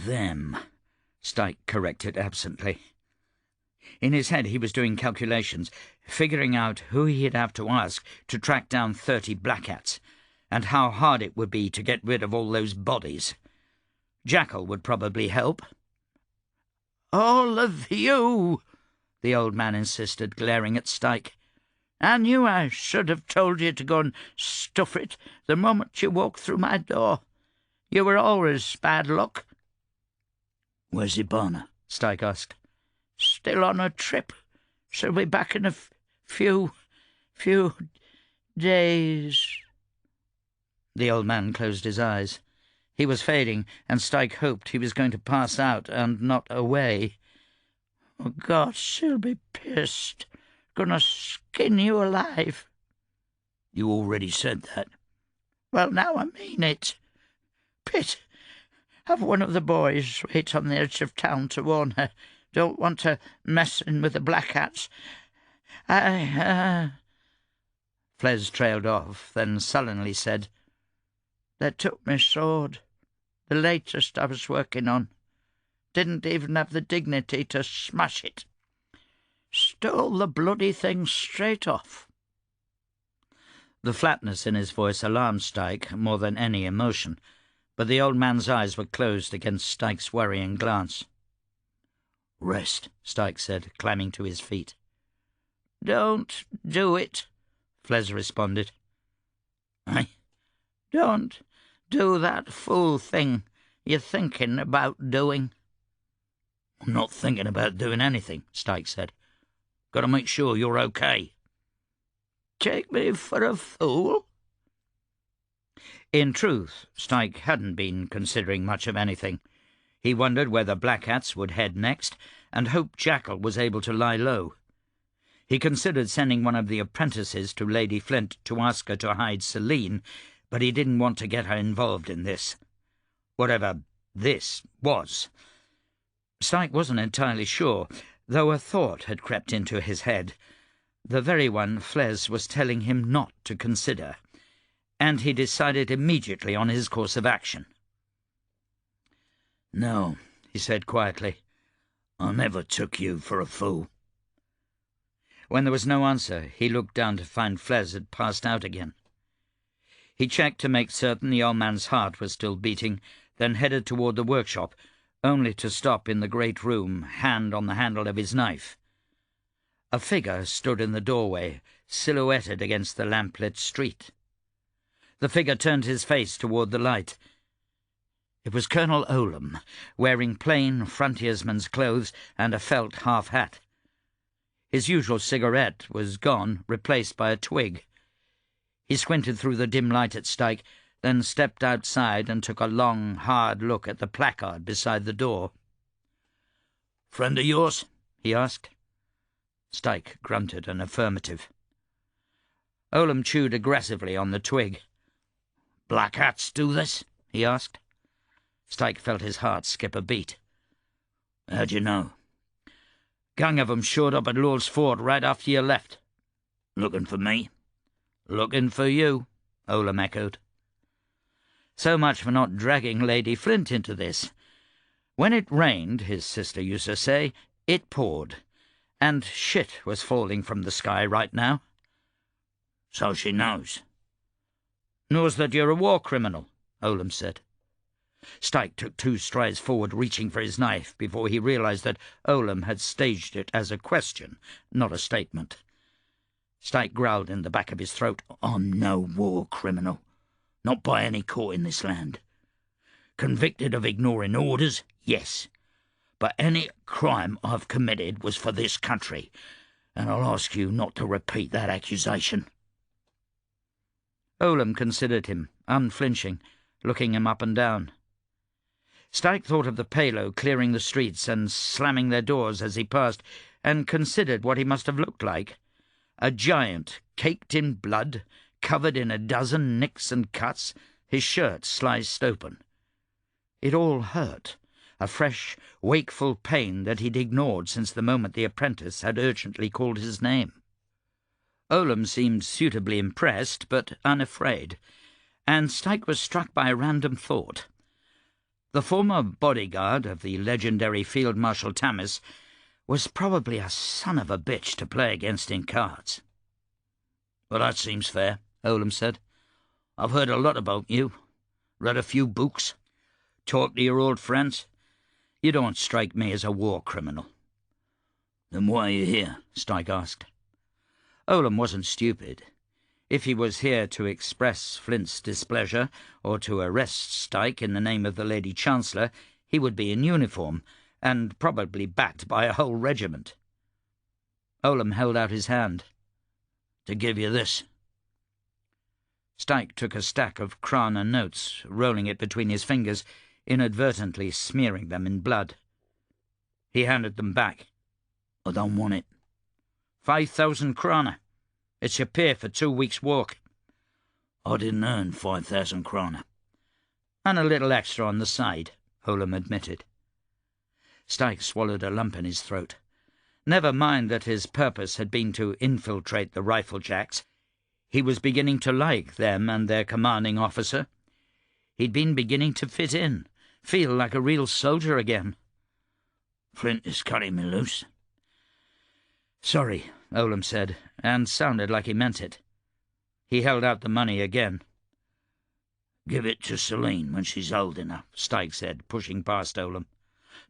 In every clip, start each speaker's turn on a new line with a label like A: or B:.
A: them," Styke corrected absently. In his head he was doing calculations, figuring out who he'd have to ask to track down 30 blackats, and how hard it would be to get rid of all those bodies. Jackal would probably help.
B: "All of you," the old man insisted, glaring at Styke. "I knew I should have told you to go and stuff it the moment you walked through my door. You were always bad luck."
A: "Where's Ibana?" Styke asked.
B: "Still on a trip. She'll be back in a few days."
A: The old man closed his eyes. He was fading, and Styke hoped he was going to pass out and not away.
B: "Oh, God, she'll be pissed. Gonna skin you alive."
A: "You already said that."
B: "Well, now I mean it. Pitt, have one of the boys wait on the edge of town to warn her. Don't want her messing with the black hats.
A: Fles trailed off, then sullenly said,
B: "They took my sword, the latest I was working on. Didn't even have the dignity to smash it. Stole the bloody thing straight off."
A: The flatness in his voice alarmed Styke more than any emotion, but the old man's eyes were closed against Styke's worrying glance. "Rest," Styke said, climbing to his feet.
B: "Don't do it,"
A: Fles responded.
B: "Don't do that fool thing you're thinking about doing."
A: "I'm not thinking about doing anything," Styke said. "Got to make sure you're okay."
B: "Take me for a fool?"
A: In truth, Styke hadn't been considering much of anything. He wondered where the Black Hats would head next, and hoped Jackal was able to lie low. He considered sending one of the apprentices to Lady Flint to ask her to hide Celine, but he didn't want to get her involved in this. Whatever this was. Styke wasn't entirely sure, though a thought had crept into his head, the very one Fles was telling him not to consider, and he decided immediately on his course of action. "No," he said quietly, "I never took you for a fool." When there was no answer, he looked down to find Fles had passed out again. He checked to make certain the old man's heart was still beating, then headed toward the workshop, only to stop in the great room, hand on the handle of his knife. A figure stood in the doorway, silhouetted against the lamplit street. The figure turned his face toward the light. It was Colonel Olam, wearing plain frontiersman's clothes and a felt half-hat. His usual cigarette was gone, replaced by a twig. He squinted through the dim light at Styke, then stepped outside and took a long, hard look at the placard beside the door. "Friend of yours?" he asked. Styke grunted an affirmative. Olam chewed aggressively on the twig. "Black Hats do this?" he asked. Styke felt his heart skip a beat. "How'd you know?" "Gang of 'em showed up at Lord's Fort right after you left." "Looking for me?" "Looking for you," Olam echoed. So much for not dragging Lady Flint into this. When it rained, his sister used to say, it poured, and shit was falling from the sky right now. "So she knows." "Knows that you're a war criminal," Olam said. Styke took 2 strides forward, reaching for his knife, before he realized that Olam had staged it as a question, not a statement. Styke growled in the back of his throat, "I'm no war criminal. Not by any court in this land. Convicted of ignoring orders, yes. But any crime I've committed was for this country, and I'll ask you not to repeat that accusation." Olam considered him, unflinching, looking him up and down. Styke thought of the Palo clearing the streets and slamming their doors as he passed, and considered what he must have looked like. A giant, caked in blood, covered in a dozen nicks and cuts, his shirt sliced open. It all hurt, a fresh, wakeful pain that he'd ignored since the moment the apprentice had urgently called his name. Olam seemed suitably impressed, but unafraid, and Styke was struck by a random thought. The former bodyguard of the legendary Field Marshal Tammis was probably a son of a bitch to play against in cards. "Well, that seems fair," Olam said. "I've heard a lot about you, read a few books, talked to your old friends. You don't strike me as a war criminal." "Then why are you here?" Styke asked. Olam wasn't stupid. If he was here to express Flint's displeasure or to arrest Styke in the name of the Lady Chancellor, he would be in uniform, and probably backed by a whole regiment. Olam held out his hand. "To give you this." Styke took a stack of Krana notes, rolling it between his fingers, inadvertently smearing them in blood. He handed them back. "I don't want it." 5,000 Krana. It's your pay for 2 weeks' work." "I didn't earn 5,000 Krana." "And a little extra on the side," Olam admitted. Styke swallowed a lump in his throat. Never mind that his purpose had been to infiltrate the Riflejacks. He was beginning to like them and their commanding officer. He'd been beginning to fit in, feel like a real soldier again.
B: "Flint is cutting me loose."
A: "Sorry," Olam said, and sounded like he meant it. He held out the money again.
B: "Give it to Celine when she's old enough,"
A: Styke said, pushing past Olam.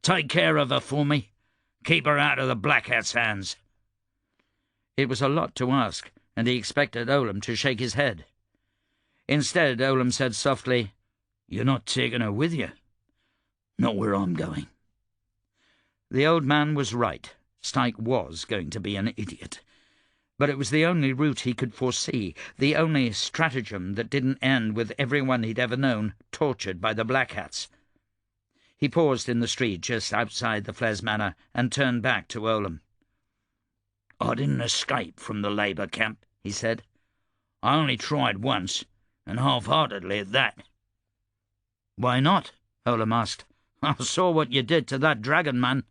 B: "Take care of her for me. Keep her out of the Black Hat's hands."
A: It was a lot to ask, and he expected Olam to shake his head. Instead, Olam said softly,
B: "You're not taking her with you?" "Not where I'm going."
A: The old man was right. Styke was going to be an idiot. But it was the only route he could foresee, the only stratagem that didn't end with everyone he'd ever known tortured by the Black Hats. He paused in the street just outside the Fles Manor and turned back to Olam.
B: "I didn't escape from the Labour camp," he said. "I only tried once, and half-heartedly at that."
A: "Why not?" Olam asked. "I saw what you did to that dragon man."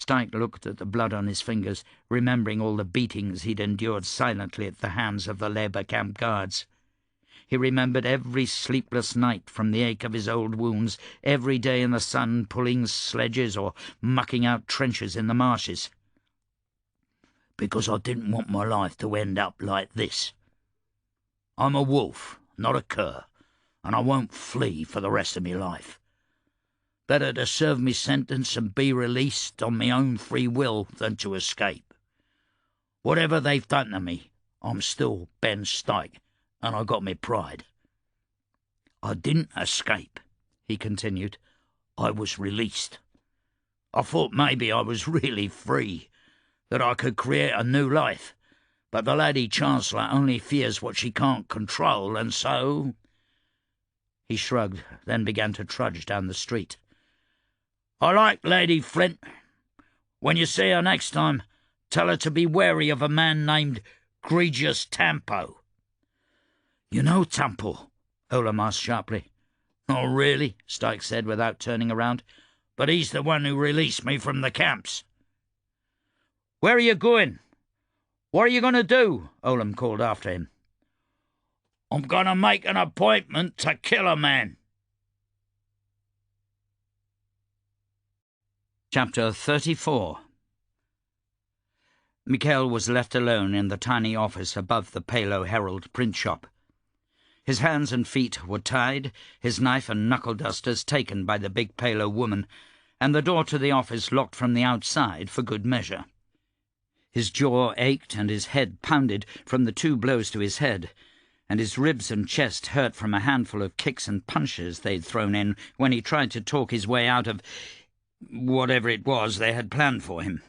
A: Styke looked at the blood on his fingers, remembering all the beatings he'd endured silently at the hands of the Labour camp guards. He remembered every sleepless night from the ache of his old wounds, every day in the sun pulling sledges or mucking out trenches in the marshes.
B: "Because I didn't want my life to end up like this. I'm a wolf, not a cur, and I won't flee for the rest of me life. Better to serve me sentence and be released on my own free will than to escape. Whatever they've done to me, I'm still Ben Styke, and I got me pride. I didn't escape," he continued. "I was released. I thought maybe I was really free, that I could create a new life, but the Lady Chancellor only fears what she can't control, and so—"
A: He shrugged, then began to trudge down the street.
B: "I like Lady Flint. When you see her next time, tell her to be wary of a man named Grigious Tampo." "You know Tampo?" Olam asked sharply. "Oh, really?" Styke said without turning around. "But he's the one who released me from the camps."
A: "Where are you going? What are you going to do?" Olam called after him.
B: "I'm going to make an appointment to kill a man."
A: Chapter 34. Michel was left alone in the tiny office above the Palo Herald print shop. His hands and feet were tied, his knife and knuckle dusters taken by the big Palo woman, and the door to the office locked from the outside for good measure. His jaw ached and his head pounded from the 2 blows to his head, and his ribs and chest hurt from a handful of kicks and punches they'd thrown in when he tried to talk his way out of whatever it was they had planned for him.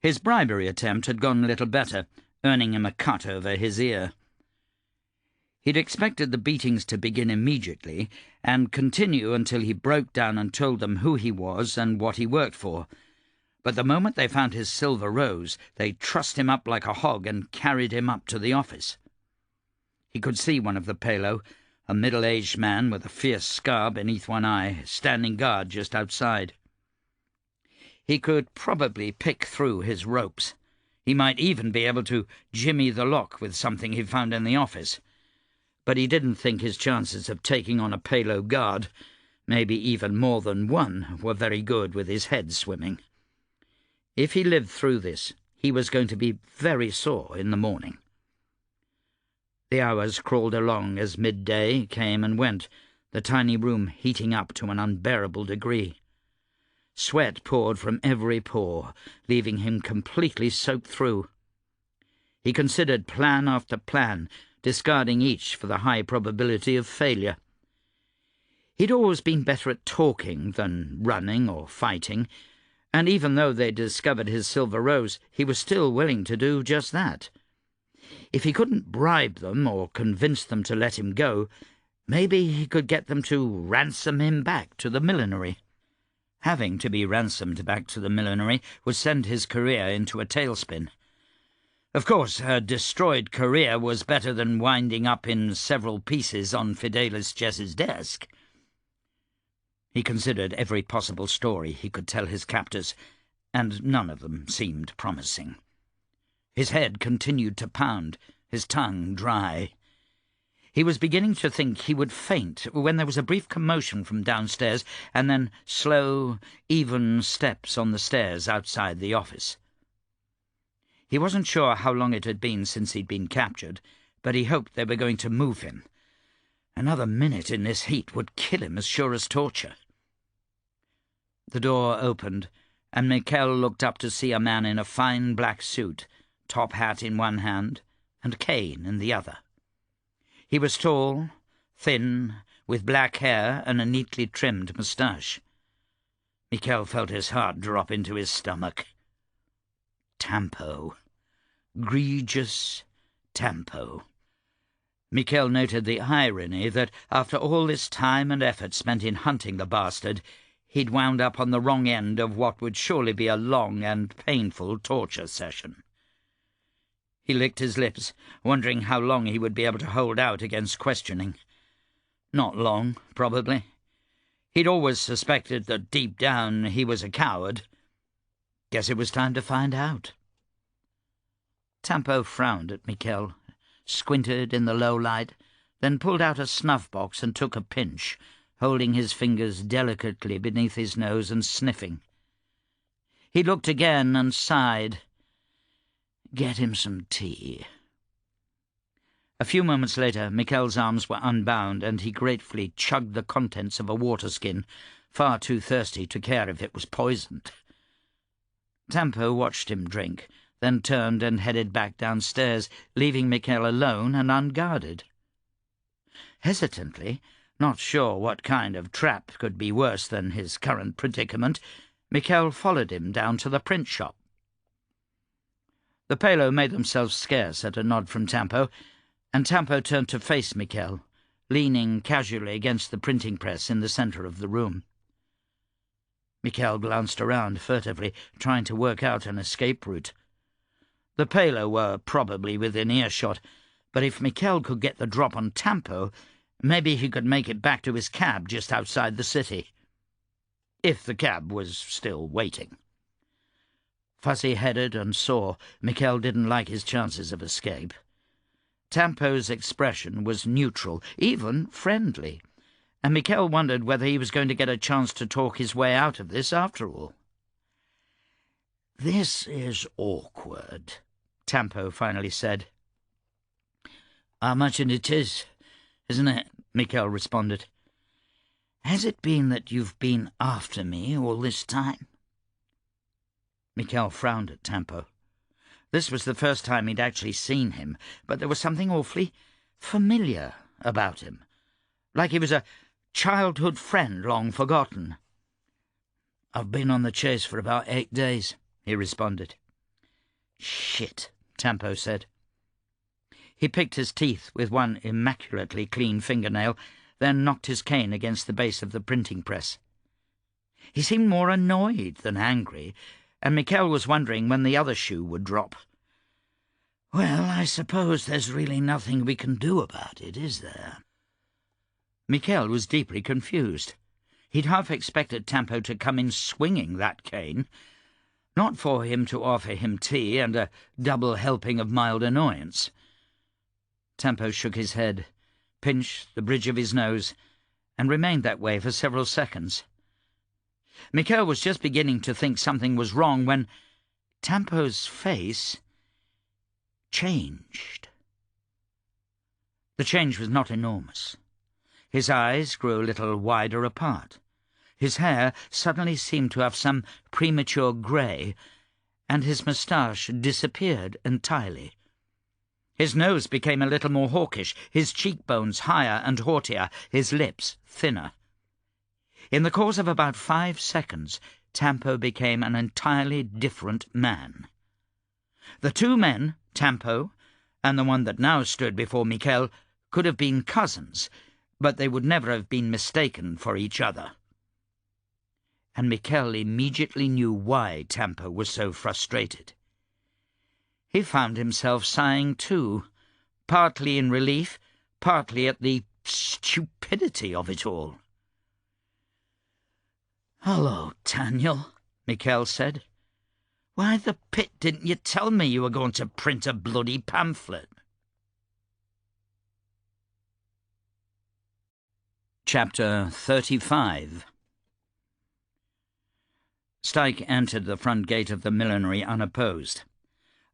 A: His bribery attempt had gone little better, earning him a cut over his ear. He'd expected the beatings to begin immediately and continue until he broke down and told them who he was and what he worked for. But the moment they found his silver rose, they trussed him up like a hog and carried him up to the office. He could see one of the Palo, a middle-aged man with a fierce scar beneath one eye, standing guard just outside. He could probably pick through his ropes. He might even be able to jimmy the lock with something he found in the office. But he didn't think his chances of taking on a Palo guard maybe even more than one, were very good with his head swimming. If he lived through this, he was going to be very sore in the morning. The hours crawled along as midday came and went, the tiny room heating up to an unbearable degree. Sweat poured from every pore, leaving him completely soaked through. He considered plan after plan, discarding each for the high probability of failure. He'd always been better at talking than running or fighting, and even though they discovered his silver rose, he was still willing to do just that. If he couldn't bribe them or convince them to let him go, maybe he could get them to ransom him back to the millinery. Having to be ransomed back to the millinery would send his career into a tailspin. Of course, a destroyed career was better than winding up in several pieces on Fidelis Jess's desk. He considered every possible story he could tell his captors, and none of them seemed promising. His head continued to pound, his tongue dry. He was beginning to think he would faint when there was a brief commotion from downstairs, and then slow, even steps on the stairs outside the office. He wasn't sure how long it had been since he'd been captured, but he hoped they were going to move him. Another minute in this heat would kill him as sure as torture. The door opened, and Michel looked up to see a man in a fine black suit, top hat in one hand, and cane in the other. He was tall, thin, with black hair and a neatly trimmed moustache. Michel felt his heart drop into his stomach. Tampo. Egregious Tampo. Michel noted the irony that, after all this time and effort spent in hunting the bastard, he'd wound up on the wrong end of what would surely be a long and painful torture session. He licked his lips, wondering how long he would be able to hold out against questioning. Not long, probably. He'd always suspected that deep down he was a coward. Guess it was time to find out. Tampo frowned at Michel, squinted in the low light, then pulled out a snuff box and took a pinch, holding his fingers delicately beneath his nose and sniffing. He looked again and sighed. Get him some tea. A few moments later, Michel's arms were unbound, and he gratefully chugged the contents of a water skin, far too thirsty to care if it was poisoned. Tampo watched him drink, then turned and headed back downstairs, leaving Michel alone and unguarded. Hesitantly, not sure what kind of trap could be worse than his current predicament, Michel followed him down to the print shop. The Palo made themselves scarce at a nod from Tampo, and Tampo turned to face Michel, leaning casually against the printing press in the centre of the room. Michel glanced around furtively, trying to work out an escape route. The Palo were probably within earshot, but if Michel could get the drop on Tampo, maybe he could make it back to his cab just outside the city. If the cab was still waiting. Fuzzy-headed and sore, Michel didn't like his chances of escape. Tampo's expression was neutral, even friendly, and Michel wondered whether he was going to get a chance to talk his way out of this after all. "This is awkward," Tampo finally said. "How much it is, isn't it?" Michel responded. "Has it been that you've been after me all this time?" Michel frowned at Tampo. This was the first time he'd actually seen him, but there was something awfully familiar about him, like he was a childhood friend long forgotten. "I've been on the chase for about 8 days, he responded. "Shit," Tampo said. He picked his teeth with one immaculately clean fingernail, then knocked his cane against the base of the printing press. He seemed more annoyed than angry, and Michel was wondering when the other shoe would drop. "Well, I suppose there's really nothing we can do about it, is there?" Michel was deeply confused. He'd half expected Tampo to come in swinging that cane, not for him to offer him tea and a double helping of mild annoyance. Tampo shook his head, pinched the bridge of his nose,
B: and remained that way for several seconds. Michel was just beginning to think something was wrong when Tampo's face changed. The change was not enormous. His eyes grew a little wider apart. His hair suddenly seemed to have some premature grey, and his moustache disappeared entirely. His nose became a little more hawkish, his cheekbones higher and haughtier, his lips thinner. In the course of about 5 seconds, Tampo became an entirely different man. The two men, Tampo and the one that now stood before Michel, could have been cousins, but they would never have been mistaken for each other. And Michel immediately knew why Tampo was so frustrated. He found himself sighing too, partly in relief, partly at the stupidity of it all. "Hello, Daniel," Michel said. "Why the pit didn't you tell me you were going to print a bloody pamphlet?" Chapter 35. Styke entered the front gate of the millinery unopposed.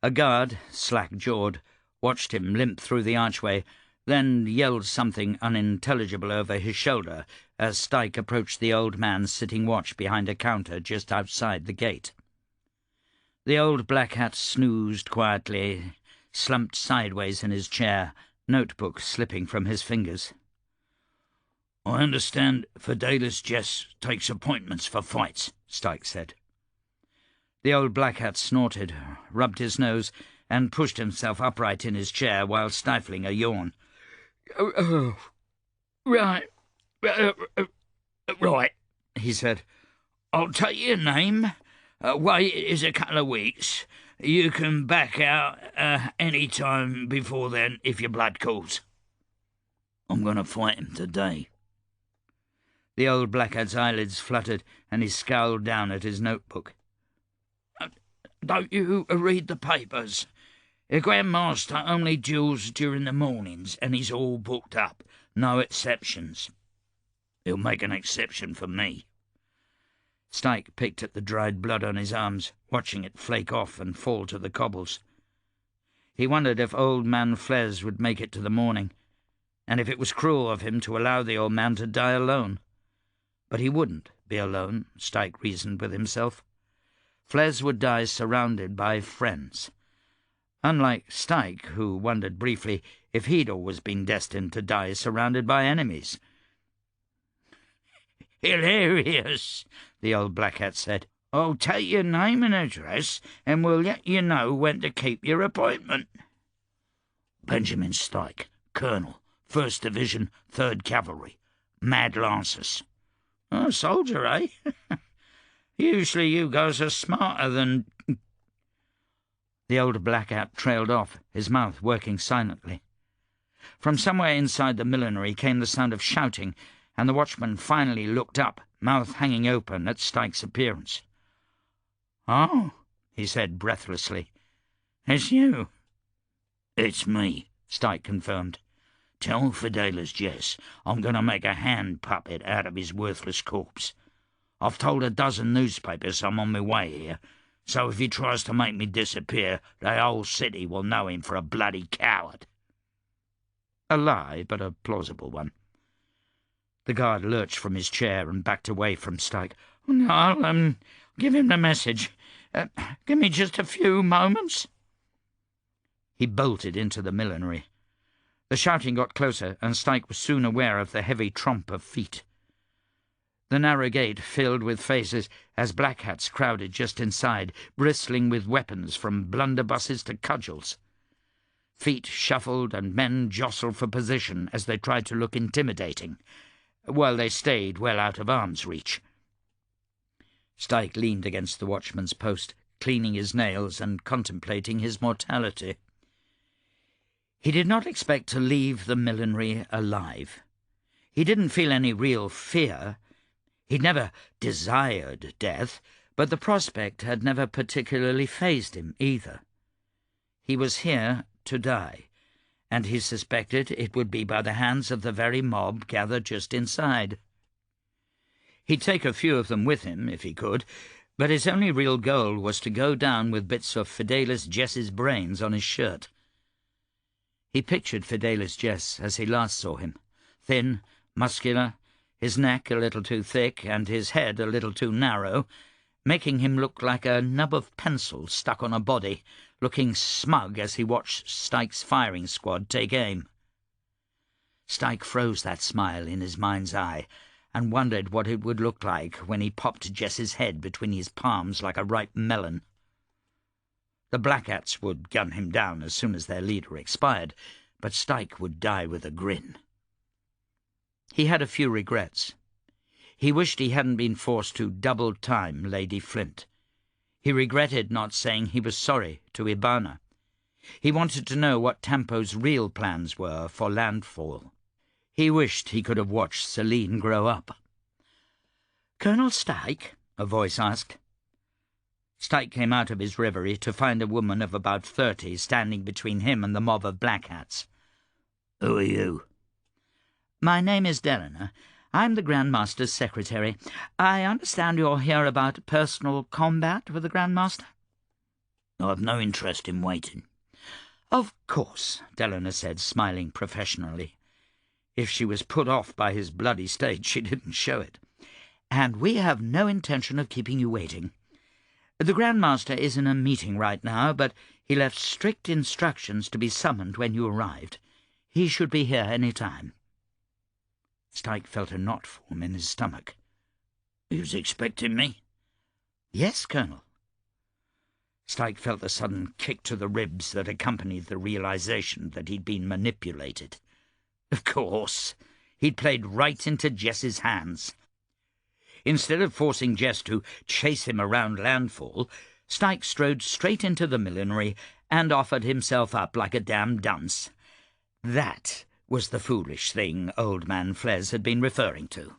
B: A guard, slack-jawed, watched him limp through the archway, then yelled something unintelligible over his shoulder as Styke approached the old man sitting watch behind a counter just outside the gate. The old black hat snoozed quietly, slumped sideways in his chair, notebook slipping from his fingers. "I understand Fidelis Jess takes appointments for fights," Styke said. The old black hat snorted, rubbed his nose, and pushed himself upright in his chair while stifling a yawn. Right, he said. "I'll take your name. Wait is a couple of weeks. You can back out any time before then if your blood calls." "I'm going to fight him today." The old blackhead's eyelids fluttered, and he scowled down at his notebook. "Don't you read the papers? The Grandmaster only duels during the mornings, and he's all booked up. No exceptions." "He'll make an exception for me." Styke picked at the dried blood on his arms, watching it flake off and fall to the cobbles. He wondered if old man Fles would make it to the morning, and if it was cruel of him to allow the old man to die alone. But he wouldn't be alone, Styke reasoned with himself. Fles would die surrounded by friends, unlike Styke, who wondered briefly if he'd always been destined to die surrounded by enemies. "Hilarious," the old black hat said. "I'll take your name and address, and we'll let you know when to keep your appointment." "Benjamin Styke, Colonel, 1st Division, 3rd Cavalry, Mad Lancers." "Oh, soldier, eh? Usually you guys are smarter than—" The old black hat trailed off, his mouth working silently. From somewhere inside the millinery came the sound of shouting, and the watchman finally looked up, mouth hanging open at Styke's appearance. "Oh," he said breathlessly. "It's you." "It's me," Styke confirmed. "Tell Fidelis Jess I'm going to make a hand puppet out of his worthless corpse. I've told a dozen newspapers I'm on my way here, so if he tries to make me disappear, the whole city will know him for a bloody coward." A lie, but a plausible one. The guard lurched from his chair and backed away from Styke. "No, I'll give him the message. Give me just a few moments." He bolted into the millinery. The shouting got closer, and Styke was soon aware of the heavy tromp of feet. The narrow gate filled with faces as black hats crowded just inside, bristling with weapons from blunderbusses to cudgels. Feet shuffled and men jostled for position as they tried to look intimidating, while they stayed well out of arm's reach. Styke leaned against the watchman's post, cleaning his nails and contemplating his mortality. He did not expect to leave the millinery alive. He didn't feel any real fear. He'd never desired death, but the prospect had never particularly fazed him either. He was here to die, and he suspected it would be by the hands of the very mob gathered just inside.
A: He'd take a few of them with him, if he could, but his only real goal was to go down with bits of Fidelis Jess's brains on his shirt. He pictured Fidelis Jess as he last saw him, thin, muscular, his neck a little too thick and his head a little too narrow, making him look like a nub of pencil stuck on a body, looking smug as he watched Styke's firing squad take aim. Styke froze that smile in his mind's eye and wondered what it would look like when he popped Jess's head between his palms like a ripe melon. The Black Hats would gun him down as soon as their leader expired, but Styke would die with a grin. He had a few regrets. He wished he hadn't been forced to double-time Lady Flint. He regretted not saying he was sorry to Ibana. He wanted to know what Tampo's real plans were for landfall. He wished he could have watched Celine grow up. "Colonel Styke?" a voice asked. Styke came out of his reverie to find a woman of about 30 standing between him and the mob of Black Hats. "Who are you?" "My name is Delano. I'm the Grand Master's secretary. I understand you're here about personal combat with the Grand Master?" "I've no interest in waiting."
B: "Of course," Delano said, smiling professionally. If she was put off by his bloody state, she didn't show it. "And we have no intention of keeping you waiting. The Grand Master is in a meeting right now, but he left strict instructions to be summoned when you arrived. He should be here any time." Styke felt a knot form in his stomach.
A: "He was expecting me?"
B: "Yes, Colonel."
A: Styke felt the sudden kick to the ribs that accompanied the realization that he'd been manipulated. Of course, he'd played right into Jess's hands. Instead of forcing Jess to chase him around landfall, Styke strode straight into the millinery and offered himself up like a damned dunce. That was the foolish thing old man Fles had been referring to.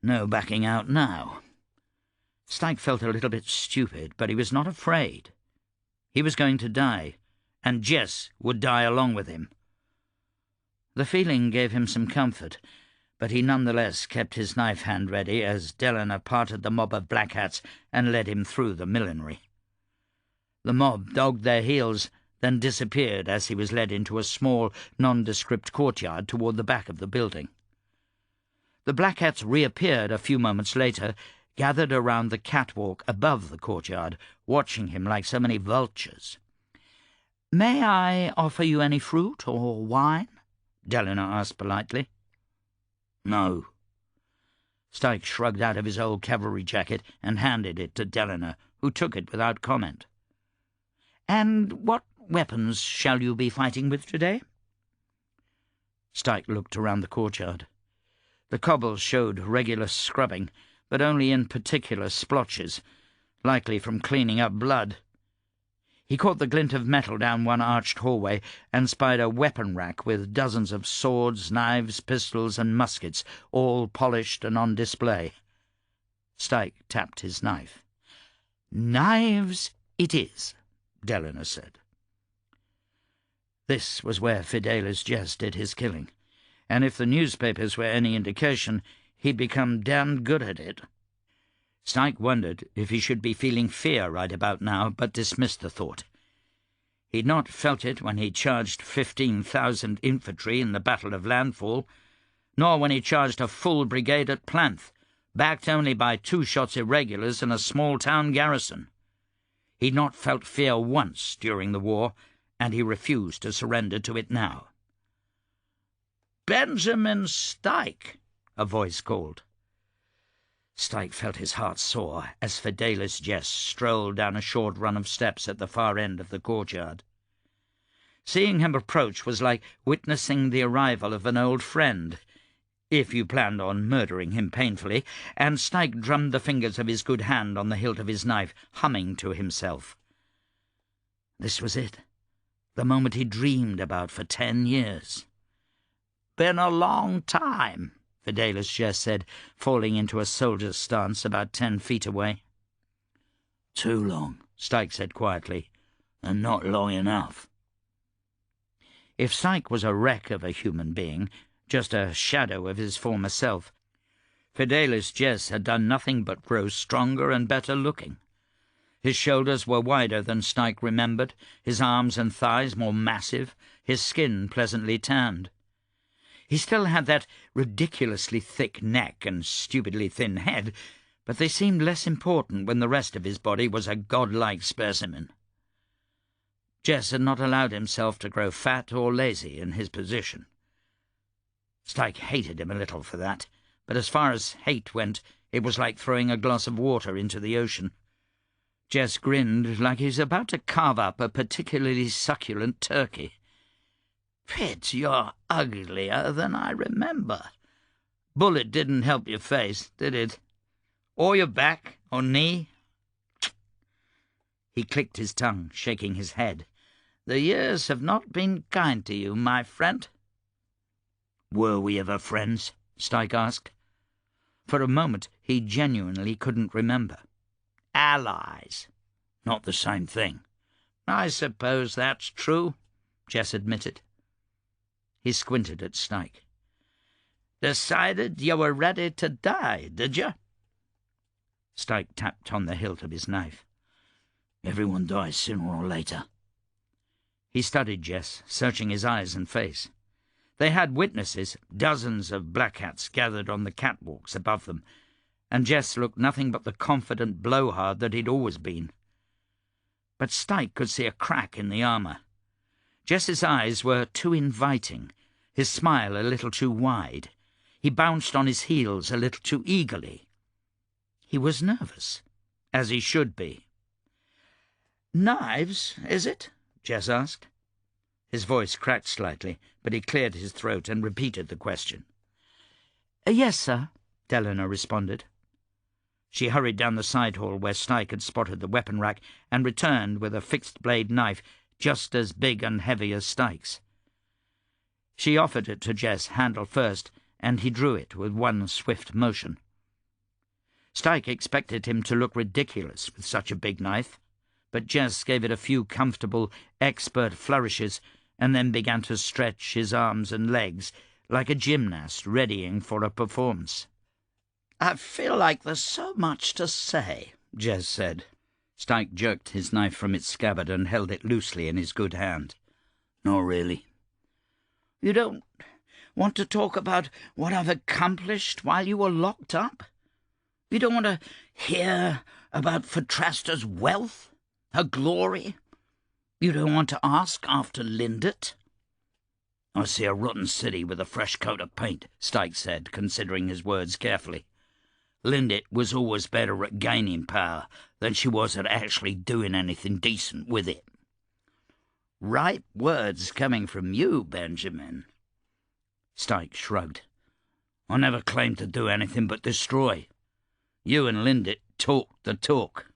A: No backing out now. Styke felt a little bit stupid, but he was not afraid. He was going to die, and Jess would die along with him. The feeling gave him some comfort, but he nonetheless kept his knife hand ready as Delano parted the mob of Black Hats and led him through the millinery. The mob dogged their heels, then disappeared as he was led into a small, nondescript courtyard toward the back of the building. The Black Hats reappeared a few moments later, gathered around the catwalk above the courtyard, watching him like so many vultures. "May I offer you any fruit or wine?" Delano asked politely. "No."
B: Styke shrugged out of his old cavalry jacket and handed it to Delano, who took it without comment. "And what weapons shall you be fighting with today?" Styke looked around the courtyard. The cobbles showed regular scrubbing, but only in particular splotches, likely from cleaning up blood. He caught the glint of metal down one arched hallway and spied a weapon rack with dozens of swords, knives, pistols, and muskets, all polished and on display. Styke tapped his knife. "Knives it is," Delano said. This was where Fidelis Jess did his killing, and if the newspapers were any indication, he'd become damned good at it. Styke wondered if he should be feeling fear right about now, but dismissed the thought. He'd not felt it when he charged 15,000 infantry in the Battle of Landfall, nor when he charged a full brigade at Planth, backed only by 2 shots irregulars and a small-town garrison. He'd not felt fear once during the war, and he refused to surrender to it now. "Benjamin Styke," a voice called. Styke felt his heart soar as Fidelis Jess strolled down a short run of steps at the far end of the courtyard. Seeing him approach was like witnessing the arrival of an old friend, if you planned on murdering him painfully, and Styke drummed the fingers of his good hand on the hilt of his knife, humming to himself. This was it, the moment he dreamed about for 10 years. "Been a long time," Fidelis Jess said, falling into a soldier's stance about 10 feet away.
A: "Too long," Styke said quietly, "and not long enough."
B: If Styke was a wreck of a human being, just a shadow of his former self,
A: Fidelis Jess had done nothing but grow stronger and better looking. His shoulders were wider than Styke remembered, his arms and thighs more massive, his skin pleasantly tanned. He still had that ridiculously thick neck and stupidly thin head, but they seemed less important when the rest of his body was a godlike specimen. Jess had not allowed himself to grow fat or lazy in his position. Styke hated him a little for that, but as far as hate went, it was like throwing a glass of water into the ocean. Jess grinned like he's about to carve up a particularly succulent turkey. "Pitt, you're uglier than I remember. Bullet didn't help your face, did it? Or your back, or knee?" He clicked his tongue, shaking his head. "The years have not been kind to you, my friend." "Were we ever friends?" Styke asked. For a moment he genuinely couldn't remember. "Allies." "Not the same thing." "I suppose that's true," Jess admitted. He squinted at Styke. "Decided you were ready to die, did you?" Styke tapped on the hilt of his knife. "Everyone dies sooner or later." He studied Jess, searching his eyes and face. They had witnesses, dozens of black hats gathered on the catwalks above them, and Jess looked nothing but the confident blowhard that he'd always been. But Styke could see a crack in the armour. Jess's eyes were too inviting, his smile a little too wide. He bounced on his heels a little too eagerly. He was nervous, as he should be. "Knives, is it?" Jess asked. His voice cracked slightly, but he cleared his throat and repeated the question. "Yes, sir," Delano responded. She hurried down the side hall where Styke had spotted the weapon rack and returned with a fixed-blade knife just as big and heavy as Styke's. She offered it to Jess, handle first, and he drew it with one swift motion. Styke expected him to look ridiculous with such a big knife, but Jess gave it a few comfortable, expert flourishes and then began to stretch his arms and legs like a gymnast readying for a performance. "I feel like there's so much to say," Jess said. Styke jerked his knife from its scabbard and held it loosely in his good hand. "Not really." "You don't want to talk about what I've accomplished while you were locked up? You don't want to hear about Fatrasta's wealth, her glory? You don't want to ask after Lindert?" "I see a rotten city with a fresh coat of paint," Styke said, considering his words carefully. "Lindert was always better at gaining power than she was at actually doing anything decent with it." "Ripe words coming from you, Benjamin." Styke shrugged. "I never claimed to do anything but destroy. You and Lindert talked the talk."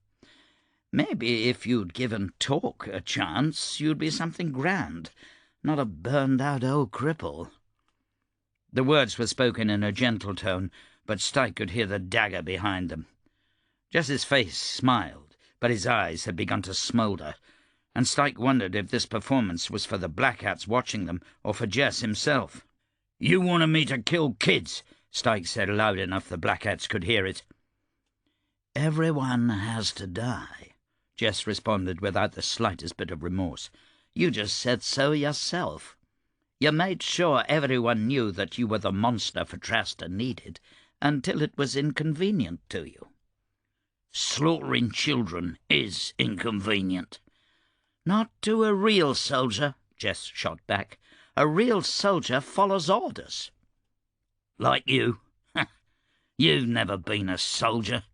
A: "Maybe if you'd given talk a chance, you'd be something grand, not a burned-out old cripple." The words were spoken in a gentle tone, but Styke could hear the dagger behind them. Jess's face smiled, but his eyes had begun to smoulder, and Styke wondered if this performance was for the black hats watching them or for Jess himself. "You wanted me to kill kids," Styke said loud enough the black hats could hear it. "Everyone has to die," Jess responded without the slightest bit of remorse. "You just said so yourself. You made sure everyone knew that you were the monster Fatrasta needed until it was inconvenient to you." "Slaughtering children is inconvenient." "Not to a real soldier," Jess shot back. "A real soldier follows orders." "Like you. You've never been a soldier.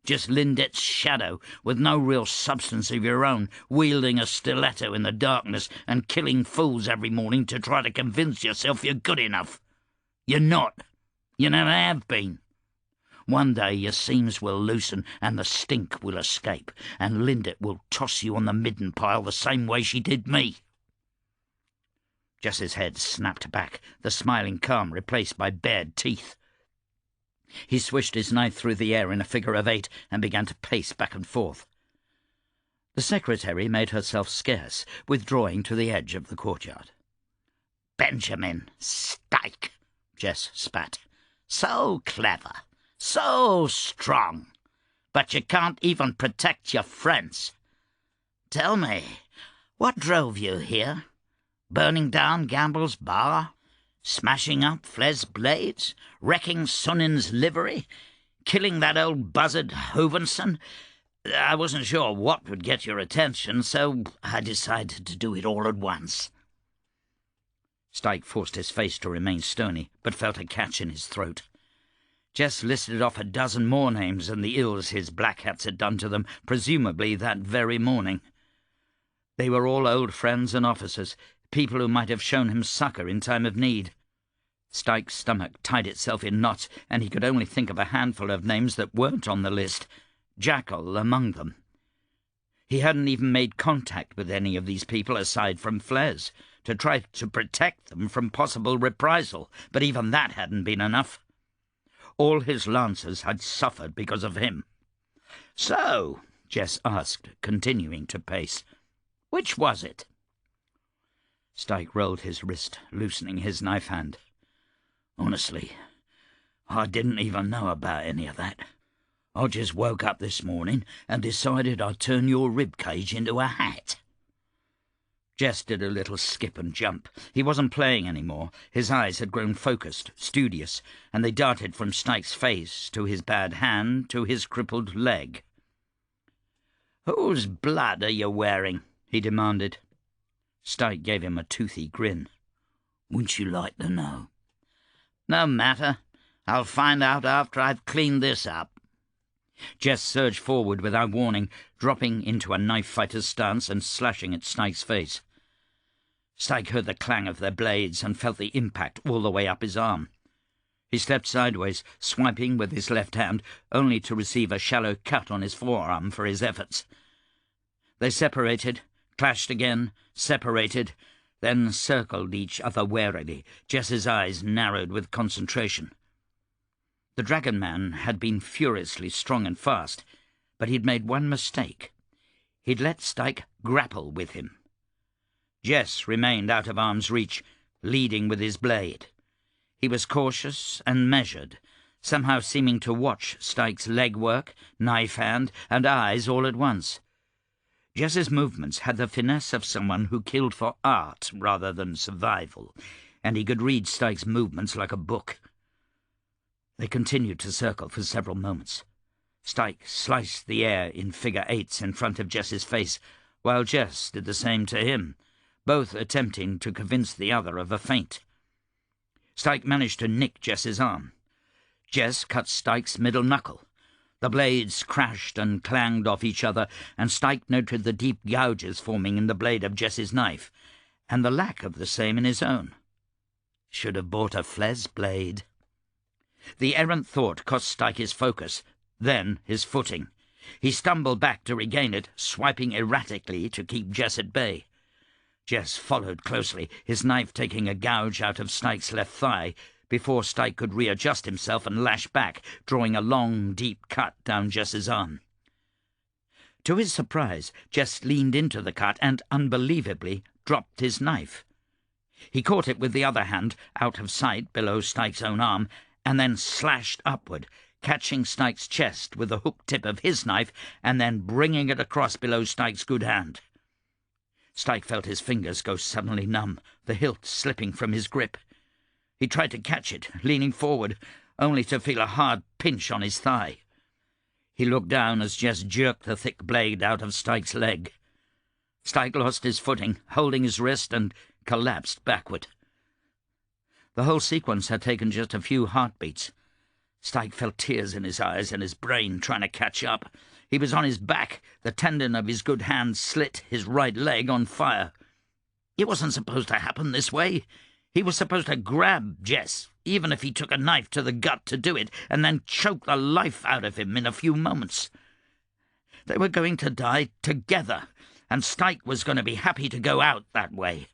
A: Just Lindert's shadow, with no real substance of your own, wielding a stiletto in the darkness and killing fools every morning to try to convince yourself you're good enough. You're not. You never have been. One day your seams will loosen and the stink will escape, and Lindert will toss you on the midden pile the same way she did me." Jess's head snapped back, the smiling calm replaced by bared teeth. He swished his knife through the air in a figure of 8 and began to pace back and forth. The secretary made herself scarce, withdrawing to the edge of the courtyard. "Benjamin Styke," Jess spat. "So clever,
B: So strong, but you can't even protect your friends. Tell me, what drove you here? Burning down Gamble's bar? Smashing up Fles's blades? Wrecking Sunnin's livery? Killing that old buzzard Hovenson? I wasn't sure what would get your attention, so I decided to do it all at once.
A: Styke forced his face to remain stony, but felt a catch in his throat. Jess listed off a dozen more names and the ills his black hats had done to them, presumably that very morning. They were all old friends and officers, people who might have shown him succour in time of need. Styke's stomach tied itself in knots, and he could only think of a handful of names that weren't on the list, Jackal among them. He hadn't even made contact with any of these people aside from Fles, to try to protect them from possible reprisal, but even that hadn't been enough. All his lancers had suffered because of him. "So," Jess asked, continuing to pace, "which was it?" Styke rolled his wrist, loosening his knife hand. "Honestly, I didn't even know about any of that. I just woke up this morning and decided I'd turn your ribcage into a hat." Jess did a little skip and jump. He wasn't playing any more. His eyes had grown focused, studious, and they darted from Styke's face to his bad hand to his crippled leg. "Whose blood are you wearing?" he demanded. Styke gave him a toothy grin. "Wouldn't you like to know?" "No matter. I'll find out after I've cleaned this up." Jess surged forward without warning, dropping into a knife-fighter's stance and slashing at Styke's face. Styke heard the clang of their blades and felt the impact all the way up his arm. He stepped sideways, swiping with his left hand, only to receive a shallow cut on his forearm for his efforts. They separated, clashed again, separated, then circled each other warily, Jess's eyes narrowed with concentration. The Dragon Man had been furiously strong and fast, but he'd made one mistake. He'd let Styke grapple with him. Jess remained out of arm's reach, leading with his blade. He was cautious and measured, somehow seeming to watch Styke's leg work, knife hand, and eyes all at once. Jess's movements had the finesse of someone who killed for art rather than survival, and he could read Styke's movements like a book. They continued to circle for several moments. Styke sliced the air in figure eights in front of Jess's face, while Jess did the same to him, both attempting to convince the other of a feint. Styke managed to nick Jess's arm. Jess cut Styke's middle knuckle. The blades crashed and clanged off each other, and Styke noted the deep gouges forming in the blade of Jess's knife, and the lack of the same in his own. Should have bought a Fles blade. The errant thought cost Styke his focus, then his footing. He stumbled back to regain it, swiping erratically to keep Jess at bay. Jess followed closely, his knife taking a gouge out of Styke's left thigh, before Styke could readjust himself and lash back, drawing a long, deep cut down Jess's arm. To his surprise, Jess leaned into the cut and, unbelievably, dropped his knife. He caught it with the other hand, out of sight below Styke's own arm, and then slashed upward, catching Styke's chest with the hook tip of his knife and then bringing it across below Styke's good hand. Styke felt his fingers go suddenly numb, the hilt slipping from his grip. He tried to catch it, leaning forward, only to feel a hard pinch on his thigh. He looked down as Jess jerked the thick blade out of Styke's leg. Styke lost his footing, holding his wrist, and collapsed backward. The whole sequence had taken just a few heartbeats. Styke felt tears in his eyes and his brain trying to catch up. He was on his back, the tendon of his good hand slit, his right leg on fire. It wasn't supposed to happen this way. He was supposed to grab Jess, even if he took a knife to the gut to do it, and then choke the life out of him in a few moments. They were going to die together, and Styke was going to be happy to go out that way.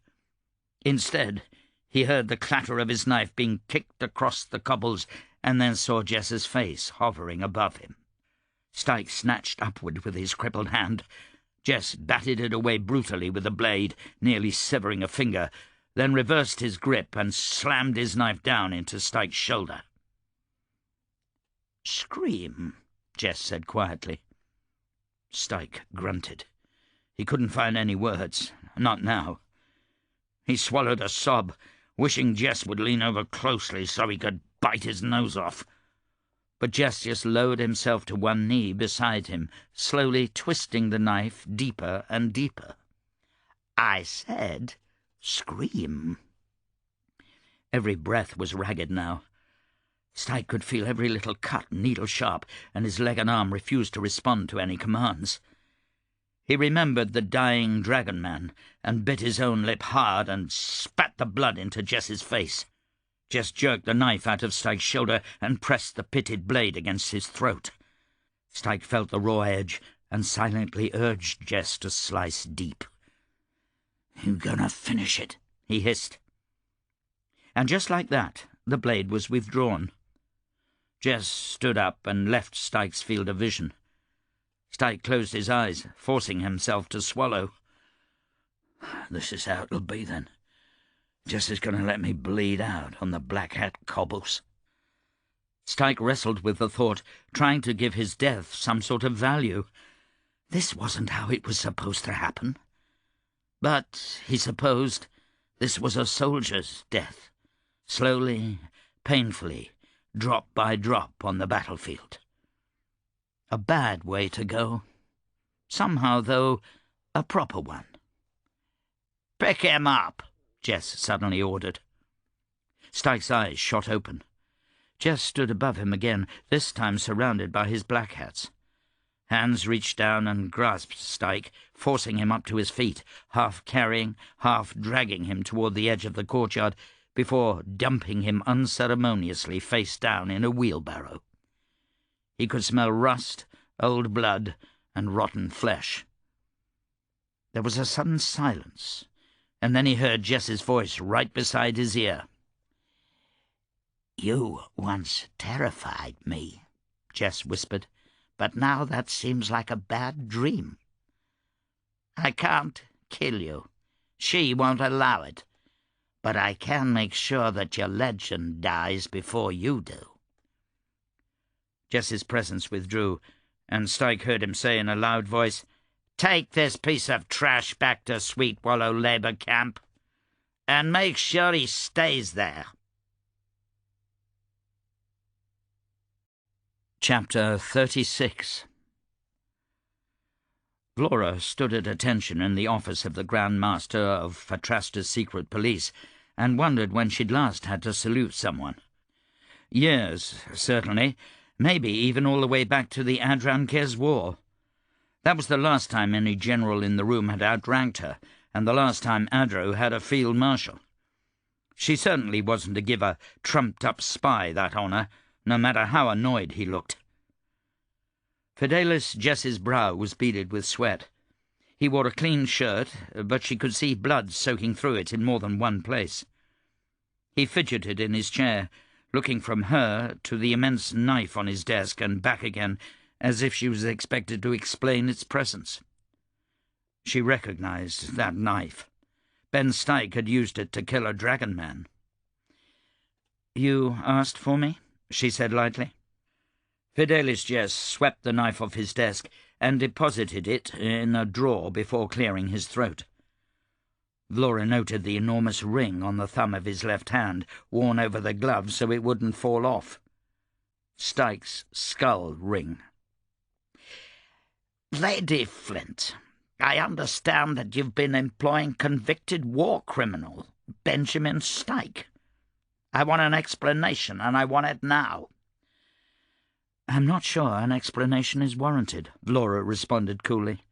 A: Instead, he heard the clatter of his knife being kicked across the cobbles, and then saw Jess's face hovering above him. Styke snatched upward with his crippled hand. Jess batted it away brutally with the blade, nearly severing a finger, then reversed his grip and slammed his knife down into Styke's shoulder. "Scream," Jess said quietly. Styke grunted. He couldn't find any words, not now. He swallowed a sob, wishing Jess would lean over closely so he could bite his nose off. But Jess just lowered himself to one knee beside him, slowly twisting the knife deeper and deeper. "I said, scream." Every breath was ragged now. Styke could feel every little cut needle-sharp, and his leg and arm refused to respond to any commands. He remembered the dying dragon man, and bit his own lip hard and spat the blood into Jess's face. Jess jerked the knife out of Styke's shoulder and pressed the pitted blade against his throat. Styke felt the raw edge and silently urged Jess to slice deep. "You gonna finish it?" he hissed. And just like that, the blade was withdrawn. Jess stood up and left Styke's field of vision. Styke closed his eyes, forcing himself to swallow. "This is how it'll be, then. Jess is going to let me bleed out on the Black Hat cobbles." Styke wrestled with the thought, trying to give his death some sort of value. This wasn't how it was supposed to happen. But, he supposed, this was a soldier's death, slowly, painfully, drop by drop on the battlefield. A bad way to go. Somehow, though, a proper one. "Pick him up," Jess suddenly ordered. Styke's eyes shot open. Jess stood above him again, this time surrounded by his black hats. Hands reached down and grasped Styke, forcing him up to his feet, half carrying, half dragging him toward the edge of the courtyard, before dumping him unceremoniously face down in a wheelbarrow. He could smell rust, old blood, and rotten flesh. There was a sudden silence, and then he heard Jess's voice right beside his ear. "You once terrified me," Jess whispered, "but now that seems like a bad dream. I can't kill you. She won't allow it. But I can make sure that your legend dies before you do." Jess's presence withdrew, and Styke heard him say in a loud voice, "Take this piece of trash back to Sweet Wallow Labour Camp, and make sure he stays there." Chapter 36. Vlora stood at attention in the office of the Grand Master of Fatrasta's secret police, and wondered when she'd last had to salute someone. Years, certainly, maybe even all the way back to the Adran-Kez War. That was the last time any general in the room had outranked her, and the last time Adro had a field marshal. She certainly wasn't to give a trumped-up spy that honour, no matter how annoyed he looked. Fidelis Jess's brow was beaded with sweat. He wore a clean shirt, but she could see blood soaking through it in more than one place. He fidgeted in his chair, looking from her to the immense knife on his desk and back again, as if she was expected to explain its presence. She recognized that knife. Ben Styke had used it to kill a dragon man. "You asked for me?" she said lightly. Fidelis Jess swept the knife off his desk and deposited it in a drawer before clearing his throat. Vlora noted the enormous ring on the thumb of his left hand, worn over the glove so it wouldn't fall off. Styke's skull ring. "Lady Flint, I understand that you've been employing convicted war criminal, Benjamin Styke. I want an explanation, and I want it now." "I'm not sure an explanation is warranted," Vlora responded coolly.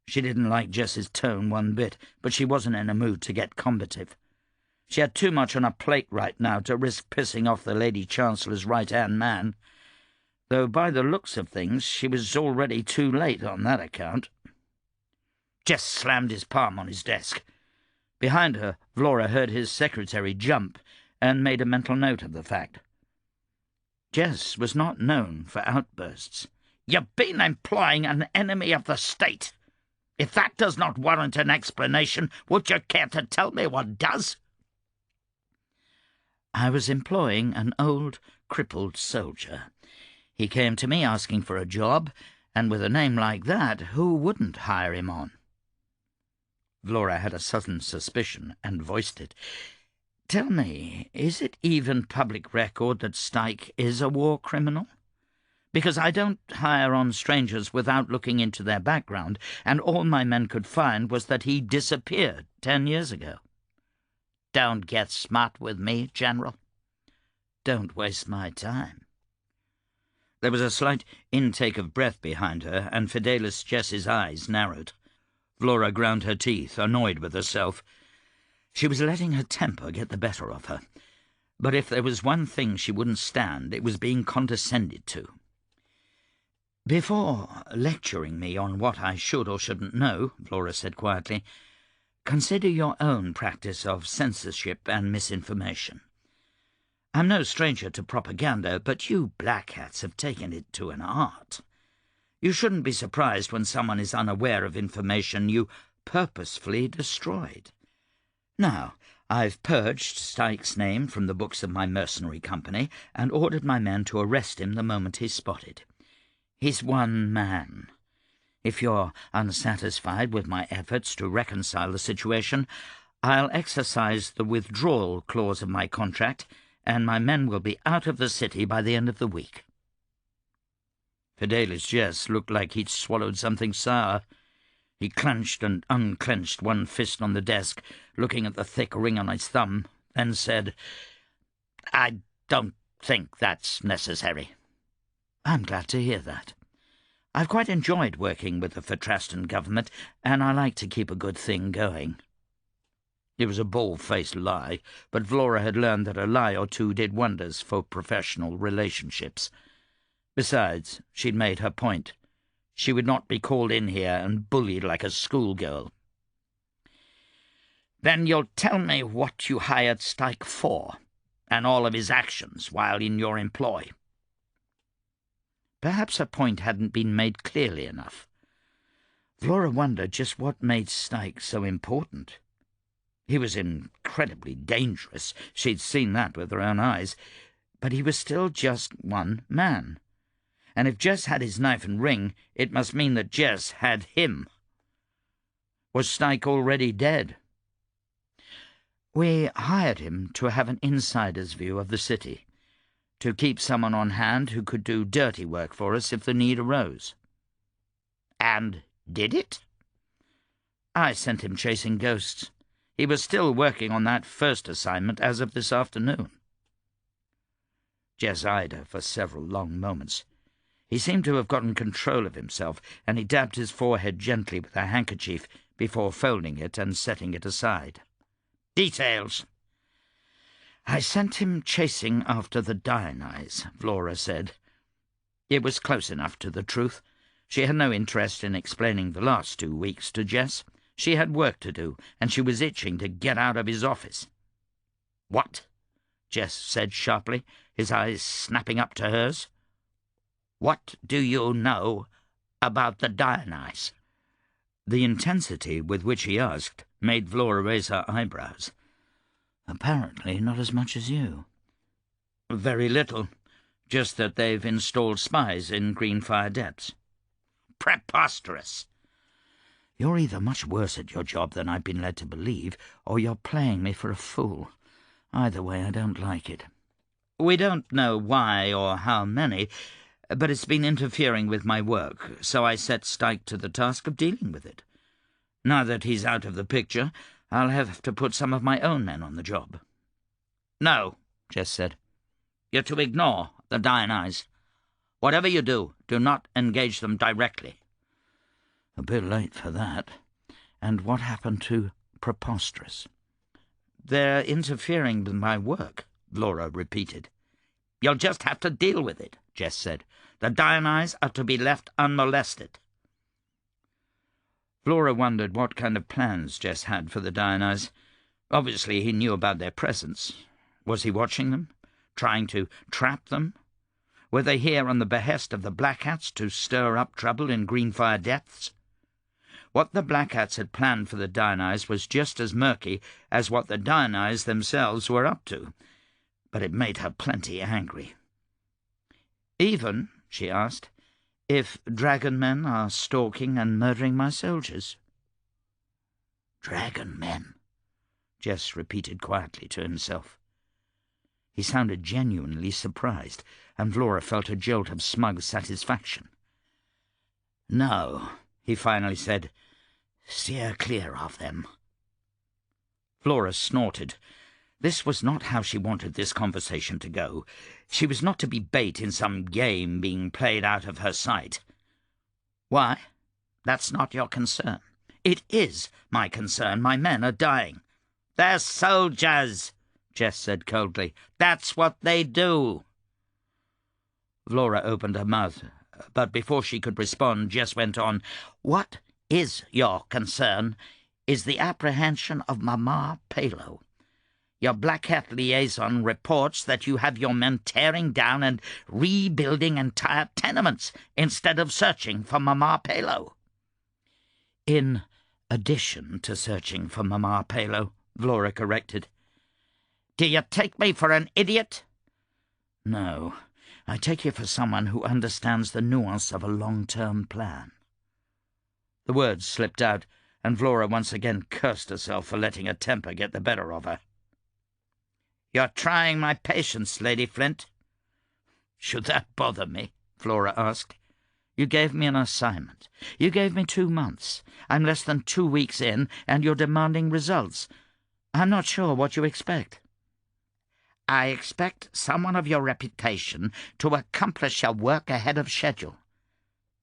A: She didn't like Jess's tone one bit, but she wasn't in a mood to get combative. She had too much on her plate right now to risk pissing off the Lady Chancellor's right-hand man, though by the looks of things she was already too late on that account. Jess slammed his palm on his desk. Behind her, Vlora heard his secretary jump and made a mental note of the fact. Jess was not known for outbursts. "You've been employing an enemy of the state. If that does not warrant an explanation, would you care to tell me what does?" "I was employing an old, crippled soldier.
B: He came to me asking for a job, and with a name like that, who wouldn't hire him on?" Vlora had a sudden suspicion and voiced it. "Tell me, is it even public record that Styke is a war criminal? Because I don't hire on strangers without looking into their background, and all my men could find was that he disappeared 10 years ago." "Don't get smart with me, General." "Don't waste my time." There was a slight intake of breath behind her, and Fidelis Jess's eyes narrowed. Vlora ground her teeth, annoyed with herself. She was letting her temper get the better of her. But if there was one thing she wouldn't stand, it was being condescended to. "Before lecturing me on what I should or shouldn't know," Vlora said quietly, "consider your own practice of censorship and misinformation. I'm no stranger to propaganda, but you black hats have taken it to an art. You shouldn't be surprised when someone is unaware of information you purposefully destroyed. Now, I've purged Styke's name from the books of my mercenary company and ordered my men to arrest him the moment he's spotted. He's one man. If you're unsatisfied with my efforts to reconcile the situation, I'll exercise the withdrawal clause of my contract, and my men will be out of the city by the end of the week." Fidelis Jess looked like he'd swallowed something sour. He clenched and unclenched one fist on the desk, looking at the thick ring on his thumb, then said, "I don't think that's necessary." "I'm glad to hear that. I've quite enjoyed working with the Fatrastan government, and I like to keep a good thing going." It was a bald-faced lie, but Vlora had learned that a lie or two did wonders for professional relationships. Besides, she'd made her point. She would not be called in here and bullied like a schoolgirl. "Then you'll tell me what you hired Styke for, and all of his actions while in your employ." Perhaps her point hadn't been made clearly enough. Vlora wondered just what made Styke so important. He was incredibly dangerous. She'd seen that with her own eyes. But he was still just one man. And if Jess had his knife and ring, it must mean that Jess had him. Was Styke already dead? "We hired him to have an insider's view of the city, to keep someone on hand who could do dirty work for us if the need arose." "And did it?" "I sent him chasing ghosts. He was still working on that first assignment as of this afternoon." Jess eyed her for several long moments. He seemed to have gotten control of himself, and he dabbed his forehead gently with a handkerchief before folding it and setting it aside. "Details." "I sent him chasing after the Dionyse," Vlora said. It was close enough to the truth. She had no interest in explaining the last 2 weeks to Jess. She had work to do, and she was itching to get out of his office. "What?" Jess said sharply, his eyes snapping up to hers. "What do you know about the Dionyse?" The intensity with which he asked made Vlora raise her eyebrows. "Apparently not as much as you." "Very little. Just that they've installed spies in Greenfire Depths." "Preposterous." "You're either much worse at your job than I've been led to believe, or you're playing me for a fool. Either way, I don't like it." "We don't know why or how many, but it's been interfering with my work, so I set Styke to the task of dealing with it. Now that he's out of the picture, I'll have to put some of my own men on the job." "No," Jess said. "You're to ignore the Dionyse. Whatever you do, do not engage them directly." "A bit late for that. And what happened to Preposterous?" "They're interfering with my work," Vlora repeated. "You'll just have to deal with it," Jess said. "The Dionyse are to be left unmolested." Vlora wondered what kind of plans Jess had for the Dionyse. Obviously he knew about their presence. Was he watching them? Trying to trap them? Were they here on the behest of the Black Hats to stir up trouble in Greenfire Depths? What the Black Hats had planned for the Dionyse was just as murky as what the Dionyse themselves were up to, but it made her plenty angry. Even, she asked, "if dragon men are stalking and murdering my soldiers?" "Dragon men," Jess repeated quietly to himself. He sounded genuinely surprised, and Vlora felt a jolt of smug satisfaction. "No," he finally said. "Steer clear of them." Vlora snorted. This was not how she wanted this conversation to go. She was not to be bait in some game being played out of her sight. "Why? That's not your concern." "It is my concern. My men are dying." "They're soldiers," Jess said coldly. "That's what they do." Vlora opened her mouth, but before she could respond, Jess went on. "What is your concern is the apprehension of Mama Palo. Your Black Hat liaison reports that you have your men tearing down and rebuilding entire tenements instead of searching for Mama Palo." "In addition to searching for Mama Palo," Vlora corrected. "Do you take me for an idiot?" "No, I take you for someone who understands the nuance of a long-term plan." The words slipped out, and Vlora once again cursed herself for letting her temper get the better of her. "You're trying my patience, Lady Flint." "Should that bother me?" Vlora asked. "You gave me an assignment. You gave me 2 months. I'm less than 2 weeks in, and you're demanding results. I'm not sure what you expect." "I expect someone of your reputation to accomplish your work ahead of schedule.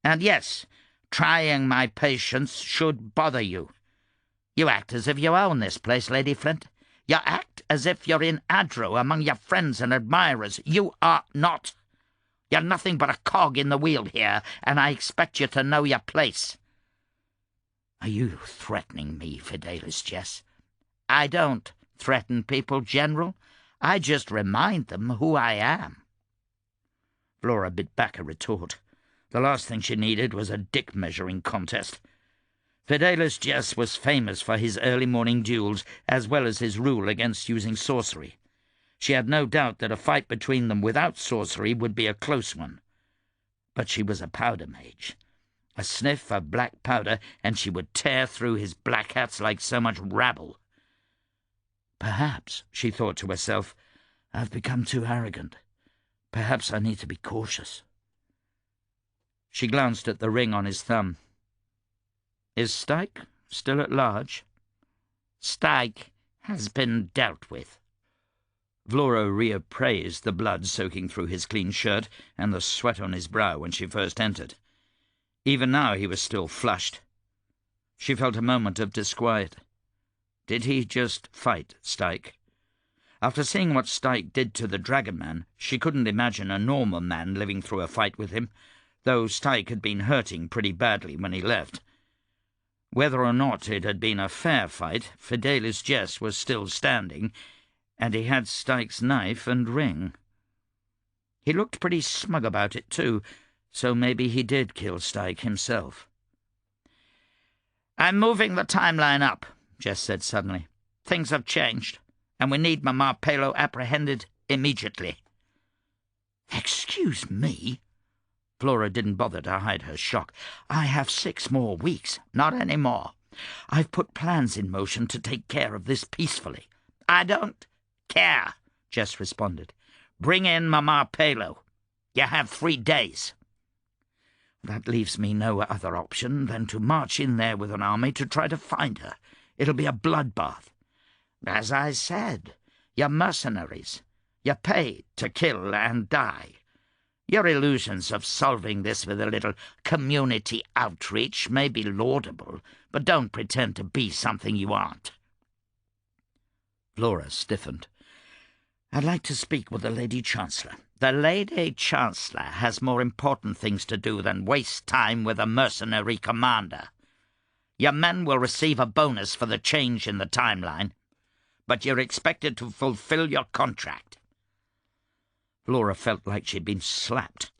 B: And yes, trying my patience should bother you. You act as if you own this place, Lady Flint. You act as if you're in Adro among your friends and admirers. You are not. You're nothing but a cog in the wheel here, and I expect you to know your place." "Are you threatening me, Fidelis, Jess?" "I don't threaten people, General. I just remind them who I am." Vlora bit back a retort. The last thing she needed was a dick-measuring contest. Fidelis Jess was famous for his early morning duels, as well as his rule against using sorcery. She had no doubt that a fight between them without sorcery would be a close one. But she was a powder mage. A sniff of black powder, and she would tear through his black hats like so much rabble. "Perhaps," she thought to herself, "I've become too arrogant. Perhaps I need to be cautious." She glanced at the ring on his thumb. "Is Styke still at large?" "Styke has been dealt with." Vlora reappraised the blood soaking through his clean shirt and the sweat on his brow when she first entered. Even now he was still flushed. She felt a moment of disquiet. Did he just fight Styke? After seeing what Styke did to the Dragon Man, she couldn't imagine a normal man living through a fight with him, though Styke had been hurting pretty badly when he left. Whether or not it had been a fair fight, Fidelis Jess was still standing, and he had Styke's knife and ring. He looked pretty smug about it, too, so maybe he did kill Styke himself. "I'm moving the timeline up," Jess said suddenly. "Things have changed, and we need Mama Palo apprehended immediately." "Excuse me?" Vlora didn't bother to hide her shock. "I have 6 more weeks." "Not any more. I've put plans in motion to take care of this peacefully." "I don't care," Jess responded. "Bring in Mama Palo. You have 3 days." "That leaves me no other option than to march in there with an army to try to find her. It'll be a bloodbath." "As I said, you're mercenaries. You're paid to kill and die. Your illusions of solving this with a little community outreach may be laudable, but don't pretend to be something you aren't." Vlora stiffened. "I'd like to speak with the Lady Chancellor." "The Lady Chancellor has more important things to do than waste time with a mercenary commander. Your men will receive a bonus for the change in the timeline, but you're expected to fulfill your contract." Vlora felt like she'd been slapped.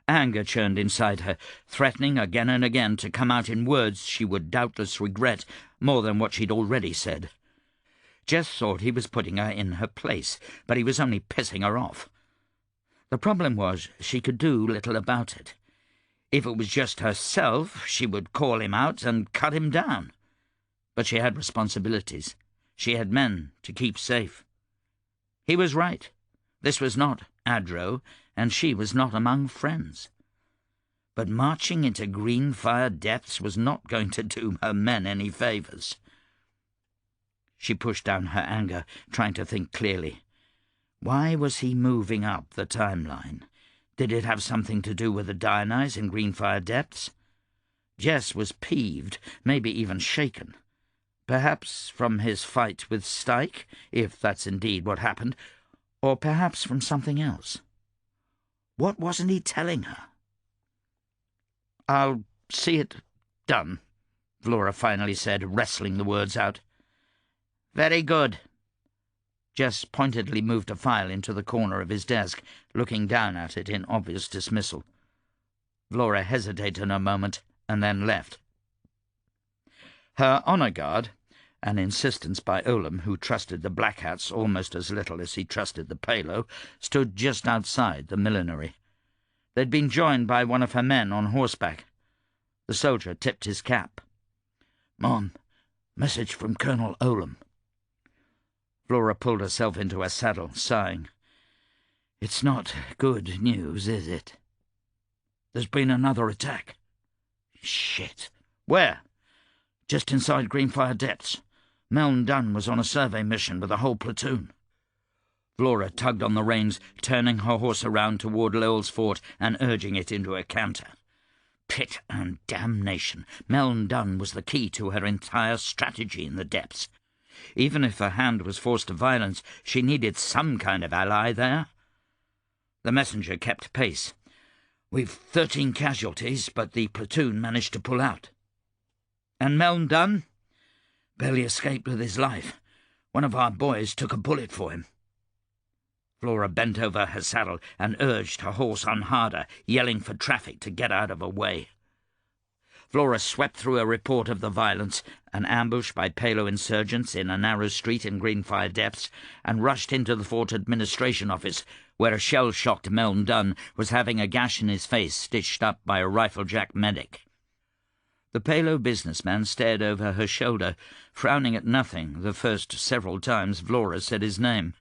B: Anger churned inside her, threatening again and again to come out in words she would doubtless regret more than what she'd already said. Jess thought he was putting her in her place, but he was only pissing her off.
A: The problem was she could do little about it. If it was just herself, she would call him out and cut him down. But she had responsibilities. She had men to keep safe. He was right. This was not Adro, and she was not among friends. But marching into Greenfire Depths was not going to do her men any favours. She pushed down her anger, trying to think clearly. Why was he moving up the timeline? Did it have something to do with the Dionyse in Greenfire Depths? Jess was peeved, maybe even shaken. Perhaps from his fight with Styke, if that's indeed what happened, or perhaps from something else. What wasn't he telling her? "I'll see it done," Vlora finally said, wrestling the words out. "Very good." Jess pointedly moved a file into the corner of his desk, looking down at it in obvious dismissal. Vlora hesitated a moment and then left. Her honour guard, an insistence by Olam, who trusted the Black Hats almost as little as he trusted the Palo, stood just outside the millinery. They'd been joined by one of her men on horseback. The soldier tipped his cap. "Mom, message from Colonel Olam." Vlora pulled herself into her saddle, sighing. "It's not good news, is it?" "There's been another attack." "Shit. Where?" "Just inside Greenfire Depths. Meln Dunn was on a survey mission with a whole platoon." Vlora tugged on the reins, turning her horse around toward Lowell's Fort and urging it into a canter. Pit and damnation. Meln Dunn was the key to her entire strategy in the depths. Even if her hand was forced to violence, she needed some kind of ally there. The messenger kept pace. "We've 13 casualties, but the platoon managed to pull out." "And Meln Dunn?" "Barely escaped with his life. One of our boys took a bullet for him." Vlora bent over her saddle and urged her horse on harder, yelling for traffic to get out of her way. Vlora swept through a report of the violence, an ambush by Palo insurgents in a narrow street in Greenfire Depths, and rushed into the fort administration office, where a shell-shocked Meln Dunn was having a gash in his face stitched up by a riflejack medic. The Palo businessman stared over her shoulder, frowning at nothing the first several times Vlora said his name.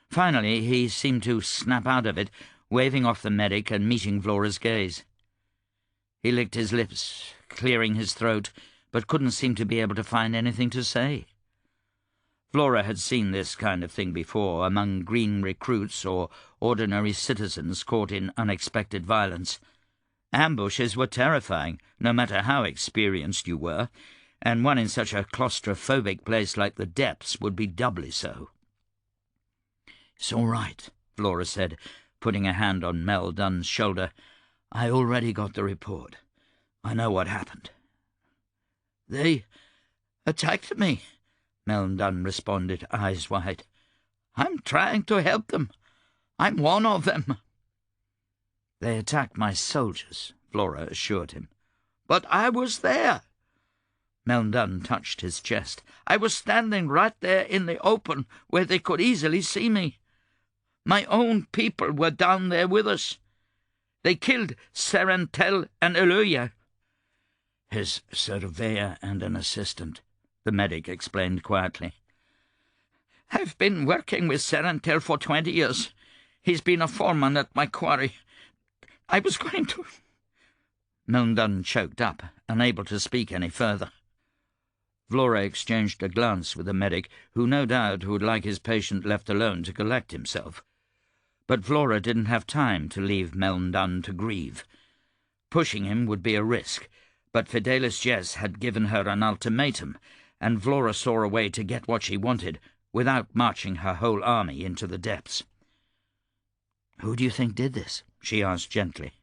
A: Finally, he seemed to snap out of it, waving off the medic and meeting Vlora's gaze. He licked his lips, clearing his throat, but couldn't seem to be able to find anything to say. Vlora had seen this kind of thing before among green recruits or ordinary citizens caught in unexpected violence. Ambushes were terrifying, no matter how experienced you were, and one in such a claustrophobic place like the depths would be doubly so. "It's all right," Vlora said, putting a hand on Mel Dunn's shoulder. "I already got the report. I know what happened." "They attacked me," Mel Dunn responded, eyes wide. "I'm trying to help them. I'm one of them." "They attacked my soldiers," Vlora assured him. "But I was there." Mel Dunn touched his chest. "I was standing right there in the open where they could easily see me. My own people were down there with us. They killed Serentel and Eluya." "His surveyor and an assistant," the medic explained quietly. "I've been working with Serentel for 20 years. He's been a foreman at my quarry. I was going to—" Meln Dunn choked up, unable to speak any further. Vlora exchanged a glance with the medic, who no doubt would like his patient left alone to collect himself. But Vlora didn't have time to leave Meln Dunn to grieve. Pushing him would be a risk, but Fidelis Jess had given her an ultimatum, and Vlora saw a way to get what she wanted without marching her whole army into the depths. "Who do you think did this?" she asked gently.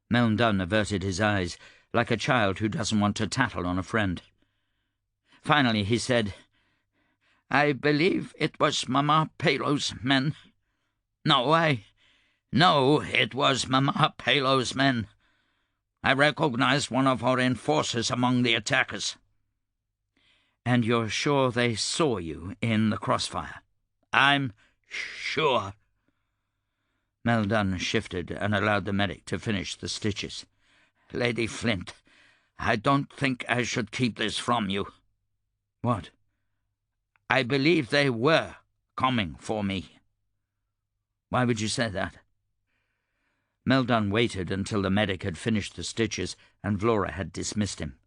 A: Meln Dunn averted his eyes, like a child who doesn't want to tattle on a friend. Finally he said, "I believe it was Mama Palo's men. No, I know it was Mama Palo's men. I recognized one of our enforcers among the attackers." "And you're sure they saw you in the crossfire?" "I'm sure." Melldon shifted and allowed the medic to finish the stitches. "Lady Flint, I don't think I should keep this from you." "What?" "I believe they were coming for me." "Why would you say that?" Melldon waited until the medic had finished the stitches and Vlora had dismissed him.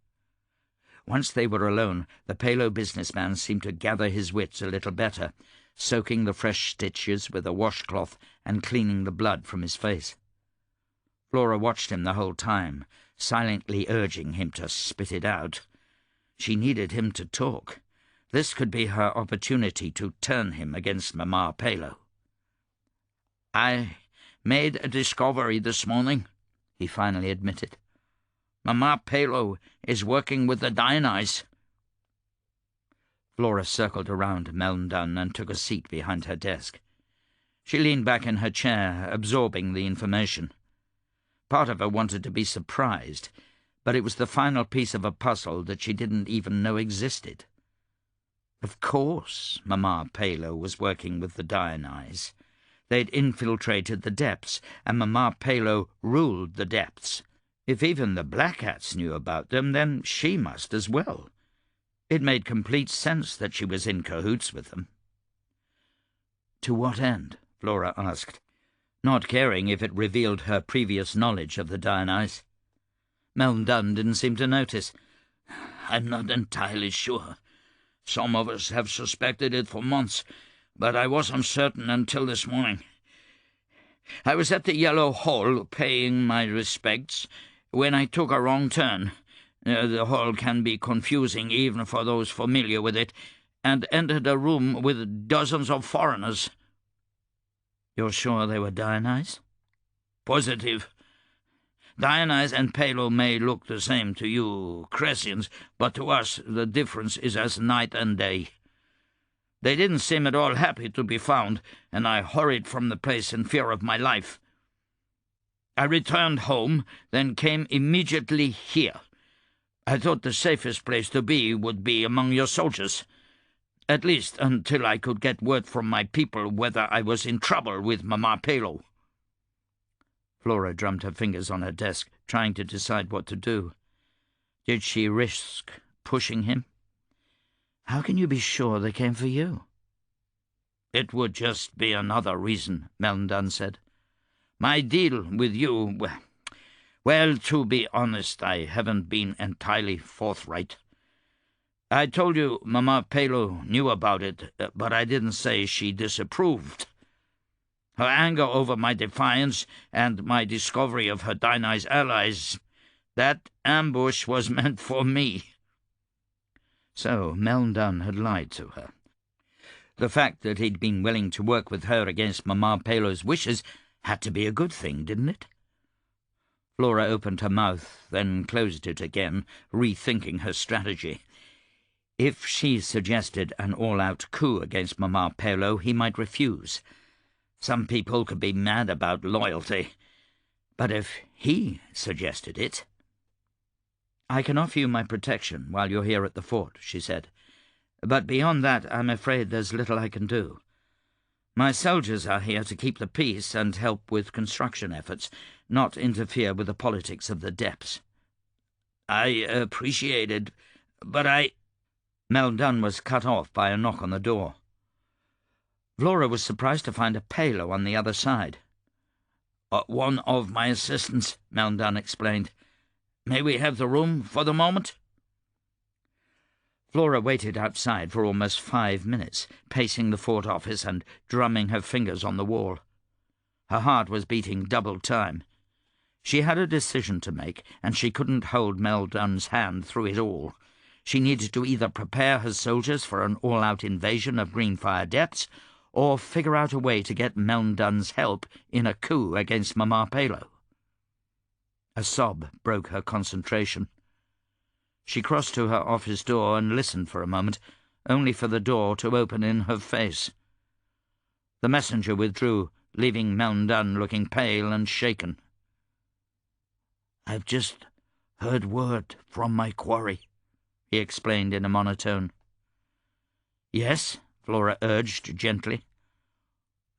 A: Once they were alone, the Palo businessman seemed to gather his wits a little better, soaking the fresh stitches with a washcloth and cleaning the blood from his face. Vlora watched him the whole time, silently urging him to spit it out. She needed him to talk. This could be her opportunity to turn him against Mama Palo. "I made a discovery this morning," he finally admitted. "Mama Palo is working with the Dionyse." Vlora circled around Melldon and took a seat behind her desk. She leaned back in her chair, absorbing the information. Part of her wanted to be surprised, but it was the final piece of a puzzle that she didn't even know existed. Of course Mama Palo was working with the Dionyse. They'd infiltrated the depths, and Mama Palo ruled the depths. If even the Black Hats knew about them, then she must as well. It made complete sense that she was in cahoots with them. "To what end?" Vlora asked, not caring if it revealed her previous knowledge of the Dionyse. Melldon didn't seem to notice. "I'm not entirely sure. Some of us have suspected it for months, but I wasn't certain until this morning. I was at the Yellow Hall paying my respects when I took a wrong turn. The hall can be confusing even for those familiar with it, and entered a room with dozens of foreigners." "You're sure they were Dionyse?" "Positive. Dionyse and Palo may look the same to you Cressians, but to us the difference is as night and day. They didn't seem at all happy to be found, and I hurried from the place in fear of my life. I returned home, then came immediately here. I thought the safest place to be would be among your soldiers, at least until I could get word from my people whether I was in trouble with Mama Palo." Vlora drummed her fingers on her desk, trying to decide what to do. Did she risk pushing him? "How can you be sure they came for you?" "It would just be another reason," Melldon said. "My deal with you, well, to be honest, I haven't been entirely forthright. I told you Mama Palo knew about it, but I didn't say she disapproved. Her anger over my defiance and my discovery of her Dionyse allies, that ambush was meant for me." So Melldon had lied to her. The fact that he'd been willing to work with her against Mama Palo's wishes had to be a good thing, didn't it? Vlora opened her mouth, then closed it again, rethinking her strategy. If she suggested an all-out coup against Mama Palo, he might refuse. Some people could be mad about loyalty, but if he suggested it... "I can offer you my protection while you're here at the fort," she said. "But beyond that, I'm afraid there's little I can do. My soldiers are here to keep the peace and help with construction efforts, not interfere with the politics of the depths." "I appreciate it, but I—" Melldon was cut off by a knock on the door. Vlora was surprised to find a Palo on the other side. "One of my assistants," Melldon explained. "May we have the room for the moment?" Vlora waited outside for almost 5 minutes, pacing the fort office and drumming her fingers on the wall. Her heart was beating double time. She had a decision to make, and she couldn't hold Melldon's hand through it all. She needed to either prepare her soldiers for an all-out invasion of Greenfire Depths, or figure out a way to get Melldon's help in a coup against Mama Palo. A sob broke her concentration. She crossed to her office door and listened for a moment, only for the door to open in her face. The messenger withdrew, leaving Melldon looking pale and shaken. "I've just heard word from my quarry," he explained in a monotone. "Yes?" Vlora urged gently.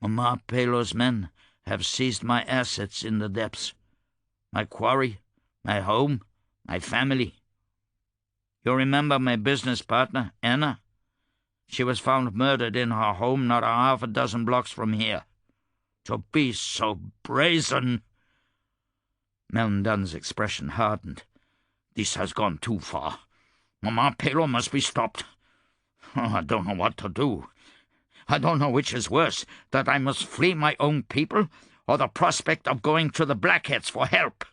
A: "Mama Palo's men
B: have seized my assets in the depths. My quarry, my home, my family. You remember my business partner, Anna? She was found murdered in her home not a half a dozen blocks from here. To be so brazen!" Melon Dunn's expression hardened. "This has gone too far. Mama Pelo must be stopped. I don't know what to do. I don't know which is worse, that I must flee my own people, or the prospect of going to the Blackheads for help."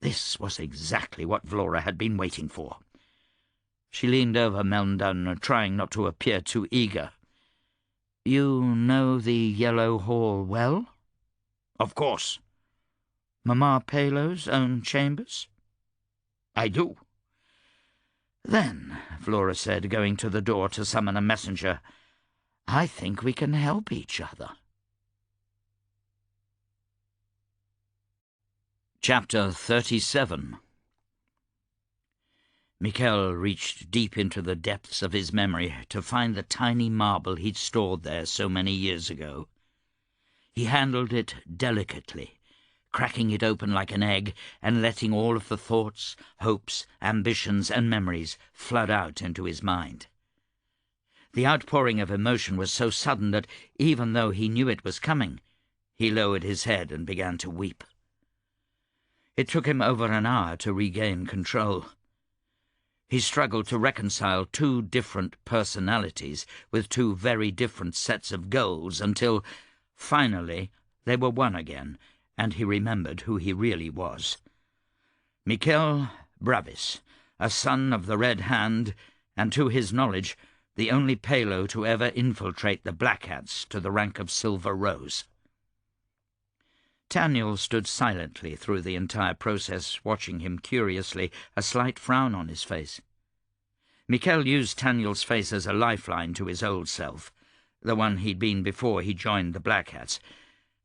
B: This was exactly what Vlora had been waiting for. She leaned over Melon Dunn, trying not to appear too eager. "You know the Yellow Hall well?" "Of course." "Mama Pelo's own chambers?" "I do." "Then," Vlora said, going to the door to summon a messenger, "I think we can help each other." Chapter 37. Michel reached deep into the depths of his memory to find the tiny marble he'd stored there so many years ago. He handled it delicately, cracking it open like an egg and letting all of the thoughts, hopes, ambitions, and memories flood out into his mind. The outpouring of emotion was so sudden that, even though he knew it was coming, he lowered his head and began to weep. It took him over an hour to regain control. He struggled to reconcile two different personalities with two very different sets of goals until, finally, they were one again, and he remembered who he really was. Michel Bravis, a son of the Red Hand, and to his knowledge, the only Palo to ever infiltrate the Black Hats to the rank of Silver Rose. Taniel stood silently through the entire process, watching him curiously, a slight frown on his face. Michel used Taniel's face as a lifeline to his old self, the one he'd been before he joined the Black Hats,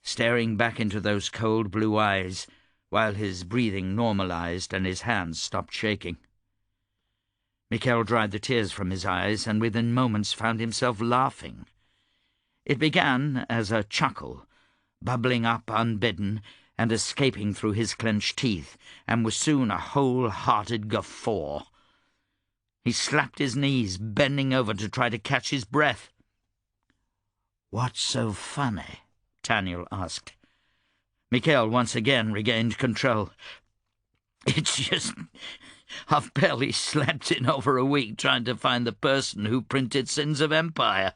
B: staring back into those cold blue eyes while his breathing normalized and his hands stopped shaking. Michel dried the tears from his eyes and within moments found himself laughing. It began as a chuckle, bubbling up unbidden and escaping through his clenched teeth, and was soon a whole-hearted guffaw. He slapped his knees, bending over to try to catch his breath. "What's so funny?" Taniel asked. Michel once again regained control. "It's just, I've barely slept in over a week trying to find the person who printed Sins of Empire.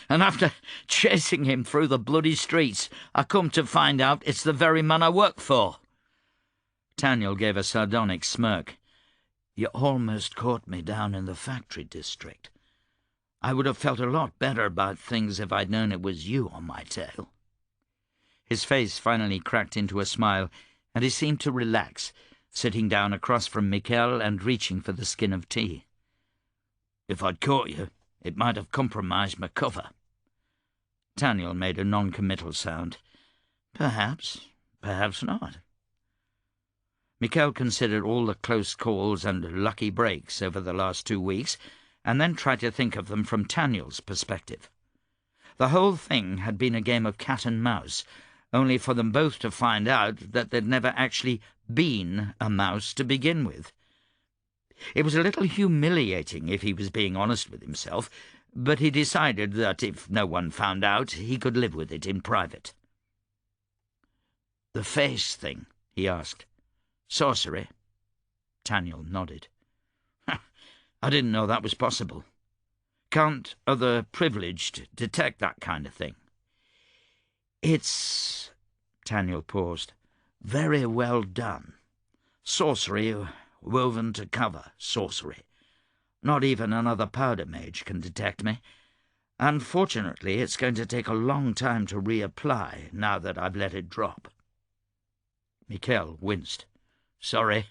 B: And after chasing him through the bloody streets, I come to find out it's the very man I work for." Taniel gave a sardonic smirk. "You almost caught me down in the factory district. I would have felt a lot better about things if I'd known it was you on my tail." His face finally cracked into a smile, and he seemed to relax, sitting down across from Michel and reaching for the skin of tea. "If I'd caught you, it might have compromised my cover." Taniel made a non-committal sound. "Perhaps, perhaps not." Michel considered all the close calls and lucky breaks over the last 2 weeks, and then tried to think of them from Taniel's perspective. The whole thing had been a game of cat and mouse, only for them both to find out that there'd never actually been a mouse to begin with. It was a little humiliating if he was being honest with himself, but he decided that if no one found out, he could live with it in private. "The face thing?" he asked. "Sorcery?" Taniel nodded. "I didn't know that was possible. Can't other privileged detect that kind of thing?" "It's," Taniel paused, "very well done. Sorcery woven to cover sorcery. Not even another powder mage can detect me. Unfortunately, it's going to take a long time to reapply now that I've let it drop." Michel winced. "Sorry.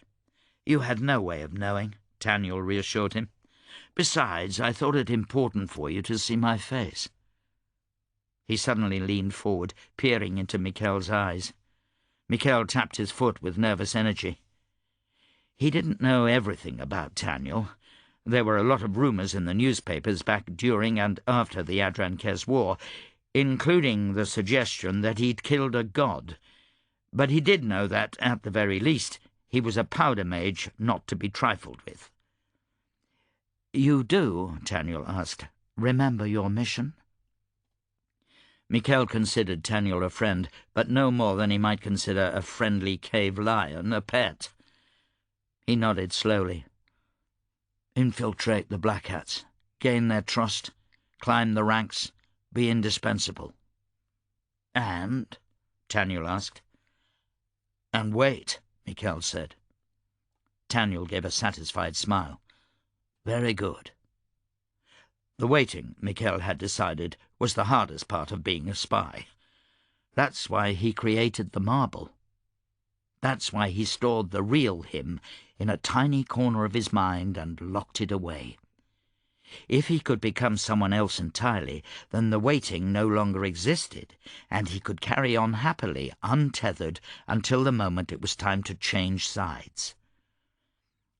B: You had no way of knowing," Taniel reassured him. "Besides, I thought it important for you to see my face." He suddenly leaned forward, peering into Michel's eyes. Michel tapped his foot with nervous energy. He didn't know everything about Taniel. There were a lot of rumours in the newspapers back during and after the Adrankes War. including the suggestion that he'd killed a god, but he did know that, at the very least, he was a powder mage not to be trifled with. "You do," Taniel asked, "remember your mission?" Michel considered Taniel a friend, but no more than he might consider a friendly cave lion a pet. He nodded slowly. "Infiltrate the Black Hats, gain their trust, climb the ranks, be indispensable." "And?" Taniel asked. "And wait," Michel said. Taniel gave a satisfied smile. "Very good." The waiting, Michel had decided, was the hardest part of being a spy. That's why he created the marble. That's why he stored the real him in a tiny corner of his mind and locked it away. If he could become someone else entirely, then the waiting no longer existed, and he could carry on happily, untethered, until the moment it was time to change sides.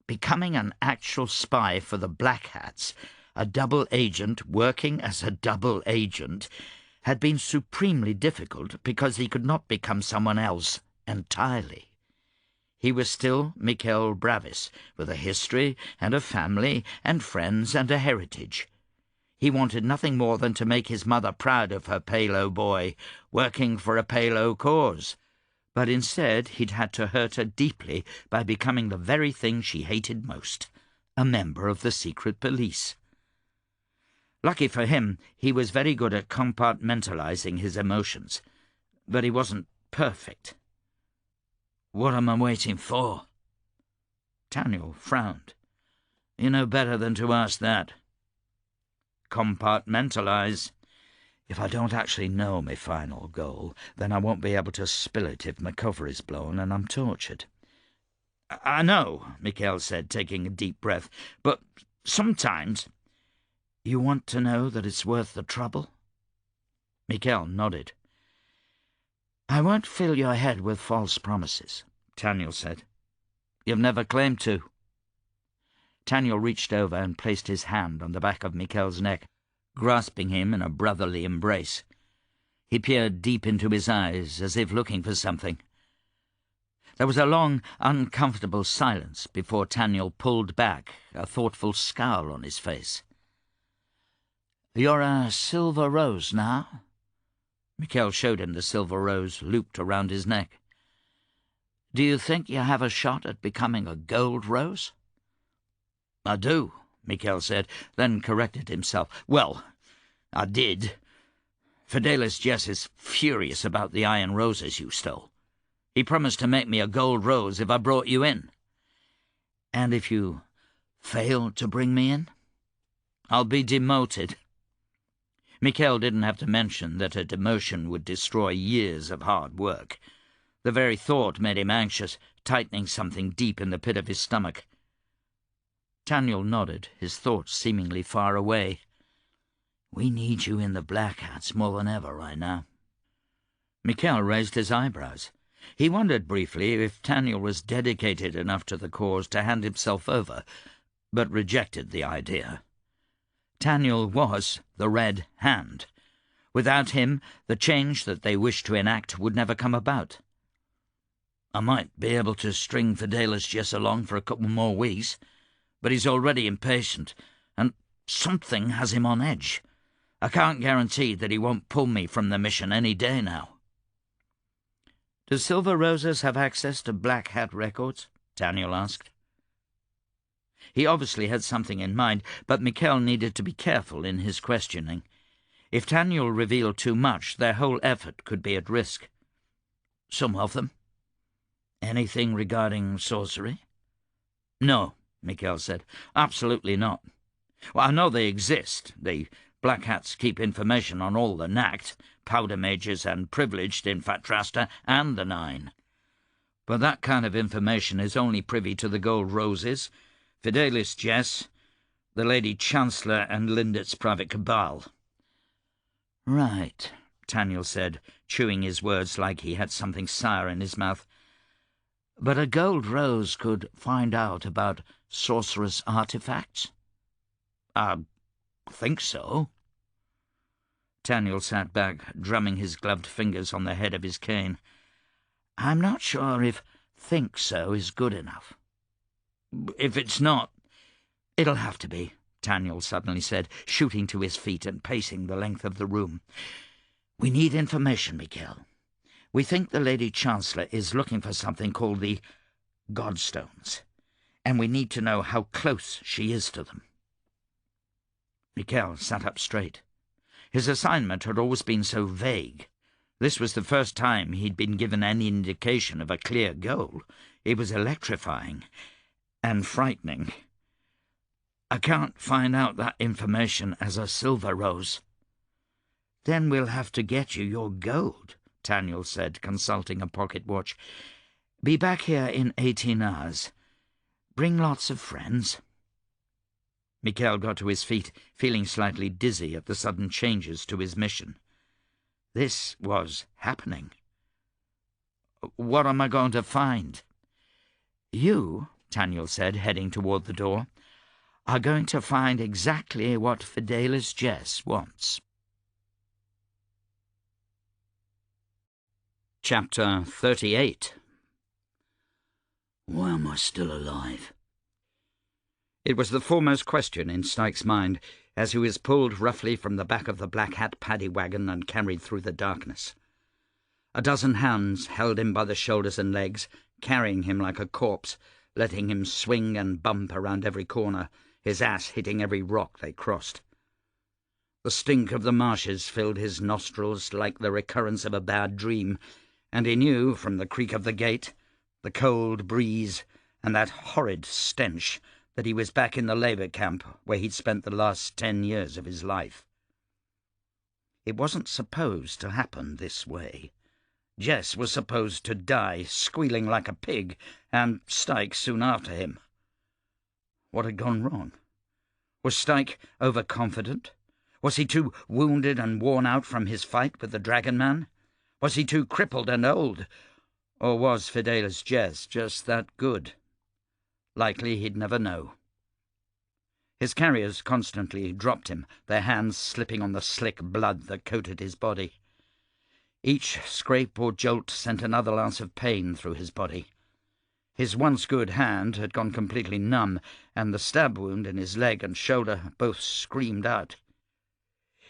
B: Becoming an actual spy for the Black Hats, a double agent working as a double agent, had been supremely difficult because he could not become someone else entirely. He was still Michel Bravis, with a history and a family and friends and a heritage. He wanted nothing more than to make his mother proud of her Palo boy, working for a Palo cause. But instead he'd had to hurt her deeply by becoming the very thing she hated most, a member of the secret police. Lucky for him, he was very good at compartmentalizing his emotions, but he wasn't perfect. "What am I waiting for?" Taniel frowned. "You know better than to ask that." "Compartmentalize. If I don't actually know my final goal, then I won't be able to spill it if my cover is blown and I'm tortured." "I know," Michel said, taking a deep breath, "but sometimes—" "You want to know that it's worth the trouble?" Michel nodded. "I won't fill your head with false promises," Taniel said. "You've never claimed to." Taniel reached over and placed his hand on the back of Michel's neck, grasping him in a brotherly embrace. He peered deep into his eyes, as if looking for something. There was a long, uncomfortable silence before Taniel pulled back, a thoughtful scowl on his face. "You're a silver rose now?" Michel showed him the silver rose looped around his neck. "Do you think you have a shot at becoming a gold rose?" "I do," Michel said, then corrected himself. "Well, I did. Fidelis Jess is furious about the iron roses you stole. He promised to make me a gold rose if I brought you in." "And if you fail to bring me in?" "I'll be demoted." Michel didn't have to mention that a demotion would destroy years of hard work. The very thought made him anxious, tightening something deep in the pit of his stomach. Taniel nodded, his thoughts seemingly far away. "We need you in the Black Hats more than ever right now." Michel raised his eyebrows. He wondered briefly if Taniel was dedicated enough to the cause to hand himself over, but rejected the idea. Taniel was the Red Hand. Without him, the change that they wished to enact would never come about. "I might be able to string Fidelis Jess along for a couple more weeks, but he's already impatient, and something has him on edge. I can't guarantee that he won't pull me from the mission any day now." "Do Silver Roses have access to Black Hat records?" Taniel asked. He obviously had something in mind, but Michel needed to be careful in his questioning. If Taniel revealed too much, their whole effort could be at risk. "Some of them." "Anything regarding sorcery?" "No," Michel said. "Absolutely not. Well, I know they exist. The Black Hats keep information on all the Nact, powder mages and privileged in Fatrasta and the Nine. But that kind of information is only privy to the Gold Roses, Fidelis Jess, the Lady Chancellor, and Lindit's private cabal." "Right," Taniel said, chewing his words like he had something sour in his mouth. "But a gold rose could find out about sorcerous artifacts?" "I think so."
A: Daniel sat back, drumming his gloved fingers on the head of his cane.
B: I'm not sure if think so is good enough.
A: If it's not,
B: it'll have to be, Daniel suddenly said, shooting to his feet and pacing the length of the room. We need information, Michel. We think the Lady Chancellor is looking for something called the Godstones, and we need to know how close she is to them.
A: Michel sat up straight. His assignment had always been so vague. This was the first time he'd been given any indication of a clear goal. It was electrifying and frightening.
B: I can't find out that information as a silver rose.
A: Then we'll have to get you your gold, Daniel said, consulting a pocket watch.
B: Be back here in 18 hours. Bring lots of friends.
A: Michel got to his feet, feeling slightly dizzy at the sudden changes to his mission. This was happening.
B: What am I going to find?
A: You, Daniel said, heading toward the door,
B: are going to find exactly what Fidelis Jess wants.
A: Chapter 38.
B: Why am I still alive?
A: It was the foremost question in Styke's mind as he was pulled roughly from the back of the black hat paddy wagon and carried through the darkness. A dozen hands held him by the shoulders and legs, carrying him like a corpse, letting him swing and bump around every corner, his ass hitting every rock they crossed. The stink of the marshes filled his nostrils like the recurrence of a bad dream, and he knew, from the creak of the gate, the cold breeze, and that horrid stench, that he was back in the labour camp where he'd spent the last 10 years of his life. It wasn't supposed to happen this way. Jess was supposed to die, squealing like a pig, and Styke soon after him. What had gone wrong? Was Styke overconfident? Was he too wounded and worn out from his fight with the Dragon Man? Was he too crippled and old? Or was Fidelis Jess just that good? Likely he'd never know. His carriers constantly dropped him, their hands slipping on the slick blood that coated his body. Each scrape or jolt sent another lance of pain through his body. His once good hand had gone completely numb, and the stab wound in his leg and shoulder both screamed out.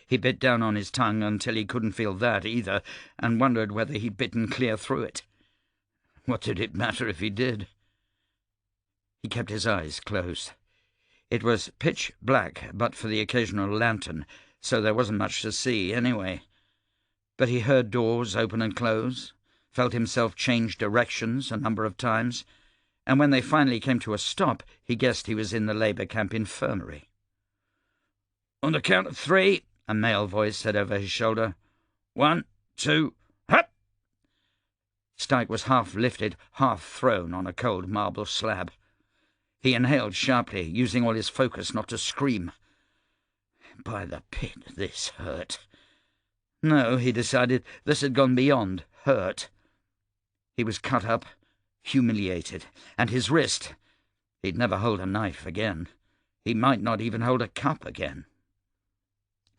A: He bit down on his tongue until he couldn't feel that either, and wondered whether he'd bitten clear through it. What did it matter if he did? He kept his eyes closed. It was pitch black but for the occasional lantern, so there wasn't much to see anyway. But he heard doors open and close, felt himself change directions a number of times, and when they finally came to a stop, he guessed he was in the labour camp infirmary. "On the count of 3, a male voice said over his shoulder. 1, 2, hop! Styke was half lifted, half thrown on a cold marble slab. He inhaled sharply, using all his focus not to scream. By the pit, this hurt. No, he decided, this had gone beyond hurt. He was cut up, humiliated, and his wrist. He'd never hold a knife again. He might not even hold a cup again.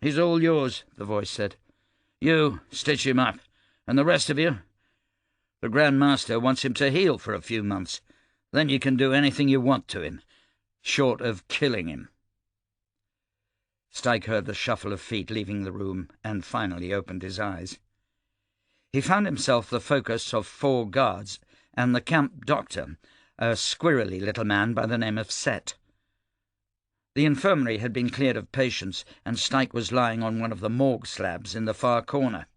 A: "He's all yours," the voice said. "You stitch him up, and the rest of you. The Grand Master wants him to heal for a few months. Then you can do anything you want to him, short of killing him." Styke heard the shuffle of feet leaving the room and finally opened his eyes. He found himself the focus of 4 guards and the camp doctor, a squirrely little man by the name of Set. The infirmary had been cleared of patients, and Styke was lying on one of the morgue slabs in the far corner.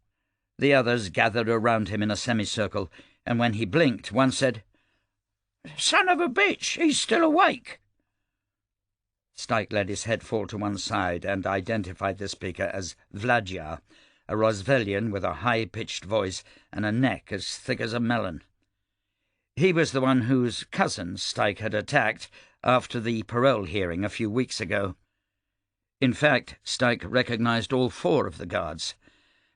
A: The others gathered around him in a semicircle, and when he blinked, one said, "Son of a bitch, he's still awake." Styke let his head fall to one side and identified the speaker as Vladjar, a Rosvellian with a high-pitched voice and a neck as thick as a melon. He was the one whose cousin Styke had attacked after the parole hearing a few weeks ago. In fact, Styke recognized all 4 of the guards.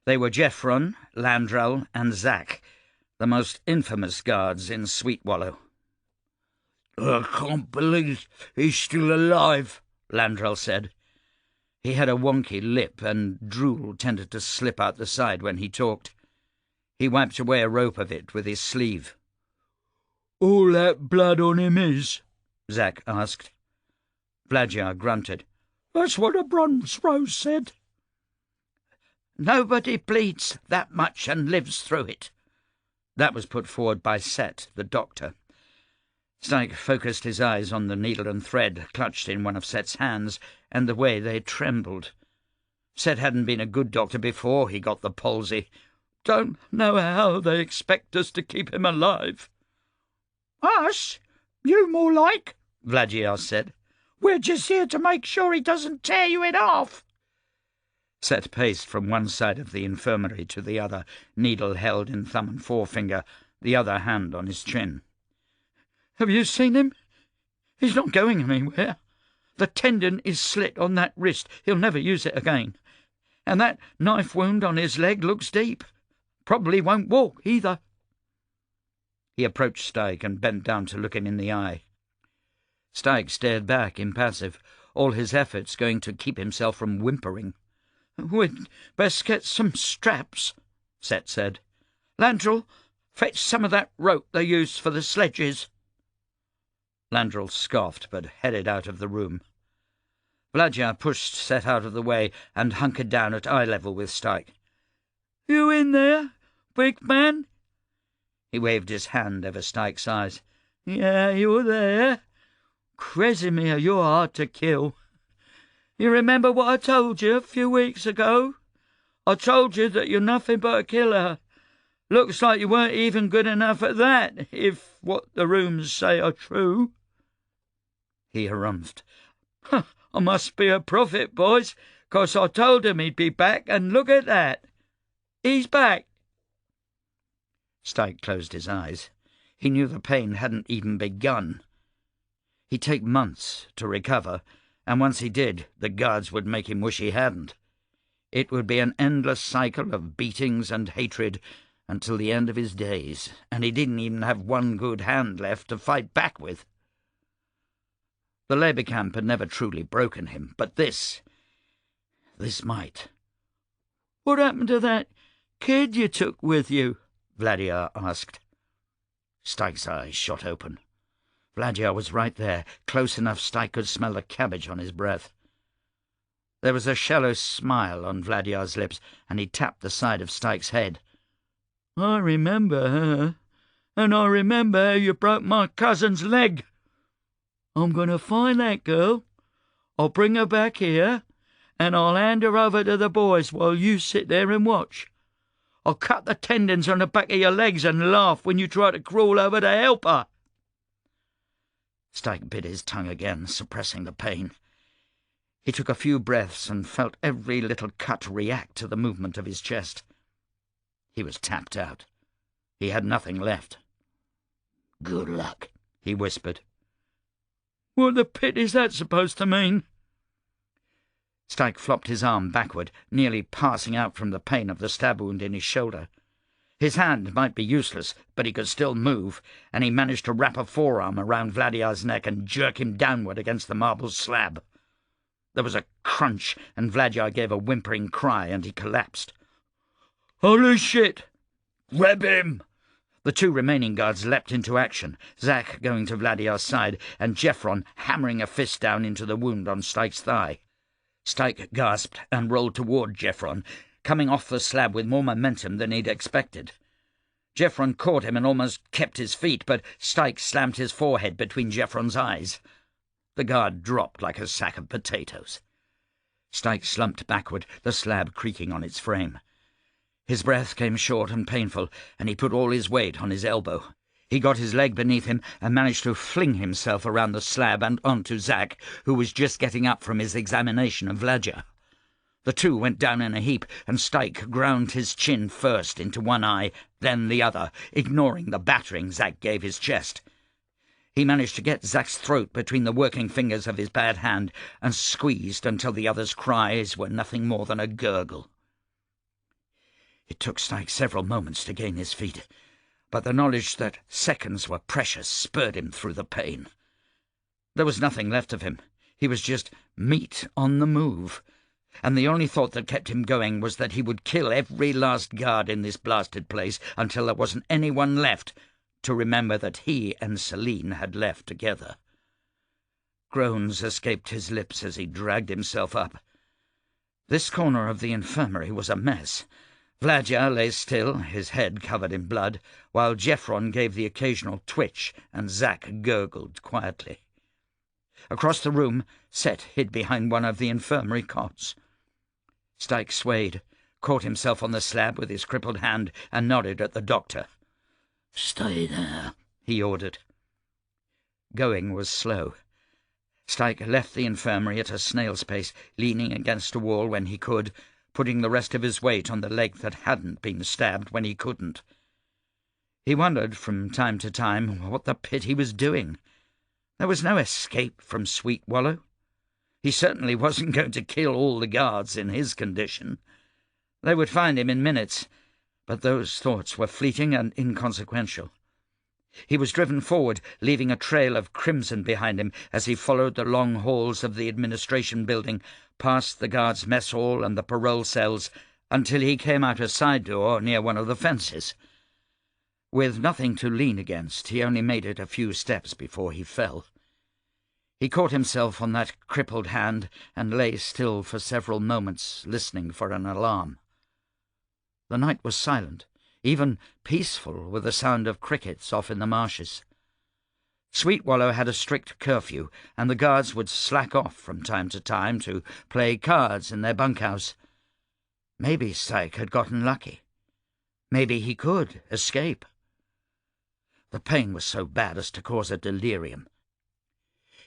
A: They were Jeffron, Landrel, and Zack, the most infamous guards in Sweetwallow. "I can't believe he's still alive," Landrel said. He had a wonky lip, and drool tended to slip out the side when he talked. He wiped away a rope of it with his sleeve.
B: "All that blood on him is?"
A: Zack asked. Vladyar grunted.
B: "That's what a bronze rose said." "Nobody bleeds that much and lives through it."
A: That was put forward by Set, the doctor. Styke focused his eyes on the needle and thread clutched in one of Set's hands, and the way they trembled. Set hadn't been a good doctor before he got the palsy.
B: "Don't know how they expect us to keep him alive." "Us? You more like," Vladyar said. "We're just here to make sure he doesn't tear you in half."
A: Set paced from one side of the infirmary to the other, needle held in thumb and forefinger, the other hand on his chin.
B: "Have you seen him? He's not going anywhere. The tendon is slit on that wrist. He'll never use it again. And that knife wound on his leg looks deep. Probably won't walk either."
A: He approached Styke and bent down to look him in the eye. Styke stared back, impassive, all his efforts going to keep himself from whimpering.
B: "We'd best get some straps," Set said. "Landrel, fetch some of that rope they use for the sledges."
A: Landrel scoffed, but headed out of the room. Vladyar pushed Set out of the way and hunkered down at eye level with Styke.
B: "You in there, big man?"
A: He waved his hand over Styke's eyes.
B: "Yeah, you're there. Kresimir, you're hard to kill. You remember what I told you a few weeks ago? I told you that you're nothing but a killer. Looks like you weren't even good enough at that, if what the rumours say are true."
A: He harumphed.
B: "I must be a prophet, boys, 'cause I told him he'd be back, and look at that. He's back."
A: Styke closed his eyes. He knew the pain hadn't even begun. He'd take months to recover, and once he did, the guards would make him wish he hadn't. It would be an endless cycle of beatings and hatred until the end of his days, and he didn't even have one good hand left to fight back with. The labour camp had never truly broken him, but this might.
B: "What happened to that kid you took with you?"
A: Vladyar asked. Styke's eyes shot open. Vladyar was right there, close enough Styke could smell the cabbage on his breath. There was a shallow smile on Vladyar's lips, and he tapped the side of Styke's head.
B: "I remember her, and I remember how you broke my cousin's leg. I'm going to find that girl. I'll bring her back here, and I'll hand her over to the boys while you sit there and watch. I'll cut the tendons on the back of your legs and laugh when you try to crawl over to help her."
A: Styke bit his tongue again, suppressing the pain. He took a few breaths and felt every little cut react to the movement of his chest. He was tapped out. He had nothing left.
B: "Good luck,"
A: he whispered.
B: "What the pit is that supposed to mean?"
A: Styke flopped his arm backward, nearly passing out from the pain of the stab wound in his shoulder. His hand might be useless, but he could still move, and he managed to wrap a forearm around Vladyar's neck and jerk him downward against the marble slab. There was a crunch, and Vladyar gave a whimpering cry, and he collapsed.
B: "Holy shit!
A: Grab him!" The two remaining guards leapt into action, Zack going to Vladyar's side, and Jeffron hammering a fist down into the wound on Styke's thigh. Styke gasped and rolled toward Jeffron, coming off the slab with more momentum than he'd expected. Jeffron caught him and almost kept his feet, but Styke slammed his forehead between Jeffron's eyes. The guard dropped like a sack of potatoes. Styke slumped backward, the slab creaking on its frame. His breath came short and painful, and he put all his weight on his elbow. He got his leg beneath him and managed to fling himself around the slab and onto Zack, who was just getting up from his examination of Vladyar. The two went down in a heap, and Styke ground his chin first into one eye, then the other, ignoring the battering Zack gave his chest. He managed to get Zack's throat between the working fingers of his bad hand and squeezed until the other's cries were nothing more than a gurgle. It took Styke several moments to gain his feet, but the knowledge that seconds were precious spurred him through the pain. There was nothing left of him. He was just meat on the move. and the only thought that kept him going was that he would kill every last guard in this blasted place until there wasn't anyone left to remember that he and Celine had left together. Groans escaped his lips as he dragged himself up. This corner of the infirmary was a mess. Vladya lay still, his head covered in blood, while Jeffron gave the occasional twitch and Zack gurgled quietly. Across the room, Set hid behind one of the infirmary cots. Styke swayed, caught himself on the slab with his crippled hand, and nodded at the doctor.
B: "Stay there,"
A: he ordered. Going was slow. Styke left the infirmary at a snail's pace, leaning against a wall when he could, putting the rest of his weight on the leg that hadn't been stabbed when he couldn't. He wondered from time to time what the pit he was doing. There was no escape from Sweetwallow. He certainly wasn't going to kill all the guards in his condition. They would find him in minutes, but those thoughts were fleeting and inconsequential. He was driven forward, leaving a trail of crimson behind him as he followed the long halls of the administration building, past the guards' mess hall and the parole cells, until he came out a side door near one of the fences. With nothing to lean against, he only made it a few steps before he fell. He caught himself on that crippled hand and lay still for several moments, listening for an alarm. The night was silent, even peaceful, with the sound of crickets off in the marshes. Sweetwallow had a strict curfew, and the guards would slack off from time to time to play cards in their bunkhouse. Maybe Styke had gotten lucky. Maybe he could escape. The pain was so bad as to cause a delirium.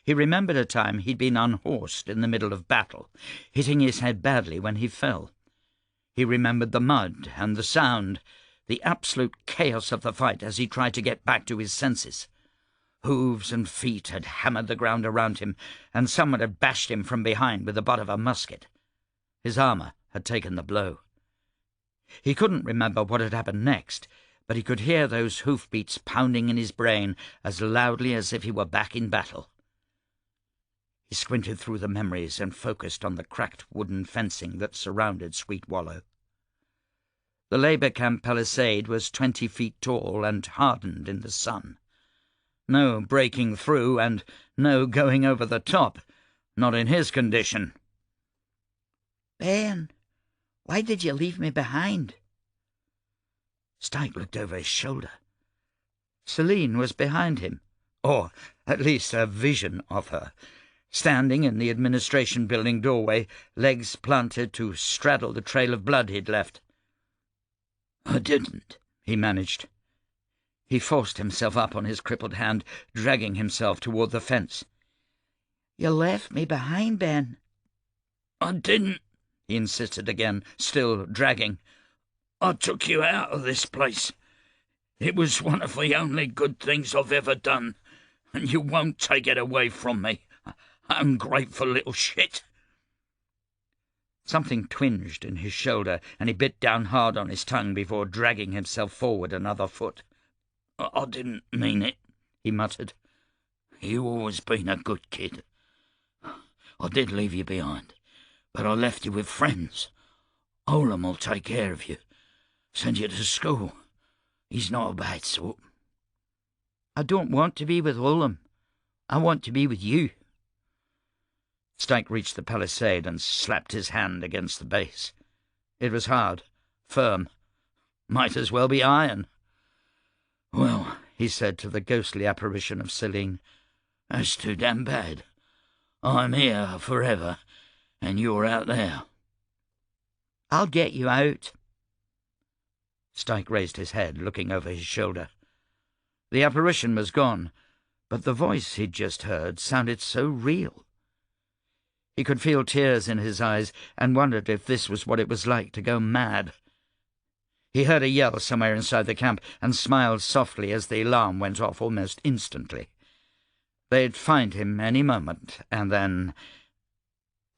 A: He remembered a time he'd been unhorsed in the middle of battle, hitting his head badly when he fell. He remembered the mud and the sound, the absolute chaos of the fight as he tried to get back to his senses. Hooves and feet had hammered the ground around him, and someone had bashed him from behind with the butt of a musket. His armour had taken the blow. He couldn't remember what had happened next, but he could hear those hoofbeats pounding in his brain as loudly as if he were back in battle. He squinted through the memories and focused on the cracked wooden fencing that surrounded Sweetwallow. The Labour camp palisade was 20 feet tall and hardened in the sun. No breaking through and no going over the top, not in his condition.
B: "Ben, why did you leave me behind?"
A: Styke looked over his shoulder. Celine was behind him, or at least a vision of her, standing in the administration building doorway, legs planted to straddle the trail of blood he'd left.
B: "I didn't,"
A: he managed. He forced himself up on his crippled hand, dragging himself toward the fence.
B: "You left me behind, Ben."
A: "I didn't," he insisted again, still dragging. "I took you out of this place. It was one of the only good things I've ever done, and you won't take it away from me. Ungrateful little shit." Something twinged in his shoulder, and he bit down hard on his tongue before dragging himself forward another foot. "I didn't mean it," he muttered. "You've always been a good kid. I did leave you behind, but I left you with friends. Olam will take care of you, send you to school. He's not a bad sort."
B: "I don't want to be with Olam. I want to be with you."
A: Styke reached the palisade and slapped his hand against the base. It was hard, firm, might as well be iron. "Well," he said to the ghostly apparition of Celine, "that's too damn bad. I'm here forever, and you're out there."
B: "I'll get you out."
A: Styke raised his head, looking over his shoulder. The apparition was gone, but the voice he'd just heard sounded so real. He could feel tears in his eyes and wondered if this was what it was like to go mad. He heard a yell somewhere inside the camp and smiled softly as the alarm went off almost instantly. They'd find him any moment, and then...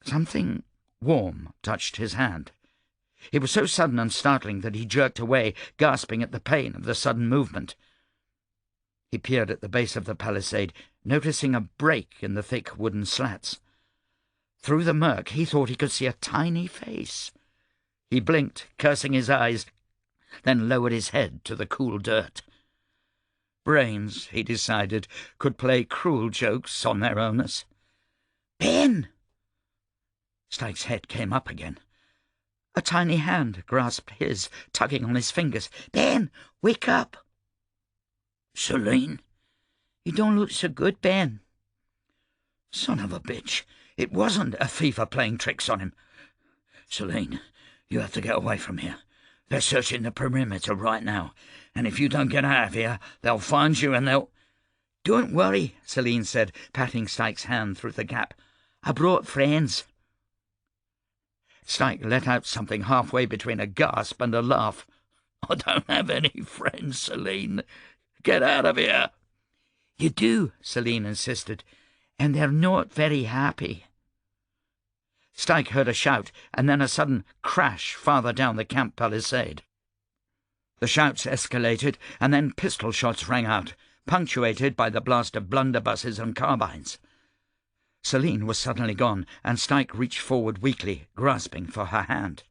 A: Something warm touched his hand. It was so sudden and startling that he jerked away, gasping at the pain of the sudden movement. He peered at the base of the palisade, noticing a break in the thick wooden slats.
B: Through the murk he thought he could see a tiny face. He blinked, cursing his eyes, then lowered his head to the cool dirt. Brains, he decided, could play cruel jokes on their owners. "Ben!" Styke's head came up again. A tiny hand grasped his, tugging on his fingers. "Ben, wake up!" "Celine?" "You don't look so good, Ben." "Son of a bitch. It wasn't a fever playing tricks on him. Celine, you have to get away from here. They're searching the perimeter right now, and if you don't get out of here, they'll find you and they'll—" "Don't worry," Celine said, patting Styke's hand through the gap. "I brought friends." Styke let out something halfway between a gasp and a laugh. "I don't have any friends, Celine. Get out of here." "You do," Celine insisted, "and they're not very happy." Styke heard a shout and then a sudden crash farther down the camp palisade. The shouts escalated, and then pistol shots rang out, punctuated by the blast of blunderbusses and carbines. Celine was suddenly gone, and Styke reached forward weakly, grasping for her hand.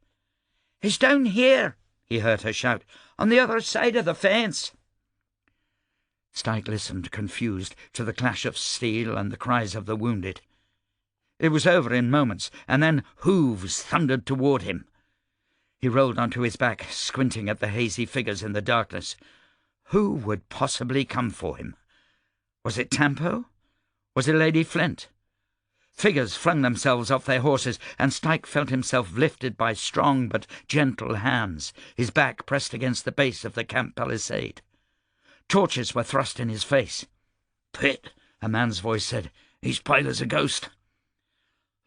B: "It's down here," he heard her shout, "on the other side of the fence." Styke listened, confused, to the clash of steel and the cries of the wounded. It was over in moments, and then hooves thundered toward him. He rolled onto his back, squinting at the hazy figures in the darkness. Who would possibly come for him? Was it Tampo? Was it Lady Flint? Figures flung themselves off their horses, and Styke felt himself lifted by strong but gentle hands, his back pressed against the base of the camp palisade. Torches were thrust in his face. "Pitt," a man's voice said, "he's pale as a ghost."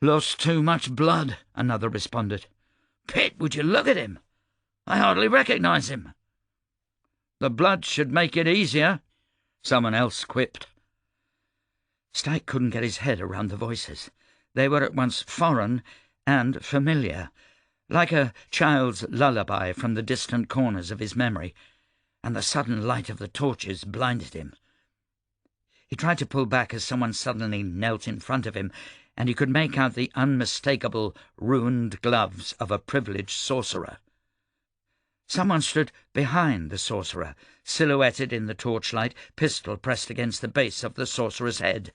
B: "Lost too much blood," another responded. "Pitt, would you look at him? I hardly recognize him." "The blood should make it easier," someone else quipped. Styke couldn't get his head around the voices. They were at once foreign and familiar, like a child's lullaby from the distant corners of his memory, and the sudden light of the torches blinded him. He tried to pull back as someone suddenly knelt in front of him, and he could make out the unmistakable, ruined gloves of a privileged sorcerer. Someone stood behind the sorcerer, silhouetted in the torchlight, pistol pressed against the base of the sorcerer's head.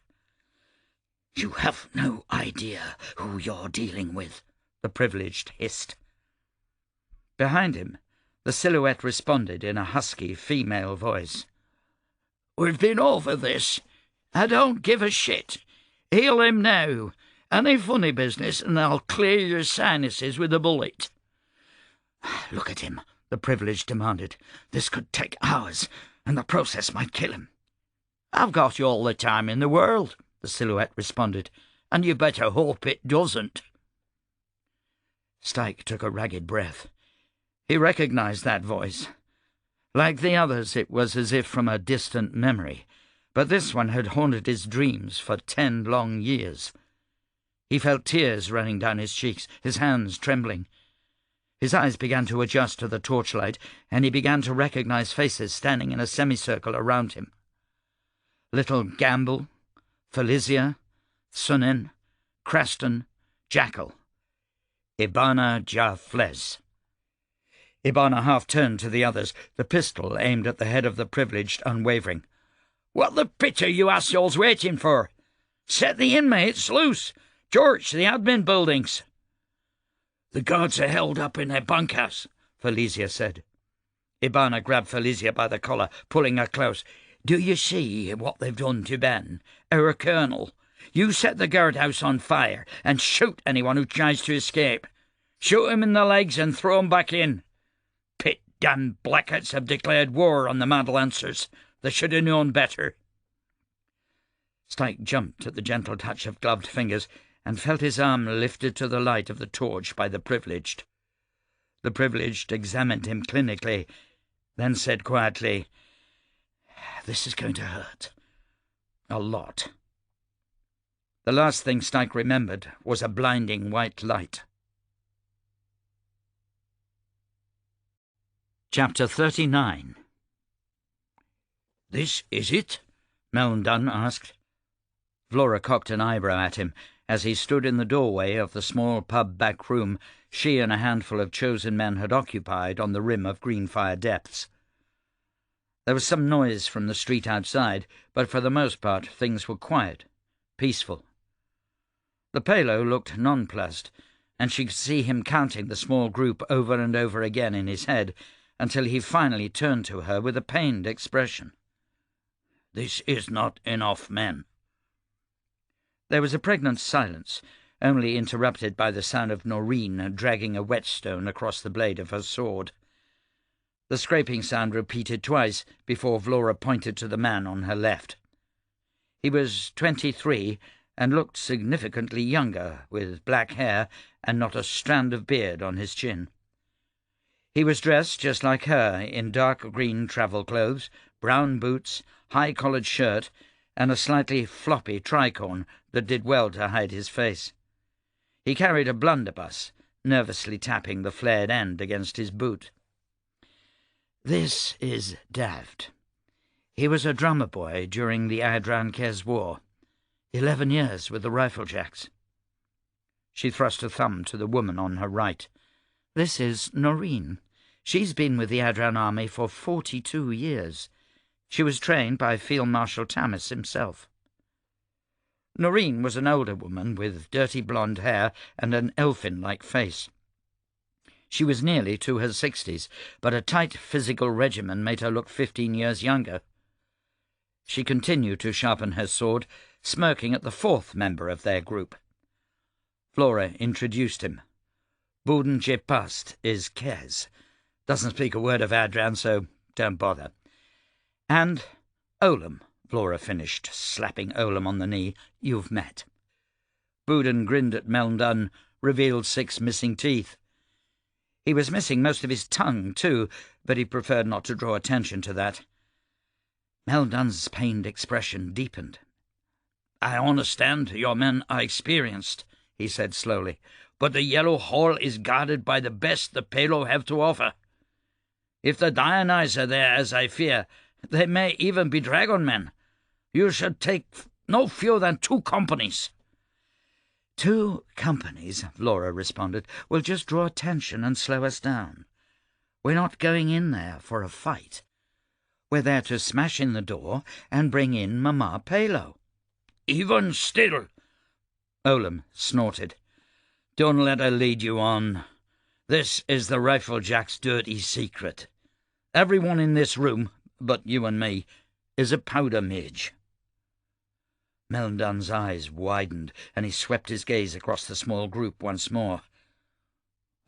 B: "You have no idea who you're dealing with," the privileged hissed. Behind him, the silhouette responded in a husky female voice. "We've been over this. I don't give a shit. Heal him now. Any funny business and I'll clear your sinuses with a bullet." "Look at him," the privileged demanded. "This could take hours, and the process might kill him." "I've got you all the time in the world," the silhouette responded, "and you better hope it doesn't." Styke took a ragged breath. He recognized that voice. Like the others, it was as if from a distant memory, but this one had haunted his dreams for 10 long years. He felt tears running down his cheeks, his hands trembling. His eyes began to adjust to the torchlight, and he began to recognize faces standing in a semicircle around him. Little Gamble, Felicia, Sunin, Creston, Jackal. Ibana Jafles. Ibana half-turned to the others, the pistol aimed at the head of the privileged, unwavering. "What the pitch are you assholes waiting for? Set the inmates loose! George, the admin buildings!" "The guards are held up in their bunkhouse," Felicia said. Ibana grabbed Felicia by the collar, pulling her close. "Do you see what they've done to Ben, our colonel? You set the guardhouse on fire and shoot anyone who tries to escape. Shoot him in the legs and throw him back in. Pit damn blackguards have declared war on the Mad Lancers. They should have known better." Styke jumped at the gentle touch of gloved fingers and felt his arm lifted to the light of the torch by the privileged. The privileged examined him clinically, then said quietly, "This is going to hurt. A lot." The last thing Styke remembered was a blinding white light. Chapter 39. "This is it?" Melon Dunn asked. Vlora cocked an eyebrow at him,
A: As he stood in the doorway of the small pub back room she and a handful of chosen men had occupied on the rim of Greenfire Depths. There was some noise from the street outside, but for the most part things were quiet, peaceful. The Palo looked nonplussed, and she could see him counting the small group over and over again in his head until he finally turned to her with a pained expression. "This is not enough men." There was a pregnant silence, only interrupted by the sound of Noreen dragging a whetstone across the blade of her sword. The scraping sound repeated twice before Vlora pointed to the man on her left. He was 23 and looked significantly younger, with black hair and not a strand of beard on his chin. He was dressed just like her, in dark green travel clothes, brown boots, high-collared shirt, and a slightly floppy tricorn that did well to hide his face. He carried a blunderbuss, nervously tapping the flared end against his boot. "This is Davd. He was a drummer boy during the Adran-Kez War. 11 years with the Riflejacks." She thrust a thumb to the woman on her right. "This is Noreen. She's been with the Adran army for 42 years. She was trained by Field Marshal Tamis himself." Noreen was an older woman with dirty blonde hair and an elfin-like face. She was nearly to her 60s, but a tight physical regimen made her look 15 years younger. She continued to sharpen her sword, smirking at the fourth member of their group. Vlora introduced him. "Buden Jepast is Kez. Doesn't speak a word of Adran, so don't bother. And Olam," Vlora finished, slapping Olam on the knee, "you've met." Buden grinned at Melndun, revealed 6 missing teeth. He was missing most of his tongue, too, but he preferred not to draw attention to that. Meldun's pained expression deepened. "I understand your men are experienced," he said slowly, "but the Yellow Hall is guarded by the best the Palo have to offer. If the Dionyse are there, as I fear, they may even be dragon men. You should take no fewer than 2 companies. 2 companies, Vlora responded, will just draw attention and slow us down. We're not going in there for a fight. We're there to smash in the door and bring in Mama Palo." "Even still," Olam snorted, "don't let her lead you on. This is the Riflejack's dirty secret. Everyone in this room, but you and me, is a powder mage." Meldun's eyes widened, and he swept his gaze across the small group once more.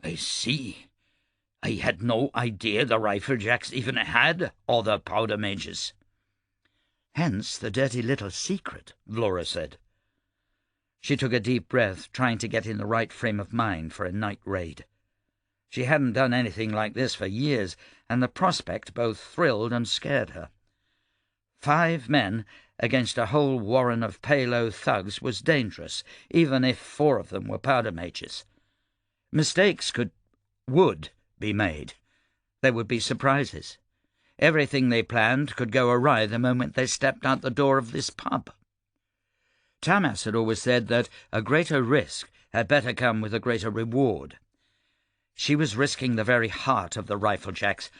A: "I see. I had no idea the Riflejacks even had other powder mages." "Hence the dirty little secret," Vlora said. She took a deep breath, trying to get in the right frame of mind for a night raid. She hadn't done anything like this for years, and the prospect both thrilled and scared her. 5 men against a whole warren of Palo thugs was dangerous, even if 4 of them were powder mages. Mistakes would be made. There would be surprises. Everything they planned could go awry the moment they stepped out the door of this pub. Tamas had always said that a greater risk had better come with a greater reward. She was risking the very heart of the Riflejacks,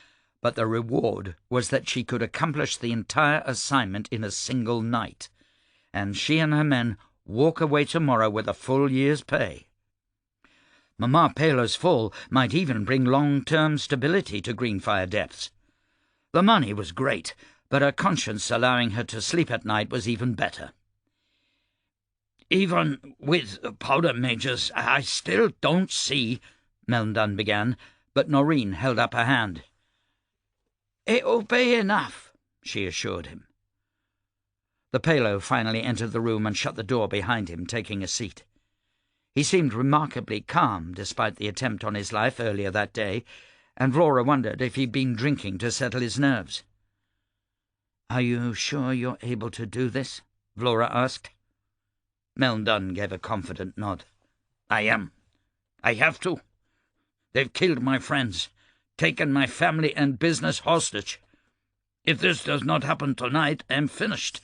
A: but the reward was that she could accomplish the entire assignment in a single night, and she and her men walk away tomorrow with a full year's pay. Mama Palo's fall might even bring long-term stability to Greenfire Depths. The money was great, but her conscience allowing her to sleep at night was even better. "Even with powder mages, I still don't see," Meldun began, but Noreen held up her hand. "It'll be enough," she assured him. The Palo finally entered the room and shut the door behind him, taking a seat. He seemed remarkably calm despite the attempt on his life earlier that day, and Vlora wondered if he'd been drinking to settle his nerves. "Are you sure you're able to do this?" Vlora asked. Meldun gave a confident nod. "I am. I have to. They've killed my friends, taken my family and business hostage. If this does not happen tonight, I'm finished."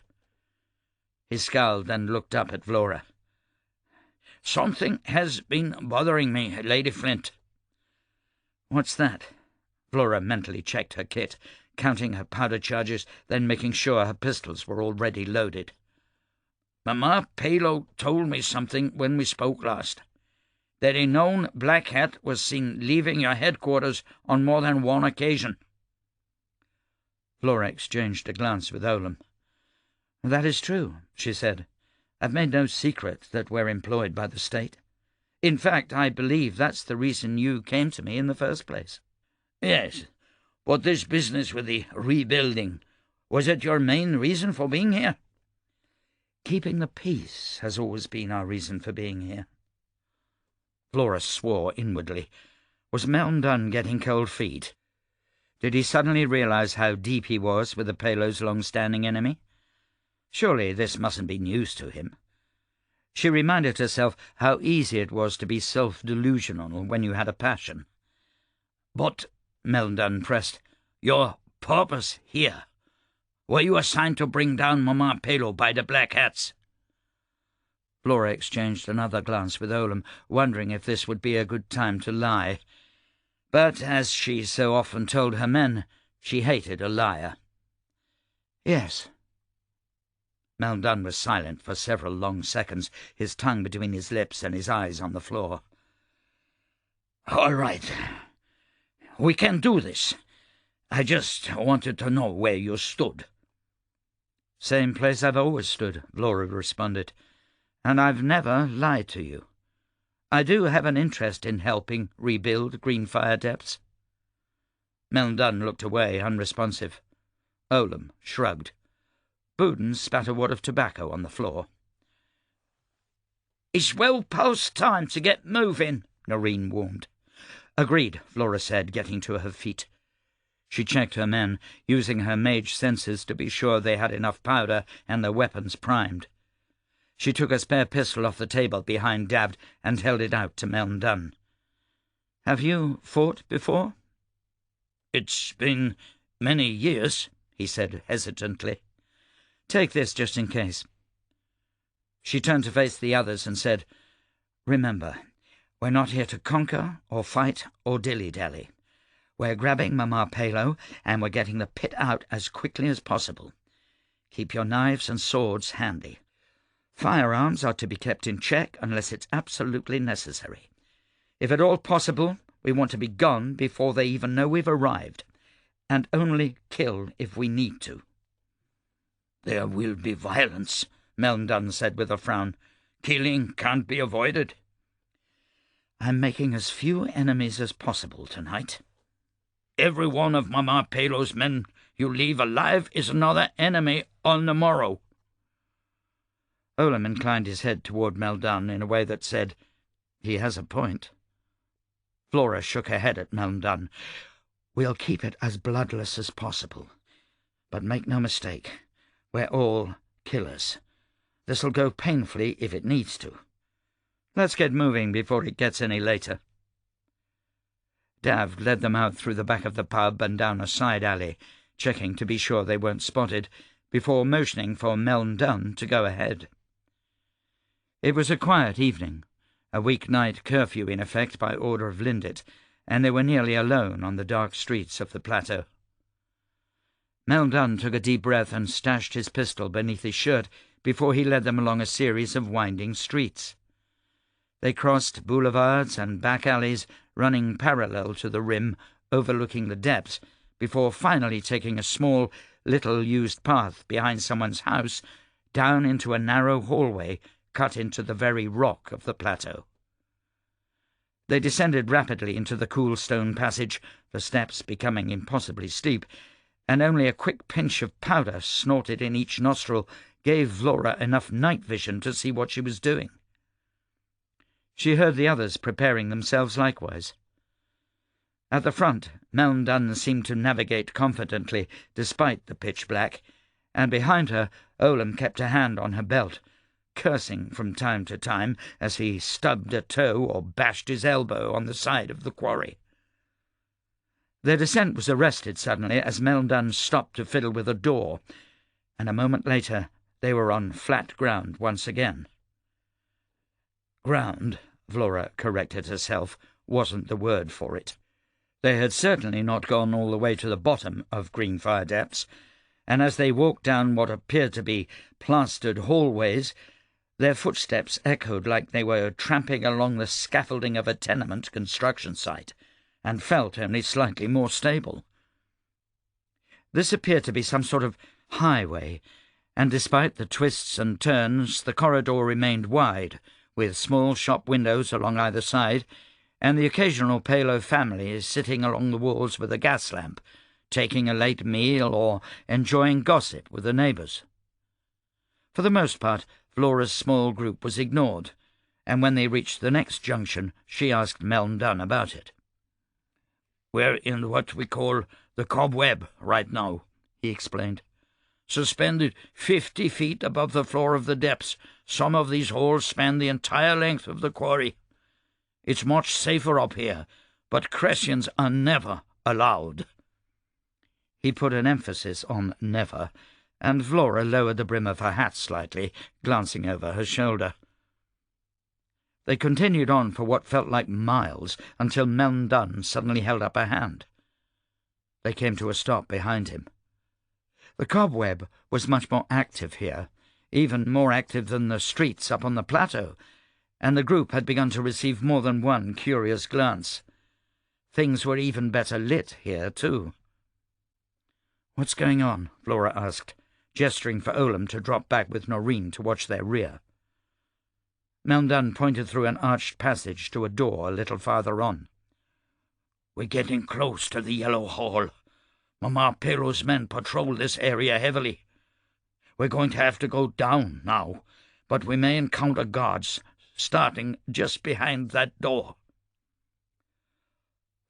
A: He scowled and looked up at Vlora.
B: Something has been bothering me, Lady Flint."
A: "What's that?" Vlora mentally checked her kit, counting her powder charges, then making sure her pistols were already loaded.
B: "Mama Palo told me something when we spoke last. That a known black hat was seen leaving your headquarters on more than one occasion."
A: Vlora exchanged a glance with Olam. "That is true," she said. "I've made no secret that we're employed by the state. In fact, I believe that's the reason you came to me in the first place."
B: "Yes, but this business with the rebuilding, was it your main reason for being here?"
A: "Keeping the peace has always been our reason for being here." Vlora swore inwardly. Was Melndon getting cold feet? Did he suddenly realize how deep he was with the Palo's long-standing enemy? Surely this mustn't be news to him. She reminded herself how easy it was to be self-delusional when you had a passion.
B: "But," Melndon pressed, "your purpose here? Were you assigned to bring down Mama Palo by the Black Hats?"
A: Vlora exchanged another glance with Olam, wondering if this would be a good time to lie. But, as she so often told her men, she hated a liar. "Yes." Melndon was silent for several long seconds, his tongue between his lips and his eyes on the floor.
B: "All right. We can do this. I just wanted to know where you stood."
A: "Same place I've always stood," Vlora responded. "And I've never lied to you. I do have an interest in helping rebuild Greenfire Depths." Melndon looked away, unresponsive. Olam shrugged. Bouden spat a wad of tobacco on the floor.
B: "It's well past time to get moving,"
A: Noreen warned. "Agreed," Vlora said, getting to her feet. She checked her men, using her mage senses to be sure they had enough powder and their weapons primed. She took a spare pistol off the table behind Davd and held it out to Melndon. "Have you fought before?"
B: "It's been many years," he said hesitantly.
A: "Take this just in case." She turned to face the others and said, "Remember, we're not here to conquer or fight or dilly-dally. We're grabbing Mama Palo and we're getting the pit out as quickly as possible. Keep your knives and swords handy. Firearms are to be kept in check unless it's absolutely necessary. If at all possible, we want to be gone before they even know we've arrived, and only kill if we need to."
B: "There will be violence," Melndon said with a frown. "Killing can't be avoided."
A: "I'm making as few enemies as possible tonight."
B: "Every one of Mama Palo's men you leave alive is another enemy on the morrow."
A: Olam inclined his head toward Melndon in a way that said, "He has a point." Vlora shook her head at Melndon. "We'll keep it as bloodless as possible. But make no mistake, we're all killers. This'll go painfully if it needs to. Let's get moving before it gets any later." Davd led them out through the back of the pub and down a side alley, checking to be sure they weren't spotted, before motioning for Melndon to go ahead. It was a quiet evening, a weeknight curfew in effect by order of Lindit, and they were nearly alone on the dark streets of the plateau. Melndon took a deep breath and stashed his pistol beneath his shirt before he led them along a series of winding streets. They crossed boulevards and back alleys running parallel to the rim, overlooking the depths, before finally taking a small, little-used path behind someone's house down into a narrow hallway cut into the very rock of the plateau. They descended rapidly into the cool stone passage, the steps becoming impossibly steep, and only a quick pinch of powder snorted in each nostril gave Vlora enough night vision to see what she was doing. She heard the others preparing themselves likewise. At the front, Melndon seemed to navigate confidently despite the pitch black, and behind her Olam kept a hand on her belt, cursing from time to time as he stubbed a toe or bashed his elbow on the side of the quarry. Their descent was arrested suddenly as Melndon stopped to fiddle with a door, and a moment later they were on flat ground once again. Ground, Vlora corrected herself, wasn't the word for it. They had certainly not gone all the way to the bottom of Greenfire Depths, and as they walked down what appeared to be plastered hallways, their footsteps echoed like they were tramping along the scaffolding of a tenement construction site, and felt only slightly more stable. This appeared to be some sort of highway, and despite the twists and turns, the corridor remained wide, with small shop windows along either side, and the occasional Palo family sitting along the walls with a gas lamp, taking a late meal or enjoying gossip with the neighbours. For the most part, Vlora's small group was ignored, and when they reached the next junction, she asked Meln Dunn about it. "We're in what we call the cobweb right now," he explained. "Suspended 50 feet above the floor of the depths, some of these holes span the entire length of the quarry. It's much safer up here, but Cressians are never allowed." He put an emphasis on never, and Vlora lowered the brim of her hat slightly, glancing over her shoulder. They continued on for what felt like miles, until Meln Dunn suddenly held up a hand. They came to a stop behind him. The cobweb was much more active here, even more active than the streets up on the plateau, and the group had begun to receive more than one curious glance. Things were even better lit here, too. "What's going on?" Vlora asked, gesturing for Olam to drop back with Noreen to watch their rear. Meln Dunn pointed through an arched passage to a door a little farther on. "We're getting close to the Yellow Hall. Mama Pelo's men patrol this area heavily. We're going to have to go down now, but we may encounter guards starting just behind that door."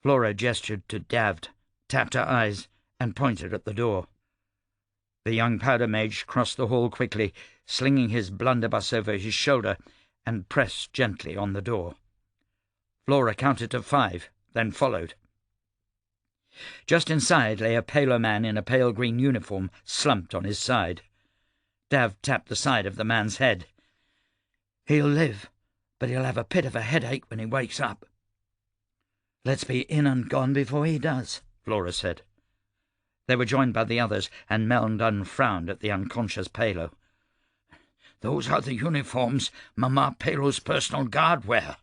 A: Vlora gestured to Davd, tapped her eyes, and pointed at the door. The young powder mage crossed the hall quickly, slinging his blunderbuss over his shoulder, and pressed gently on the door. Vlora counted to 5, then followed. Just inside lay a paler man in a pale green uniform, slumped on his side. Dav tapped the side of the man's head. "He'll live, but he'll have a bit of a headache when he wakes up." "Let's be in and gone before he does," Vlora said. They were joined by the others, and Meln Dunn frowned at the unconscious Palo. "Those are the uniforms Mama Pelo's personal guard wear.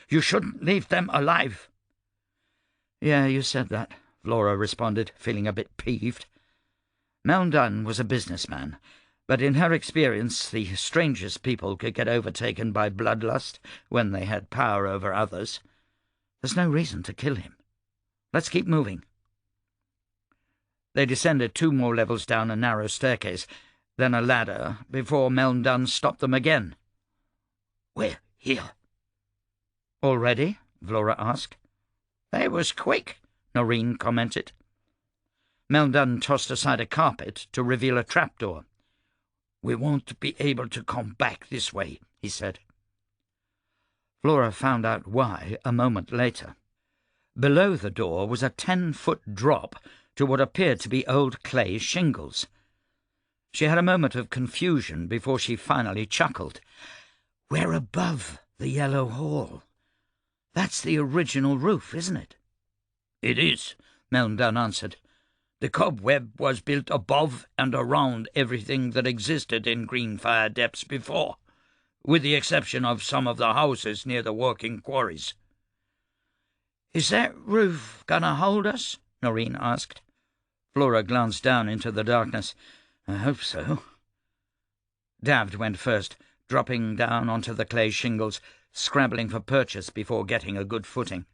A: You shouldn't leave them alive." "Yeah, you said that," Vlora responded, feeling a bit peeved. Meln Dunn was a businessman, but in her experience the strangest people could get overtaken by bloodlust when they had power over others. There's no reason to kill him. Let's keep moving. They descended 2 more levels down a narrow staircase, then a ladder, before Meln Dunn stopped them again. "We're here." "Already?" Vlora asked. "They was quick," Noreen commented. Meln Dunn tossed aside a carpet to reveal a trapdoor. "We won't be able to come back this way," he said. Vlora found out why a moment later. Below the door was a 10-foot drop to what appeared to be old clay shingles. She had a moment of confusion before she finally chuckled. "We're above the Yellow Hall. That's the original roof, isn't it?" "It is," Meln Dunn answered. "The cobweb was built above and around everything that existed in Greenfire Depths before, with the exception of some of the houses near the working quarries." "Is that roof gonna hold us?" Noreen asked. Vlora glanced down into the darkness. "I hope so." Davd went first, dropping down onto the clay shingles, scrabbling for purchase before getting a good footing.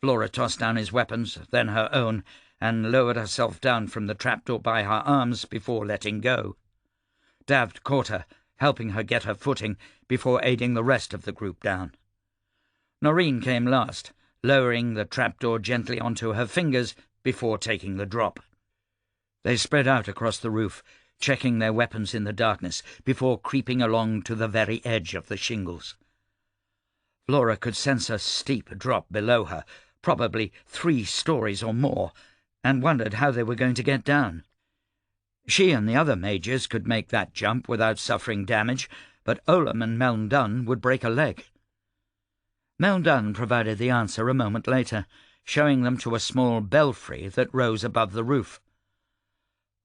A: Vlora tossed down his weapons, then her own, and lowered herself down from the trapdoor by her arms before letting go. Davd caught her, helping her get her footing before aiding the rest of the group down. Noreen came last, lowering the trapdoor gently onto her fingers before taking the drop. They spread out across the roof, checking their weapons in the darkness before creeping along to the very edge of the shingles. Vlora could sense a steep drop below her, probably 3 stories or more, and wondered how they were going to get down. She and the other mages could make that jump without suffering damage, but Olam and Melndun would break a leg. Melndun provided the answer a moment later, showing them to a small belfry that rose above the roof.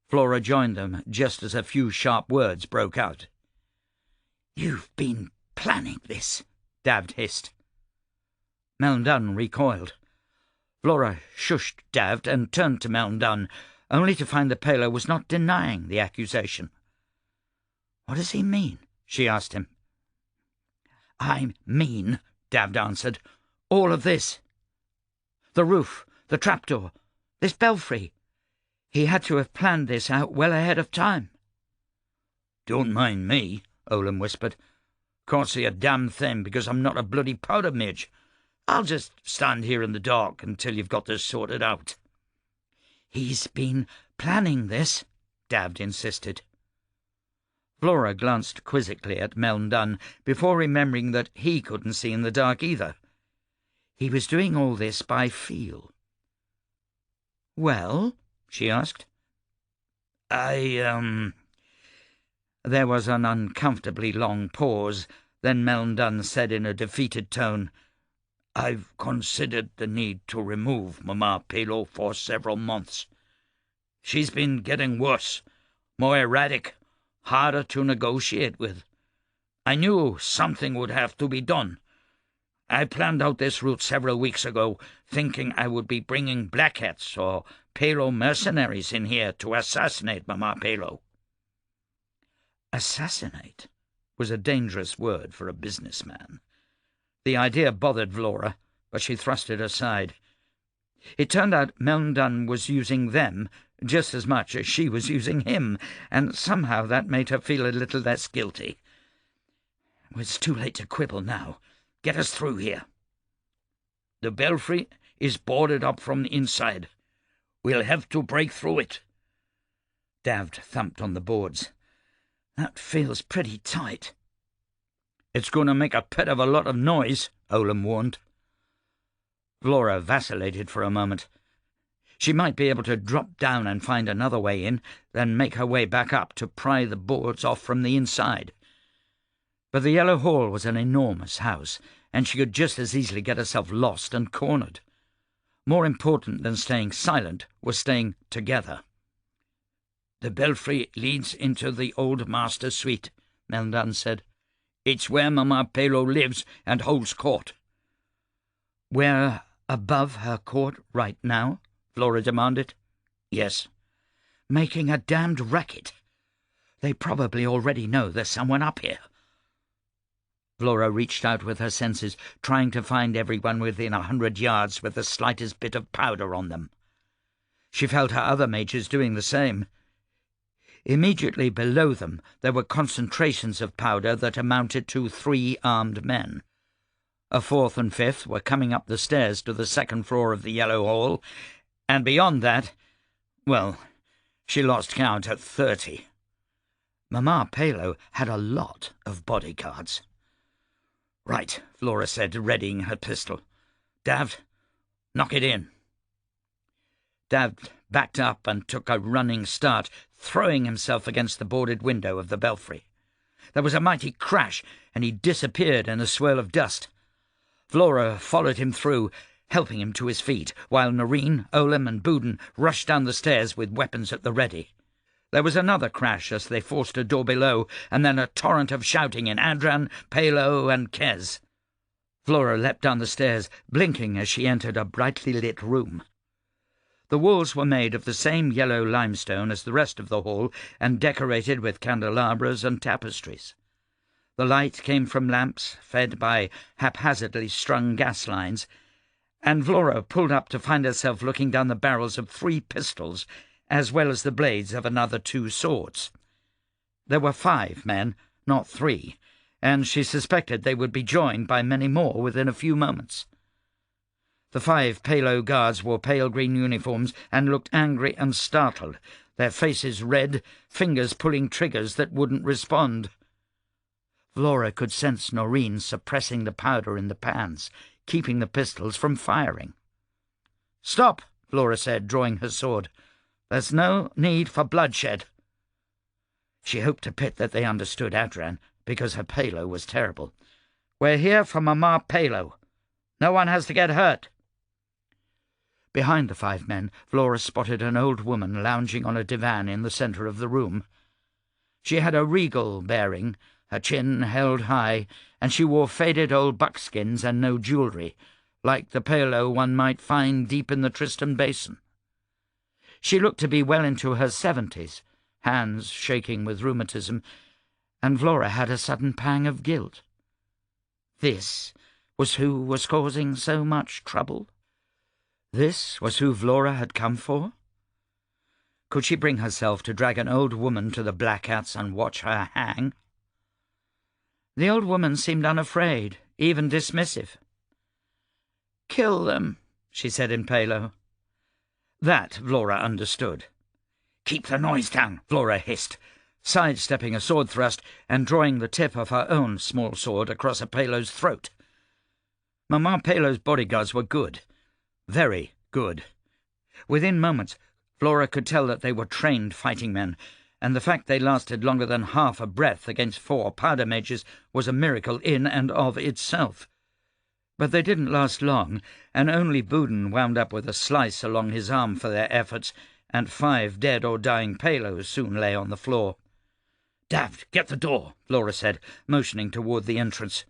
A: Vlora joined them just as a few sharp words broke out.
B: "You've been planning this,"
A: Davd hissed. Melndun recoiled. Vlora shushed Davd and turned to Melndun, only to find the Palo was not denying the accusation.
B: "What does he mean?"
A: she asked him.
B: "I mean,"
A: Davd answered,
B: "all of this. The roof, the trapdoor, this belfry. He had to have planned this out well ahead of time."
A: "Don't mind me," Olam whispered. "Can't see a damn thing because I'm not a bloody powder midge. I'll just stand here in the dark until you've got this sorted out."
B: "He's been planning this,"
A: Davd insisted. Vlora glanced quizzically at Melndun before remembering that he couldn't see in the dark either.
B: "He was doing all this by feel."
A: "Well?" she asked. There was an uncomfortably long pause. Then Melndun said in a defeated tone, "I've considered the need to remove Mama Palo for several months. She's been getting worse, more erratic, harder to negotiate with. I knew something would have to be done. I planned out this route several weeks ago, thinking I would be bringing blackheads or Palo mercenaries in here to assassinate Mama Palo." Assassinate was a dangerous word for a businessman. The idea bothered Vlora, but she thrust it aside. It turned out Melndun was using them just as much as she was using him, and somehow that made her feel a little less guilty. "It's too late to quibble now. Get us through here." "The belfry is boarded up from the inside. We'll have to break through it." Davd thumped on the boards.
B: "That feels pretty tight."
A: "It's going to make a pet of a lot of noise," Olam warned. Vlora vacillated for a moment. She might be able to drop down and find another way in, then make her way back up to pry the boards off from the inside. But the Yellow Hall was an enormous house, and she could just as easily get herself lost and cornered. More important than staying silent was staying together. "The belfry leads into the old master's suite," Melndun said. "It's where Mama Palo lives and holds court."
B: "We're above her court right now?"
A: Vlora demanded. "Yes."
B: "Making a damned racket. They probably already know there's someone up here."
A: Vlora reached out with her senses, trying to find everyone within 100 yards with the slightest bit of powder on them. She felt her other mages doing the same. Immediately below them there were concentrations of powder that amounted to 3 armed men. A 4th and 5th were coming up the stairs to the 2nd floor of the Yellow Hall, and beyond that, well, she lost count at 30. Mama Palo had a lot of bodyguards. "Right," Vlora said, readying her pistol. "Davd, knock it in." Davd backed up and took a running start, throwing himself against the boarded window of the belfry. There was a mighty crash, and he disappeared in a swirl of dust. Vlora followed him through, helping him to his feet, while Noreen, Olam and Boudin rushed down the stairs with weapons at the ready. There was another crash as they forced a door below, and then a torrent of shouting in Adran, Palo and Kez. Vlora leapt down the stairs, blinking as she entered a brightly lit room. The walls were made of the same yellow limestone as the rest of the hall and decorated with candelabras and tapestries. The light came from lamps fed by haphazardly strung gas lines, and Vlora pulled up to find herself looking down the barrels of 3 pistols as well as the blades of another 2 swords. There were 5 men, not 3, and she suspected they would be joined by many more within a few moments. The 5 Palo guards wore pale green uniforms and looked angry and startled, their faces red, fingers pulling triggers that wouldn't respond. Vlora could sense Noreen suppressing the powder in the pans, keeping the pistols from firing. "Stop," Vlora said, drawing her sword. "There's no need for bloodshed."
B: She hoped to pit that they understood Adran, because her palo was terrible. "We're here for Mama Palo. No one has to get hurt." Behind the 5 men, Vlora spotted an old woman lounging on a divan in the centre of the room. She had a regal bearing, her chin held high, and she wore faded old buckskins and no jewellery, like the palo one might find deep in the Tristan Basin. She looked to be well into her 70s, hands shaking with rheumatism, and Vlora had a sudden pang of guilt. This was who was causing so much trouble? This was who Vlora had come for? Could she bring herself to drag an old woman to the Black Hats and watch her hang? The old woman seemed unafraid, even dismissive. "Kill them," she said in Palo. That Vlora understood. "Keep the noise down," Vlora hissed, sidestepping a sword thrust and drawing the tip of her own small sword across a Palo's throat. Mama Palo's bodyguards were good, very good. Within moments, Vlora could tell that they were trained fighting men, and the fact they lasted longer than half a breath against 4 powder mages was a miracle in and of itself. But they didn't last long, and only Boudin wound up with a slice along his arm for their efforts, and 5 dead or dying Palos soon lay on the floor. "Davd, get the door," Vlora said, motioning toward the entrance.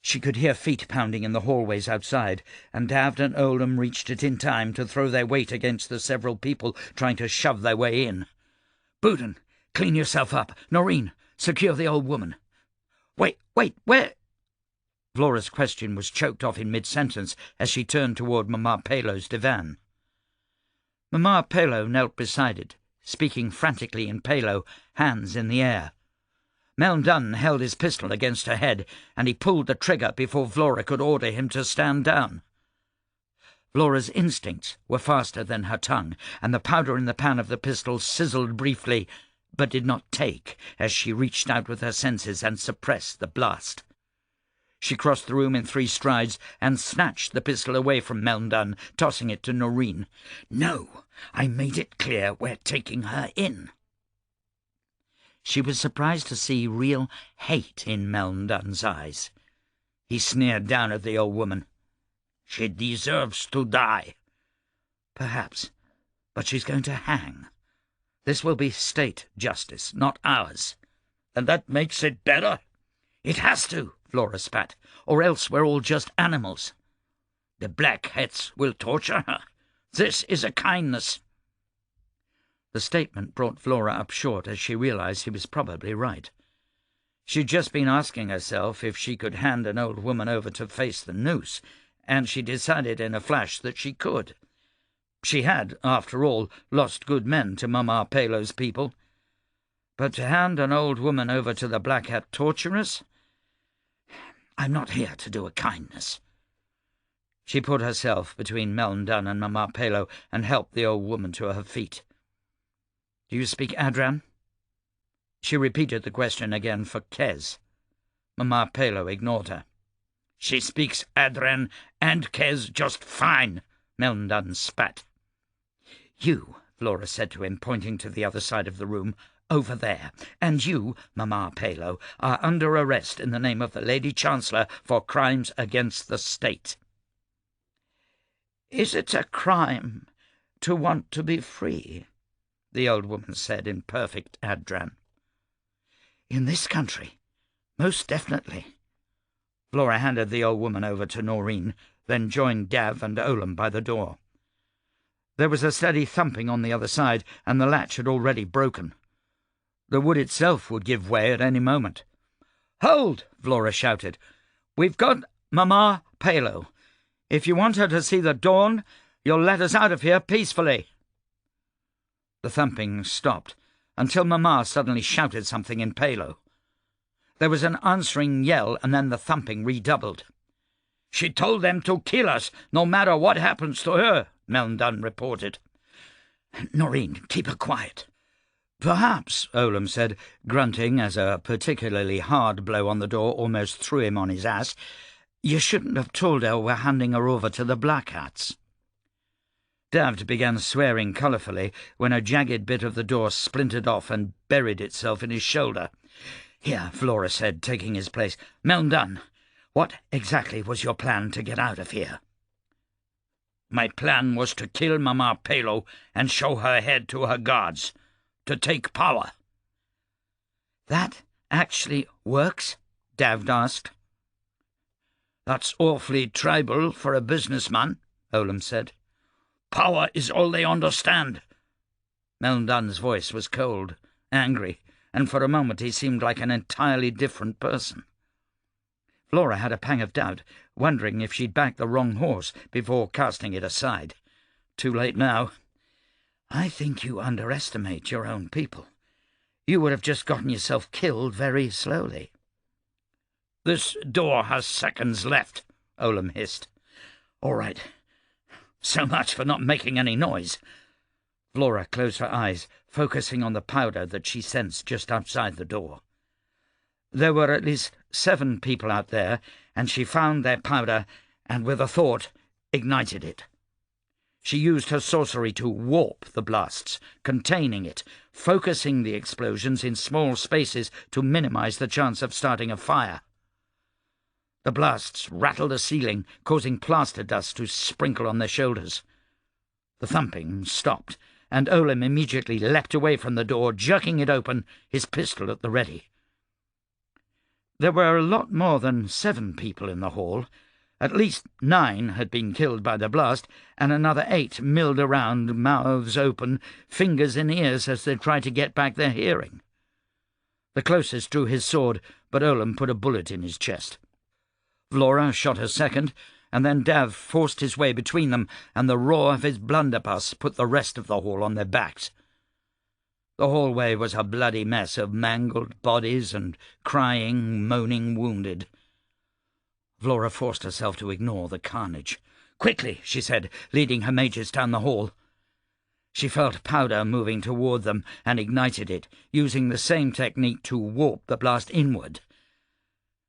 B: She could hear feet pounding in the hallways outside, and Davd and Oldham reached it in time to throw their weight against the several people trying to shove their way in. "Boudin, clean yourself up. Noreen, secure the old woman." Wait, where—" Vlora's question was choked off in mid-sentence as she turned toward Mama Palo's divan. Mama Palo knelt beside it, speaking frantically in Palo, hands in the air. Melndun held his pistol against her head, and he pulled the trigger before Vlora could order him to stand down. Vlora's instincts were faster than her tongue, and the powder in the pan of the pistol sizzled briefly, but did not take as she reached out with her senses and suppressed the blast. She crossed the room in 3 strides and snatched the pistol away from Melndun, tossing it to Noreen. "No, I made it clear we're taking her in." She was surprised to see real hate in Melndun's eyes. He sneered down at the old woman. "She deserves to die." "Perhaps, but she's going to hang. This will be state justice, not ours."
A: "And that makes it better?"
B: "It has to," Vlora spat, "or else we're all just animals."
A: "The Black Hats will torture her. This is a kindness."
B: The statement brought Vlora up short as she realized he was probably right. She'd just been asking herself if she could hand an old woman over to face the noose, and she decided in a flash that she could. She had, after all, lost good men to Mama Palo's people. But to hand an old woman over to the Black Hat torturers? "I'm not here to do a kindness." She put herself between Melndun and Mama Palo and helped the old woman to her feet. "Do you speak Adran?" She repeated the question again for Kez. Mama Palo ignored her.
A: "She speaks Adran and Kez just fine," Melndun spat.
B: "You," Vlora said to him, pointing to the other side of the room, "over there, and you, Mama Palo, are under arrest in the name of the Lady Chancellor for crimes against the state." "Is it a crime to want to be free?" the old woman said in perfect Adran. "In this country, most definitely." Vlora handed the old woman over to Noreen, then joined Dav and Olam by the door. There was a steady thumping on the other side, and the latch had already broken. The wood itself would give way at any moment. "Hold!" Vlora shouted. "We've got Mama Palo. If you want her to see the dawn, you'll let us out of here peacefully." The thumping stopped, until Mama suddenly shouted something in Palo. There was an answering yell, and then the thumping redoubled.
A: "She told them to kill us, no matter what happens to her," Melndun reported.
B: "Noreen, keep her quiet." "Perhaps," Olam said, grunting as a particularly hard blow on the door almost threw him on his ass, "you shouldn't have told her we're handing her over to the Black Hats."
A: Davd began swearing colourfully when a jagged bit of the door splintered off and buried itself in his shoulder. "Here," Vlora said, taking his place. "Melndun, what exactly was your plan to get out of here?" "My plan was to kill Mama Pelo and show her head to her guards, to take power." "That actually works?" Davd asked. "That's awfully tribal for a businessman," Olam said. "Power is all they understand." Melndun's voice was cold, angry, and for a moment he seemed like an entirely different person. Vlora had a pang of doubt, wondering if she'd backed the wrong horse before casting it aside. Too late now. "I think you underestimate your own people. You would have just gotten yourself killed very slowly." "This door has seconds left," Olam hissed. "All right. So much for not making any noise." Vlora closed her eyes, focusing on the powder that she sensed just outside the door. There were at least 7 people out there, and she found their powder and, with a thought, ignited it. She used her sorcery to warp the blasts, containing it, focusing the explosions in small spaces to minimize the chance of starting a fire. The blasts rattled the ceiling, causing plaster dust to sprinkle on their shoulders. The thumping stopped, and Olam immediately leapt away from the door, jerking it open, his pistol at the ready. There were a lot more than 7 people in the hall. At least 9 had been killed by the blast, and another 8 milled around, mouths open, fingers in ears as they tried to get back their hearing. The closest drew his sword, but Olam put a bullet in his chest. Vlora shot a second, and then Dav forced his way between them, and the roar of his blunderbuss put the rest of the hall on their backs. The hallway was a bloody mess of mangled bodies and crying, moaning wounded. Vlora forced herself to ignore the carnage. "Quickly," she said, leading her mages down the hall. She felt powder moving toward them and ignited it, using the same technique to warp the blast inward.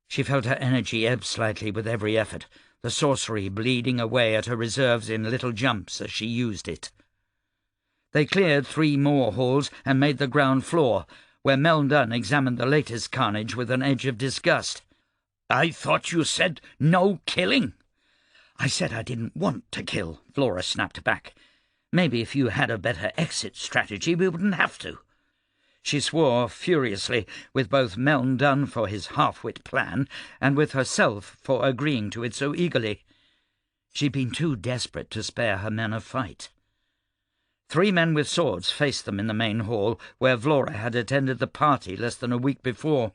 A: She felt her energy ebb slightly with every effort, the sorcery bleeding away at her reserves in little jumps as she used it. They cleared 3 more halls and made the ground floor, where Melndun examined the latest carnage with an edge of disgust. "I thought you said no killing." "I said I didn't want to kill," Vlora snapped back. "Maybe if you had a better exit strategy we wouldn't have to." She swore furiously, with both Melndun for his half-wit plan and with herself for agreeing to it so eagerly. She'd been too desperate to spare her men a fight. 3 men with swords faced them in the main hall, where Vlora had attended the party less than a week before.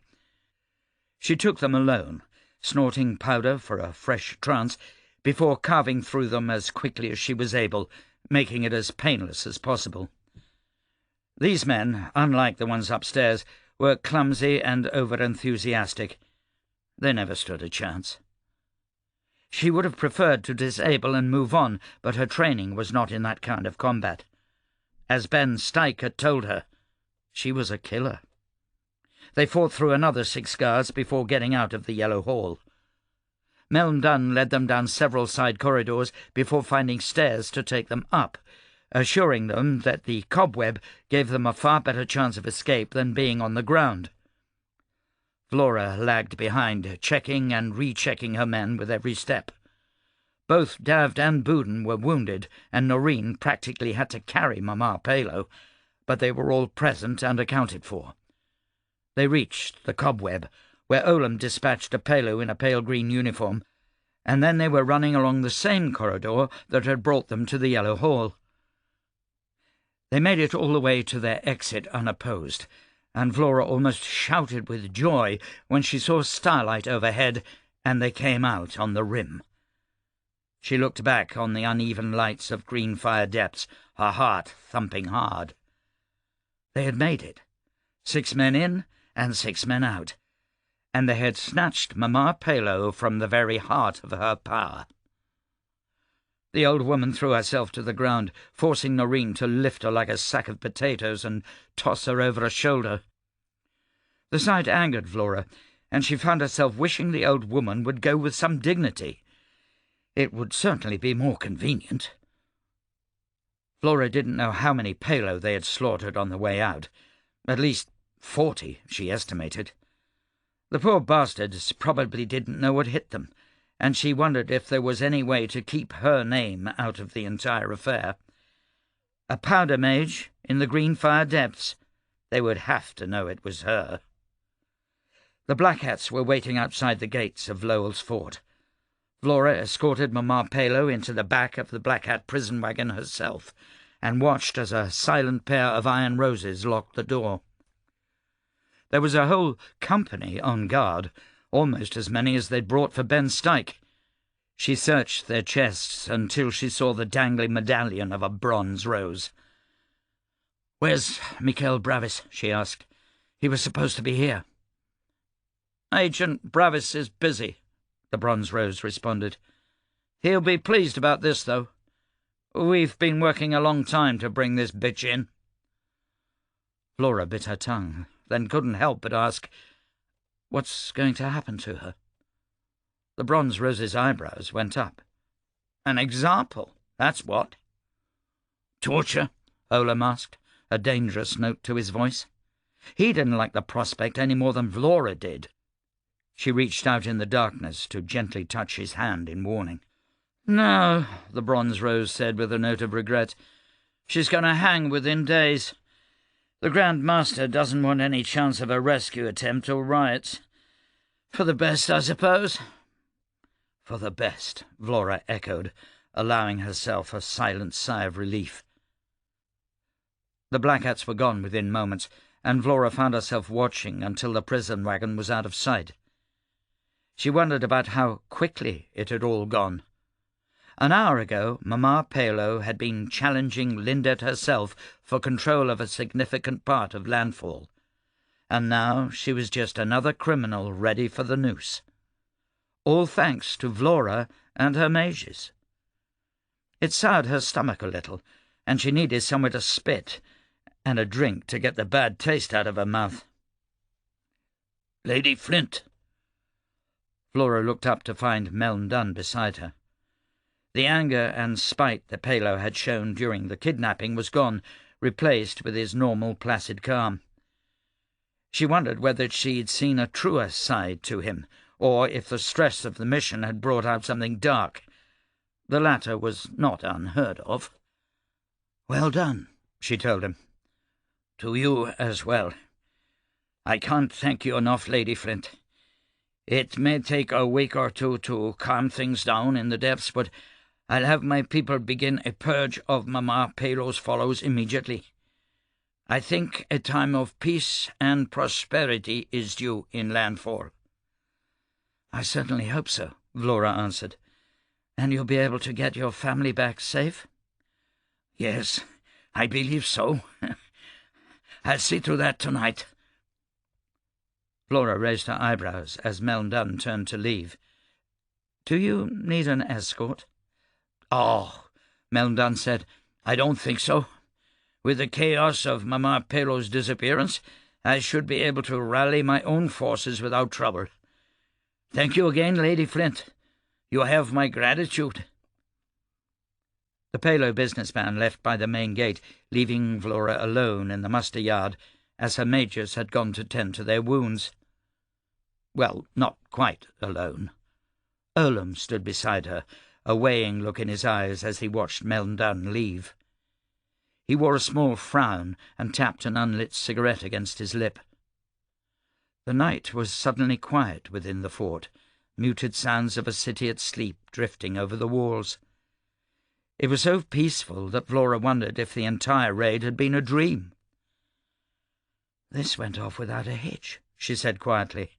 A: She took them alone, snorting powder for a fresh trance, before carving through them as quickly as she was able, making it as painless as possible. These men, unlike the ones upstairs, were clumsy and over-enthusiastic. They never stood a chance. She would have preferred to disable and move on, but her training was not in that kind of combat. As Ben Styke had told her, she was a killer. They fought through another 6 guards before getting out of the Yellow Hall. Melndun led them down several side corridors before finding stairs to take them up, assuring them that the cobweb gave them a far better chance of escape than being on the ground. Vlora lagged behind, checking and rechecking her men with every step. Both Davd and Boudin were wounded, and Noreen practically had to carry Mama Pelo, but they were all present and accounted for. They reached the cobweb, where Olam dispatched a Pelo in a pale green uniform, and then they were running along the same corridor that had brought them to the Yellow Hall. They made it all the way to their exit unopposed, and Vlora almost shouted with joy when she saw starlight overhead and they came out on the rim. She looked back on the uneven lights of green fire depths, her heart thumping hard. They had made it. 6 men in and 6 men out, and they had snatched Mama Pelo from the very heart of her power. The old woman threw herself to the ground, forcing Noreen to lift her like a sack of potatoes and toss her over a shoulder. The sight angered Vlora, and she found herself wishing the old woman would go with some dignity. It would certainly be more convenient. Vlora didn't know how many palo they had slaughtered on the way out. At least 40, she estimated. The poor bastards probably didn't know what hit them, and she wondered if there was any way to keep her name out of the entire affair. A powder mage in the green fire depths. They would have to know it was her. The Black Hats were waiting outside the gates of Lowell's fort. Vlora escorted Mama Palo into the back of the Black Hat prison wagon herself, and watched as a silent pair of iron roses locked the door. There was a whole company on guard, almost as many as they'd brought for Ben Styke. She searched their chests until she saw the dangling medallion of a bronze rose. "Where's Michel Bravis?" she asked. "He was supposed to be here." "Agent Bravis is busy," the bronze rose responded. "He'll be pleased about this, though. We've been working a long time to bring this bitch in." Vlora bit her tongue, then couldn't help but ask, "What's going to happen to her?" The bronze rose's eyebrows went up. "An example, that's what." "Torture?" Olam asked, a dangerous note to his voice. He didn't like the prospect any more than Vlora did. She reached out in the darkness to gently touch his hand in warning. "No," the bronze rose said with a note of regret. "She's going to hang within days. The Grand Master doesn't want any chance of a rescue attempt or riots. For the best, I suppose." "For the best," Vlora echoed, allowing herself a silent sigh of relief. The Black Hats were gone within moments, and Vlora found herself watching until the prison wagon was out of sight. She wondered about how quickly it had all gone. An hour ago, Mama Palo had been challenging Lindet herself for control of a significant part of landfall, and now she was just another criminal ready for the noose. All thanks to Vlora and her mages. It soured her stomach a little, and she needed somewhere to spit and a drink to get the bad taste out of her mouth. "Lady Flint." Vlora looked up to find Meln Dunn beside her. The anger and spite the Palo had shown during the kidnapping was gone, replaced with his normal placid calm. She wondered whether she'd seen a truer side to him, or if the stress of the mission had brought out something dark. The latter was not unheard of. "Well done," she told him. "To you as well. I can't thank you enough, Lady Flint. It may take a week or two to calm things down in the depths, but I'll have my people begin a purge of Mama Palo's follows immediately. I think a time of peace and prosperity is due in landfall." "I certainly hope so," Vlora answered. "And you'll be able to get your family back safe?" "Yes, I believe so. I'll see to that tonight." Vlora raised her eyebrows as Meln Dunn turned to leave. "Do you need an escort?" "Oh," Meln Dunn said, "I don't think so. With the chaos of Mama Palo's disappearance, I should be able to rally my own forces without trouble. Thank you again, Lady Flint. You have my gratitude." The Palo businessman left by the main gate, leaving Vlora alone in the muster yard, as her majors had gone to tend to their wounds. Well, not quite alone. Olam stood beside her, a weighing look in his eyes as he watched Meln Dunn leave. He wore a small frown and tapped an unlit cigarette against his lip. The night was suddenly quiet within the fort, muted sounds of a city at sleep drifting over the walls. It was so peaceful that Vlora wondered if the entire raid had been a dream. "This went off without a hitch," she said quietly.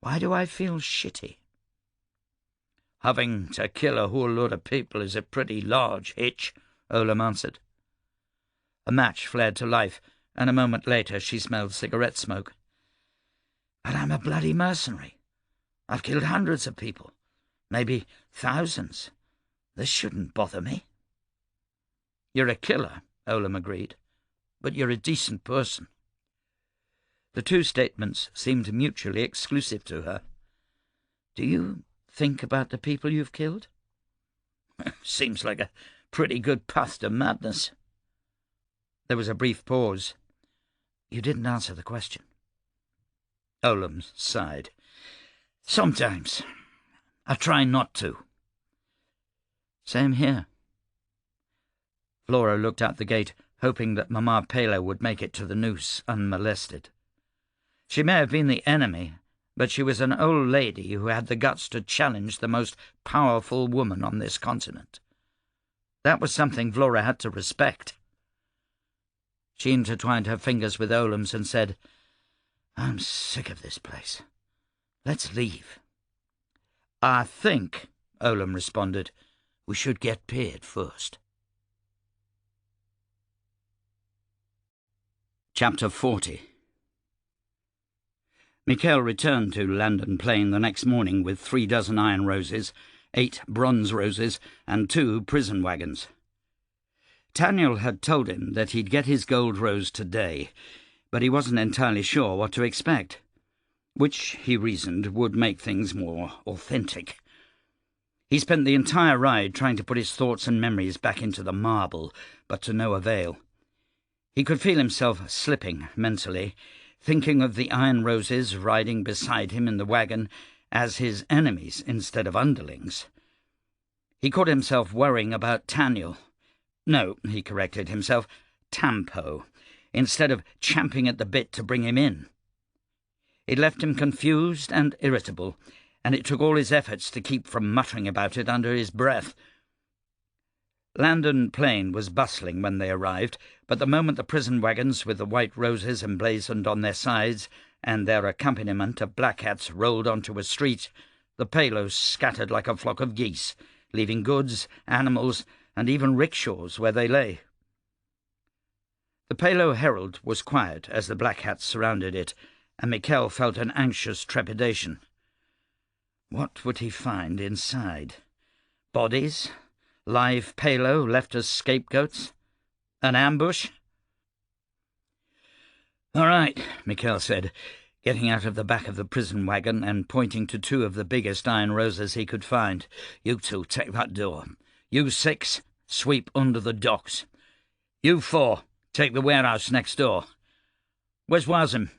A: "Why do I feel shitty?" "Having to kill a whole lot of people is a pretty large hitch," Olam answered. A match flared to life, and a moment later she smelled cigarette smoke. "But I'm a bloody mercenary. I've killed hundreds of people, maybe thousands. This shouldn't bother me." "You're a killer," Olam agreed, "but you're a decent person." The two statements seemed mutually exclusive to her. "Do you think about the people you've killed?" "Seems like a
B: pretty good path to madness." There was a brief pause. "You didn't answer the question." Olam sighed. "Sometimes. I try not to." "Same here." Vlora looked out the gate, hoping that Mama Palo would make it to the noose unmolested. She may have been the enemy, but she was an old lady who had the guts to challenge the most powerful woman on this continent. That was something Vlora had to respect. She intertwined her fingers with Olam's and said, "I'm sick of this place. Let's leave." "I think," Olam responded, "we should get paid first." Chapter 40. Michel returned to London Plain the next morning with 3 dozen iron roses, 8 bronze roses, and 2 prison wagons. Taniel had told him that he'd get his gold rose today, but he wasn't entirely sure what to expect, which, he reasoned, would make things more authentic. He spent the entire ride trying to put his thoughts and memories back into the marble, but to no avail. He could feel himself slipping mentally, thinking of the iron roses riding beside him in the wagon as his enemies instead of underlings. He caught himself worrying about Taniel. No, he corrected himself, Tampo, instead of champing at the bit to bring him in. It left him confused and irritable, and it took all his efforts to keep from muttering about it under his breath. London Plain was bustling when they arrived, but the moment the prison wagons with the white roses emblazoned on their sides and their accompaniment of black hats rolled onto a street, the Palos scattered like a flock of geese, leaving goods, animals, and even rickshaws where they lay. The Palo Herald was quiet as the black hats surrounded it, and Michel felt an anxious trepidation. What would he find inside? Bodies? Live Palo left as scapegoats? An ambush? "All right," Michel said, getting out of the back of the prison wagon and pointing to 2 of the biggest iron roses he could find. "You 2 take that door. You 6 sweep under the docks. You 4 take the warehouse next door. Where's Wasim?"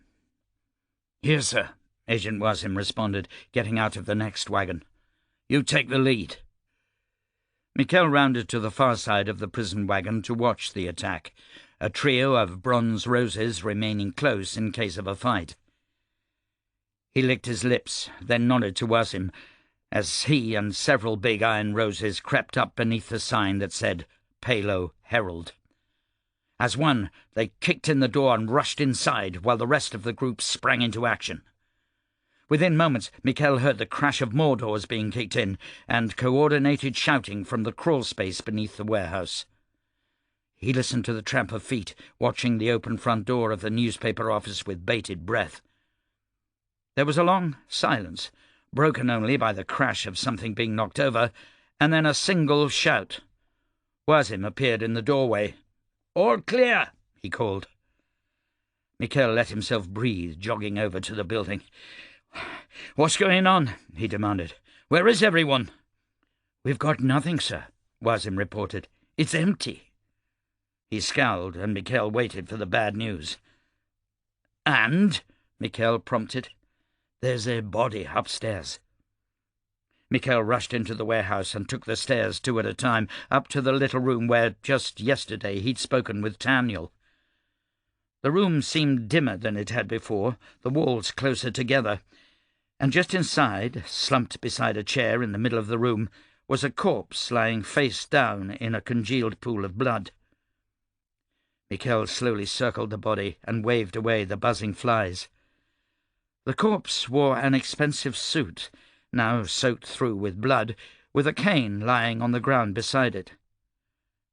B: "Here, sir," Agent Wasim responded, getting out of the next wagon. "You take the lead." Michel rounded to the far side of the prison wagon to watch the attack, a trio of bronze roses remaining close in case of a fight. He licked his lips, then nodded to Wasim, as he and several big iron roses crept up beneath the sign that said Palo Herald. As one, they kicked in the door and rushed inside, while the rest of the group sprang into action. Within moments, Michel heard the crash of more doors being kicked in, and coordinated shouting from the crawl space beneath the warehouse. He listened to the tramp of feet, watching the open front door of the newspaper office with bated breath. There was a long silence, broken only by the crash of something being knocked over, and then a single shout. Wasim appeared in the doorway. "All clear," he called. Michel let himself breathe, jogging over to the building. "What's going on?" he demanded. "Where is everyone?" "We've got nothing, sir," Wasim reported. "It's empty." He scowled, and Michel waited for the bad news. "And?" Michel prompted. "There's a body upstairs." Michel rushed into the warehouse and took the stairs 2 at a time, up to the little room where, just yesterday, he'd spoken with Taniel. The room seemed dimmer than it had before, the walls closer together, and just inside, slumped beside a chair in the middle of the room, was a corpse lying face down in a congealed pool of blood. Michel slowly circled the body and waved away the buzzing flies. The corpse wore an expensive suit, now soaked through with blood, with a cane lying on the ground beside it.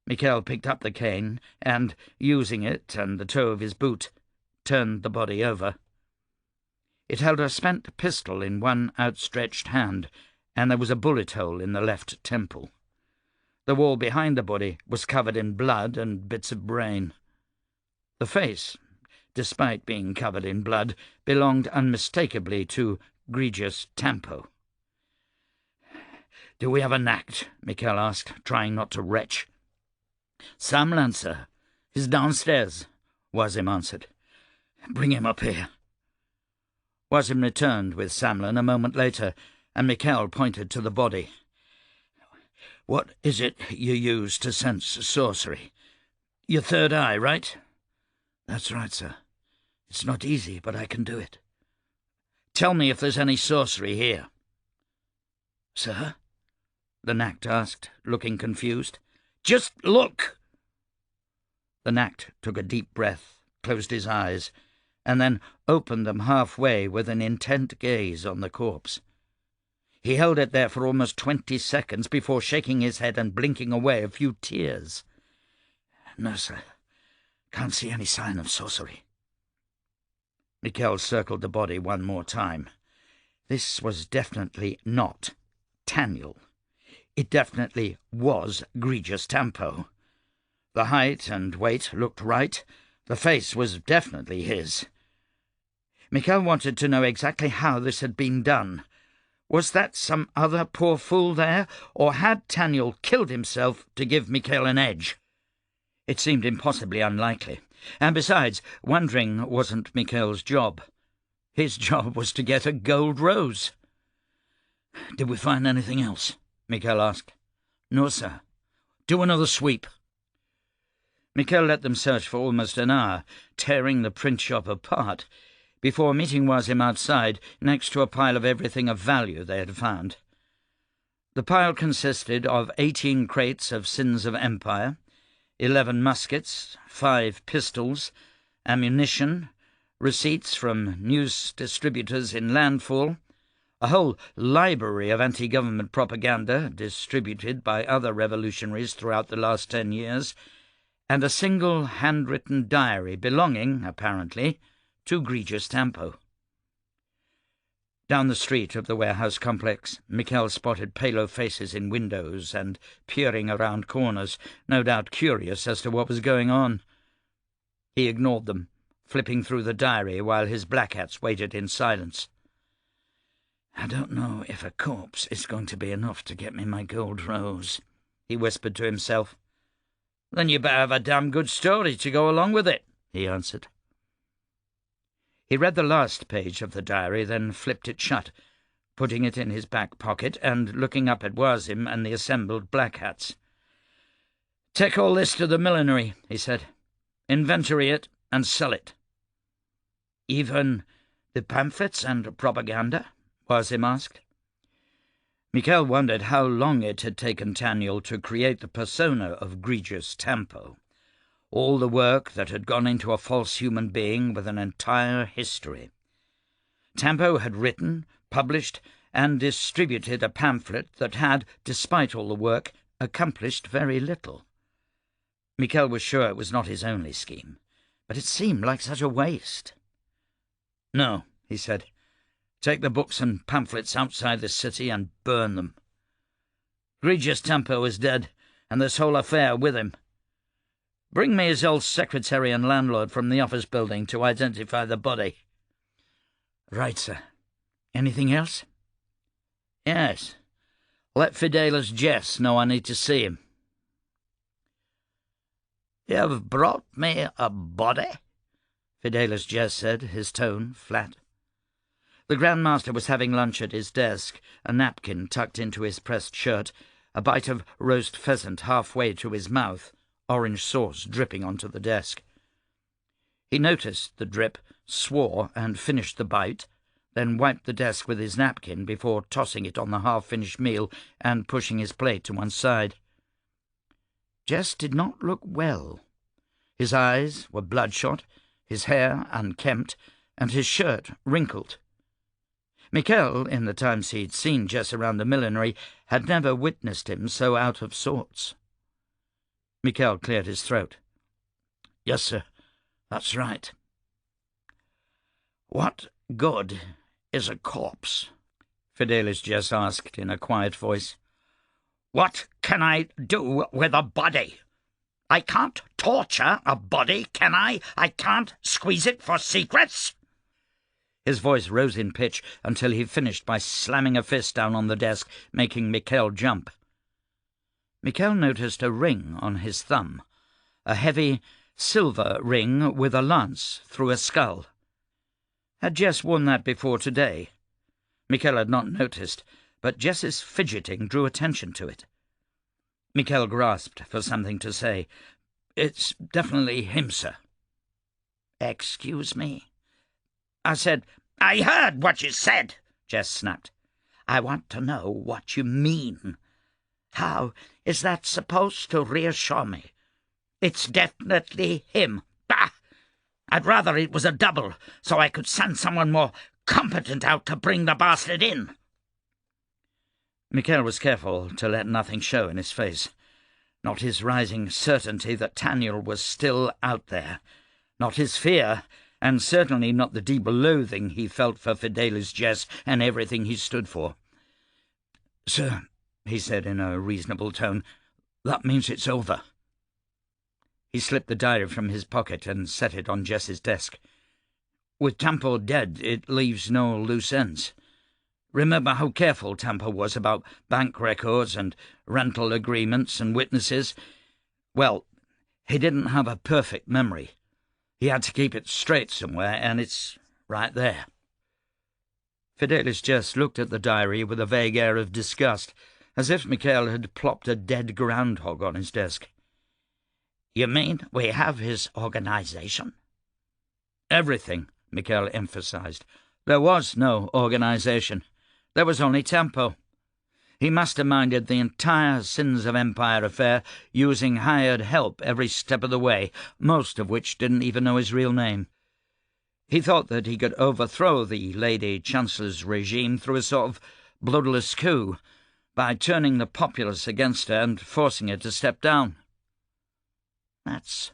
B: Michel picked up the cane and, using it and the toe of his boot, turned the body over. It held a spent pistol in one outstretched hand, and there was a bullet hole in the left temple. The wall behind the body was covered in blood and bits of brain. The face, despite being covered in blood, belonged unmistakably to Grigius Tampo. "Do we have an act?" Michel asked, trying not to retch. "Samlan, sir. He's downstairs," Wasim answered. "Bring him up here." Wasim returned with Samlan a moment later, and Michel pointed to the body. "What is it you use to sense sorcery? Your third eye, right?" "That's right, sir. It's not easy, but I can do it." "Tell me if there's any sorcery here." "Sir?" the Nact asked, looking confused. "Just look!" The Nact took a deep breath, closed his eyes, and then opened them halfway with an intent gaze on the corpse. He held it there for almost 20 seconds before shaking his head and blinking away a few tears. "No, sir. Can't see any sign of sorcery." Michel circled the body one more time. This was definitely not Taniel. It definitely was Grigius Tampo. The height and weight looked right. The face was definitely his. Michel wanted to know exactly how this had been done. Was that some other poor fool there, or had Taniel killed himself to give Michel an edge? It seemed impossibly unlikely, and besides, wondering wasn't Michel's job. His job was to get a gold rose. "Did we find anything else?" Michel asked. "No, sir." "Do another sweep." Michel let them search for almost an hour, tearing the print shop apart, before meeting Wasim outside next to a pile of everything of value they had found. The pile consisted of 18 crates of Sins of Empire, 11 muskets, 5 pistols, ammunition, receipts from news distributors in landfall, a whole library of anti-government propaganda distributed by other revolutionaries throughout the last 10 years, and a single handwritten diary belonging, apparently, to Grigius Tampo. Down the street of the warehouse complex, Michel spotted palo faces in windows and peering around corners, no doubt curious as to what was going on. He ignored them, flipping through the diary while his black hats waited in silence. "I don't know if a corpse is going to be enough to get me my gold rose," he whispered to himself. "Then you better have a damn good story to go along with it," he answered. He read the last page of the diary, then flipped it shut, putting it in his back pocket and looking up at Wasim and the assembled black hats. "Take all this to the millinery," he said. "Inventory it and sell it." "Even the pamphlets and propaganda?" Wasim asked. Michel wondered how long it had taken Taniel to create the persona of Grigius Tampo. All the work that had gone into a false human being with an entire history. Tampo had written, published, and distributed a pamphlet that had, despite all the work, accomplished very little. Michel was sure it was not his only scheme, but it seemed like such a waste. "No," he said. "Take the books and pamphlets outside the city and burn them. Grigius Tampo is dead, and this whole affair with him. Bring me his old secretary and landlord from the office building to identify the body." "Right, sir. Anything else?" "Yes. Let Fidelis Jess know I need to see him." "You've brought me a body?" Fidelis Jess said, his tone flat. The Grand Master was having lunch at his desk, a napkin tucked into his pressed shirt, a bite of roast pheasant halfway to his mouth, orange sauce dripping onto the desk. He noticed the drip, swore, and finished the bite, then wiped the desk with his napkin before tossing it on the half-finished meal and pushing his plate to one side. Jess did not look well. His eyes were bloodshot, his hair unkempt, and his shirt wrinkled. Michel, in the times he'd seen Jess around the millinery, had never witnessed him so out of sorts. Michel cleared his throat. "Yes, sir, that's right." "What good is a corpse?" Fidelis Jess asked in a quiet voice. "What can I do with a body? I can't torture a body, can I? I can't squeeze it for secrets?" His voice rose in pitch until he finished by slamming a fist down on the desk, making Michel jump. Michel noticed a ring on his thumb, a heavy silver ring with a lance through a skull. Had Jess worn that before today? Michel had not noticed, but Jess's fidgeting drew attention to it. Michel grasped for something to say. "It's definitely him, sir." "Excuse me?" "I said—" "I heard what you said," Jess snapped. "I want to know what you mean. How is that supposed to reassure me? It's definitely him. Bah! I'd rather it was a double, so I could send someone more competent out to bring the bastard in." Michel was careful to let nothing show in his face. Not his rising certainty that Taniel was still out there. Not his fear, and certainly not the deep loathing he felt for Fidelis Jess and everything he stood for. "Sir," he said in a reasonable tone, "that means it's over." He slipped the diary from his pocket and set it on Jess's desk. "With Tampo dead, it leaves no loose ends. Remember how careful Tampo was about bank records and rental agreements and witnesses? Well, he didn't have a perfect memory. He had to keep it straight somewhere, and it's right there." Fidelis Jess looked at the diary with a vague air of disgust, as if Michel had plopped a dead groundhog on his desk. "You mean we have his organization?" "Everything," Michel emphasized. "There was no organization. There was only Tampo. He masterminded the entire Sins of Empire affair, using hired help every step of the way, most of which didn't even know his real name. He thought that he could overthrow the Lady Chancellor's regime through a sort of bloodless coup, by turning the populace against her and forcing her to step down." "That's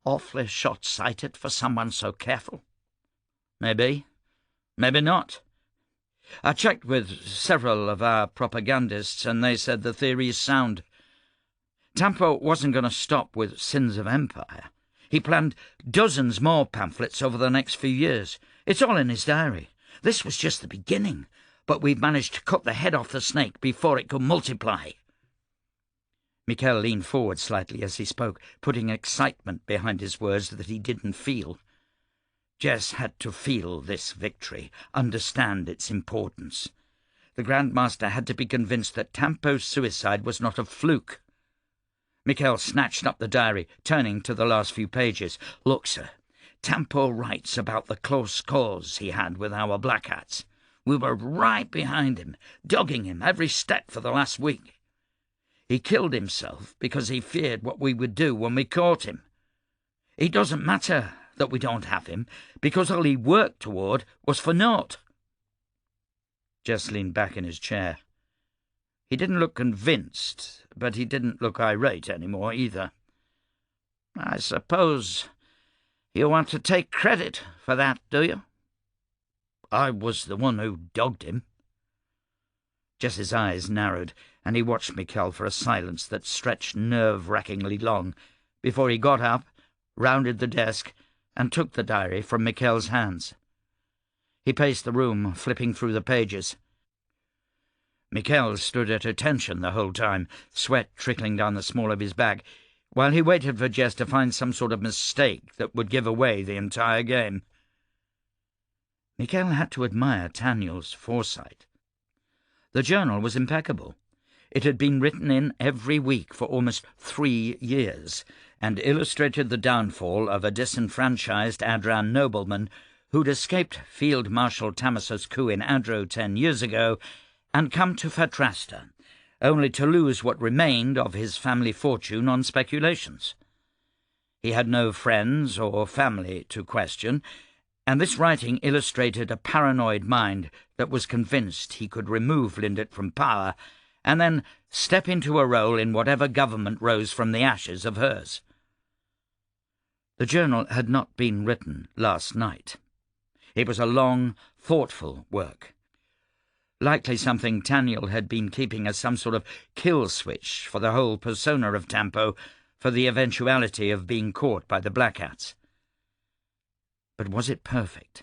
B: awfully short-sighted for someone so careful." "Maybe. Maybe not. I checked with several of our propagandists, and they said the theory is sound. Tampo wasn't going to stop with Sins of Empire. He planned dozens more pamphlets over the next few years. It's all in his diary. This was just the beginning, but we've managed to cut the head off the snake before it could multiply." Michel leaned forward slightly as he spoke, putting excitement behind his words that he didn't feel. Jess had to feel this victory, understand its importance. The Grandmaster had to be convinced that Tampo's suicide was not a fluke. Michel snatched up the diary, turning to the last few pages. "Look, sir, Tampo writes about the close calls he had with our Black Hats. We were right behind him, dogging him every step for the last week. He killed himself because he feared what we would do when we caught him. It doesn't matter that we don't have him, because all he worked toward was for naught." Jess leaned back in his chair. He didn't look convinced, but he didn't look irate anymore either. "I suppose you want to take credit for that, do you?" "I was the one who dogged him." Jess's eyes narrowed, and he watched Michel for a silence that stretched nerve-wrackingly long, before he got up, rounded the desk, and took the diary from Michel's hands. He paced the room, flipping through the pages. Michel stood at attention the whole time, sweat trickling down the small of his back, while he waited for Jess to find some sort of mistake that would give away the entire game. Michel had to admire Taniel's foresight. The journal was impeccable. It had been written in every week for almost 3 years, and illustrated the downfall of a disenfranchised Adran nobleman who'd escaped Field Marshal Tamas's coup in Adro 10 years ago and come to Fatrasta, only to lose what remained of his family fortune on speculations. He had no friends or family to question, and this writing illustrated a paranoid mind that was convinced he could remove Lindert from power and then step into a role in whatever government rose from the ashes of hers. The journal had not been written last night. It was a long, thoughtful work. Likely something Taniel had been keeping as some sort of kill switch for the whole persona of Tampo, for the eventuality of being caught by the Black Hats. But was it perfect?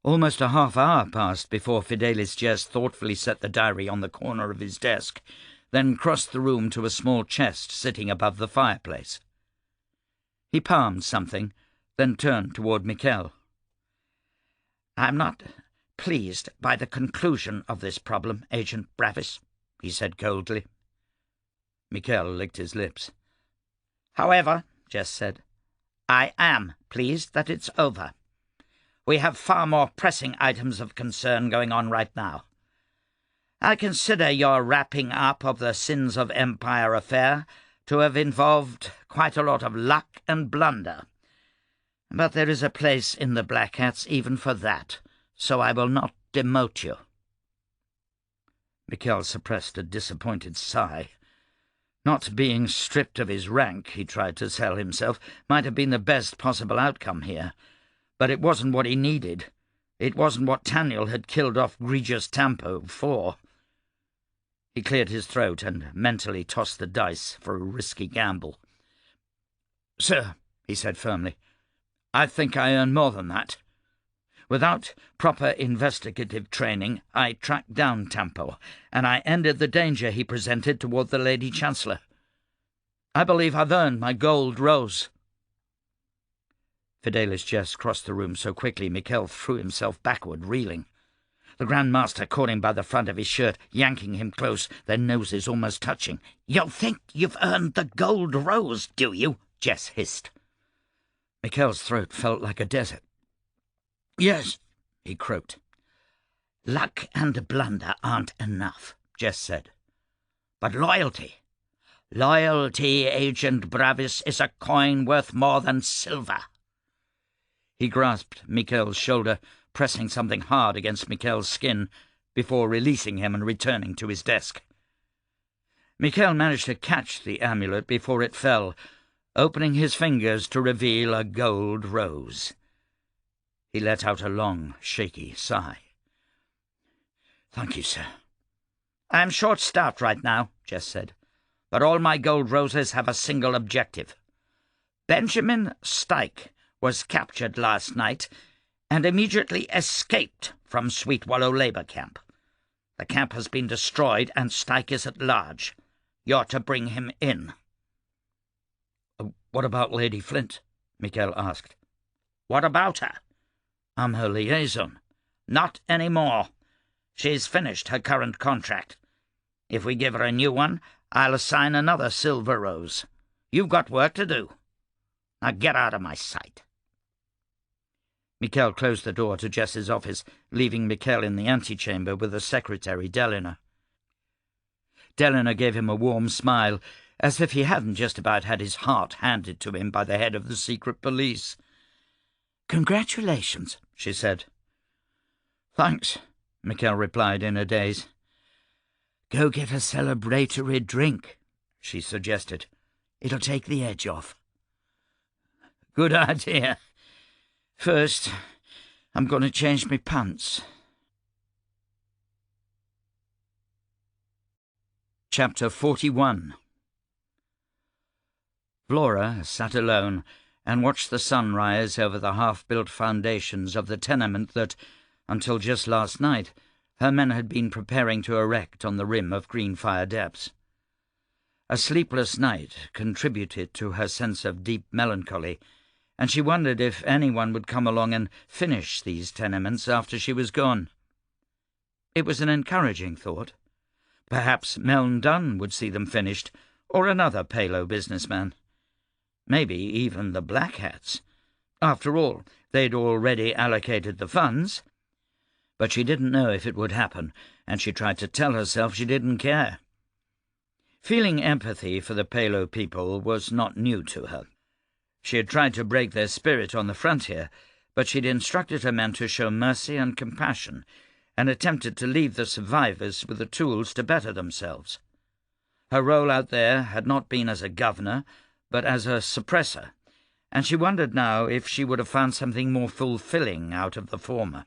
B: Almost a half-hour passed before Fidelis Jess thoughtfully set the diary on the corner of his desk, then crossed the room to a small chest sitting above the fireplace.
A: He palmed something, then turned toward Michel.
B: "I'm not pleased by the conclusion of this problem, Agent Bravis," he said coldly.
A: Michel licked his lips.
B: "However," Jess said, "I am pleased that it's over. We have far more pressing items of concern going on right now. I consider your wrapping up of the Sins of Empire affair to have involved quite a lot of luck and blunder. But there is a place in the Black Hats even for that, so I will not demote you."
A: Michel suppressed a disappointed sigh. Not being stripped of his rank, he tried to tell himself, might have been the best possible outcome here. But it wasn't what he needed. It wasn't what Taniel had killed off Grigious Tampo for. He cleared his throat and mentally tossed the dice for a risky gamble. "Sir," he said firmly, "I think I earn more than that. Without proper investigative training, I tracked down Tampo, and I ended the danger he presented toward the Lady Chancellor. I believe I've earned my gold rose." Fidelis Jess crossed the room so quickly Michel threw himself backward, reeling. The Grand Master caught him by the front of his shirt, yanking him close, their noses almost touching.
B: "You think you've earned the gold rose, do you?" Jess hissed.
A: Michel's throat felt like a desert. "Yes," he croaked.
B: "Luck and blunder aren't enough," Jess said. "But loyalty. Loyalty, Agent Bravis, is a coin worth more than silver."
A: He grasped Michel's shoulder, pressing something hard against Michel's skin, before releasing him and returning to his desk. Michel managed to catch the amulet before it fell, opening his fingers to reveal a gold rose. He let out a long, shaky sigh. "Thank you, sir."
B: "I'm short-staffed right now," Jess said, "but all my gold roses have a single objective. Benjamin Styke was captured last night and immediately escaped from Sweetwallow Labour Camp. The camp has been destroyed and Styke is at large. You're to bring him in."
A: "What about Lady Flint?" Michel asked.
B: "What about her?"
A: "I'm her liaison."
B: "Not anymore. She's finished her current contract. If we give her a new one, I'll assign another silver rose. You've got work to do. Now get out of my sight."
A: Michel closed the door to Jess's office, leaving Michel in the antechamber with the secretary, Delina. Delina gave him a warm smile, as if he hadn't just about had his heart handed to him by the head of the secret police.
B: "Congratulations," she said.
A: "Thanks," Michel replied in a daze.
B: "Go get a celebratory drink," she suggested. "It'll take the edge off."
A: "Good idea. First, I'm going to change my pants." Chapter 41. Vlora sat alone and watched the sun rise over the half-built foundations of the tenement that, until just last night, her men had been preparing to erect on the rim of Greenfire Depths. A sleepless night contributed to her sense of deep melancholy, and she wondered if anyone would come along and finish these tenements after she was gone. It was an encouraging thought. Perhaps Meln Dunn would see them finished, or another Palo businessman. Maybe even the Black Hats. After all, they'd already allocated the funds. But she didn't know if it would happen, and she tried to tell herself she didn't care. Feeling empathy for the Palo people was not new to her. She had tried to break their spirit on the frontier, but she'd instructed her men to show mercy and compassion, and attempted to leave the survivors with the tools to better themselves. Her role out there had not been as a governor, but as a suppressor, and she wondered now if she would have found something more fulfilling out of the former.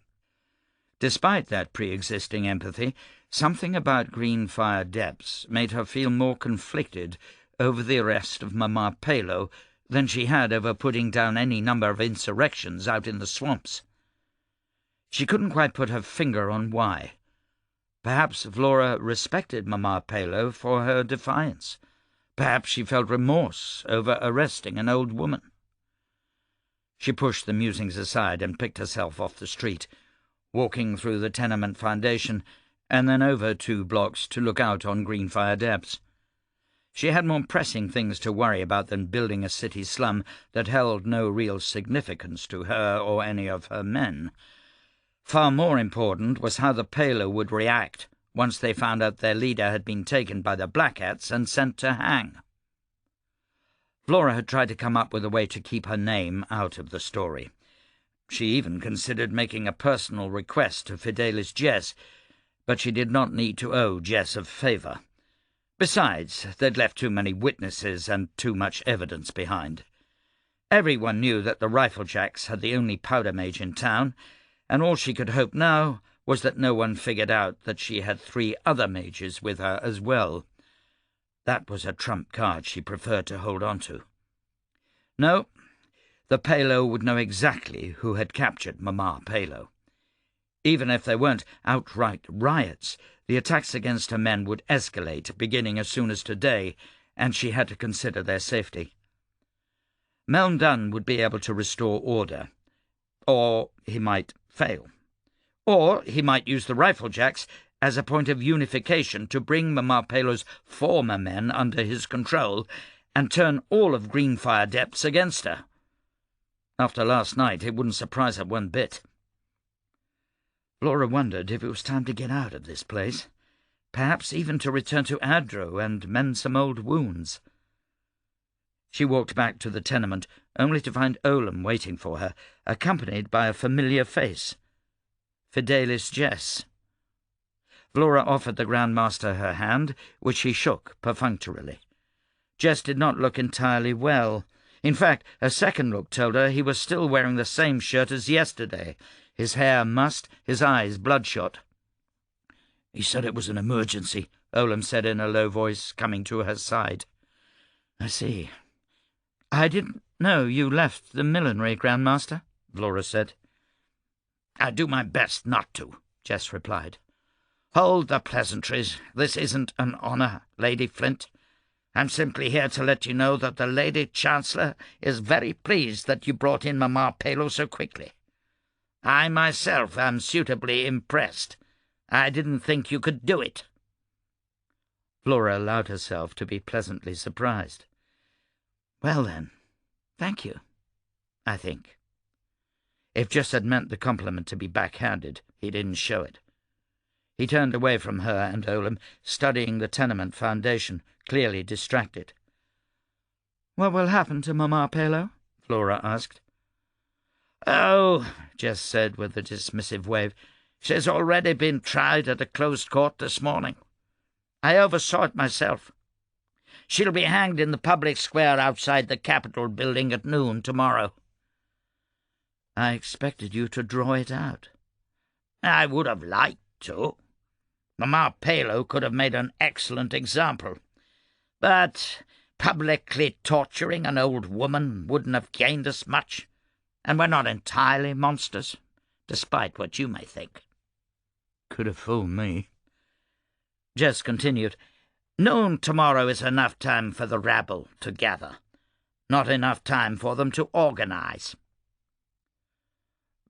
A: Despite that pre-existing empathy, something about Greenfire Depths made her feel more conflicted over the arrest of Mama Palo than she had over putting down any number of insurrections out in the swamps. She couldn't quite put her finger on why. Perhaps Vlora respected Mama Palo for her defiance. Perhaps she felt remorse over arresting an old woman. She pushed the musings aside and picked herself off the street, walking through the tenement foundation and then over 2 blocks to look out on Greenfire Depths. She had more pressing things to worry about than building a city slum that held no real significance to her or any of her men. Far more important was how the Palo would react once they found out their leader had been taken by the Black Hats and sent to hang. Vlora had tried to come up with a way to keep her name out of the story. She even considered making a personal request to Fidelis Jess, but she did not need to owe Jess a favour. Besides, they'd left too many witnesses and too much evidence behind. Everyone knew that the Riflejacks had the only powder mage in town, and all she could hope now was that no one figured out that she had 3 other mages with her as well. That was a trump card she preferred to hold on to. No, the Palo would know exactly who had captured Mama Palo. Even if there weren't outright riots, the attacks against her men would escalate, beginning as soon as today, and she had to consider their safety. Meln Dunn would be able to restore order, or he might fail. Or he might use the Riflejacks as a point of unification to bring Mama Palo's former men under his control and turn all of Greenfire Depths against her. After last night, it wouldn't surprise her one bit. Vlora wondered if it was time to get out of this place, perhaps even to return to Adro and mend some old wounds. She walked back to the tenement, only to find Olum waiting for her, accompanied by a familiar face. Fidelis Jess. Vlora offered the Grand Master her hand, which he shook perfunctorily. Jess did not look entirely well. In fact, a second look told her he was still wearing the same shirt as yesterday, his hair mussed, his eyes bloodshot. "He said it was an emergency," Olum said in a low voice, coming to her side. "I see. I didn't know you left the millinery, Grand Master," Vlora said. "I do my best not to," Jess replied. "Hold the pleasantries. This isn't an honour, Lady Flint. I'm simply here to let you know that the Lady Chancellor is very pleased that you brought in Mama Palo so quickly. I myself am suitably impressed. I didn't think you could do it." Vlora allowed herself to be pleasantly surprised. "Well then, thank you, I think." If Jess had meant the compliment to be backhanded, he didn't show it. He turned away from her and Olum, studying the tenement foundation, clearly distracted. "What will happen to Mama Palo?" Vlora asked. "Oh," Jess said with a dismissive wave, "she's already been tried at a closed court this morning. I oversaw it myself. She'll be hanged in the public square outside the Capitol building at noon tomorrow." "I expected you to draw it out." "I would have liked to. Mama Palo could have made an excellent example. But publicly torturing an old woman wouldn't have gained us much, and we're not entirely monsters, despite what you may think."
B: "Could have fooled me."
A: Jess continued, "Noon tomorrow is enough time for the rabble to gather, not enough time for them to organize."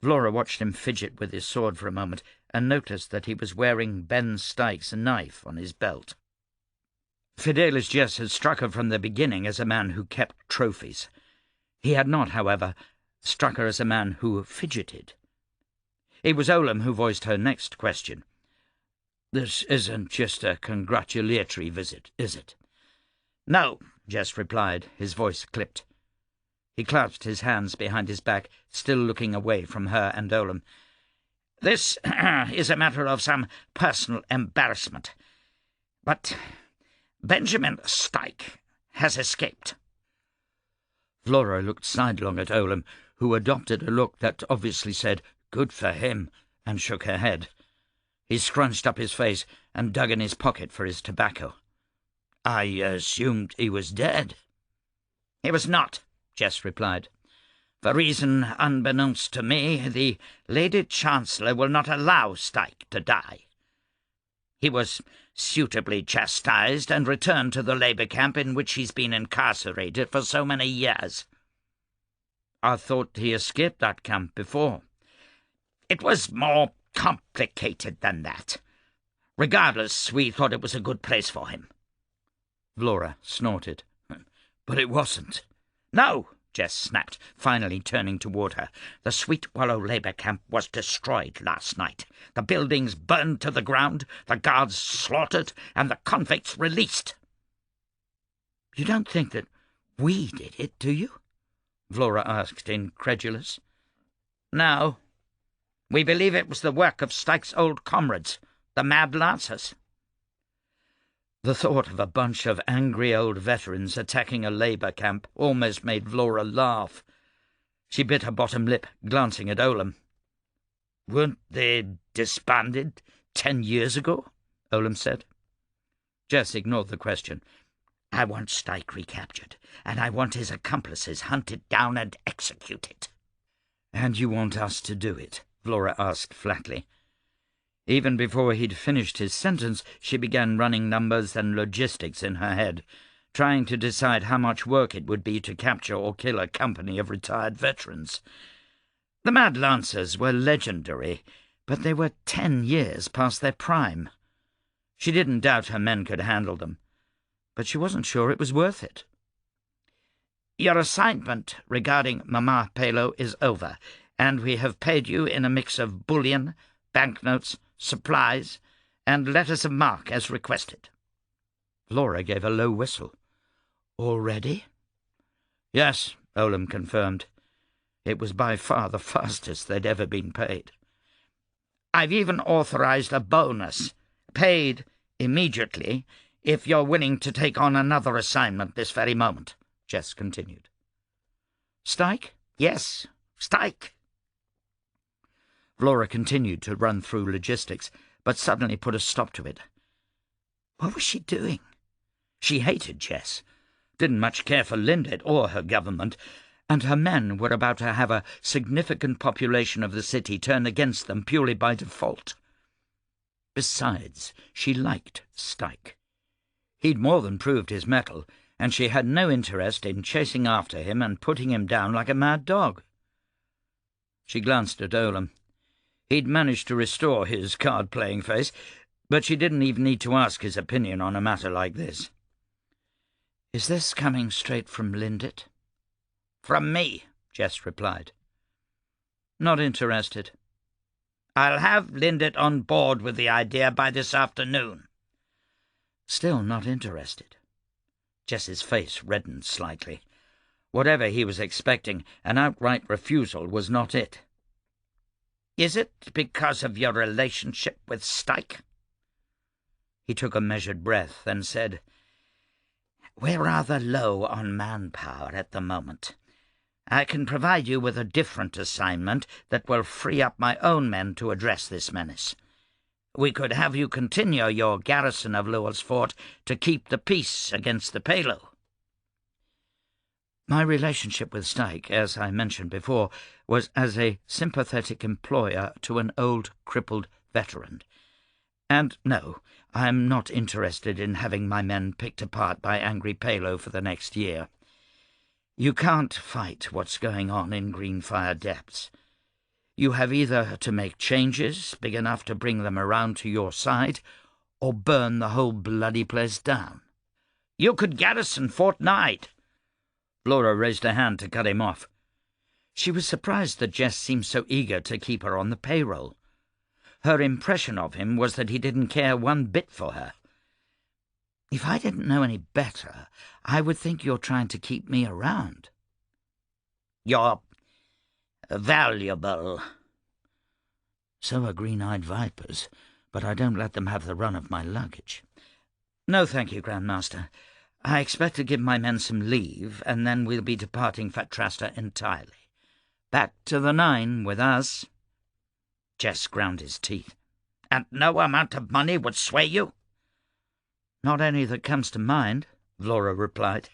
A: Vlora watched him fidget with his sword for a moment and noticed that he was wearing Ben Styke's knife on his belt. Fidelis Jess had struck her from the beginning as a man who kept trophies. He had not, however, struck her as a man who fidgeted. It was Olum who voiced her next question. "This isn't just a congratulatory visit, is it?" "No," Jess replied, his voice clipped. He clasped his hands behind his back, still looking away from her and Olum. "This is a matter of some personal embarrassment. But Benjamin Styke has escaped." Vlora looked sidelong at Olum, who adopted a look that obviously said, "Good for him," and shook her head. He scrunched up his face and dug in his pocket for his tobacco. "I assumed he was dead." "He was not," Jess replied. "For reason unbeknownst to me, the Lady Chancellor will not allow Styke to die. He was suitably chastised and returned to the labour camp in which he's been incarcerated for so many years." I thought he escaped that camp before.
B: It was more complicated than that. Regardless, we thought it was a good place for him.
A: Vlora snorted. But it wasn't.
B: No, Jess snapped, finally turning toward her. The Sweet Wallow Labour Camp was destroyed last night. The buildings burned to the ground, the guards slaughtered, and the convicts released.
A: You don't think that we did it, do you? Vlora asked, incredulous.
B: No. We believe it was the work of Styke's old comrades, the Mad Lancers.
A: The thought of a bunch of angry old veterans attacking a labour camp almost made Vlora laugh. She bit her bottom lip, glancing at Olam.
B: Weren't they disbanded 10 years ago?
A: Olam said. Jess ignored the question.
B: I want Styke recaptured, and I want his accomplices hunted down and executed.
A: And you want us to do it? Vlora asked flatly. Even before he'd finished his sentence, she began running numbers and logistics in her head, trying to decide how much work it would be to capture or kill a company of retired veterans. The Mad Lancers were legendary, but they were 10 years past their prime. She didn't doubt her men could handle them, but she wasn't sure it was worth it.
B: Your assignment regarding Mama Palo is over, and we have paid you in a mix of bullion, banknotes, supplies, and letters of marque as requested.
A: Vlora gave a low whistle. Already?
B: Yes,
A: Olam confirmed. It was by far the fastest they'd ever been paid.
B: I've even authorized a bonus, paid immediately, if you're willing to take on another assignment this very moment, Jess continued.
A: Styke?
B: Yes, Styke.
A: Vlora continued to run through logistics, but suddenly put a stop to it. What was she doing? She hated Jess, didn't much care for Lindet or her government, and her men were about to have a significant population of the city turn against them purely by default. Besides, she liked Styke. He'd more than proved his mettle, and she had no interest in chasing after him and putting him down like a mad dog. She glanced at Olam. He'd managed to restore his card-playing face, but she didn't even need to ask his opinion on a matter like this. Is this coming straight from Lindet?
B: From me, Jess replied.
A: Not interested.
B: I'll have Lindet on board with the idea by this afternoon.
A: Still not interested. Jess's face reddened slightly. Whatever he was expecting, an outright refusal was not it.
B: Is it because of your relationship with Styke?
A: He took a measured breath, then said,
B: We're rather low on manpower at the moment. I can provide you with a different assignment that will free up my own men to address this menace. We could have you continue your garrison of Lewell's Fort to keep the peace against the Palo.
A: My relationship with Styke, as I mentioned before, was as a sympathetic employer to an old, crippled veteran. And no, I am not interested in having my men picked apart by angry Palo for the next year. You can't fight what's going on in Greenfire Depths. You have either to make changes big enough to bring them around to your side, or burn the whole bloody place down.
B: You could garrison Fort Knight.
A: Vlora raised a hand to cut him off. She was surprised that Jess seemed so eager to keep her on the payroll. Her impression of him was that he didn't care one bit for her. If I didn't know any better, I would think you're trying to keep me around.
B: You're valuable.
A: So are green-eyed vipers, but I don't let them have the run of my luggage. No, thank you, Grandmaster. I expect to give my men some leave, and then we'll be departing Fatrasta entirely. Back to the 9 with us. Jess ground his teeth.
B: And no amount of money would sway you?
A: Not any that comes to mind, Vlora replied.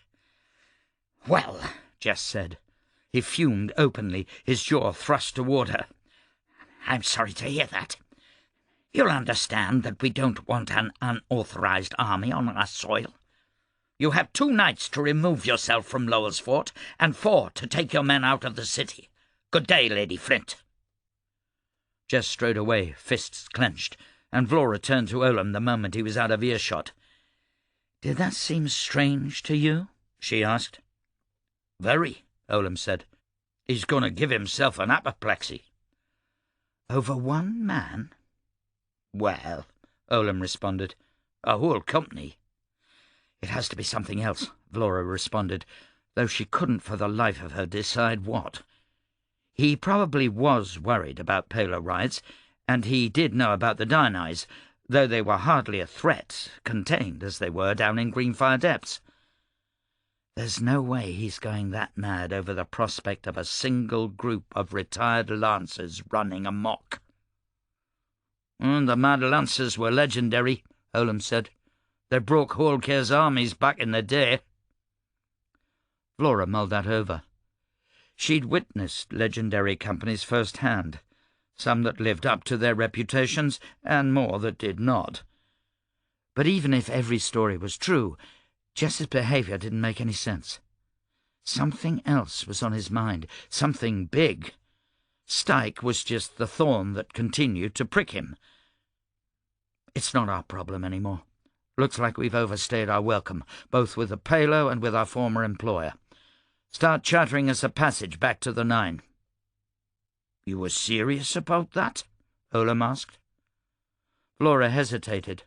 B: Well,
A: Jess said. He fumed openly, his jaw thrust toward her.
B: I'm sorry to hear that. You'll understand that we don't want an unauthorized army on our soil.
A: You have 2 nights to remove yourself from Lowell's fort, and 4 to take your men out of the city. Good day, Lady Flint." Jess strode away, fists clenched, and Vlora turned to Olam the moment he was out of earshot. "Did that seem strange to you?" she asked. "Very," Olam said. "He's going to give himself an apoplexy." "Over one man?" "Well," Olam responded, "a whole company." "It has to be something else," Vlora responded, though she couldn't for the life of her decide what. He probably was worried about Palo riots, and he did know about the Dynais, though they were hardly a threat, contained as they were down in Greenfire Depths. There's no way he's going that mad over the prospect of a single group of retired lancers running amok. "And the mad lancers were legendary," Olam said. "They broke Holker's armies back in the day." Vlora mulled that over. She'd witnessed legendary companies firsthand, some that lived up to their reputations and more that did not. But even if every story was true, Jess's behaviour didn't make any sense. Something else was on his mind, something big. Styke was just the thorn that continued to prick him. "It's not our problem anymore. Looks like we've overstayed our welcome, both with the Palo and with our former employer. Start chartering us a passage back to the Nine." "You were serious about that?" Olam asked. Vlora hesitated.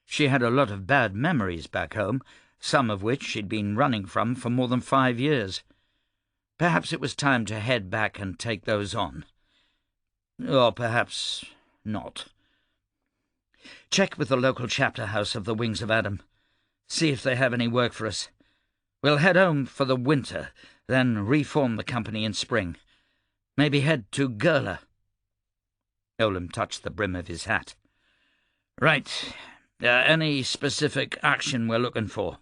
A: She had a lot of bad memories back home, some of which she'd been running from for more than 5 years. Perhaps it was time to head back and take those on. Or perhaps not. "Check with the local chapter house of the Wings of Adam. See if they have any work for us. We'll head home for the winter, then reform the company in spring. Maybe head to Gurla." Olam touched the brim of his hat. "Right. Any specific action we're looking for?"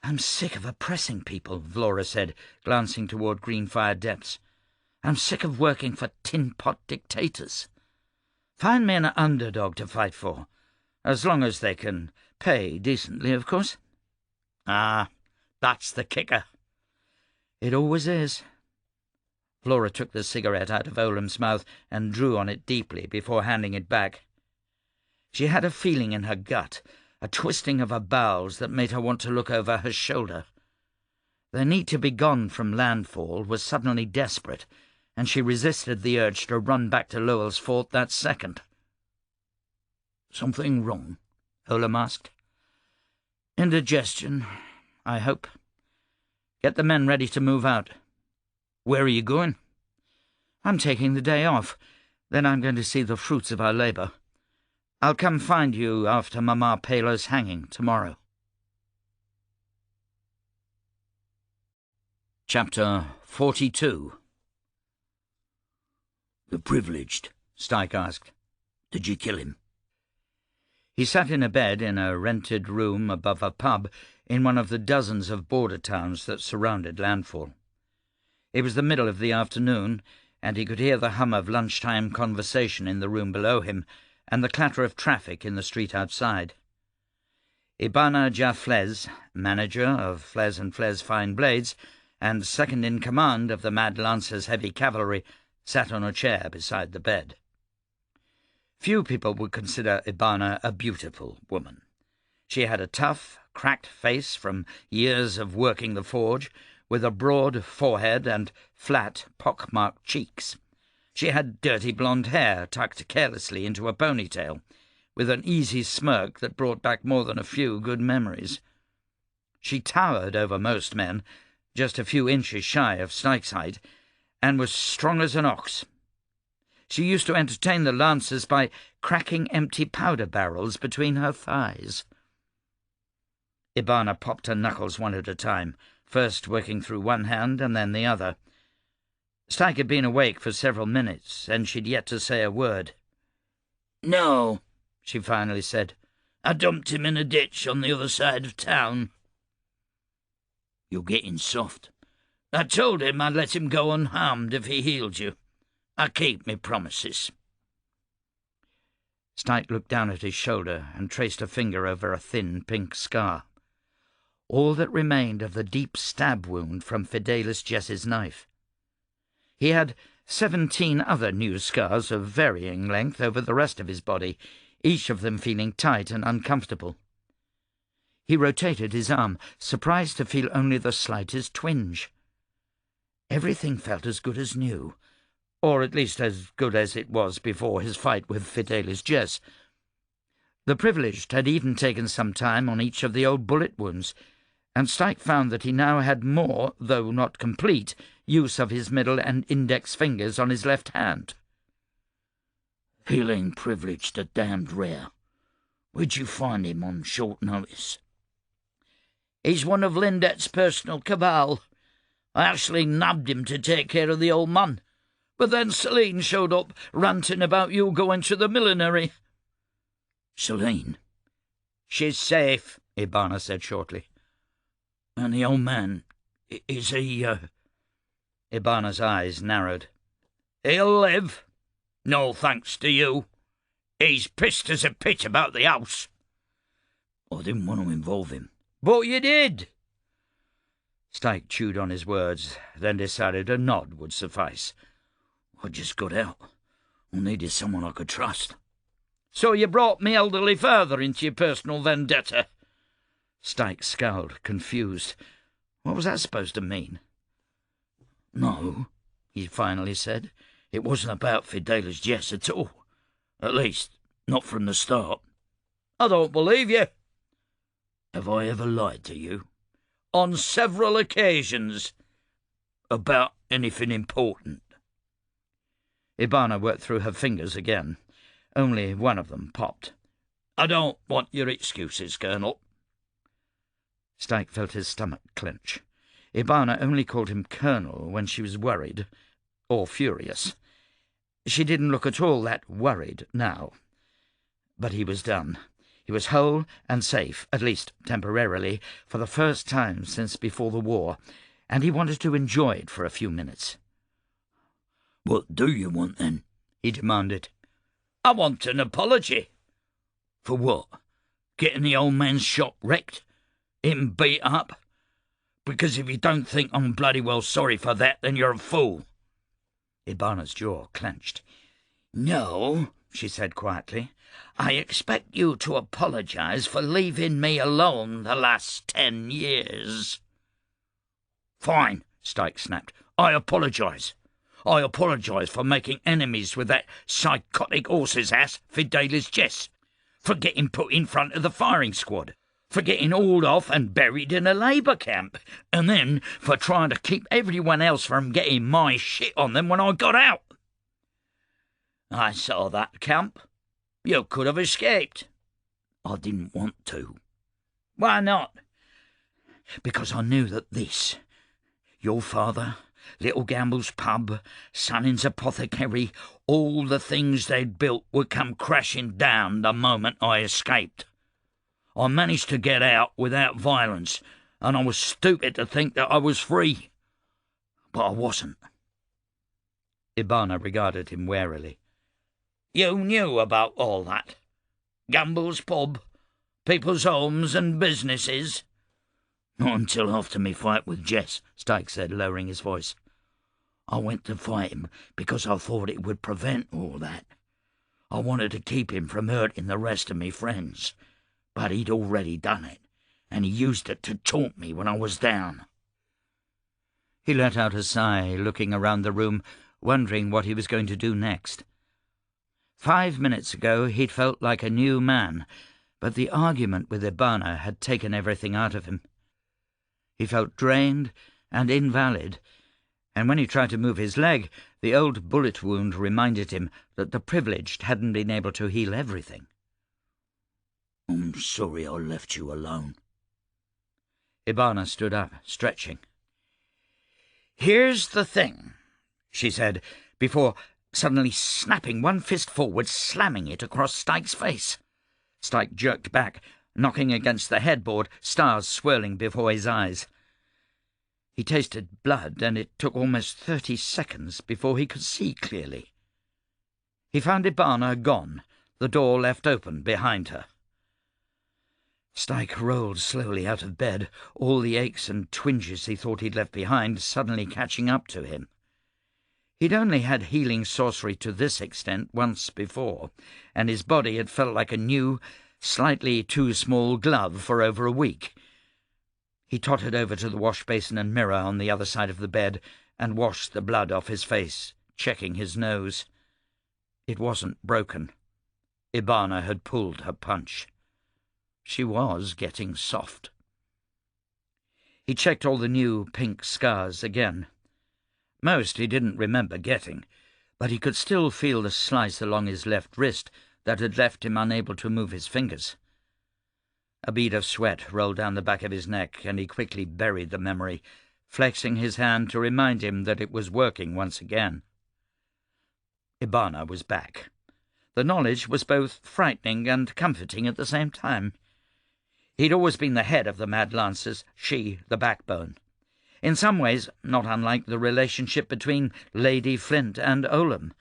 A: "I'm sick of oppressing people," Vlora said, glancing toward Greenfire Depths. "I'm sick of working for tin-pot dictators. Find me an underdog to fight for, as long as they can pay decently, of course." "Ah, that's the kicker." "It always is." Vlora took the cigarette out of Olam's mouth and drew on it deeply before handing it back. She had a feeling in her gut, a twisting of her bowels that made her want to look over her shoulder. The need to be gone from landfall was suddenly desperate, and she resisted the urge to run back to Lowell's fort that second. "Something wrong?" Olam asked. "Indigestion, I hope. Get the men ready to move out." "Where are you going?" "I'm taking the day off. Then I'm going to see the fruits of our labour. I'll come find you after Mama Palo's hanging tomorrow." Chapter 42. "The privileged?" Styke asked. "Did you kill him?" He sat in a bed in a rented room above a pub in one of the dozens of border towns that surrounded Landfall. It was the middle of the afternoon, and he could hear the hum of lunchtime conversation in the room below him and the clatter of traffic in the street outside. Ibana Jaflez, manager of Flez and Flez Fine Blades and second in command of the Mad Lancers Heavy Cavalry, sat on a chair beside the bed. Few people would consider Ibana a beautiful woman. She had a tough, cracked face from years of working the forge, with a broad forehead and flat, pock-marked cheeks. She had dirty blonde hair tucked carelessly into a ponytail, with an easy smirk that brought back more than a few good memories. She towered over most men, just a few inches shy of Styke's height, and was strong as an ox. She used to entertain the lancers by cracking empty powder barrels between her thighs. Ibana popped her knuckles one at a time, first working through one hand and then the other. Styke had been awake for several minutes, and she'd yet to say a word. "No," she finally said. "I dumped him in a ditch on the other side of town." "You're getting soft." "I told him I'd let him go unharmed if he healed you. I keep me promises." Styke looked down at his shoulder and traced a finger over a thin pink scar.
B: all that remained of the deep stab wound from Fidelis Jess's knife. He had 17 other new scars of varying length over the rest of his body, each of them feeling tight and uncomfortable. He rotated his arm, surprised to feel only the slightest twinge. Everything felt as good as new, or at least as good as it was before his fight with Fidelis Jess. The privileged had even taken some time on each of the old bullet wounds, and Styke found that he now had more, though not complete, use of his middle and index fingers on his left hand.
C: "Healing privileged are damned rare. Where'd you find him on short notice?"
B: "He's one of Lindet's personal cabal. I actually nabbed him to take care of the old man, but then Celine showed up ranting about you going to the millinery."
C: "Celine?"
B: "She's safe," Ibana said shortly.
C: "And the old man, is he,
B: Ibana's eyes narrowed.
A: "He'll live. No thanks to you. He's pissed as a pit about the house."
C: "I didn't want to involve him."
A: "But you did."
B: Styke chewed on his words, then decided a nod would suffice.
C: "I just got out. I needed someone I could trust."
A: "So you brought me elderly father into your personal vendetta?"
B: Styke scowled, confused. What was that supposed to mean?
C: "No," he finally said. "It wasn't about Fidelis Jess at all. At least, not from the start."
A: "I don't believe you."
C: "Have I ever lied to you?"
A: "On several occasions."
C: "About anything important?"
B: Ibana worked through her fingers again. Only one of them popped.
A: "I don't want your excuses, Colonel."
B: Styke felt his stomach clench. Ibana only called him Colonel when she was worried, or furious. She didn't look at all that worried now. But he was done. He was whole and safe, at least temporarily, for the first time since before the war, and he wanted to enjoy it for a few minutes.
C: "What do you want, then?"
B: he demanded.
A: "I want an apology."
C: "For what? Getting the old man's shop wrecked? Him beat up? Because if you don't think I'm bloody well sorry for that, then you're a fool."
B: Ibana's jaw clenched.
C: "No," she said quietly. "I expect you to apologize for leaving me alone the last 10 years. "Fine," Styke snapped. "I apologize. I apologize for making enemies with that psychotic horse's ass, Fidelis Jess, for getting put in front of the firing squad, for getting hauled off and buried in a labour camp, and then for trying to keep everyone else from getting my shit on them when I got out."
A: "I saw that camp. You could have escaped."
C: "I didn't want to."
A: "Why not?"
C: "Because I knew that this, your father, Little Gamble's pub, Sunning's apothecary, all the things they'd built would come crashing down the moment I escaped. I managed to get out without violence, and I was stupid to think that I was free. But I wasn't."
B: Ibana regarded him warily.
A: "You knew about all that? Gamble's pub, people's homes and businesses?"
C: "Not until after me fight with Jess," Styke said, lowering his voice. "I went to fight him because I thought it would prevent all that. I wanted to keep him from hurting the rest of me friends. But he'd already done it, and he used it to taunt me when I was down."
B: He let out a sigh, looking around the room, wondering what he was going to do next. 5 minutes ago he'd felt like a new man, but the argument with Ibana had taken everything out of him. He felt drained and invalid, and when he tried to move his leg, the old bullet wound reminded him that the privileged hadn't been able to heal everything.
C: "I'm sorry I left you alone."
B: Ibana stood up, stretching.
A: "Here's the thing,"
B: she said, before suddenly snapping one fist forward, slamming it across Styke's face. Styke jerked back, knocking against the headboard, stars swirling before his eyes. He tasted blood, and it took almost 30 seconds before he could see clearly. He found Ibana gone, the door left open behind her.
A: Styke rolled slowly out of bed, all the aches and twinges he thought he'd left behind suddenly catching up to him. He'd only had healing sorcery to this extent once before, and his body had felt like a new, slightly too small glove for over a week. He tottered over to the wash basin and mirror on the other side of the bed and washed the blood off his face, checking his nose. It wasn't broken. Ibana had pulled her punch. She was getting soft. He checked all the new pink scars again. Most he didn't remember getting, but he could still feel the slice along his left wrist that had left him unable to move his fingers. A bead of sweat rolled down the back of his neck, and he quickly buried the memory, flexing his hand to remind him that it was working once again. Ibana was back. The knowledge was both frightening and comforting at the same time. He'd always been the head of the Mad Lancers, she the backbone. In some ways not unlike the relationship between Lady Flint and Olam,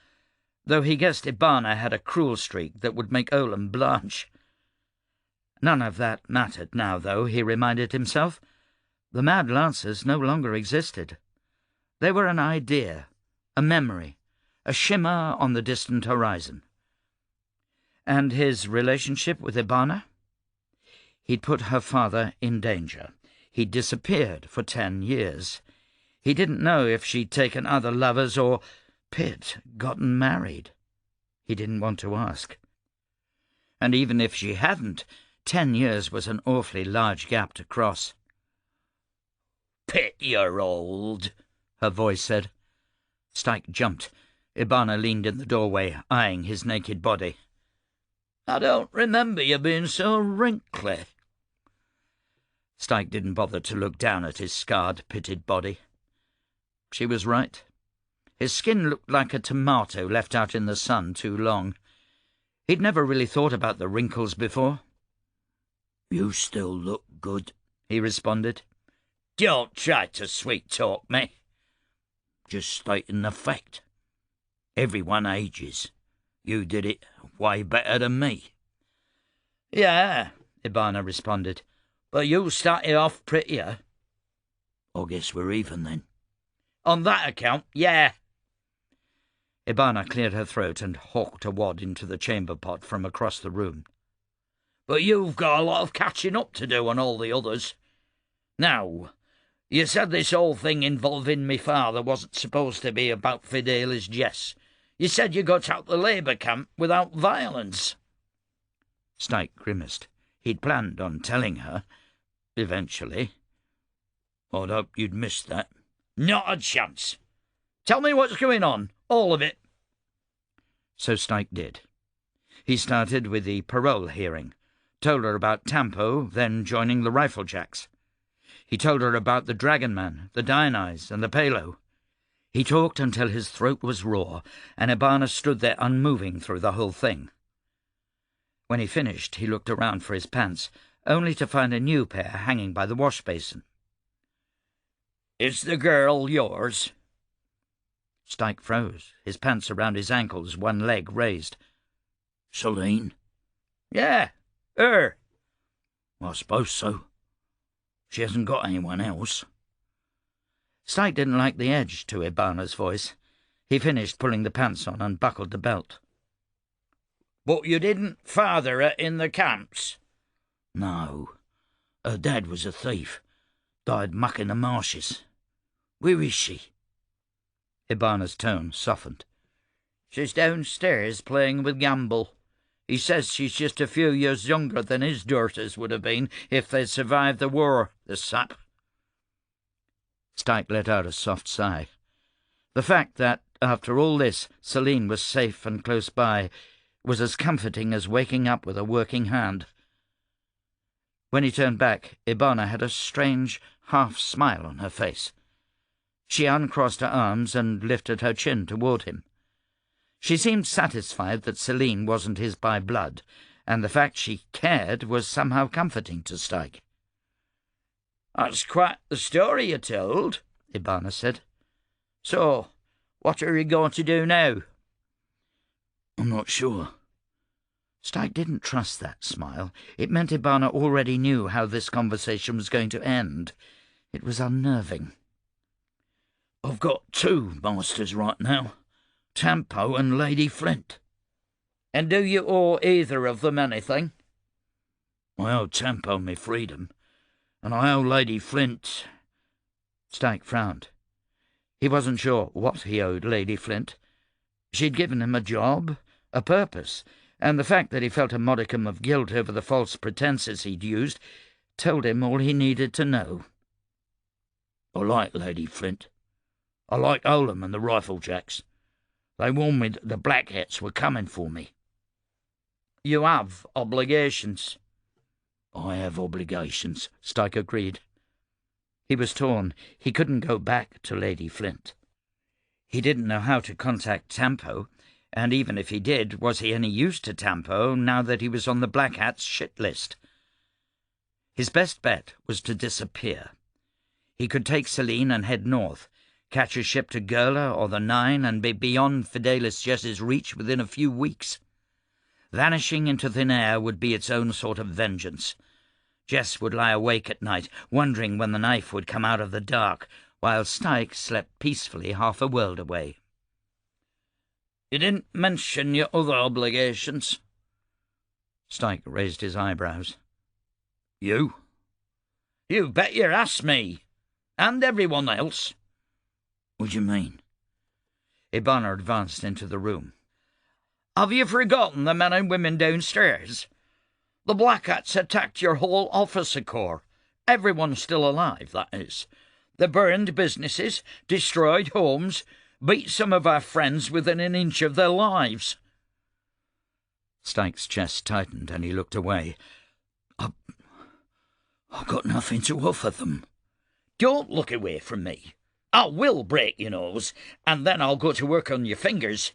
A: though he guessed Ibana had a cruel streak that would make Olam blanch. None of that mattered now, though, he reminded himself. The Mad Lancers no longer existed. They were an idea, a memory, a shimmer on the distant horizon. And his relationship with Ibana? He'd put her father in danger. He'd disappeared for 10 years. He didn't know if she'd taken other lovers or, Pitt, gotten married. He didn't want to ask. And even if she hadn't, 10 years was an awfully large gap to cross.
C: "Pitt, you're old,"
A: her voice said. Styke jumped. Ibana leaned in the doorway, eyeing his naked body.
C: "I don't remember you being so wrinkly."
A: Styke didn't bother to look down at his scarred, pitted body. She was right. His skin looked like a tomato left out in the sun too long. He'd never really thought about the wrinkles before.
C: "You still look good,"
A: he responded.
C: "Don't try to sweet-talk me. Just stating the fact. Everyone ages. You did it way better than me."
A: "Yeah," Ibana responded, "but you started off prettier."
C: "I guess we're even then."
A: "On that account, yeah." Ibana cleared her throat and hawked a wad into the chamber pot from across the room.
C: "But you've got a lot of catching up to do on all the others. Now, you said this whole thing involving me father wasn't supposed to be about Fidela's Jess. You said you got out the labour camp without violence."
A: Styke grimaced. He'd planned on telling her, eventually.
C: "I'd hoped you'd missed that." "Not a chance. Tell me what's going on, all of it."
A: So Styke did. He started with the parole hearing, told her about Tampo, then joining the Riflejacks. He told her about the Dragon Man, the Dionyse, and the Palo. He talked until his throat was raw, and Ibana stood there unmoving through the whole thing. When he finished, he looked around for his pants, only to find a new pair hanging by the wash basin.
C: "Is the girl yours?"
A: Styke froze, his pants around his ankles, one leg raised.
C: "Celine?"
A: "Yeah, her."
C: "I suppose so. She hasn't got anyone else."
A: Styke didn't like the edge to Ibana's voice. He finished pulling the pants on and buckled the belt.
C: "But you didn't father her in the camps?"
B: "No. Her dad was a thief. Died mucking the marshes. Where is she?"
A: Ibana's tone softened.
C: "She's downstairs playing with Gamble. He says she's just a few years younger than his daughters would have been if they'd survived the war, the sap."
A: Styke let out a soft sigh. The fact that, after all this, Celine was safe and close by was as comforting as waking up with a working hand. When he turned back, Ibana had a strange half-smile on her face. She uncrossed her arms and lifted her chin toward him. She seemed satisfied that Celine wasn't his by blood, and the fact she cared was somehow comforting to Styke.
C: "That's quite the story you told," Ibana said. "So, what are you going to do now?"
B: "I'm not sure. Styke didn't trust that smile. It meant Ibana already knew how this conversation was going to end. It was unnerving.
C: I've got two masters right now, Tampo and Lady Flint.
A: And do you owe either of them anything?
C: I owe Tampo me freedom, and I owe Lady Flint.
B: Styke frowned. He wasn't sure what he owed Lady Flint. She'd given him a job, a purpose, and the fact that he felt a modicum of guilt over the false pretences he'd used told him all he needed to know.
C: I like Lady Flint. I like Olam and the Riflejacks. They warned me that the Blackheads were coming for me.
A: You have obligations.
C: I have obligations,
B: Styke agreed. He was torn. He couldn't go back to Lady Flint. He didn't know how to contact Tampo, and even if he did, was he any use to Tampo now that he was on the Black Hat's shit list? His best bet was to disappear. He could take Celine and head north, catch a ship to Gurla or the Nine, and be beyond Fidelis Jess's reach within a few weeks. Vanishing into thin air would be its own sort of vengeance. Jess would lie awake at night, wondering when the knife would come out of the dark, while Styke slept peacefully half a world away.
A: You didn't mention your other obligations.
B: Styke raised his eyebrows.
C: You?
A: You bet you asked me. And everyone else.
C: What do you mean?
B: Ibana advanced into the room.
A: Have you forgotten the men and women downstairs? The Black Hats attacked your whole officer corps. Everyone still alive, that is. They burned businesses, destroyed homes, beat some of our friends within an inch of their lives.
B: Styke's chest tightened and he looked away.
C: I've got nothing to offer them.
A: Don't look away from me. I will break your nose, and then I'll go to work on your fingers.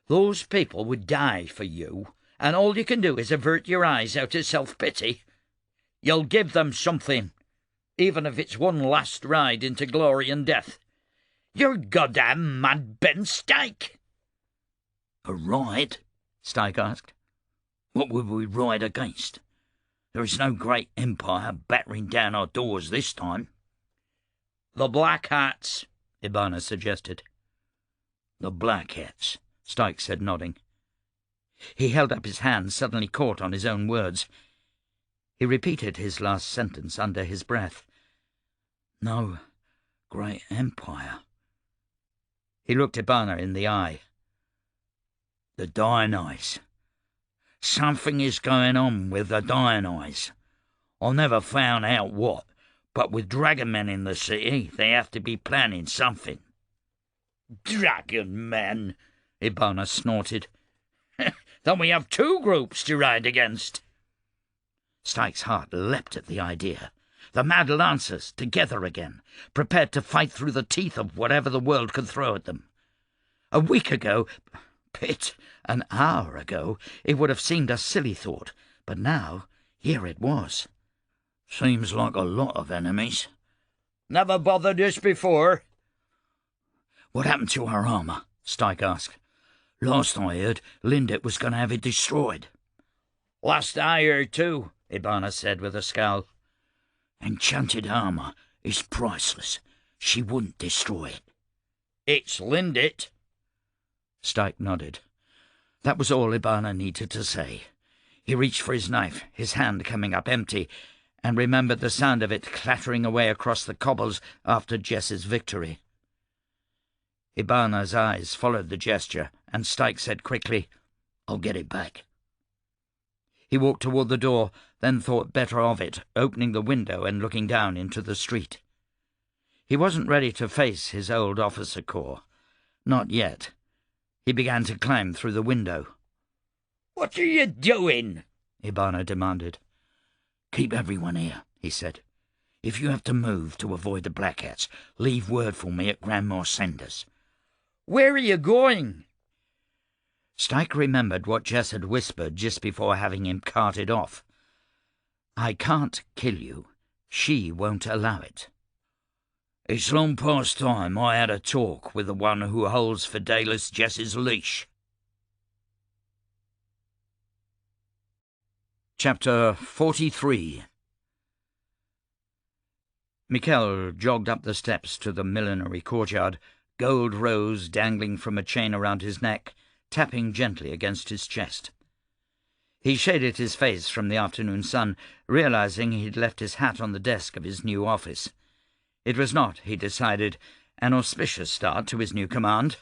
A: Those people would die for you, and all you can do is avert your eyes out of self-pity. You'll give them something, even if it's one last ride into glory and death. You're goddamn mad, Ben Styke.
C: A ride?
B: Styke asked.
C: What would we ride against? There is no great empire battering down our doors this time.
A: The Black Hats,
B: Ibana suggested.
C: The Black Hats,
B: Styke said, nodding. He held up his hand, suddenly caught on his own words. He repeated his last sentence under his breath.
C: No great empire.
B: He looked Ibana in the eye.
C: The Dionyse. Something is going on with the Dionyse. I never found out what, but with dragon men in the city, they have to be planning something.
A: Dragon men, Ibana snorted. Then we have two groups to ride against.
B: Styke's heart leapt at the idea. The Mad Lancers, together again, prepared to fight through the teeth of whatever the world could throw at them. A week ago, an hour ago, it would have seemed a silly thought, but now, here it was.
C: Seems like a lot of enemies.
A: Never bothered us before.
C: What happened to our armour? Styke asked. Last I heard, Lindet was going to have it destroyed.
A: Last I heard too, Ibana said with a scowl.
C: Enchanted armour is priceless. She wouldn't destroy it.
A: It's Lindet.
B: Styke nodded. That was all Ibana needed to say. He reached for his knife, his hand coming up empty, and remembered the sound of it clattering away across the cobbles after Jess's victory. Ibana's eyes followed the gesture, and Styke said quickly,
C: I'll get it back.
B: He walked toward the door, then thought better of it, opening the window and looking down into the street. He wasn't ready to face his old officer corps. Not yet. He began to climb through the window.
A: What are you doing?
B: Ibana demanded.
C: Keep everyone here, he said. If you have to move to avoid the Black Hats, leave word for me at Grandma Sender's.
A: Where are you going?
B: Styke remembered what Jess had whispered just before having him carted off. I can't kill you. She won't allow it.
C: It's long past time I had a talk with the one who holds Fidelis Jess's leash.
A: Chapter 43. Michel jogged up the steps to the millinery courtyard, gold rose dangling from a chain around his neck, tapping gently against his chest. He shaded his face from the afternoon sun, realizing he'd left his hat on the desk of his new office. It was not, he decided, an auspicious start to his new command.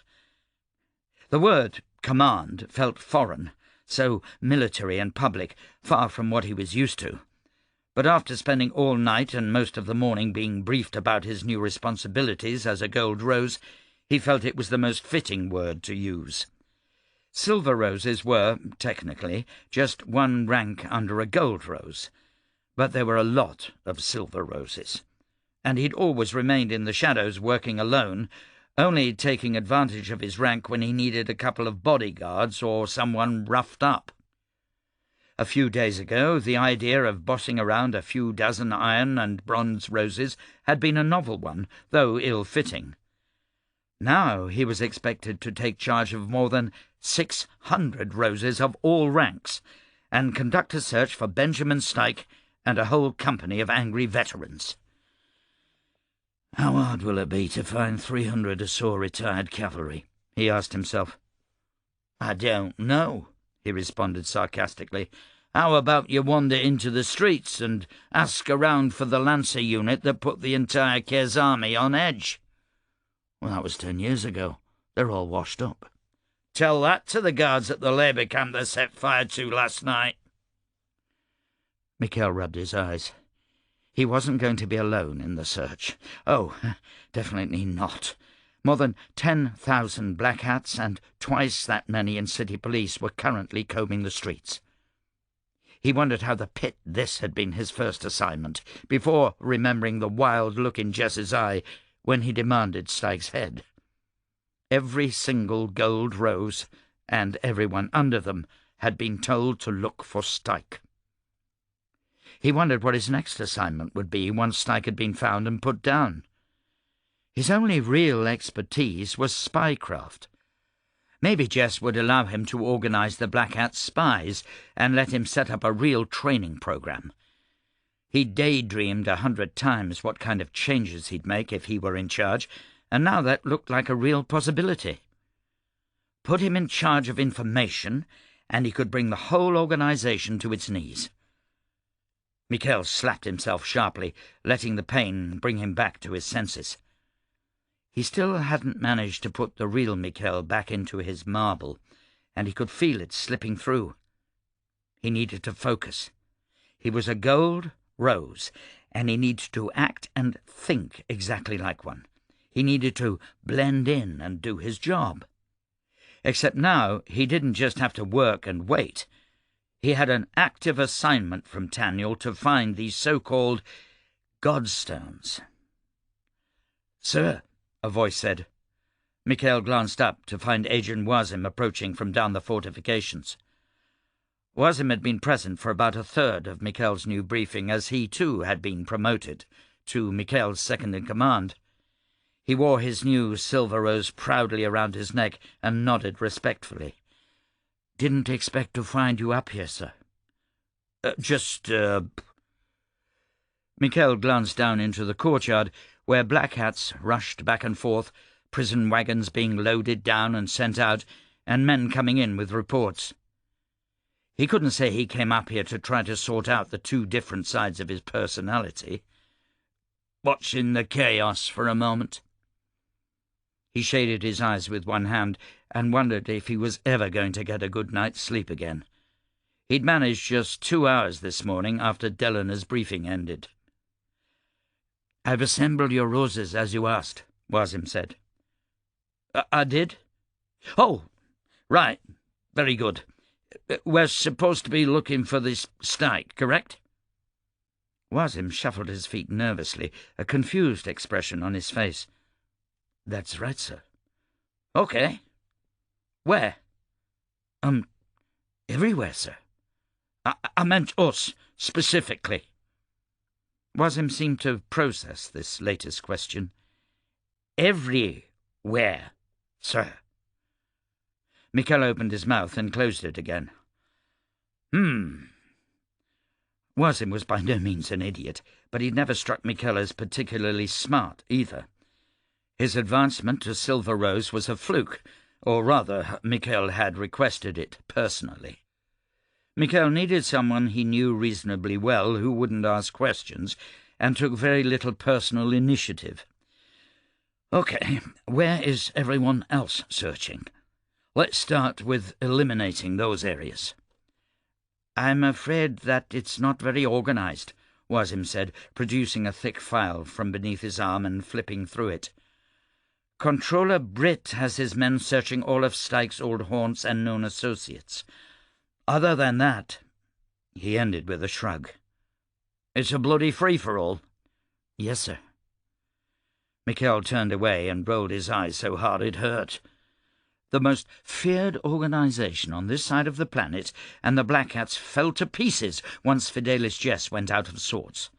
A: The word command felt foreign, so military and public, far from what he was used to. But after spending all night and most of the morning being briefed about his new responsibilities as a gold rose, he felt it was the most fitting word to use. Silver roses were, technically, just one rank under a gold rose, but there were a lot of silver roses, and he'd always remained in the shadows working alone, only taking advantage of his rank when he needed a couple of bodyguards or someone roughed up. A few days ago, the idea of bossing around a few dozen iron and bronze roses had been a novel one, though ill-fitting. Now he was expected to take charge of more than 600 roses of all ranks, and conduct a search for Benjamin Styke and a whole company of angry veterans. "How hard will it be to find 300 or so retired cavalry?" he asked himself. "I don't know," he responded sarcastically. "How about you wander into the streets and ask around for the Lancer unit that put the entire Kez army on edge?" "Well, that was 10 years ago. They're all washed up." "Tell that to the guards at the Labour camp they set fire to last night." Michel rubbed his eyes. He wasn't going to be alone in the search. Oh, definitely not. More than 10,000 black hats and twice that many in city police were currently combing the streets. He wondered how the pit this had been his first assignment, before remembering the wild look in Jess's eye when he demanded Styke's head. Every single gold rose, and everyone under them, had been told to look for Styke. He wondered what his next assignment would be once Styke had been found and put down. His only real expertise was spycraft. Maybe Jess would allow him to organize the Black Hat's spies and let him set up a real training program. He'd daydreamed 100 times what kind of changes he'd make if he were in charge, and now that looked like a real possibility. Put him in charge of information, and he could bring the whole organization to its knees. Michel slapped himself sharply, letting the pain bring him back to his senses. He still hadn't managed to put the real Michel back into his marble, and he could feel it slipping through. He needed to focus. He was a gold rose, and he needed to act and think exactly like one. He needed to blend in and do his job. Except now he didn't just have to work and wait. He had an active assignment from Taniel to find these so-called godstones. "Sir," a voice said. Michel glanced up to find Agent Wazim approaching from down the fortifications. Wazim had been present for about a third of Michel's new briefing, as he too had been promoted to Michel's second-in-command. He wore his new silver rose proudly around his neck and nodded respectfully. "Didn't expect to find you up here, sir." Michel glanced down into the courtyard, where black hats rushed back and forth, prison wagons being loaded down and sent out, and men coming in with reports. He couldn't say he came up here to try to sort out the two different sides of his personality. Watching the chaos for a moment. He shaded his eyes with one hand and wondered if he was ever going to get a good night's sleep again. He'd managed just 2 hours this morning after Delenor's briefing ended. "I've assembled your roses as you asked," Wazim said. I did? Oh, right. Very good. We're supposed to be looking for this Styke, correct?" Wazim shuffled his feet nervously, a confused expression on his face. "That's right, sir." "Okay. Where?"
B: Everywhere, sir."
C: I meant us, specifically."
A: Wazim seemed to process this latest question.
C: "Everywhere, sir."
A: Michel opened his mouth and closed it again. Wasim was by no means an idiot, but he'd never struck Michel as particularly smart either. His advancement to Silver Rose was a fluke, or rather, Michel had requested it personally. Michel needed someone he knew reasonably well who wouldn't ask questions and took very little personal initiative. "Okay, where is everyone else searching? Let's start with eliminating those areas." "I'm afraid that it's not very organised," Wasim said, producing a thick file from beneath his arm and flipping through it. "Controller Britt has his men searching all of Styke's old haunts and known associates. Other than that," he ended with a shrug, "it's a bloody free-for-all." "Yes, sir." Michel turned away and rolled his eyes so hard it hurt. The most feared organisation on this side of the planet, and the Black Hats fell to pieces once Fidelis Jess went out of sorts.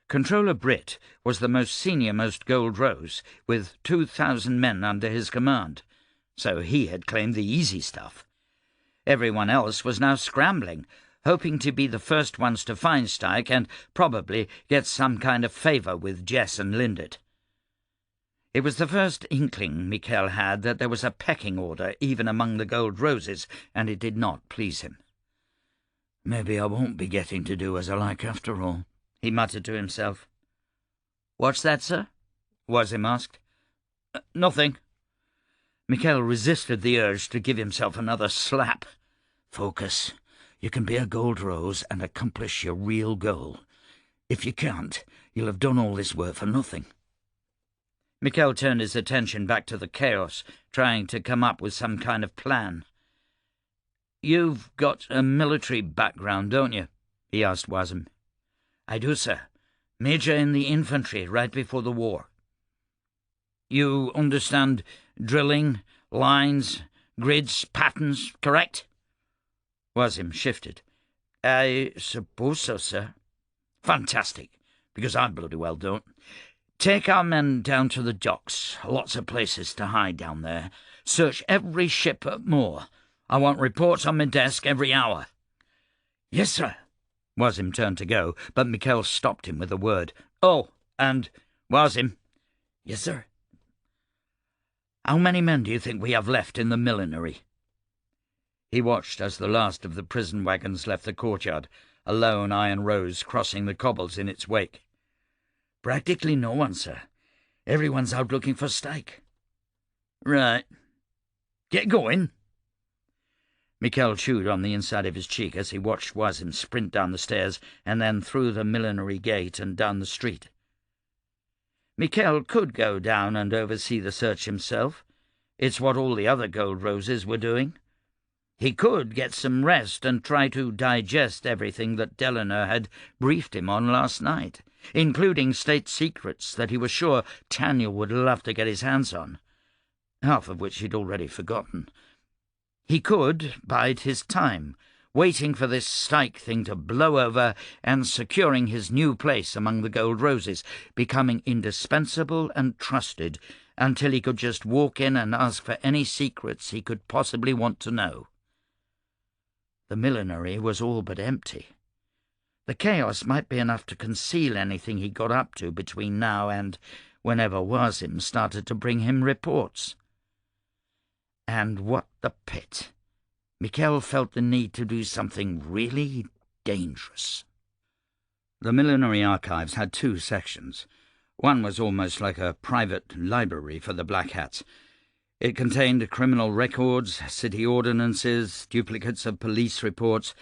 A: Controller Britt was the most senior-most Gold Rose, with 2,000 men under his command, so he had claimed the easy stuff. Everyone else was now scrambling, hoping to be the first ones to find Styke and probably get some kind of favour with Jess and Lindert. It was the first inkling Michel had that there was a pecking order even among the Gold Roses, and it did not please him. "Maybe I won't be getting to do as I like after all," he muttered to himself. "What's that, sir?" Wasim asked. Nothing." Michel resisted the urge to give himself another slap. "Focus. You can be a Gold Rose and accomplish your real goal. If you can't, you'll have done all this work for nothing." Michel turned his attention back to the chaos, trying to come up with some kind of plan. "You've got a military background, don't you?" he asked Wasim. "I do, sir. Major in the infantry right before the war." "You understand drilling, lines, grids, patterns, correct?" Wasim shifted. "I suppose so, sir." "Fantastic, because I bloody well don't. Take our men down to the docks. Lots of places to hide down there. Search every ship at Moore. I want reports on my desk every hour." "Yes, sir." Wasim turned to go, but Michel stopped him with a word. "Oh, and Wasim." "Yes, sir." "How many men do you think we have left in the millinery?" He watched as the last of the prison wagons left the courtyard, a lone iron rose crossing the cobbles in its wake. "Practically no one, sir. Everyone's out looking for Styke." "Right. Get going." Michel chewed on the inside of his cheek as he watched Wasim sprint down the stairs and then through the millinery gate and down the street. Michel could go down and oversee the search himself. It's what all the other Gold Roses were doing. He could get some rest and try to digest everything that Delano had briefed him on last night, including state secrets that he was sure Tanya would love to get his hands on, half of which he'd already forgotten. He could bide his time, waiting for this Styke thing to blow over and securing his new place among the Gold Roses, becoming indispensable and trusted until he could just walk in and ask for any secrets he could possibly want to know. The millinery was all but empty. The chaos might be enough to conceal anything he got up to between now and whenever Wasim started to bring him reports. And what the pit! Michel felt the need to do something really dangerous. The millinery archives had two sections. One was almost like a private library for the Black Hats. It contained criminal records, city ordinances, duplicates of police reports,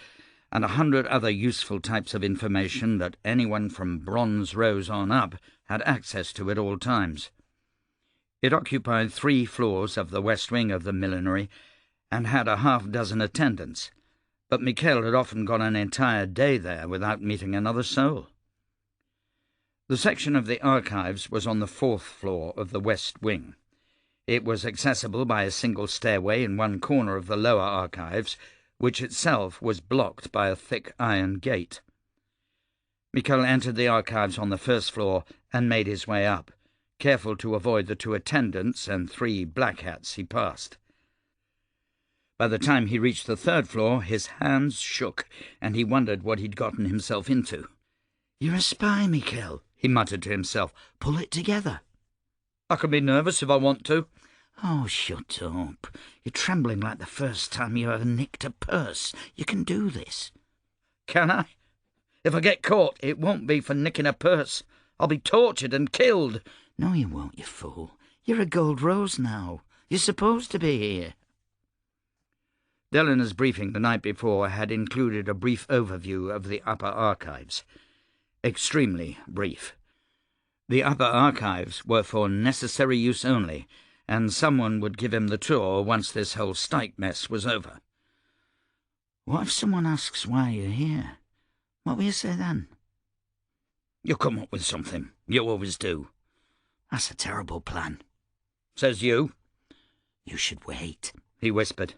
A: and 100 other useful types of information that anyone from Bronze Rose on up had access to at all times. It occupied 3 floors of the west wing of the millinery and had a half-dozen attendants, but Michel had often gone an entire day there without meeting another soul. The section of the archives was on the 4th floor of the west wing. It was accessible by a single stairway in one corner of the lower archives, which itself was blocked by a thick iron gate. Michel entered the archives on the 1st floor and made his way up, careful to avoid the 2 attendants and 3 Black Hats he passed. By the time he reached the third floor, his hands shook, and he wondered what he'd gotten himself into.
B: "You're a spy, Michel," he muttered to himself. "Pull it together."
A: "I can be nervous if I want to."
B: "Oh, shut up. You're trembling like the first time you ever nicked a purse. You can do this."
A: "Can I? If I get caught, it won't be for nicking a purse. I'll be tortured and killed."
B: "No, you won't, you fool. You're a gold rose now. You're supposed to be here."
A: Delenor's briefing the night before had included a brief overview of the upper archives. Extremely brief. The upper archives were for necessary use only, and someone would give him the tour once this whole Styke mess was over.
B: "What if someone asks why you're here? What will you say then?"
A: "You'll come up with something. You always do."
B: "That's a terrible plan."
A: "Says you."
B: "You should wait,"
A: he whispered.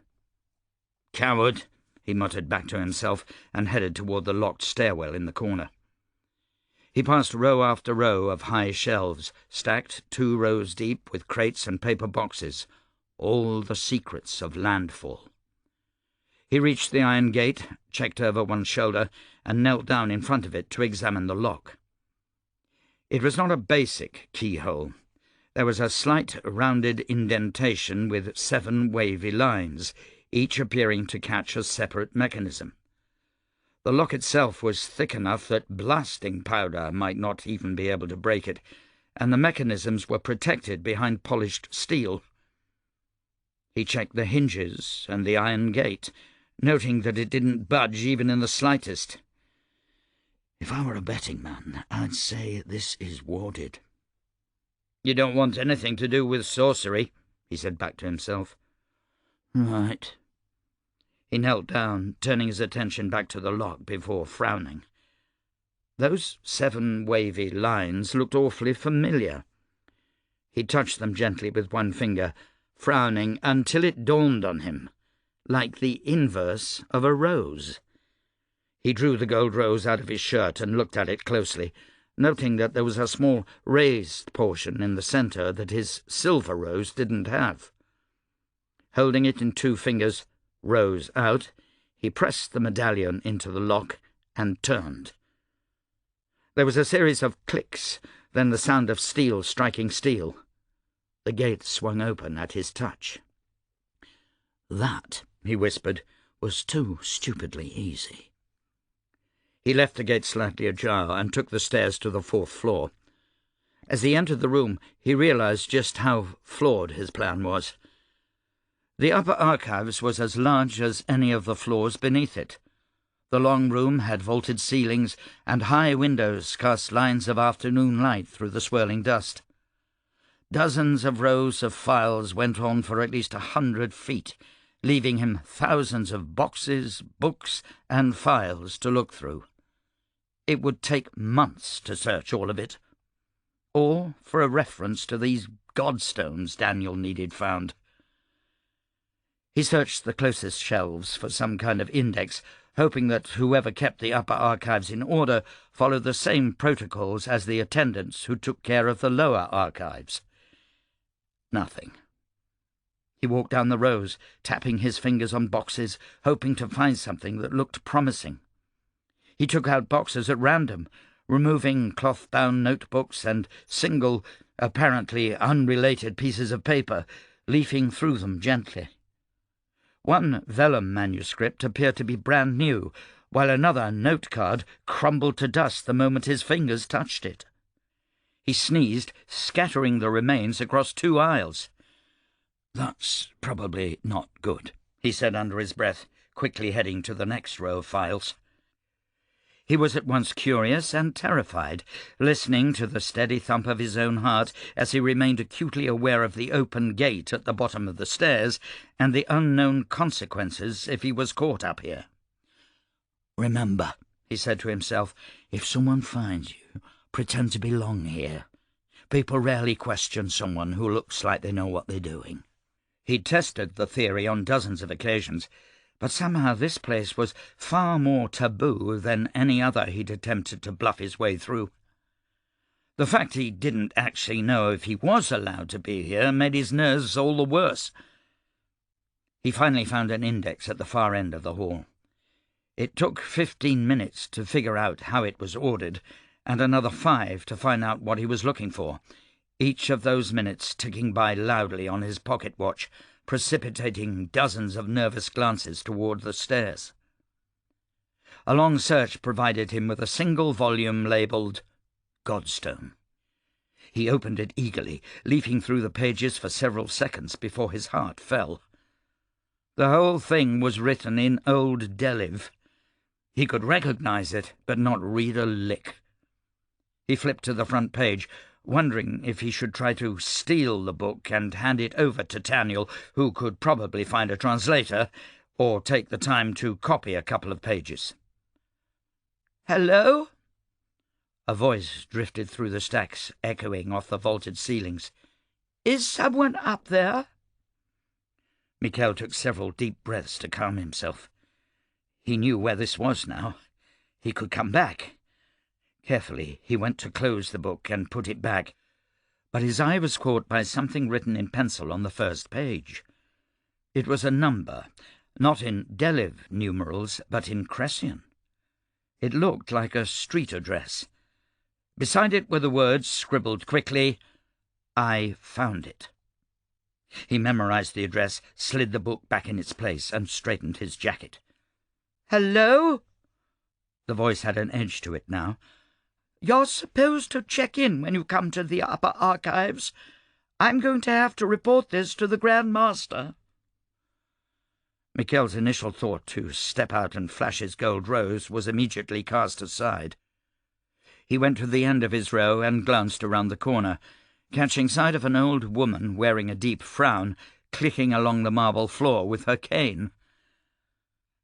A: "Coward," he muttered back to himself, and headed toward the locked stairwell in the corner. He passed row after row of high shelves, stacked 2 rows deep with crates and paper boxes, all the secrets of landfall. He reached the iron gate, checked over one shoulder, and knelt down in front of it to examine the lock. It was not a basic keyhole. There was a slight rounded indentation with 7 wavy lines, each appearing to catch a separate mechanism. The lock itself was thick enough that blasting powder might not even be able to break it, and the mechanisms were protected behind polished steel. He checked the hinges and the iron gate, noting that it didn't budge even in the slightest.
B: "If I were a betting man, I'd say this is warded."
A: "You don't want anything to do with sorcery," he said back to himself.
B: "Right."
A: He knelt down, turning his attention back to the lock before frowning. Those 7 wavy lines looked awfully familiar. He touched them gently with one finger, frowning until it dawned on him, like the inverse of a rose. He drew the gold rose out of his shirt and looked at it closely, noting that there was a small raised portion in the centre that his silver rose didn't have. Holding it in 2 fingers, rose out, he pressed the medallion into the lock and turned. There was a series of clicks, then the sound of steel striking steel. The gate swung open at his touch.
B: "That," he whispered, "was too stupidly easy."
A: He left the gate slightly ajar and took the stairs to the 4th floor. As he entered the room, he realized just how flawed his plan was. The upper archives was as large as any of the floors beneath it. The long room had vaulted ceilings, and high windows cast lines of afternoon light through the swirling dust. Dozens of rows of files went on for at least 100 feet, leaving him thousands of boxes, books, and files to look through. It would take months to search all of it. All for a reference to these godstones Daniel needed found. He searched the closest shelves for some kind of index, hoping that whoever kept the upper archives in order followed the same protocols as the attendants who took care of the lower archives. Nothing. He walked down the rows, tapping his fingers on boxes, hoping to find something that looked promising. He took out boxes at random, removing cloth-bound notebooks and single, apparently unrelated pieces of paper, leafing through them gently. One vellum manuscript appeared to be brand new, while another note card crumbled to dust the moment his fingers touched it. He sneezed, scattering the remains across 2 aisles.
B: "That's probably not good,"
A: he said under his breath, quickly heading to the next row of files. He was at once curious and terrified, listening to the steady thump of his own heart as he remained acutely aware of the open gate at the bottom of the stairs and the unknown consequences if he was caught up here.
B: "Remember," he said to himself, "if someone finds you, pretend to belong here. People rarely question someone who looks like they know what they're doing."
A: He'd tested the theory on dozens of occasions, but somehow this place was far more taboo than any other he'd attempted to bluff his way through. The fact he didn't actually know if he was allowed to be here made his nerves all the worse. He finally found an index at the far end of the hall. It took 15 minutes to figure out how it was ordered, and another 5 to find out what he was looking for, each of those minutes ticking by loudly on his pocket watch, precipitating dozens of nervous glances toward the stairs. A long search provided him with a single volume labelled Godstone. He opened it eagerly, leafing through the pages for several seconds before his heart fell. The whole thing was written in Old Deliv. He could recognize it, but not read a lick. He flipped to the front page, wondering if he should try to steal the book and hand it over to Daniel, who could probably find a translator, or take the time to copy a couple of pages. "Hello?" A voice drifted through the stacks, echoing off the vaulted ceilings. "Is someone up there?" Michel took several deep breaths to calm himself. He knew where this was now. He could come back. Carefully, he went to close the book and put it back, but his eye was caught by something written in pencil on the first page. It was a number, not in Deliv numerals, but in Cressian. It looked like a street address. Beside it were the words, scribbled quickly, "I found it." He memorized the address, slid the book back in its place, and straightened his jacket. "Hello?" The voice had an edge to it now. "You're supposed to check in when you come to the upper archives. I'm going to have to report this to the Grand Master." Michel's initial thought to step out and flash his gold rose was immediately cast aside. He went to the end of his row and glanced around the corner, catching sight of an old woman wearing a deep frown, clicking along the marble floor with her cane.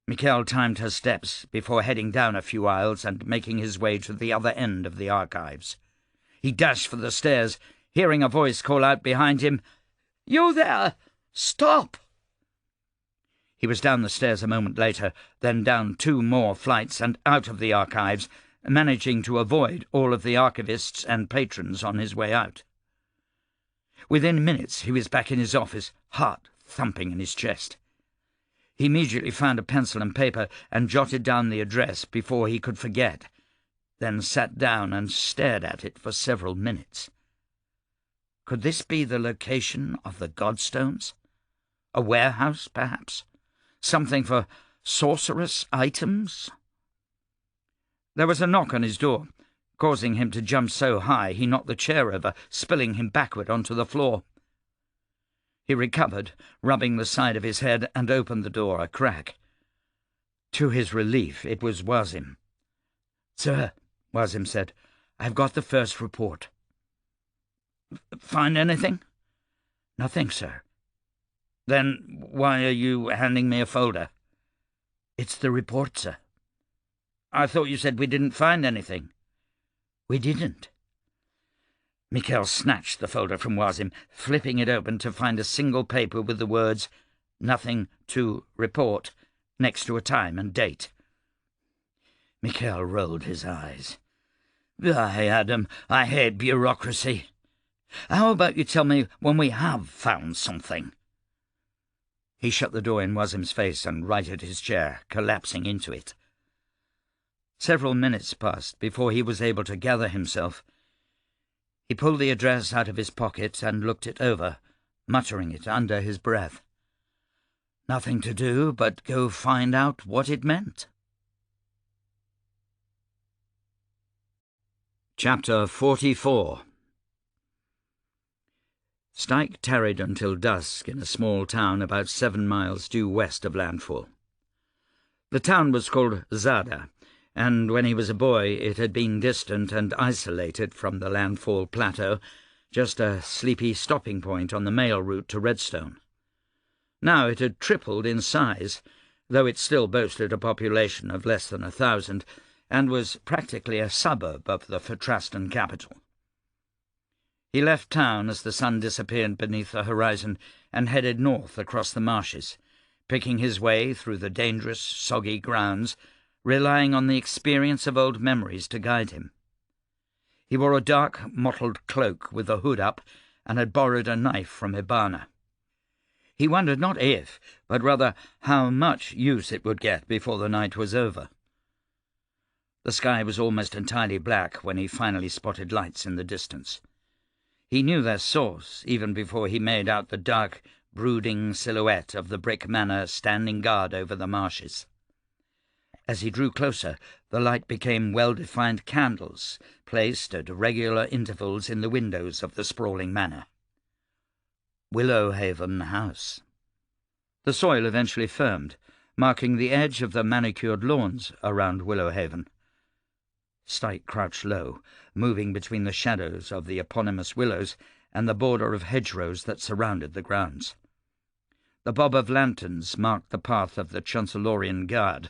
A: Michel timed her steps before heading down a few aisles and making his way to the other end of the archives. He dashed for the stairs, hearing a voice call out behind him, "You there! Stop!" He was down the stairs a moment later, then down 2 more flights and out of the archives, managing to avoid all of the archivists and patrons on his way out. Within minutes he was back in his office, heart thumping in his chest. He immediately found a pencil and paper and jotted down the address before he could forget, then sat down and stared at it for several minutes. Could this be the location of the Godstones? A warehouse, perhaps? Something for sorcerous items? There was a knock on his door, causing him to jump so high he knocked the chair over, spilling him backward onto the floor. He recovered, rubbing the side of his head, and opened the door a crack. To his relief, it was Wasim. "Sir," Wasim said, "I've got the first report." "Find anything?" "Nothing, sir." "Then why are you handing me a folder?" "It's the report, sir." "I thought you said we didn't find anything." "We didn't." Michel snatched the folder from Wasim, flipping it open to find a single paper with the words, "Nothing to report," next to a time and date. Michel rolled his eyes. "By Adam, I hate bureaucracy. How about you tell me when we have found something?" He shut the door in Wasim's face and righted his chair, collapsing into it. Several minutes passed before he was able to gather himself. He pulled the address out of his pocket and looked it over, muttering it under his breath. Nothing to do but go find out what it meant. Chapter 44. Styke tarried until dusk in a small town about 7 miles due west of landfall. The town was called Zada, and when he was a boy it had been distant and isolated from the landfall plateau, just a sleepy stopping point on the mail route to Redstone. Now it had tripled in size, though it still boasted a population of less than 1,000, and was practically a suburb of the Fatrastan capital. He left town as the sun disappeared beneath the horizon and headed north across the marshes, picking his way through the dangerous, soggy grounds, relying on the experience of old memories to guide him. He wore a dark, mottled cloak with the hood up and had borrowed a knife from Ibana. He wondered not if, but rather how much use it would get before the night was over. The sky was almost entirely black when he finally spotted lights in the distance. He knew their source even before he made out the dark, brooding silhouette of the brick manor standing guard over the marshes. As he drew closer, the light became well-defined candles placed at regular intervals in the windows of the sprawling manor. Willowhaven House. The soil eventually firmed, marking the edge of the manicured lawns around Willowhaven. Styke crouched low, moving between the shadows of the eponymous willows and the border of hedgerows that surrounded the grounds. The bob of lanterns marked the path of the Chancellorean Guard.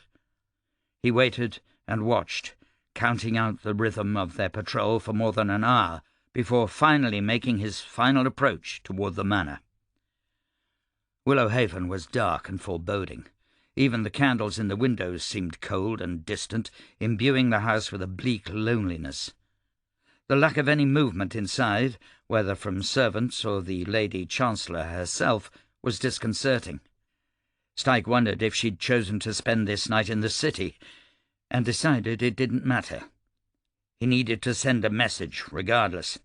A: He waited and watched, counting out the rhythm of their patrol for more than an hour, before finally making his final approach toward the manor. Willowhaven was dark and foreboding. Even the candles in the windows seemed cold and distant, imbuing the house with a bleak loneliness. The lack of any movement inside, whether from servants or the Lady Chancellor herself, was disconcerting. Styke wondered if she'd chosen to spend this night in the city, and decided it didn't matter. He needed to send a message, regardless.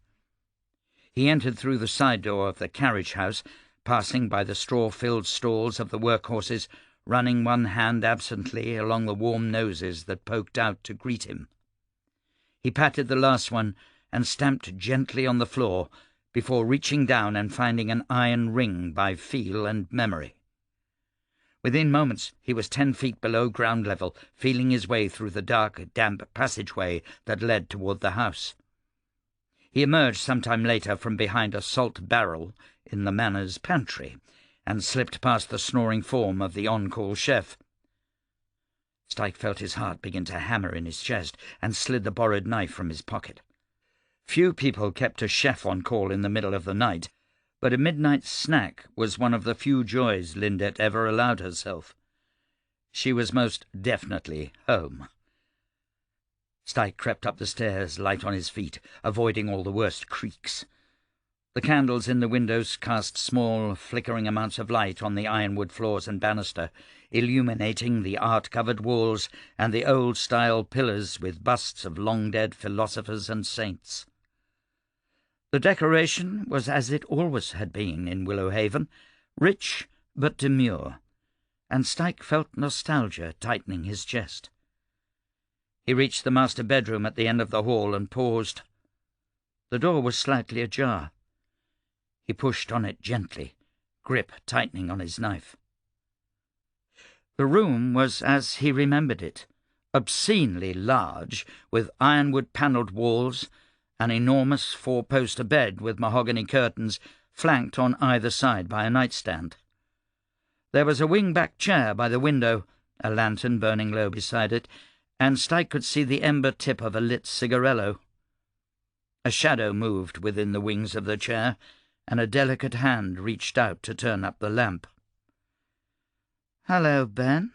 A: He entered through the side door of the carriage house, passing by the straw-filled stalls of the workhorses, running one hand absently along the warm noses that poked out to greet him. He patted the last one and stamped gently on the floor before reaching down and finding an iron ring by feel and memory. Within moments he was 10 feet below ground level, feeling his way through the dark, damp passageway that led toward the house. He emerged sometime later from behind a salt barrel in the manor's pantry and slipped past the snoring form of the on-call chef. Styke felt his heart begin to hammer in his chest and slid the borrowed knife from his pocket. Few people kept a chef on call in the middle of the night, but a midnight snack was one of the few joys Lyndet ever allowed herself. She was most definitely home. Styke crept up the stairs, light on his feet, avoiding all the worst creaks. The candles in the windows cast small, flickering amounts of light on the ironwood floors and banister, illuminating the art-covered walls and the old-style pillars with busts of long-dead philosophers and saints. The decoration was as it always had been in Willowhaven, rich but demure, and Styke felt nostalgia tightening his chest. He reached the master bedroom at the end of the hall and paused. The door was slightly ajar. He pushed on it gently, grip tightening on his knife. The room was as he remembered it, obscenely large, with ironwood-panelled walls, an enormous four-poster bed with mahogany curtains flanked on either side by a nightstand. There was a wing-back chair by the window, a lantern burning low beside it, and Styke could see the ember tip of a lit cigarello. A shadow moved within the wings of the chair, and a delicate hand reached out to turn up the lamp. "Hello, Ben."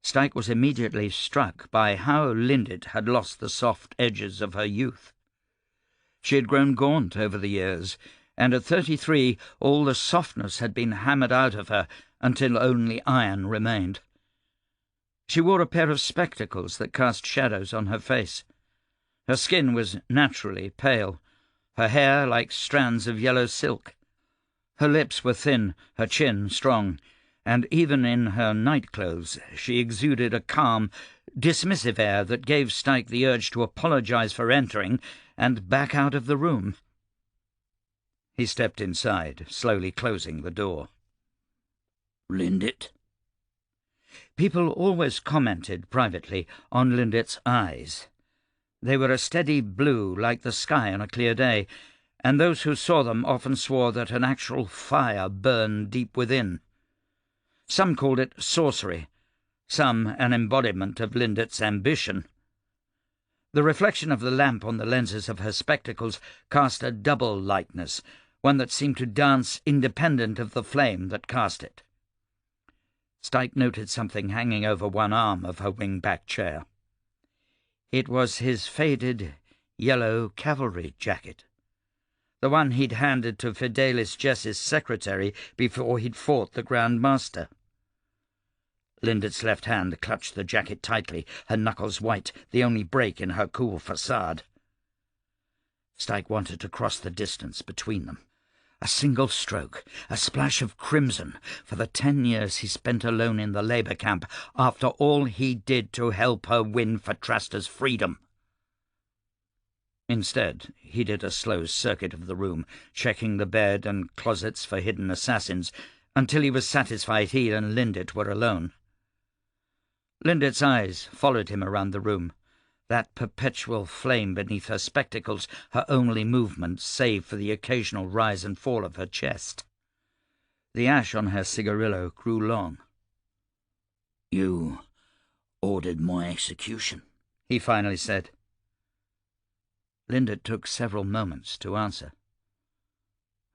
A: Styke was immediately struck by how Lyndet had lost the soft edges of her youth. She had grown gaunt over the years, and at 33 all the softness had been hammered out of her until only iron remained. She wore a pair of spectacles that cast shadows on her face. Her skin was naturally pale, her hair like strands of yellow silk. Her lips were thin, her chin strong, and even in her nightclothes she exuded a calm, dismissive air that gave Styke the urge to apologize for entering and back out of the room. He stepped inside, slowly closing the door. "Lyndet?" People always commented privately on Lyndet's eyes. They were a steady blue like the sky on a clear day, and those who saw them often swore that an actual fire burned deep within. Some called it sorcery, some an embodiment of Lyndet's ambition. The reflection of the lamp on the lenses of her spectacles cast a double lightness, one that seemed to dance independent of the flame that cast it. Styke noted something hanging over one arm of her wing-back chair. It was his faded, yellow cavalry jacket. the one he'd handed to Fidelis Jess's secretary before he'd fought the Grand Master. Lindett's left hand clutched the jacket tightly, her knuckles white, the only break in her cool facade. Styke wanted to cross the distance between them. A single stroke, a splash of crimson for the 10 years he spent alone in the labour camp after all he did to help her win Fatrasta's freedom. Instead, he did a slow circuit of the room, checking the bed and closets for hidden assassins, until he was satisfied he and Lindett were alone. Lindett's eyes followed him around the room, that perpetual flame beneath her spectacles, her only movement save for the occasional rise and fall of her chest. The ash on her cigarillo grew long.
C: "You ordered my execution,"
A: he finally said. Lindett took several moments to answer.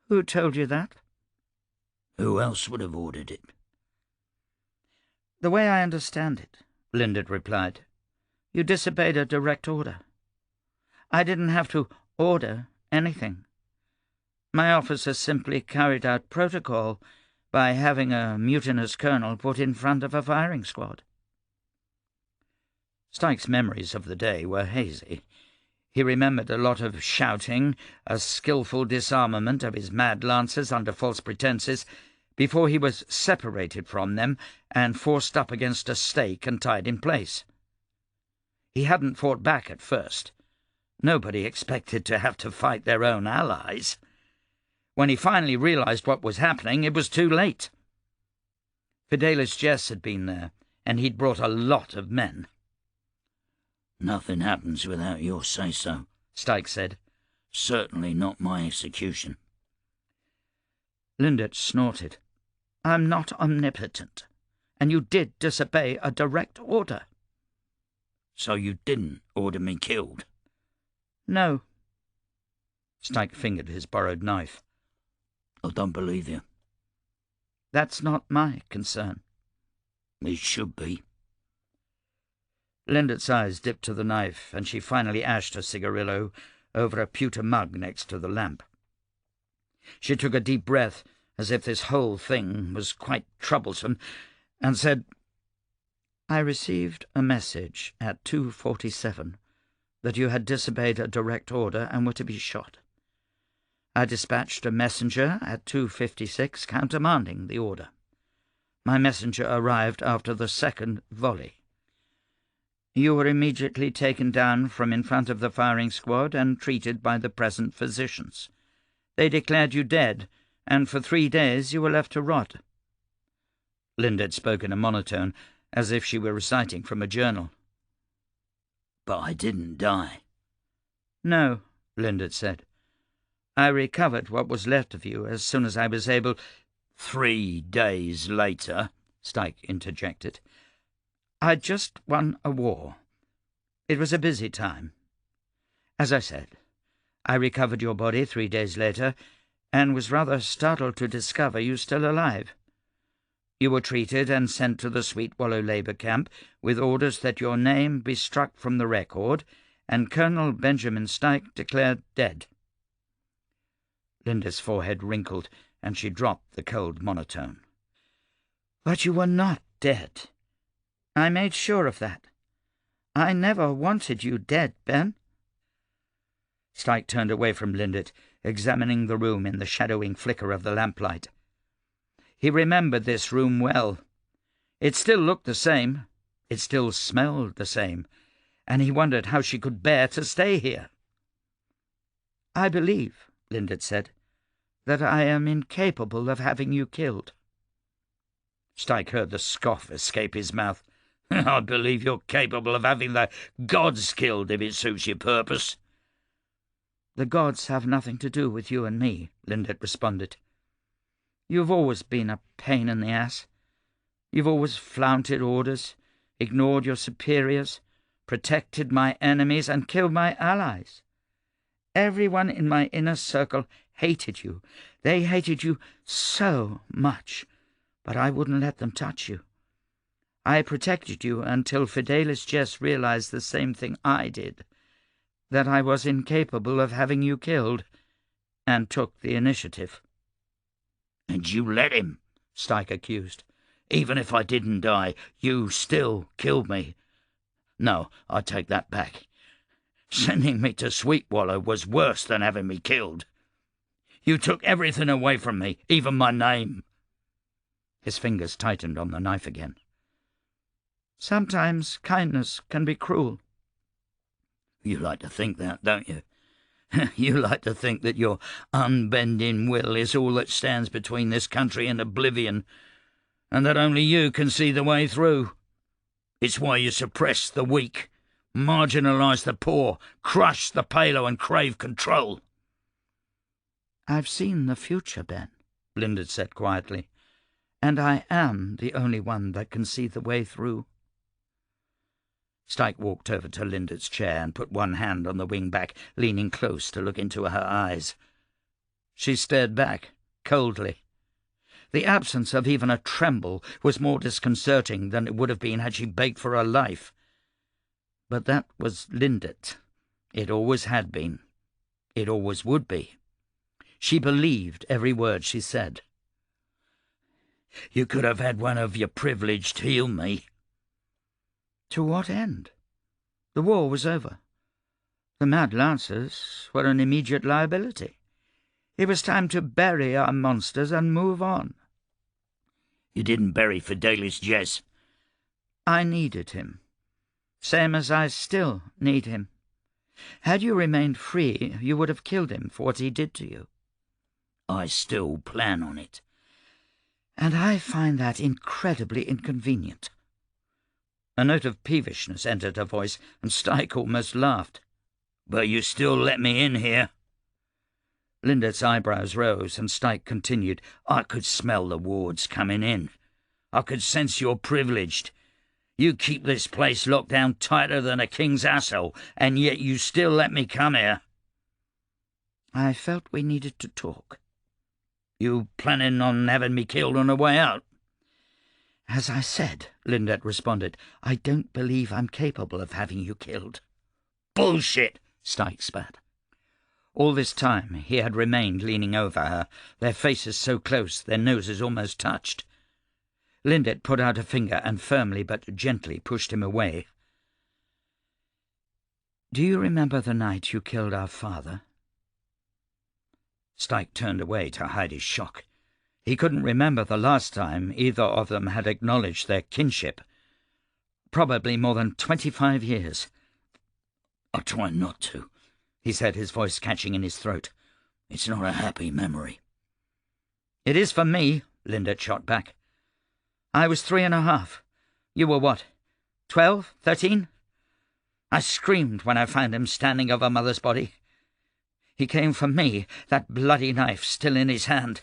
A: "Who told you that?"
C: "Who else would have ordered it?"
B: "The way I understand it," Lindett replied, "you disobeyed a direct order. I didn't have to order anything. My officer simply carried out protocol by having a mutinous colonel put in front of a firing squad."
A: Styke's memories of the day were hazy. He remembered a lot of shouting, a skilful disarmament of his mad lancers under false pretences, before he was separated from them and forced up against a stake and tied in place. He hadn't fought back at first. Nobody expected to have to fight their own allies. When he finally realized what was happening, it was too late. Fidelis Jess had been there, and he'd brought a lot of men.
C: "Nothing happens without your say-so,"
A: Styke said.
C: "Certainly not my execution."
A: Lindett snorted.
B: "I'm not omnipotent, and you did disobey a direct order."
C: "So you didn't order me killed?"
B: "No."
A: Styke fingered his borrowed knife.
C: "I don't believe you."
B: "That's not my concern."
C: "It should be."
A: Lindett's eyes dipped to the knife, and she finally ashed a cigarillo over a pewter mug next to the lamp. She took a deep breath, as if this whole thing was quite troublesome, and said, "I received a message at 2:47 that you had disobeyed a direct order and were to be shot. I dispatched a messenger at 2:56 countermanding the order. My messenger arrived after the second volley. You were immediately taken down from in front of the firing squad and treated by the present physicians. They declared you dead, and for 3 days you were left to rot." Lindett spoke in a monotone, as if she were reciting from a journal.
C: "But I didn't die."
A: "No," Lindett said. "I recovered what was left of you as soon as I was able—"
C: "3 days later,"
A: Styke interjected. "I'd just won a war. It was a busy time. As I said, I recovered your body 3 days later, and was rather startled to discover you still alive. You were treated and sent to the Sweetwallow Labour Camp with orders that your name be struck from the record, and Colonel Benjamin Styke declared dead." Linda's forehead wrinkled, and she dropped the cold monotone. "But you were not dead. I made sure of that. I never wanted you dead, Ben." Styke turned away from Lindett, examining the room in the shadowing flicker of the lamplight. He remembered this room well. It still looked the same. It still smelled the same. And he wondered how she could bear to stay here. "I believe," Lindett said, "that I am incapable of having you killed." Styke heard the scoff escape his mouth.
C: "I believe you're capable of having the gods killed if it suits your purpose."
B: "The gods have nothing to do with you and me," Lindett responded. "You've always been a pain in the ass. You've always flaunted orders, ignored your superiors, protected my enemies, and killed my allies. Everyone in my inner circle hated you. They hated you so much, but I wouldn't let them touch you. I protected you until Fidelis Jess realized the same thing I did, that I was incapable of having you killed, and took the initiative.
C: And you let him, Styke accused. Even if I didn't die, you still killed me. No, I take that back. Sending me to Sweetwater was worse than having me killed. You took everything away from me, even my name.
B: His fingers tightened on the knife again. Sometimes kindness can be cruel.
C: You like to think that, don't you? You like to think that your unbending will is all that stands between this country and oblivion, and that only you can see the way through. It's why you suppress the weak, marginalise the poor, crush the paleo and crave control.
B: I've seen the future, Ben, Linda said quietly, and I am the only one that can see the way through.
A: Styke walked over to Linda's chair and put one hand on the wing back, leaning close to look into her eyes. She stared back, coldly. The absence of even a tremble was more disconcerting than it would have been had she begged for her life. But that was Lindet. It always had been. It always would be. She believed every word she said.
C: You could have had one of your privileged heal me.
B: To what end? The war was over. The Mad Lancers were an immediate liability. It was time to bury our monsters and move on.
C: You didn't bury Fidelis Jess.
B: I needed him, same as I still need him. Had you remained free, you would have killed him for what he did to you.
C: I still plan on it.
B: And I find that incredibly inconvenient.
A: A note of peevishness entered her voice, and Styke almost laughed.
C: But you still let me in here.
A: Lindet's eyebrows rose, and Styke continued.
C: I could smell the wards coming in. I could sense you're privileged. You keep this place locked down tighter than a king's asshole, and yet you still let me come here.
B: I felt we needed to talk.
C: You planning on having me killed on the way out?
B: As I said, Lindet responded, I don't believe I'm capable of having you killed.
C: Bullshit,
A: Styke spat. All this time he had remained leaning over her, their faces so close their noses almost touched. Lindet put out a finger and firmly but gently pushed him away. Do you remember the night you killed our father? Styke turned away to hide his shock. He couldn't remember the last time either of them had acknowledged their kinship. Probably more than 25 years.
C: I try not to, he said, his voice catching in his throat. It's not a happy memory.
A: It is for me, Lindet shot back. I was 3.5. You were what, 12, 13? I screamed when I found him standing over Mother's body. He came for me, that bloody knife still in his hand.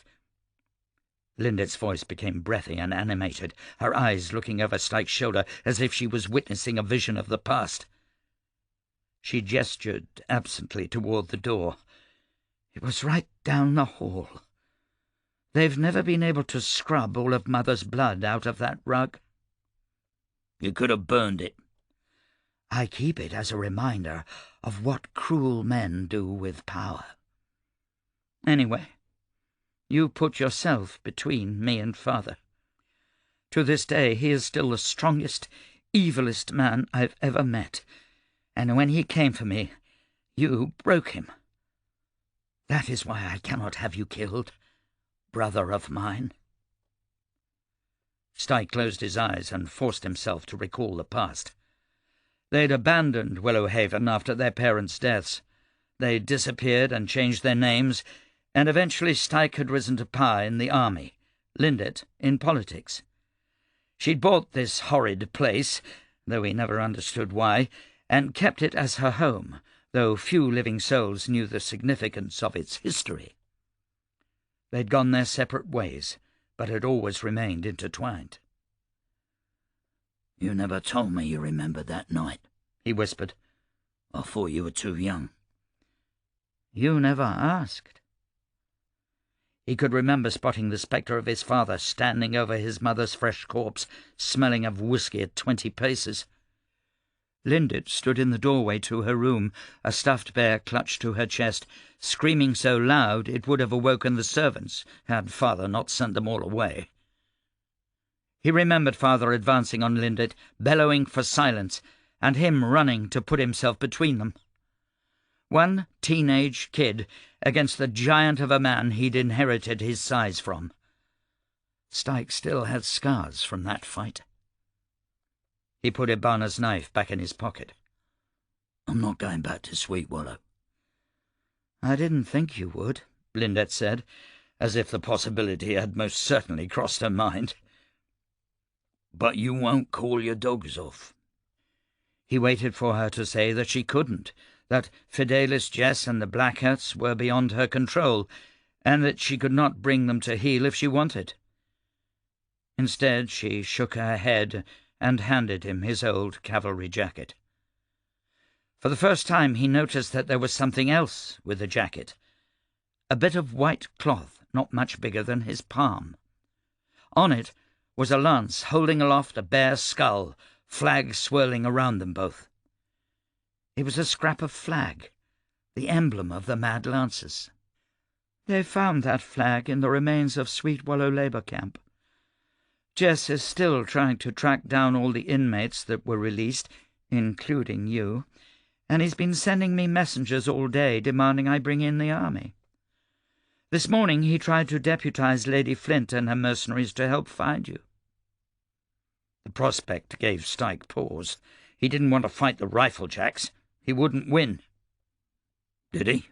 A: Lindet's voice became breathy and animated, her eyes looking over Styke's shoulder as if she was witnessing a vision of the past. She gestured absently toward the door. It was right down the hall. They've never been able to scrub all of Mother's blood out of that rug.
C: You could have burned it.
B: I keep it as a reminder of what cruel men do with power.
A: Anyway, you put yourself between me and Father. To this day he is still the strongest, evilest man I've ever met, and when he came for me, you broke him. That is why I cannot have you killed, brother of mine. Styke closed his eyes and forced himself to recall the past. They'd abandoned Willowhaven after their parents' deaths. They disappeared and changed their names, and eventually Styke had risen to power in the army, Lindet in politics. She'd bought this horrid place, though he never understood why, and kept it as her home, though few living souls knew the significance of its history. They'd gone their separate ways, but had always remained intertwined.
C: You never told me you remembered that night, he whispered. I thought you were too young.
B: You never asked.
A: He could remember spotting the spectre of his father standing over his mother's fresh corpse, smelling of whiskey at 20 paces. Lindet stood in the doorway to her room, a stuffed bear clutched to her chest, screaming so loud it would have awoken the servants had father not sent them all away. He remembered father advancing on Lindet, bellowing for silence, and him running to put himself between them. One teenage kid against the giant of a man he'd inherited his size from. Styke still had scars from that fight. He put Ibana's knife back in his pocket. "I'm not going back to Sweetwallow." "I didn't think you would," Lindet said, as if the possibility had most certainly crossed her mind.
C: "But you won't call your dogs off?"
A: He waited for her to say that she couldn't, that Fidelis Jess and the Blackhearts were beyond her control, and that she could not bring them to heel if she wanted. Instead, she shook her head and handed him his old cavalry jacket. For the first time he noticed that there was something else with the jacket, a bit of white cloth not much bigger than his palm. On it was a lance holding aloft a bare skull, flag swirling around them both. It was a scrap of flag, the emblem of the Mad Lancers. "They found that flag in the remains of Sweetwallow Labour Camp. Jess is still trying to track down all the inmates that were released, including you, and he's been sending me messengers all day demanding I bring in the army. This morning he tried to deputize Lady Flint and her mercenaries to help find you." The prospect gave Styke pause. He didn't want to fight the Riflejacks. He wouldn't win.
C: "Did he?"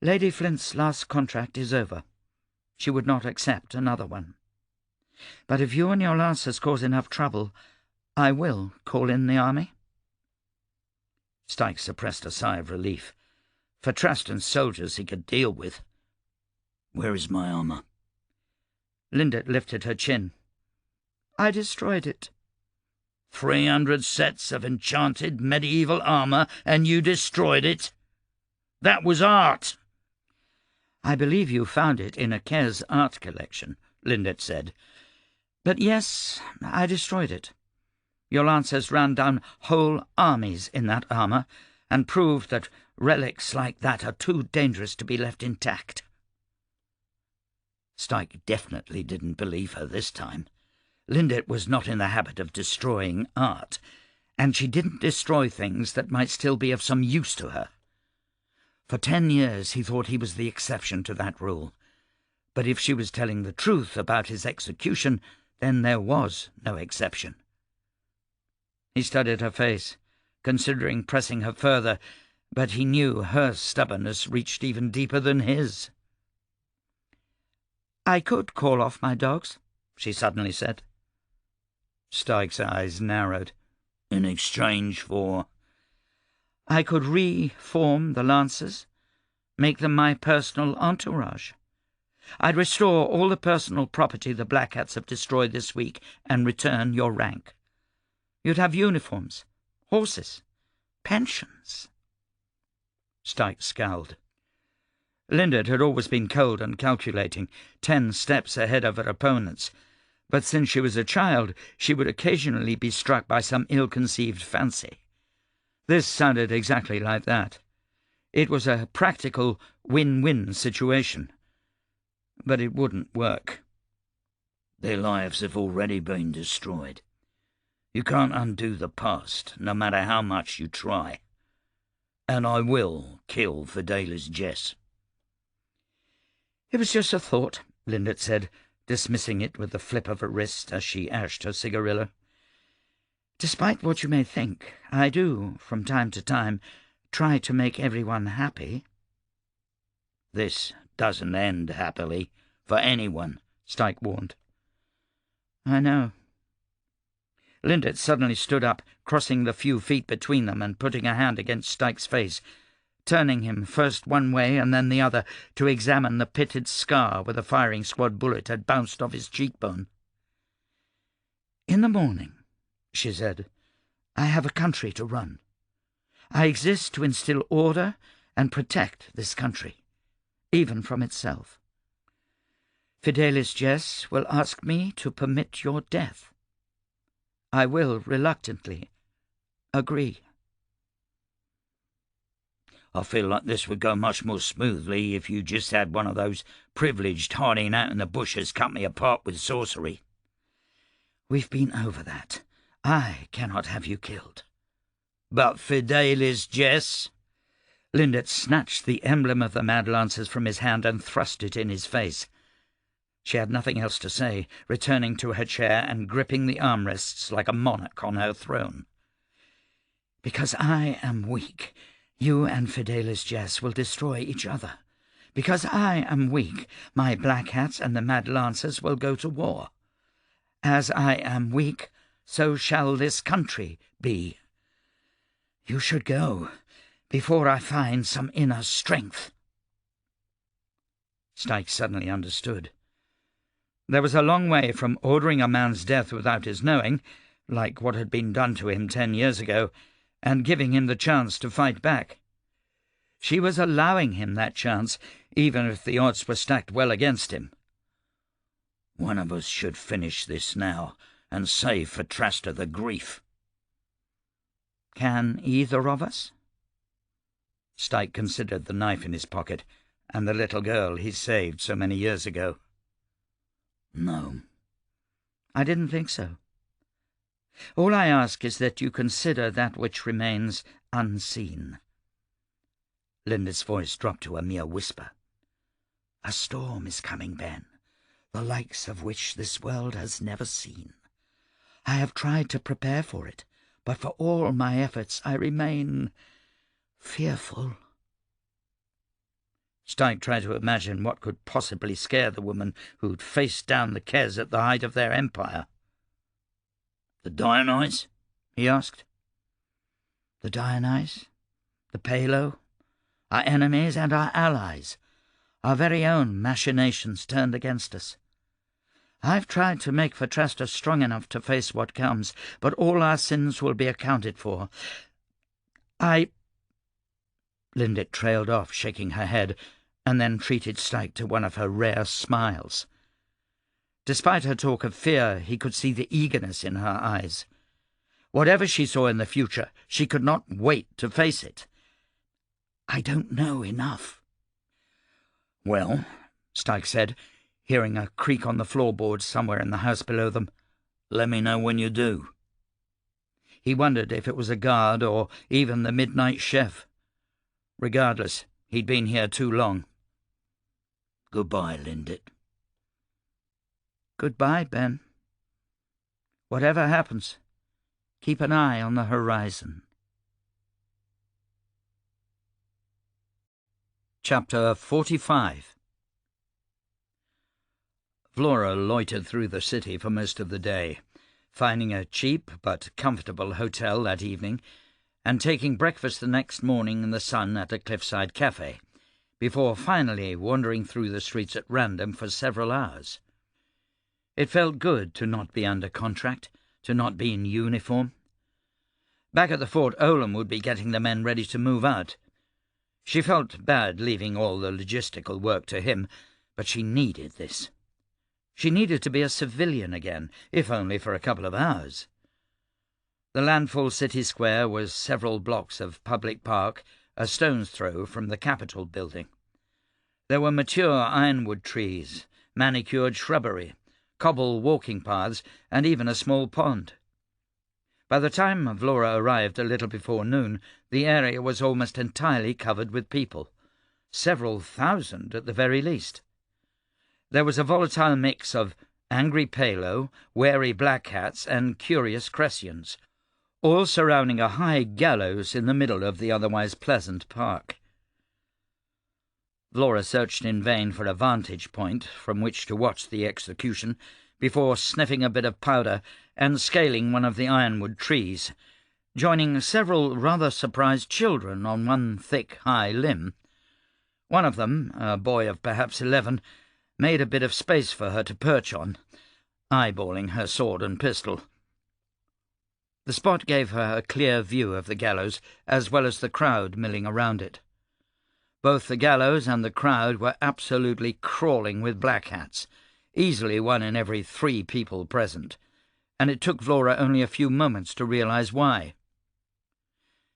A: "Lady Flint's last contract is over. She would not accept another one. But if you and your Lancers cause enough trouble, I will call in the army."
C: Styke suppressed a sigh of relief. Fatrasta's soldiers he could deal with. "Where is my armour?"
A: Lindet lifted her chin. "I destroyed it."
C: 300 sets of enchanted medieval armour, and you destroyed it? That was art."
A: "I believe you found it in a Kes art collection," Lindet said. "But yes, I destroyed it. Your Lancers ran down whole armies in that armour, and proved that relics like that are too dangerous to be left intact." Styke definitely didn't believe her this time. Lindet was not in the habit of destroying art, and she didn't destroy things that might still be of some use to her. For 10 years he thought he was the exception to that rule, but if she was telling the truth about his execution, then there was no exception. He studied her face, considering pressing her further, but he knew her stubbornness reached even deeper than his. "I could call off my dogs," she suddenly said. Styke's eyes narrowed.
C: "In exchange for?"
A: "I could reform the Lancers, make them my personal entourage. I'd restore all the personal property the Blackhearts have destroyed this week and return your rank. You'd have uniforms, horses, pensions." Styke scowled. Lindet had always been cold and calculating, 10 steps ahead of her opponents, but since she was a child she would occasionally be struck by some ill-conceived fancy. This sounded exactly like that. It was a practical win-win situation. But it wouldn't work.
C: "Their lives have already been destroyed. You can't undo the past, no matter how much you try. And I will kill Fidelis Jess."
A: "It was just a thought," Lindet said, dismissing it with the flip of her wrist as she ashed her cigarillo. "Despite what you may think, I do, from time to time, try to make everyone happy."
C: "This doesn't end happily, for anyone,"
A: Styke warned. "I know." Lindet suddenly stood up, crossing the few feet between them and putting a hand against Styke's face, turning him first one way and then the other to examine the pitted scar where the firing squad bullet had bounced off his cheekbone. "In the morning," she said, "I have a country to run. I exist to instill order and protect this country, even from itself. Fidelis Jess will ask me to permit your death. I will reluctantly
B: agree.
C: I feel like this would go much more smoothly if you just had one of those privileged hiding out in the bushes cut me apart with sorcery.
B: We've been over that. I cannot have you killed.
C: But Fidelis, Jess?
B: Lindet snatched the emblem of the Mad Lancers from his hand and thrust it in his face. She had nothing else to say, returning to her chair and gripping the armrests like a monarch on her throne. Because I am weak, you and Fidelis, Jess, will destroy each other. Because I am weak, my Black Hats and the Mad Lancers will go to war. As I am weak, so shall this country be. You should go, before I find some inner strength.
A: Styke suddenly understood. There was a long way from ordering a man's death without his knowing, like what had been done to him 10 years ago, and giving him the chance to fight back. She was allowing him that chance, even if the odds were stacked well against him.
C: One of us should finish this now, and save Fatrasta the grief.
B: Can either of us?
A: Styke considered the knife in his pocket, and the little girl he saved so many years ago.
C: No.
B: I didn't think so. All I ask is that you consider that which remains unseen.
A: Linda's voice dropped to a mere whisper.
B: A storm is coming, Ben, the likes of which this world has never seen. I have tried to prepare for it, but for all my efforts I remain fearful.
A: Styke tried to imagine what could possibly scare the woman who'd faced down the Kes at the height of their empire.
C: The Dionyse?
A: He asked.
B: The Dionyse, the Palo, our enemies and our allies, our very own machinations turned against us. I've tried to make Fatrasta strong enough to face what comes, but all our sins will be accounted for.
A: Lindet trailed off, shaking her head, and then treated Styke to one of her rare smiles. Despite her talk of fear, he could see the eagerness in her eyes. Whatever she saw in the future, she could not wait to face it.
B: I don't know enough.
A: Well, Styke said, hearing a creak on the floorboards somewhere in the house below them,
C: let me know when you do.
A: He wondered if it was a guard or even the midnight chef. Regardless, he'd been here too long.
C: Goodbye, Lindet.
B: Goodbye, Ben. Whatever happens, keep an eye on the horizon.
A: Chapter 45. Vlora loitered through the city for most of the day, finding a cheap but comfortable hotel that evening, and taking breakfast the next morning in the sun at a cliffside cafe, before finally wandering through the streets at random for several hours. It felt good to not be under contract, to not be in uniform. Back at the fort, Olin would be getting the men ready to move out. She felt bad leaving all the logistical work to him, but she needed this. She needed to be a civilian again, if only for a couple of hours. The landfall city square was several blocks of public park, a stone's throw from the Capitol building. There were mature ironwood trees, manicured shrubbery, cobble walking paths, and even a small pond. By the time Vlora arrived a little before noon, the area was almost entirely covered with people, several thousand at the very least. There was a volatile mix of angry Palo, wary Black Hats, and curious Cressians, all surrounding a high gallows in the middle of the otherwise pleasant park. Vlora searched in vain for a vantage point from which to watch the execution before sniffing a bit of powder and scaling one of the ironwood trees, joining several rather surprised children on one thick, high limb. One of them, a boy of perhaps 11, made a bit of space for her to perch on, eyeballing her sword and pistol. The spot gave her a clear view of the gallows, as well as the crowd milling around it. Both the gallows and the crowd were absolutely crawling with Black Hats, easily 1 in every 3 people present, and it took Vlora only a few moments to realize why.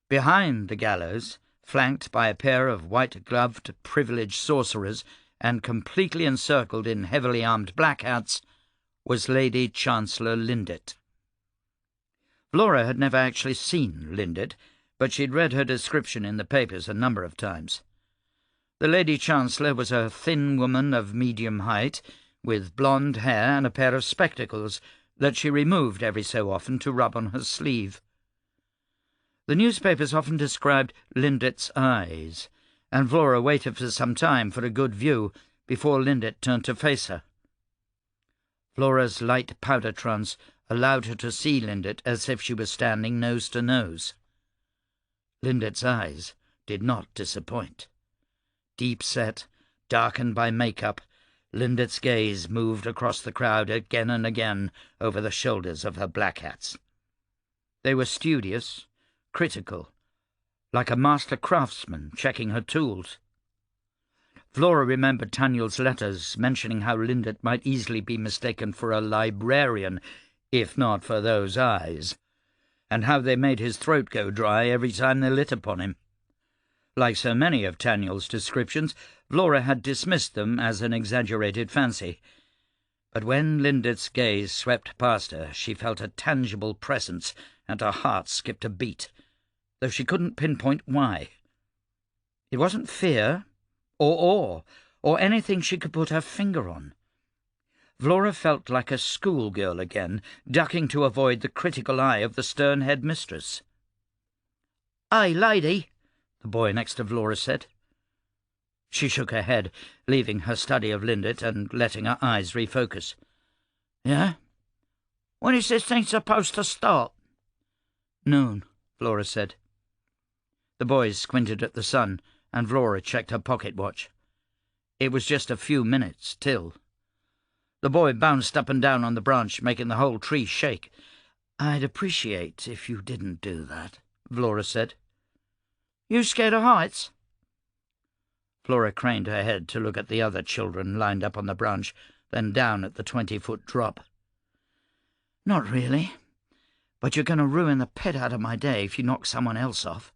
A: Behind the gallows, flanked by a pair of white-gloved privileged sorcerers and completely encircled in heavily armed black hats, was Lady Chancellor Lindet. Vlora had never actually seen Lindet, but she'd read her description in the papers a number of times. The Lady Chancellor was a thin woman of medium height, with blonde hair and a pair of spectacles that she removed every so often to rub on her sleeve. The newspapers often described Lindet's eyes, and Vlora waited for some time for a good view before Lindet turned to face her. Vlora's light powder trance allowed her to see Lindet as if she was standing nose to nose. Lindet's eyes did not disappoint. Deep-set, darkened by makeup, Lindet's gaze moved across the crowd again and again over the shoulders of her black hats. They were studious, critical, like a master craftsman checking her tools. Vlora remembered Taniel's letters mentioning how Lindet might easily be mistaken for a librarian, if not for those eyes, and how they made his throat go dry every time they lit upon him. Like so many of Taniel's descriptions, Vlora had dismissed them as an exaggerated fancy. But when Lindet's gaze swept past her, she felt a tangible presence, and her heart skipped a beat, though she couldn't pinpoint why. It wasn't fear, or awe, or anything she could put her finger on. Vlora felt like a schoolgirl again, ducking to avoid the critical eye of the stern headmistress. "Hey, lady," the boy next to Vlora said. She shook her head, leaving her study of Lindet and letting her eyes refocus. "Yeah? When is this thing supposed to start?" "Noon," Vlora said. The boys squinted at the sun, and Vlora checked her pocket watch. It was just a few minutes till. The boy bounced up and down on the branch, making the whole tree shake. "I'd appreciate if you didn't do that," Vlora said. "You scared of heights?" Vlora craned her head to look at the other children lined up on the branch, then down at the 20-foot drop. "Not really, but you're going to ruin the pit out of my day if you knock someone else off."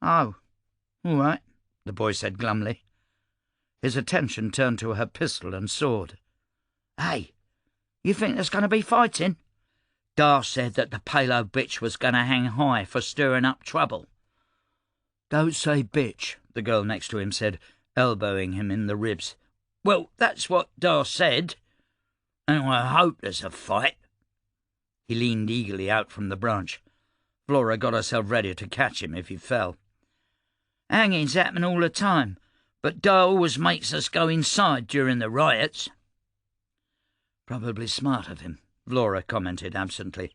A: "Oh, all right," the boy said glumly. His attention turned to her pistol and sword. "Hey, you think there's going to be fighting?" "Dar said that the palo bitch was going to hang high for stirring up trouble." "Don't say bitch," the girl next to him said, elbowing him in the ribs. "Well, that's what Dar said, and I hope there's a fight." He leaned eagerly out from the branch. Vlora got herself ready to catch him if he fell. "Hangings happen all the time, but Dar always makes us go inside during the riots." "Probably smart of him," Vlora commented absently.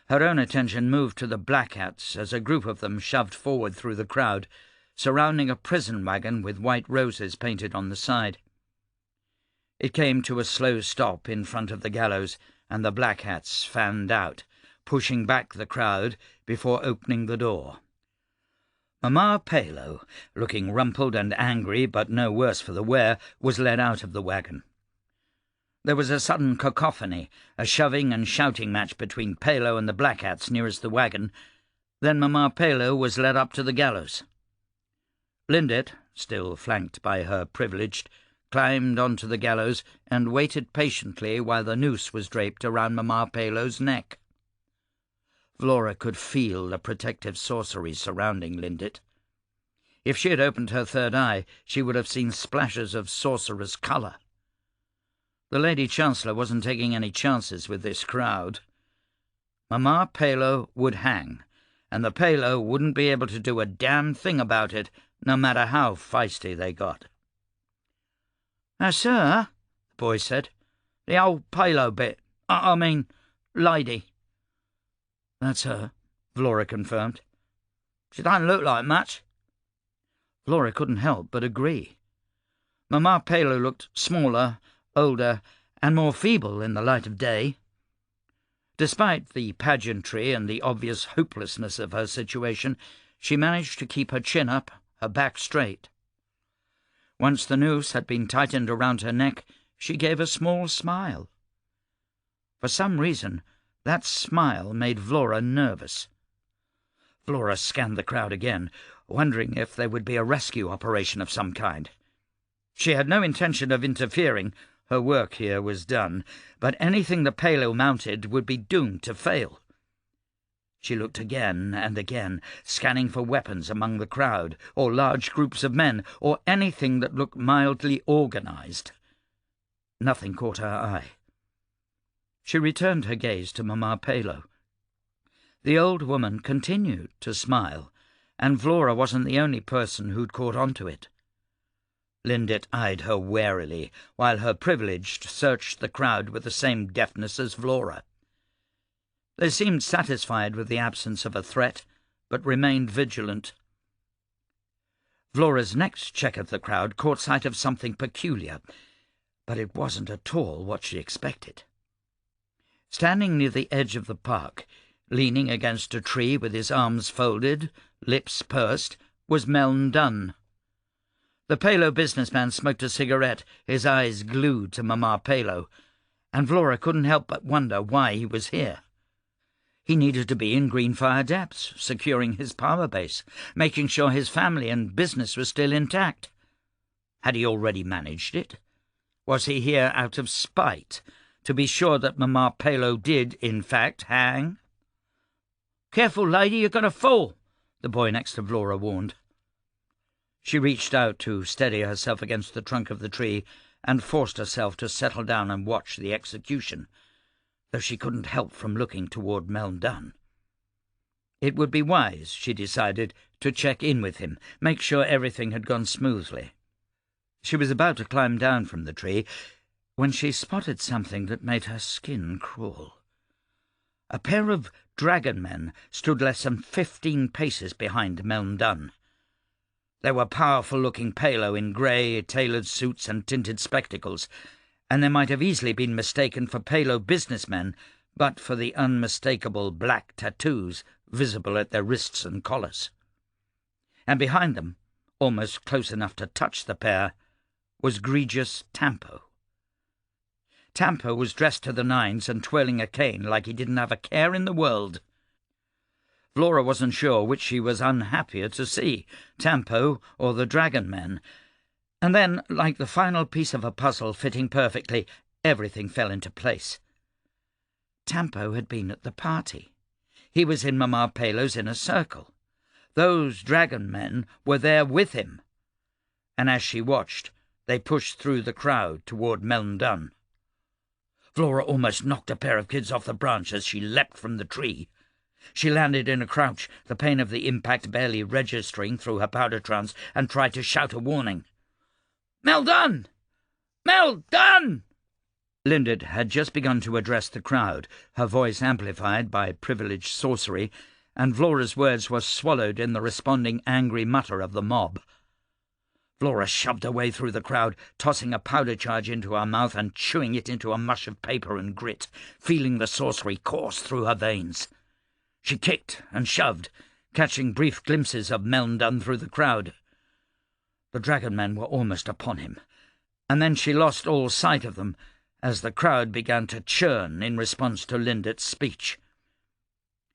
A: Her own attention moved to the black hats as a group of them shoved forward through the crowd, surrounding a prison wagon with white roses painted on the side. It came to a slow stop in front of the gallows, and the black hats fanned out, pushing back the crowd before opening the door. Mama Palo, looking rumpled and angry but no worse for the wear, was led out of the wagon. There was a sudden cacophony, a shoving and shouting match between Palo and the black hats nearest the wagon. Then Mama Palo was led up to the gallows. Lindet, still flanked by her privileged, climbed onto the gallows and waited patiently while the noose was draped around Mama Palo's neck. Vlora could feel the protective sorcery surrounding Lindet. If she had opened her third eye, she would have seen splashes of sorcerer's colour. The Lady Chancellor wasn't taking any chances with this crowd. Mama Palo would hang, and the Palo wouldn't be able to do a damn thing about it, no matter how feisty they got. "That's her," the boy said. "The old Palo bit. I mean, lady." "That's her," Vlora confirmed. "She don't look like much." Vlora couldn't help but agree. Mama Palo looked smaller, older, and more feeble in the light of day. Despite the pageantry and the obvious hopelessness of her situation, she managed to keep her chin up, her back straight. Once the noose had been tightened around her neck, she gave a small smile. For some reason, that smile made Vlora nervous. Vlora scanned the crowd again, wondering if there would be a rescue operation of some kind. She had no intention of interfering. Her work here was done, but anything the Palo mounted would be doomed to fail. She looked again and again, scanning for weapons among the crowd, or large groups of men, or anything that looked mildly organized. Nothing caught her eye. She returned her gaze to Mama Palo. The old woman continued to smile, and Vlora wasn't the only person who'd caught on to it. Lindit eyed her warily, while her privileged searched the crowd with the same deftness as Vlora. They seemed satisfied with the absence of a threat, but remained vigilant. Vlora's next check of the crowd caught sight of something peculiar, but it wasn't at all what she expected. Standing near the edge of the park, leaning against a tree with his arms folded, lips pursed, was Meln Dunn. The Palo businessman smoked a cigarette, his eyes glued to Mama Palo, and Vlora couldn't help but wonder why he was here. He needed to be in Greenfire Depths, securing his power base, making sure his family and business were still intact. Had he already managed it? Was he here out of spite, to be sure that Mama Palo did, in fact, hang? "Careful, lady, you're going to fall," the boy next to Vlora warned. She reached out to steady herself against the trunk of the tree and forced herself to settle down and watch the execution, though she couldn't help from looking toward Meln Dunn. It would be wise, she decided, to check in with him, make sure everything had gone smoothly. She was about to climb down from the tree when she spotted something that made her skin crawl. A pair of dragon men stood less than 15 paces behind Meln Dunn. They were powerful-looking Palo in grey, tailored suits and tinted spectacles, and they might have easily been mistaken for Palo businessmen, but for the unmistakable black tattoos visible at their wrists and collars. And behind them, almost close enough to touch the pair, was Egregious Tampo. Tampo was dressed to the nines and twirling a cane like he didn't have a care in the world. Vlora wasn't sure which she was unhappier to see, Tampo or the dragon men. And then, like the final piece of a puzzle fitting perfectly, everything fell into place. Tampo had been at the party. He was in Mama Palo's inner circle. Those dragon men were there with him. And as she watched, they pushed through the crowd toward Meln Dunn. Vlora almost knocked a pair of kids off the branch as she leapt from the tree. She landed in a crouch, the pain of the impact barely registering through her powder trance, and tried to shout a warning. "Meln Dunn! Meln Dunn!" Lindit had just begun to address the crowd, her voice amplified by privileged sorcery, and Vlora's words were swallowed in the responding angry mutter of the mob. Vlora shoved her way through the crowd, tossing a powder charge into her mouth and chewing it into a mush of paper and grit, feeling the sorcery course through her veins. She kicked and shoved, catching brief glimpses of Meln Dunn through the crowd. The dragon men were almost upon him, and then she lost all sight of them as the crowd began to churn in response to Lindit's speech.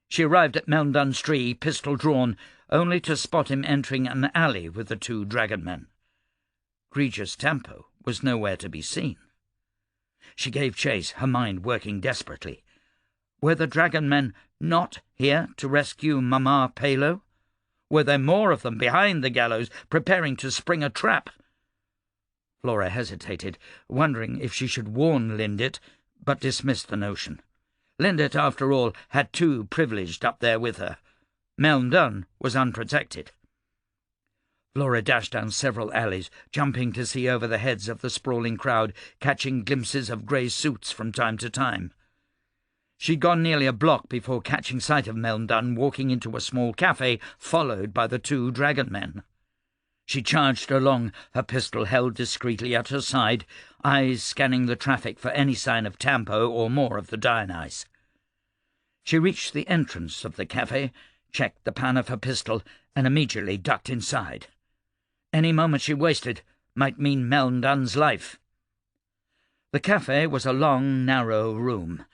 A: She arrived at Meln Dunn's tree, pistol drawn, only to spot him entering an alley with the two dragon men. Egregious Tampo was nowhere to be seen. She gave chase, her mind working desperately. Were the dragon men not here to rescue Mama Palo? Were there more of them behind the gallows, preparing to spring a trap? Vlora hesitated, wondering if she should warn Lindit, but dismissed the notion. Lindit, after all, had two privileged up there with her. Meln Dunn was unprotected. Vlora dashed down several alleys, jumping to see over the heads of the sprawling crowd, catching glimpses of grey suits from time to time. She'd gone nearly a block before catching sight of Meln Dunn walking into a small cafe, followed by the two dragon men. She charged along, her pistol held discreetly at her side, eyes scanning the traffic for any sign of Tampo or more of the Dionyse. She reached the entrance of the cafe, checked the pan of her pistol, and immediately ducked inside. Any moment she wasted might mean Meln Dunn's life. The cafe was a long, narrow room.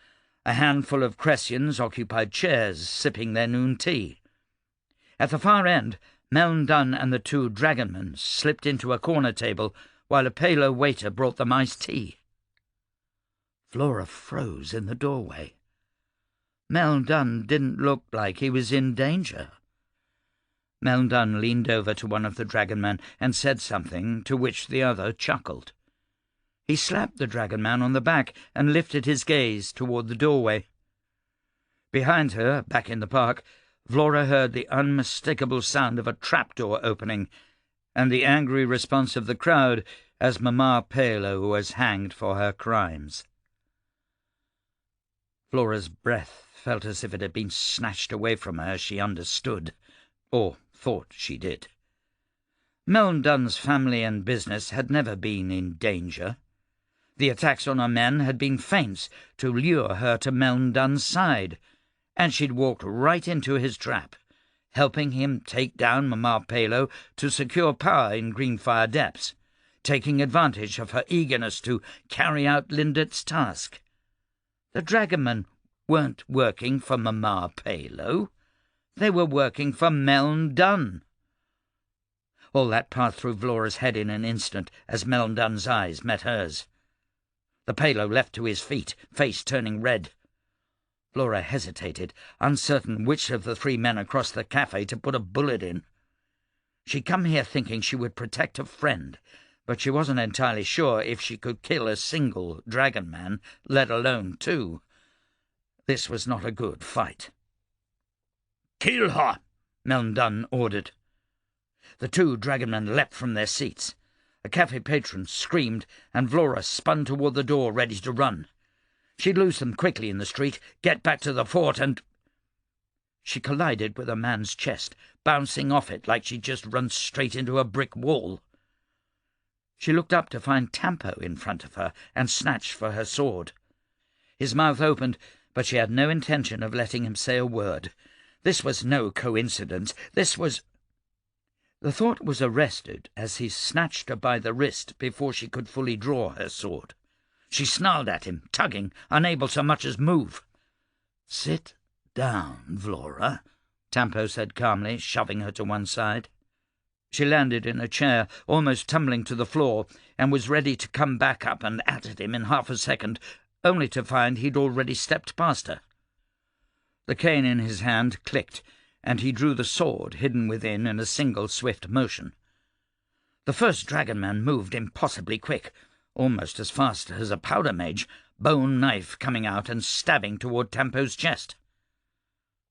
A: A handful of Cressians occupied chairs, sipping their noon tea. At the far end, Meln Dunn and the two dragonmen slipped into a corner table while a paler waiter brought them iced tea. Vlora froze in the doorway. Meln Dunn didn't look like he was in danger. Meln Dunn leaned over to one of the dragonmen and said something to which the other chuckled. He slapped the dragonman on the back and lifted his gaze toward the doorway. Behind her, back in the park, Vlora heard the unmistakable sound of a trapdoor opening and the angry response of the crowd as Mama Paolo was hanged for her crimes. Flora's breath felt as if it had been snatched away from her as she understood, or thought she did. Meln Dunn's family and business had never been in danger. The attacks on her men had been feints to lure her to Meln Dunn's side, and she'd walked right into his trap, helping him take down Mama Paolo to secure power in Greenfire Depths, taking advantage of her eagerness to carry out Lindet's task. The dragonmen weren't working for Mama Paolo. They were working for Meln Dunn. All that passed through Vlora's head in an instant as Meln Dunn's eyes met hers. The Paolo leapt to his feet, face turning red. Vlora hesitated, uncertain which of the three men across the cafe to put a bullet in. She'd come here thinking she would protect a friend, but she wasn't entirely sure if she could kill a single dragon man, let alone two. This was not a good fight. "Kill her!" Meln Dunn ordered. The two dragonmen leapt from their seats. A cafe patron screamed, and Vlora spun toward the door, ready to run. She'd lose them quickly in the street, get back to the fort, and... She collided with a man's chest, bouncing off it like she'd just run straight into a brick wall. She looked up to find Tampo in front of her and snatched for her sword. His mouth opened, but she had no intention of letting him say a word. This was no coincidence. This was... The thought was arrested as he snatched her by the wrist before she could fully draw her sword. She snarled at him, tugging, unable so much as move. "Sit down, Vlora," Tampo said calmly, shoving her to one side. She landed in a chair, almost tumbling to the floor, and was ready to come back up and at him in half a second, only to find he'd already stepped past her. The cane in his hand clicked, and he drew the sword hidden within in a single swift motion. The first dragonman moved impossibly quick, almost as fast as a powder mage, bone knife coming out and stabbing toward Tampo's chest.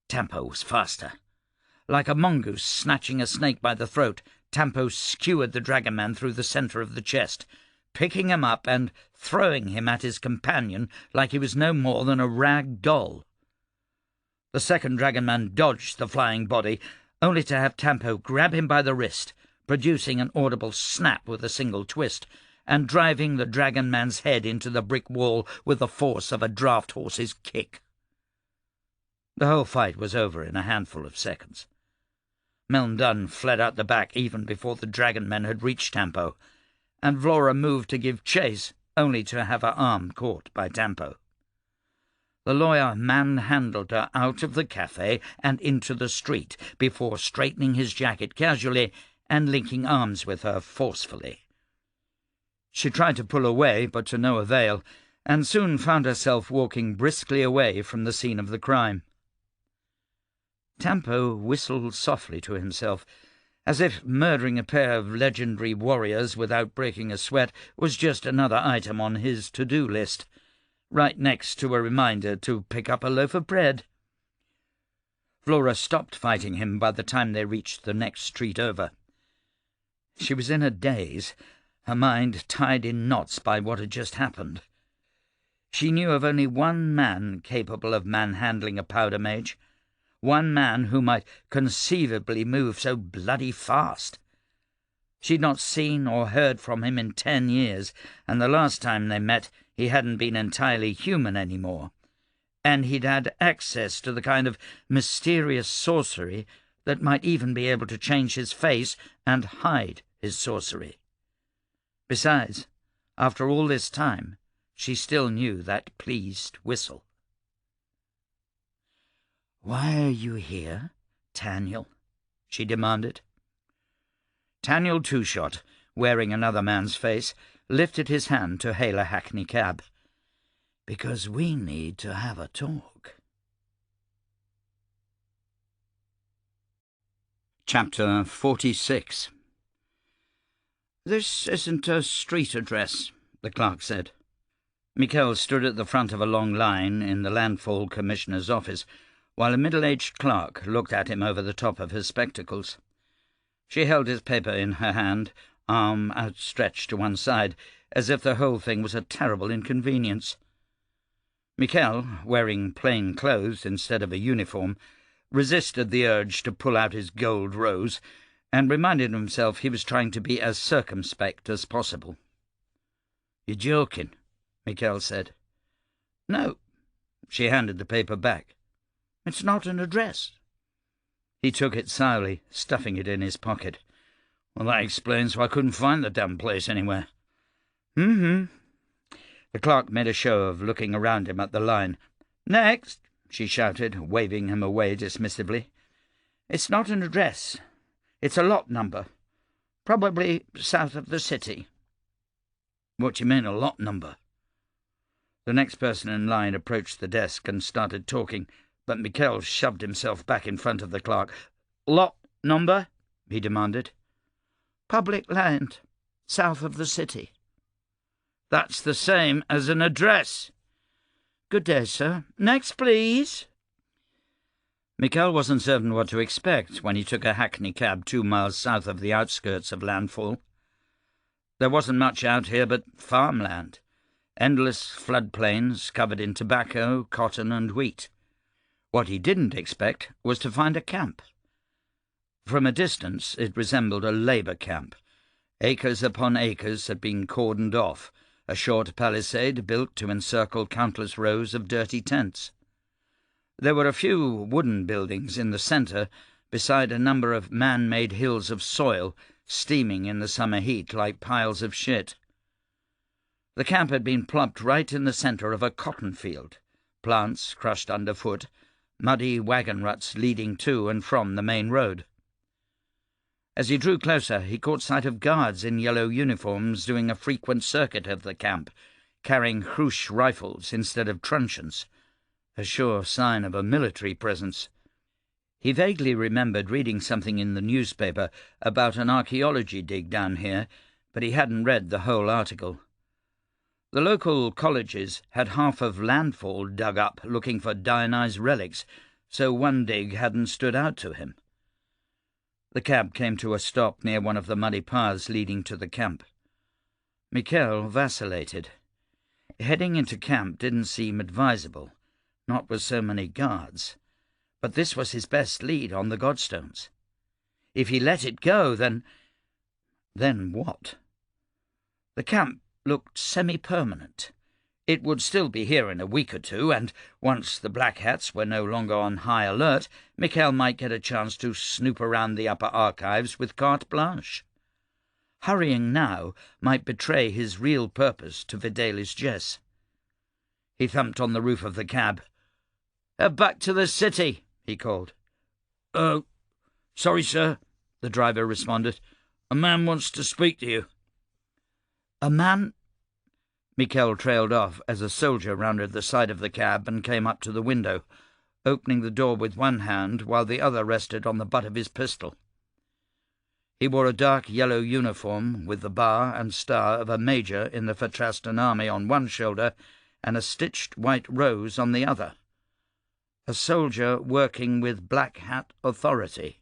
A: Tampo was faster. Like a mongoose snatching a snake by the throat, Tampo skewered the dragonman through the centre of the chest, picking him up and throwing him at his companion like he was no more than a rag doll. The second dragonman dodged the flying body, only to have Tampo grab him by the wrist, producing an audible snap with a single twist, and driving the dragonman's head into the brick wall with the force of a draft horse's kick. The whole fight was over in a handful of seconds. Meln Dunn fled out the back even before the dragonmen had reached Tampo, and Vlora moved to give chase, only to have her arm caught by Tampo. The lawyer manhandled her out of the cafe and into the street before straightening his jacket casually and linking arms with her forcefully. She tried to pull away, but to no avail, and soon found herself walking briskly away from the scene of the crime. Tampo whistled softly to himself, as if murdering a pair of legendary warriors without breaking a sweat was just another item on his to-do list, right next to a reminder to pick up a loaf of bread. Vlora stopped fighting him by the time they reached the next street over. She was in a daze, her mind tied in knots by what had just happened. She knew of only one man capable of manhandling a powder mage, one man who might conceivably move so bloody fast. She'd not seen or heard from him in 10 years, and the last time they met he hadn't been entirely human anymore, and he'd had access to the kind of mysterious sorcery that might even be able to change his face and hide his sorcery. Besides, after all this time, she still knew that pleased whistle. "Why are you here, Taniel?" she demanded. Daniel Two-Shot, wearing another man's face, lifted his hand to hail a hackney cab. "Because we need to have a talk." Chapter 46. "This isn't a street address," the clerk said. Michel stood at the front of a long line in the Landfall Commissioner's office, while a middle-aged clerk looked at him over the top of his spectacles. She held his paper in her hand, arm outstretched to one side, as if the whole thing was a terrible inconvenience. Michel, wearing plain clothes instead of a uniform, resisted the urge to pull out his gold rose, and reminded himself he was trying to be as circumspect as possible. "You're joking," Michel said. "No." She handed the paper back. "It's not an address." He took it sourly, stuffing it in his pocket. "Well, that explains why I couldn't find the damn place anywhere." The clerk made a show of looking around him at the line. "Next," she shouted, waving him away dismissively. "It's not an address. It's a lot number. Probably south of the city." "What do you mean, a lot number?" The next person in line approached the desk and started talking, but Michel shoved himself back in front of the clerk. "Lot number?" he demanded. "Public land, south of the city." "That's the same as an address." "Good day, sir. Next, please." Michel wasn't certain what to expect when he took a hackney cab 2 miles south of the outskirts of Landfall. There wasn't much out here but farmland, endless floodplains covered in tobacco, cotton and wheat. What he didn't expect was to find a camp. From a distance it resembled a labour camp. Acres upon acres had been cordoned off, a short palisade built to encircle countless rows of dirty tents. There were a few wooden buildings in the centre, beside a number of man-made hills of soil, steaming in the summer heat like piles of shit. The camp had been plopped right in the centre of a cotton field, plants crushed underfoot, muddy wagon ruts leading to and from the main road. As he drew closer, he caught sight of guards in yellow uniforms doing a frequent circuit of the camp, carrying Krush rifles instead of truncheons, a sure sign of a military presence. He vaguely remembered reading something in the newspaper about an archaeology dig down here, but he hadn't read the whole article. The local colleges had half of Landfall dug up looking for Dionysus relics, so one dig hadn't stood out to him. The cab came to a stop near one of the muddy paths leading to the camp. Michel vacillated. Heading into camp didn't seem advisable, not with so many guards, but this was his best lead on the Godstones. If he let it go, then what? The camp looked semi-permanent. It would still be here in a week or two, and once the Black Hats were no longer on high alert, Michel might get a chance to snoop around the upper archives with carte blanche. Hurrying now might betray his real purpose to Fidelis Jess. He thumped on the roof of the cab. "Back to the city," he called. "Oh, sorry, sir," the driver responded. "A man wants to speak to you." "A man?" Michel trailed off as a soldier rounded the side of the cab and came up to the window, opening the door with one hand while the other rested on the butt of his pistol. He wore a dark yellow uniform with the bar and star of a major in the Fatrastan army on one shoulder and a stitched white rose on the other. A soldier working with Black Hat authority.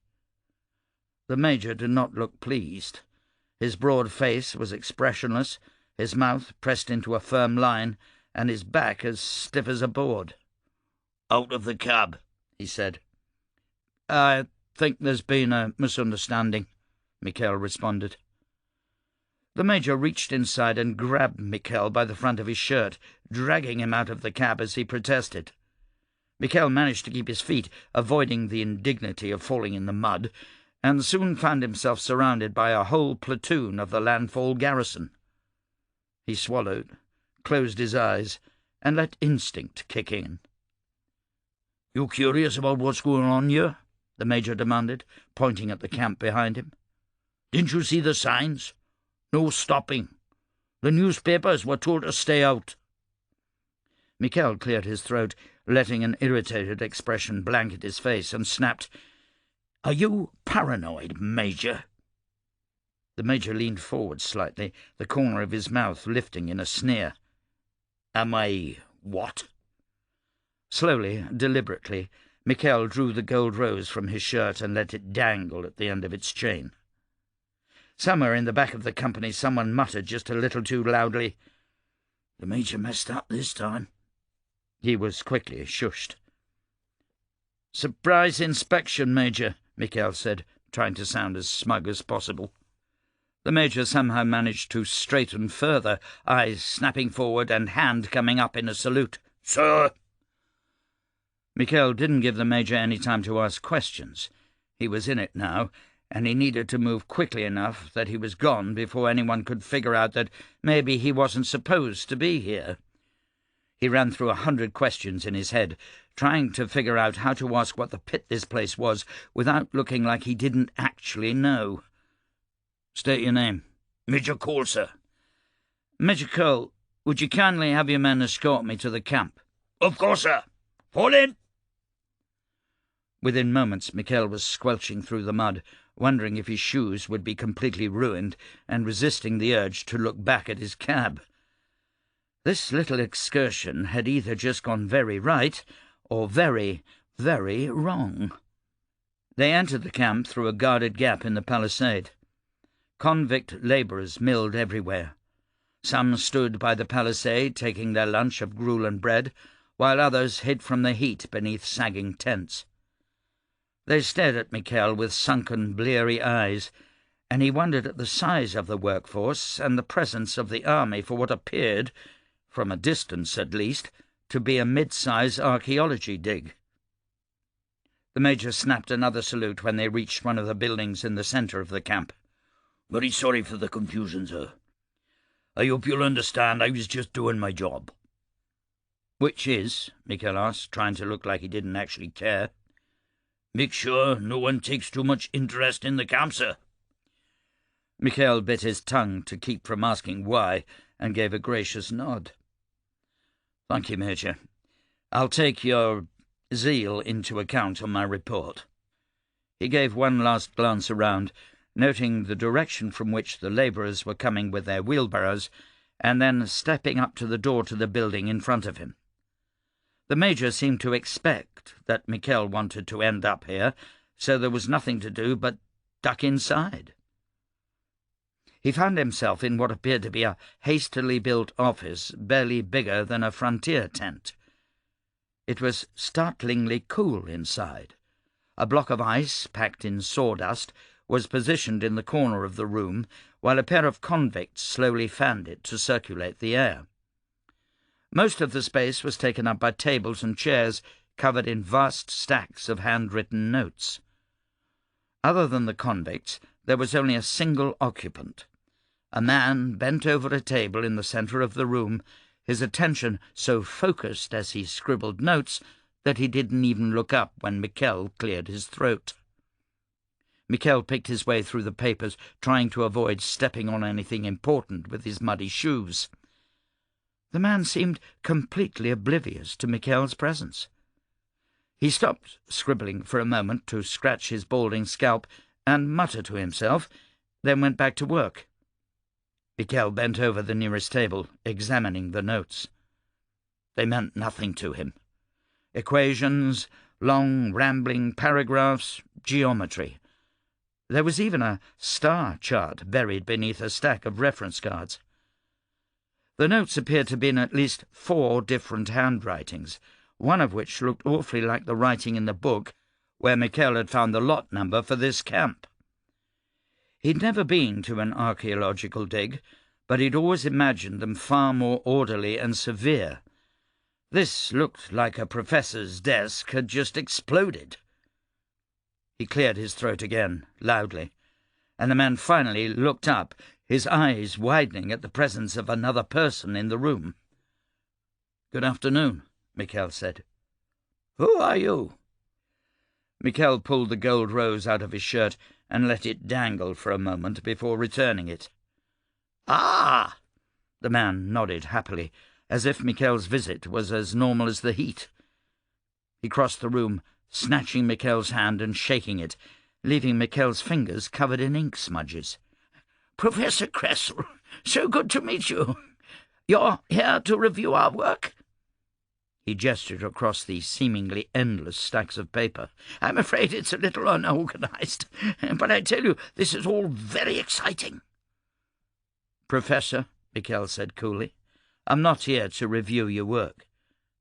A: The major did not look pleased. His broad face was expressionless, his mouth pressed into a firm line, and his back as stiff as a board. "Out of the cab," he said. "I think there's been a misunderstanding," Michel responded. The major reached inside and grabbed Michel by the front of his shirt, dragging him out of the cab as he protested. Michel managed to keep his feet, avoiding the indignity of falling in the mud, and soon found himself surrounded by a whole platoon of the Landfall garrison. He swallowed, closed his eyes, and let instinct kick in. "You curious about what's going on here?"
B: the Major demanded, pointing at the camp behind him. "Didn't you see the signs? No stopping. The newspapers were told to stay out." Michel cleared his throat, letting an irritated expression blanket his face, and snapped, "Are you paranoid, Major?" The Major leaned forward slightly, the corner of his mouth lifting in a sneer. "Am I what?" Slowly, deliberately, Michel drew the gold rose from his shirt and let it dangle at the end of its chain. Somewhere in the back of the company someone muttered just a little too loudly, "The Major messed up this time." He was quickly shushed. "Surprise inspection, Major," Michel said, trying to sound as smug as possible. The Major somehow managed to straighten further, eyes snapping forward and hand coming up in a salute. "Sir!" Michel didn't give the Major any time to ask questions. He was in it now, and he needed to move quickly enough that he was gone before anyone could figure out that maybe he wasn't supposed to be here. He ran through 100 questions in his head, trying to figure out how to ask what the pit this place was without looking like he didn't actually know. "State your name." "Major Cole, sir." "Major Cole, would you kindly have your men escort me to the camp?" "Of course, sir. Fall in." Within moments, Michel was squelching through the mud, wondering if his shoes would be completely ruined, and resisting the urge to look back at his cab. This little excursion had either just gone very right, or very, very wrong. They entered the camp through a guarded gap in the palisade. Convict labourers milled everywhere. Some stood by the palisade taking their lunch of gruel and bread, while others hid from the heat beneath sagging tents. They stared at Michel with sunken, bleary eyes, and he wondered at the size of the workforce and the presence of the army for what appeared, from a distance at least, to be a mid-size archaeology dig. The Major snapped another salute when they reached one of the buildings in the centre of the camp. "Very sorry for the confusion, sir. I hope you'll understand I was just doing my job." "Which is?" Michel asked, trying to look like he didn't actually care. "Make sure no one takes too much interest in the camp, sir." Michel bit his tongue to keep from asking why, and gave a gracious nod. "Thank you, Major. I'll take your zeal into account on my report." He gave one last glance around, noting the direction from which the labourers were coming with their wheelbarrows, and then stepping up to the door to the building in front of him. The Major seemed to expect that Michel wanted to end up here, so there was nothing to do but duck inside. He found himself in what appeared to be a hastily built office barely bigger than a frontier tent. It was startlingly cool inside. A block of ice, packed in sawdust, was positioned in the corner of the room, while a pair of convicts slowly fanned it to circulate the air. Most of the space was taken up by tables and chairs covered in vast stacks of handwritten notes. Other than the convicts, there was only a single occupant, a man bent over a table in the centre of the room, his attention so focused as he scribbled notes that he didn't even look up when Michel cleared his throat. Michel picked his way through the papers, trying to avoid stepping on anything important with his muddy shoes. The man seemed completely oblivious to Michel's presence. He stopped scribbling for a moment to scratch his balding scalp and mutter to himself, then went back to work. Michel bent over the nearest table, examining the notes. They meant nothing to him. Equations, long, rambling paragraphs, geometry. There was even a star chart buried beneath a stack of reference cards. The notes appeared to be in at least 4 different handwritings, one of which looked awfully like the writing in the book where Michel had found the lot number for this camp. He'd never been to an archaeological dig, but he'd always imagined them far more orderly and severe. This looked like a professor's desk had just exploded. He cleared his throat again, loudly, and the man finally looked up, his eyes widening at the presence of another person in the room. "Good afternoon," Michel said. "Who are you?"
A: Michel pulled the gold rose out of his shirt and let it dangle for a moment before returning it.
C: "Ah!"
A: The man nodded happily, as if Michel's visit was as normal as the heat. He crossed the room, snatching Michel's hand and shaking it, leaving Michel's fingers covered in ink smudges.
C: "Professor Kressel, so good to meet you. You're here to review our work?"
A: He gestured across the seemingly endless stacks of paper.
C: "I'm afraid it's a little unorganized, but I tell you, this is all very exciting."
A: "Professor," Michel said coolly, "I'm not here to review your work.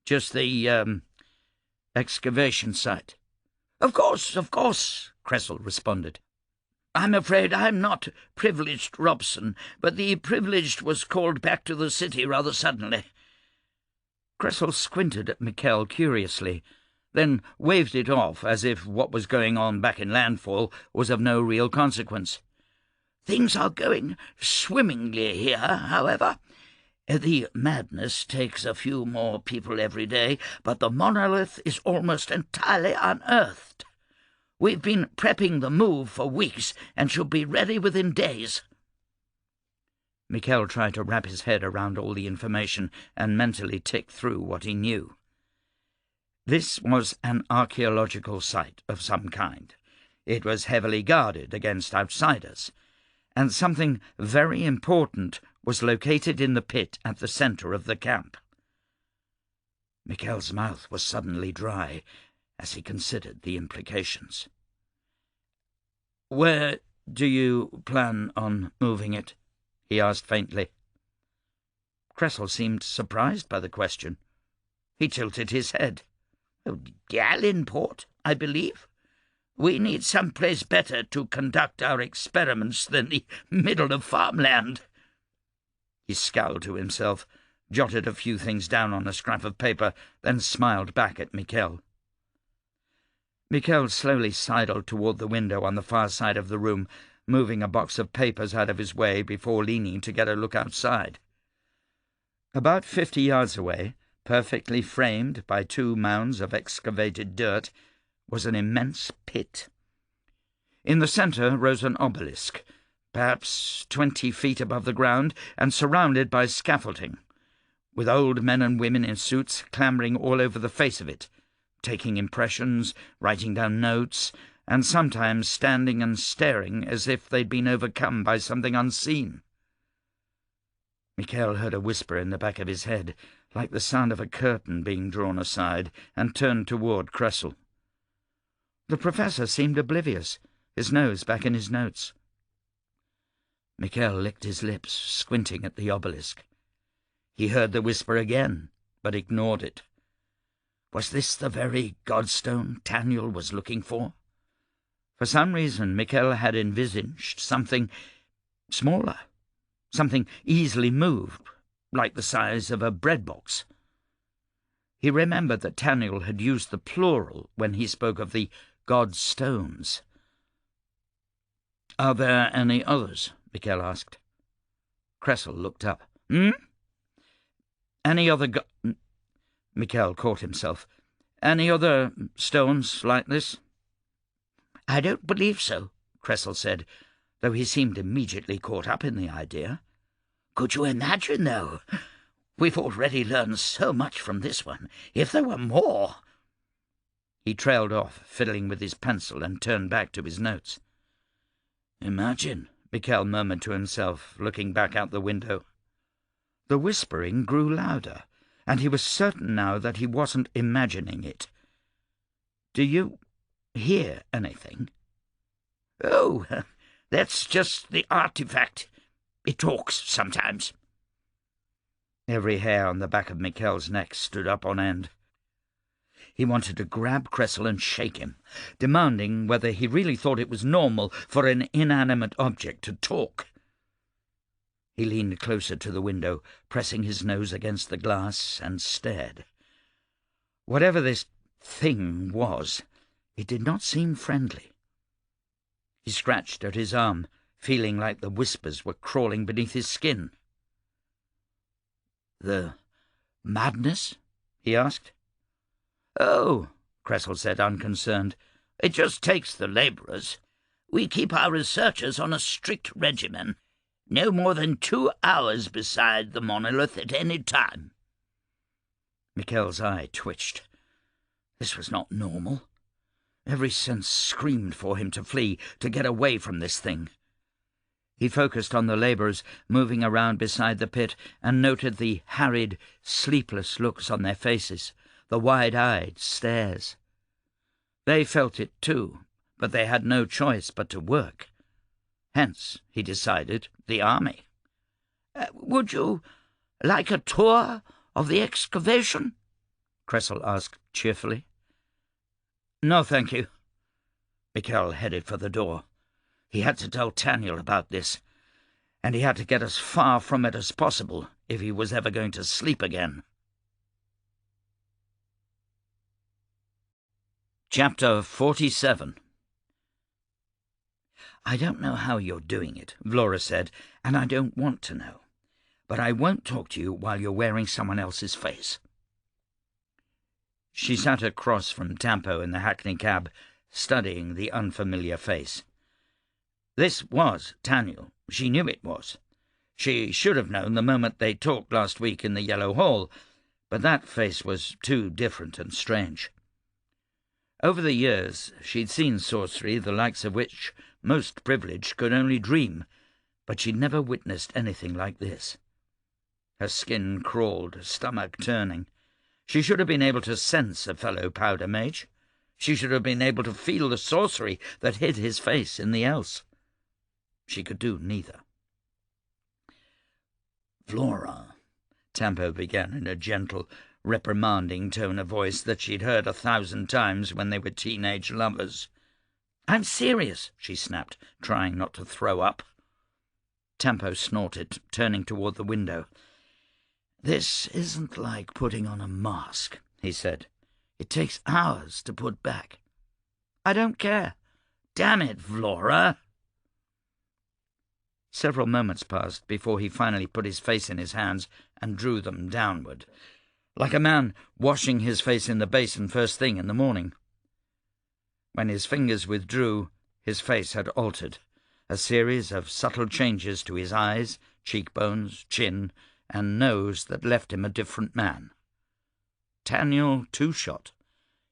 A: Just the, excavation site."
C: Of course, Kressel responded. "I'm afraid I'm not privileged Robson, but the privileged was called back to the city rather suddenly."
A: Kressel squinted at Michel curiously, then waved it off as if what was going on back in Landfall was of no real consequence.
C: "Things are going swimmingly here, however. The madness takes a few more people every day, but the monolith is almost entirely unearthed. We've been prepping the move for weeks and should be ready within days."
A: Michel tried to wrap his head around all the information and mentally tick through what he knew. This was an archaeological site of some kind. It was heavily guarded against outsiders, and something very important was located in the pit at the centre of the camp. Michel's mouth was suddenly dry as he considered the implications. "Where do you plan on moving it?" he asked faintly. Kressel seemed surprised by the question. He tilted his head.
C: "Gallinport, I believe. We need some place better to conduct our experiments than the middle of farmland."
A: He scowled to himself, jotted a few things down on a scrap of paper, then smiled back at Michel. Michel slowly sidled toward the window on the far side of the room, moving a box of papers out of his way before leaning to get a look outside. About 50 yards away, perfectly framed by 2 mounds of excavated dirt, was an immense pit. In the centre rose an obelisk, perhaps 20 feet above the ground and surrounded by scaffolding, with old men and women in suits clambering all over the face of it, taking impressions, writing down notes, and sometimes standing and staring as if they'd been overcome by something unseen. Michel heard a whisper in the back of his head, like the sound of a curtain being drawn aside, and turned toward Kressel. The professor seemed oblivious, his nose back in his notes. Michel licked his lips, squinting at the obelisk. He heard the whisper again, but ignored it. Was this the very godstone Daniel was looking for? For some reason, Michel had envisaged something smaller, something easily moved, like the size of a bread box. He remembered that Daniel had used the plural when he spoke of the godstones. "Are there any others?" Michel asked. Kressel looked up. "Any other Michel caught himself. "Any other stones like this?"
C: "I don't believe so," Kressel said, though he seemed immediately caught up in the idea. "Could you imagine, though? We've already learned so much from this one. If there were more—"
A: He trailed off, fiddling with his pencil, and turned back to his notes. "Imagine," Michel murmured to himself, looking back out the window. The whispering grew louder, and he was certain now that he wasn't imagining it. "Do you hear anything?"
C: "Oh, that's just the artifact. It talks sometimes."
A: Every hair on the back of Michel's neck stood up on end. He wanted to grab Kressel and shake him, demanding whether he really thought it was normal for an inanimate object to talk. He leaned closer to the window, pressing his nose against the glass, and stared. Whatever this thing was, it did not seem friendly. He scratched at his arm, feeling like the whispers were crawling beneath his skin. "The madness?" he asked.
C: "Oh," Kressel said, unconcerned, It just takes the labourers. We keep our researchers on a strict regimen. No more than 2 hours beside the monolith at any time."
A: Michel's eye twitched. This was not normal. Every sense screamed for him to flee, to get away from this thing. He focused on the labourers moving around beside the pit and noted the harried, sleepless looks on their faces, the wide-eyed stares. They felt it too, but they had no choice but to work. Hence, he decided, the army.
C: "Would you like a tour of the excavation?"
A: Cressel asked cheerfully. "No, thank you." Michel headed for the door. He had to tell Taniel about this, and he had to get as far from it as possible if he was ever going to sleep again. Chapter 47. "I don't know how you're doing it," Vlora said, "and I don't want to know. But I won't talk to you while you're wearing someone else's face." She sat across from Tampo in the hackney cab, studying the unfamiliar face. This was Taniel. She knew it was. She should have known the moment they talked last week in the Yellow Hall, but that face was too different and strange. Over the years she'd seen sorcery, the likes of which most privileged could only dream, but she'd never witnessed anything like this. Her skin crawled, stomach turning. She should have been able to sense a fellow powder mage. She should have been able to feel the sorcery that hid his face in the else. She could do neither. "Vlora," Tampo began in a gentle, reprimanding tone of voice that she'd heard 1,000 times when they were teenage lovers. "I'm serious," she snapped, trying not to throw up. Tampo snorted, turning toward the window. "This isn't like putting on a mask," he said. "It takes hours to put back." "I don't care." "Damn it, Vlora!" Several moments passed before he finally put his face in his hands and drew them downward, like a man washing his face in the basin first thing in the morning. When his fingers withdrew, his face had altered, a series of subtle changes to his eyes, cheekbones, chin, and nose that left him a different man. Taniel Two-Shot,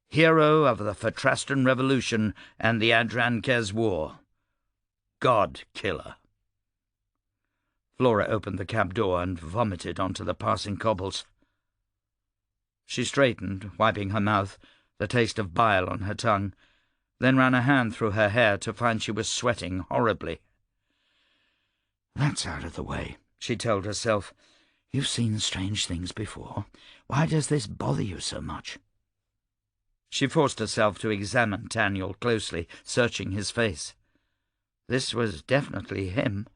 A: hero of the Fatrastan Revolution and the Adrankez War. God-killer. Vlora opened the cab door and vomited onto the passing cobbles. She straightened, wiping her mouth, the taste of bile on her tongue, then ran a hand through her hair to find she was sweating horribly. "That's out of the way," she told herself. "You've seen strange things before. Why does this bother you so much?" She forced herself to examine Taniel closely, searching his face. This was definitely him.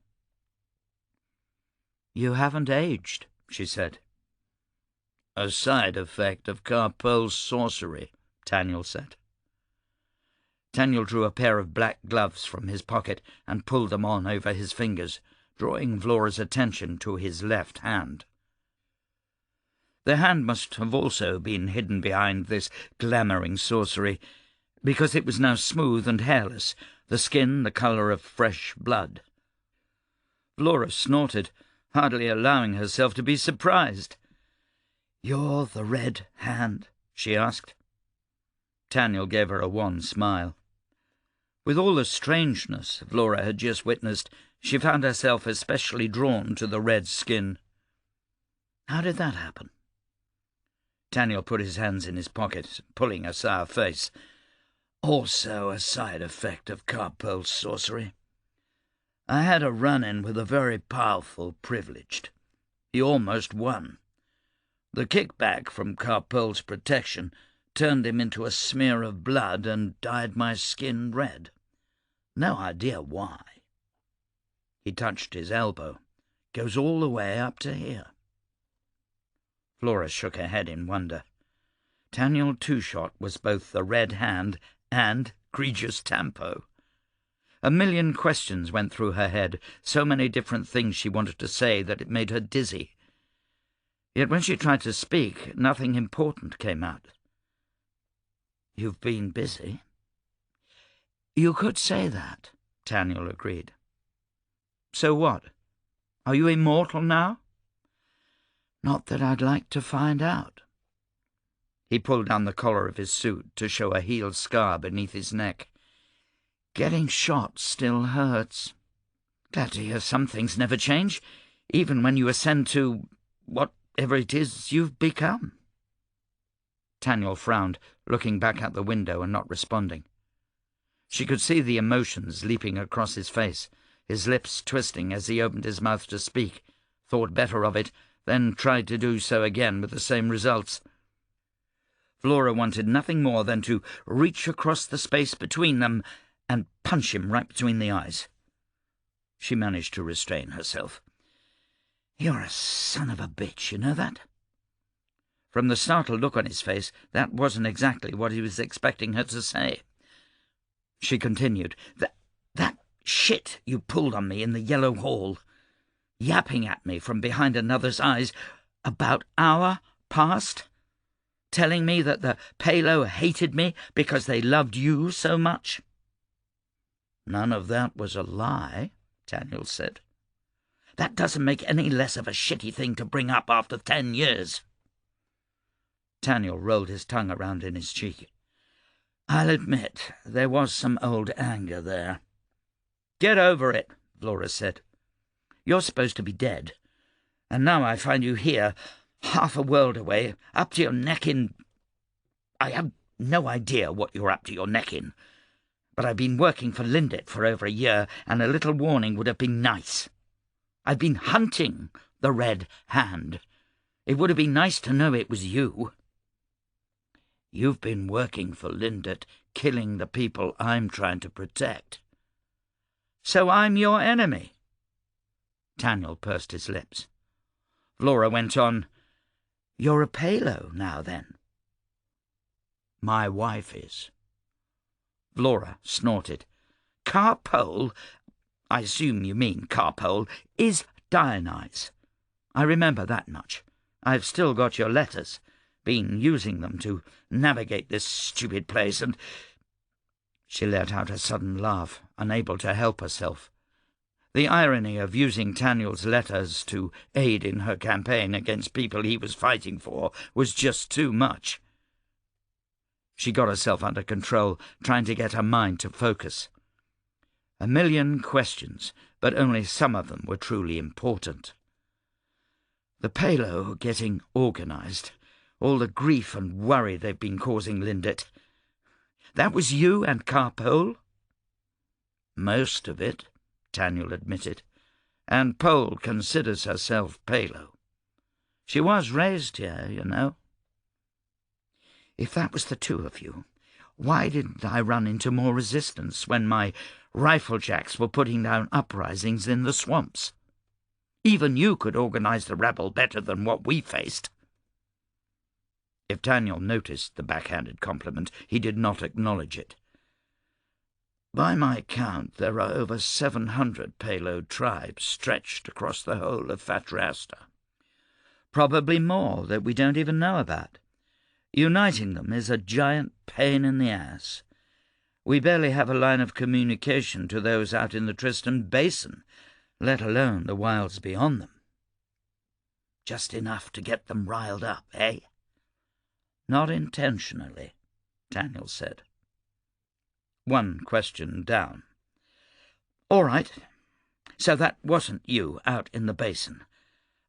A: "You haven't aged," she said. "A side effect of Carpel's sorcery," Taniel said. Taniel drew a pair of black gloves from his pocket and pulled them on over his fingers, drawing Vlora's attention to his left hand. The hand must have also been hidden behind this glamouring sorcery, because it was now smooth and hairless, the skin the colour of fresh blood. Vlora snorted, hardly allowing herself to be surprised. "You're the red hand?" she asked. Taniel gave her a wan smile. With all the strangeness Vlora had just witnessed, she found herself especially drawn to the red skin. "How did that happen?" Taniel put his hands in his pockets, pulling a sour face. "Also a side effect of Carpel's sorcery. I had a run-in with a very powerful privileged. He almost won. The kickback from Carpel's protection turned him into a smear of blood and dyed my skin red. No idea why." He touched his elbow. "Goes all the way up to here." Vlora shook her head in wonder. Taniel Two-Shot was both the Red Hand and Egregious Tampo. A million questions went through her head, so many different things she wanted to say that it made her dizzy. Yet when she tried to speak, nothing important came out. "You've been busy?"
B: You could say that, Taniel agreed. So what? Are you immortal now? Not that I'd like to find out. He pulled down the collar of his suit to show a healed scar beneath his neck. Getting shot still hurts. Glad to hear some things never change, even when you ascend to whatever it is you've become. Taniel frowned, looking back out the window and not responding. She could see the emotions leaping across his face, his lips twisting as he opened his mouth to speak, thought better of it, then tried to do so again with the same results. Vlora wanted nothing more than to reach across the space between them and punch him right between the eyes. She managed to restrain herself. "You're a son of a bitch, you know that?" From the startled look on his face, that wasn't exactly what he was expecting her to say. She continued, That shit you pulled on me in the Yellow Hall, yapping at me from behind another's eyes about our past, telling me that the Palo hated me because they loved you so much." "None of that was a lie," Taniel said. "That doesn't make any less of a shitty thing to bring up after 10 years. Taniel rolled his tongue around in his cheek. "I'll admit, there was some old anger there." "Get over it," Vlora said. "You're supposed to be dead, and now I find you here, half a world away, up to your neck in... I have no idea what you're up to your neck in, but I've been working for Lindet for over a year, and a little warning would have been nice. I've been hunting the Red Hand. It would have been nice to know it was you." "You've been working for Lindet, killing the people I'm trying to protect." "So I'm your enemy?" Taniel pursed his lips. Vlora went on, "You're a Palo now, then?" "My wife is." Vlora snorted. "Carpole, I assume you mean Carpole, is Dionyse. I remember that much. I've still got your letters, been using them to navigate this stupid place, and—" She let out a sudden laugh, unable to help herself. The irony of using Taniel's letters to aid in her campaign against people he was fighting for was just too much. She got herself under control, trying to get her mind to focus. A million questions, but only some of them were truly important. The Palo getting organised, all the grief and worry they've been causing Lindet. That was you and Carpole? "Most of it," Taniel admitted, "and Pole considers herself Palo. She was raised here, you know." "If that was the two of you, why didn't I run into more resistance when my riflejacks were putting down uprisings in the swamps? Even you could organize the rabble better than what we faced." If Taniel noticed the backhanded compliment, he did not acknowledge it. "By my count, there are over 700 Palo tribes stretched across the whole of Fatrasta. Probably more that we don't even know about. Uniting them is a giant pain in the ass. We barely have a line of communication to those out in the Tristan Basin, let alone the wilds beyond them." "Just enough to get them riled up, eh?" "Not intentionally," Taniel said. One question down. "All right, so that wasn't you out in the basin.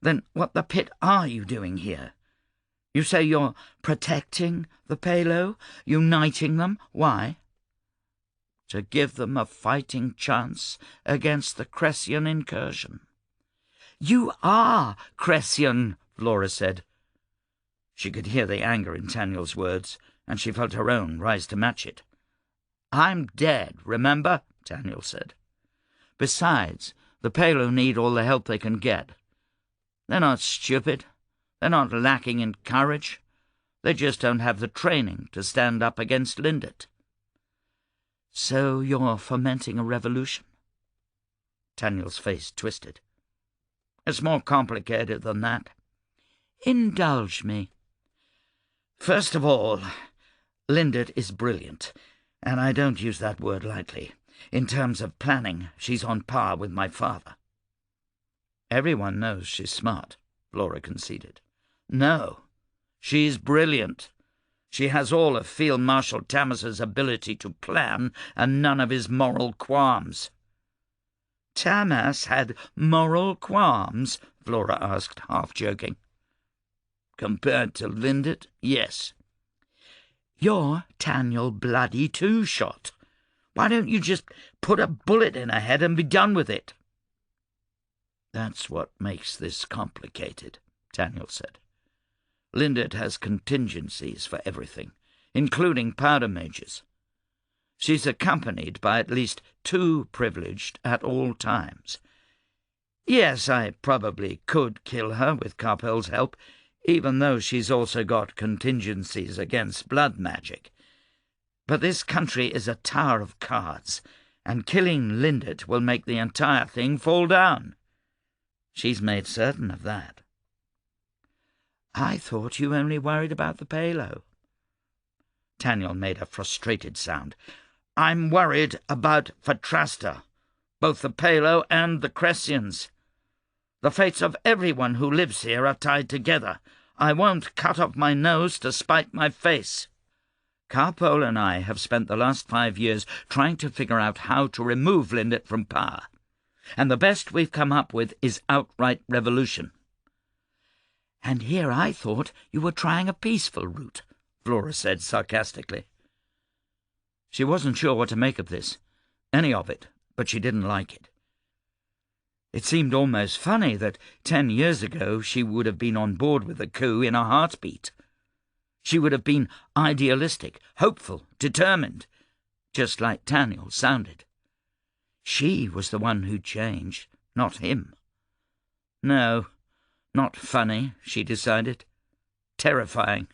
B: Then what the pit are you doing here? You say you're protecting the Palo, uniting them. Why?" "To give them a fighting chance against the Cressian incursion." "You are Cressian," Vlora said. She could hear the anger in Taniel's words, and she felt her own rise to match it. "I'm dead, remember?" Taniel said. "Besides, the Palo need all the help they can get. They're not stupid. They're not lacking in courage. They just don't have the training to stand up against Lindet." "So you're fomenting a revolution?" Taniel's face twisted. "It's more complicated than that." "Indulge me." "First of all, Lindet is brilliant,
C: And I don't use that word lightly. In terms of planning, she's on par with my father."
A: "Everyone knows she's smart," Vlora conceded.
C: "No, she's brilliant. She has all of Field Marshal Tamas's ability to plan and none of his moral qualms."
A: "Tamas had moral qualms?" Vlora asked, half joking.
C: "Compared to Lindit, yes."
A: "You're Daniel bloody Two-Shot. Why don't you just put a bullet in her head and be done with it?"
C: "That's what makes this complicated," Daniel said. "Lindit has contingencies for everything, including powder majors. She's accompanied by at least 2 privileged at all times. Yes, I probably could kill her with Carpel's help, even though she's also got contingencies against blood magic. But this country is a tower of cards, and killing Lindit will make the entire thing fall down. She's made certain of that."
A: "I thought you only worried about the payload."
C: Daniel made a frustrated sound. "I'm worried about Fatrasta, both the Palo and the Cressians. The fates of everyone who lives here are tied together. I won't cut off my nose to spite my face."
A: "Carpel and I have spent the last 5 years trying to figure out how to remove Lindit from power, and the best we've come up with is outright revolution." "And here I thought you were trying a peaceful route," Vlora said sarcastically. She wasn't sure what to make of this, any of it, but she didn't like it. It seemed almost funny that 10 years ago she would have been on board with the coup in a heartbeat. She would have been idealistic, hopeful, determined, just like Daniel sounded. She was the one who'd changed, not him. No, not funny, she decided. Terrifying.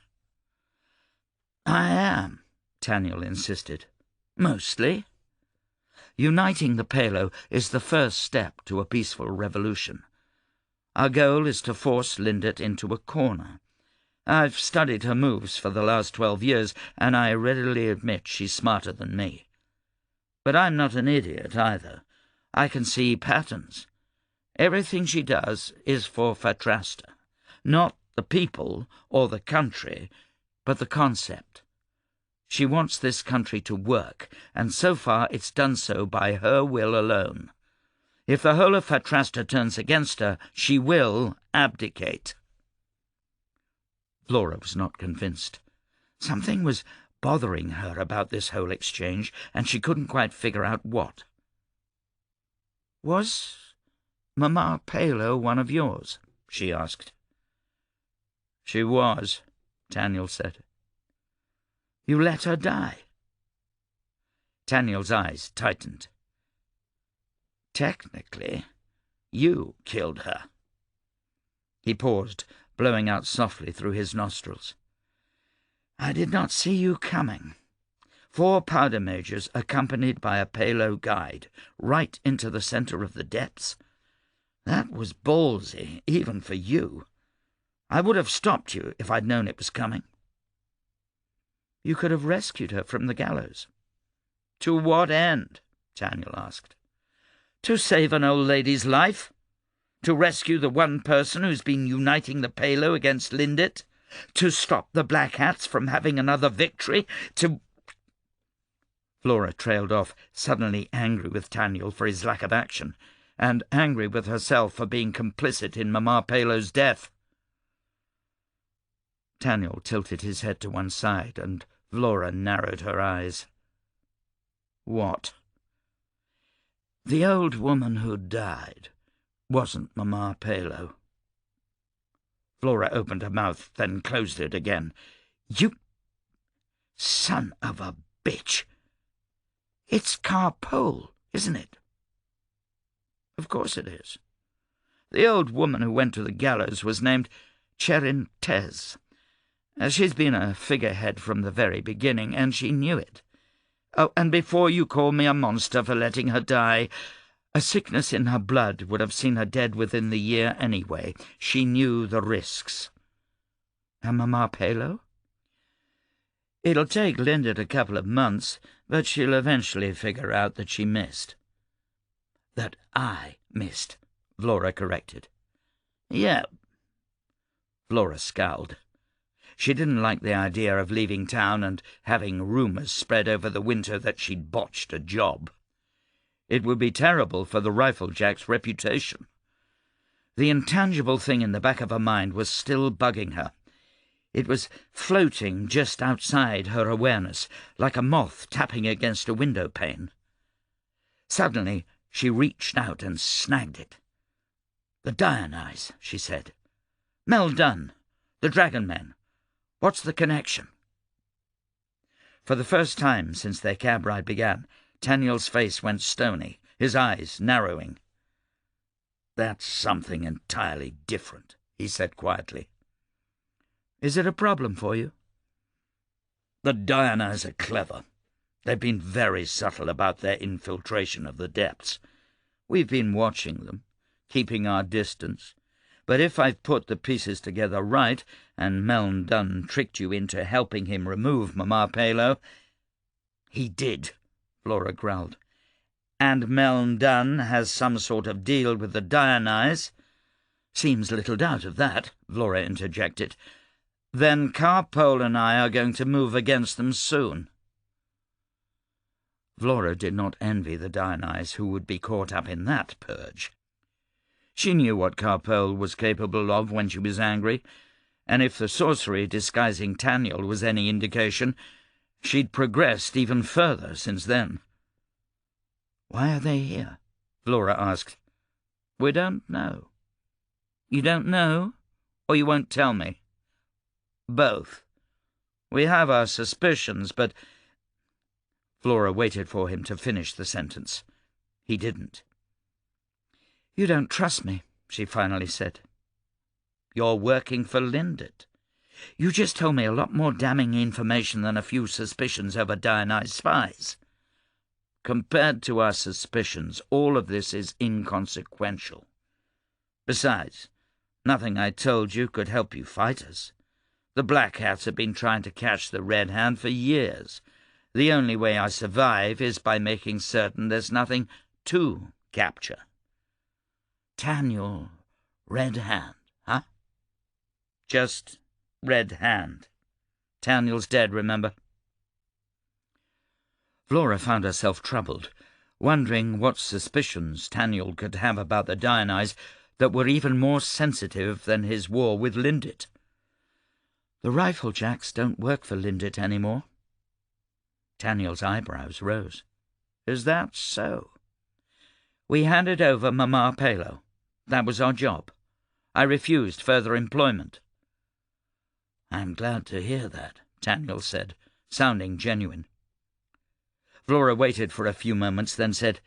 C: "I am," Daniel insisted.
A: "Mostly. Uniting the Palo is the first step to a peaceful revolution. Our goal is to force Lindit into a corner. I've studied her moves for the last 12 years, and I readily admit she's smarter than me. But I'm not an idiot either. I can see patterns. Everything she does is for Fatrasta, not the people or the country, but the concept. She wants this country to work, and so far it's done so by her will alone. If the whole of Fatrasta turns against her, she will abdicate." Vlora was not convinced. Something was bothering her about this whole exchange, and she couldn't quite figure out what. "Was Mama Palo one of yours?" she asked.
C: "She was," Daniel said.
A: "You let her die?"
C: Daniel's eyes tightened. "Technically, you killed her." He paused, blowing out softly through his nostrils. "I did not see you coming. 4 powder majors accompanied by a Palo guide, right into the centre of the depths. That was ballsy, even for you. I would have stopped you if I'd known it was coming."
A: "You could have rescued her from the gallows."
C: "To what end?" Daniel asked. "To save an old lady's life? To rescue the one person who's been uniting the Palo against Lindit? To stop the Black Hats from having another victory? To—"
A: Vlora trailed off, suddenly angry with Daniel for his lack of action, and angry with herself for being complicit in Mama Palo's death. Daniel tilted his head to one side, and Vlora narrowed her eyes.
C: "What?"
A: "The old woman who died wasn't Mama Palo."
C: Vlora opened her mouth, then closed it again.
A: "You son of a bitch! It's Carpole, isn't it?"
C: "Of course it is. The old woman who went to the gallows was named Cherintez. She's been a figurehead from the very beginning, and she knew it. Oh, and before you call me a monster for letting her die, a sickness in her blood would have seen her dead within the year anyway. She knew the risks."
A: "And Mama Palo?"
B: It'll take Linda a couple of months, but she'll eventually figure out that she missed."
A: "That I missed," Vlora corrected.
B: "Yeah."
A: Vlora scowled. She didn't like the idea of leaving town and having rumours spread over the winter that she'd botched a job. It would be terrible for the Riflejack's reputation. The intangible thing in the back of her mind was still bugging her. It was floating just outside her awareness, like a moth tapping against a window pane. Suddenly, she reached out and snagged it. "The Dionyse," she said. "Mel Dunn, the Dragon Men. What's the connection?" For the first time since their cab ride began, Daniel's face went stony, his eyes narrowing. "That's something entirely different," he said quietly. "Is it a problem for you?" "The Dionyse are clever. They've been very subtle about their infiltration of the depths. We've been watching them, keeping our distance. But if I've put the pieces together right, and Mel Dunn tricked you into helping him remove Mama Palo—" "He did," Vlora growled. "And Mel Dunn has some sort of deal with the Dionyse?" "Seems little doubt of that," Vlora interjected. "Then Carpole and I are going to move against them soon." Vlora did not envy the Dionyse who would be caught up in that purge. She knew what Carpole was capable of when she was angry, and if the sorcery disguising Daniel was any indication, she'd progressed even further since then. "Why are they here?" Vlora asked. "We don't know." "You don't know, or you won't tell me?" "Both. We have our suspicions, but—" Vlora waited for him to finish the sentence. He didn't. "You don't trust me," she finally said. "You're working for Lindet. You just told me a lot more damning information than a few suspicions over Dionyse spies. Compared to our suspicions, all of this is inconsequential. Besides, nothing I told you could help you fight us. The Black Hats have been trying to catch the Red Hand for years. The only way I survive is by making certain there's nothing to capture." "Daniel, Red Hand, huh?" "Just Red Hand. Daniel's dead, remember?" Vlora found herself troubled, wondering what suspicions Daniel could have about the Dionyse that were even more sensitive than his war with Lindet. "The Riflejacks don't work for Lindet anymore." Daniel's eyebrows rose. "Is that so?" "We handed over Mama Palo. That was our job. I refused further employment." "I'm glad to hear that," Daniel said, sounding genuine. Vlora waited for a few moments, then said,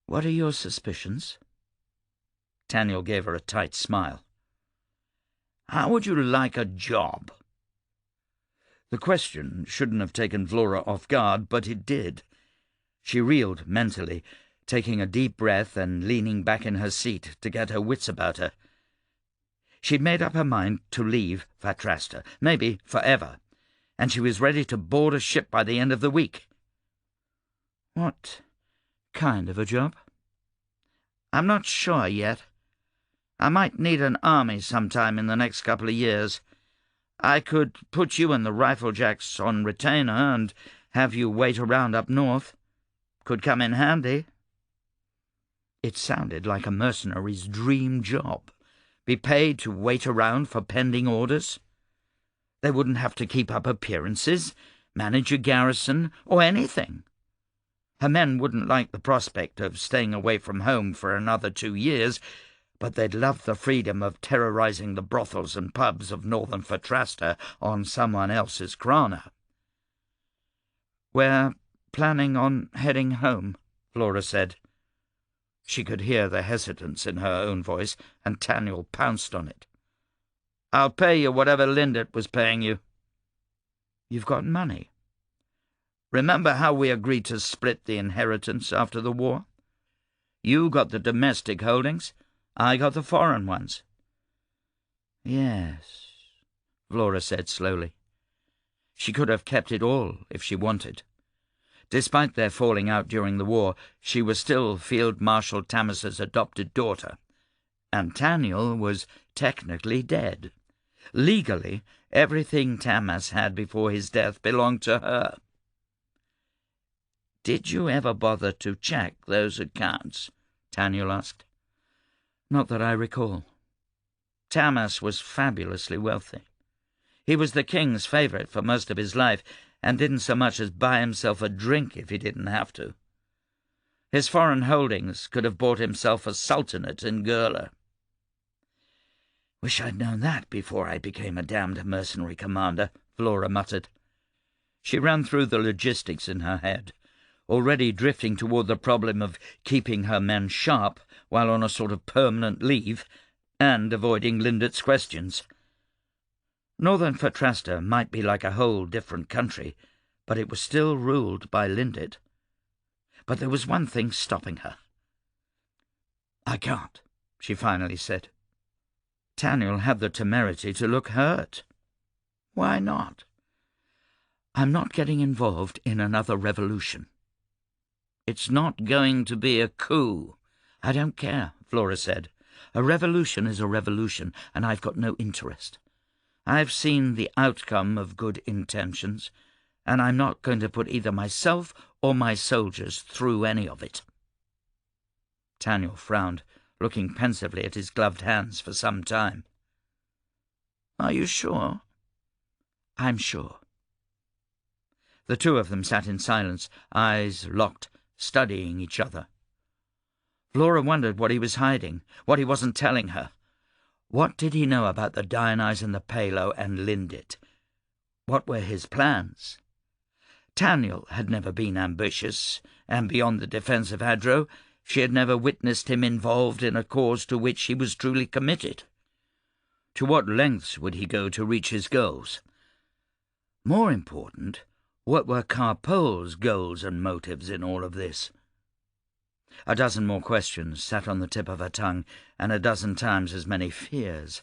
A: "What are your suspicions?" Daniel gave her a tight smile. "How would you like a job?" The question shouldn't have taken Vlora off guard, but it did. She reeled mentally, taking a deep breath and leaning back in her seat to get her wits about her. She'd made up her mind to leave Fatrasta, maybe forever, and she was ready to board a ship by the end of the week. "What kind of a job?" "I'm not sure yet. I might need an army sometime in the next couple of years. I could put you and the Riflejacks on retainer and have you wait around up north. Could come in handy." It sounded like a mercenary's dream job. Be paid to wait around for pending orders. They wouldn't have to keep up appearances, manage a garrison, or anything. Her men wouldn't like the prospect of staying away from home for another 2 years, but they'd love the freedom of terrorizing the brothels and pubs of northern Fatrasta on someone else's krana. "We're planning on heading home," Vlora said. She could hear the hesitance in her own voice, and Daniel pounced on it. "I'll pay you whatever Lindet was paying you." "You've got money." "Remember how we agreed to split the inheritance after the war? You got the domestic holdings, I got the foreign ones." "Yes," Vlora said slowly. She could have kept it all if she wanted. Despite their falling out during the war, she was still Field Marshal Tamas's adopted daughter, and Taniel was technically dead. Legally, everything Tamas had before his death belonged to her. "Did you ever bother to check those accounts?" Taniel asked. "Not that I recall." Tamas was fabulously wealthy. He was the king's favourite for most of his life, and didn't so much as buy himself a drink if he didn't have to. His foreign holdings could have bought himself a sultanate in Gurla. "Wish I'd known that before I became a damned mercenary commander," Vlora muttered. She ran through the logistics in her head, already drifting toward the problem of keeping her men sharp while on a sort of permanent leave, and avoiding Lindit's questions. Northern Fatrasta might be like a whole different country, but it was still ruled by Lindit. But there was one thing stopping her. "I can't," she finally said. Taniel had the temerity to look hurt. "Why not?" "I'm not getting involved in another revolution." "It's not going to be a coup." "I don't care," Vlora said. "A revolution is a revolution, and I've got no interest. I've seen the outcome of good intentions, and I'm not going to put either myself or my soldiers through any of it." Taniel frowned, looking pensively at his gloved hands for some time. "Are you sure?" "I'm sure." The two of them sat in silence, eyes locked, studying each other. Vlora wondered what he was hiding, what he wasn't telling her. What did he know about the Dionyse and the Palo and Lindit? What were his plans? Taniel had never been ambitious, and beyond the defence of Hadro, she had never witnessed him involved in a cause to which he was truly committed. To what lengths would he go to reach his goals? More important, what were Carpole's goals and motives in all of this? A dozen more questions sat on the tip of her tongue, and a dozen times as many fears.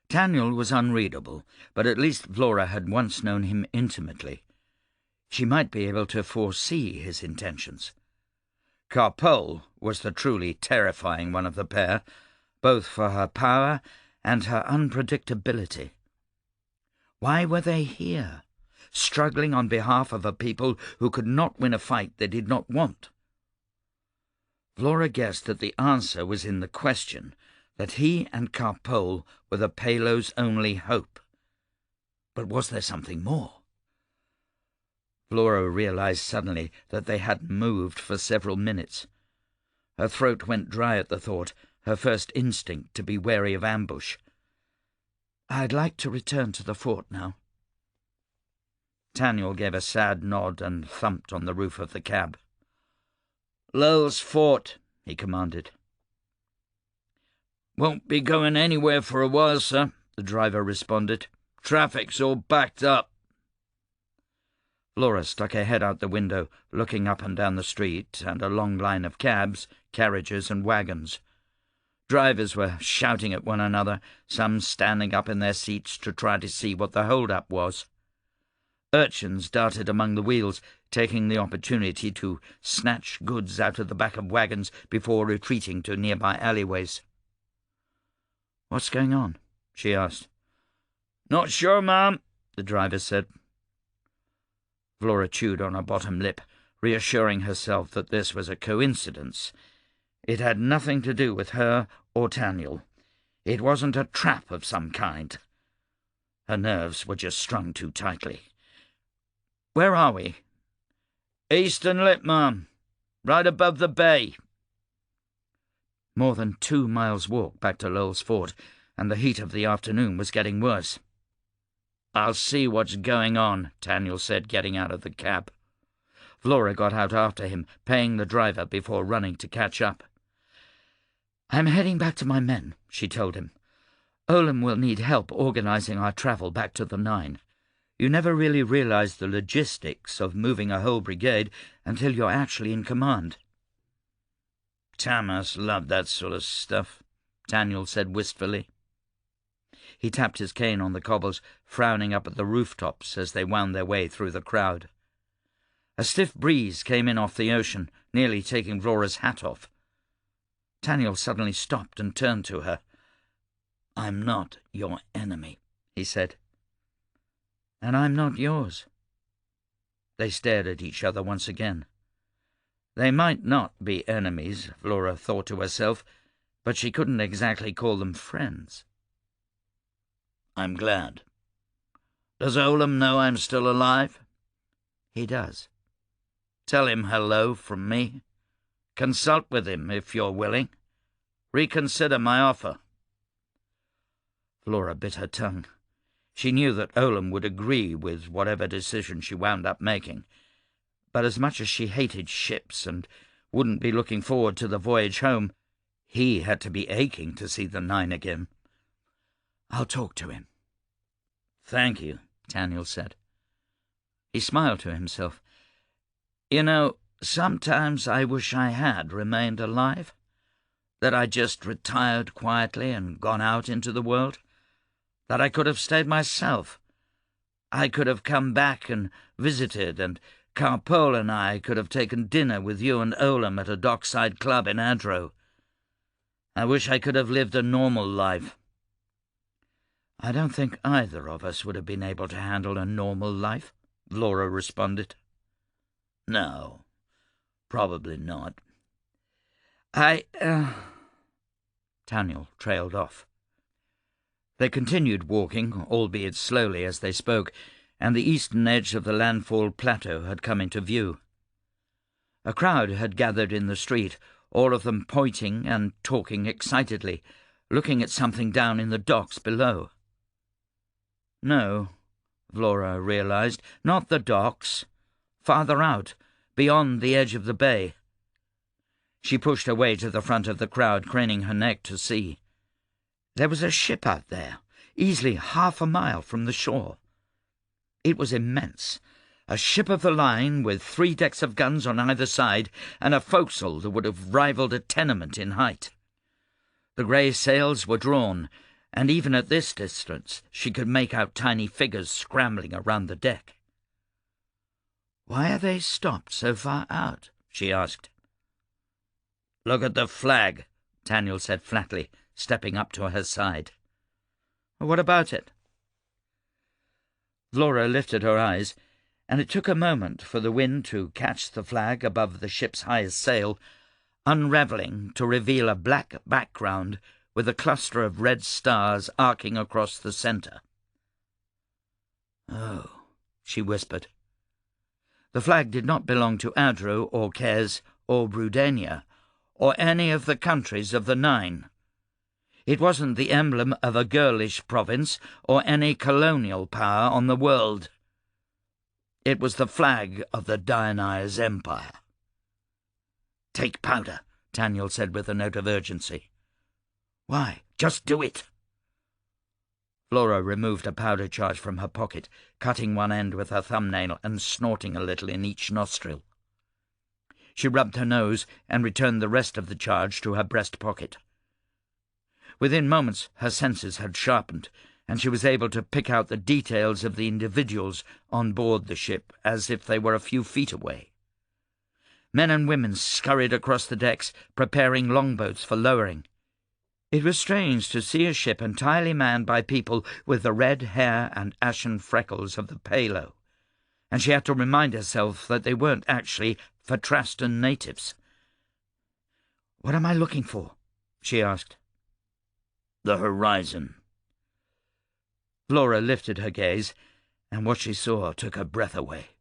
A: Taniel was unreadable, but at least Vlora had once known him intimately. She might be able to foresee his intentions. Carpole was the truly terrifying one of the pair, both for her power and her unpredictability. Why were they here, struggling on behalf of a people who could not win a fight they did not want? Vlora guessed that the answer was in the question, that he and Carpole were the Palo's only hope. But was there something more? Vlora realized suddenly that they hadn't moved for several minutes. Her throat went dry at the thought, her first instinct to be wary of ambush. "I'd like to return to the fort now." Taniel gave a sad nod and thumped on the roof of the cab. "Lowell's fort," he commanded. "Won't be going anywhere for a while, sir," the driver responded. "Traffic's all backed up." Vlora stuck her head out the window, looking up and down the street and a long line of cabs, carriages and wagons. Drivers were shouting at one another, some standing up in their seats to try to see what the hold-up was. Urchins darted among the wheels, taking the opportunity to snatch goods out of the back of wagons before retreating to nearby alleyways. "What's going on?" she asked. "Not sure, ma'am," the driver said. Vlora chewed on her bottom lip, reassuring herself that this was a coincidence. It had nothing to do with her or Taniel. It wasn't a trap of some kind. Her nerves were just strung too tightly. "Where are we?" "Eastern Lip, ma'am. Right above the bay." More than 2 miles' walk back to Lowell's fort, and the heat of the afternoon was getting worse. "I'll see what's going on," Taniel said, getting out of the cab. Vlora got out after him, paying the driver before running to catch up. "I'm heading back to my men," she told him. "Olam will need help organising our travel back to the Nine. You never really realise the logistics of moving a whole brigade until you're actually in command." "Tamas loved that sort of stuff," Taniel said wistfully. He tapped his cane on the cobbles, frowning up at the rooftops as they wound their way through the crowd. A stiff breeze came in off the ocean, nearly taking Vlora's hat off. Taniel suddenly stopped and turned to her. "I'm not your enemy," he said. "And I'm not yours." They stared at each other once again. They might not be enemies, Vlora thought to herself, but she couldn't exactly call them friends. "I'm glad. Does Olam know I'm still alive?" "He does." "Tell him hello from me. Consult with him if you're willing. Reconsider my offer." Vlora bit her tongue. She knew that Olam would agree with whatever decision she wound up making, but as much as she hated ships and wouldn't be looking forward to the voyage home, he had to be aching to see the Nine again. "I'll talk to him." "Thank you," Taniel said. He smiled to himself. "You know, sometimes I wish I had remained alive, that I'd just retired quietly and gone out into the world, that I could have stayed myself. I could have come back and visited, and Carpole and I could have taken dinner with you and Olam at a dockside club in Adro. I wish I could have lived a normal life." "I don't think either of us would have been able to handle a normal life," Vlora responded. "No, probably not. Taniel trailed off. They continued walking, albeit slowly as they spoke, and the eastern edge of the landfall plateau had come into view. A crowd had gathered in the street, all of them pointing and talking excitedly, looking at something down in the docks below. No, Vlora realized, not the docks. Farther out, beyond the edge of the bay. She pushed her way to the front of the crowd, craning her neck to see. There was a ship out there, easily 1/2 mile from the shore. It was immense, a ship of the line with 3 decks of guns on either side and a forecastle that would have rivaled a tenement in height. The grey sails were drawn, and even at this distance she could make out tiny figures scrambling around the deck. "Why are they stopped so far out?" she asked. "Look at the flag," Taniel said flatly, stepping up to her side. "What about it?" Vlora lifted her eyes, and it took a moment for the wind to catch the flag above the ship's highest sail, unravelling to reveal a black background with a cluster of red stars arcing across the centre. "Oh," she whispered. The flag did not belong to Adro or Kez or Brudania, or any of the countries of the 9. It wasn't the emblem of a girlish province or any colonial power on the world. It was the flag of the Dionysus Empire. "Take powder," Taniel said with a note of urgency. "Why? Just do it." Vlora removed a powder charge from her pocket, cutting one end with her thumbnail and snorting a little in each nostril. She rubbed her nose and returned the rest of the charge to her breast pocket. Within moments her senses had sharpened, and she was able to pick out the details of the individuals on board the ship as if they were a few feet away. Men and women scurried across the decks, preparing longboats for lowering. It was strange to see a ship entirely manned by people with the red hair and ashen freckles of the Palo, and she had to remind herself that they weren't actually Fatrastan natives. "What am I looking for?" she asked. "The horizon." Vlora lifted her gaze, and what she saw took her breath away.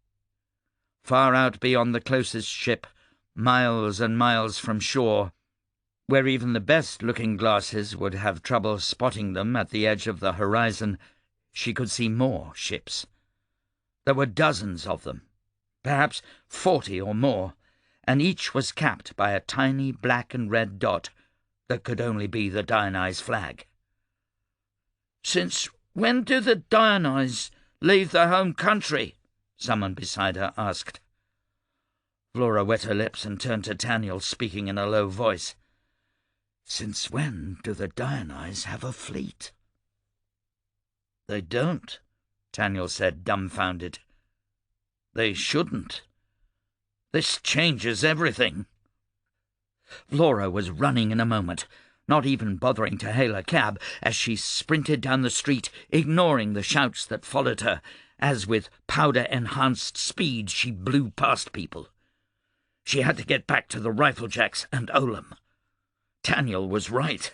A: Far out beyond the closest ship, miles and miles from shore, where even the best-looking glasses would have trouble spotting them at the edge of the horizon, she could see more ships. There were dozens of them, perhaps 40 or more, and each was capped by a tiny black and red dot that could only be the Dionysus flag. "Since when do the Dionysus leave their home country?" someone beside her asked. Vlora wet her lips and turned to Taniel, speaking in a low voice. "Since when do the Dionysus have a fleet?"
C: They don't, Daniel said, dumbfounded. They shouldn't. This changes everything.
A: Vlora was running in a moment, not even bothering to hail a cab as she sprinted down the street, ignoring the shouts that followed her, as with powder-enhanced speed she blew past people. She had to get back to the riflejacks and Olam. Daniel was right.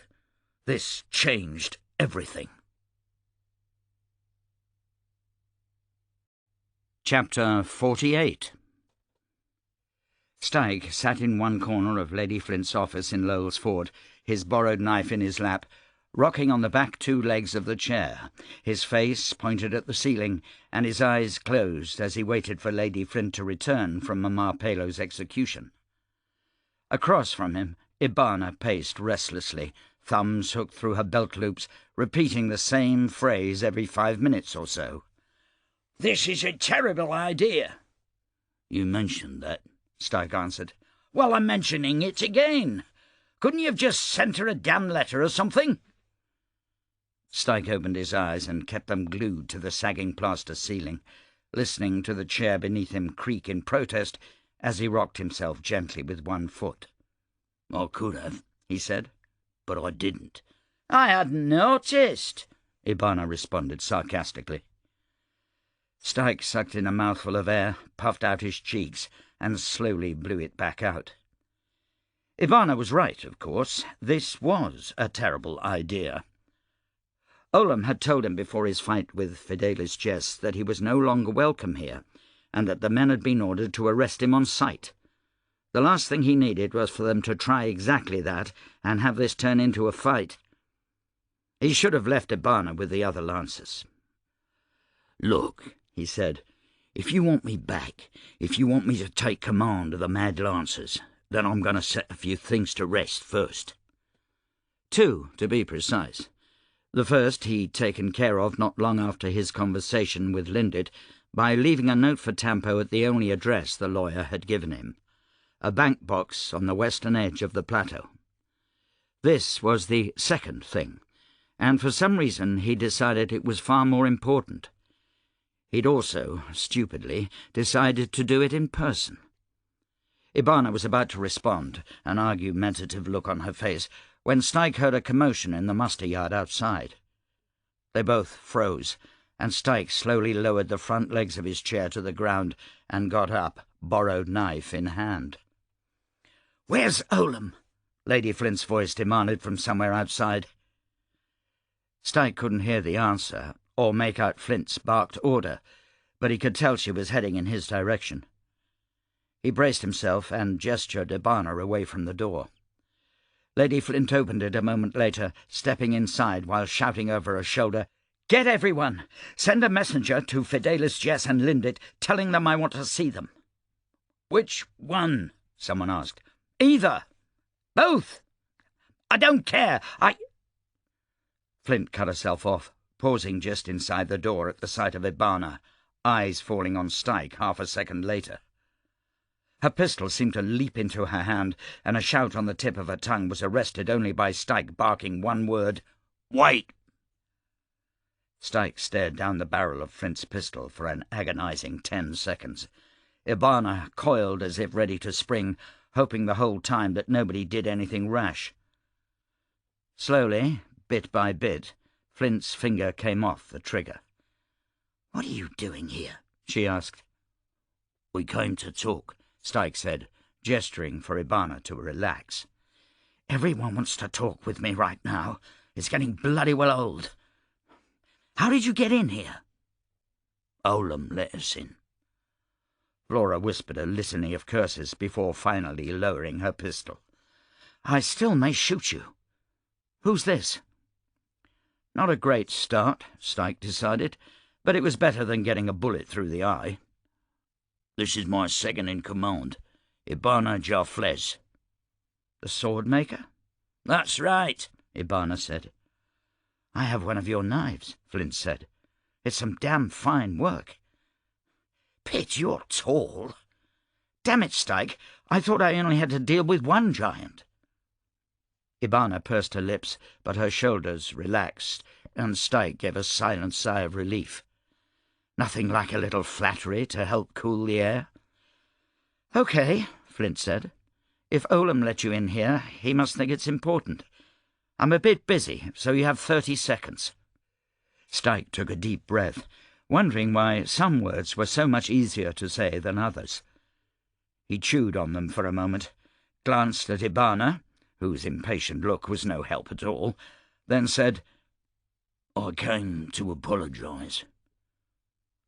A: This changed everything. Chapter 48. Styke sat in one corner of Lady Flint's office in Lowell's Ford, his borrowed knife in his lap, rocking on the back two legs of the chair, his face pointed at the ceiling, and his eyes closed as he waited for Lady Flint to return from Mamma Pelo's execution. Across from him, Ibana paced restlessly, thumbs hooked through her belt loops, repeating the same phrase every 5 minutes or so.
C: "This is a terrible idea."
A: "You mentioned that," Styke answered.
C: "Well, I'm mentioning it again. Couldn't you have just sent her a damn letter or something?"
A: Styke opened his eyes and kept them glued to the sagging plaster ceiling, listening to the chair beneath him creak in protest as he rocked himself gently with one foot. "I could have," he said, "but I didn't."
C: "I hadn't noticed,"
A: Ibana responded sarcastically. Styke sucked in a mouthful of air, puffed out his cheeks, and slowly blew it back out. Ibana was right, of course. This was a terrible idea. Olam had told him before his fight with Fidelis Jess that he was no longer welcome here, and that the men had been ordered to arrest him on sight. The last thing he needed was for them to try exactly that and have this turn into a fight. He should have left Ibana with the other Lancers. "Look," he said, "if you want me back, if you want me to take command of the Mad Lancers, then I'm going to set a few things to rest first." 2, to be precise. The first he'd taken care of not long after his conversation with Lindit by leaving a note for Tampo at the only address the lawyer had given him, a bank box on the western edge of the plateau. This was the second thing, and for some reason he decided it was far more important. He'd also, stupidly, decided to do it in person. Ibana was about to respond, an argumentative look on her face, when Styke heard a commotion in the muster yard outside. They both froze, and Styke slowly lowered the front legs of his chair to the ground and got up, borrowed knife in hand. "Where's Olam?" Lady Flint's voice demanded from somewhere outside. Styke couldn't hear the answer, or make out Flint's barked order, but he could tell she was heading in his direction. He braced himself and gestured Ibana away from the door. Lady Flint opened it a moment later, stepping inside while shouting over her shoulder, "Get everyone! Send a messenger to Fidelis, Jess and Lindit, telling them I want to see them."
C: "Which one?"
A: someone asked.
C: "Either. Both. I don't care.
A: Flint cut herself off, pausing just inside the door at the sight of Ibana, eyes falling on Styke half a second later. Her pistol seemed to leap into her hand, and a shout on the tip of her tongue was arrested only by Styke barking one word, "Wait!" Styke stared down the barrel of Flint's pistol for an agonizing 10 seconds. Ibana coiled as if ready to spring, hoping the whole time that nobody did anything rash. Slowly, bit by bit, Flint's finger came off the trigger. "What are you doing here?" she asked. "We came to talk," Styke said, gesturing for Ibana to relax. "Everyone wants to talk with me right now. It's getting bloody well old. How did you get in here?" "Olam let us in." Vlora whispered a litany of curses before finally lowering her pistol. "I still may shoot you. Who's this?" Not a great start, Styke decided, but it was better than getting a bullet through the eye. "This is my second in command, Ibana Jarflez." "The sword maker?"
C: "That's right,"
A: Ibana said. "I have one of your knives," Flint said. "It's some damn fine work."
C: "Pitt, you're tall."
A: "Damn it, Styke, I thought I only had to deal with one giant." Ibana pursed her lips, but her shoulders relaxed.
B: and Styke gave a silent sigh of relief. Nothing like a little flattery to help cool the air. "Okay," Flint said. "If Olam let you in here, he must think it's important. I'm a bit busy, so you have 30 seconds. Styke took a deep breath, wondering why some words were so much easier to say than others. He chewed on them for a moment, glanced at Ibana, whose impatient look was no help at all, then said, "I came to apologise."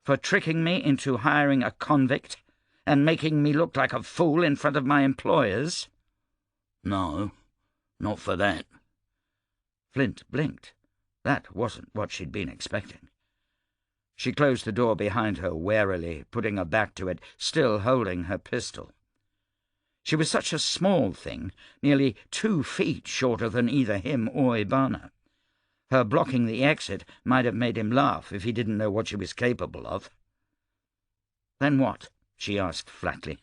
B: "For tricking me into hiring a convict and making me look like a fool in front of my employers?"
C: "No, not for that."
B: Flint blinked. That wasn't what she'd been expecting. She closed the door behind her warily, putting her back to it, still holding her pistol. She was such a small thing, nearly 2 feet shorter than either him or Ibana. Her blocking the exit might have made him laugh if he didn't know what she was capable of. "Then what?" she asked flatly.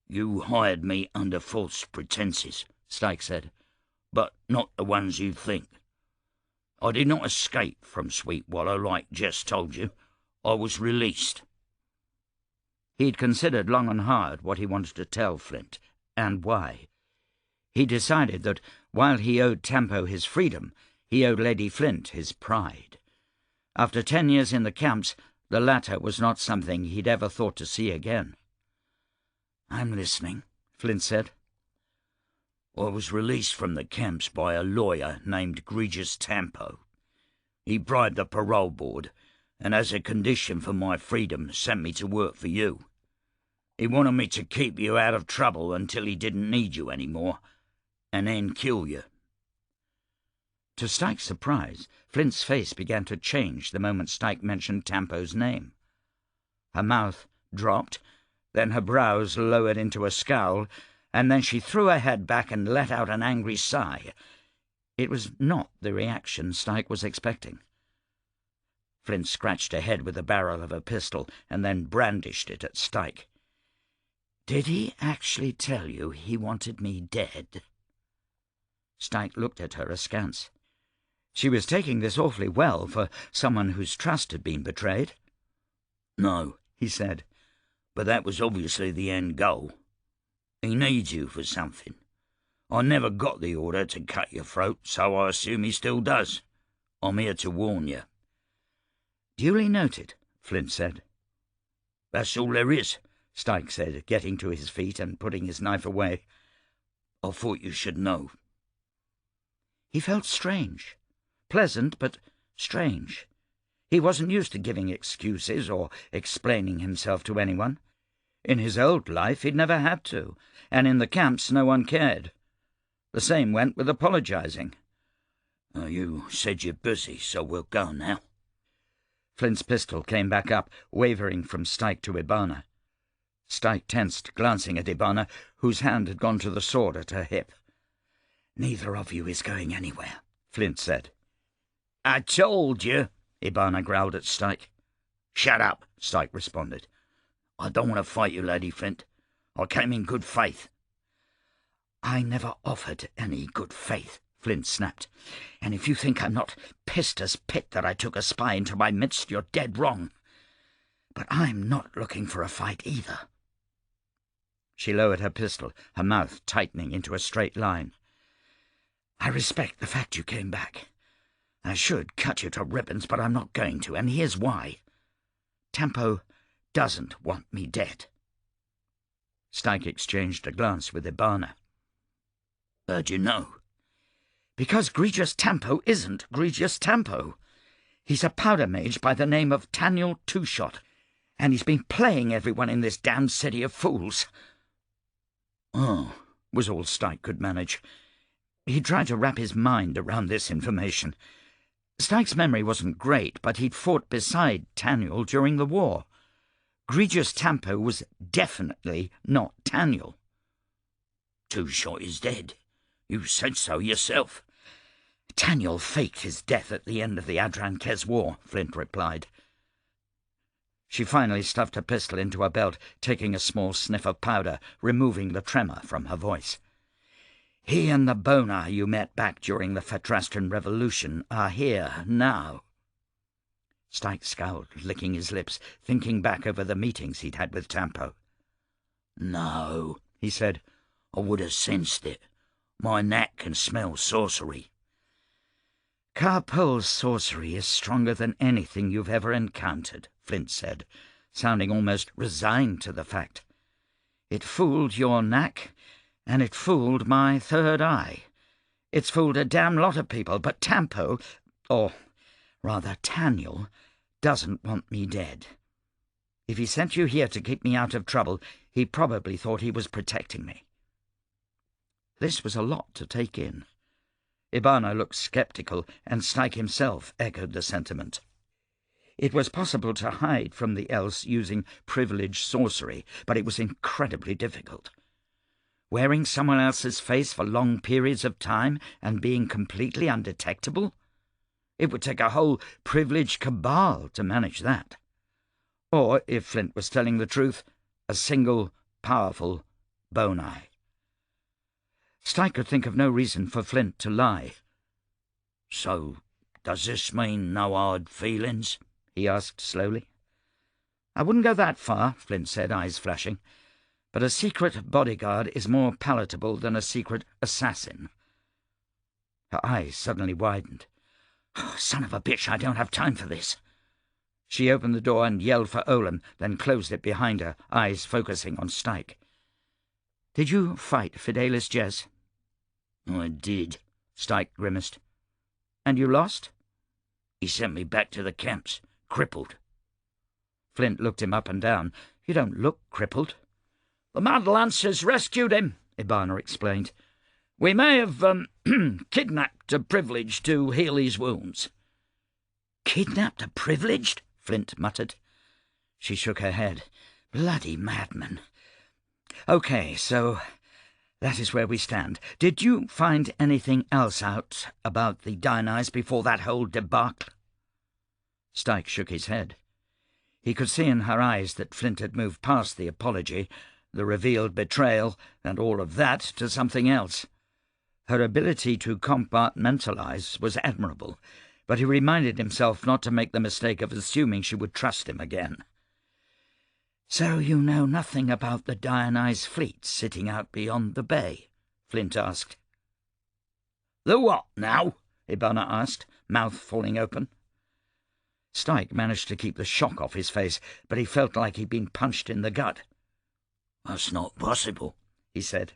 C: "You hired me under false pretences," Styke said, "but not the ones you think. I did not escape from Sweetwater like Jess told you. I was released."
B: He'd considered long and hard what he wanted to tell Flint, and why. He decided that while he owed Tempo his freedom, he owed Lady Flint his pride. After 10 years in the camps, the latter was not something he'd ever thought to see again.
C: "I'm listening,"
B: Flint said.
C: "I was released from the camps by a lawyer named Egregious Tempo. He bribed the parole board, and as a condition for my freedom sent me to work for you. He wanted me to keep you out of trouble until he didn't need you anymore, and then kill you."
B: To Styke's surprise, Flint's face began to change the moment Styke mentioned Tempo's name. Her mouth dropped, then her brows lowered into a scowl, and then she threw her head back and let out an angry sigh. It was not the reaction Styke was expecting. Flint scratched her head with the barrel of a pistol and then brandished it at Styke. "Did he actually tell you he wanted me dead?" Styke looked at her askance. She was taking this awfully well for someone whose trust had been betrayed.
C: "No,"
B: he said,
C: "but that was obviously the end goal. He needs you for something. I never got the order to cut your throat, so I assume he still does. I'm here to warn you."
B: "Duly noted," Flint said.
C: "That's all there is,"
B: Styke said, getting to his feet and putting his knife away.
C: "I thought you should know."
B: He felt strange. Pleasant, but strange. He wasn't used to giving excuses or explaining himself to anyone. In his old life he'd never had to, and in the camps no one cared. The same went with apologizing.
C: "You said you're busy, so we'll go now."
B: Flint's pistol came back up, wavering from Styke to Ibana. Styke tensed, glancing at Ibana, whose hand had gone to the sword at her hip. "Neither of you is going anywhere," Flint said.
C: "I told you,"
B: Ibana growled at Styke.
C: "Shut up," Styke responded. "I don't want to fight you, Lady Flint. I came in good faith."
B: "I never offered any good faith," Flint snapped. "And if you think I'm not pissed as pit that I took a spy into my midst, you're dead wrong. But I'm not looking for a fight either." She lowered her pistol, her mouth tightening into a straight line. "I respect the fact you came back. I should cut you to ribbons, but I'm not going to, and here's why. Tempo doesn't want me dead." Styke exchanged a glance with Ibana.
C: "How'd you know?"
B: "Because Egregious Tempo isn't Egregious Tempo. He's a powder mage by the name of Daniel Two-Shot, and he's been playing everyone in this damned city of fools."
C: "Oh,"
B: was all Styke could manage. He tried to wrap his mind around this information. Styke's memory wasn't great, but he'd fought beside Daniel during the war. Egregious Tempo was definitely not Daniel.
C: "Two-Shot is dead. You said so yourself."
B: "Daniel faked his death at the end of the Adran-Kez War," Flint replied. She finally stuffed her pistol into her belt, taking a small sniff of powder, removing the tremor from her voice.
C: He and the boner you met back during the Fatrastan Revolution are here now."
A: Styke scowled, licking his lips, thinking back over the meetings he'd had with Tampo.
C: "No," he said. "I would have sensed it. My neck can smell sorcery."
A: "Carpol's sorcery is stronger than anything you've ever encountered," Flint said, sounding almost resigned to the fact. "It fooled your knack, and it fooled my third eye. It's fooled a damn lot of people, but Tampo, or rather Taniel, doesn't want me dead. If he sent you here to keep me out of trouble, he probably thought he was protecting me." This was a lot to take in. Ibana looked sceptical, and Styke himself echoed the sentiment. It was possible to hide from the else using privileged sorcery, but it was incredibly difficult. Wearing someone else's face for long periods of time and being completely undetectable? It would take a whole privileged cabal to manage that. Or, if Flint was telling the truth, a single, powerful bone eye. Styke could think of no reason for Flint to lie.
C: "So, does this mean no hard feelings?"
A: he asked slowly. "I wouldn't go that far," Flint said, eyes flashing. "But a secret bodyguard is more palatable than a secret assassin." Her eyes suddenly widened.
C: "Oh, son of a bitch, I don't have time for this."
A: She opened the door and yelled for Olin, then closed it behind her, eyes focusing on Styke. "Did you fight Fidelis Jess?"
C: "I did,"
A: Styke grimaced. "And you lost?"
C: "He sent me back to the camps, crippled."
A: Flint looked him up and down. "You don't look crippled."
C: "The Mad Lancers rescued him," Ibana explained. "We may have kidnapped a privileged to heal his wounds."
A: "Kidnapped a privileged?" Flint muttered. She shook her head. "Bloody madman. Okay, so that is where we stand. Did you find anything else out about the Dionyse before that whole debacle?" Styke shook his head. He could see in her eyes that Flint had moved past the apology, the revealed betrayal, and all of that to something else. Her ability to compartmentalize was admirable, but he reminded himself not to make the mistake of assuming she would trust him again. "So you know nothing about the Dionyse fleet sitting out beyond the bay?" Flint asked.
C: "The what now?"
A: Ibana asked, mouth falling open. Styke managed to keep the shock off his face, but he felt like he'd been punched in the gut.
C: "That's not possible,"
A: he said.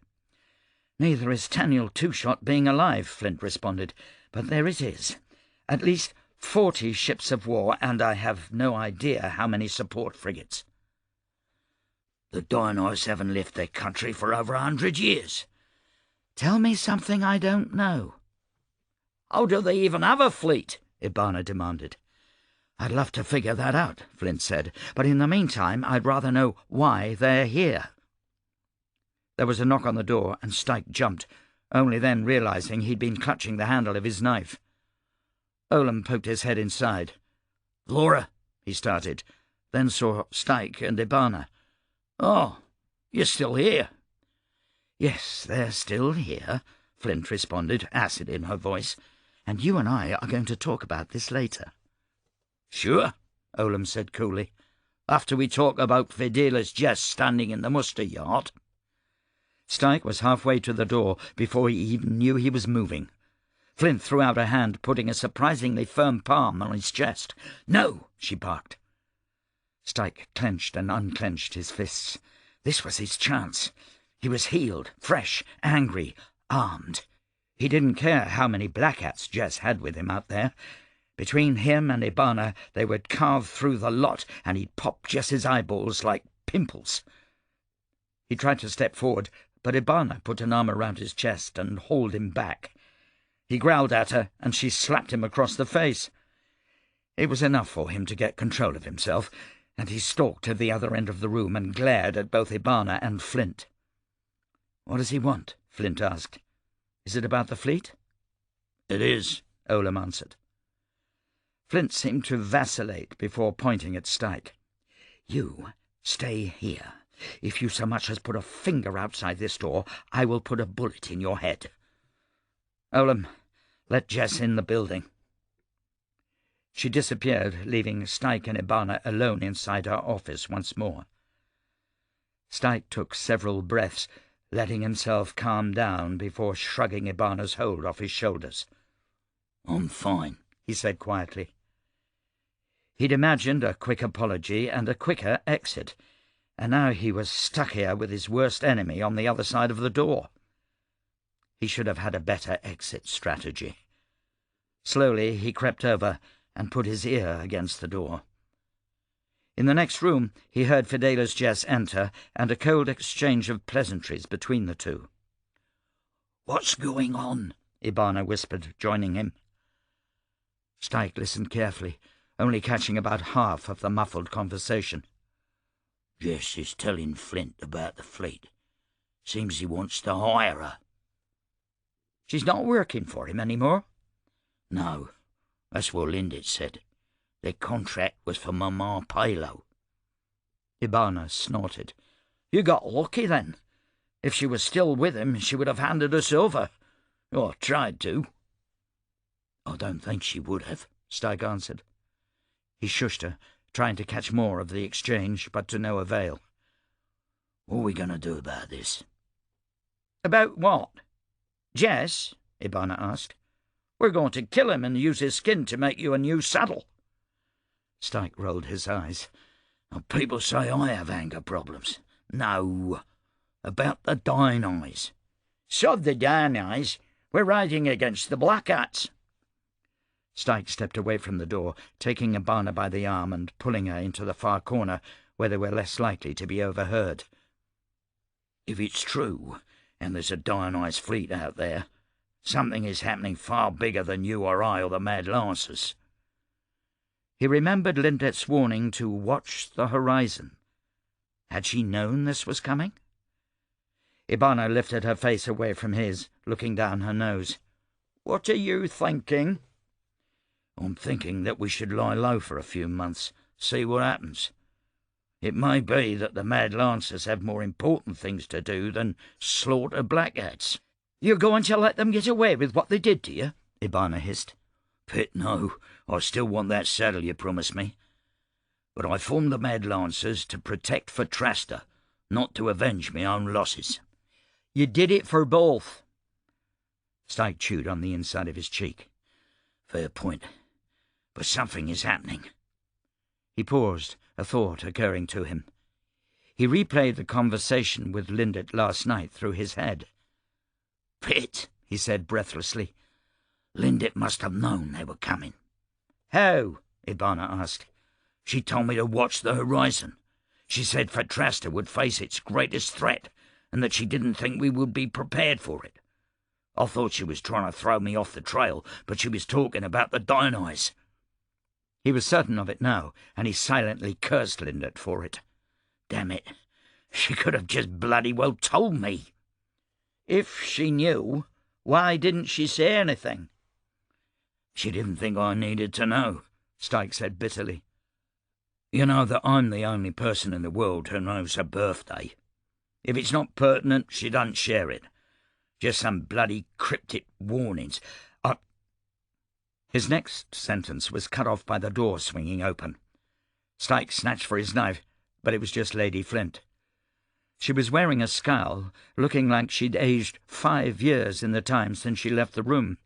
A: "Neither is Taniel Two-Shot being alive," Flint responded, "but there it is. At least 40 ships of war, and I have no idea how many support frigates."
C: "The Dionyse haven't left their country for over 100 years.
A: "Tell me something I don't know."
C: "Oh, do they even have a fleet?"
A: Ibana demanded. "I'd love to figure that out," Flint said, "but in the meantime I'd rather know why they're here." There was a knock on the door, and Styke jumped, only then realizing he'd been clutching the handle of his knife. Olin poked his head inside.
C: "Vlora,"
A: he started, then saw Styke and Ibana.
C: "Oh, you're still here."
A: "Yes, they're still here," Flint responded, acid in her voice. "And you and I are going to talk about this later."
C: "Sure," Olin said coolly. "After we talk about Fidelis Jess standing in the muster yard."
A: Styke was halfway to the door before he even knew he was moving. Flint threw out a hand, putting a surprisingly firm palm on his chest. "No!" she barked. Styke clenched and unclenched his fists. This was his chance. He was healed, fresh, angry, armed. He didn't care how many black hats Jess had with him out there. Between him and Ibana, they would carve through the lot, and he'd pop Jess's eyeballs like pimples. He tried to step forward, but Ibana put an arm around his chest and hauled him back. He growled at her, and she slapped him across the face. It was enough for him to get control of himself, and he stalked to the other end of the room and glared at both Ibana and Flint. "What does he want?" Flint asked. "Is it about the fleet?"
C: "It is,"
A: Olam answered. Flint seemed to vacillate before pointing at Styke. "You stay here. If you so much as put a finger outside this door, I will put a bullet in your head." Olam, let Jess in the building." She disappeared, leaving Styke and Ibana alone inside her office once more. Styke took several breaths, letting himself calm down before shrugging Ibana's hold off his shoulders.
C: "I'm fine,"
A: he said quietly. He'd imagined a quick apology and a quicker exit, and now he was stuck here with his worst enemy on the other side of the door. He should have had a better exit strategy. Slowly he crept over and put his ear against the door. In the next room he heard Fidelis Jess enter, and a cold exchange of pleasantries between the two.
C: "What's going on?"
A: Ibana whispered, joining him. Styke listened carefully, only catching about half of the muffled conversation.
C: "Jess is telling Flint about the fleet. Seems he wants to hire her."
A: "She's not working for him anymore?"
C: "No, that's what Lindet said. Their contract was for Mama Palo."
A: Ibana snorted. "You got lucky then. If she was still with him, she would have handed us over. Or tried to."
C: "I don't think she would have,"
A: Styke answered. He shushed her, trying to catch more of the exchange, but to no avail.
C: "What are we going to do about this?"
A: "About what? Jess?" Ibana asked. "We're going to kill him and use his skin to make you a new saddle."
B: Styke rolled his eyes.
C: "People say I have anger problems." "No, about the Dine-Eyes."
A: "Sod the Dine-Eyes. We're riding against the Black Hats." Styke stepped away from the door, taking Ibana by the arm and pulling her into the far corner where they were less likely to be overheard.
C: "If it's true, and there's a Dine-Eyes fleet out there, something is happening far bigger than you or I or the Mad Lancers."
A: He remembered Lindet's warning to watch the horizon. Had she known this was coming? Ibana lifted her face away from his, looking down her nose. "What are you thinking?"
C: "I'm thinking that we should lie low for a few months, see what happens. It may be that the Mad Lancers have more important things to do than slaughter Black Hats."
A: "You're going to let them get away with what they did to you?" Ibana hissed.
C: "Pit, no. I still want that saddle you promised me. But I formed the Mad Lancers to protect Fatrasta, not to avenge my own losses."
A: "You did it for both."
B: Styke chewed on the inside of his cheek.
C: "Fair point. But something is happening."
B: He paused, a thought occurring to him. He replayed the conversation with Lindet last night through his head.
C: "Pit," he said breathlessly. "Lindet must have known they were coming."
A: "How?"
B: Ibana asked.
C: "She told me to watch the horizon. She said Fatrasta would face its greatest threat, and that she didn't think we would be prepared for it. I thought she was trying to throw me off the trail, but she was talking about the Dine-Eyes."
B: He was certain of it now, and he silently cursed Lindet for it.
C: "Damn it, she could have just bloody well told me."
A: "If she knew, why didn't she say anything?"
C: "She didn't think I needed to know," Styke said bitterly. "You know that I'm the only person in the world who knows her birthday. If it's not pertinent, she doesn't share it. Just some bloody cryptic warnings.
B: His next sentence was cut off by the door swinging open. Styke snatched for his knife, but it was just Lady Flint. She was wearing a scowl, looking like she'd aged 5 years in the time since she left the room.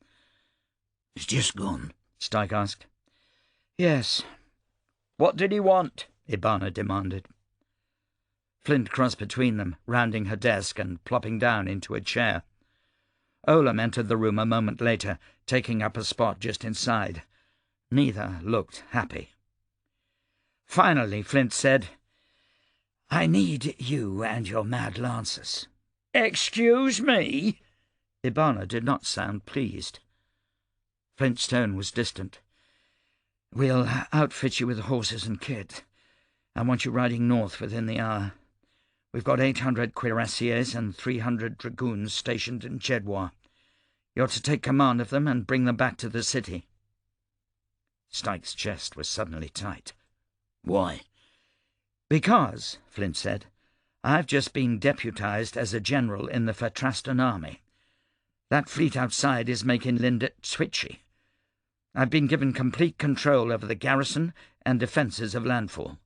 C: "He's just gone?"
B: Styke asked.
A: "Yes." "What did he want?"
B: Ibana demanded. Flint crossed between them, rounding her desk and plopping down into a chair. Olam entered the room a moment later, taking up a spot just inside. Neither looked happy. Finally, Flint said,
A: "I need you and your Mad Lancers." "Excuse me?"
B: Ibana did not sound pleased. Flint's tone was distant. "We'll outfit you with horses and kit. I want you riding north within the hour. We've got 800 cuirassiers and 300 dragoons stationed in Jedwar. You're to take command of them and bring them back to the city." Styke's chest was suddenly tight.
C: "Why?"
B: "Because," Flint said, "I've just been deputized as a general in the Fatrastan army. That fleet outside is making Lindet twitchy. I've been given complete control over the garrison and defences of landfall.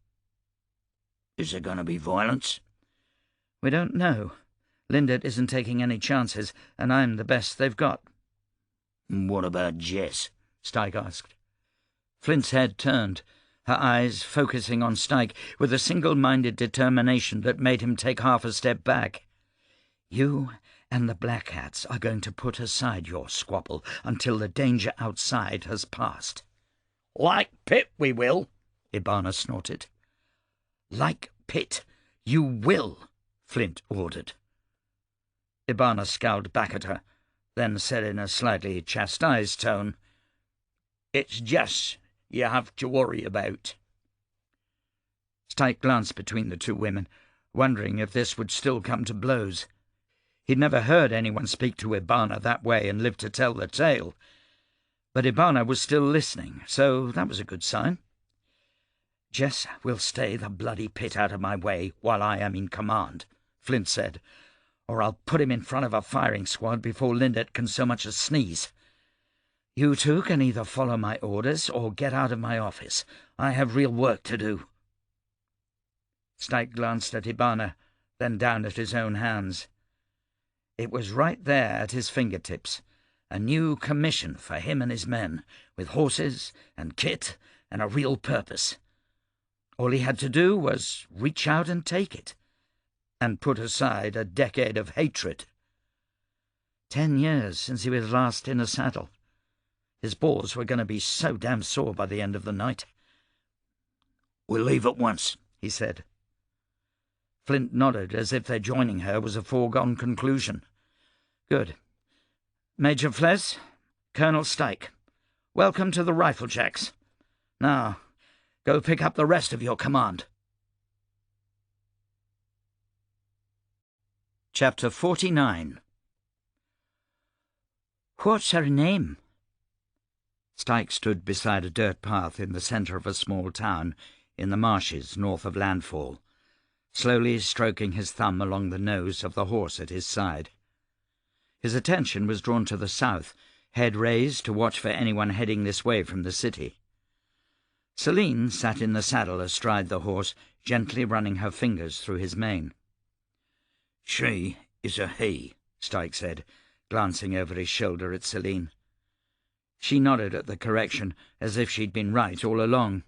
C: Is there going to be violence?
B: We don't know. Lindet isn't taking any chances, and I'm the best they've got.
C: What about Jess? Styke asked.
B: Flint's head turned, her eyes focusing on Styke with a single-minded determination that made him take half a step back. You and the Black Hats are going to put aside your squabble until the danger outside has passed.
C: Like Pitt we will,
B: Ibana snorted. Like Pitt, you will, Flint ordered. Ibana scowled back at her, then said in a slightly chastised tone,
C: It's Jess you have to worry about.
B: Styke glanced between the two women, wondering if this would still come to blows. He'd never heard anyone speak to Ibana that way and live to tell the tale. But Ibana was still listening, so that was a good sign. Jess will stay the bloody pit out of my way while I am in command, Flint said, or I'll put him in front of a firing squad before Lindet can so much as sneeze. You two can either follow my orders or get out of my office. I have real work to do. Styke glanced at Ibana, then down at his own hands. It was right there at his fingertips, a new commission for him and his men, with horses and kit and a real purpose. All he had to do was reach out and take it, and put aside a decade of hatred. 10 years since he was last in a saddle. His balls were going to be so damn sore by the end of the night.
C: We'll leave at once,
B: he said. Flint nodded as if their joining her was a foregone conclusion. Good. Major Fles, Colonel Styke, welcome to the Riflejacks. Now, go pick up the rest of your command. Chapter 49. What's her name? Styke stood beside a dirt path in the centre of a small town in the marshes north of landfall, slowly stroking his thumb along the nose of the horse at his side. His attention was drawn to the south, head raised to watch for anyone heading this way from the city. Celine sat in the saddle astride the horse, gently running her fingers through his mane.
C: She is a he, Styke said, glancing over his shoulder at Celine.
B: She nodded at the correction, as if she'd been right all along.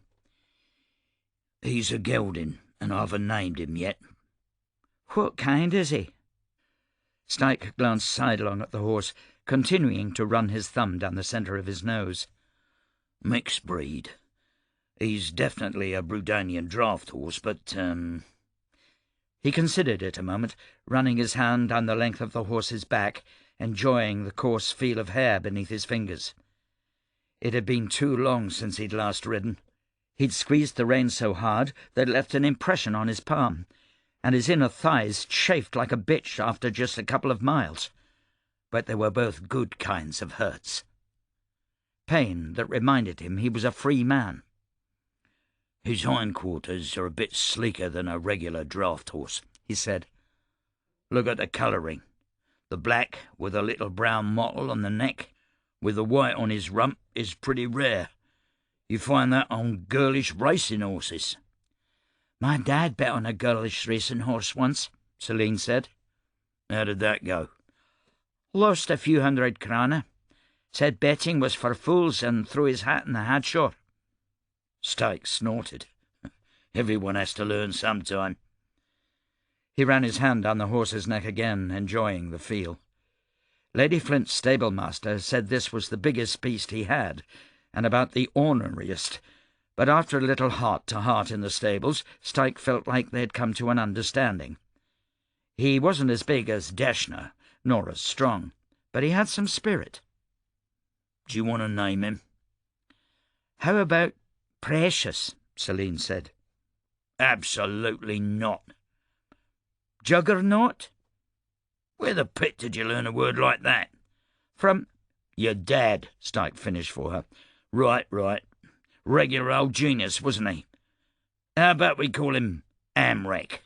C: He's a gelding, and I haven't named him yet.
B: What kind is he? Styke glanced sidelong at the horse, continuing to run his thumb down the centre of his nose.
C: Mixed breed. He's definitely a Brudanian draft horse, but,
B: He considered it a moment, running his hand down the length of the horse's back, enjoying the coarse feel of hair beneath his fingers. It had been too long since he'd last ridden. He'd squeezed the rein so hard that it left an impression on his palm, and his inner thighs chafed like a bitch after just a couple of miles. But they were both good kinds of hurts. Pain that reminded him he was a free man.
C: His hindquarters are a bit sleeker than a regular draft horse, he said. Look at the colouring. The black, with a little brown mottle on the neck, with the white on his rump, is pretty rare. You find that on girlish racing horses.
B: My dad bet on a girlish racing horse once, Celine said.
C: How did that go?
B: Lost a few 100 krona. Said betting was for fools and threw his hat in the hat shop.
C: Styke snorted. Everyone has to learn sometime.
B: He ran his hand down the horse's neck again, enjoying the feel. Lady Flint's stablemaster said this was the biggest beast he had, and about the orneriest, but after a little heart-to-heart in the stables, Styke felt like they'd come to an understanding. He wasn't as big as Deshna, nor as strong, but he had some spirit.
C: Do you want to name him?
B: How about Precious? Celine said.
C: Absolutely not.
B: Juggernaut?
C: Where the pit did you learn a word like that?
B: From
C: your dad, Styke finished for her. Right. Regular old genius, wasn't he? How about we call him Amrek?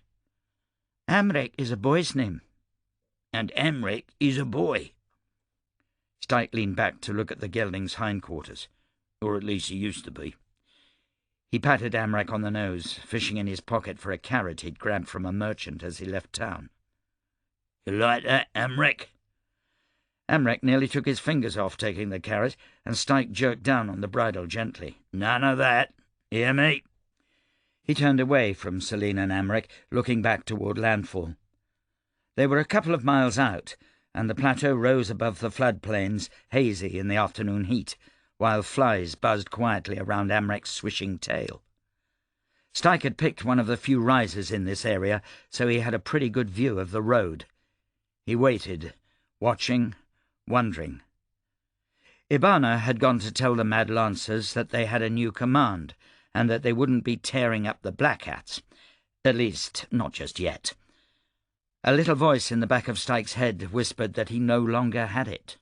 B: Amrek is a boy's name.
C: And Amrek is a boy.
A: Styke leaned back to look at the gelding's hindquarters, or at least he used to be. He patted Amrek on the nose, fishing in his pocket for a carrot he'd grabbed from a merchant as he left town. "You like that, Amrek?" Amrek nearly took his fingers off taking the carrot, and Styke jerked down on the bridle gently. "None of that. Hear me?" He turned away from Selene and Amrek, looking back toward landfall. They were a couple of miles out, and the plateau rose above the floodplains, hazy in the afternoon heat, while flies buzzed quietly around Amrek's swishing tail. Styke had picked one of the few rises in this area, so he had a pretty good view of the road. He waited, watching, wondering. Ibana had gone to tell the Mad Lancers that they had a new command, and that they wouldn't be tearing up the Black Hats. At least, not just yet. A little voice in the back of Styke's head whispered that he no longer had it,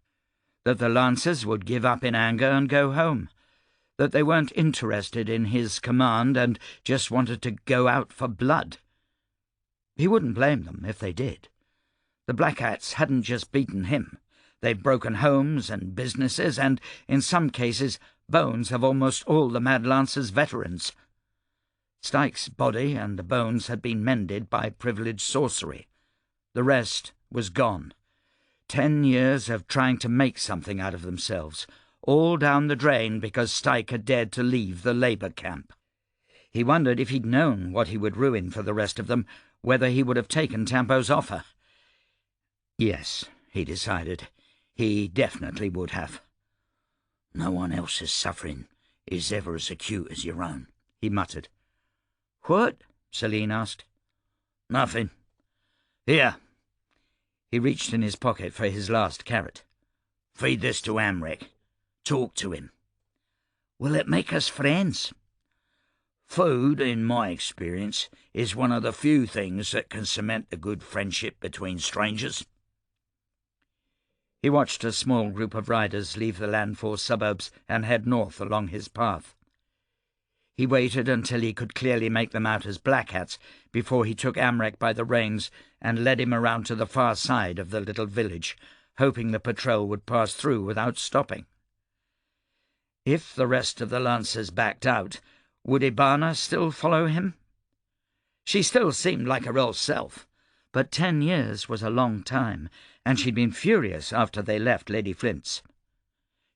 A: that the Lancers would give up in anger and go home, that they weren't interested in his command and just wanted to go out for blood. He wouldn't blame them if they did. The Black Hats hadn't just beaten him. They'd broken homes and businesses and, in some cases, bones of almost all the Mad Lancers' veterans. Styke's body and the bones had been mended by privileged sorcery. The rest was gone. 10 years of trying to make something out of themselves, all down the drain because Styke had dared to leave the labour camp. He wondered if he'd known what he would ruin for the rest of them, whether he would have taken Tampo's offer. Yes, he decided, he definitely would have. "No one else's suffering is ever as acute as your own," he muttered. "What?" Selene asked. "Nothing. Here." He reached in his pocket for his last carrot. "Feed this to Amrek. Talk to him." "Will it make us friends?" "Food, in my experience, is one of the few things that can cement a good friendship between strangers." He watched a small group of riders leave the landfall suburbs and head north along his path. He waited until he could clearly make them out as Black Hats before he took Amrek by the reins and led him around to the far side of the little village, hoping the patrol would pass through without stopping. If the rest of the Lancers backed out, would Ibana still follow him? She still seemed like her old self, but 10 years was a long time, and she'd been furious after they left Lady Flint's.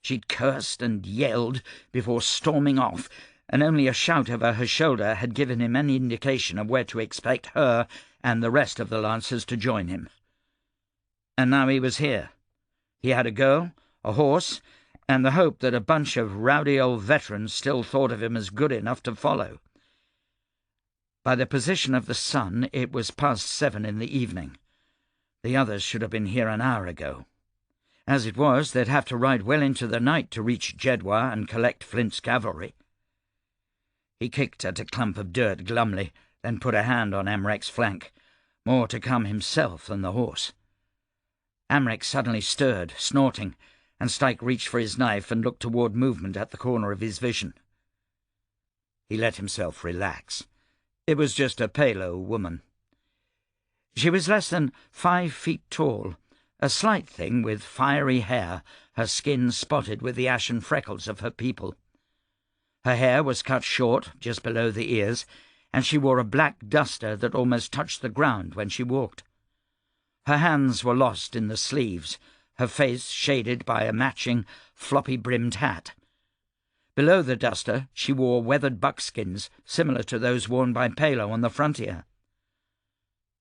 A: She'd cursed and yelled before storming off, and only a shout over her shoulder had given him any indication of where to expect her and the rest of the Lancers to join him. And now he was here. He had a girl, a horse, and the hope that a bunch of rowdy old veterans still thought of him as good enough to follow. By the position of the sun, it was past 7 in the evening. The others should have been here an hour ago. As it was, they'd have to ride well into the night to reach Jedwah and collect Flint's cavalry. He kicked at a clump of dirt glumly, then put a hand on Amrek's flank, more to calm himself than the horse. Amrek suddenly stirred, snorting, and Styke reached for his knife and looked toward movement at the corner of his vision. He let himself relax. It was just a Palo woman. She was less than 5 feet tall, a slight thing with fiery hair, her skin spotted with the ashen freckles of her people. Her hair was cut short, just below the ears, and she wore a black duster that almost touched the ground when she walked. Her hands were lost in the sleeves, her face shaded by a matching, floppy-brimmed hat. Below the duster she wore weathered buckskins, similar to those worn by Palo on the frontier.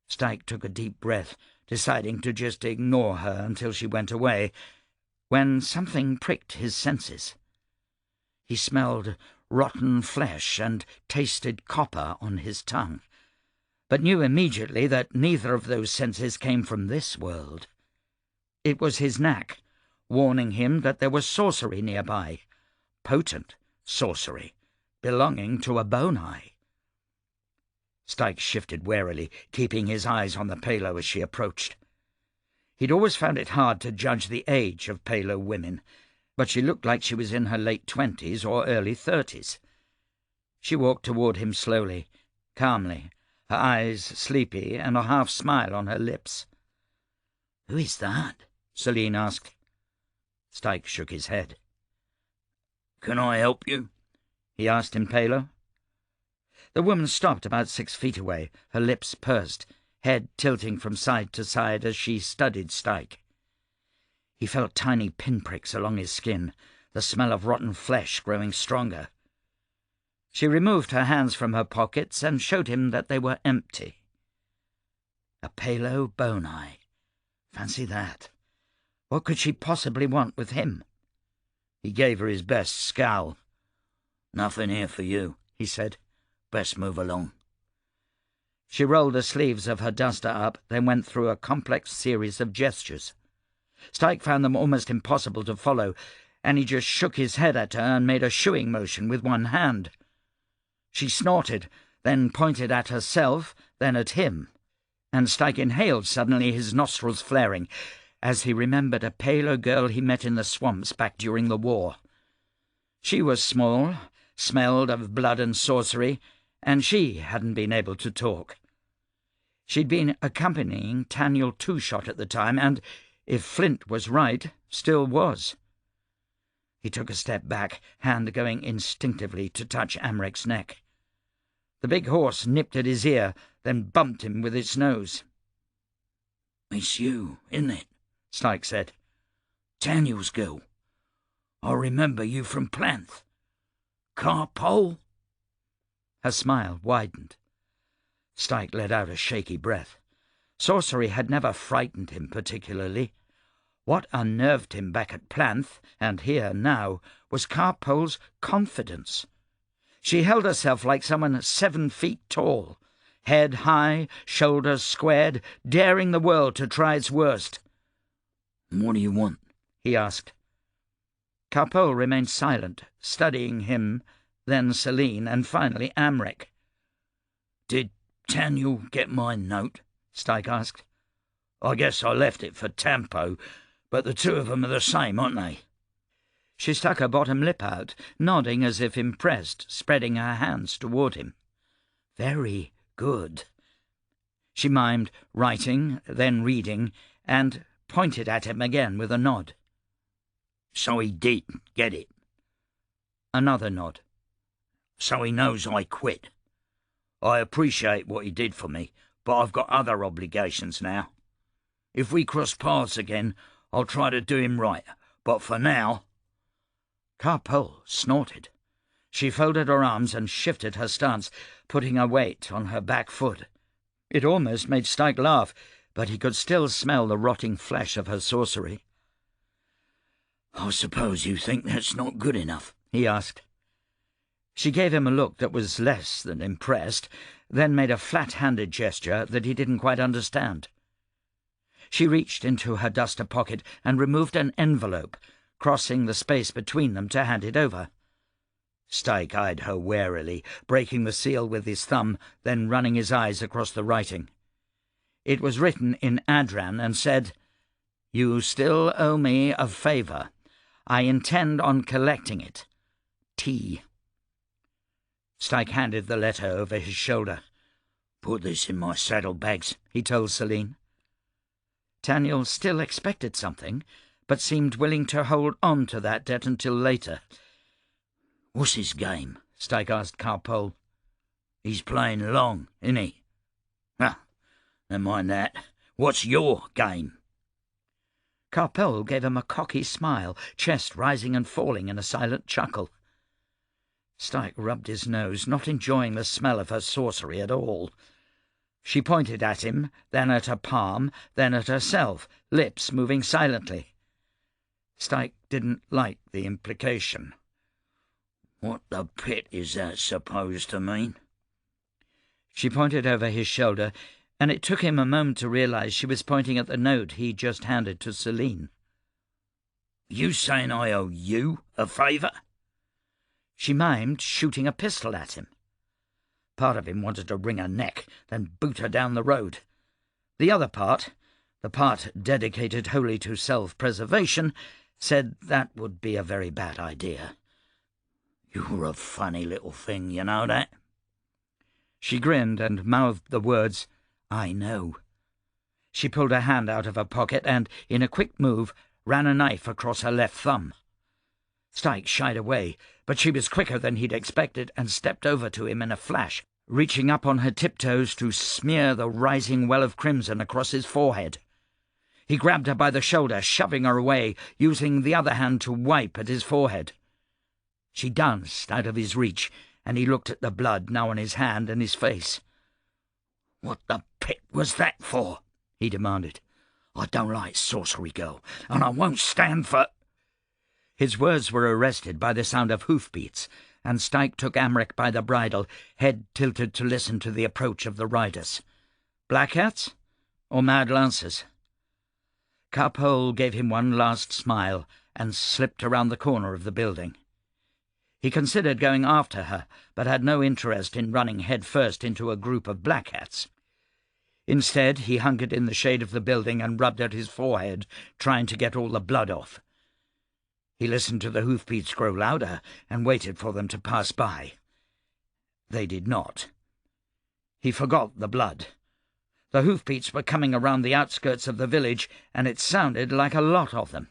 A: Styke took a deep breath, deciding to just ignore her until she went away, when something pricked his senses. He smelled rotten flesh and tasted copper on his tongue, but knew immediately that neither of those senses came from this world. It was his knack, warning him that there was sorcery nearby, potent sorcery, belonging to a bone-eye. Styke shifted warily, keeping his eyes on the Palo as she approached. He'd always found it hard to judge the age of Palo women, but she looked like she was in her late 20s or early 30s. She walked toward him slowly, calmly, her eyes sleepy and a half-smile on her lips. "Who is that?" Selene asked. Styke shook his head.
C: "Can I help you?"
A: he asked in Palo. The woman stopped about 6 feet away, her lips pursed, head tilting from side to side as she studied Styke. He felt tiny pinpricks along his skin, the smell of rotten flesh growing stronger. She removed her hands from her pockets and showed him that they were empty. A Palo bone-eye. Fancy that. What could she possibly want with him?
C: He gave her his best scowl. "Nothing here for you," he said. "Best move along."
A: She rolled the sleeves of her duster up, then went through a complex series of gestures. Styke found them almost impossible to follow, and he just shook his head at her and made a shooing motion with one hand. She snorted, then pointed at herself, then at him, and Styke inhaled suddenly, his nostrils flaring, as he remembered a Palo girl he met in the swamps back during the war. She was small, smelled of blood and sorcery, and she hadn't been able to talk. She'd been accompanying Taniel Two-Shot at the time, and, if Flint was right, still was. He took a step back, hand going instinctively to touch Amrek's neck. The big horse nipped at his ear, then bumped him with its nose.
C: "It's you, isn't it?"
A: Styke said.
C: "Taniel's girl. I remember you from Planth. Carpole?"
A: Her smile widened. Styke let out a shaky breath. Sorcery had never frightened him particularly. What unnerved him back at Planth, and here now, was Carpole's confidence. She held herself like someone 7 feet tall, head high, shoulders squared, daring the world to try its worst.
C: "What do you want?"
A: he asked. Carpole remained silent, studying him, then Celine, and finally Amrek.
C: "Did Taniel get my note?"
A: Styke asked.
C: "I guess I left it for Tampo, but the two of them are the same, aren't they?"
A: She stuck her bottom lip out, nodding as if impressed, spreading her hands toward him. "Very good." She mimed, writing, then reading, and pointed at him again with a nod.
C: "So he did get it."
A: Another nod.
C: "So he knows I quit. I appreciate what he did for me, but I've got other obligations now. If we cross paths again, I'll try to do him right, but for now—"
A: Carpole snorted. She folded her arms and shifted her stance, putting her weight on her back foot. It almost made Styke laugh, but he could still smell the rotting flesh of her sorcery.
C: "I suppose you think that's not good enough?"
A: he asked. She gave him a look that was less than impressed, then made a flat-handed gesture that he didn't quite understand. She reached into her duster pocket and removed an envelope, crossing the space between them to hand it over. Styke eyed her warily, breaking the seal with his thumb, then running his eyes across the writing. It was written in Adran and said, "You still owe me a favour. I intend on collecting it. T." Styke handed the letter over his shoulder.
C: "Put this in my saddlebags,"
A: he told Celine. Taniel still expected something, but seemed willing to hold on to that debt until later.
C: "What's his game?"
A: Styke asked Carpole.
C: "He's playing long, isn't he?" "Ah, never mind that. What's your game?"
A: Carpole gave him a cocky smile, chest rising and falling in a silent chuckle. Styke rubbed his nose, not enjoying the smell of her sorcery at all. She pointed at him, then at her palm, then at herself, lips moving silently. Styke didn't like the implication.
C: "What the pit is that supposed to mean?"
A: She pointed over his shoulder, and it took him a moment to realize she was pointing at the note he just handed to Celine.
C: "You saying I owe you a favour?"
A: She mimed, shooting a pistol at him. Part of him wanted to wring her neck, then boot her down the road. The other part, the part dedicated wholly to self-preservation, said that would be a very bad idea.
C: "You're a funny little thing, you know that?"
A: She grinned and mouthed the words, "I know." She pulled her hand out of her pocket and, in a quick move, ran a knife across her left thumb. Styke shied away, but she was quicker than he'd expected and stepped over to him in a flash, reaching up on her tiptoes to smear the rising well of crimson across his forehead. He grabbed her by the shoulder, shoving her away, using the other hand to wipe at his forehead. She danced out of his reach, and he looked at the blood now on his hand and his face. "What the pit was that for?" he demanded. "I don't like sorcery, girl, and I won't stand for—" His words were arrested by the sound of hoofbeats, and Styke took Amric by the bridle, head tilted to listen to the approach of the riders. Black Hats or Mad Lancers? Carpole gave him one last smile and slipped around the corner of the building. He considered going after her, but had no interest in running head first into a group of Black Hats. Instead, he hunkered in the shade of the building and rubbed at his forehead, trying to get all the blood off. He listened to the hoofbeats grow louder and waited for them to pass by. They did not. He forgot the blood. The hoofbeats were coming around the outskirts of the village, and it sounded like a lot of them.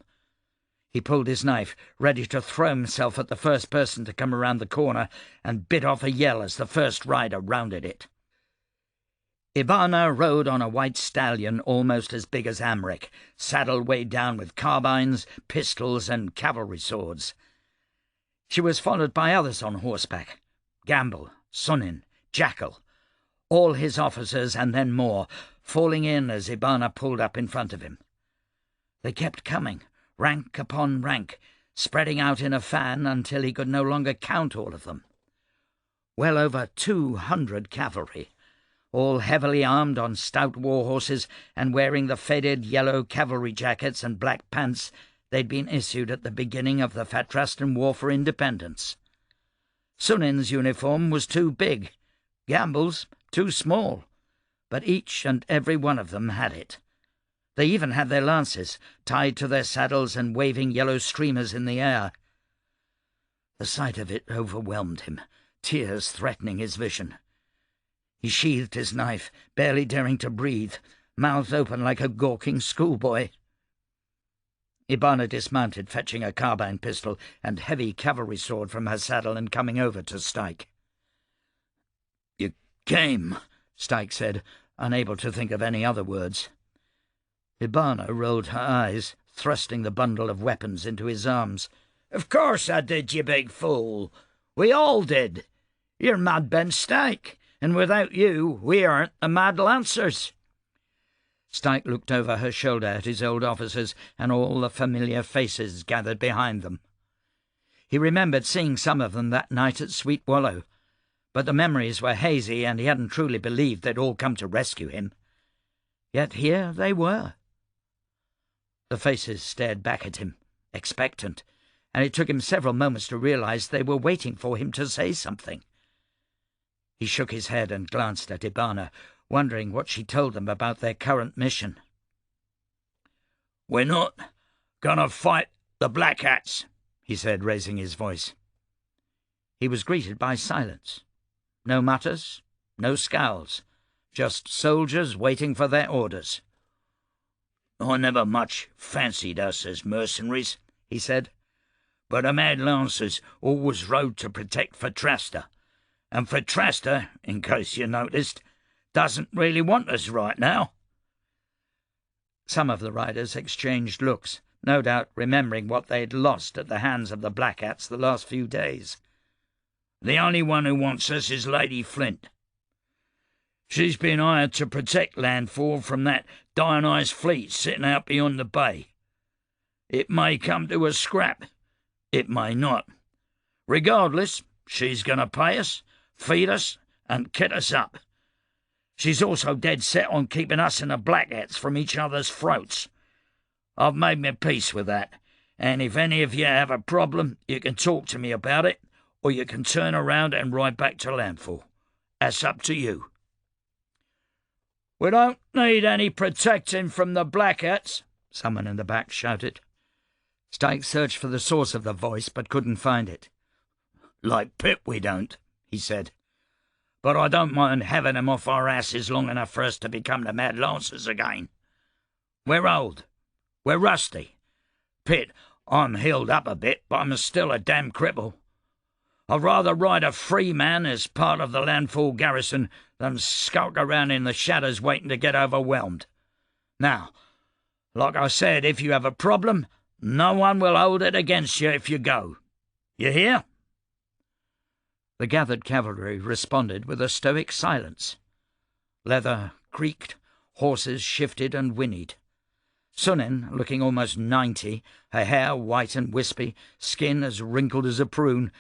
A: He pulled his knife, ready to throw himself at the first person to come around the corner, and bit off a yell as the first rider rounded it. Ibana rode on a white stallion almost as big as Amric, saddle weighed down with carbines, pistols, and cavalry swords. She was followed by others on horseback: Gamble, Sunin, Jackal, all his officers and then more, falling in as Ibana pulled up in front of him. They kept coming, rank upon rank, spreading out in a fan until he could no longer count all of them. Well over 200 cavalry, all heavily armed on stout war horses and wearing the faded yellow cavalry jackets and black pants they'd been issued at the beginning of the Fatrastan War for Independence. Sunin's uniform was too big, Gamble's too small, but each and every one of them had it. They even had their lances, tied to their saddles and waving yellow streamers in the air. The sight of it overwhelmed him, tears threatening his vision. He sheathed his knife, barely daring to breathe, mouth open like a gawking schoolboy. Ibana dismounted, fetching a carbine pistol and heavy cavalry sword from her saddle and coming over to Styke. "You came," Styke said, unable to think of any other words. Ibana rolled her eyes, thrusting the bundle of weapons into his arms. "Of course I did, you big fool. We all did. You're Mad Ben Styke, and without you we aren't the Mad Lancers." Styke looked over her shoulder at his old officers and all the familiar faces gathered behind them. He remembered seeing some of them that night at Sweet Wallow, but the memories were hazy and he hadn't truly believed they'd all come to rescue him. Yet here they were. The faces stared back at him, expectant, and it took him several moments to realize they were waiting for him to say something. He shook his head and glanced at Ibana, wondering what she told them about their current mission. "We're not gonna fight the Black Hats," he said, raising his voice. He was greeted by silence. No mutters, no scowls, just soldiers waiting for their orders. "I never much fancied us as mercenaries," he said, "but the Mad Lancers always rode to protect Fatrasta, and Fatrasta, in case you noticed, doesn't really want us right now." Some of the riders exchanged looks, no doubt remembering what they'd lost at the hands of the Black Hats the last few days. "The only one who wants us is Lady Flint. She's been hired to protect landfall from that Dionyse fleet sitting out beyond the bay. It may come to a scrap. It may not. Regardless, she's going to pay us, feed us, and kit us up. She's also dead set on keeping us and the Black Hats from each other's throats. I've made my peace with that, and if any of you have a problem, you can talk to me about it, or you can turn around and ride back to landfall. That's up to you." "We don't need any protecting from the Black Hats," someone in the back shouted. Styke searched for the source of the voice, but couldn't find it. "Like Pip we don't," he said. "But I don't mind having them off our asses long enough for us to become the Mad Lancers again. We're old, we're rusty,
C: Pitt, I'm healed up a bit, but I'm still a damn cripple. I'd rather ride a free man as part of the landfall garrison than skulk around in the shadows waiting to get overwhelmed. Now, like I said, if you have a problem, no one will hold it against you if you go. You hear?"
A: The gathered cavalry responded with a stoic silence. Leather creaked, horses shifted and whinnied. Sunin, looking almost 90, her hair white and wispy, skin as wrinkled as a prune,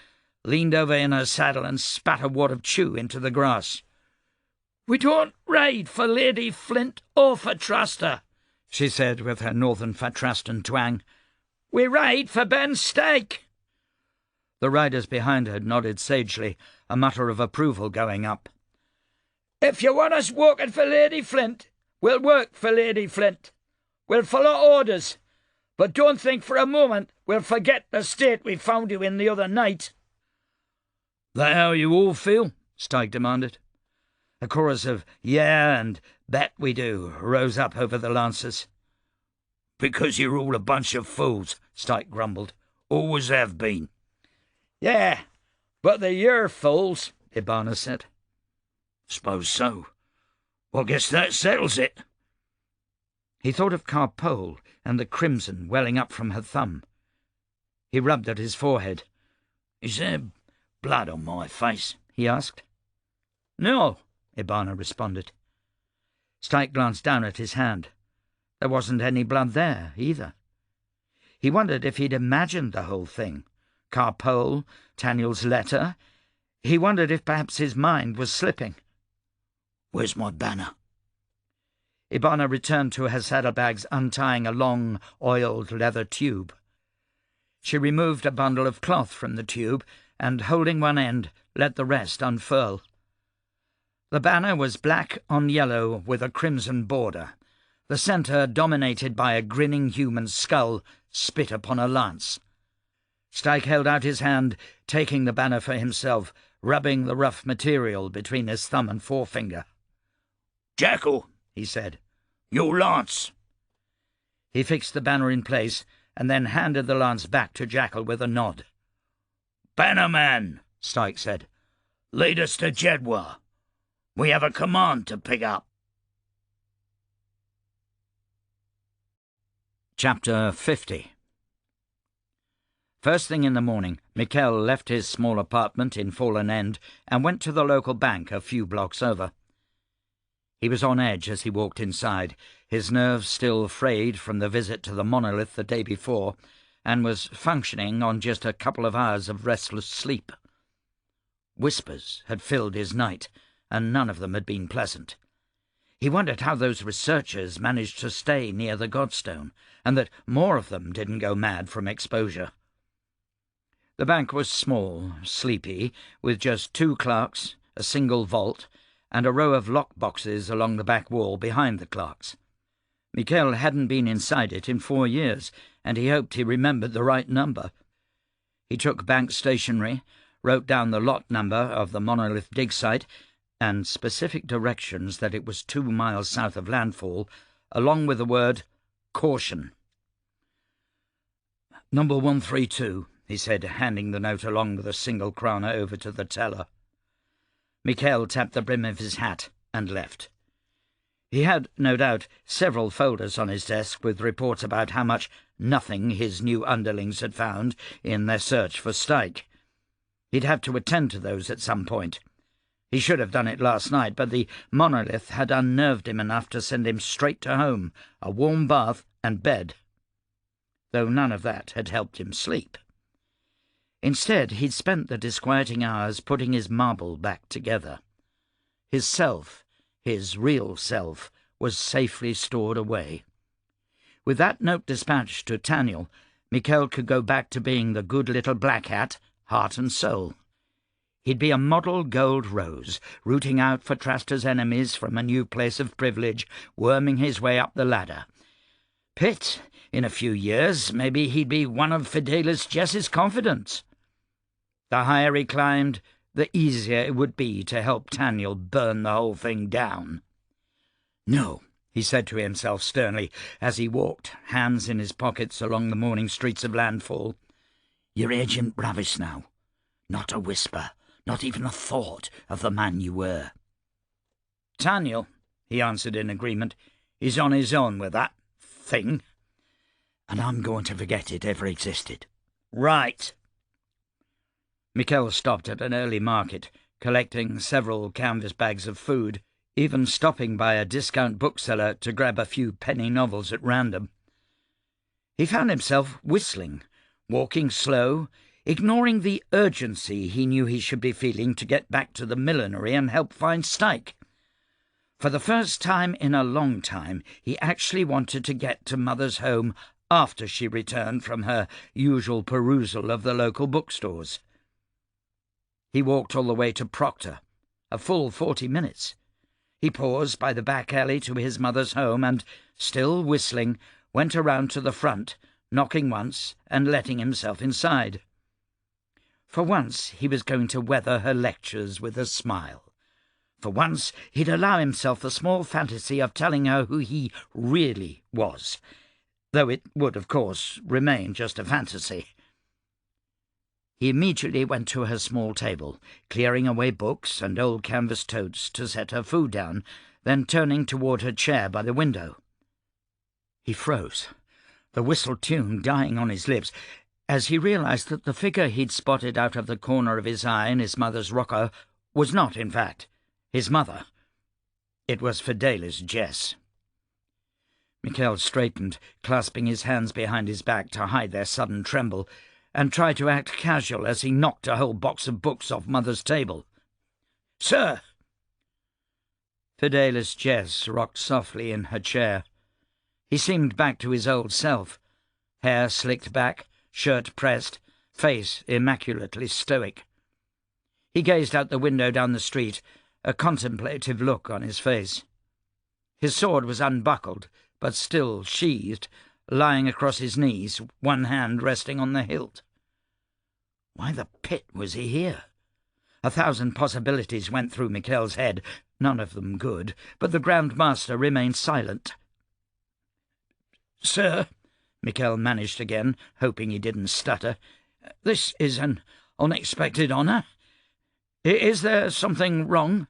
A: leaned over in her saddle and spat a wad of chew into the grass.
C: "We don't ride for Lady Flint or Fatrasta,"
A: she said with her northern Fatrastan twang.
C: "We ride for Ben Styke."
A: The riders behind her nodded sagely, a mutter of approval going up.
C: "If you want us working for Lady Flint, we'll work for Lady Flint. We'll follow orders, but don't think for a moment we'll forget the state we found you in the other night."
A: "That how you all feel?" Styke demanded. A chorus of "yeah" and "bet we do" rose up over the lancers.
C: "Because you're all a bunch of fools," Styke grumbled. "Always have been." "Yeah, but they're your fools," Ibana said. "Suppose so. Well, I guess that settles it."
A: He thought of Carpole and the crimson welling up from her thumb. He rubbed at his forehead.
C: "Is there blood on my face?"
A: he asked.
C: "No,"
A: Ibana responded. Styke glanced down at his hand. There wasn't any blood there, either. He wondered if he'd imagined the whole thing. Carpole, Taniel's letter. He wondered if perhaps his mind was slipping.
C: "Where's my banner?"
A: Ibana returned to her saddlebags, untying a long, oiled leather tube. She removed a bundle of cloth from the tube and, holding one end, let the rest unfurl. The banner was black on yellow with a crimson border, the centre dominated by a grinning human skull spit upon a lance. Styke held out his hand, taking the banner for himself, rubbing the rough material between his thumb and forefinger.
C: "Jackal," he said, "your lance."
A: He fixed the banner in place and then handed the lance back to Jackal with a nod.
C: "Bannerman," Styke said, "lead us to Jedwar. We have a command to pick up."
A: Chapter 50. First thing in the morning, Michel left his small apartment in Fallen End and went to the local bank a few blocks over. He was on edge as he walked inside, his nerves still frayed from the visit to the monolith the day before, and was functioning on just a couple of hours of restless sleep. Whispers had filled his night, and none of them had been pleasant. He wondered how those researchers managed to stay near the Godstone, and that more of them didn't go mad from exposure. The bank was small, sleepy, with just 2 clerks, a single vault, and a row of lock boxes along the back wall behind the clerks. Michel hadn't been inside it in 4 years, and he hoped he remembered the right number. He took bank stationery, wrote down the lot number of the monolith dig site, and specific directions that it was 2 miles south of landfall, along with the word "caution." "Number 132, he said, handing the note along with a single krona over to the teller. Michel tapped the brim of his hat and left. He had, no doubt, several folders on his desk with reports about how much nothing his new underlings had found in their search for Styke. He'd have to attend to those at some point. He should have done it last night, but the monolith had unnerved him enough to send him straight to home, a warm bath and bed, though none of that had helped him sleep. Instead, he'd spent the disquieting hours putting his marble back together. His self, his real self, was safely stored away. With that note dispatched to Taniel, Michel could go back to being the good little black hat, heart and soul. He'd be a model gold rose, rooting out Fatrasta's enemies from a new place of privilege, worming his way up the ladder. Pitt, in a few years, maybe he'd be one of Fidelis Jess's confidants. The higher he climbed, the easier it would be to help Taniel burn the whole thing down. No, he said to himself sternly as he walked, hands in his pockets, along the morning streets of Landfall. "You're Agent Bravis now. Not a whisper, not even a thought of the man you were." "Daniel," he answered in agreement, "is on his own with that thing. And I'm going to forget it ever existed." "Right." Michel stopped at an early market, collecting several canvas bags of food, even stopping by a discount bookseller to grab a few penny novels at random. He found himself whistling, walking slow, ignoring the urgency he knew he should be feeling to get back to the millinery and help find Styke. For the first time in a long time, he actually wanted to get to Mother's home after she returned from her usual perusal of the local bookstores. He walked all the way to Proctor, a full 40 minutes. He paused by the back alley to his mother's home and, still whistling, went around to the front, knocking once and letting himself inside. For once he was going to weather her lectures with a smile. For once he'd allow himself the small fantasy of telling her who he really was, though it would, of course, remain just a fantasy. He immediately went to her small table, clearing away books and old canvas totes to set her food down, then turning toward her chair by the window. He froze, the whistle tune dying on his lips, as he realized that the figure he'd spotted out of the corner of his eye in his mother's rocker was not, in fact, his mother. It was Fidelis Jess. Michel straightened, clasping his hands behind his back to hide their sudden tremble, and tried to act casual as he knocked a whole box of books off Mother's table. "Sir!" Fidelis Jess rocked softly in her chair. He seemed back to his old self, hair slicked back, shirt pressed, face immaculately stoic. He gazed out the window down the street, a contemplative look on his face. His sword was unbuckled, but still sheathed, lying across his knees, one hand resting on the hilt. Why the pit was he here? 1,000 possibilities went through Michel's head, none of them good, but the Grand Master remained silent. "Sir," Michel managed again, hoping he didn't stutter, "this is an unexpected honour. Is there something wrong?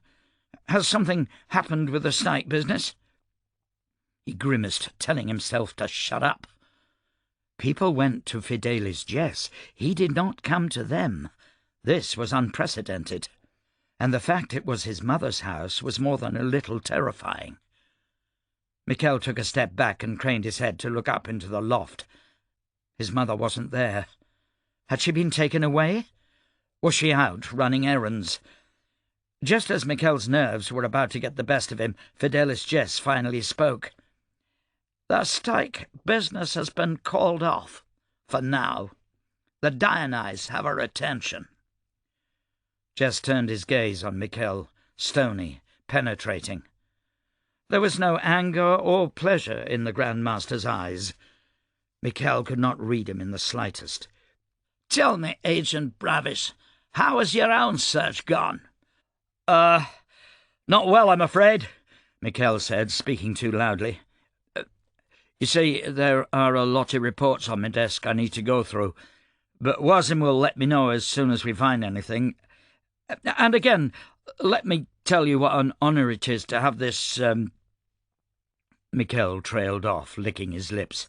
A: Has something happened with the Styke business?" He grimaced, telling himself to shut up. People went to Fidelis Jess. He did not come to them. This was unprecedented, and the fact it was his mother's house was more than a little terrifying. Michel took a step back and craned his head to look up into the loft. His mother wasn't there. Had she been taken away? Was she out running errands? Just as Michel's nerves were about to get the best of him, Fidelis Jess finally spoke. "The Styke business has been called off, for now. The Dionyse have our attention." Jess turned his gaze on Michel, stony, penetrating. There was no anger or pleasure in the Grand Master's eyes. Michel could not read him in the slightest. "Tell me, Agent Bravis, how has your own search gone?" Not well, I'm afraid," Michel said, speaking too loudly. "You see, there are a lot of reports on my desk I need to go through, but Wasim will let me know as soon as we find anything. And again, let me tell you what an honour it is to have this, Michel trailed off, licking his lips.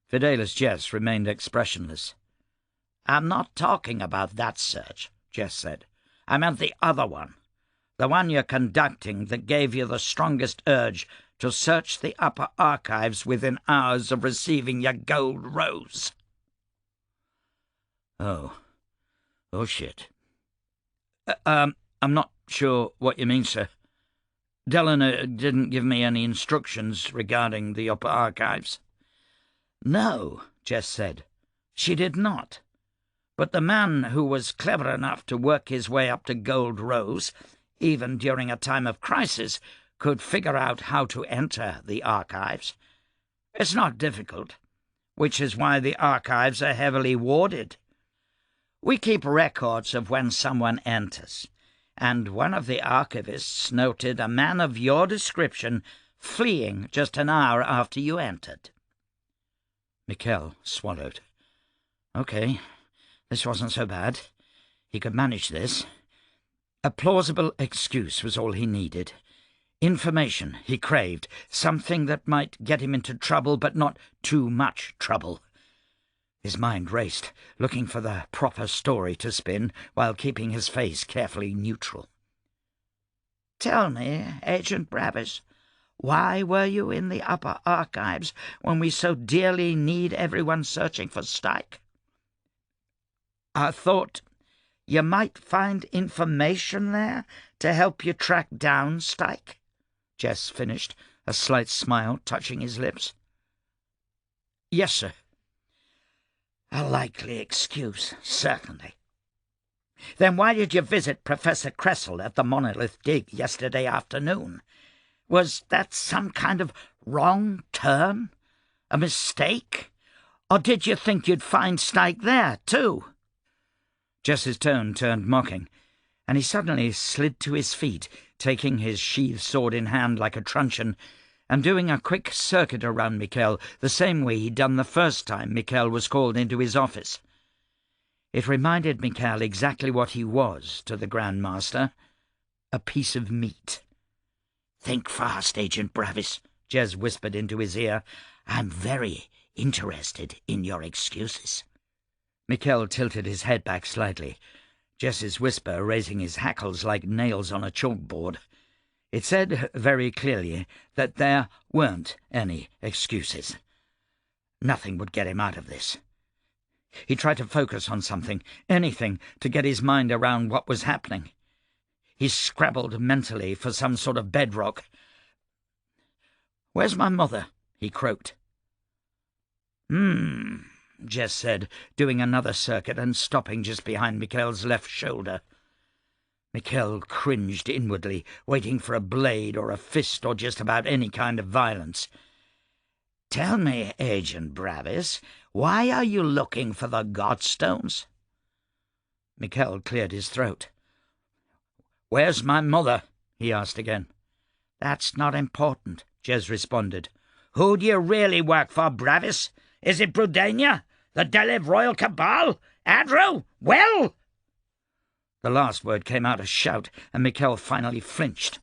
A: Fidelis Jess remained expressionless. "I'm not talking about that search," Jess said. "I meant the other one. The one you're conducting that gave you the strongest urge to search the upper archives within hours of receiving your gold rose." Oh, shit. I'm not sure what you mean, sir. Delano didn't give me any instructions regarding the upper archives." "No," Jess said, "she did not. But the man who was clever enough to work his way up to Gold Rose, even during a time of crisis, could figure out how to enter the archives. It's not difficult, which is why the archives are heavily warded. We keep records of when someone enters, and one of the archivists noted a man of your description
C: fleeing just an hour after you entered."
A: Michel swallowed. Okay, this wasn't so bad. He could manage this. A plausible excuse was all he needed. Information he craved, something that might get him into trouble, but not too much trouble. His mind raced, looking for the proper story to spin while keeping his face carefully neutral.
B: "Tell me, Agent Bravis, why were you in the upper archives when we so dearly need everyone searching for Styke?" "I thought you might find information there to help you track down Styke," Jess finished, a slight smile touching his lips.
A: "Yes, sir."
B: "A likely excuse, certainly. Then why did you visit Professor Cressel at the Monolith dig yesterday afternoon? Was that some kind of wrong turn? A mistake? Or did you think you'd find Styke there, too?"
A: Jess's tone turned mocking, and he suddenly slid to his feet, taking his sheathed sword in hand like a truncheon, and doing a quick circuit around Michel, the same way he'd done the first time Michel was called into his office. It reminded Michel exactly what he was to the Grand Master, a piece of meat.
B: "Think fast, Agent Bravis," Jez whispered into his ear. "I'm very interested in your excuses."
A: Michel tilted his head back slightly, Jess's whisper raising his hackles like nails on a chalkboard. It said very clearly that there weren't any excuses. Nothing would get him out of this. He tried to focus on something, anything, to get his mind around what was happening. He scrabbled mentally for some sort of bedrock. "Where's my mother?" he croaked. Jess said, doing another circuit and stopping just behind Michel's left shoulder. Michel cringed inwardly, waiting for a blade or a fist or just about any kind of violence.
B: "Tell me, Agent Bravis, why are you looking for the Godstones?"
A: Michel cleared his throat. "Where's my mother?" he asked again.
B: "That's not important,"
A: Jez responded.
B: "Who do you really work for, Bravis? Is it Brudania? The Delev Royal Cabal? Adro? Well?"
A: The last word came out a shout, and Michel finally flinched.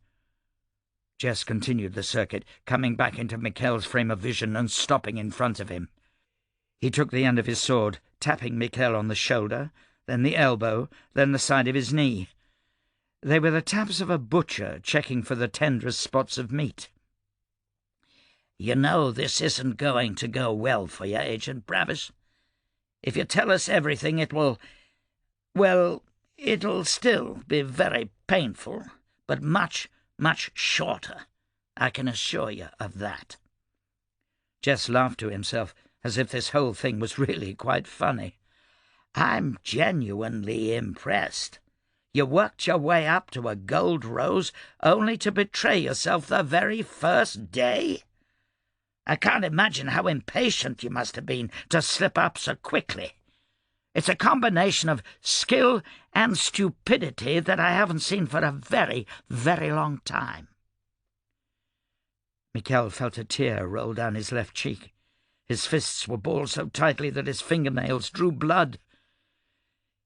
A: Jess continued the circuit, coming back into Michel's frame of vision and stopping in front of him. He took the end of his sword, tapping Michel on the shoulder, then the elbow, then the side of his knee. They were the taps of a butcher checking for the tenderest spots of meat.
B: "You know this isn't going to go well for you, Agent Bravis. If you tell us everything, it will... well, it'll still be very painful, but much, much shorter. I can assure you of that."
A: Jess laughed to himself, as if this whole thing was really quite funny.
B: "I'm genuinely impressed. You worked your way up to a gold rose only to betray yourself the very first day? I can't imagine how impatient you must have been to slip up so quickly. It's a combination of skill and stupidity that I haven't seen for a very, very long time."
A: Michel felt a tear roll down his left cheek. His fists were balled so tightly that his fingernails drew blood.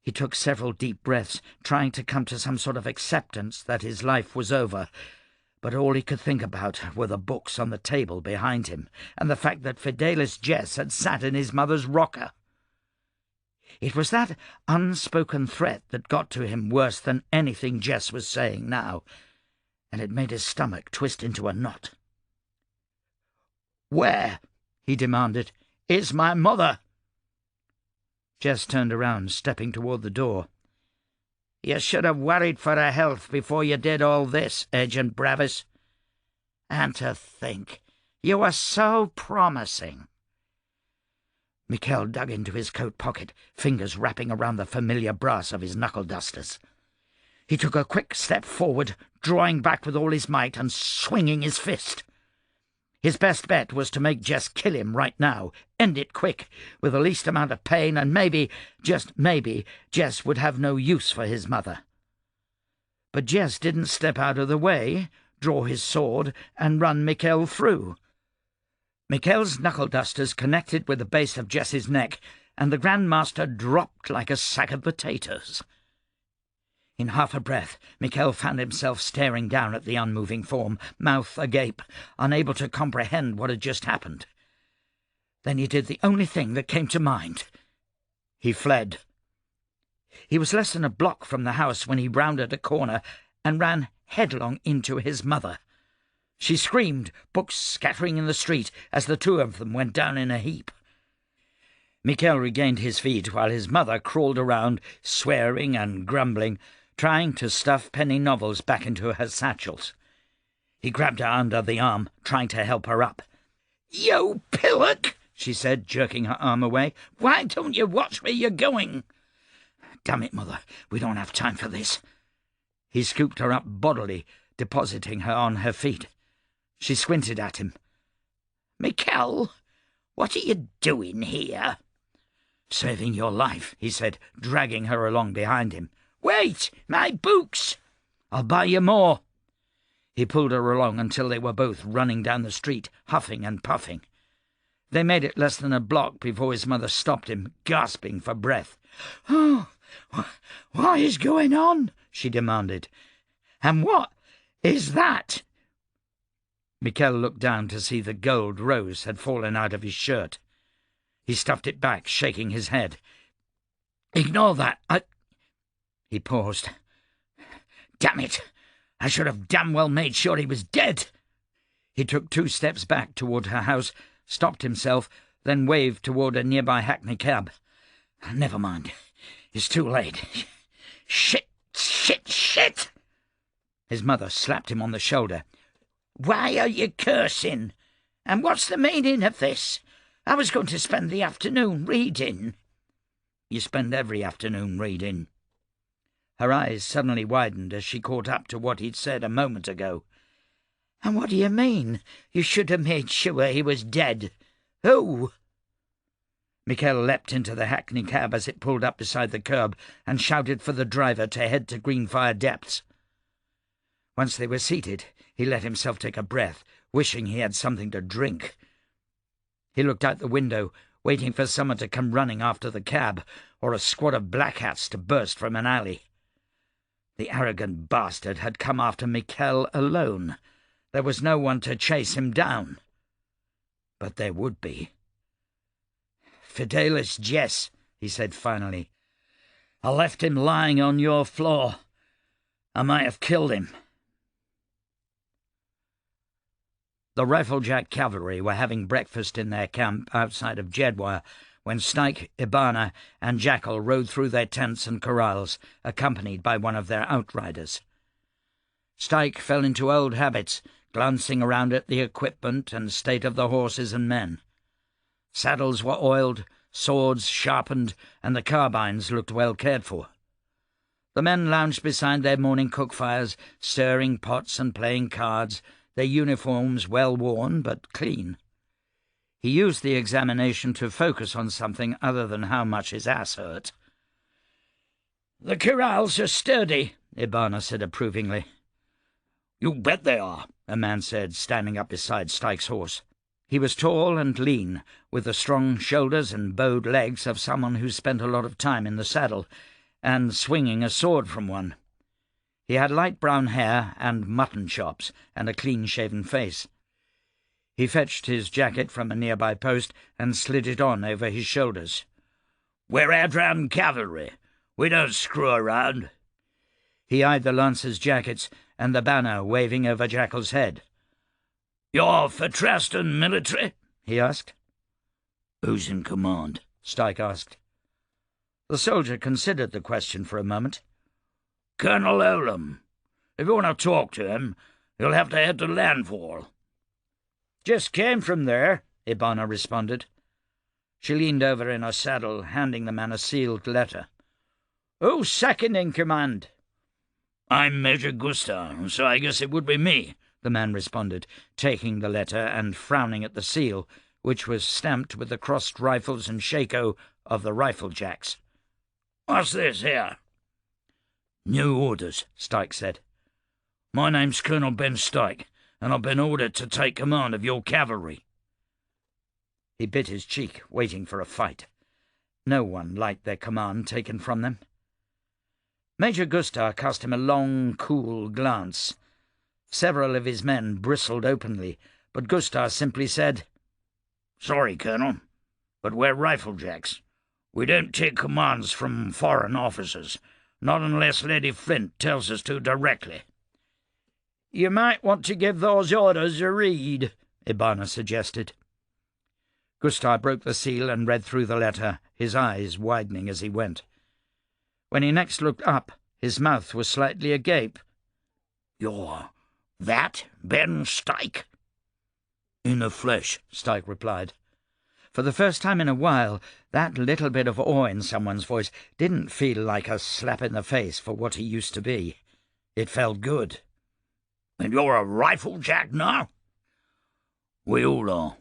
A: He took several deep breaths, trying to come to some sort of acceptance that his life was over, but all he could think about were the books on the table behind him, and the fact that Fidelis Jess had sat in his mother's rocker. It was that unspoken threat that got to him worse than anything Jess was saying now, and it made his stomach twist into a knot.
B: "Where," he demanded, "is my mother?"
A: Jess turned around, stepping toward the door.
B: "You should have worried for her health before you did all this, Agent Bravis. And to think, you were so promising."
A: Michel dug into his coat pocket, fingers wrapping around the familiar brass of his knuckle-dusters. He took a quick step forward, drawing back with all his might and swinging his fist. His best bet was to make Jess kill him right now, end it quick, with the least amount of pain, and maybe, just maybe, Jess would have no use for his mother. But Jess didn't step out of the way,
B: draw his sword, and run Michel through. Michel's knuckle-dusters connected with the base of Jess's neck, and the Grand Master dropped like a sack of potatoes. In half a breath, Michel found himself staring down at the unmoving form, mouth agape, unable to comprehend what had just happened. Then he did the only thing that came to mind. He fled. He was less than a block from the house when he rounded a corner and ran headlong into his mother. She screamed, books scattering in the street as the two of them went down in a heap. Michel regained his feet while his mother crawled around, swearing and grumbling, trying to stuff penny novels back into her satchels. He grabbed her under the arm, trying to help her up. "You pillock!" she said, jerking her arm away. "Why don't you watch where you're going?" "Damn it, Mother, we don't have time for this." He scooped her up bodily, depositing her on her feet. She squinted at him. "Michel, what are you doing here?" "Saving your life," he said, dragging her along behind him. "Wait! My books!" "I'll buy you more." He pulled her along until they were both running down the street, huffing and puffing. They made it less than a block before his mother stopped him, gasping for breath. "Oh, what is going on?" she demanded. "And what is that?" Michel looked down to see the gold rose had fallen out of his shirt. He stuffed it back, shaking his head. "Ignore that. He paused. "Damn it! I should have damn well made sure he was dead." He took 2 steps back toward her house, stopped himself, then waved toward a nearby hackney cab. "Never mind. It's too late. Shit! Shit! Shit!" His mother slapped him on the shoulder. "Why are you cursing? And what's the meaning of this? I was going to spend the afternoon reading." "You spend every afternoon reading." Her eyes suddenly widened as she caught up to what he'd said a moment ago. "And what do you mean? You should have made sure he was dead. Who?" Michel leapt into the hackney cab as it pulled up beside the curb and shouted for the driver to head to Greenfire Depths. Once they were seated, he let himself take a breath, wishing he had something to drink. He looked out the window, waiting for someone to come running after the cab, or a squad of black hats to burst from an alley. The arrogant bastard had come after Michel alone. There was no one to chase him down. But there would be. "Fidelis Jess," he said finally. "I left him lying on your floor. I might have killed him." The Riflejack cavalry were having breakfast in their camp outside of Jedwar when Styke, Ibana, and Jackal rode through their tents and corrals, accompanied by one of their outriders. Styke fell into old habits, glancing around at the equipment and state of the horses and men. Saddles were oiled, swords sharpened, and the carbines looked well cared for. The men lounged beside their morning cook-fires, stirring pots and playing cards, their uniforms well worn but clean. He used the examination to focus on something other than how much his ass hurt. "The corrals are sturdy," Ibana said approvingly. "You bet they are," a man said, standing up beside Styke's horse. He was tall and lean, with the strong shoulders and bowed legs of someone who spent a lot of time in the saddle, and swinging a sword from one. He had light brown hair and mutton chops, and a clean-shaven face. He fetched his jacket from a nearby post and slid it on over his shoulders. "We're Adran cavalry. We don't screw around." He eyed the lancers' jackets and the banner waving over Jackal's head. "You're Fatrastan military?" he asked. "Who's in command?" Styke asked. The soldier considered the question for a moment. "Colonel Olam. If you want to talk to him, you'll have to head to Landfall." "Just came from there," Ibana responded. She leaned over in her saddle, handing the man a sealed letter. "Who's second in command?" "I'm Major Gustav, so I guess it would be me," the man responded, taking the letter and frowning at the seal, which was stamped with the crossed rifles and shako of the Riflejacks. "What's this here?" "New orders," Styke said.
C: My name's Colonel Ben Styke, and I've been ordered to take command of your cavalry."
A: He bit his cheek, waiting for a fight. No one liked their command taken from them. Major Gustar cast him a long, cool glance. Several of his men bristled openly, but Gustar simply said,
C: "Sorry, Colonel, but we're riflejacks. We don't take commands from foreign officers, not unless Lady Flint tells us to directly."
B: "You might want to give those orders a read," Ibana suggested.
A: Gustar broke the seal and read through the letter, his eyes widening as he went. When he next looked up, his mouth was slightly agape.
C: "You're that Ben Styke?"
A: "In the flesh," Styke replied. For the first time in a while, that little bit of awe in someone's voice didn't feel like a slap in the face for what he used to be. It felt good.
C: "And you're a riflejack now?" "We all are.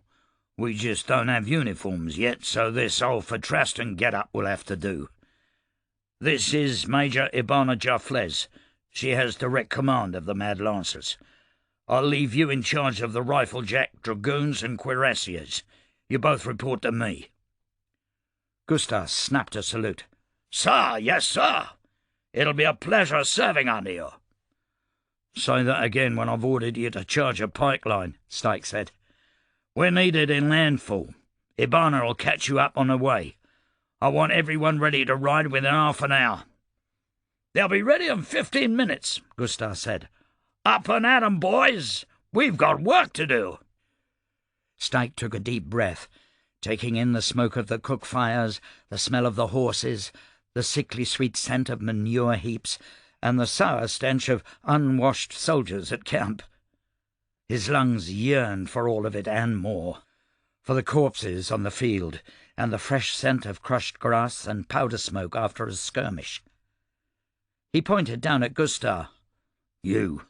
C: We just don't have uniforms yet, so this old Fatrastan get-up will have to do. This is Major Ibana Jarfles. She has direct command of the Mad Lancers. I'll leave you in charge of the Riflejack, Dragoons, and Cuirassiers. You both report to me."
A: Gustar snapped a salute.
C: "Sir, yes, sir. It'll be a pleasure serving under you."
A: "Say that again when I've ordered you to charge a pike line," Styke said.
C: "We're needed in landfall. Ibana will catch you up on the way. I want everyone ready to ride within half an hour." "They'll be ready in 15 minutes, Gustar said. "Up and at 'em, boys. We've got work to do."
A: Styke took a deep breath, taking in the smoke of the cook fires, the smell of the horses, the sickly sweet scent of manure heaps, and the sour stench of unwashed soldiers at camp. His lungs yearned for all of it and more, for the corpses on the field and the fresh scent of crushed grass and powder smoke after a skirmish. He pointed down at Gustar.
C: "You.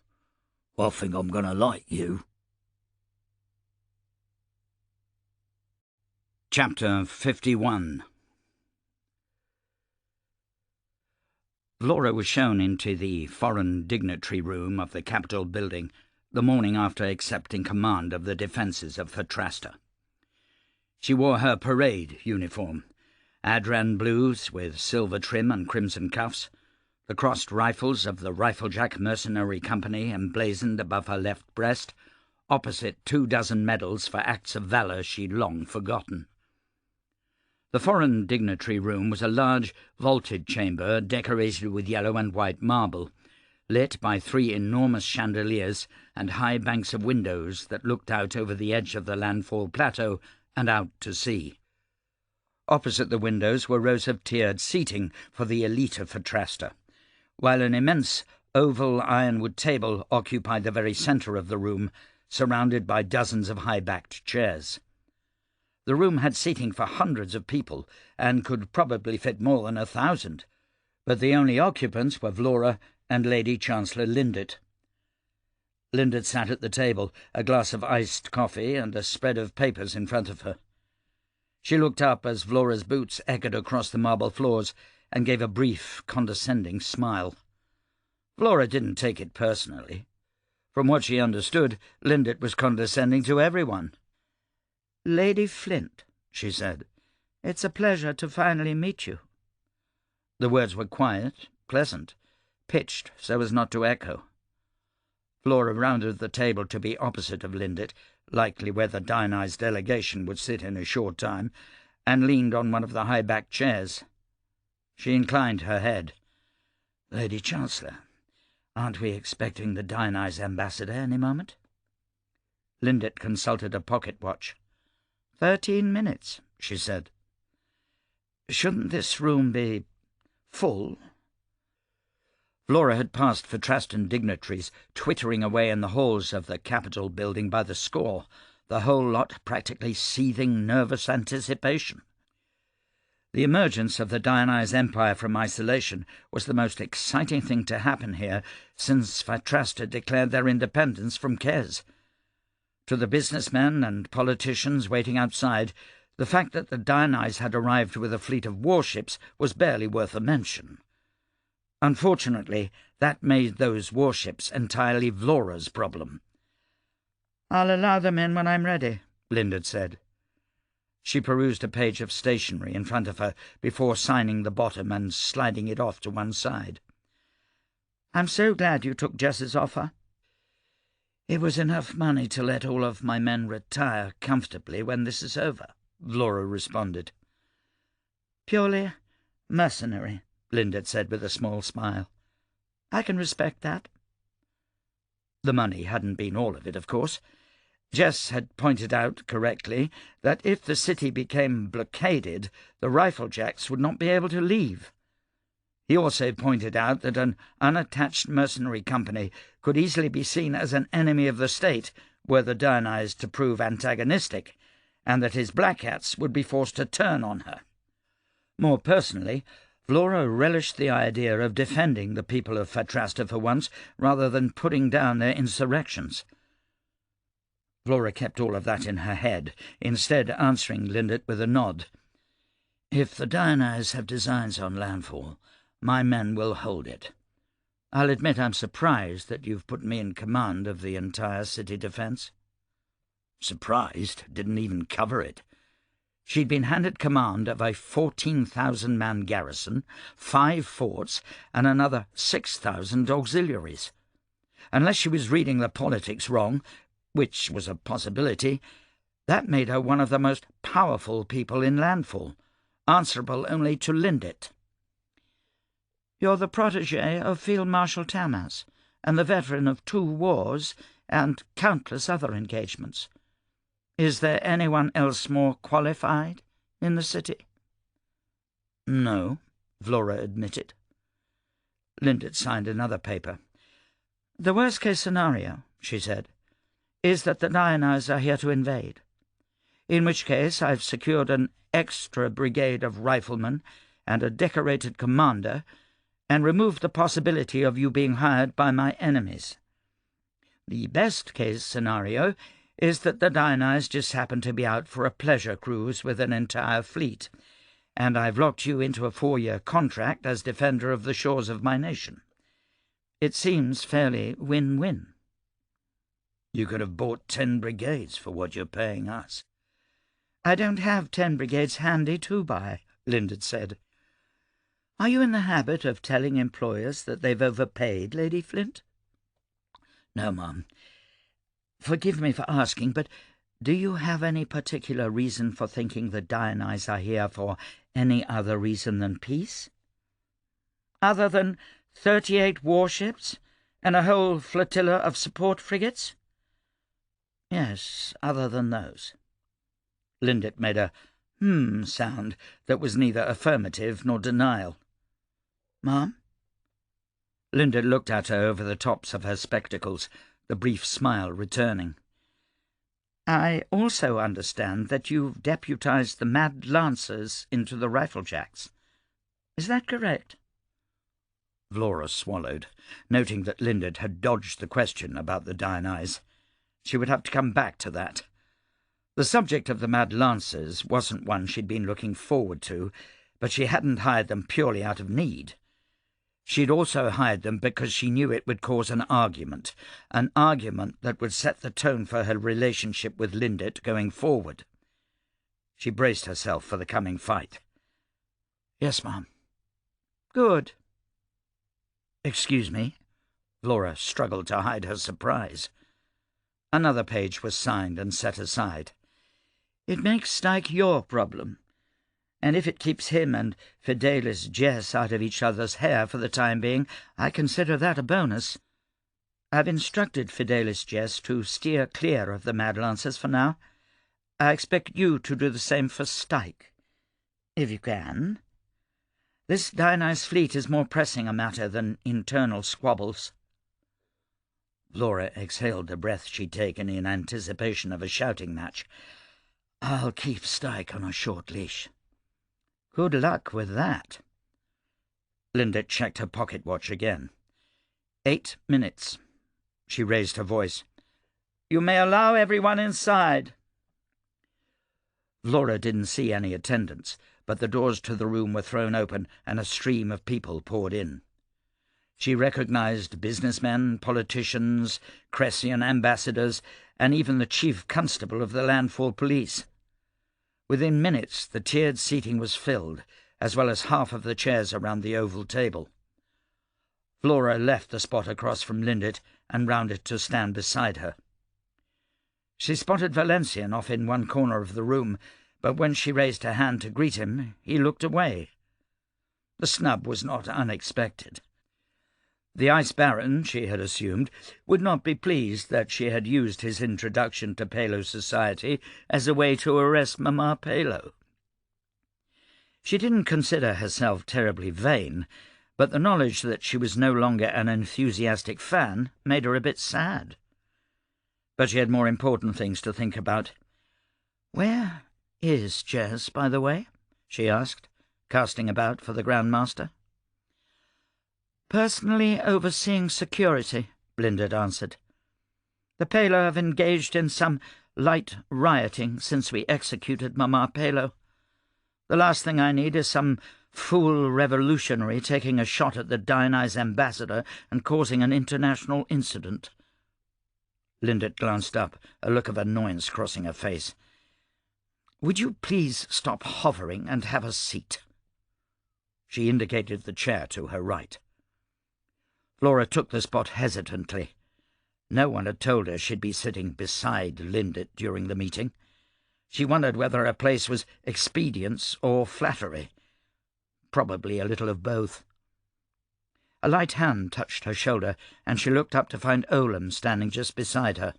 C: I think I'm going to like you."
A: Chapter 51. Vlora was shown into the foreign dignitary room of the Capitol building the morning after accepting command of the defences of Fatrasta. She wore her parade uniform, Adran blues with silver trim and crimson cuffs, the crossed rifles of the Riflejack Mercenary Company emblazoned above her left breast, opposite 24 medals for acts of valour she'd long forgotten. The foreign dignitary room was a large, vaulted chamber decorated with yellow and white marble, lit by 3 enormous chandeliers and high banks of windows that looked out over the edge of the landfall plateau and out to sea. Opposite the windows were rows of tiered seating for the elite of Fatrasta, while an immense oval ironwood table occupied the very centre of the room, surrounded by dozens of high-backed chairs. The room had seating for hundreds of people and could probably fit more than 1,000, but the only occupants were Vlora and Lady Chancellor Lindit. Lindit sat at the table, a glass of iced coffee and a spread of papers in front of her. She looked up as Vlora's boots echoed across the marble floors and gave a brief, condescending smile. Vlora didn't take it personally. From what she understood, Lindit was condescending to everyone.
B: "Lady Flint," she said, "it's a pleasure to finally meet you."
A: The words were quiet, pleasant, pitched so as not to echo. Vlora rounded the table to be opposite of Lindit, likely where the Dionyse delegation would sit in a short time, and leaned on one of the high-backed chairs. She inclined her head. "Lady Chancellor, aren't we expecting the Dionyse ambassador any moment?" Lindit consulted a pocket watch.
B: 13 minutes,
A: she said.
B: "Shouldn't this room be full?"
A: Vlora had passed Fatrastan dignitaries twittering away in the halls of the Capitol building by the score, the whole lot practically seething nervous anticipation. The emergence of the Dionyse Empire from isolation was the most exciting thing to happen here since Fatrasta declared their independence from Kez. To the businessmen and politicians waiting outside, the fact that the Dionyse had arrived with a fleet of warships was barely worth a mention. Unfortunately, that made those warships entirely Vlora's problem.
B: "I'll allow them in when I'm ready,"
A: Linda said. She perused a page of stationery in front of her before signing the bottom and sliding it off to one side.
B: "I'm so glad you took Jess's offer."
A: "It was enough money to let all of my men retire comfortably when this is over," Vlora responded.
B: "Purely mercenary,"
A: Linda said with a small smile.
B: "I can respect that."
A: The money hadn't been all of it, of course. Jess had pointed out correctly that if the city became blockaded, the Riflejacks would not be able to leave. He also pointed out that an unattached mercenary company could easily be seen as an enemy of the state were the Dionysus to prove antagonistic, and that his black hats would be forced to turn on her. More personally, Vlora relished the idea of defending the people of Fatrasta for once, rather than putting down their insurrections. Vlora kept all of that in her head, instead answering Lindert with a nod. "If the Dionysus have designs on landfall, my men will hold it. I'll admit I'm surprised that you've put me in command of the entire city defence." Surprised? Didn't even cover it. She'd been handed command of a 14,000-man garrison, 5 forts, and another 6,000 auxiliaries. Unless she was reading the politics wrong, which was a possibility, that made her one of the most powerful people in landfall, answerable only to Lindert.
B: "You're the protégé of Field Marshal Tamas, and the veteran of 2 wars and countless other engagements. Is there anyone else more qualified in the city?"
A: "No," Vlora admitted. Lindert signed another paper.
B: "The worst-case scenario," she said, "is that the Dionysus are here to invade, in which case I've secured an extra brigade of riflemen and a decorated commander, and removed the possibility of you being hired by my enemies. The best-case scenario is that the Dionysus just happen to be out for a pleasure cruise with an entire fleet, and I've locked you into a 4-year contract as defender of the shores of my nation. It seems fairly win-win."
A: "You could have bought 10 brigades for what you're paying us."
B: "I don't have 10 brigades handy to buy," Lindert said. "Are you in the habit of telling employers that they've overpaid, Lady Flint?"
A: "No, Mum."
B: "Forgive me for asking, but do you have any particular reason for thinking the Dionysus are here for any other reason than peace? Other than 38 warships and a whole flotilla of support frigates?"
A: "Yes, other than those." Lindert made a sound that was neither affirmative nor denial.
B: "Ma'am?"
A: Linda looked at her over the tops of her spectacles, the brief smile returning.
B: "I also understand that you've deputized the Mad Lancers into the Riflejacks. Is that correct?"
A: Vlora swallowed, noting that Lindert had dodged the question about the Dionysus. She would have to come back to that. The subject of the Mad Lancers wasn't one she'd been looking forward to, but she hadn't hired them purely out of need. She'd also hired them because she knew it would cause an argument that would set the tone for her relationship with Lindert going forward. She braced herself for the coming fight. "Yes, Ma'am."
B: "Good."
A: "Excuse me." Vlora struggled to hide her surprise. Another page was signed and set aside.
B: "It makes Styke your problem, and if it keeps him and Fidelis Jess out of each other's hair for the time being, I consider that a bonus. I've instructed Fidelis Jess to steer clear of the Mad Lancers for now. I expect you to do the same for Styke, if you can. This Dionysus fleet is more pressing a matter than internal squabbles."
A: Vlora exhaled the breath she'd taken in anticipation of a shouting match. "I'll keep Styke on a short leash."
B: "Good luck with that."
A: Lindert checked her pocket watch again. 8 minutes. She raised her voice.
B: "You may allow everyone inside."
A: Vlora didn't see any attendants, but the doors to the room were thrown open and a stream of people poured in. She recognized businessmen, politicians, Cressian ambassadors, and even the chief constable of the Landfall Police. Within minutes the tiered seating was filled, as well as half of the chairs around the oval table. Vlora left the spot across from Lindit and rounded to stand beside her. She spotted Valencian off in one corner of the room, but when she raised her hand to greet him, he looked away. The snub was not unexpected. The Ice Baron, she had assumed, would not be pleased that she had used his introduction to Palo society as a way to arrest Mama Palo. She didn't consider herself terribly vain, but the knowledge that she was no longer an enthusiastic fan made her a bit sad. But she had more important things to think about. "Where is Jez, by the way?" she asked, casting about for the Grand Master. "Personally overseeing security," Blinded answered. "The Palo have engaged in some light rioting since we executed Mama Palo. The last thing I need is some fool revolutionary taking a shot at the Dionyse ambassador and causing an international incident." Lindit glanced up, a look of annoyance crossing her face. "Would you please stop hovering and have a seat?" She indicated the chair to her right. Vlora took the spot hesitantly. No one had told her she'd be sitting beside Lindit during the meeting. She wondered whether her place was expedience or flattery. Probably a little of both. A light hand touched her shoulder, and she looked up to find Olam standing just beside her.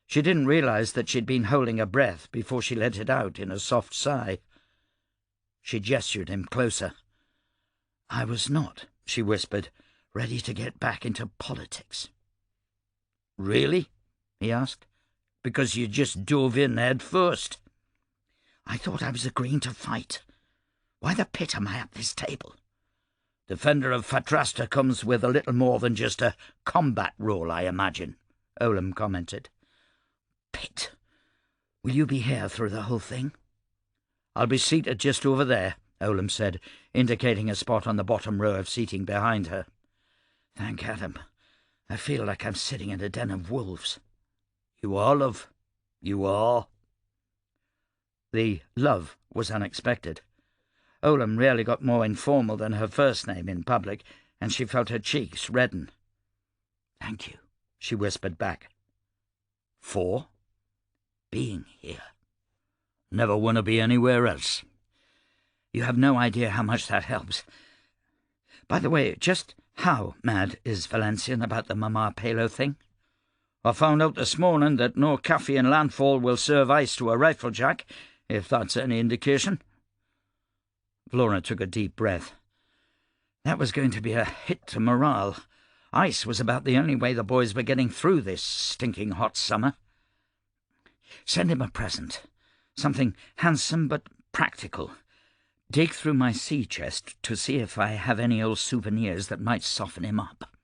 A: She didn't realize that she'd been holding her breath before she let it out in a soft sigh. She gestured him closer. "I was not," she whispered, "ready to get back into politics." "Really?" he asked. "Because you just dove in head first." "I thought I was agreeing to fight. Why the pit am I at this table?" "Defender of Fatrasta comes with a little more than just a combat role, I imagine," Olam commented. "Pit. Will you be here through the whole thing?" "I'll be seated just over there," Olam said, indicating a spot on the bottom row of seating behind her. "Thank Adam. I feel like I'm sitting in a den of wolves." "You are, love. You are." The love was unexpected. Olam rarely got more informal than her first name in public, and she felt her cheeks redden. "Thank you," she whispered back. "For?" "Being here. Never want to be anywhere else." "You have no idea how much that helps. By the way, just how mad is Valencian about the Mama Palo thing?" "I found out this morning that no cafe in Landfall will serve ice to a riflejack, if that's any indication." Vlora took a deep breath. That was going to be a hit to morale. Ice was about the only way the boys were getting through this stinking hot summer. "Send him a present. Something handsome but practical. Dig through my sea chest to see if I have any old souvenirs that might soften him up."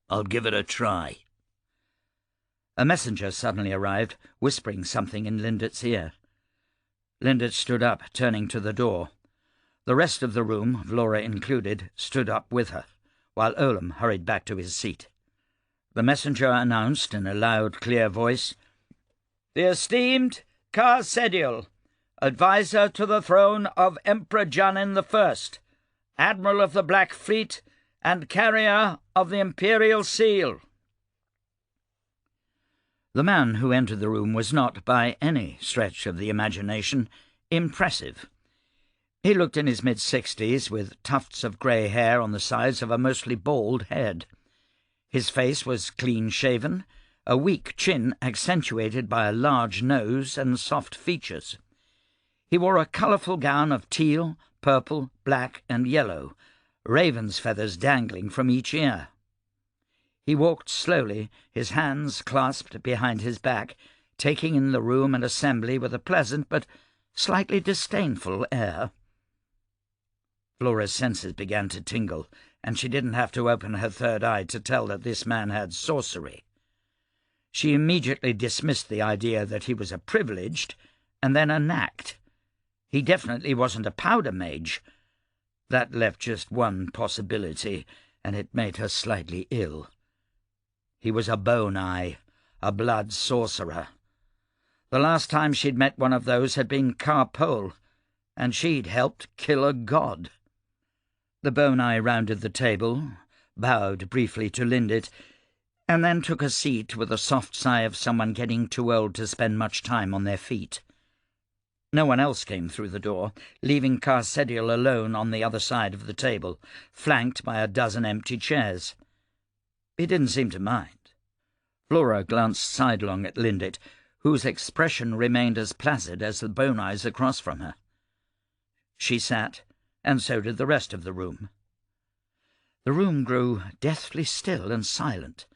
A: "I'll give it a try." A messenger suddenly arrived, whispering something in Lindit's ear. Lindit stood up, turning to the door. The rest of the room, Vlora included, stood up with her, while Olam hurried back to his seat. The messenger announced in a loud, clear voice, "The esteemed Kar Sedial, advisor to the throne of Emperor Janin I, Admiral of the Black Fleet, and carrier of the Imperial Seal." The man who entered the room was not, by any stretch of the imagination, impressive. He looked in his mid-60s, with tufts of grey hair on the sides of a mostly bald head. His face was clean-shaven, a weak chin accentuated by a large nose and soft features. He wore a colourful gown of teal, purple, black, and yellow, raven's feathers dangling from each ear. He walked slowly, his hands clasped behind his back, taking in the room and assembly with a pleasant but slightly disdainful air. Flora's senses began to tingle, and she didn't have to open her third eye to tell that this man had sorcery. She immediately dismissed the idea that he was a privileged, and then a knacked. He definitely wasn't a powder mage. That left just one possibility, and it made her slightly ill. He was a bone-eye, a blood sorcerer. The last time she'd met one of those had been Carpole, and she'd helped kill a god. The bone-eye rounded the table, bowed briefly to Lindit, and then took a seat with a soft sigh of someone getting too old to spend much time on their feet. No one else came through the door, leaving Carsedial alone on the other side of the table, flanked by a dozen empty chairs. He didn't seem to mind. Vlora glanced sidelong at Lindit, whose expression remained as placid as the bone-eyes across from her. She sat, and so did the rest of the room. The room grew deathly still and silent.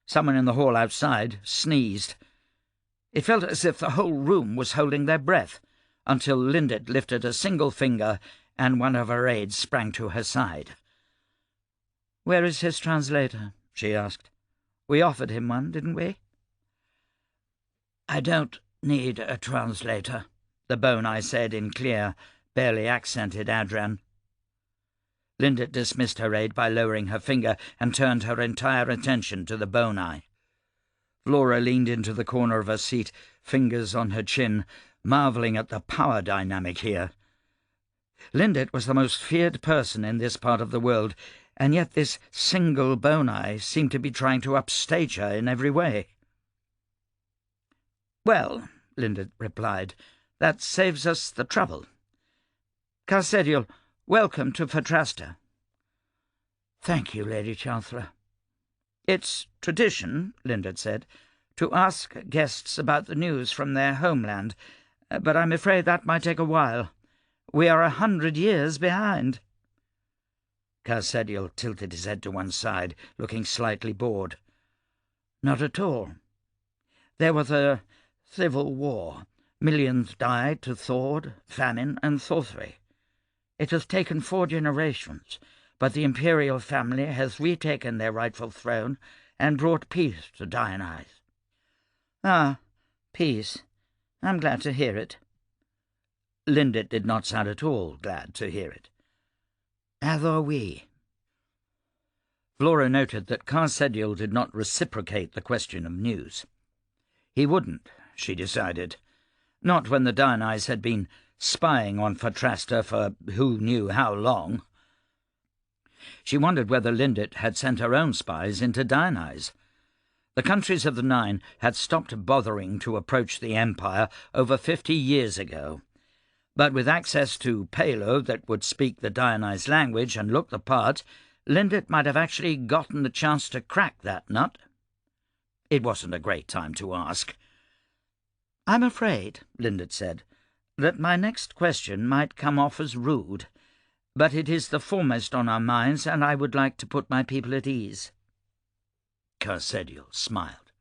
A: Someone in the hall outside sneezed. It felt as if the whole room was holding their breath, until Lindit lifted a single finger and one of her aides sprang to her side. "Where is his translator?" she asked. "We offered him one, didn't we?" "I don't need a translator," the bone-eye said in clear, barely accented Adran. Lindit dismissed her aide by lowering her finger and turned her entire attention to the bone-eye. Vlora leaned into the corner of her seat, fingers on her chin, marvelling at the power dynamic here. Lindit was the most feared person in this part of the world, and yet this single bone-eye seemed to be trying to upstage her in every way. "Well," Lindit replied, "that saves us the trouble. Carsedial, welcome to Fatrasta." "Thank you, Lady Chancellor." "It's tradition," Lindit said, "to ask guests about the news from their homeland, but I'm afraid that might take a while. We are 100 years behind." Carsedial tilted his head to one side, looking slightly bored. "Not at all. There was a civil war. Millions died to sword, famine, and sorcery. It has taken 4 generations, but the imperial family has retaken their rightful throne and brought peace to Dionysus." "Ah, peace. I'm glad to hear it." Lindit did not sound at all glad to hear it. "As are we." Vlora noted that Carsedial did not reciprocate the question of news. He wouldn't, she decided. Not when the Dionysus had been spying on Fatrasta for who knew how long. She wondered whether Lindit had sent her own spies into Dionysus. The countries of the Nine had stopped bothering to approach the Empire over 50 years ago. But with access to Palo that would speak the Dionysus language and look the part, Lindit might have actually gotten the chance to crack that nut. It wasn't a great time to ask. "I'm afraid," Lindit said, "that my next question might come off as rude, but it is the foremost on our minds, and I would like to put my people at ease." Carsedial smiled.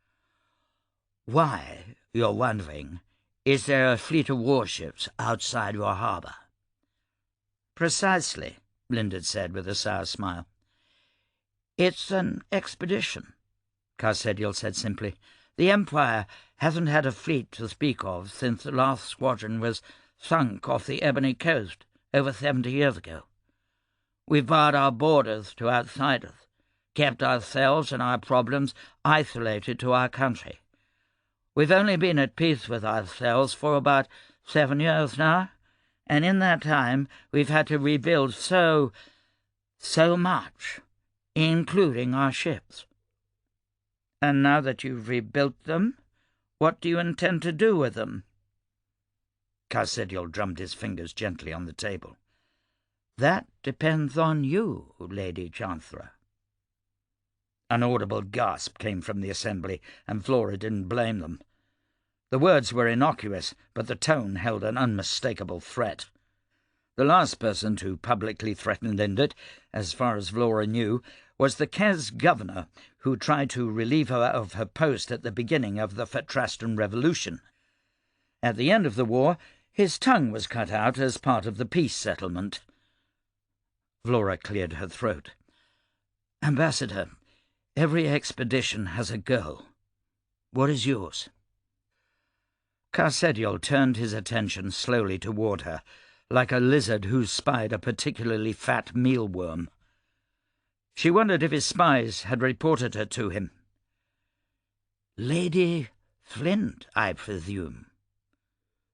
A: "Why, you're wondering, is there a fleet of warships outside your harbour?" "Precisely," Lindit said with a sour smile. "It's an expedition," Carsedial said simply. "The Empire hasn't had a fleet to speak of since the last squadron was sunk off the Ebony Coast over 70 years ago. We've barred our borders to outsiders, kept ourselves and our problems isolated to our country. We've only been at peace with ourselves for about 7 years now, and in that time we've had to rebuild so much, including our ships." "And now that you've rebuilt them, what do you intend to do with them?" Carsedial drummed his fingers gently on the table. "That depends on you, Lady Chancellor." An audible gasp came from the assembly, and Vlora didn't blame them. The words were innocuous, but the tone held an unmistakable threat. The last person to publicly threaten Lindit, as far as Vlora knew, was the Kes governor, who tried to relieve her of her post at the beginning of the Fatrastan Revolution. At the end of the war, his tongue was cut out as part of the peace settlement. Vlora cleared her throat. "Ambassador, every expedition has a goal. What is yours?" Carsedial turned his attention slowly toward her, like a lizard who spied a particularly fat mealworm. She wondered if his spies had reported her to him.
B: "Lady Flint, I presume?"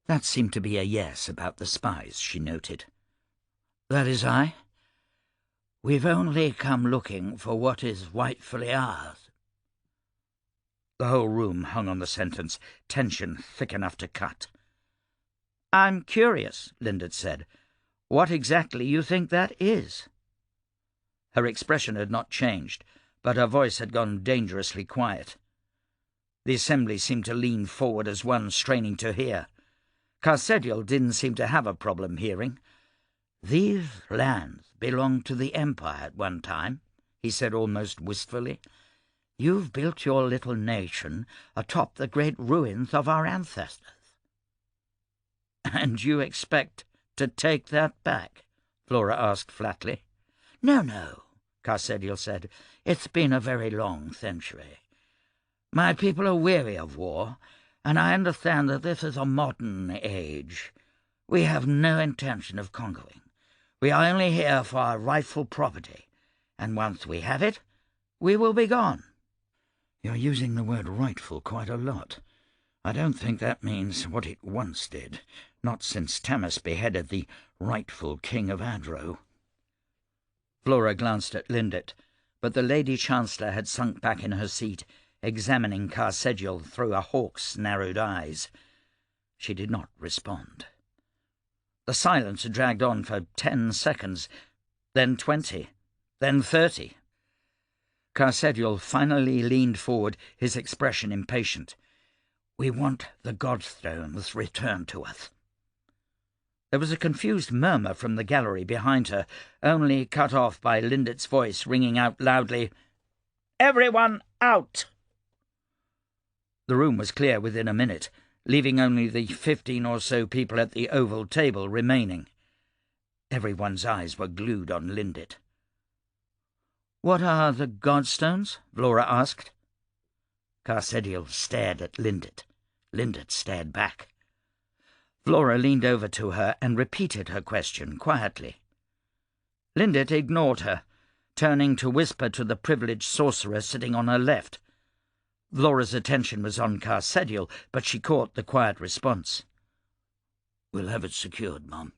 A: That seemed to be a yes about the spies, she noted.
B: "That is I. We've only come looking for what is rightfully ours."
A: The whole room hung on the sentence, tension thick enough to cut.
B: "I'm curious," Linda said, "what exactly you think that is."
A: Her expression had not changed, but her voice had gone dangerously quiet. The assembly seemed to lean forward as one straining to hear. Carsedial didn't seem to have a problem hearing.
B: "These lands belonged to the Empire at one time," he said almost wistfully. "You've built your little nation atop the great ruins of our ancestors."
A: "And you expect to take that back?" Vlora asked flatly.
B: No, Carsedial said. "It's been a very long century. My people are weary of war, and I understand that this is a modern age. We have no intention of conquering. We are only here for our rightful property, and once we have it, we will be gone."
A: "You're using the word rightful quite a lot. I don't think that means what it once did, not since Tamas beheaded the rightful king of Adro." Vlora glanced at Lindet, but the Lady Chancellor had sunk back in her seat, examining Carsedial through a hawk's narrowed eyes. She did not respond. The silence dragged on for 10 seconds, then 20, then 30. Carsedial finally leaned forward, his expression impatient. "We want the Godstones returned to us." There was a confused murmur from the gallery behind her, only cut off by Lindet's voice ringing out loudly, "Everyone out!" The room was clear within a minute, leaving only the 15 or so people at the oval table remaining. Everyone's eyes were glued on Lindet.
B: "What are the Godstones?" Vlora asked.
A: Carsedial stared at Lindet. Lindet stared back. Vlora leaned over to her and repeated her question quietly. Lindet ignored her, turning to whisper to the privileged sorcerer sitting on her left. Vlora's attention was on Carsedial, but she caught the quiet response. "We'll have it secured, Mum."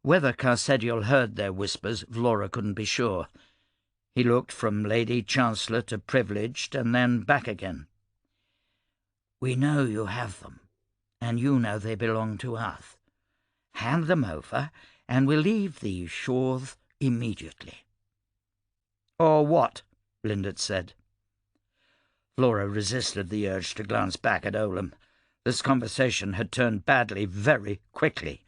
A: Whether Carsedial heard their whispers, Vlora couldn't be sure. He looked from Lady Chancellor to privileged and then back again. "We know you have them, and you know they belong to us. Hand them over, and we'll leave these shores immediately." "Or what?" Lindet said. Vlora resisted the urge to glance back at Olam. This conversation had turned badly very quickly.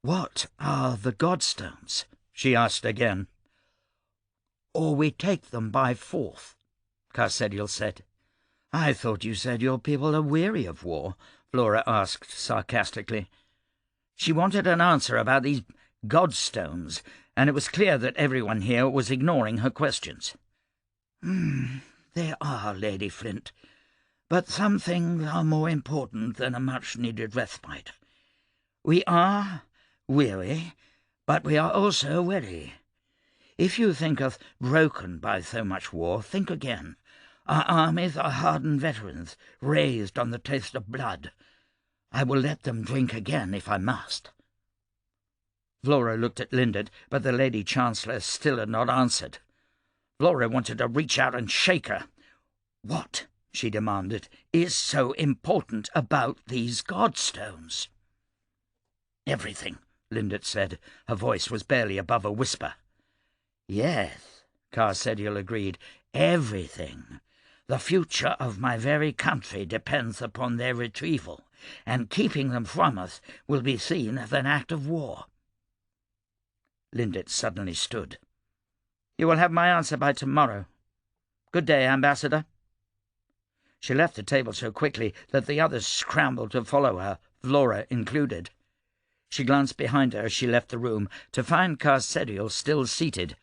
A: "What are the Godstones?" she asked again. "Or we take them by force," Carsedial said. "I thought you said your people are weary of war," Vlora asked sarcastically. She wanted an answer about these Godstones, and it was clear that everyone here was ignoring her questions. "They are, Lady Flint, but some things are more important than a much-needed respite. We are weary, but we are also ready. If you think us broken by so much war, think again. Our armies are hardened veterans, raised on the taste of blood. I will let them drink again if I must." Vlora looked at Lindet, but the Lady Chancellor still had not answered. Vlora wanted to reach out and shake her. "What," she demanded, "is so important about these Godstones?" "Everything," Lindet said. Her voice was barely above a whisper. "Yes," Carsedial agreed, "everything. The future of my very country depends upon their retrieval, and keeping them from us will be seen as an act of war." Lindet suddenly stood. "You will have my answer by tomorrow. Good day, Ambassador." She left the table so quickly that the others scrambled to follow her, Vlora included. She glanced behind her as she left the room, to find Carsedial still seated,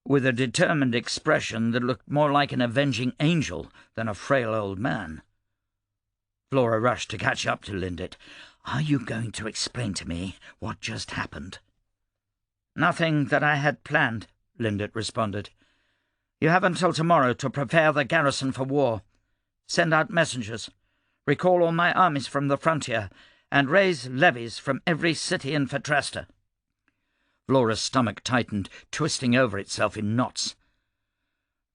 A: with a determined expression that looked more like an avenging angel than a frail old man. Vlora rushed to catch up to Lindet. "Are you going to explain to me what just happened?" "Nothing that I had planned," Lindert responded. "You have until tomorrow to prepare the garrison for war. Send out messengers. Recall all my armies from the frontier, and raise levies from every city in Fatrasta." Vlora's stomach tightened, twisting over itself in knots.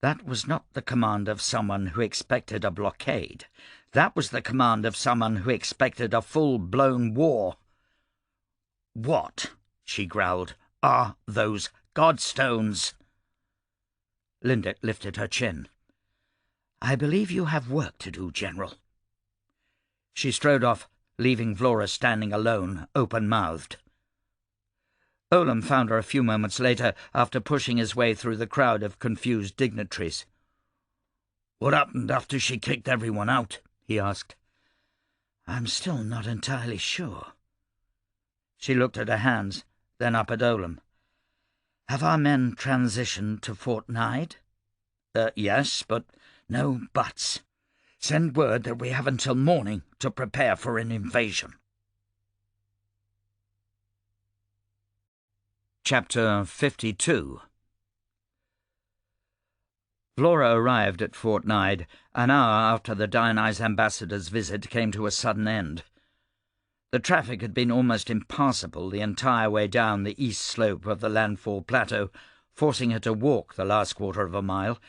A: That was not the command of someone who expected a blockade. That was the command of someone who expected a full-blown war. "What," she growled, "are those godstones?" Lindert lifted her chin. "I believe you have work to do, General." She strode off, leaving Vlora standing alone, open-mouthed. Olam found her a few moments later, after pushing his way through the crowd of confused dignitaries. "What happened after she kicked everyone out?" he asked. "I'm still not entirely sure." She looked at her hands, then up at Olam. "Have our men transitioned to Fort Nide?" "Yes, but no buts. Send word that we have until morning to prepare for an invasion." Chapter 52. Vlora arrived at Fort Nide an hour after the Dionyse ambassador's visit came to a sudden end. The traffic had been almost impassable the entire way down the east slope of the landfall plateau, forcing her to walk the last quarter of a mile,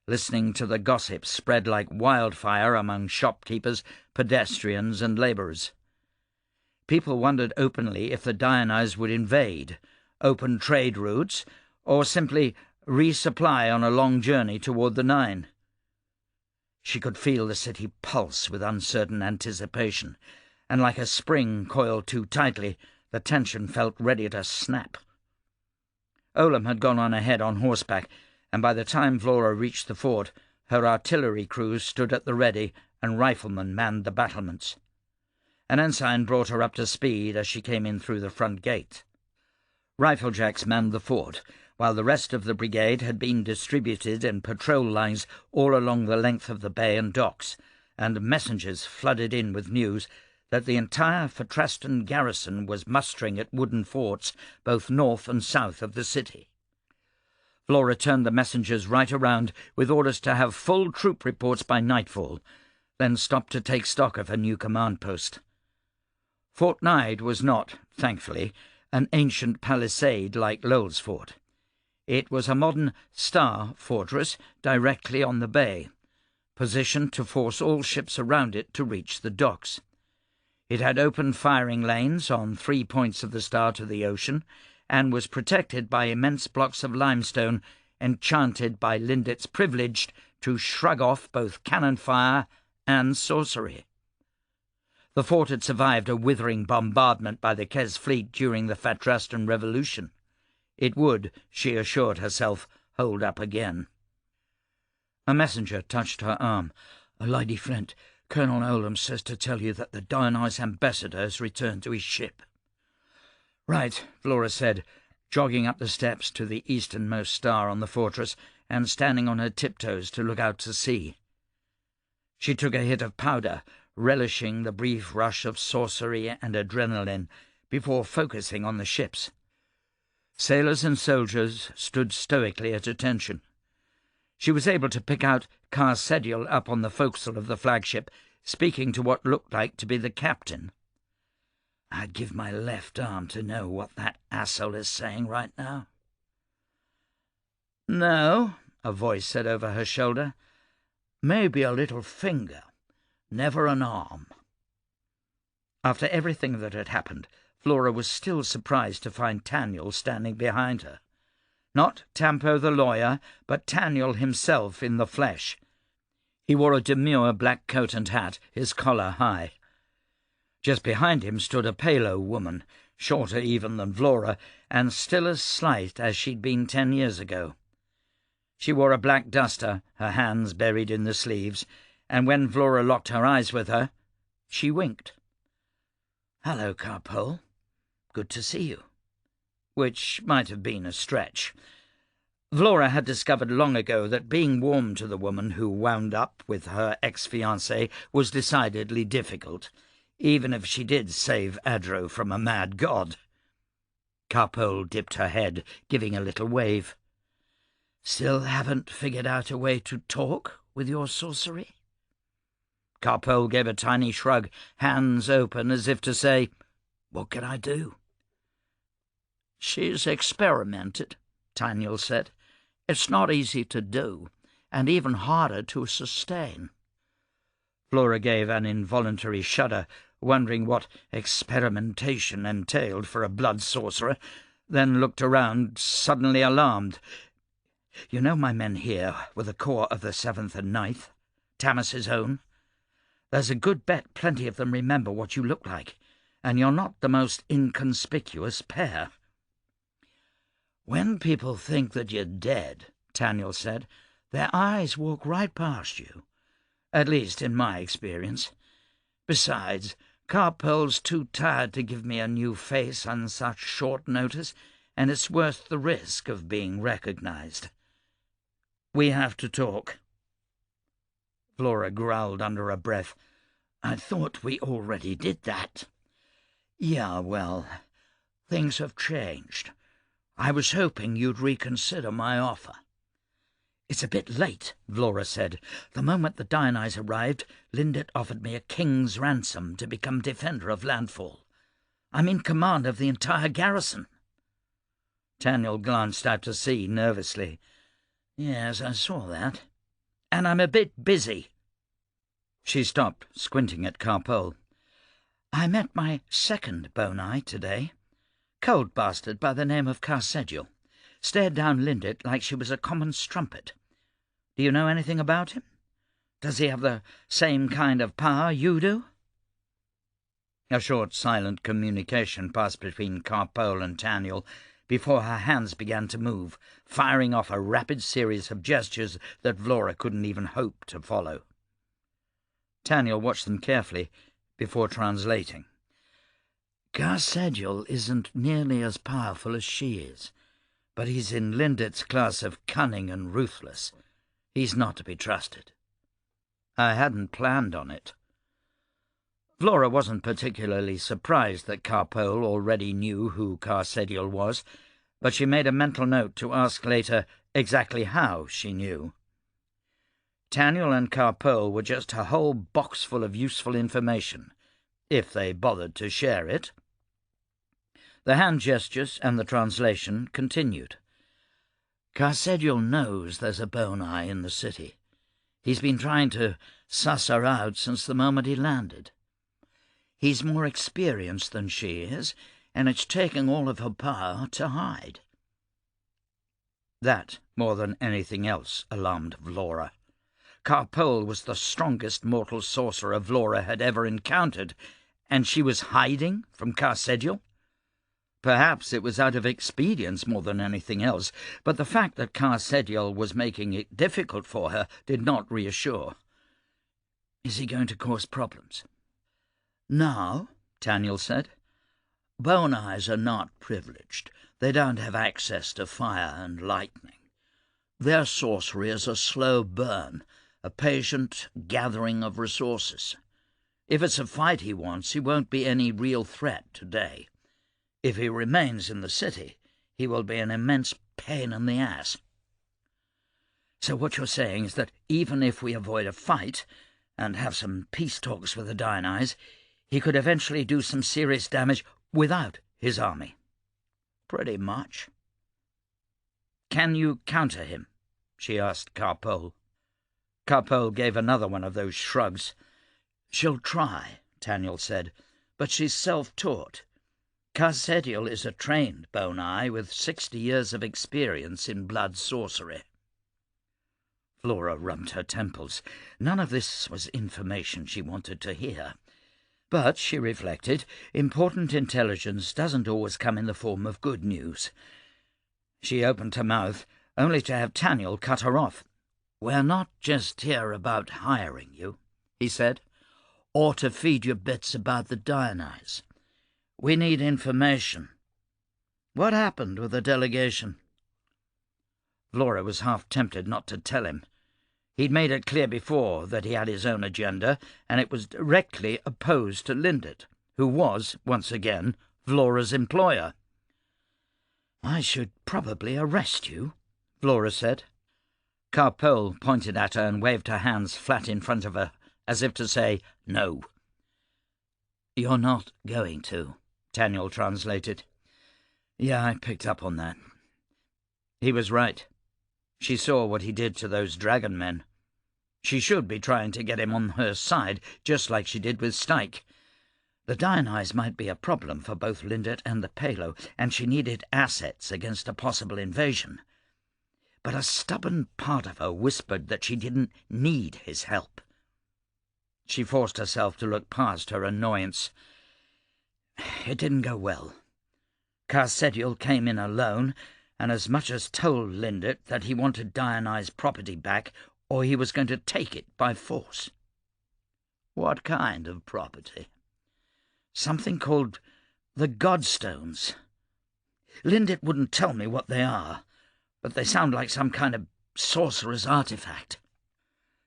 A: listening to the gossip spread like wildfire among shopkeepers, pedestrians, and labourers. People wondered openly if the Dionyse would invade, open trade routes, or simply resupply on a long journey toward the Nine. She could feel the city pulse with uncertain anticipation, and like a spring coiled too tightly, the tension felt ready to snap. Olam had gone on ahead on horseback, and by the time Vlora reached the fort, her artillery crews stood at the ready and riflemen manned the battlements. An ensign brought her up to speed as she came in through the front gate. Riflejacks manned the fort, while the rest of the brigade had been distributed in patrol lines all along the length of the bay and docks, and messengers flooded in with news that the entire Fatrastan garrison was mustering at wooden forts both north and south of the city. Vlora turned the messengers right around with orders to have full troop reports by nightfall, then stopped to take stock of her new command post. Fort Nide was not, thankfully, an ancient palisade like Lowell's fort. It was a modern star fortress directly on the bay, positioned to force all ships around it to reach the docks. It had open firing lanes on 3 points of the star to the ocean, and was protected by immense blocks of limestone enchanted by Lindert's privilege to shrug off both cannon fire and sorcery. The fort had survived a withering bombardment by the Kes fleet during the Fatrastan Revolution. It would, she assured herself, hold up again. A messenger touched her arm. "Lady Flint, Colonel Olam says to tell you that the Dionyse ambassador has returned to his ship." "Right," Vlora said, jogging up the steps to the easternmost star on the fortress and standing on her tiptoes to look out to sea. She took a hit of powder, relishing the brief rush of sorcery and adrenaline, before focusing on the ships. Sailors and soldiers stood stoically at attention. She was able to pick out Carsedule up on the forecastle of the flagship, speaking to what looked like to be the captain. "I'd give my left arm to know what that asshole is saying right now." "No," a voice said over her shoulder. "Maybe a little finger. Never an arm." After everything that had happened, Vlora was still surprised to find Taniel standing behind her. Not Tampo the lawyer, but Taniel himself in the flesh. He wore a demure black coat and hat, his collar high. Just behind him stood a Palo woman, shorter even than Vlora, and still as slight as she'd been 10 years ago. She wore a black duster, her hands buried in the sleeves, and when Vlora locked her eyes with her, she winked. "Hello, Carpole. Good to see you." Which might have been a stretch. Vlora had discovered long ago that being warm to the woman who wound up with her ex-fiancé was decidedly difficult, even if she did save Adro from a mad god. Carpole dipped her head, giving a little wave.
B: Still haven't figured out a way to talk with your sorcery?"
A: Carpole gave a tiny shrug, hands open as if to say, "What can I do?"
B: "She's experimented," Taniel said. "It's not easy to do, and even harder to sustain."
A: Vlora gave an involuntary shudder, wondering what experimentation entailed for a blood sorcerer, then looked around, suddenly alarmed. "You know my men here were the corps of the 7th and 9th, Tamas's own? There's a good bet plenty of them remember what you look like, and you're not the most inconspicuous pair."
B: "When people think that you're dead," Taniel said, "their eyes walk right past you. At least in my experience. Besides, Carpole's too tired to give me a new face on such short notice, and it's worth the risk of being recognized. We have to talk."
A: Vlora growled under her breath.
B: "I thought we already did that."
A: "Yeah, well,
B: things have changed. I was hoping you'd reconsider my offer."
A: "It's a bit late," Vlora said. "The moment the Dionyse arrived, Lindet offered me a king's ransom to become defender of landfall. I'm in command of the entire garrison." Taniel glanced out to sea nervously.
B: "Yes, I saw that.
A: And I'm a bit busy." She stopped, squinting at Carpole. "I met my second Boni today. Cold bastard by the name of Carsedule. Stared down Lindet like she was a common strumpet. Do you know anything about him? Does he have the same kind of power you do?" A short silent communication passed between Carpole and Taniel before her hands began to move, firing off a rapid series of gestures that Vlora couldn't even hope to follow. Taniel watched them carefully before translating.
B: "Carsedule isn't nearly as powerful as she is, but he's in Lindet's class of cunning and ruthless. He's not to be trusted."
A: "I hadn't planned on it." Vlora wasn't particularly surprised that Carpole already knew who Carsedule was, but she made a mental note to ask later exactly how she knew. Taniel and Carpole were just a whole box full of useful information, if they bothered to share it. The hand gestures and the translation continued.
B: "Carsedule knows there's a Boni in the city. He's been trying to suss her out since the moment he landed. He's more experienced than she is, and it's taking all of her power to hide."
A: That, more than anything else, alarmed Vlora. Carpole was the strongest mortal sorcerer Vlora had ever encountered, and she was hiding from Carsedule? Perhaps it was out of expedience more than anything else, but the fact that Carsedule was making it difficult for her did not reassure.
B: "Is he going to cause problems?"
A: "No," Taniel said.
B: "Bonis are not privileged. They don't have access to fire and lightning. Their sorcery is a slow burn, a patient gathering of resources. If it's a fight he wants, he won't be any real threat today. If he remains in the city, he will be an immense pain in the ass."
A: "So what you're saying is that even if we avoid a fight and have some peace talks with the Dionyse, he could eventually do some serious damage without his army?"
B: "Pretty much."
A: "Can you counter him?" she asked Carpole. Carpole gave another one of those shrugs.
B: "She'll try," Taniel said, "but she's self-taught. Carsedule is a trained Boni with 60 years of experience in blood sorcery."
A: Vlora rubbed her temples. None of this was information she wanted to hear. But, she reflected, important intelligence doesn't always come in the form of good news. She opened her mouth, only to have Taniel cut her off.
B: "We're not just here about hiring you," he said, "or to feed you bits about the Dionyse. We need information. What happened with the delegation?"
A: Vlora was half tempted not to tell him. He'd made it clear before that he had his own agenda, and it was directly opposed to Lindet, who was, once again, Vlora's employer.
B: "I should probably arrest you," Vlora said.
A: Carpole pointed at her and waved her hands flat in front of her, as if to say, no. "You're not going to," Daniel translated. "Yeah, I picked up on that." He was right. She saw what he did to those dragon men. She should be trying to get him on her side, just like she did with Styke. The Dionyse might be a problem for both Lindert and the Palo, and she needed assets against a possible invasion. But a stubborn part of her whispered that she didn't need his help. She forced herself to look past her annoyance. It didn't go well. Carsedial came in alone, and as much as told Lindert that he wanted Dionyse's property back, or he was going to take it by force. What kind of property? Something called the Godstones. Lindert wouldn't tell me what they are, but they sound like some kind of sorcerer's artifact.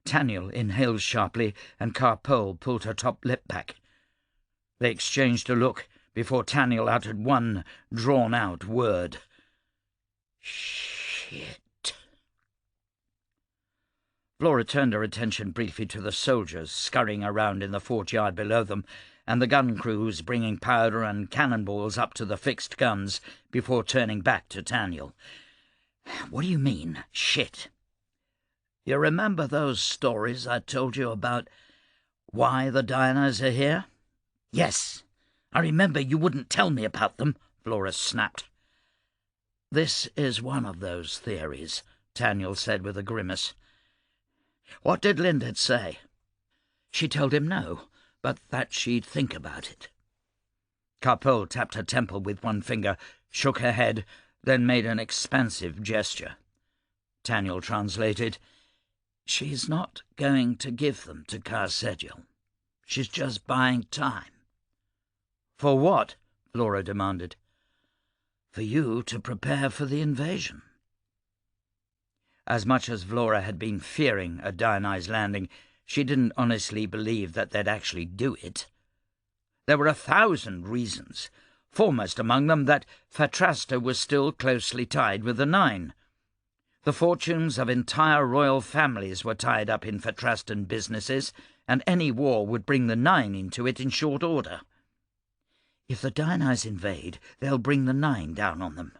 A: Daniel inhaled sharply, and Carpole pulled her top lip back. They exchanged a look before Daniel uttered one drawn-out word. "Shit." Vlora turned her attention briefly to the soldiers scurrying around in the fort-yard below them, and the gun crews bringing powder and cannonballs up to the fixed guns before turning back to Daniel. "What do you mean, shit?" "You remember those stories I told you about why the Dionyse are here?" "Yes, I remember you wouldn't tell me about them," Vlora snapped. "This is one of those theories," Daniel said with a grimace. "What did Lindert say?" "She told him no, but that she'd think about it." Carpole tapped her temple with one finger, shook her head, then made an expansive gesture. Daniel translated, "She's not going to give them to Carsedial. She's just buying time." "For what?" Vlora demanded. "For you to prepare for the invasion." As much as Vlora had been fearing a Dionyse landing, she didn't honestly believe that they'd actually do it. There were 1,000 reasons, foremost among them that Fatrasta was still closely tied with the Nine. The fortunes of entire royal families were tied up in Fatrastan businesses, and any war would bring the Nine into it in short order. If the Dionyse invade, they'll bring the Nine down on them.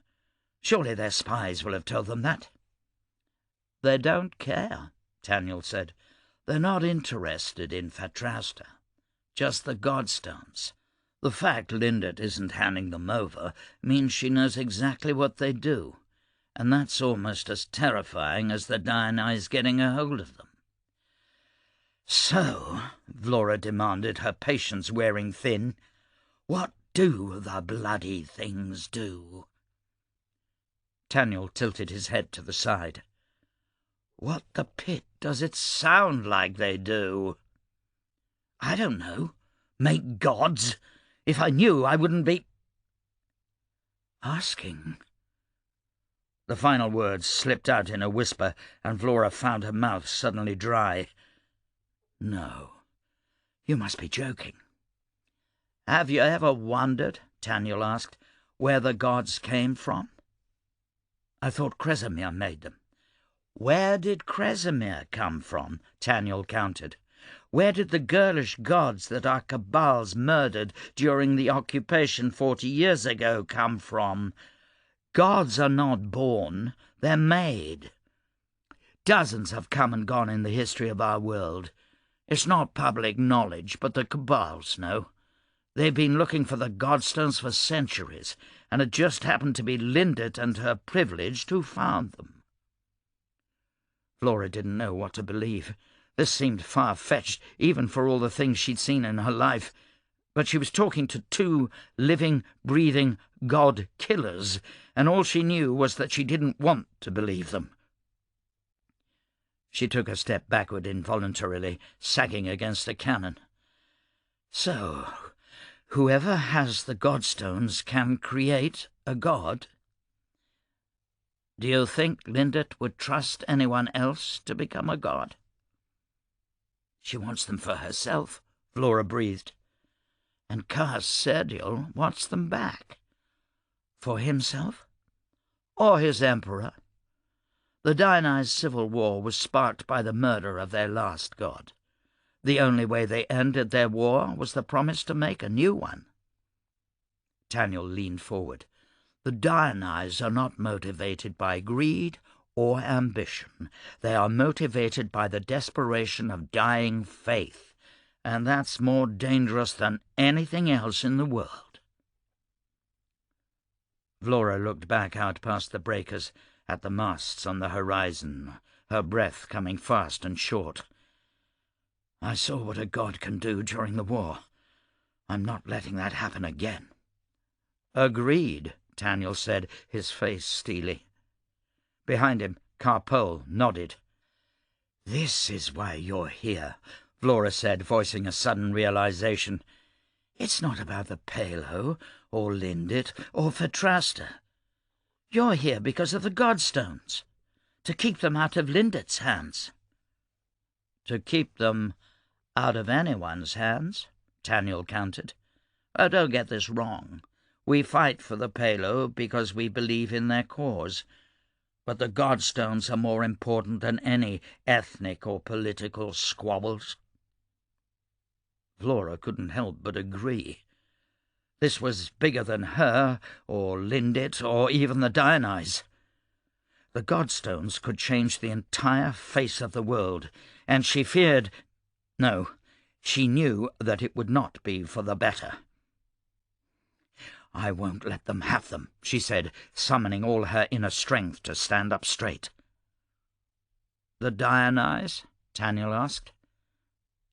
A: Surely their spies will have told them that. "They don't care," Daniel said. "They're not interested in Fatrasta, just the Godstones. The fact Lindert isn't handing them over means she knows exactly what they do, and that's almost as terrifying as the Dionyse getting a hold of them." "So," Vlora demanded, her patience wearing thin, "what do the bloody things do?" Daniel tilted his head to the side. "What the pit does it sound like they do?" "I don't know. Make gods? If I knew, I wouldn't be asking." The final words slipped out in a whisper, and Vlora found her mouth suddenly dry. "No, you must be joking." "Have you ever wondered," Daniel asked, "where the gods came from?" "I thought Kresimir made them." "Where did Kresimir come from?" Daniel countered. "Where did the girlish gods that our cabals murdered during the occupation 40 years ago come from? Gods are not born, they're made. Dozens have come and gone in the history of our world. It's not public knowledge, but the cabals know. They've been looking for the Godstones for centuries, and it just happened to be Lindert and her privileged who found them." Vlora didn't know what to believe. This seemed far-fetched, even for all the things she'd seen in her life. But she was talking to 2 living, breathing god-killers, and all she knew was that she didn't want to believe them. She took a step backward involuntarily, sagging against a cannon. "So, whoever has the Godstones can create a god? Do you think Lindert would trust anyone else to become a god?" "She wants them for herself," Vlora breathed. "And Carsedial wants them back. For himself? Or his emperor?
B: The Dionysian civil war was sparked by the murder of their last god. The only way they ended their war was the promise to make a new one. Daniel leaned forward. The Dionysians are not motivated by greed or ambition. They are motivated by the desperation of dying faith, and that's more dangerous than anything else in the world. Vlora looked back out past the breakers at the masts on the horizon, her breath coming fast and short. I saw what a god can do during the war. I'm not letting that happen again. Agreed, Daniel said, his face steely. Behind him, Carpole nodded. This is why you're here, Vlora said, voicing a sudden realization. It's not about the Palo, or Lindit, or Fatrasta. You're here because of the Godstones, to keep them out of Lindit's hands. To keep them out of anyone's hands, Daniel countered. Oh, don't get this wrong. We fight for the Palo because we believe in their cause, but the Godstones are more important than any ethnic or political squabbles. Vlora couldn't help but agree. This was bigger than her, or Lindit, or even the Dionysians. The Godstones could change the entire face of the world, and she feared— no, she knew that it would not be for the better. I won't let them have them, she said, summoning all her inner strength to stand up straight. The Dionysians? Daniel asked.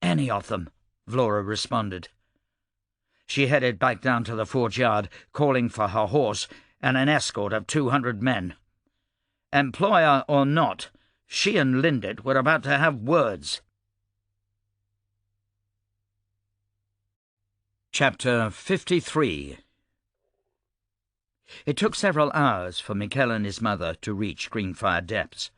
B: Any of them, Vlora responded. She headed back down to the forge yard, calling for her horse and an escort of 200 men. Employer or not, she and Lindit were about to have words. Chapter 53. It took several hours for Michel and his mother to reach Greenfire Depths.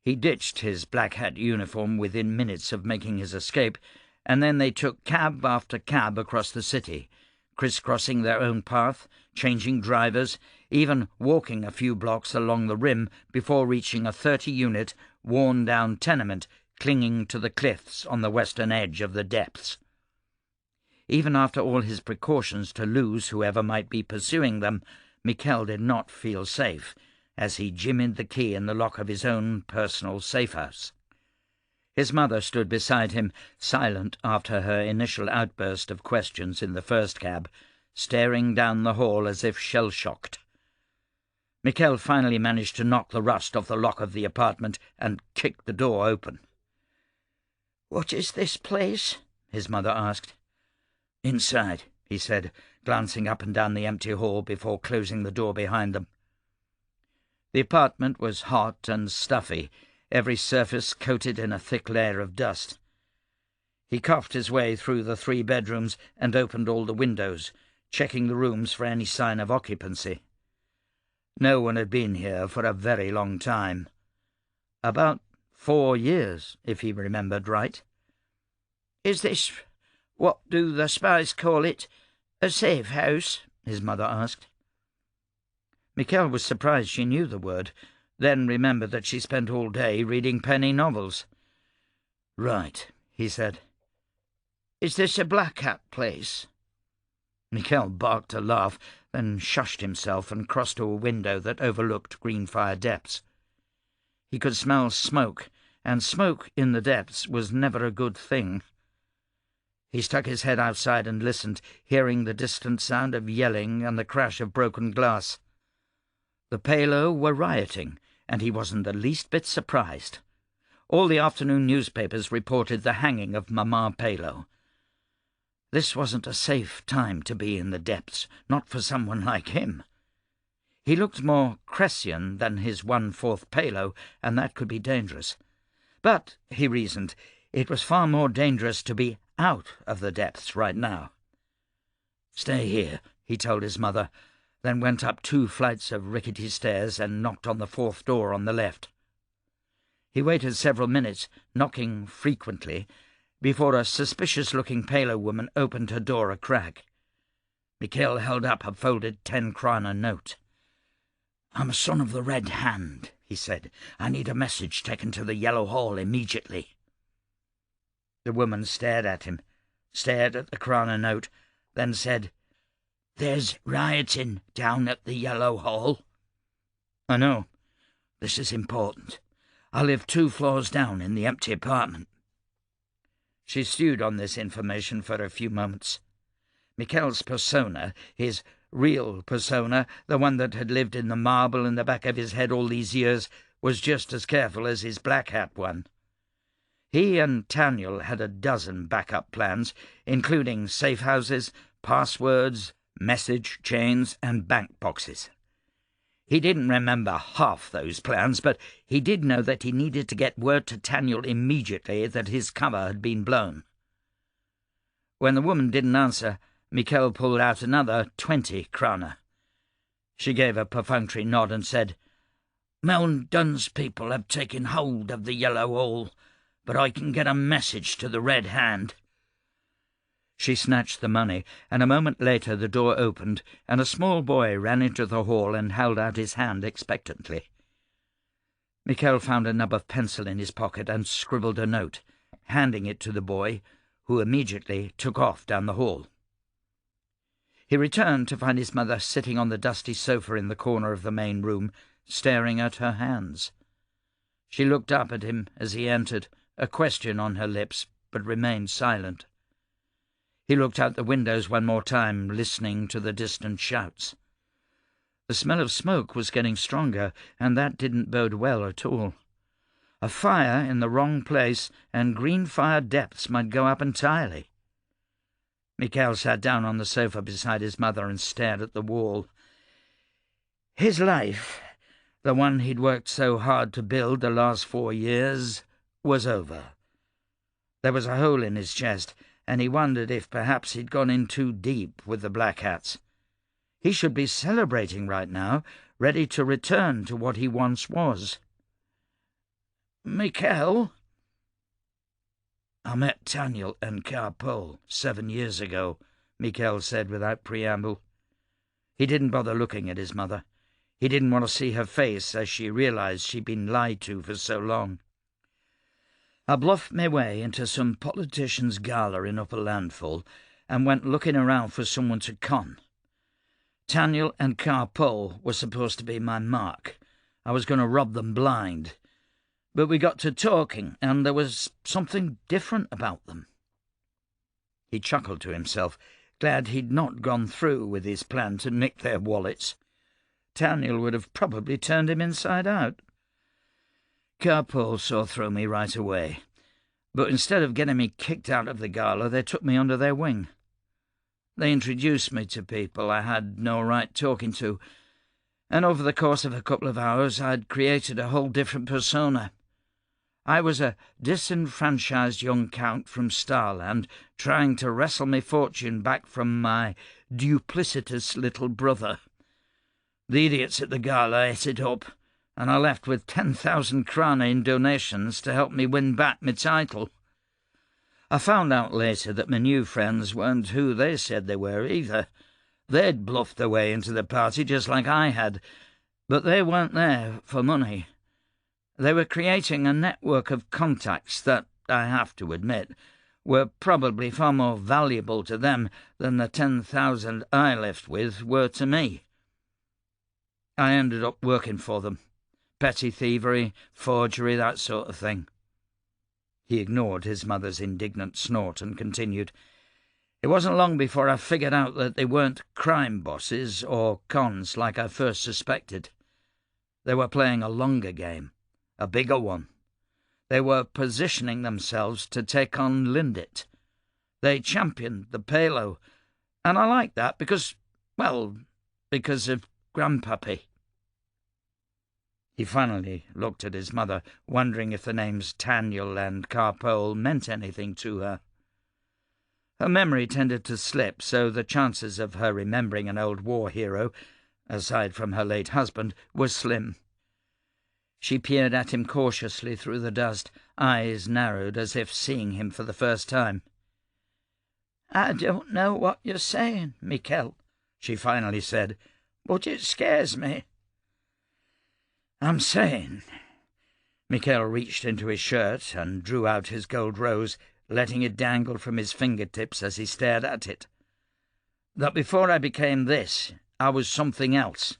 B: He ditched his black hat uniform within minutes of making his escape, and then they took cab after cab across the city, crisscrossing their own path, changing drivers, even walking a few blocks along the rim before reaching a 30-unit, worn-down tenement clinging to the cliffs on the western edge of the depths. Even after all his precautions to lose whoever might be pursuing them, Michel did not feel safe, as he jimmied the key in the lock of his own personal safe-house. His mother stood beside him, silent after her initial outburst of questions in the first cab, staring down the hall as if shell-shocked. Michel finally managed to knock the rust off the lock of the apartment and kicked the door open. "What is this place?" his mother asked. "Inside," he said, glancing up and down the empty hall before closing the door behind them. The apartment was hot and stuffy, every surface coated in a thick layer of dust. He coughed his way through the 3 bedrooms and opened all the windows, checking the rooms for any sign of occupancy. No one had been here for a very long time. About 4 years, if he remembered right. "Is this what do the spies call it? A safe house?" his mother asked. Michel was surprised she knew the word, then remembered that she spent all day reading penny novels. "Right," he said. "Is this a black hat place?" Michel barked a laugh, then shushed himself and crossed to a window that overlooked Greenfire Depths. He could smell smoke, and smoke in the depths was never a good thing. He stuck his head outside and listened, hearing the distant sound of yelling and the crash of broken glass. The Palo were rioting, and he wasn't the least bit surprised. All the afternoon newspapers reported the hanging of Mama Palo. This wasn't a safe time to be in the depths, not for someone like him. He looked more Cressian than his 1/4 Palo, and that could be dangerous. But, he reasoned, it was far more dangerous to be out of the depths right now. "Stay here," he told his mother, then went up 2 flights of rickety stairs and knocked on the 4th door on the left. He waited several minutes, knocking frequently, before a suspicious-looking Palo woman opened her door a crack. Michel held up a folded 10-kroner note.
C: "I'm a son of the Red Hand," he said. "I need a message taken to the Yellow Hall immediately."
A: The woman stared at him, stared at the Krana note, then said,
C: "There's rioting down at the Yellow Hall."
A: "I know.
C: This is important. I live 2 floors down in the empty apartment."
A: She stewed on this information for a few moments. Michel's persona, his real persona, the one that had lived in the marble in the back of his head all these years, was just as careful as his black hat one. He and Taniel had a dozen backup plans, including safe houses, passwords, message chains, and bank boxes. He didn't remember half those plans, but he did know that he needed to get word to Taniel immediately that his cover had been blown. When the woman didn't answer, Michel pulled out another 20 krona. She gave a perfunctory nod and said, "Meln Dunn's people have taken hold of the Yellow Hall, but I can get a message to the Red Hand." She snatched the money, and a moment later the door opened, and a small boy ran into the hall and held out his hand expectantly. Michel found a nub of pencil in his pocket and scribbled a note, handing it to the boy, who immediately took off down the hall. He returned to find his mother sitting on the dusty sofa in the corner of the main room, staring at her hands. She looked up at him as he entered, a question on her lips, but remained silent. He looked out the windows one more time, listening to the distant shouts. The smell of smoke was getting stronger, and that didn't bode well at all. A fire in the wrong place, and green fire depths might go up entirely. Michel sat down on the sofa beside his mother and stared at the wall. His life, the one he'd worked so hard to build the last 4 years, was over. There was a hole in his chest, and he wondered if perhaps he'd gone in too deep with the Black Hats. He should be celebrating right now, ready to return to what he once was. "Michel?" "I met Taniel and Carpol 7 years ago," Michel said without preamble. He didn't bother looking at his mother. He didn't want to see her face as she realized she'd been lied to for so long. "I bluffed my way into some politician's gala in Upper Landfall and went looking around for someone to con. Taniel and Carpol were supposed to be my mark. I was going to rob them blind. But we got to talking, and there was something different about them." He chuckled to himself, glad he'd not gone through with his plan to nick their wallets. Taniel would have probably turned him inside out. "Carpol saw through me right away, but instead of getting me kicked out of the gala, they took me under their wing. They introduced me to people I had no right talking to, and over the course of a couple of hours I'd created a whole different persona. I was a disenfranchised young count from Starland trying to wrestle my fortune back from my duplicitous little brother. The idiots at the gala ate it up, and I left with 10,000 krona in donations to help me win back my title. I found out later that my new friends weren't who they said they were either. They'd bluffed their way into the party just like I had, but they weren't there for money. They were creating a network of contacts that, I have to admit, were probably far more valuable to them than the 10,000 I left with were to me. I ended up working for them. Petty thievery, forgery, that sort of thing." He ignored his mother's indignant snort and continued, "It wasn't long before I figured out that they weren't crime bosses or cons like I first suspected. They were playing a longer game, a bigger one. They were positioning themselves to take on Lindit. They championed the Palo, and I like that because of Grandpappy." He finally looked at his mother, wondering if the names Taniel and Carpol meant anything to her. Her memory tended to slip, so the chances of her remembering an old war hero, aside from her late husband, were slim. She peered at him cautiously through the dust, eyes narrowed as if seeing him for the first time. "I don't know what you're saying, Michel," she finally said, "but it scares me."
C: I'm saying... Michel reached into his shirt and drew out his gold rose, letting it dangle from his fingertips as he stared at it. That before I became this, I was something else.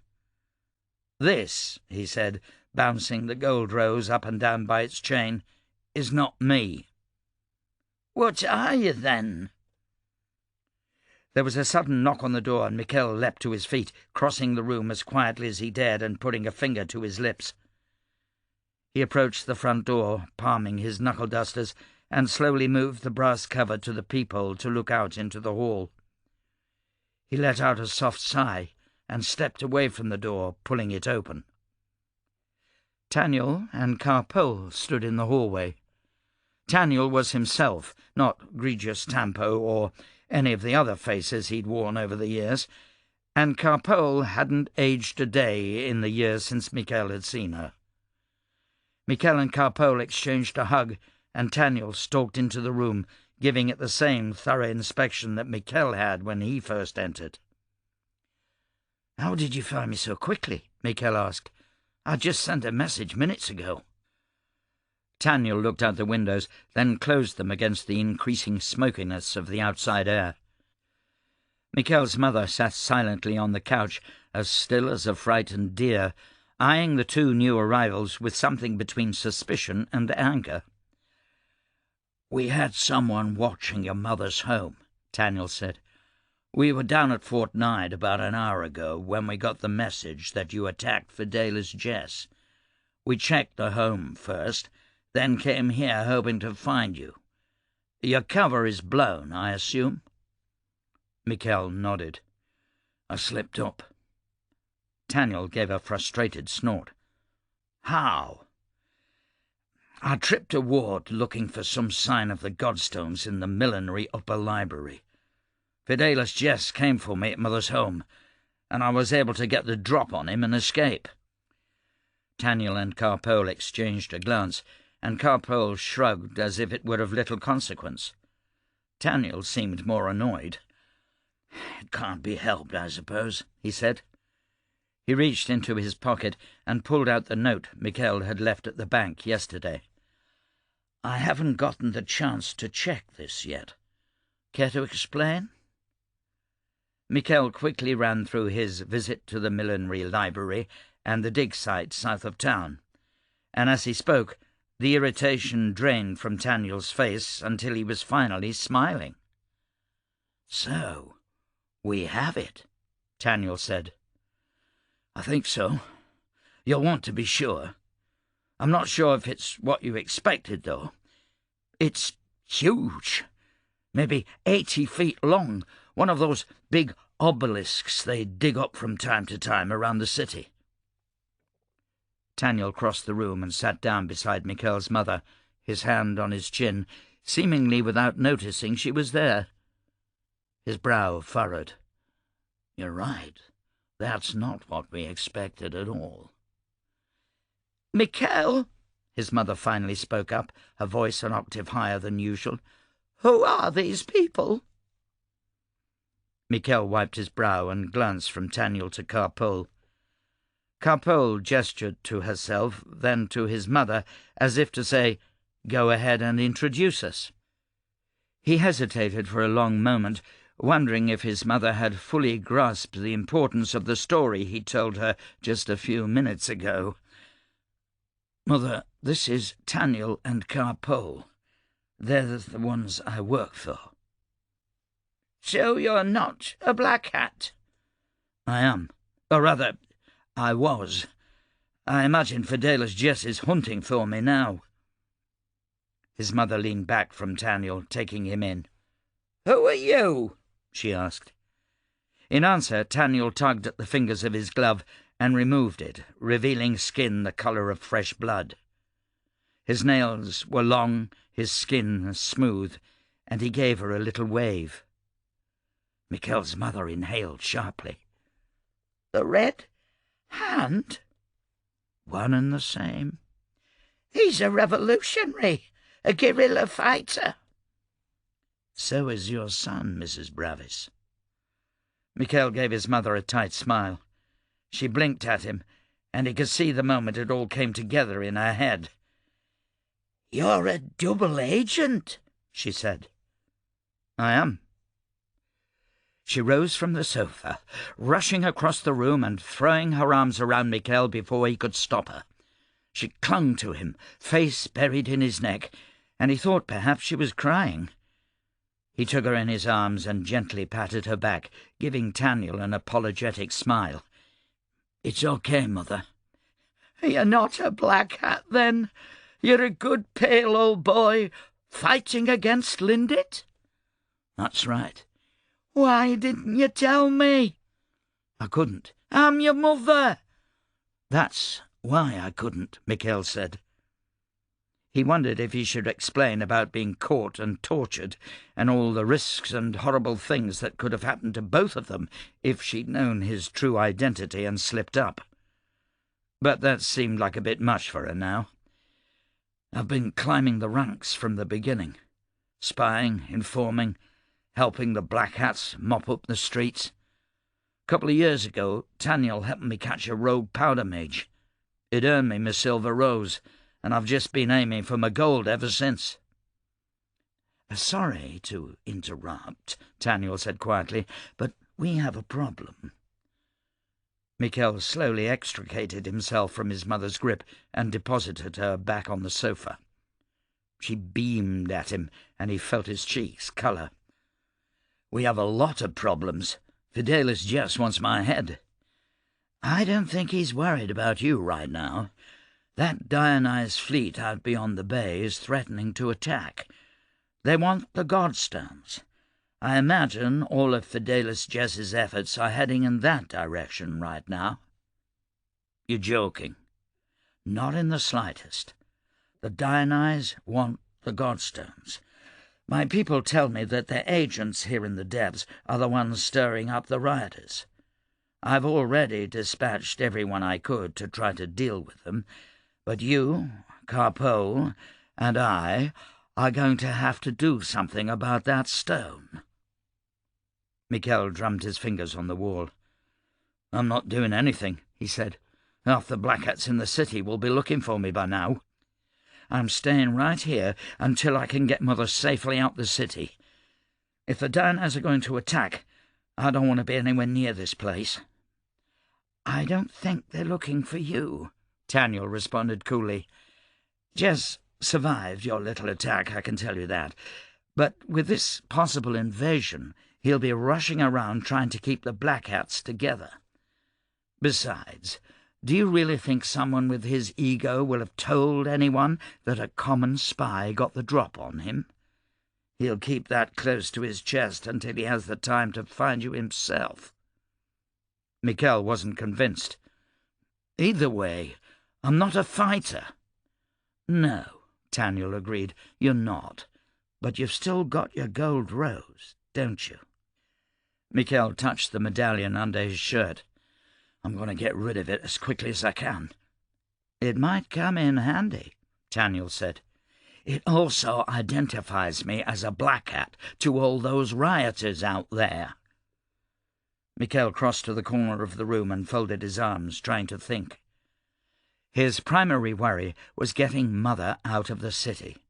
C: This, he said, bouncing the gold rose up and down by its chain, is not me. What are you, then? There was a sudden knock on the door, and Michel leapt to his feet, crossing the room as quietly as he dared and putting a finger to his lips. He approached the front door, palming his knuckle-dusters, and slowly moved the brass cover to the peephole to look out into the hall. He let out a soft sigh and stepped away from the door, pulling it open. Taniel and Carpole stood in the hallway. Taniel was himself, not Grigius Tampo or any of the other faces he'd worn over the years, and Carpole hadn't aged a day in the years since Michel had seen her. Michel and Carpole exchanged a hug, and Taniel stalked into the room, giving it the same thorough inspection that Michel had when he first entered. "How did you find me so quickly?" Michel asked. "I just sent a message minutes ago." Taniel looked out the windows, then closed them against the increasing smokiness of the outside air. Michel's mother sat silently on the couch, as still as a frightened deer, eyeing the two new arrivals with something between suspicion and anger. "We had someone watching your mother's home," Taniel said. "We were down at Fort Knight about an hour ago when we got the message that you attacked Fidelis Jess. We checked the home first, then came here hoping to find you. Your cover is blown, I assume?" Michel nodded. "I slipped up." Taniel gave a frustrated snort. "How?" "I tripped a ward looking for some sign of the Godstones in the millinery upper library. Fidelis Jess came for me at Mother's home, and I was able to get the drop on him and escape." Taniel and Carpole exchanged a glance, and Carpole shrugged as if it were of little consequence. Taniel seemed more annoyed. "It can't be helped, I suppose," he said. He reached into his pocket and pulled out the note Michel had left at the bank yesterday. "I haven't gotten the chance to check this yet. Care to explain?" Michel quickly ran through his visit to the millinery library and the dig site south of town, and as he spoke, the irritation drained from Taniel's face until he was finally smiling. "So, we have it," Taniel said. "I think so. You'll want to be sure. I'm not sure if it's what you expected, though. It's huge. Maybe 80 feet long, one of those big obelisks they dig up from time to time around the city." Taniel crossed the room and sat down beside Michel's mother, his hand on his chin, seemingly without noticing she was there. His brow furrowed. "You're right. That's not what we expected at all." "Michel," his mother finally spoke up, her voice an octave higher than usual, "who are these people?" Michel wiped his brow and glanced from Taniel to Carpole. Carpole gestured to herself, then to his mother, as if to say, "Go ahead and introduce us." He hesitated for a long moment, wondering if his mother had fully grasped the importance of the story he told her just a few minutes ago. "Mother, this is Taniel and Carpole. They're the ones I work for." "So you're not a black hat?" "I am. Or rather, I was. I imagine Fidelis Jess is hunting for me now." His mother leaned back from Taniel, taking him in. "Who are you?" she asked. In answer, Taniel tugged at the fingers of his glove and removed it, revealing skin the colour of fresh blood. His nails were long, his skin smooth, and he gave her a little wave. Michel's mother inhaled sharply. "The Red Hand?" "One and the same." "He's a revolutionary, a guerrilla fighter." "So is your son, Mrs. Bravis." Michel gave his mother a tight smile. She blinked at him,
A: and he could see the moment it all came together in her head.
B: "You're a double agent," she said.
A: "I am." She rose from the sofa, rushing across the room and throwing her arms around Michel before he could stop her. She clung to him, face buried in his neck, and he thought perhaps she was crying. He took her in his arms and gently patted her back, giving Taniel an apologetic smile. "It's okay, Mother."
B: "You're not a black hat, then? You're a good pale old boy fighting against Lindit?"
A: "That's right."
B: "Why didn't you tell me?"
A: "I couldn't."
B: "I'm your mother."
A: "That's why I couldn't," Michel said. He wondered if he should explain about being caught and tortured, and all the risks and horrible things that could have happened to both of them if she'd known his true identity and slipped up. But that seemed like a bit much for her now. "I've been climbing the ranks from the beginning, spying, informing, helping the Black Hats mop up the streets. A couple of years ago, Taniel helped me catch a rogue powder mage. It earned me my silver rose, and I've just been aiming for my gold ever since." "Sorry to interrupt," Taniel said quietly, "but we have a problem." Michel slowly extricated himself from his mother's grip and deposited her back on the sofa. She beamed at him, and he felt his cheeks colour. "We have a lot of problems. Fidelis just wants my head." "I don't think he's worried about you right now. That Dionysus fleet out beyond the bay is threatening to attack. They want the Godstones. I imagine all of Fidelis Jess's efforts are heading in that direction right now." "You're joking." "Not in the slightest. The Dionysus want the Godstones. My people tell me that their agents here in the depths are the ones stirring up the rioters. I've already dispatched everyone I could to try to deal with them, but you, Carpole, and I are going to have to do something about that stone." Michel drummed his fingers on the wall. "I'm not doing anything," he said. "Half the Black Hats in the city will be looking for me by now. I'm staying right here until I can get Mother safely out the city. If the Dionysus are going to attack, I don't want to be anywhere near this place." "I don't think they're looking for you," Taniel responded coolly. "Jess survived your little attack, I can tell you that. But with this possible invasion, he'll be rushing around trying to keep the Black Hats together. Besides, do you really think someone with his ego will have told anyone that a common spy got the drop on him? He'll keep that close to his chest until he has the time to find you himself." Michel wasn't convinced. "Either way, I'm not a fighter." "No," Taniel agreed, "you're not. But you've still got your gold rose, don't you?" Michel touched the medallion under his shirt. "I'm going to get rid of it as quickly as I can." "It might come in handy," Taniel said. "It also identifies me as a Black Hat to all those rioters out there." Michel crossed to the corner of the room and folded his arms, trying to think. His primary worry was getting Mother out of the city.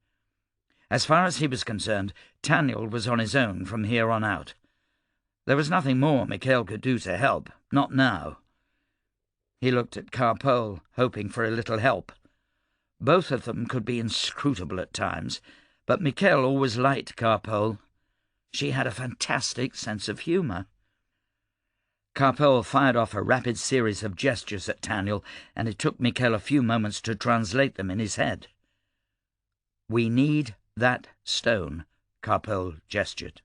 A: As far as he was concerned, Taniel was on his own from here on out. There was nothing more Michel could do to help, not now. He looked at Carpole, hoping for a little help. Both of them could be inscrutable at times, but Michel always liked Carpole. She had a fantastic sense of humour. Carpole fired off a rapid series of gestures at Taniel, and it took Michel a few moments to translate them in his head. "We need that stone," Carpole gestured.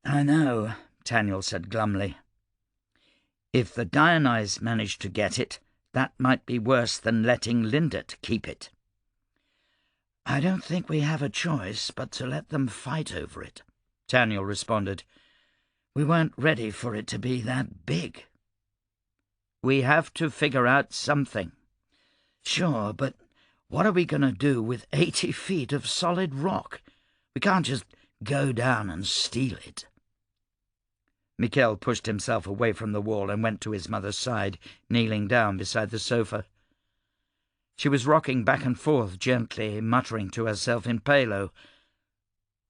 A: "I know," Taniel said glumly. "If the Dionysus managed to get it, that might be worse than letting Lindit keep it." "I don't think we have a choice but to let them fight over it," Taniel responded. "We weren't ready for it to be that big." "We have to figure out something." "Sure, but what are we going to do with 80 feet of solid rock? We can't just go down and steal it." Michel pushed himself away from the wall and went to his mother's side, kneeling down beside the sofa. She was rocking back and forth gently, muttering to herself in Palo.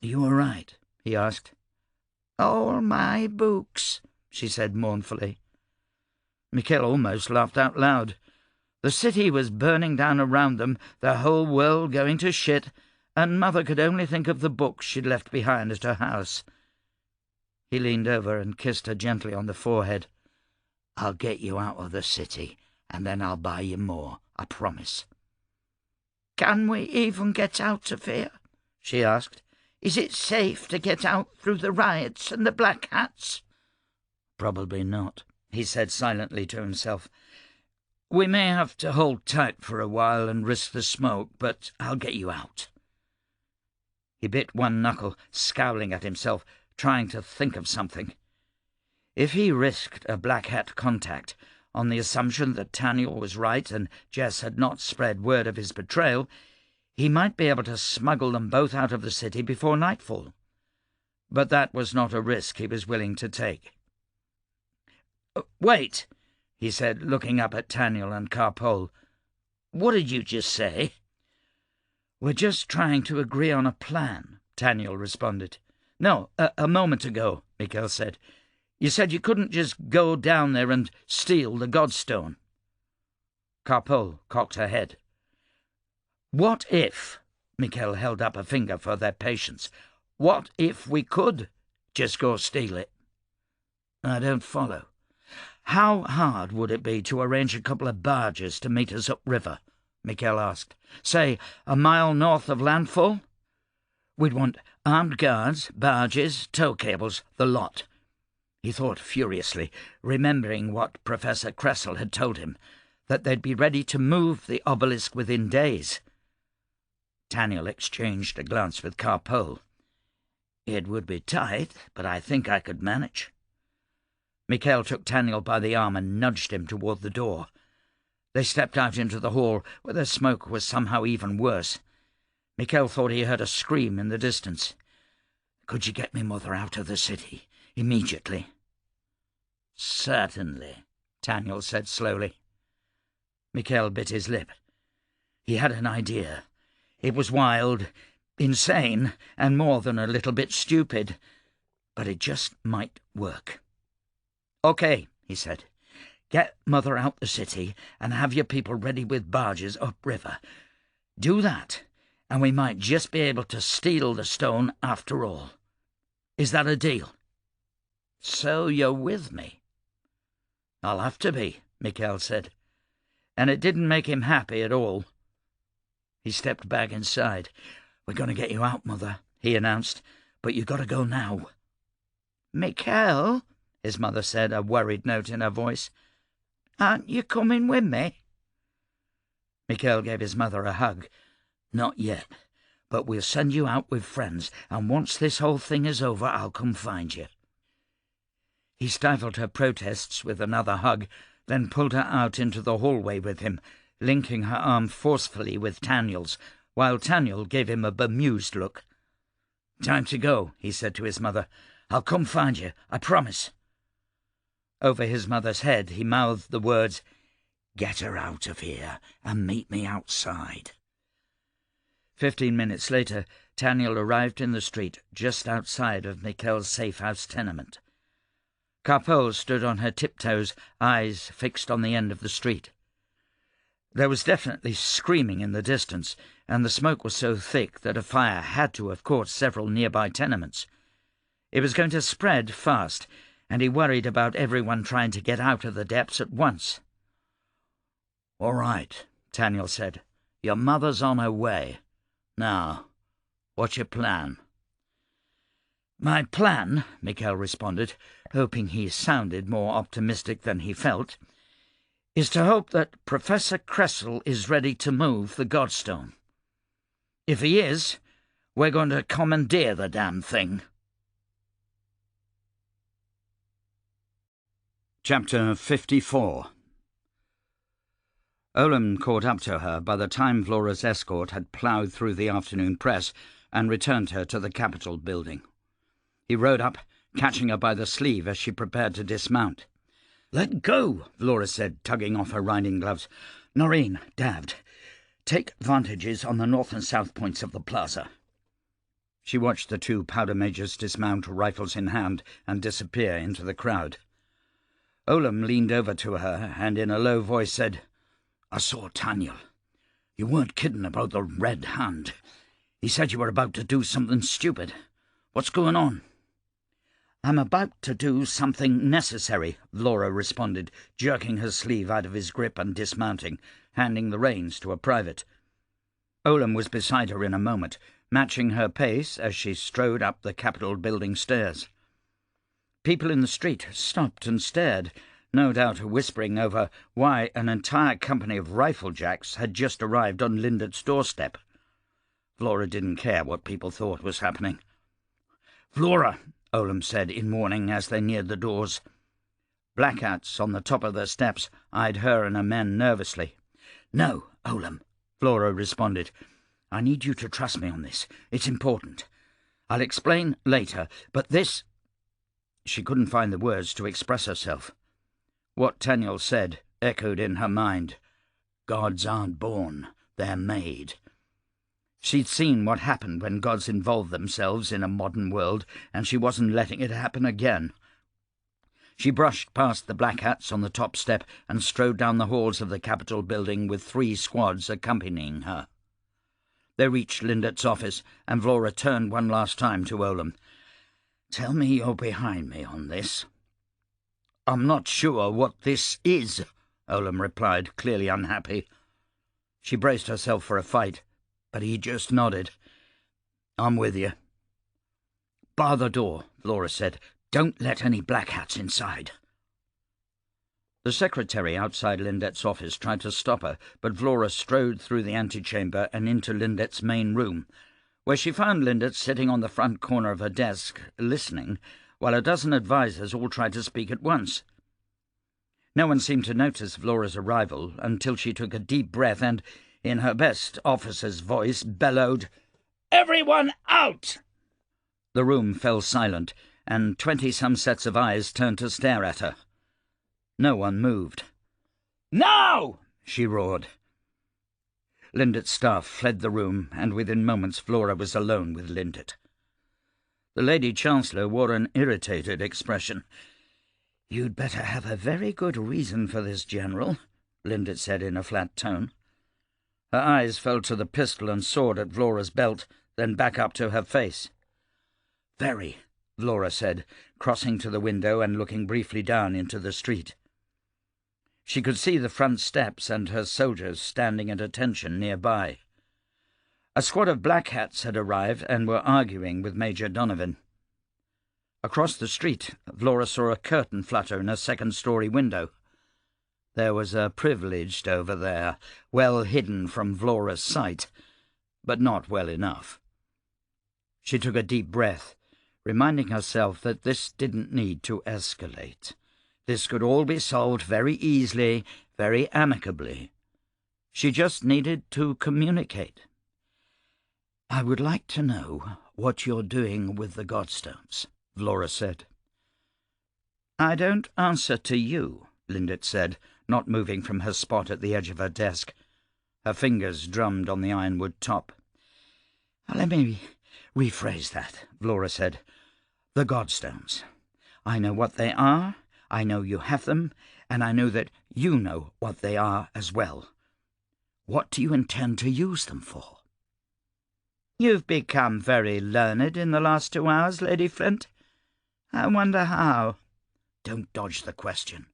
A: "Are you all right?" he asked.
B: "All my books," she said mournfully.
A: Michel almost laughed out loud. The city was burning down around them, the whole world going to shit, and Mother could only think of the books she'd left behind at her house. He leaned over and kissed her gently on the forehead. "I'll get you out of the city, and then I'll buy you more, I promise."
B: "Can we even get out of here?" she asked. "Is it safe to get out through the riots and the black hats?"
A: "Probably not," he said silently to himself. "We may have to hold tight for a while and risk the smoke, but I'll get you out." He bit one knuckle, scowling at himself, trying to think of something. If he risked a black hat contact, on the assumption that Taniel was right and Jess had not spread word of his betrayal, he might be able to smuggle them both out of the city before nightfall. But that was not a risk he was willing to take. "Wait," he said, looking up at Taniel and Carpole. "What did you just say?" "We're just trying to agree on a plan," Taniel responded. "No, a moment ago," Michel said. "You said you couldn't just go down there and steal the Godstone." Carpole cocked her head. "What if," Michel held up a finger for their patience, "what if we could just go steal it?" "I don't follow." "How hard would it be to arrange a couple of barges to meet us upriver?" Michel asked. "Say, a mile north of landfall? We'd want armed guards, barges, tow cables, the lot." He thought furiously, remembering what Professor Cressel had told him, that they'd be ready to move the obelisk within days. Taniel exchanged a glance with Carpole. "It would be tight, but I think I could manage." Michel took Taniel by the arm and nudged him toward the door. They stepped out into the hall, where the smoke was somehow even worse. Michel thought he heard a scream in the distance. "Could you get me Mother out of the city immediately?" "Certainly," Taniel said slowly. Michel bit his lip. He had an idea. It was wild, insane, and more than a little bit stupid, but it just might work. "Okay," he said. "Get Mother out the city and have your people ready with barges upriver. Do that, and we might just be able to steal the stone after all. Is that a deal?" "So you're with me?" "I'll have to be," Michel said, and it didn't make him happy at all. He stepped back inside. "We're going to get you out, Mother," he announced, "but you've got to go now."
B: "Michel," his mother said, a worried note in her voice, "aren't you coming with me?"
A: Michel gave his mother a hug. "Not yet, but we'll send you out with friends, and once this whole thing is over, I'll come find you." He stifled her protests with another hug, then pulled her out into the hallway with him, linking her arm forcefully with Taniel's, while Taniel gave him a bemused look. "Time to go," he said to his mother. "I'll come find you, I promise." Over his mother's head he mouthed the words, "Get her out of here and meet me outside." 15 minutes later, Taniel arrived in the street just outside of Michel's safe-house tenement. Carpole stood on her tiptoes, eyes fixed on the end of the street. There was definitely screaming in the distance, and the smoke was so thick that a fire had to have caught several nearby tenements. It was going to spread fast, and he worried about everyone trying to get out of the depths at once. "All right," Taniel said. "Your mother's on her way. Now, what's your plan?" "My plan," Michel responded, hoping he sounded more optimistic than he felt, "is to hope that Professor Cressel is ready to move the Godstone. If he is, we're going to commandeer the damn thing." Chapter 54. Olam caught up to her by the time Vlora's escort had ploughed through the afternoon press and returned her to the Capitol building. He rode up, catching her by the sleeve as she prepared to dismount. "Let go," Vlora said, tugging off her riding gloves. "Noreen, Davd, take vantages on the north and south points of the plaza." She watched the two powder majors dismount, rifles in hand, and disappear into the crowd. Olam leaned over to her and in a low voice said, "I saw Daniel. You weren't kidding about the red hand. He said you were about to do something stupid. What's going on?" "I'm about to do something necessary," Vlora responded, jerking her sleeve out of his grip and dismounting, handing the reins to a private. Olam was beside her in a moment, matching her pace as she strode up the Capitol building stairs. People in the street stopped and stared, no doubt whispering over why an entire company of riflejacks had just arrived on Lindett's doorstep. Vlora didn't care what people thought was happening. "Vlora," Olam said in warning as they neared the doors. Black hats on the top of the steps eyed her and her men nervously. "No, Olam," Vlora responded. "I need you to trust me on this. It's important. I'll explain later, but this—" She couldn't find the words to express herself. What Daniel said echoed in her mind. Gods aren't born, they're made. She'd seen what happened when gods involved themselves in a modern world, and she wasn't letting it happen again. She brushed past the black hats on the top step and strode down the halls of the Capitol building with 3 squads accompanying her. They reached Lindett's office, and Vlora turned one last time to Olam. "Tell me you're behind me on this." "I'm not sure what this is," Olam replied, clearly unhappy. She braced herself for a fight, but he just nodded. "I'm with you." "Bar the door," Vlora said. "Don't let any black hats inside." The secretary outside Lindett's office tried to stop her, but Vlora strode through the antechamber and into Lindett's main room, where she found Lindett sitting on the front corner of her desk, listening, while a dozen advisers all tried to speak at once. No one seemed to notice Vlora's arrival until she took a deep breath and, in her best officer's voice, bellowed, "Everyone out!" The room fell silent, and 20-some sets of eyes turned to stare at her. No one moved. "Now!" she roared. Lindett's staff fled the room, and within moments Vlora was alone with Lindett. The Lady Chancellor wore an irritated expression. "You'd better have a very good reason for this, General," Lindett said in a flat tone. Her eyes fell to the pistol and sword at Vlora's belt, then back up to her face. "Very," Vlora said, crossing to the window and looking briefly down into the street. She could see the front steps and her soldiers standing at attention nearby. A squad of black hats had arrived and were arguing with Major Donovan. Across the street, Vlora saw a curtain flutter in a second-story window. There was a privileged over there, well hidden from Vlora's sight, but not well enough. She took a deep breath, reminding herself that this didn't need to escalate. This could all be solved very easily, very amicably. She just needed to communicate. "I would like to know what you're doing with the Godstones," Vlora said. "I don't answer to you," Lindett said, not moving from her spot at the edge of her desk. Her fingers drummed on the ironwood top. "Let me rephrase that," Vlora said. "The Godstones. I know what they are, I know you have them, and I know that you know what they are as well. What do you intend to use them for?" "You've become very learned in the last 2 hours, Lady Flint. I wonder how." "Don't dodge the question."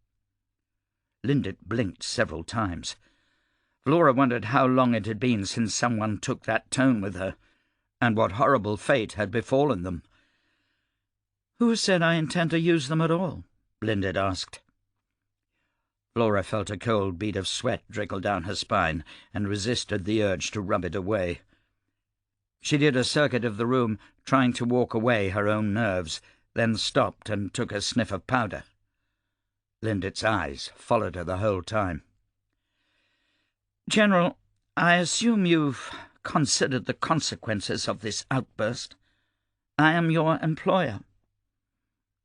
A: Lindett blinked several times. Vlora wondered how long it had been since someone took that tone with her, and what horrible fate had befallen them. "Who said I intend to use them at all?" Lindett asked. Vlora felt a cold bead of sweat trickle down her spine and resisted the urge to rub it away. She did a circuit of the room, trying to walk away her own nerves, then stopped and took a sniff of powder. Lindett's eyes followed her the whole time. "General, I assume you've considered the consequences of this outburst. I am your employer."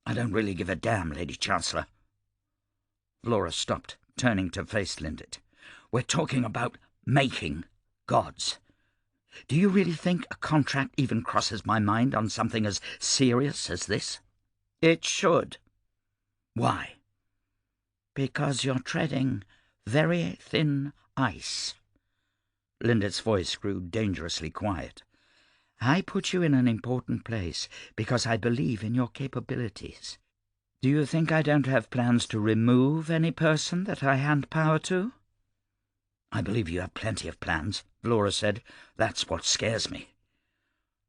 C: I don't really give a damn, Lady Chancellor. Vlora stopped, turning to face Lindet. We're talking about making gods. Do you really think a contract even crosses my mind on something as serious as this?
B: It should.
C: Why?
B: Because you're treading very thin ice.
C: Lindet's voice grew dangerously quiet.
B: I put you in an important place because I believe in your capabilities. Do you think I don't have plans to remove any person that I hand power to?
C: I believe you have plenty of plans, Vlora said. That's what scares me.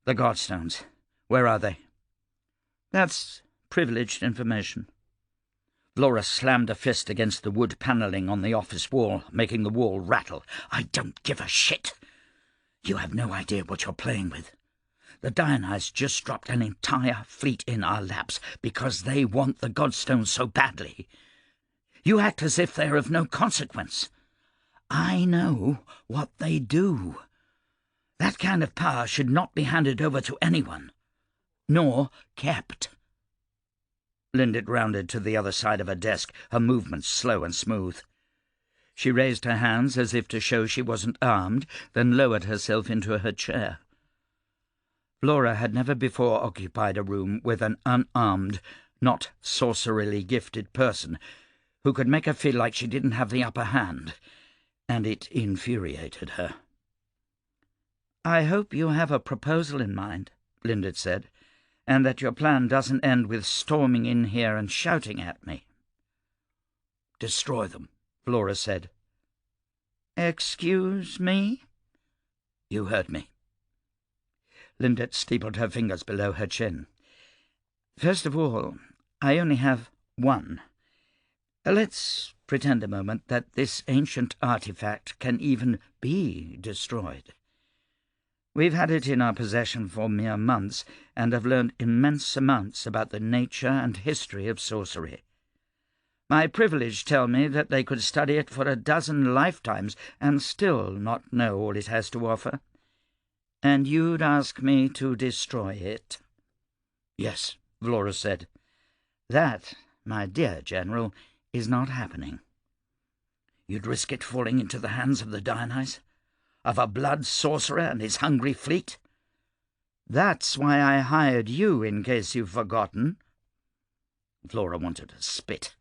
C: The Godstones, where are they?
B: That's privileged information.
C: Vlora slammed a fist against the wood panelling on the office wall, making the wall rattle. I don't give a shit. You have no idea what you're playing with. The Dionysus just dropped an entire fleet in our laps because they want the Godstones so badly. You act as if they're of no consequence. I know what they do. That kind of power should not be handed over to anyone, nor kept.
A: Lindet rounded to the other side of her desk, her movements slow and smooth. She raised her hands as if to show she wasn't armed, then lowered herself into her chair. Vlora had never before occupied a room with an unarmed, not sorcerily gifted person who could make her feel like she didn't have the upper hand, and it infuriated her.
B: "I hope you have a proposal in mind," Lindet said, "and that your plan doesn't end with storming in here and shouting at me."
A: "Destroy them," Vlora said.
B: "Excuse me?"
A: "You heard me."
B: Lindet steepled her fingers below her chin. "First of all, I only have one. Let's pretend a moment that this ancient artifact can even be destroyed. We've had it in our possession for mere months and have learned immense amounts about the nature and history of sorcery. My privileged tell me that they could study it for 12 lifetimes and still not know all it has to offer. And you'd ask me to destroy it?"
A: "Yes," Vlora said.
B: "That, my dear General, is not happening."
A: "You'd risk it falling into the hands of the Dionysus? Of a blood sorcerer and his hungry fleet?"
B: "That's why I hired you, in case you've forgotten."
A: Vlora wanted to spit.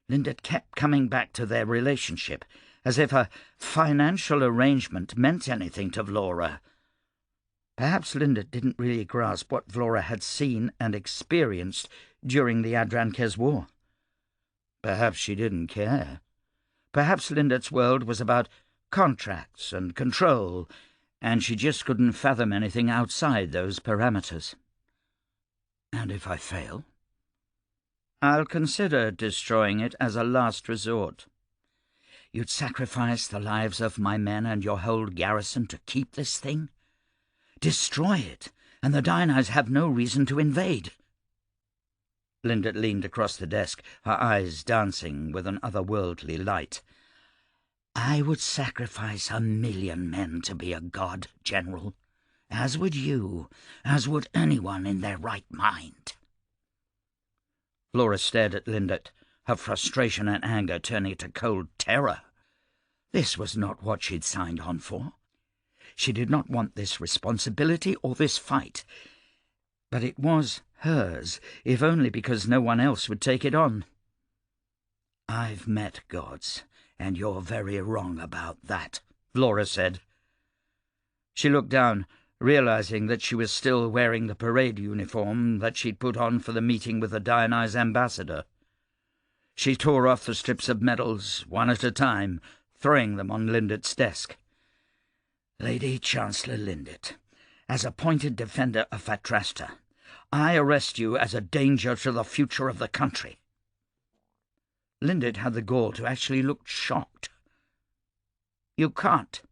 B: Lindet kept coming back to their relationship, as if a financial arrangement meant anything to Vlora. Perhaps Lindet didn't really grasp what Vlora had seen and experienced during the Adrankes War. Perhaps she didn't care. Perhaps Lindet's world was about contracts and control, and she just couldn't fathom anything outside those parameters.
A: "And if I fail?"
B: "I'll consider destroying it as a last resort."
A: "You'd sacrifice the lives of my men and your whole garrison to keep this thing? Destroy it, and the Dionysus have no reason to invade."
B: Lindet leaned across the desk, her eyes dancing with an otherworldly light.
A: "I would sacrifice 1,000,000 men to be a god, General, as would you, as would anyone in their right mind."
B: Vlora stared at Lindet, her frustration and anger turning to cold terror.
A: This was not what she'd signed on for. She did not want this responsibility or this fight.
B: But it was hers, if only because no one else would take it on.
A: "I've met gods, and you're very wrong about that," Vlora said.
B: She looked down, realizing that she was still wearing the parade uniform that she'd put on for the meeting with the Dionysus ambassador. She tore off the strips of medals, one at a time, throwing them on Lindet's desk.
A: "Lady Chancellor Lindet, as appointed defender of Fatrasta, I arrest you as a danger to the future of the country."
B: Lindet had the gall to actually look shocked. "You can't."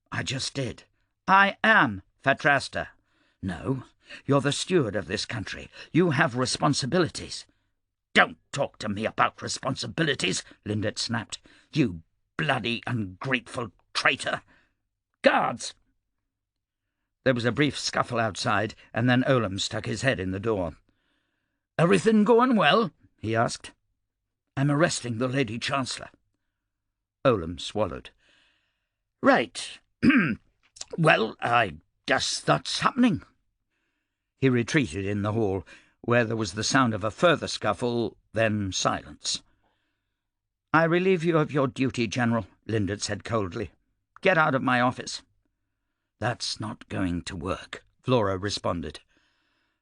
A: "I just did."
B: "I am Fatrasta."
A: "No, you're the steward of this country. You have responsibilities." "Don't talk to me about responsibilities," Lindet snapped. "You bloody ungrateful traitor. Guards!"
B: There was a brief scuffle outside, and then Olam stuck his head in the door.
C: Everything going well?" he asked. "I'm arresting the Lady Chancellor."
A: Olam swallowed.
C: "Right. Well, I guess that's happening."
A: He retreated in the hall, where there was the sound of a further scuffle, then silence. "I relieve you of your duty, General," Lindert said coldly. "Get out of my office." "That's not going to work," Vlora responded.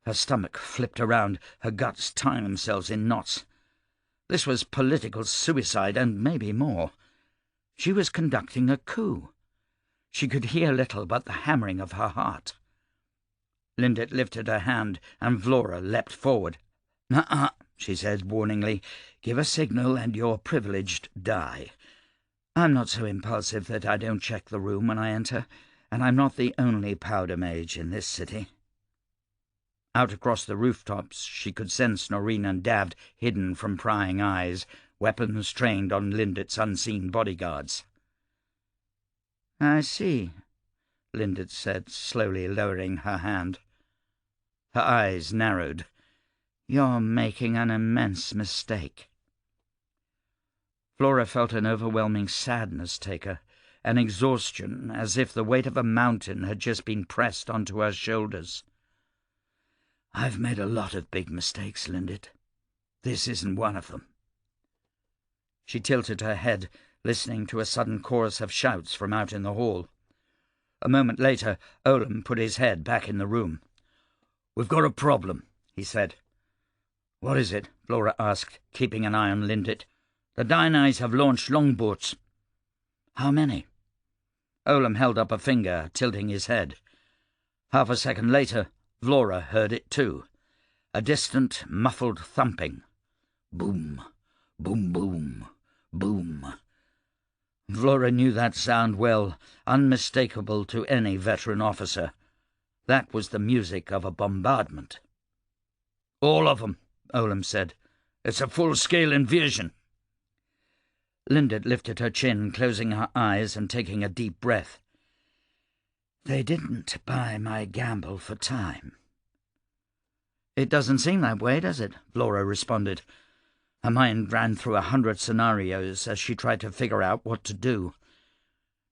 A: Her stomach flipped around, her guts tying themselves in knots. This was political suicide, and maybe more. She was conducting a coup. She could hear little but the hammering of her heart. Lindert lifted her hand, and Vlora leapt forward. "Nuh-uh," she said warningly. "Give a signal and your privileged die. I'm not so impulsive that I don't check the room when I enter, and I'm not the only powder mage in this city." Out across the rooftops she could sense Noreen and Davd hidden from prying eyes, weapons trained on Lindert's unseen bodyguards. "I see," Lindert said, slowly lowering her hand. Her eyes narrowed. "You're making an immense mistake." Vlora felt an overwhelming sadness take her, an exhaustion, as if the weight of a mountain had just been pressed onto her shoulders. "I've made a lot of big mistakes, Lindert. This isn't one of them." She tilted her head, listening to a sudden chorus of shouts from out in the hall. A moment later, Olam put his head back in the room. "We've got a problem," he said. "What is it?" Vlora asked, keeping an eye on Lindert. "The Dynais have launched longboats." "How many?" Olam held up a finger, tilting his head. Half a second later, Vlora heard it too. A distant, muffled thumping. Boom, boom, boom, boom. Vlora knew that sound well, unmistakable to any veteran officer. That was the music of a bombardment. "All of them," Olam said. "It's a full-scale invasion." Lindert lifted her chin, closing her eyes and taking a deep breath. "They didn't buy my gamble for time." "It doesn't seem that way, does it?" Vlora responded. Her mind ran through 100 scenarios as she tried to figure out what to do.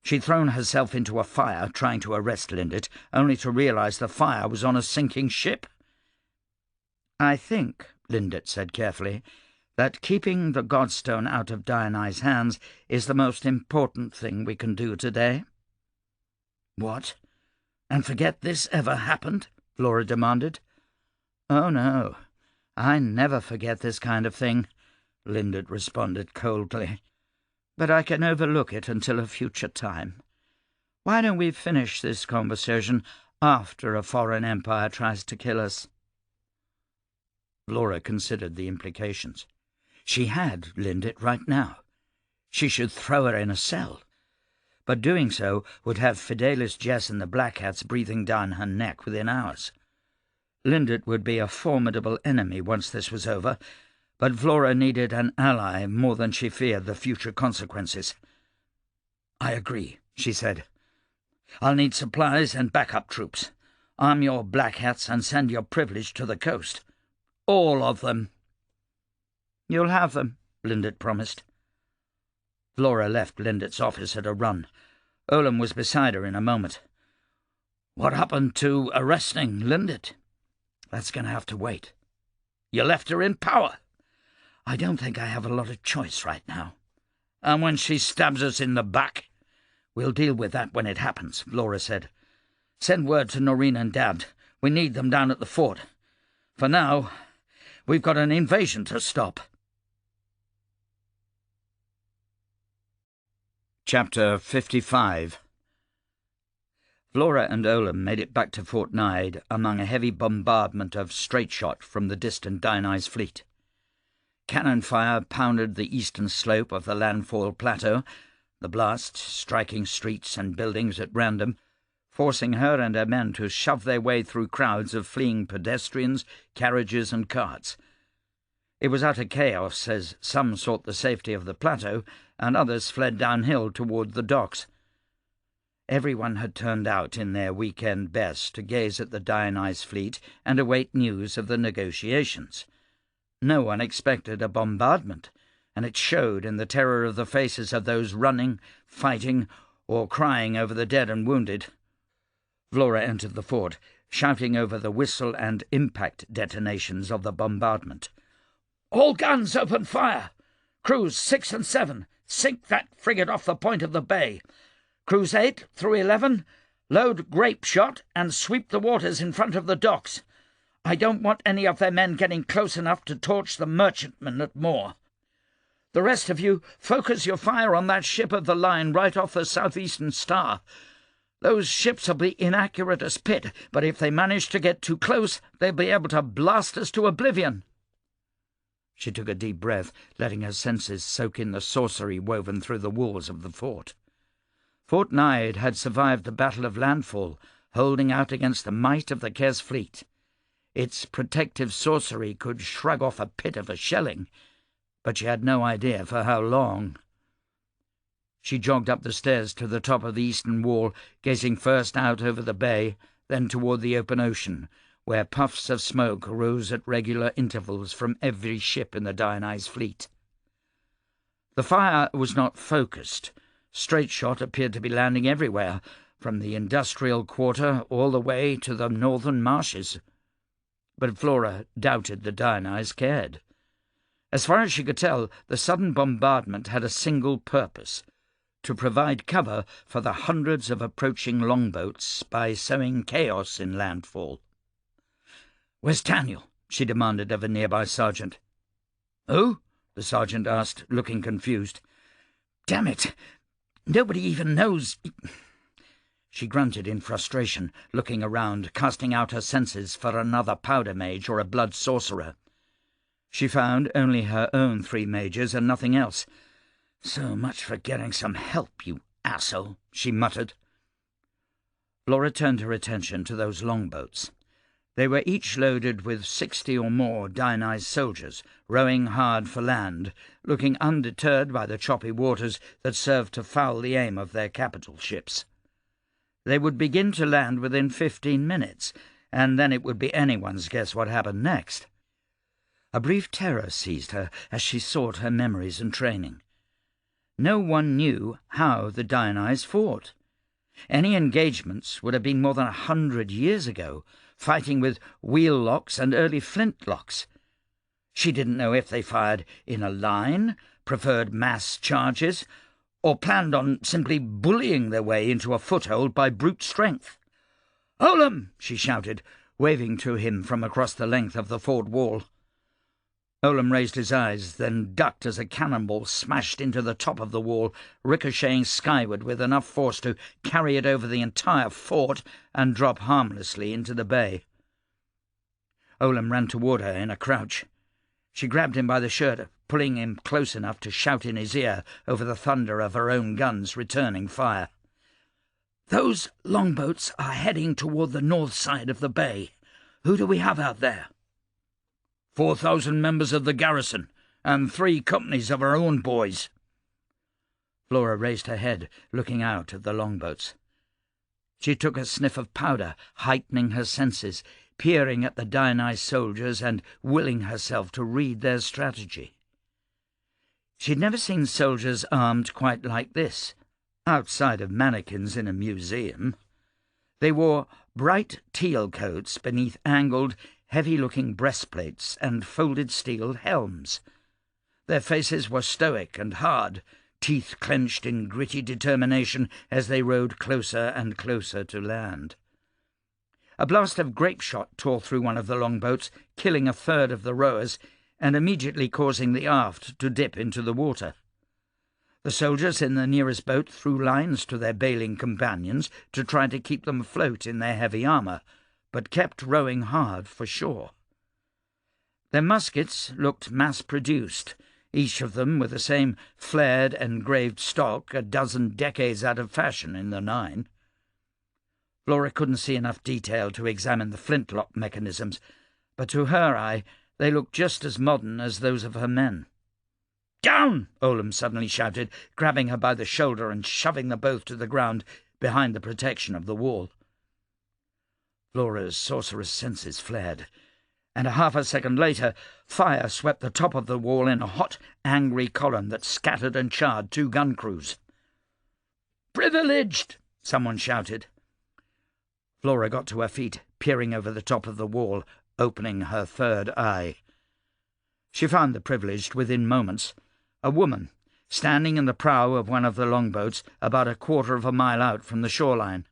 A: She'd thrown herself into a fire trying to arrest Lindert, only to realize the fire was on a sinking ship. "I think," Lindert said carefully, "that keeping the Godstone out of Diony's hands is the most important thing we can do today." "What? And forget this ever happened?" Vlora demanded. "Oh, no. I never forget this kind of thing," Lindert responded coldly. "But I can overlook it until a future time. Why don't we finish this conversation after a foreign empire tries to kill us?" Vlora considered the implications. She had Lindert right now. She should throw her in a cell. But doing so would have Fidelis, Jess and the Black Hats breathing down her neck within hours. Lindert would be a formidable enemy once this was over, but Vlora needed an ally more than she feared the future consequences. "I agree," she said. "I'll need supplies and backup troops. Arm your Black Hats and send your privilege to the coast. All of them." "You'll have them," Lindert promised. Vlora left Lindert's office at a run. Olam was beside her in a moment. "What happened to arresting Lindert?" "That's going to have to wait." "You left her in power." "I don't think I have a lot of choice right now." "And when she stabs us in the back?" "We'll deal with that when it happens," Vlora said. "Send word to Noreen and Davd. We need them down at the fort. For now, we've got an invasion to stop." Chapter 55. Vlora and Olam made it back to Fort Nide among a heavy bombardment of straight shot from the distant Diony's fleet. Cannon fire pounded the eastern slope of the landfall plateau, the blast striking streets and buildings at random, forcing her and her men to shove their way through crowds of fleeing pedestrians, carriages and carts. It was utter chaos as some sought the safety of the plateau and others fled downhill toward the docks. Everyone had turned out in their weekend best to gaze at the Diony's fleet and await news of the negotiations. No one expected a bombardment, and it showed in the terror of the faces of those running, fighting, or crying over the dead and wounded. Vlora entered the fort, shouting over the whistle and impact detonations of the bombardment. "All guns open fire! Crews 6 and 7, sink that frigate off the point of the bay. Crews 8 through 11, load grape shot and sweep the waters in front of the docks. I don't want any of their men getting close enough to torch the merchantmen at Moore. The rest of you, focus your fire on that ship of the line right off the southeastern star. Those ships will be inaccurate as pit, but if they manage to get too close, they'll be able to blast us to oblivion." She took a deep breath, letting her senses soak in the sorcery woven through the walls of the fort. Fort Nide had survived the Battle of Landfall, holding out against the might of the Kes fleet. Its protective sorcery could shrug off a pit of a shelling, but she had no idea for how long. She jogged up the stairs to the top of the eastern wall, gazing first out over the bay, then toward the open ocean, where puffs of smoke rose at regular intervals from every ship in the Dionyse fleet. The fire was not focused. Straight shot appeared to be landing everywhere, from the industrial quarter all the way to the northern marshes. But Vlora doubted the Dionyse cared. As far as she could tell, the sudden bombardment had a single purpose: to provide cover for the hundreds of approaching longboats by sowing chaos in landfall. "Where's Daniel?" she demanded of a nearby sergeant. "Who?" the sergeant asked, looking confused. "Damn it! Nobody even knows." She grunted in frustration, looking around, casting out her senses for another powder mage or a blood sorcerer. She found only her own 3 mages and nothing else. "So much for getting some help, you asshole," she muttered. Vlora turned her attention to those longboats. They were each loaded with 60 or more Dionyse soldiers, rowing hard for land, looking undeterred by the choppy waters that served to foul the aim of their capital ships. They would begin to land within 15 minutes, and then it would be anyone's guess what happened next. A brief terror seized her as she sought her memories and training. No one knew how the Dionyse fought. Any engagements would have been more than 100 years ago, fighting with wheel locks and early flint locks. She didn't know if they fired in a line, preferred mass charges, or planned on simply bullying their way into a foothold by brute strength. "Olam!" she shouted, waving to him from across the length of the fort wall. Olam raised his eyes, then ducked as a cannonball smashed into the top of the wall, ricocheting skyward with enough force to carry it over the entire fort and drop harmlessly into the bay. Olam ran toward her in a crouch. She grabbed him by the shirt, pulling him close enough to shout in his ear over the thunder of her own guns returning fire. "Those longboats are heading toward the north side of the bay. Who do we have out there?" 4,000 members of the garrison, and 3 companies of our own boys." Vlora raised her head, looking out at the longboats. She took a sniff of powder, heightening her senses, peering at the Dionyse soldiers and willing herself to read their strategy. She'd never seen soldiers armed quite like this, outside of mannequins in a museum. They wore bright teal coats beneath angled, heavy-looking breastplates and folded steel helms. Their faces were stoic and hard, teeth clenched in gritty determination as they rowed closer and closer to land. A blast of grape shot tore through one of the longboats, killing a third of the rowers and immediately causing the aft to dip into the water. The soldiers in the nearest boat threw lines to their bailing companions to try to keep them afloat in their heavy armour, but kept rowing hard for shore. Their muskets looked mass-produced, each of them with the same flared and graved stock, a dozen decades out of fashion in the 9. Vlora couldn't see enough detail to examine the flintlock mechanisms, but to her eye they looked just as modern as those of her men. "Down!" Olam suddenly shouted, grabbing her by the shoulder and shoving them both to the ground behind the protection of the wall. Vlora's sorceress senses flared. and a half a second later fire swept the top of the wall in a hot, angry column that scattered and charred 2 gun crews. "Privileged!" someone shouted. Vlora got to her feet, peering over the top of the wall, opening her third eye. She found the privileged within moments, a woman, standing in the prow of one of the longboats about a quarter of a mile out from the shoreline.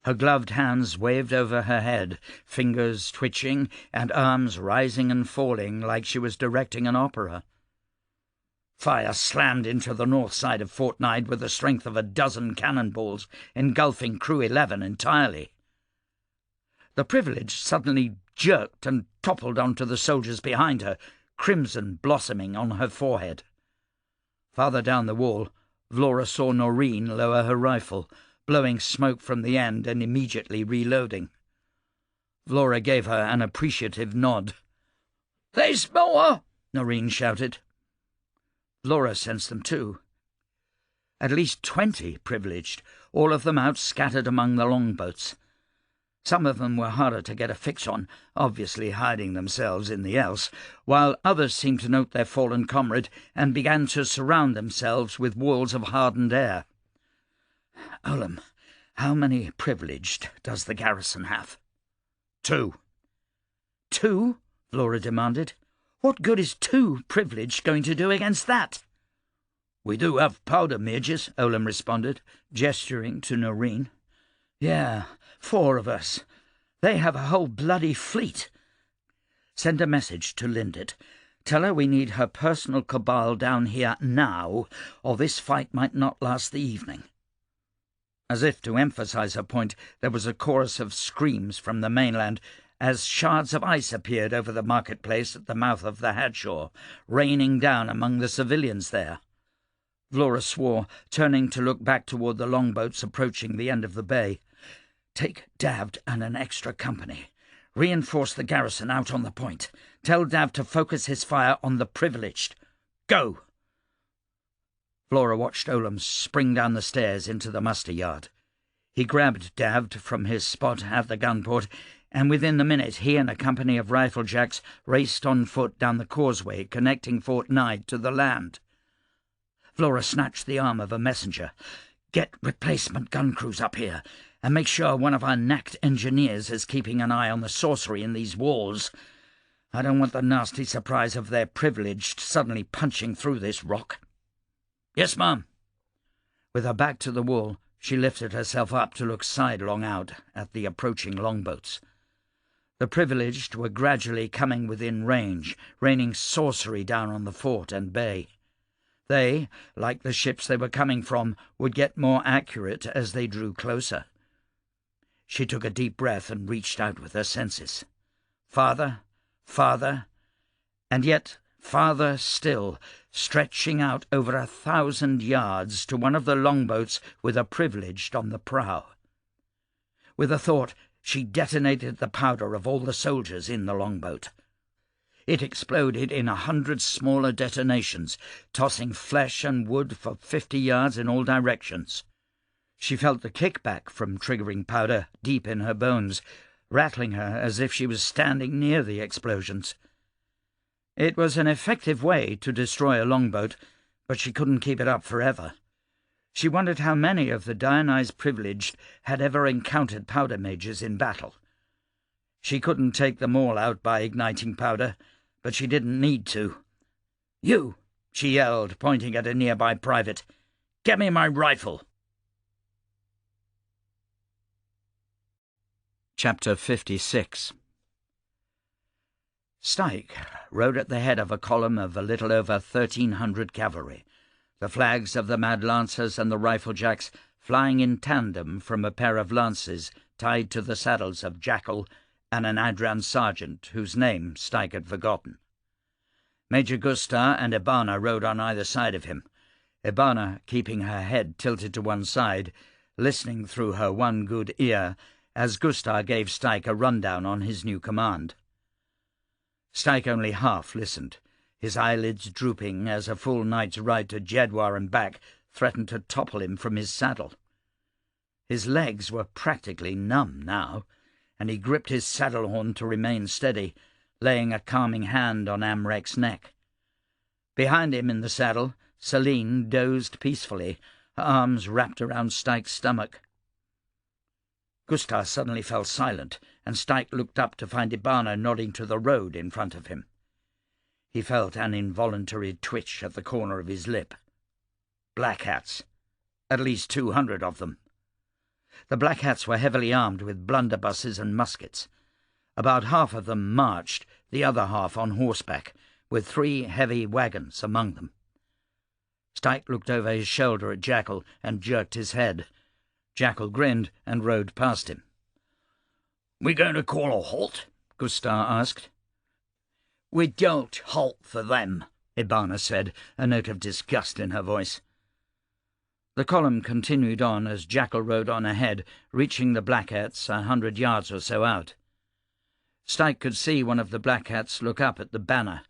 A: Her gloved hands waved over her head, fingers twitching and arms rising and falling like she was directing an opera. Fire slammed into the north side of Fort Knight with the strength of a dozen cannonballs, engulfing Crew 11 entirely. The privileged suddenly jerked and toppled onto the soldiers behind her, crimson blossoming on her forehead. Farther down the wall, Vlora saw Noreen lower her rifle, blowing smoke from the end and immediately reloading. Vlora gave her an appreciative nod. "There's more!" Noreen shouted. Vlora sensed them too. At least 20 privileged, all of them out scattered among the longboats. Some of them were harder to get a fix on, obviously hiding themselves in the else, while others seemed to note their fallen comrade and began to surround themselves with walls of hardened air. "Olam, how many privileged does the garrison have?" "2. "2?" Vlora demanded. "What good is 2 privileged going to do against that?" "We do have powder, Majors," Olam responded, gesturing to Noreen. "Yeah, 4 of us. They have a whole bloody fleet. Send a message to Lindit. Tell her we need her personal cabal down here now, or this fight might not last the evening." As if to emphasize her point, there was a chorus of screams from the mainland as shards of ice appeared over the marketplace at the mouth of the Hadshaw, raining down among the civilians there. Vlora swore, turning to look back toward the longboats approaching the end of the bay. "Take Davd and an extra company. Reinforce the garrison out on the point. Tell Dav to focus his fire on the privileged. Go!" Vlora watched Olam spring down the stairs into the muster yard. He grabbed Davd from his spot at the gunport, and within the minute he and a company of riflejacks raced on foot down the causeway connecting Fort Knight to the land. Vlora snatched the arm of a messenger. "Get replacement gun crews up here, and make sure one of our knacked engineers is keeping an eye on the sorcery in these walls. I don't want the nasty surprise of their privileged suddenly punching through this rock." "Yes, ma'am." With her back to the wall, she lifted herself up to look sidelong out at the approaching longboats. The privileged were gradually coming within range, raining sorcery down on the fort and bay. They, like the ships they were coming from, would get more accurate as they drew closer. She took a deep breath and reached out with her senses. Farther, farther, and yet farther still, stretching out over 1,000 yards to one of the longboats with a privileged on the prow. With a thought, she detonated the powder of all the soldiers in the longboat. It exploded in 100 smaller detonations, tossing flesh and wood for 50 yards in all directions. She felt the kickback from triggering powder deep in her bones, rattling her as if she was standing near the explosions. It was an effective way to destroy a longboat, but she couldn't keep it up forever. She wondered how many of the Diony's privileged had ever encountered powder majors in battle. She couldn't take them all out by igniting powder, but she didn't need to. "You!" she yelled, pointing at a nearby private. "Get me my rifle!" Chapter 56. Styke rode at the head of a column of a little over 1,300 cavalry, the flags of the Mad Lancers and the Riflejacks flying in tandem from a pair of lances tied to the saddles of Jackal and an Adran sergeant whose name Styke had forgotten. Major Gustar and Ibana rode on either side of him, Ibana keeping her head tilted to one side, listening through her one good ear as Gustar gave Styke a rundown on his new command. Styke only half listened, his eyelids drooping as a full night's ride to Jedwar and back threatened to topple him from his saddle. His legs were practically numb now, and he gripped his saddle horn to remain steady, laying a calming hand on Amrek's neck. Behind him in the saddle, Celine dozed peacefully, her arms wrapped around Styke's stomach. Gustav suddenly fell silent, and Styke looked up to find Ibana nodding to the road in front of him. He felt an involuntary twitch at the corner of his lip. Black Hats. At least 200 of them. The Black Hats were heavily armed with blunderbusses and muskets. About half of them marched, the other half on horseback, with 3 heavy wagons among them. Styke looked over his shoulder at Jackal and jerked his head. Jackal grinned and rode past him.
C: "We going to call a halt?"
A: Gustav asked.
C: "We don't halt for them,"
A: Ibana said, a note of disgust in her voice. The column continued on as Jackal rode on ahead, reaching the Black Hats 100 yards or so out. Styke could see one of the Black Hats look up at the banner,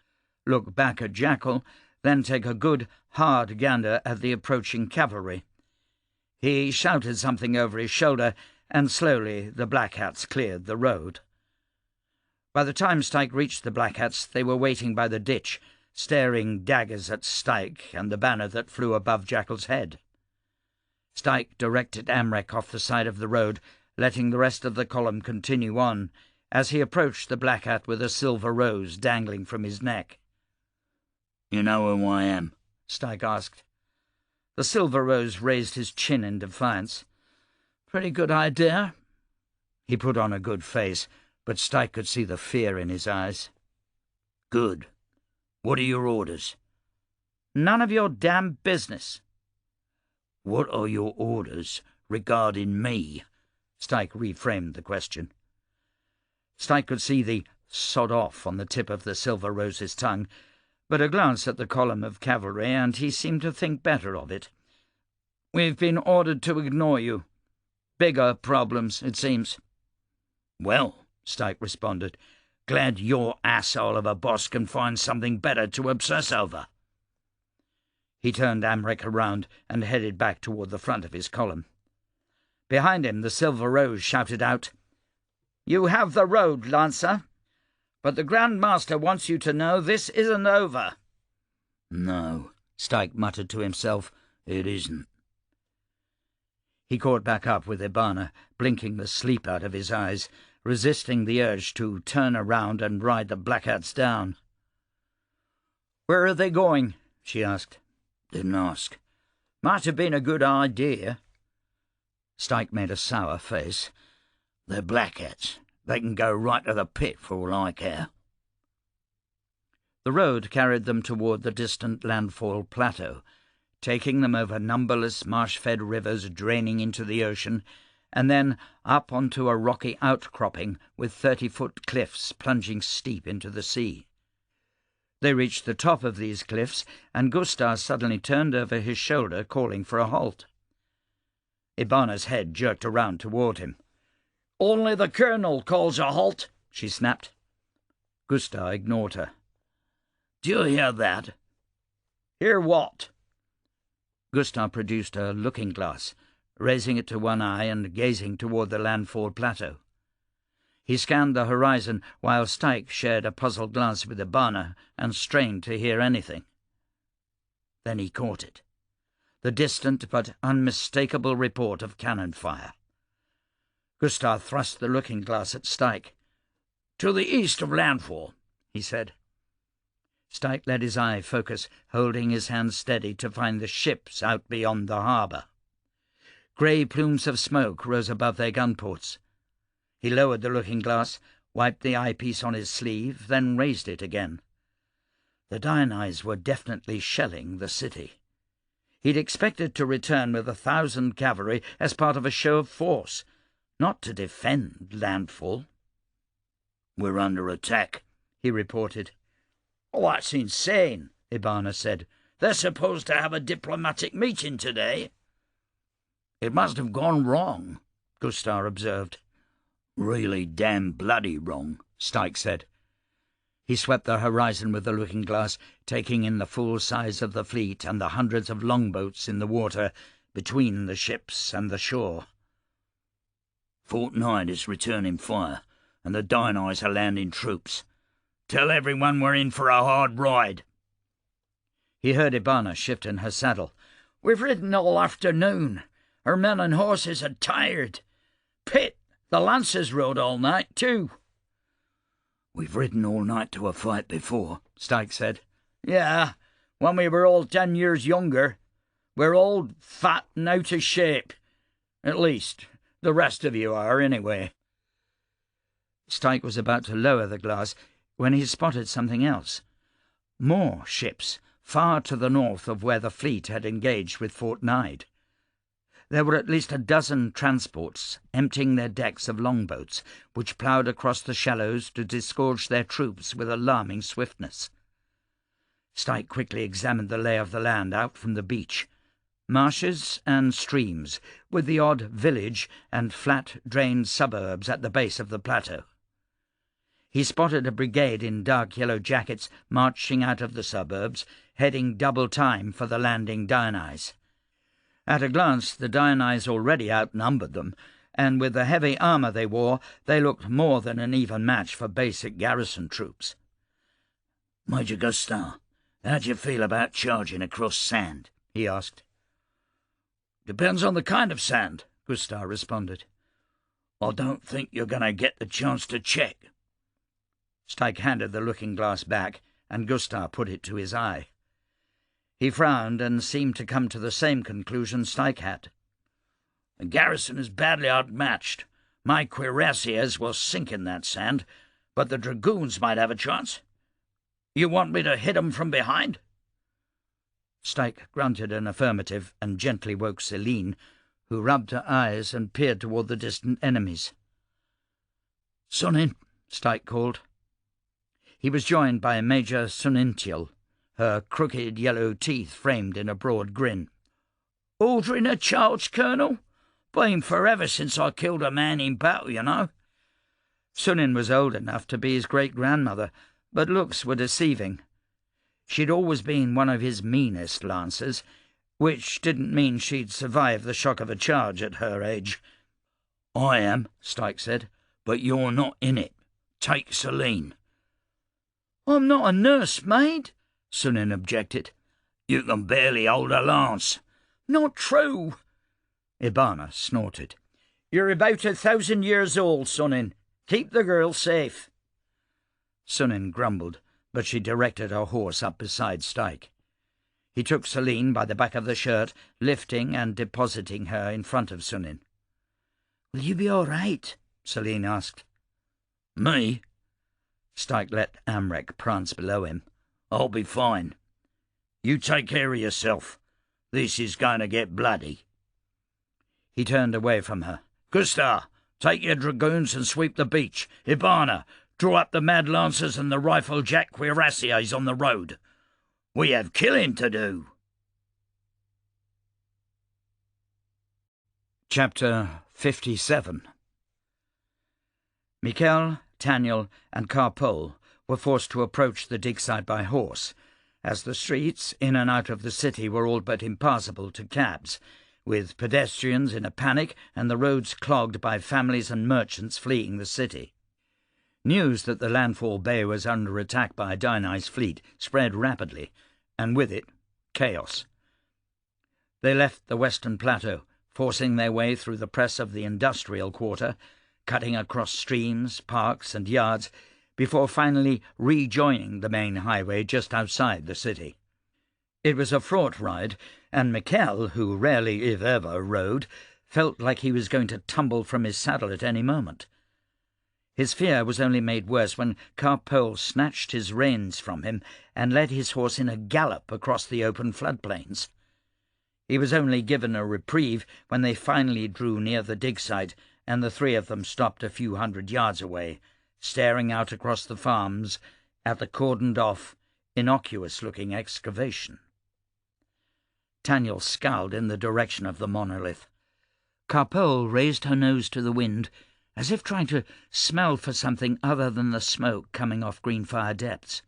A: look back at Jackal, then take a good, hard gander at the approaching cavalry. He shouted something over his shoulder, and slowly the Black Hats cleared the road. By the time Styke reached the Black Hats, they were waiting by the ditch, staring daggers at Styke and the banner that flew above Jackal's head. Styke directed Amrek off the side of the road, letting the rest of the column continue on, as he approached the Black Hat with a silver rose dangling from his neck.
C: "You know who I am?"
A: Styke asked. The silver rose raised his chin in defiance. "Pretty good idea." He put on a good face, but Styke could see the fear in his eyes.
C: "Good. What are your orders?"
A: "None of your damn business."
C: "What are your orders regarding me?"
A: Styke reframed the question. Styke could see the "sod off" on the tip of the silver rose's tongue, but a glance at the column of cavalry, and he seemed to think better of it. "We've been ordered to ignore you. Bigger problems, it seems."
C: "Well," Styke responded, "glad your asshole of a boss can find something better to obsess over."
A: He turned Amrek around and headed back toward the front of his column. Behind him, the Silver Rose shouted out, "You have the road, Lancer. But the Grand Master wants you to know this isn't over."
C: "No," Styke muttered to himself, "it isn't."
A: He caught back up with Ibana, blinking the sleep out of his eyes, resisting the urge to turn around and ride the Black Hats down. "Where are they going?" she asked.
C: "Didn't ask."
A: "Might have been a good idea."
C: Styke made a sour face. "They're Black Hats. They can go right to the pit for all I care."
A: The road carried them toward the distant landfall plateau, taking them over numberless marsh-fed rivers draining into the ocean, and then up onto a rocky outcropping with 30-foot cliffs plunging steep into the sea. They reached the top of these cliffs, and Gustav suddenly turned over his shoulder, calling for a halt. Ibana's head jerked around toward him. "Only the Colonel calls a halt," she snapped. Gustav ignored her.
C: "Do you hear that?"
A: "Hear what?" Gustav produced a looking-glass, raising it to one eye and gazing toward the landfall plateau. He scanned the horizon while Styke shared a puzzled glance with Ibana and strained to hear anything. Then he caught it. The distant but unmistakable report of cannon fire. Gustav thrust the looking-glass at Styke.
C: "To the east of landfall,"
A: he said. Styke let his eye focus, holding his hand steady to find the ships out beyond the harbour. Grey plumes of smoke rose above their gun ports. He lowered the looking-glass, wiped the eyepiece on his sleeve, then raised it again. The Dionysians were definitely shelling the city. He'd expected to return with 1,000 cavalry as part of a show of force, not to defend landfall.
C: "We're under attack," he reported.
A: "Oh, that's insane," Ibana said.
C: "They're supposed to have a diplomatic meeting today."
A: "It must have gone wrong," Gustav observed.
C: "Really damn bloody wrong," Styke said.
A: He swept the horizon with the looking-glass, taking in the full size of the fleet and the hundreds of longboats in the water between the ships and the shore.
C: "Fort Knight is returning fire, and the Dionysians are landing troops. Tell everyone we're in for a hard ride."
A: He heard Ibana shift in her saddle.
B: "We've ridden all afternoon. Our men and horses are tired. Pitt, the Lancers rode all night too."
C: "We've ridden all night to a fight before," Styke said.
B: "Yeah, when we were all 10 years younger. We're old, fat and out of shape. At least, the rest of you are, anyway."
A: Styke was about to lower the glass when he spotted something else. More ships, far to the north of where the fleet had engaged with Fort Nyde. There were at least a dozen transports emptying their decks of longboats, which ploughed across the shallows to disgorge their troops with alarming swiftness. Styke quickly examined the lay of the land out from the beach. Marshes and streams, with the odd village and flat, drained suburbs at the base of the plateau. He spotted a brigade in dark yellow jackets marching out of the suburbs, heading double time for the landing Dionyse. At a glance, the Dionyse already outnumbered them, and with the heavy armour they wore, they looked more than an even match for basic garrison troops.
C: "Major Gustar, how do you feel about charging across sand?" he asked.
B: "Depends on the kind of sand,"
A: Gustar responded.
C: "I don't think you're going to get the chance to check."
A: Styke handed the looking-glass back, and Gustar put it to his eye. He frowned and seemed to come to the same conclusion Styke had.
B: "The garrison is badly outmatched. My cuirassiers will sink in that sand, but the dragoons might have a chance. You want me to hit 'em from behind?"
A: Styke grunted an affirmative and gently woke Celine, who rubbed her eyes and peered toward the distant enemies.
B: "Sunin,"
A: Styke called. He was joined by Major Sunintial, her crooked yellow teeth framed in a broad grin.
B: "Ordering a charge, Colonel? Been forever since I killed a man in battle, you know."
A: Sunin was old enough to be his great-grandmother, but looks were deceiving. She'd always been one of his meanest lancers, which didn't mean she'd survive the shock of a charge at her age.
C: "I am," Styke said, "but you're not in it. Take Celine."
B: "I'm not a nursemaid,"
A: Sunin objected.
C: "You can barely hold a lance."
B: "Not true."
A: Ibana snorted.
B: "You're about 1,000 years old, Sunin. Keep the girl safe."
A: Sunin grumbled, but she directed her horse up beside Styke. He took Celine by the back of the shirt, lifting and depositing her in front of Sunin. "Will you be all right?" Celine asked.
C: "Me?"
A: Styke let Amrek prance below him.
C: "I'll be fine. You take care of yourself. This is going to get bloody."
A: He turned away from her.
C: "Gustar, take your dragoons and sweep the beach. Ibana, draw up the mad lancers and the rifle-jack cuirassiers on the road. We have killing to do."
A: Chapter 57. Michel, Taniel, and Carpole were forced to approach the dig site by horse, as the streets in and out of the city were all but impassable to cabs, with pedestrians in a panic and the roads clogged by families and merchants fleeing the city. News that the landfall bay was under attack by a Dionyse fleet spread rapidly, and with it, chaos. They left the western plateau, forcing their way through the press of the industrial quarter, cutting across streams, parks, and yards, before finally rejoining the main highway just outside the city. It was a fraught ride, and Michel, who rarely, if ever, rode, felt like he was going to tumble from his saddle at any moment. His fear was only made worse when Carpole snatched his reins from him and led his horse in a gallop across the open floodplains. He was only given a reprieve when they finally drew near the dig site, and the three of them stopped a few hundred yards away, staring out across the farms at the cordoned-off, innocuous-looking excavation. Taniel scowled in the direction of the monolith. Carpole raised her nose to the wind, as if trying to smell for something other than the smoke coming off Greenfire Depths.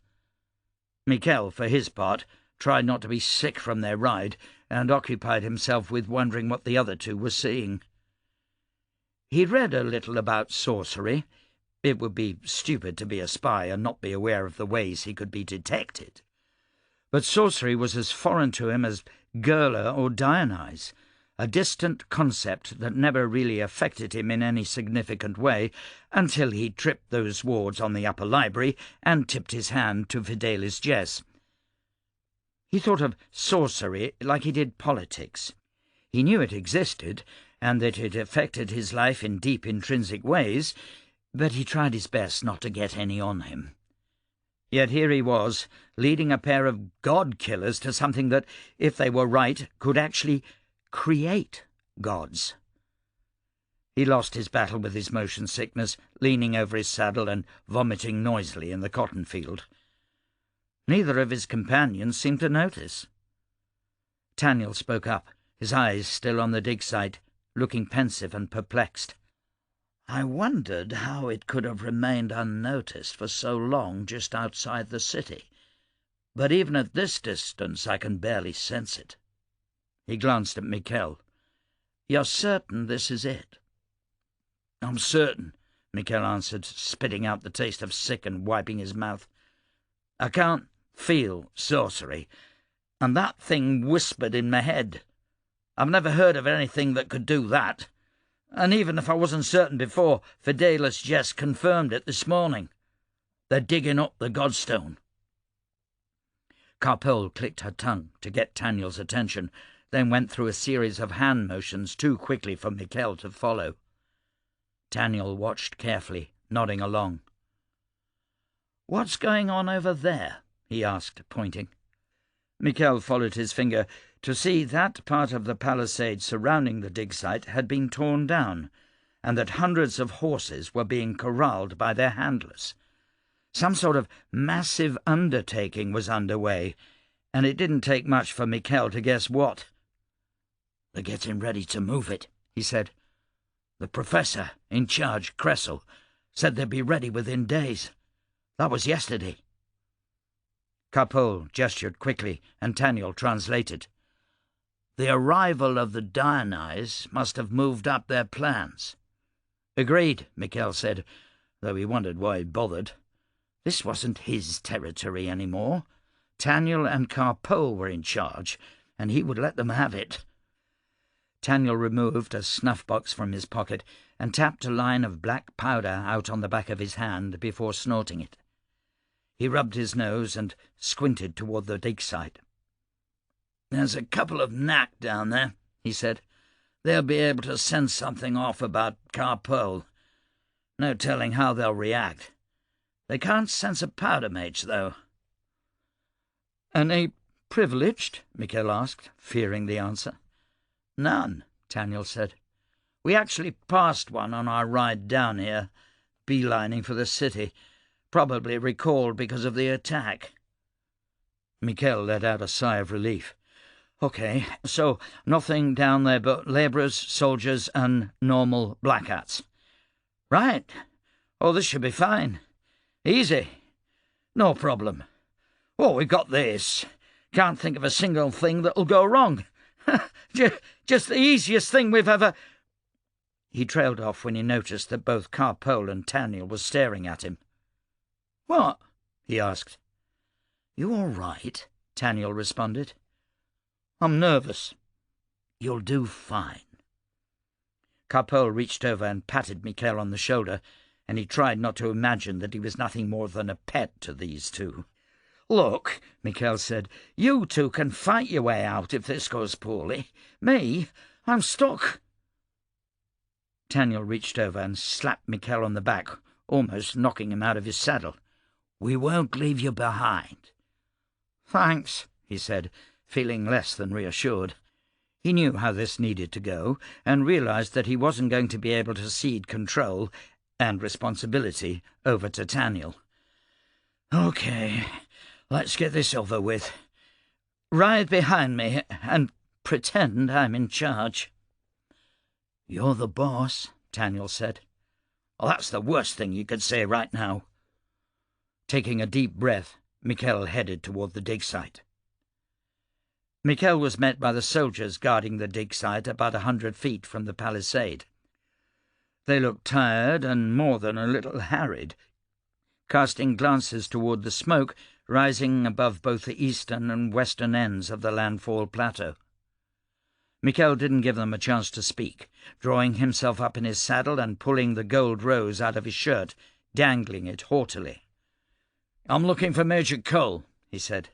A: Michel, for his part, tried not to be sick from their ride, and occupied himself with wondering what the other two were seeing. He'd read a little about sorcery. It would be stupid to be a spy and not be aware of the ways he could be detected. But sorcery was as foreign to him as Gurla or Dionyse, a distant concept that never really affected him in any significant way until he tripped those wards on the upper library and tipped his hand to Fidelis Jess. He thought of sorcery like he did politics. He knew it existed, and that it affected his life in deep intrinsic ways, but he tried his best not to get any on him. Yet here he was, leading a pair of god-killers to something that, if they were right, could actually create gods. He lost his battle with his motion sickness, leaning over his saddle and vomiting noisily in the cotton field. Neither of his companions seemed to notice. Taniel spoke up, his eyes still on the dig site, looking pensive and perplexed.
B: I wondered how it could have remained unnoticed for so long just outside the city, but even at this distance I can barely sense it. He glanced at Michel. You're certain this is it?
A: I'm certain, Michel answered, spitting out the taste of sick and wiping his mouth. I can't feel sorcery, and that thing whispered in my head. I've never heard of anything that could do that. And even if I wasn't certain before, Fidelis Jess confirmed it this morning. They're digging up the Godstone. Carpole clicked her tongue to get Taniel's attention, then went through a series of hand motions too quickly for Michel to follow. Taniel watched carefully, nodding along. "What's going on over there?" he asked, pointing. Michel followed his finger to see that part of the palisade surrounding the dig site had been torn down, and that hundreds of horses were being corralled by their handlers. Some sort of massive undertaking was underway, and it didn't take much for Michel to guess what. "They're getting ready to move it," he said. "The professor in charge, Cressel, said they'd be ready within days. That was yesterday." Carpole gestured quickly, and Taniel translated. "The arrival of the Dionyse must have moved up their plans." "Agreed," Michel said, though he wondered why he bothered. This wasn't his territory anymore. Taniel and Carpole were in charge, and he would let them have it. Taniel removed a snuff-box from his pocket and tapped a line of black powder out on the back of his hand before snorting it. He rubbed his nose and squinted toward the dig site. "There's a couple of knack down there," he said. "They'll be able to send something off about Carpole. No telling how they'll react. They can't sense a powder mage, though." "Any privileged?" Michel asked, fearing the answer. "None," Taniel said. "We actually passed one on our ride down here, beelining for the city, probably recalled because of the attack." Michel let out a sigh of relief. "Okay, so nothing down there but labourers, soldiers, and normal black hats." "Right. Oh, this should be fine. Easy. No problem. Oh, we've got this. Can't think of a single thing that'll go wrong. Just the easiest thing we've ever—" He trailed off when he noticed that both Carpole and Taniel were staring at him. "What?" he asked. "You all right?" Taniel responded. "I'm nervous." "You'll do fine." Carpole reached over and patted Michel on the shoulder, and he tried not to imagine that he was nothing more than a pet to these two. "Look," Michel said, "you two can fight your way out if this goes poorly. Me, I'm stuck." Taniel reached over and slapped Michel on the back, almost knocking him out of his saddle. "We won't leave you behind." "Thanks," he said, feeling less than reassured. He knew how this needed to go, and realized that he wasn't going to be able to cede control and responsibility over to Taniel. "Okay, let's get this over with. Ride behind me and pretend I'm in charge." "You're the boss," Taniel said. "Well, that's the worst thing you could say right now." Taking a deep breath, Michel headed toward the dig site. Michel was met by the soldiers guarding the dig site about 100 feet from the palisade. They looked tired and more than a little harried, casting glances toward the smoke rising above both the eastern and western ends of the landfall plateau. Michel didn't give them a chance to speak, drawing himself up in his saddle and pulling the gold rose out of his shirt, dangling it haughtily. "I'm looking for Major Cole," he said.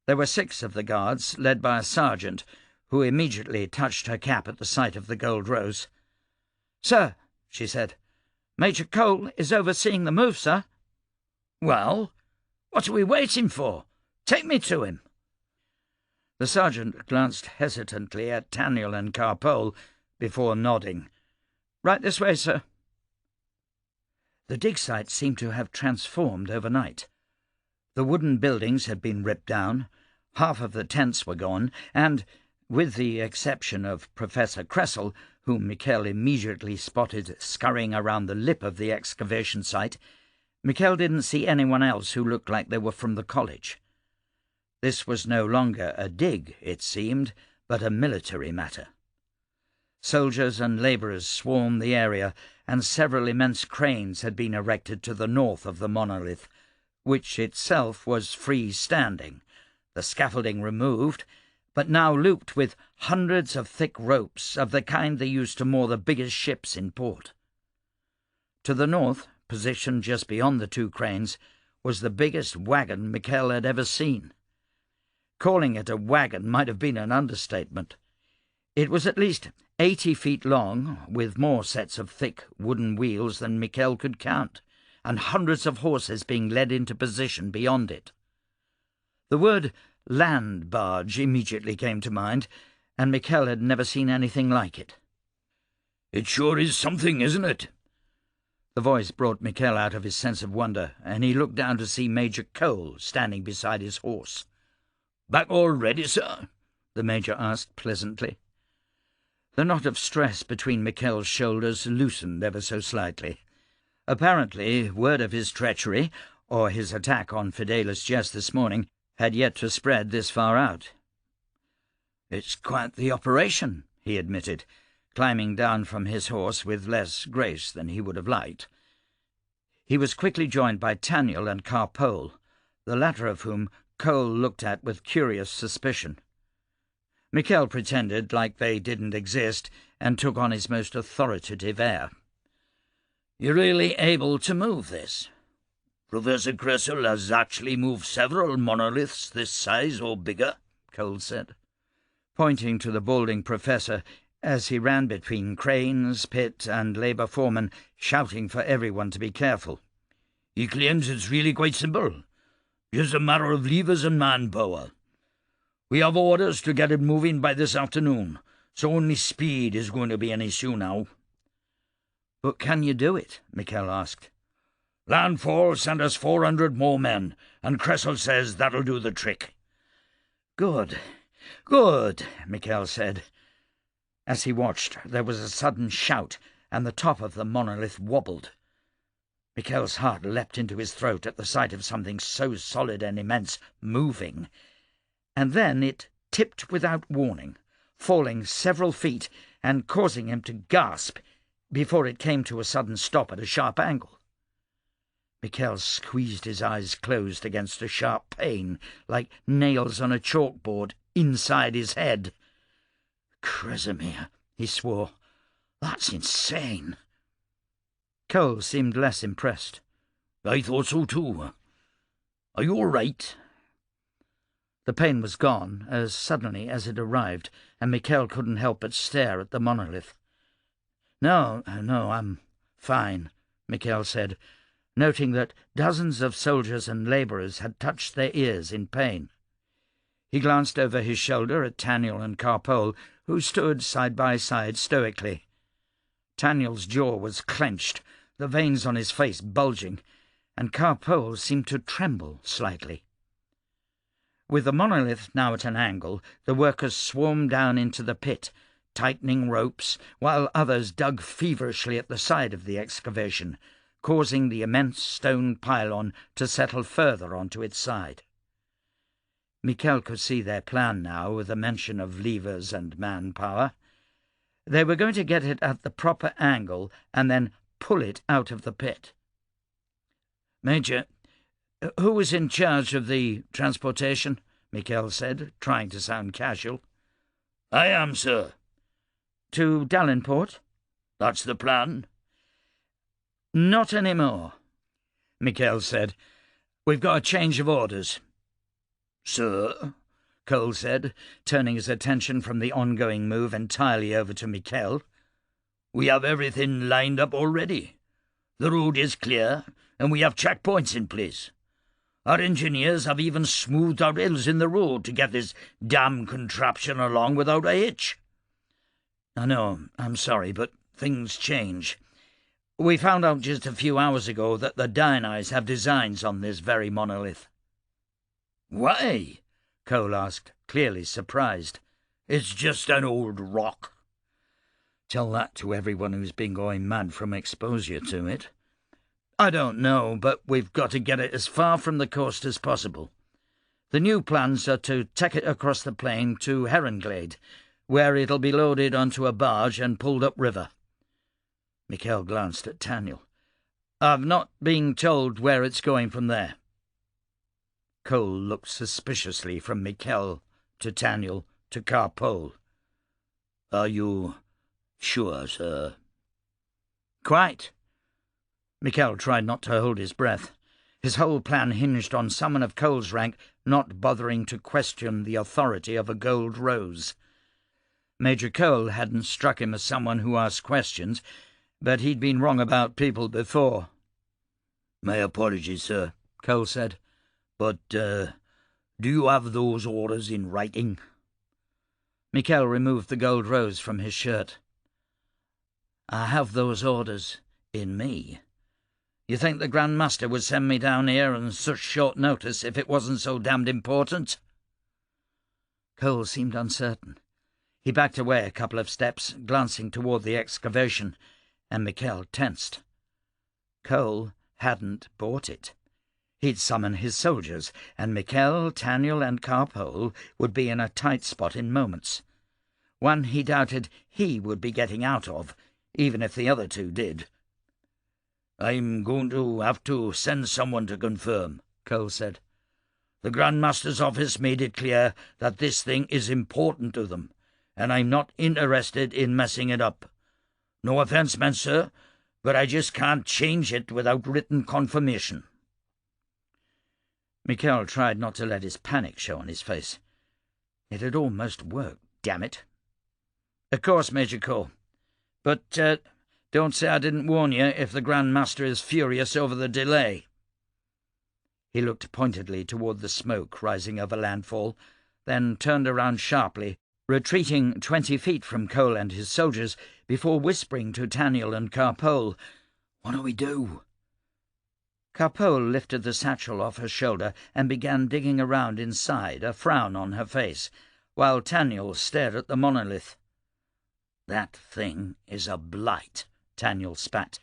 A: There were 6 of the guards, led by a sergeant, who immediately touched her cap at the sight of the gold rose. "Sir," she said, "Major Cole is overseeing the move, sir."
C: "Well, what are we waiting for? Take me to him."
A: The sergeant glanced hesitantly at Taniel and Carpole before nodding. "Right this way, sir." The dig site seemed to have transformed overnight. The wooden buildings had been ripped down, half of the tents were gone, and, with the exception of Professor Cressel, whom Michel immediately spotted scurrying around the lip of the excavation site, Michel didn't see anyone else who looked like they were from the college. This was no longer a dig, it seemed, but a military matter. Soldiers and labourers swarmed the area, and several immense cranes had been erected to the north of the monolith, which itself was free-standing, the scaffolding removed, but now looped with hundreds of thick ropes of the kind they used to moor the biggest ships in port. To the north, positioned just beyond the 2 cranes, was the biggest wagon Michel had ever seen. Calling it a wagon might have been an understatement. It was at least 80 feet long, with more sets of thick wooden wheels than Michel could count, and hundreds of horses being led into position beyond it. The word land barge immediately came to mind, and Michel had never seen anything like it.
C: "It sure is something, isn't it?"
A: The voice brought Michel out of his sense of wonder, and he looked down to see Major Cole standing beside his horse.
C: "Back all ready, sir?"
A: the Major asked pleasantly. The knot of stress between Michel's shoulders loosened ever so slightly. Apparently, word of his treachery, or his attack on Fidelis just this morning, had yet to spread this far out. "It's quite the operation," he admitted, climbing down from his horse with less grace than he would have liked. He was quickly joined by Taniel and Carpole, the latter of whom Cole looked at with curious suspicion. Michel pretended like they didn't exist, and took on his most authoritative air.
C: "You're really able to move this? Professor Cressel has actually moved several monoliths this size or bigger," Cole said,
A: pointing to the balding professor as he ran between cranes, pit, and labour foremen, shouting for everyone to be careful.
C: "He claims it's really quite simple. Just a matter of levers and manpower. We have orders to get it moving by this afternoon, so only speed is going to be an issue now."
A: "But can you do it?" Michel asked.
C: "Landfall sent us 400 more men, and Cressel says that'll do the trick."
A: "Good, good," Michel said. As he watched, there was a sudden shout, and the top of the monolith wobbled. Michel's heart leapt into his throat at the sight of something so solid and immense moving, and then it tipped without warning, falling several feet and causing him to gasp before it came to a sudden stop at a sharp angle. Michel squeezed his eyes closed against a sharp pain, like nails on a chalkboard, inside his head. "Kresimir," he swore, "that's insane." Cole seemed less impressed.
C: "I thought so too. Are you all right?"
A: The pain was gone as suddenly as it arrived, and Michel couldn't help but stare at the monolith. No, I'm fine," Michel said, noting that dozens of soldiers and labourers had touched their ears in pain. He glanced over his shoulder at Taniel and Carpole, who stood side by side stoically. Taniel's jaw was clenched, the veins on his face bulging, and Carpole seemed to tremble slightly. With the monolith now at an angle, the workers swarmed down into the pit, tightening ropes, while others dug feverishly at the side of the excavation, causing the immense stone pylon to settle further onto its side. Michel could see their plan now, with the mention of levers and manpower.
B: They were going to get it at the proper angle and then pull it out of the pit. "Major, who was in charge of the transportation?" Michel said, trying to sound casual.
C: "I am, sir."
B: "To Davenport?"
C: "That's the plan."
B: "Not any more," Michel said. "We've got a change of orders."
C: "Sir?"
B: Cole said, turning his attention from the ongoing move entirely over to Michel.
C: "We have everything lined up already. The road is clear, and we have checkpoints in place. Our engineers have even smoothed our rails in the road to get this damn contraption along without a hitch."
B: "I know, I'm sorry, but things change. We found out just a few hours ago that the Dionysians have designs on this very monolith."
C: "Why?"
B: Cole asked, clearly surprised.
C: "It's just an old rock."
B: "Tell that to everyone who's been going mad from exposure to it." "I don't know, but we've got to get it as far from the coast as possible. The new plans are to take it across the plain to Heronglade, where it'll be loaded onto a barge and pulled upriver." Michel glanced at Taniel. "I've not been told where it's going from there." Cole looked suspiciously from Michel to Taniel to Carpole.
C: "Are you sure, sir?"
B: "Quite." Michel tried not to hold his breath. His whole plan hinged on someone of Cole's rank not bothering to question the authority of a gold rose. Major Cole hadn't struck him as someone who asked questions, but he'd been wrong about people before.
C: "My apologies, sir,"
B: Cole said.
C: "But, do you have those orders in writing?"
B: Michel removed the gold rose from his shirt. "I have those orders in me. You think the Grand Master would send me down here on such short notice if it wasn't so damned important?" Cole seemed uncertain. He backed away a couple of steps, glancing toward the excavation, and Michel tensed. Cole hadn't bought it. He'd summon his soldiers, and Michel, Taniel, and Carpole would be in a tight spot in moments. One he doubted he would be getting out of, even if the other two did.
C: "I'm going to have to send someone to confirm,"
B: Cole said.
C: "The Grand Master's office made it clear that this thing is important to them, and I'm not interested in messing it up. No offence meant, sir, but I just can't change it without written confirmation."
B: Michel tried not to let his panic show on his face. It had almost worked, damn it. "Of course, Major Cole. But don't say I didn't warn you if the Grand Master is furious over the delay." He looked pointedly toward the smoke rising over landfall, then turned around sharply, retreating 20 feet from Cole and his soldiers before whispering to Taniel and Carpole,
C: "What do we do?"
B: Carpole lifted the satchel off her shoulder and began digging around inside, a frown on her face, while Taniel stared at the monolith.
C: "That thing is a blight," Taniel spat.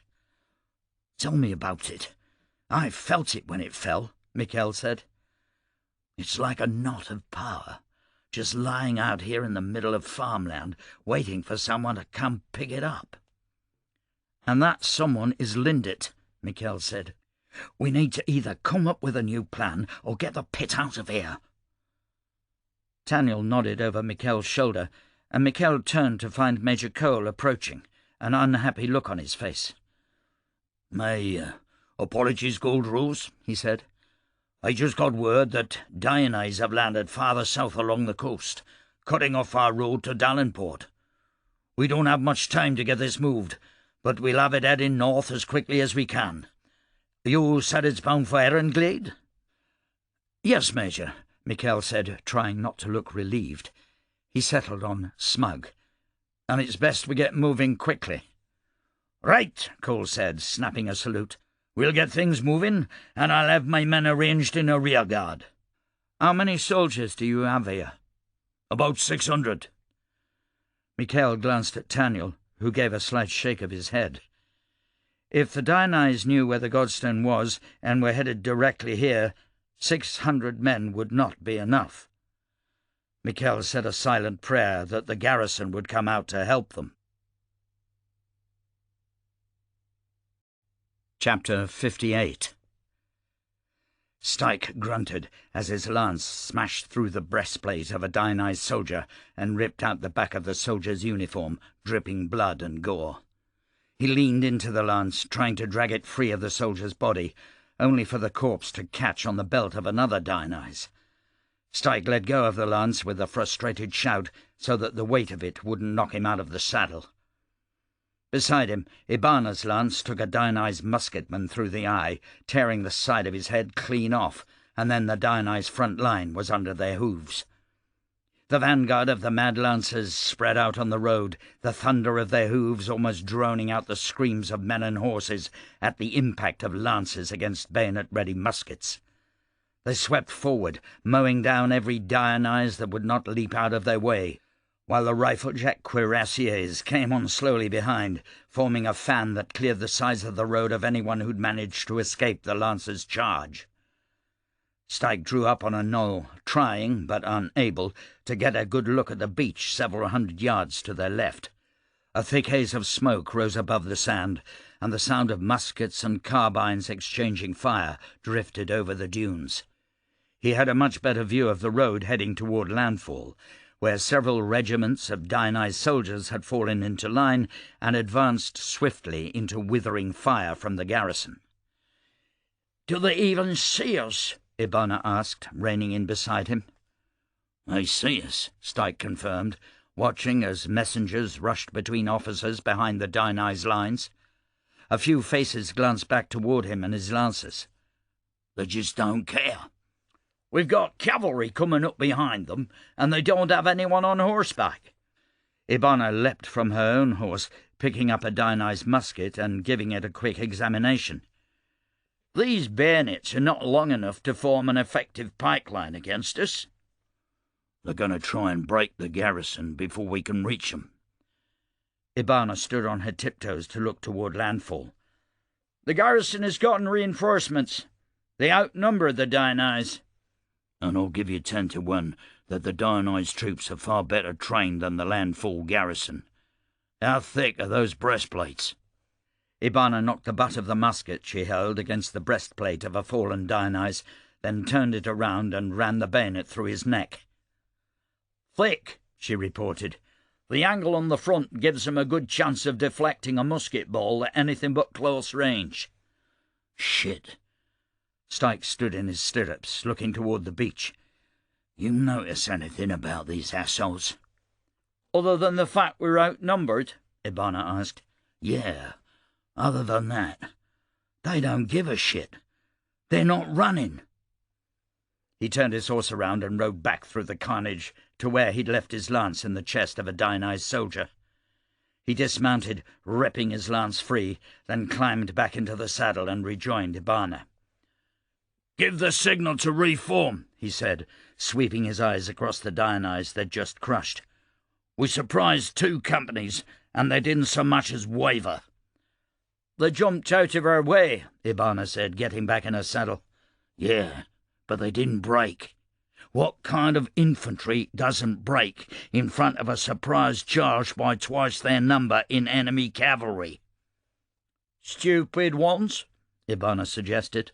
B: "Tell me about it. I felt it when it fell," Michel said.
C: "It's like a knot of power, just lying out here in the middle of farmland, waiting for someone to come pick it up."
B: "And that someone is Lindit," Michel said. "We need to either come up with a new plan or get the pit out of here." Taniel nodded over Michel's shoulder, and Michel turned to find Major Cole approaching, an unhappy look on his face.
C: "My apologies, Gold Rose," he said. "I just got word that Dionysians have landed farther south along the coast, cutting off our road to Davenport. We don't have much time to get this moved, but we'll have it heading north as quickly as we can. You said it's bound for Heronglade?"
B: "Yes, Major," Michel said, trying not to look relieved. He settled on smug. "And it's best we get moving quickly."
C: "Right," Cole said, snapping a salute. "We'll get things moving, and I'll have my men arranged in a rear guard."
B: "How many soldiers do you have here?"
C: "About 600.
B: Michel glanced at Taniel, who gave a slight shake of his head. If the Dionysians knew where the Godstone was and were headed directly here, 600 men would not be enough. Michel said a silent prayer that the garrison would come out to help them.
A: Chapter 58. Styke grunted as his lance smashed through the breastplate of a Dionyse soldier and ripped out the back of the soldier's uniform, dripping blood and gore. He leaned into the lance, trying to drag it free of the soldier's body, only for the corpse to catch on the belt of another Dionyse. Styke let go of the lance with a frustrated shout so that the weight of it wouldn't knock him out of the saddle. Beside him, Ibana's lance took a Dionyse musketman through the eye, tearing the side of his head clean off, and then the Dionyse front line was under their hooves. The vanguard of the mad lancers spread out on the road, the thunder of their hooves almost droning out the screams of men and horses at the impact of lances against bayonet-ready muskets. They swept forward, mowing down every Dionyse that would not leap out of their way, while the riflejack cuirassiers came on slowly behind, forming a fan that cleared the sides of the road of anyone who'd managed to escape the lancers' charge. Styke drew up on a knoll, trying, but unable, to get a good look at the beach several hundred yards to their left. A thick haze of smoke rose above the sand, and the sound of muskets and carbines exchanging fire drifted over the dunes. He had a much better view of the road heading toward landfall, where several regiments of Dionyse soldiers had fallen into line and advanced swiftly into withering fire from the garrison.
B: "Do they even see us?" Ibana asked, reining in beside him.
C: "They see us,"
A: Styke confirmed, watching as messengers rushed between officers behind the Dionyse lines. A few faces glanced back toward him and his lancers.
C: "They just don't care.
B: We've got cavalry coming up behind them, and they don't have anyone on horseback."
A: Ibana leapt from her own horse, picking up a Dionyse musket and giving it a quick examination.
B: "These bayonets are not long enough to form an effective pike line against us."
C: "They're going to try and break the garrison before we can reach them."
A: Ibana stood on her tiptoes to look toward landfall.
B: "The garrison has gotten reinforcements. They outnumber the Dionyse."
C: "And I'll give you 10 to 1 that the Dionyse troops are far better trained than the landfall garrison. How thick are those breastplates?"
A: Ibana knocked the butt of the musket she held against the breastplate of a fallen Dionyse, then turned it around and ran the bayonet through his neck.
B: "Thick," she reported. "The angle on the front gives them a good chance of deflecting a musket ball at anything but close range."
C: "Shit."
A: Styke stood in his stirrups, looking toward the beach.
C: "You notice anything about these assholes?"
B: "Other than the fact we're outnumbered?"
A: Ibana asked.
C: "Yeah, other than that. They don't give a shit. They're not running."
A: He turned his horse around and rode back through the carnage to where he'd left his lance in the chest of a Dionyse soldier. He dismounted, ripping his lance free, then climbed back into the saddle and rejoined Ibana.
C: "Give the signal to reform,"
A: he said, sweeping his eyes across the Dionyse they'd just crushed.
C: "We surprised 2 companies, and they didn't so much as waver."
B: "They jumped out of our way," Ibana said, getting back in her saddle.
C: "Yeah, but they didn't break. What kind of infantry doesn't break in front of a surprise charge by twice their number in enemy cavalry?"
B: "Stupid ones,"
A: Ibana suggested.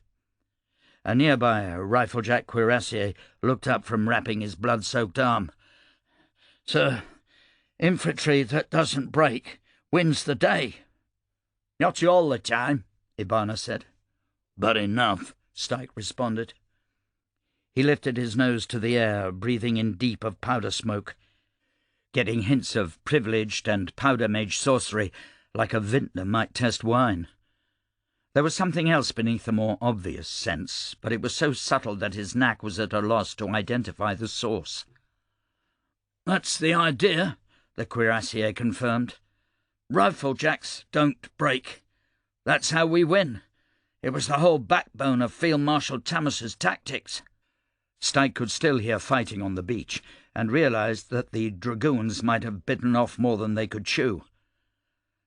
A: A nearby riflejack cuirassier looked up from wrapping his blood-soaked arm.
B: "So, infantry that doesn't break wins the day." "Not all the time," Ibana said.
C: "But enough,"
A: Styke responded. He lifted his nose to the air, breathing in deep of powder smoke, getting hints of privileged and powder-mage sorcery like a vintner might test wine. There was something else beneath the more obvious sense, but it was so subtle that his knack was at a loss to identify the source.
B: "That's the idea," the cuirassier confirmed. "Riflejacks don't break. That's how we win. It was the whole backbone of Field Marshal Tamas's tactics."
A: Styke could still hear fighting on the beach, and realized that the dragoons might have bitten off more than they could chew.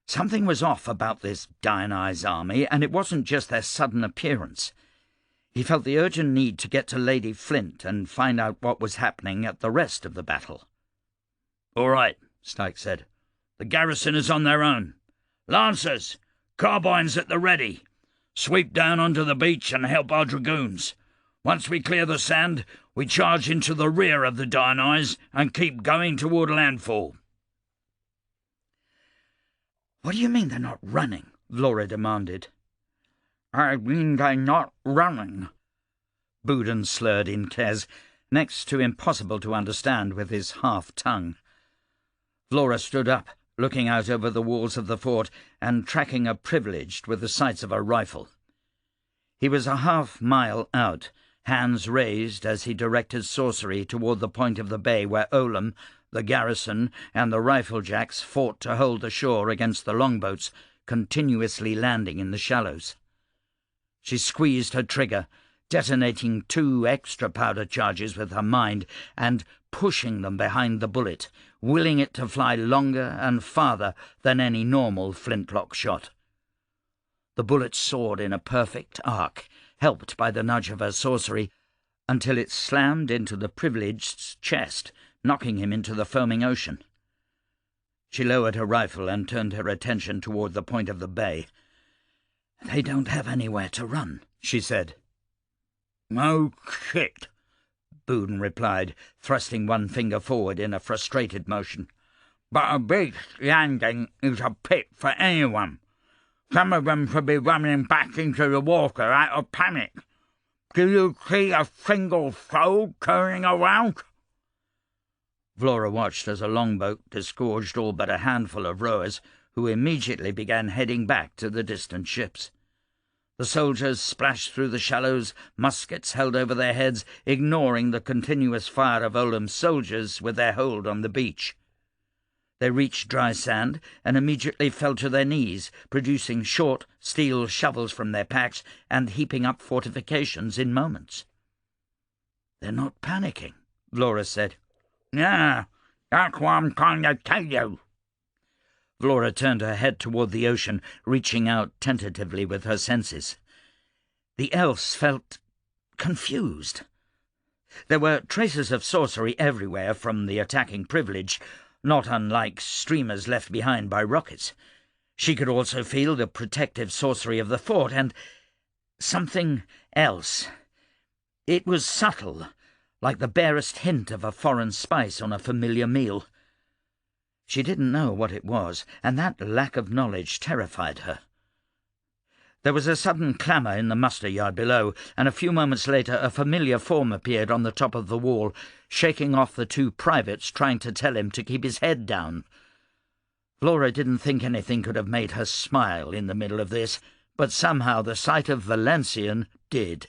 A: Something was off about this Dionyse army, and it wasn't just their sudden appearance. He felt the urgent need to get to Lady Flint and find out what was happening at the rest of the battle.
C: "All right," Styke said. "The garrison is on their own. Lancers, carbines at the ready. Sweep down onto the beach and help our dragoons. Once we clear the sand, we charge into the rear of the Dionyse and keep going toward landfall."
B: "What do you mean they're not running?" Vlora demanded.
C: "I mean they're not running,"
A: Boudin slurred in Kez, next to impossible to understand with his half-tongue. Vlora stood up, looking out over the walls of the fort and tracking a privileged with the sights of a rifle. He was a half-mile out, hands raised as he directed sorcery toward the point of the bay where Olam, the garrison, and the rifle-jacks fought to hold the shore against the longboats, continuously landing in the shallows. She squeezed her trigger, detonating 2 extra powder charges with her mind and pushing them behind the bullet, willing it to fly longer and farther than any normal flintlock shot. The bullet soared in a perfect arc, helped by the nudge of her sorcery, until it slammed into the privileged's chest, knocking him into the foaming ocean. She lowered her rifle and turned her attention toward the point of the bay. "They don't have anywhere to run," she said.
C: "No shit,"
A: Boudin replied, thrusting one finger forward in a frustrated motion.
C: "But a beach landing is a pit for anyone. Some of them should be running back into the water out of panic. Do you see a single soul turning around?"
A: Vlora watched as a longboat disgorged all but a handful of rowers, who immediately began heading back to the distant ships. The soldiers splashed through the shallows, muskets held over their heads, ignoring the continuous fire of Olam's soldiers with their hold on the beach. They reached dry sand and immediately fell to their knees, producing short steel shovels from their packs and heaping up fortifications in moments. "They're not panicking," Vlora said.
C: "Yeah, that's what I'm trying to tell you."
A: Vlora turned her head toward the ocean, reaching out tentatively with her senses. The elves felt confused. There were traces of sorcery everywhere from the attacking privilege, not unlike streamers left behind by rockets. She could also feel the protective sorcery of the fort, and something else. It was subtle, like the barest hint of a foreign spice on a familiar meal. She didn't know what it was, and that lack of knowledge terrified her. There was a sudden clamour in the muster yard below, and a few moments later a familiar form appeared on the top of the wall, shaking off the 2 privates trying to tell him to keep his head down. Vlora didn't think anything could have made her smile in the middle of this, but somehow the sight of Valencian did.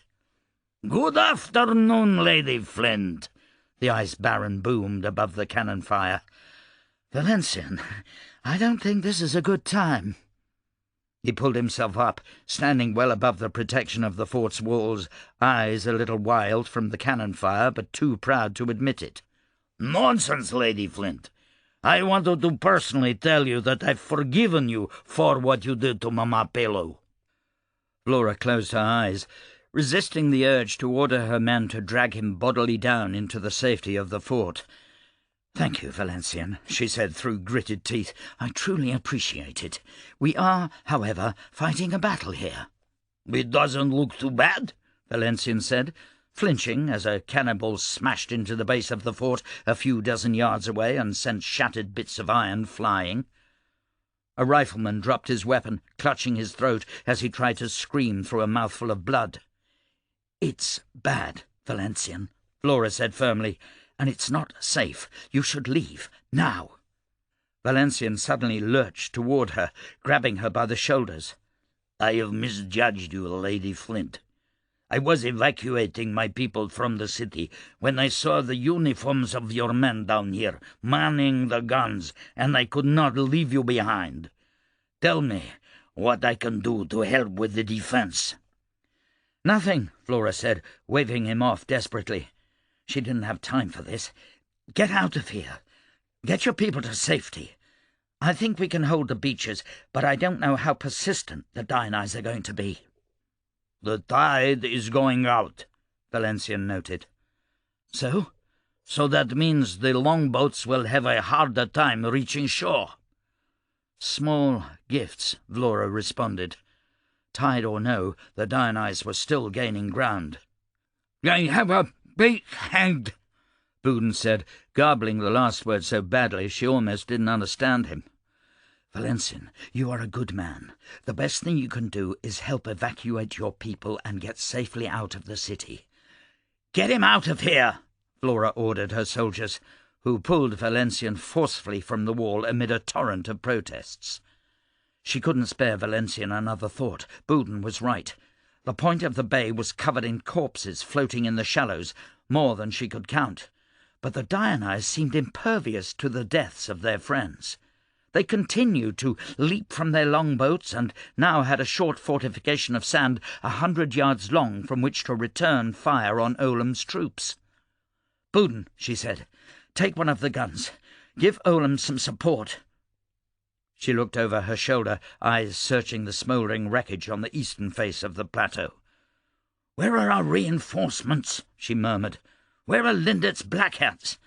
C: "Good afternoon, Lady Flint,"
A: the Ice Baron boomed above the cannon fire. "Valencian, I don't think this is a good time." He pulled himself up, standing well above the protection of the fort's walls, eyes a little wild from the cannon fire, but too proud to admit it.
C: "Nonsense, Lady Flint. I wanted to personally tell you that I've forgiven you for what you did to Mama Pello."
A: Vlora closed her eyes, resisting the urge to order her men to drag him bodily down into the safety of the fort. "Thank you, Valencian," she said through gritted teeth. "I truly appreciate it. We are, however, fighting a battle here."
C: "It doesn't look too bad,"
A: Valencian said, flinching as a cannonball smashed into the base of the fort a few dozen yards away and sent shattered bits of iron flying. A rifleman dropped his weapon, clutching his throat as he tried to scream through a mouthful of blood. "It's bad, Valencian," Vlora said firmly, "and it's not safe. You should leave, now." Valencian suddenly lurched toward her, grabbing her by the shoulders.
C: "I have misjudged you, Lady Flint. I was evacuating my people from the city when I saw the uniforms of your men down here, manning the guns, and I could not leave you behind. Tell me what I can do to help with the defense."
A: "Nothing," Vlora said, waving him off desperately. She didn't have time for this. "Get out of here. Get your people to safety. I think we can hold the beaches, but I don't know how persistent the Dionyse are going to be."
C: "The tide is going out,"
A: Valencian noted.
C: "So? So that means the longboats will have a harder time reaching shore."
A: "Small gifts," Vlora responded. Tide or no, the Dionyse was still gaining ground.
C: "They have a beakhead,"
A: Bouden said, garbling the last word so badly she almost didn't understand him. "Valencian, you are a good man. The best thing you can do is help evacuate your people and get safely out of the city." "Get him out of here!" Vlora ordered her soldiers, who pulled Valencian forcefully from the wall amid a torrent of protests. She couldn't spare Valencian another thought. Bouden was right. The point of the bay was covered in corpses floating in the shallows, more than she could count. But the Dionyse seemed impervious to the deaths of their friends. They continued to leap from their longboats, and now had a short fortification of sand 100 yards long from which to return fire on Olam's troops. "Bouden," she said, "take one of the guns. Give Olam some support." She looked over her shoulder, eyes searching the smouldering wreckage on the eastern face of the plateau. "Where are our reinforcements?" she murmured. "Where are Lindet's black hats?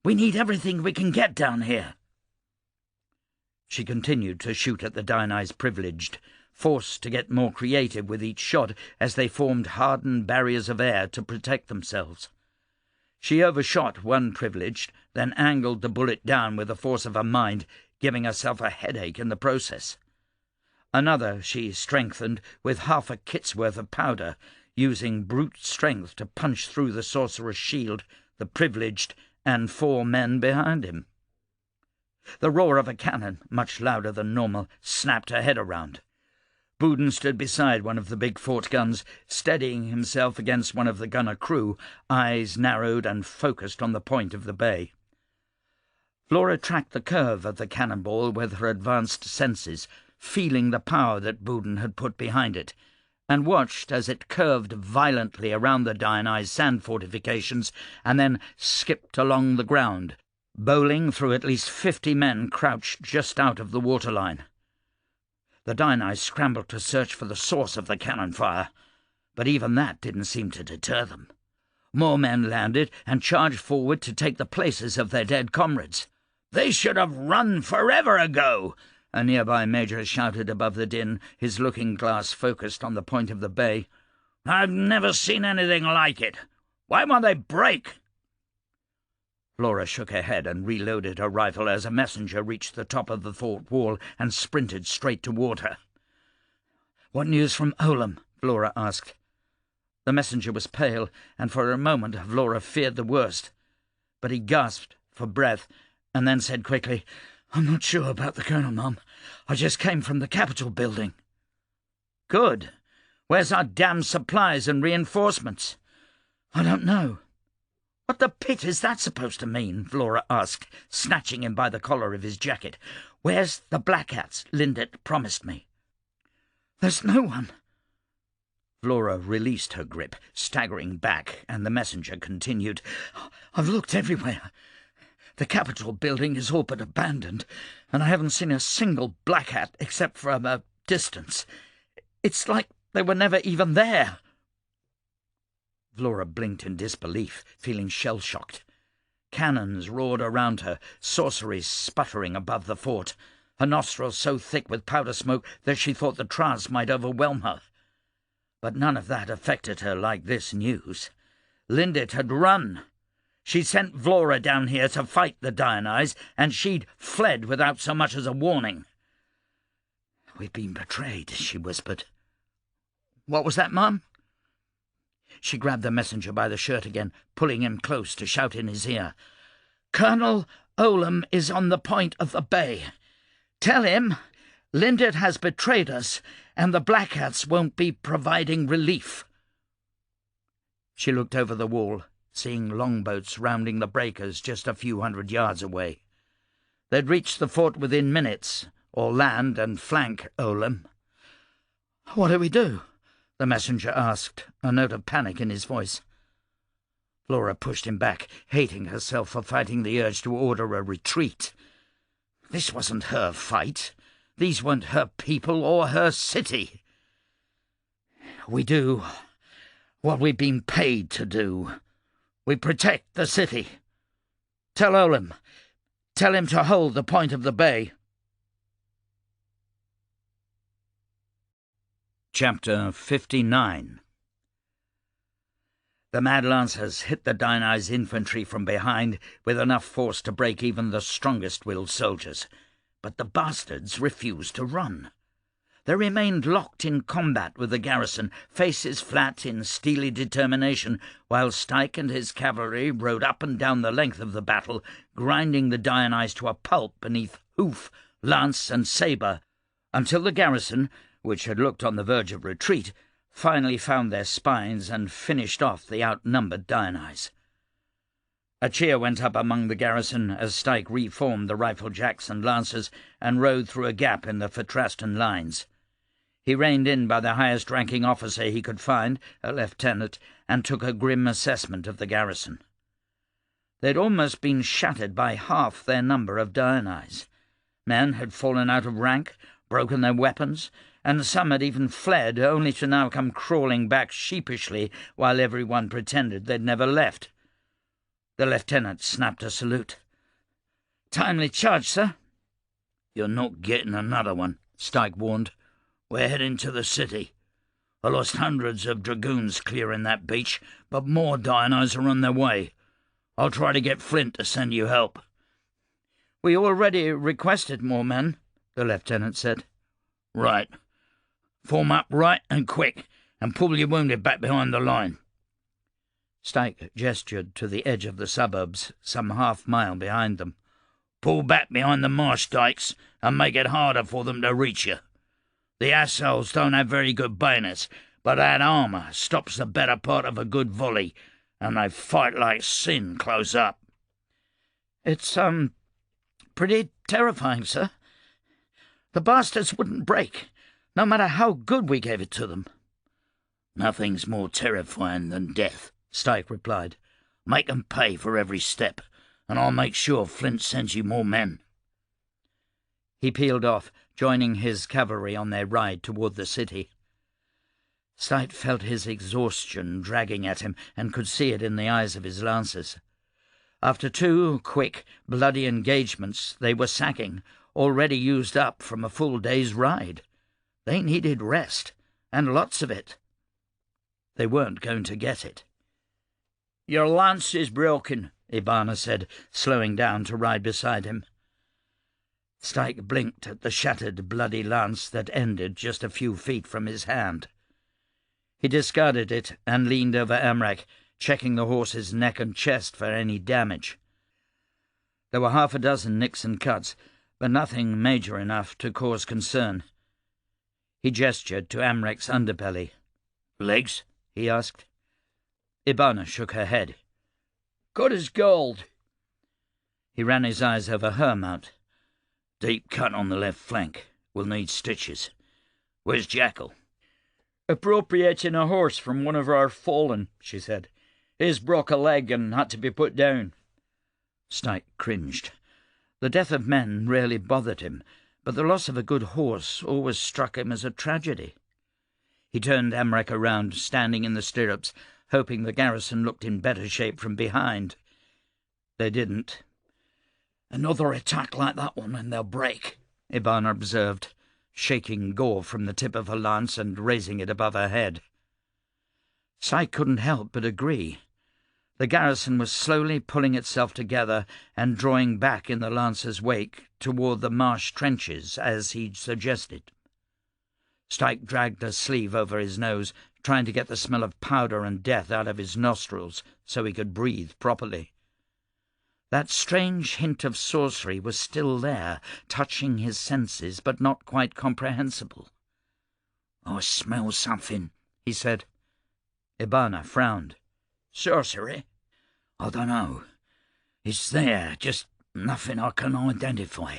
A: We need everything we can get down here." She continued to shoot at the Dionyse privileged, forced to get more creative with each shot as they formed hardened barriers of air to protect themselves. She overshot one privileged, then angled the bullet down with the force of her mind, giving herself a headache in the process. Another she strengthened with half a kit's worth of powder, using brute strength to punch through the sorcerer's shield, the privileged, and 4 men behind him. The roar of a cannon, much louder than normal, snapped her head around. Bouden stood beside one of the big fort guns, steadying himself against one of the gunner crew, eyes narrowed and focused on the point of the bay. Vlora tracked the curve of the cannonball with her advanced senses, feeling the power that Bouden had put behind it, and watched as it curved violently around the Dionyse sand fortifications and then skipped along the ground, bowling through at least 50 men crouched just out of the waterline. The Dionyse scrambled to search for the source of the cannon fire, but even that didn't seem to deter them. More men landed and charged forward to take the places of their dead comrades. "They should have run forever ago," a nearby major shouted above the din, his looking-glass focused on the point of the bay. "I've never seen anything like it. Why won't they break?" Vlora shook her head and reloaded her rifle as a messenger reached the top of the fort wall and sprinted straight toward her. "What news from Olam?" Vlora asked. The messenger was pale, and for a moment Vlora feared the worst. But he gasped for breath, and then said quickly, "I'm not sure about the colonel, Mum. I just came from the Capitol building." "Good. Where's our damned supplies and reinforcements?" "I don't know." "What the pit is that supposed to mean?" Vlora asked, snatching him by the collar of his jacket. "Where's the black hats Lindet promised me?" "There's no one." Vlora released her grip, staggering back, and the messenger continued, "I've looked everywhere. The Capitol building is all but abandoned, and I haven't seen a single black hat except from a distance. It's like they were never even there." Vlora blinked in disbelief, feeling shell-shocked. Cannons roared around her, sorceries sputtering above the fort, her nostrils so thick with powder smoke that she thought the trance might overwhelm her. But none of that affected her like this news. Lindet had run. She'd sent Vlora down here to fight the Dionyse, and she'd fled without so much as a warning. "We've been betrayed," she whispered. "What was that, Mum?" She grabbed the messenger by the shirt again, pulling him close to shout in his ear. "Colonel Olam is on the point of the bay. Tell him Lindet has betrayed us, and the Black Hats won't be providing relief." She looked over the wall, seeing longboats rounding the breakers just a few 100 yards away. They'd reach the fort within minutes, or land and flank Olam. "What do we do?" the messenger asked, a note of panic in his voice. Vlora pushed him back, hating herself for fighting the urge to order a retreat. This wasn't her fight. These weren't her people or her city. "We do what we've been paid to do. We protect the city. Tell Olam. Tell him to hold the point of the bay." Chapter 59. The Mad Lancers hit the Diony's infantry from behind with enough force to break even the strongest-willed soldiers, but the bastards refused to run. They remained locked in combat with the garrison, faces flat in steely determination, while Styke and his cavalry rode up and down the length of the battle, grinding the Diony's to a pulp beneath hoof, lance, and sabre, until the garrison, which had looked on the verge of retreat, finally found their spines and finished off the outnumbered Diony's. A cheer went up among the garrison as Styke reformed the rifle-jacks and lancers and rode through a gap in the Fatrastan lines. He reined in by the highest-ranking officer he could find, a lieutenant, and took a grim assessment of the garrison. They'd almost been shattered by half their number of Diony's. Men had fallen out of rank, broken their weapons, and some had even fled, only to now come crawling back sheepishly while everyone pretended they'd never left. The lieutenant snapped a salute. "Timely charge, sir."
C: "You're not getting another one," Styke warned. "We're heading to the city. I lost hundreds of dragoons clearing that beach, but more Diony's are on their way. I'll try to get Flint to send you help."
B: "We already requested more men," the lieutenant said.
C: "Right. Form up right and quick, and pull your wounded back behind the line."
A: Styke gestured to the edge of the suburbs, some half-mile behind them.
C: "Pull back behind the marsh dikes and make it harder for them to reach you. The assholes don't have very good bayonets, but that armour stops the better part of a good volley, and they fight like sin close up."
B: "It's, pretty terrifying, sir. The bastards wouldn't break, no matter how good we gave it to them."
C: "Nothing's more terrifying than death," Styke replied. "Make them pay for every step, and I'll make sure Flint sends you more men."
A: He peeled off, joining his cavalry on their ride toward the city. Styke felt his exhaustion dragging at him and could see it in the eyes of his lancers. After 2 quick, bloody engagements they were sagging, already used up from a full day's ride. They needed rest, and lots of it. They weren't going to get it.
B: "Your lance is broken," Ibana said, slowing down to ride beside him.
A: Styke blinked at the shattered, bloody lance that ended just a few feet from his hand. He discarded it and leaned over Amrak, checking the horse's neck and chest for any damage. There were half a dozen nicks and cuts, but nothing major enough to cause concern. He gestured to Amrak's underbelly.
C: "Legs?"
A: he asked. Ibana shook her head.
B: "Good as gold."
A: He ran his eyes over her mount.
C: "Deep cut on the left flank. We'll need stitches. Where's Jackal?"
B: "Appropriating a horse from one of our fallen," she said. "His broke a leg and had to be put down."
A: Styke cringed. The death of men rarely bothered him, but the loss of a good horse always struck him as a tragedy. He turned Amrak around, standing in the stirrups, hoping the garrison looked in better shape from behind. They didn't.
B: "Another attack like that one and they'll break,"
A: Ibana observed, shaking gore from the tip of her lance and raising it above her head. Styke couldn't help but agree. The garrison was slowly pulling itself together and drawing back in the lancer's wake toward the marsh trenches, as he'd suggested. Styke dragged a sleeve over his nose, trying to get the smell of powder and death out of his nostrils so he could breathe properly. That strange hint of sorcery was still there, touching his senses, but not quite comprehensible.
C: "I smell something," he said.
A: Ibana frowned.
B: "Sorcery?"
C: "I don't know. It's there, just nothing I can identify.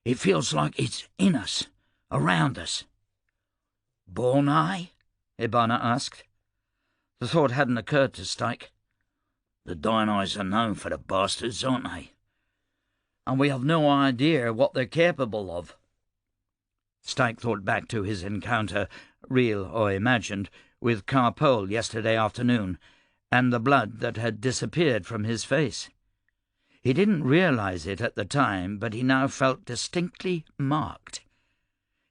C: It feels like it's in us, around us."
B: "Bornai?"
A: Ibana asked. The thought hadn't occurred to Styke.
C: "The Diony's are known for the bastards, aren't they?"
B: "And we have no idea what they're capable of."
A: Styke thought back to his encounter, real or imagined, with Carpole yesterday afternoon, and the blood that had disappeared from his face. He didn't realize it at the time, but he now felt distinctly marked.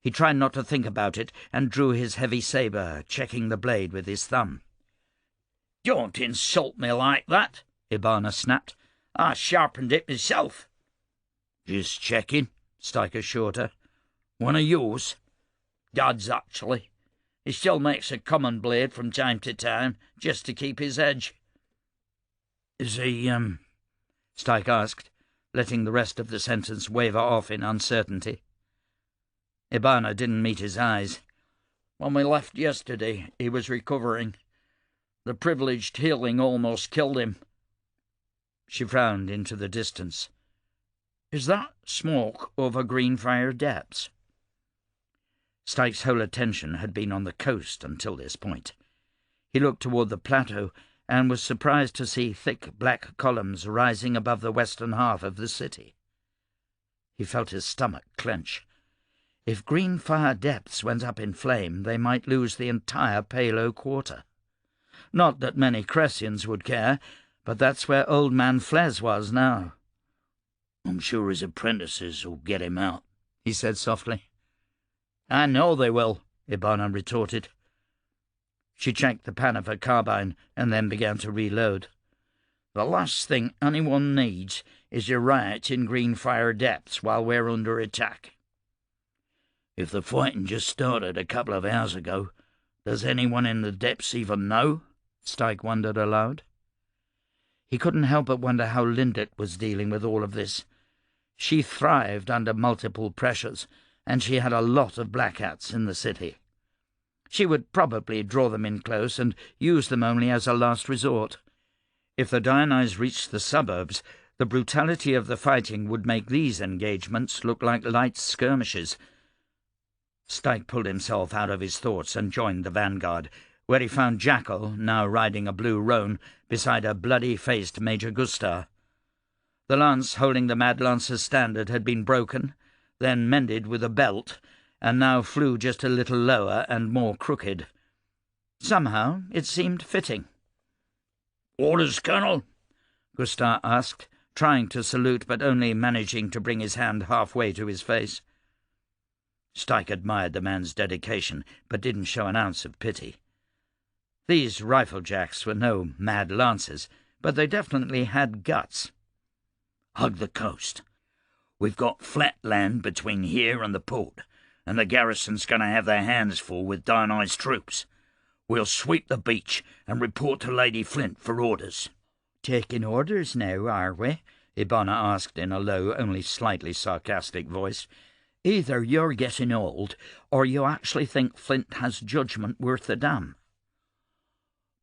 A: He tried not to think about it and drew his heavy sabre, checking the blade with his thumb.
C: "Don't insult me like that," Ibana snapped. "I sharpened it myself."
A: "Just checking," Styke assured her.
C: "One of yours?" "Dad's, actually. He still makes a common blade from time to time, just to keep his edge."
A: "Is he, Styke asked, letting the rest of the sentence waver off in uncertainty. Ibana didn't meet his eyes.
C: "When we left yesterday, he was recovering. The privileged healing almost killed him."
A: She frowned into the distance. "Is that smoke over Greenfire Depths?" Styke's whole attention had been on the coast until this point. He looked toward the plateau and was surprised to see thick black columns rising above the western half of the city. He felt his stomach clench. If Greenfire Depths went up in flame, they might lose the entire Palo Quarter. Not that many Cressians would care, but that's where old man Fles was now.
C: "I'm sure his apprentices will get him out,"
A: he said softly.
C: "I know they will,"
A: Ibana retorted. She checked the pan of her carbine and then began to reload.
C: "The last thing anyone needs is a riot in Greenfire Depths while we're under attack." "If the fighting just started a couple of hours ago, does anyone in the depths even know?"
A: Styke wondered aloud. He couldn't help but wonder how Lindert was dealing with all of this. She thrived under multiple pressures, and she had a lot of black hats in the city. She would probably draw them in close and use them only as a last resort. If the Dionyse reached the suburbs, the brutality of the fighting would make these engagements look like light skirmishes. Styke pulled himself out of his thoughts and joined the vanguard, where he found Jackal, now riding a blue roan, beside a bloody-faced Major Gustar. The lance holding the Mad Lancer's standard had been broken, then mended with a belt, and now flew just a little lower and more crooked. Somehow it seemed fitting.
C: "Orders, Colonel?"
A: Gustar asked, trying to salute but only managing to bring his hand halfway to his face. Styke admired the man's dedication, but didn't show an ounce of pity. These rifle-jacks were no Mad Lancers, but they definitely had guts.
C: "Hug the coast. We've got flat land between here and the port, and the garrison's going to have their hands full with Dionyse troops. We'll sweep the beach and report to Lady Flint for orders."
A: "Taking orders now, are we?" Ibana asked in a low, only slightly sarcastic voice. "Either you're getting old, or you actually think Flint has judgment worth a damn."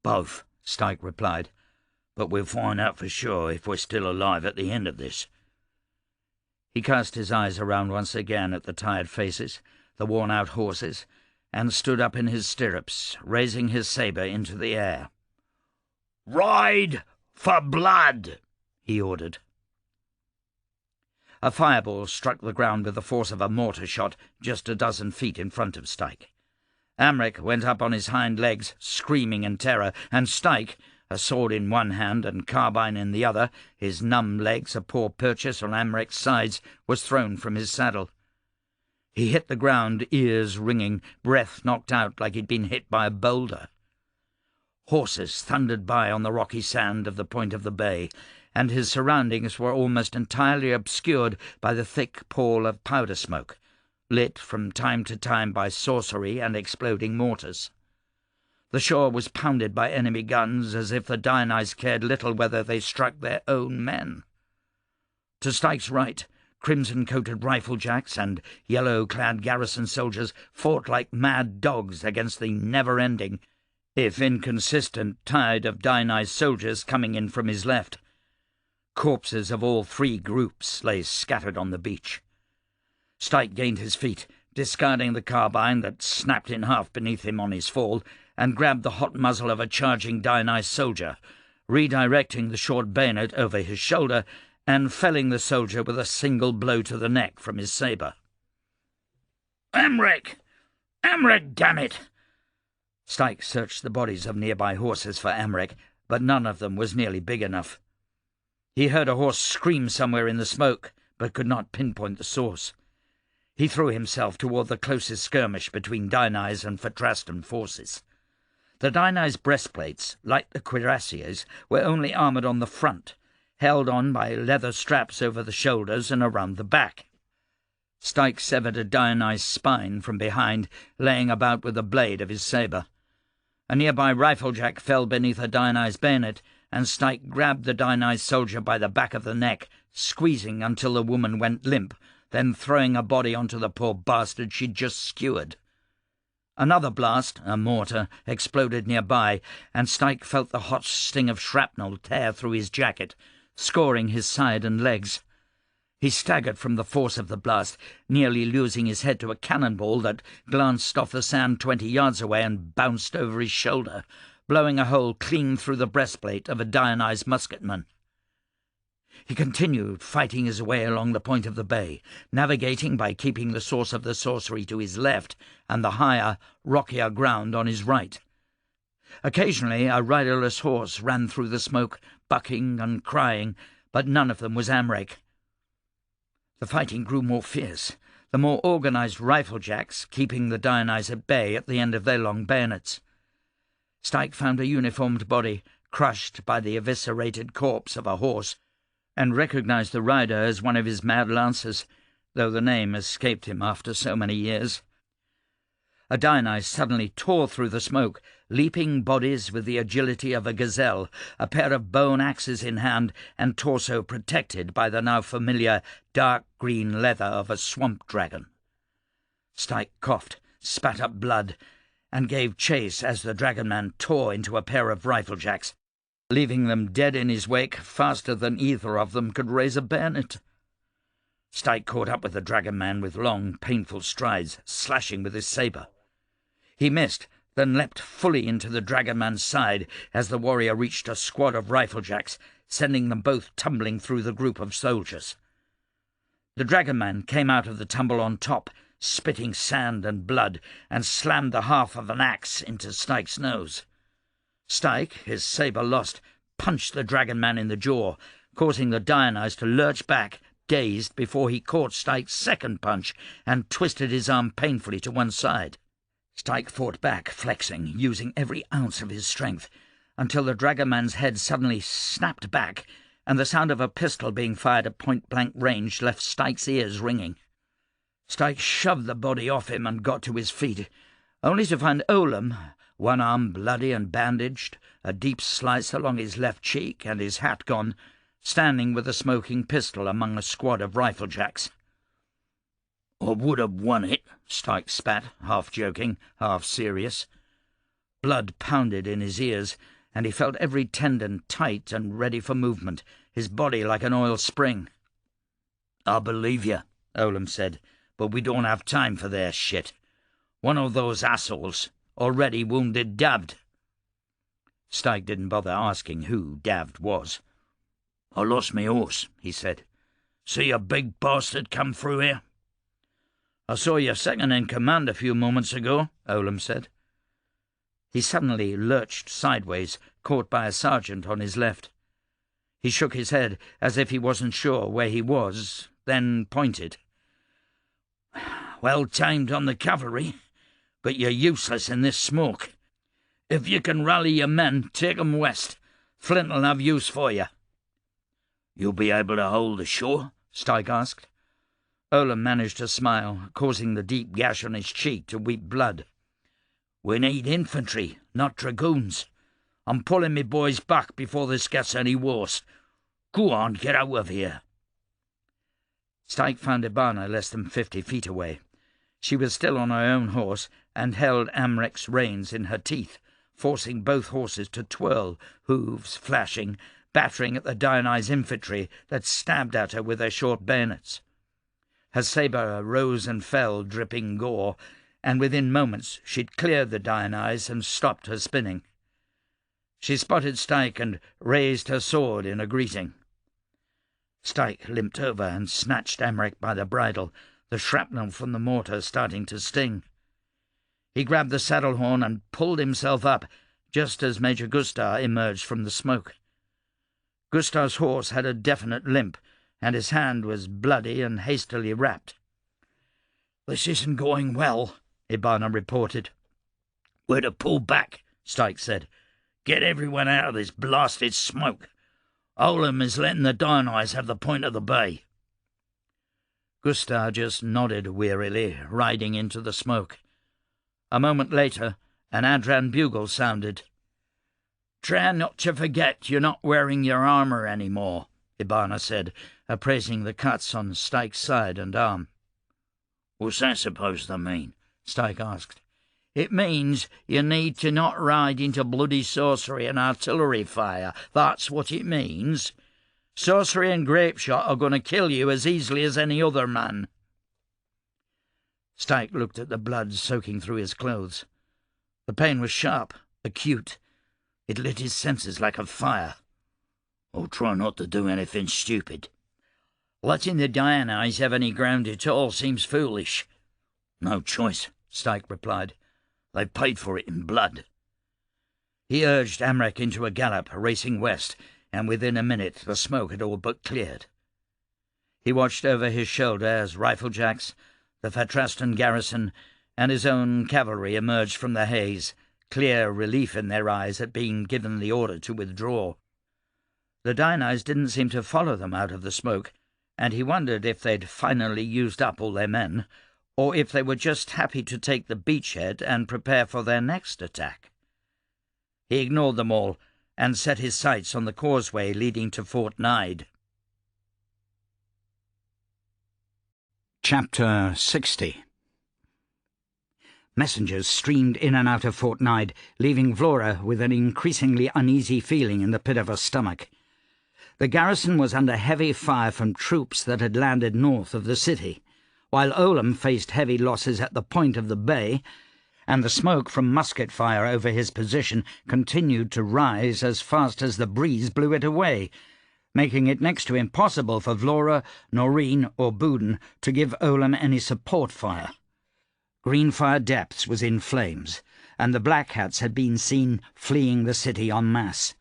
C: "Both,"
A: Styke replied.
C: "But we'll find out for sure if we're still alive at the end of this."
A: He cast his eyes around once again at the tired faces, the worn-out horses, and stood up in his stirrups, raising his sabre into the air.
C: "Ride for blood!" he ordered.
A: A fireball struck the ground with the force of a mortar shot just a dozen feet in front of Styke. Amric went up on his hind legs, screaming in terror, and Styke, a sword in one hand and carbine in the other, his numb legs a poor purchase on Amric's sides, was thrown from his saddle. He hit the ground, ears ringing, breath knocked out like he'd been hit by a boulder. Horses thundered by on the rocky sand of the point of the bay, and his surroundings were almost entirely obscured by the thick pall of powder smoke, lit from time to time by sorcery and exploding mortars. The shore was pounded by enemy guns as if the Dionyse cared little whether they struck their own men. To Styke's right, crimson-coated rifle-jacks and yellow-clad garrison soldiers fought like mad dogs against the never-ending, if inconsistent, tide of Dionyse soldiers coming in from his left. Corpses of all three groups lay scattered on the beach. Styke gained his feet, discarding the carbine that snapped in half beneath him on his fall, and grabbed the hot muzzle of a charging Dionyse soldier, redirecting the short bayonet over his shoulder and felling the soldier with a single blow to the neck from his sabre.
C: "Amric! Amric, damn it!"
A: Styke searched the bodies of nearby horses for Amric, but none of them was nearly big enough. He heard a horse scream somewhere in the smoke, but could not pinpoint the source. He threw himself toward the closest skirmish between Diony's and Fatrastan forces. The Diony's breastplates, like the cuirassiers, were only armoured on the front, held on by leather straps over the shoulders and around the back. Styke severed a Diony's spine from behind, laying about with the blade of his sabre. A nearby riflejack fell beneath a Diony's bayonet, and Styke grabbed the Diony's soldier by the back of the neck, squeezing until the woman went limp, then throwing a body onto the poor bastard she'd just skewered. Another blast, a mortar, exploded nearby, and Styke felt the hot sting of shrapnel tear through his jacket, scoring his side and legs. He staggered from the force of the blast, nearly losing his head to a cannonball that glanced off the sand 20 yards away and bounced over his shoulder, blowing a hole clean through the breastplate of a Diony's musketman. He continued fighting his way along the point of the bay, navigating by keeping the source of the sorcery to his left and the higher, rockier ground on his right. Occasionally a riderless horse ran through the smoke, bucking and crying, but none of them was Amrek. The fighting grew more fierce, the more organised riflejacks keeping the Diony's at bay at the end of their long bayonets. Styke found a uniformed body, crushed by the eviscerated corpse of a horse, and recognised the rider as one of his mad lancers, though the name escaped him after so many years. A Diony's suddenly tore through the smoke, leaping bodies with the agility of a gazelle, a pair of bone axes in hand and torso protected by the now familiar dark green leather of a swamp dragon. Styke coughed, spat up blood, and gave chase as the dragon-man tore into a pair of riflejacks, leaving them dead in his wake faster than either of them could raise a bayonet. Styke caught up with the dragon-man with long, painful strides, slashing with his sabre. He missed, then leapt fully into the dragon-man's side as the warrior reached a squad of riflejacks, sending them both tumbling through the group of soldiers. The dragon-man came out of the tumble on top, spitting sand and blood, and slammed the half of an axe into Styke's nose. Styke, his sabre lost, punched the dragon-man in the jaw, causing the Diony's to lurch back, dazed, before he caught Styke's second punch and twisted his arm painfully to one side. Styke fought back, flexing, using every ounce of his strength, until the dragon-man's head suddenly snapped back, and the sound of a pistol being fired at point-blank range left Styke's ears ringing. Styke shoved the body off him and got to his feet, only to find Olam, one arm bloody and bandaged, a deep slice along his left cheek and his hat gone, standing with a smoking pistol among a squad of riflejacks. "I would have won it," Styke spat, half joking, half serious. Blood pounded in his ears, and he felt every tendon tight and ready for movement, his body like an oil spring. "I believe you," Olam said, "but we don't have time for their shit. One of those assholes already wounded Davd." Styke didn't bother asking who Davd was. "I lost me horse," he said. "See a big bastard come through here?" "I saw your second-in-command a few moments ago," Olam said. He suddenly lurched sideways, caught by a sergeant on his left. He shook his head as if he wasn't sure where he was, then pointed. "Well timed on the cavalry, but you're useless in this smoke. If you can rally your men, take 'em west. Flint'll have use for you." "You'll be able to hold the shore?" Styke asked. Olam managed to smile, causing the deep gash on his cheek to weep blood. "We need infantry, not dragoons. I'm pulling me boys back before this gets any worse. Go on, get out of here." Styke found Ibana less than 50 feet away. She was still on her own horse and held Amrek's reins in her teeth, forcing both horses to twirl, hooves flashing, battering at the Diony's infantry that stabbed at her with their short bayonets. Her sabre rose and fell, dripping gore, and within moments she'd cleared the Diony's and stopped her spinning. She spotted Styke and raised her sword in a greeting. Styke limped over and snatched Amrek by the bridle, the shrapnel from the mortar starting to sting. He grabbed the saddle horn and pulled himself up, just as Major Gustar emerged from the smoke. Gustar's horse had a definite limp, and his hand was bloody and hastily wrapped.
C: "This isn't going well," Ibana reported. "We're to pull back," Styke said. "Get everyone out of this blasted smoke. Olam is letting the Dionyse have the point of the bay."
A: Gustav just nodded wearily, riding into the smoke. A moment later, an Adran bugle sounded.
C: "Try not to forget you're not wearing your armour anymore," Ibana said, appraising the cuts on Styke's side and arm. "What's that supposed to mean?" Styke asked. "It means you need to not ride into bloody sorcery and artillery fire. That's what it means. Sorcery and grape shot are going to kill you as easily as any other man."
A: Styke looked at the blood soaking through his clothes. The pain was sharp, acute. It lit his senses like a fire.
C: "I'll try not to do anything stupid. Letting the Dionyse have any ground at all seems foolish." "No choice," Styke replied. "They've paid for it in blood." He urged Amrek into a gallop, racing west, and within a minute the smoke had all but cleared. He watched over his shoulder as riflejacks, the Fatrastan garrison, and his own cavalry emerged from the haze, clear relief in their eyes at being given the order to withdraw. The Dionyse didn't seem to follow them out of the smoke, and he wondered if they'd finally used up all their men, or if they were just happy to take the beachhead and prepare for their next attack. He ignored them all and set his sights on the causeway leading to Fort Nide. Chapter 60. Messengers streamed in and out of Fort Nide, leaving Vlora with an increasingly uneasy feeling in the pit of her stomach. The garrison was under heavy fire from troops that had landed north of the city, while Olam faced heavy losses at the point of the bay, and the smoke from musket fire over his position continued to rise as fast as the breeze blew it away, making it next to impossible for Vlora, Noreen, or Bouden to give Olam any support fire. Greenfire Depths was in flames, and the Black Hats had been seen fleeing the city en masse.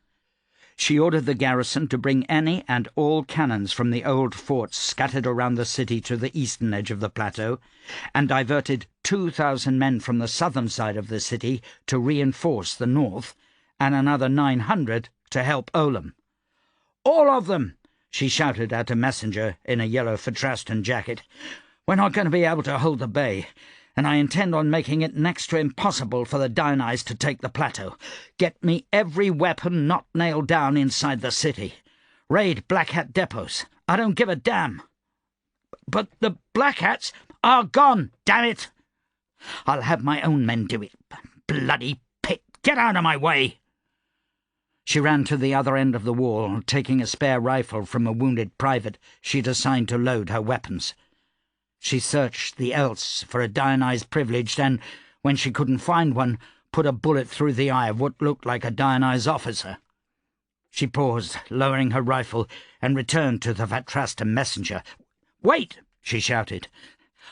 C: She ordered the garrison to bring any and all cannons from the old forts scattered around the city to the eastern edge of the plateau, and diverted 2,000 men from the southern side of the city to reinforce the north, and another 900 to help Olam. "All of them!" she shouted at a messenger in a yellow Fatrastan jacket. "We're not going to be able to hold the bay, and I intend on making it next to impossible for the Dionyse to take the plateau. Get me every weapon not nailed down inside the city. Raid Black Hat depots. I don't give a damn." "But the Black Hats are gone, damn it!" "I'll have my own men do it. Bloody pit! Get out of my way!" She ran to the other end of the wall, taking a spare rifle from a wounded private she'd assigned to load her weapons. She searched the else for a Dionyse privileged and, when she couldn't find one, put a bullet through the eye of what looked like a Dionyse officer. She paused, lowering her rifle, and returned to the Fatrasta messenger. "Wait!" she shouted.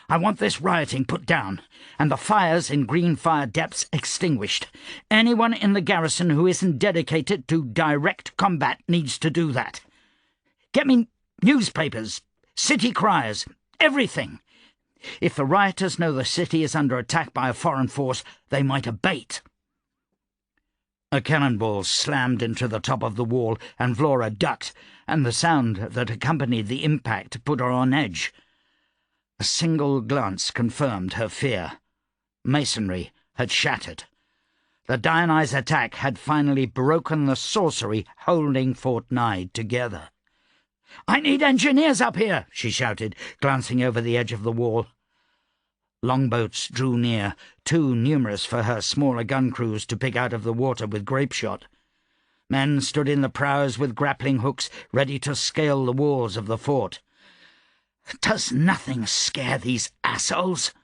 C: "I want this rioting put down, and the fires in Greenfire Depths extinguished. Anyone in the garrison who isn't dedicated to direct combat needs to do that. Get me newspapers, city criers, everything. If the rioters know the city is under attack by a foreign force, they might abate." A cannonball slammed into the top of the wall, and Vlora ducked, and the sound that accompanied the impact put her on edge. A single glance confirmed her fear. Masonry had shattered. The Dionyse attack had finally broken the sorcery holding Fort Nide together. "I need engineers up here," she shouted, glancing over the edge of the wall. Longboats drew near, too numerous for her smaller gun crews to pick out of the water with grape shot. Men stood in the prows with grappling hooks, ready to scale the walls of the fort. "Does nothing scare these assholes?"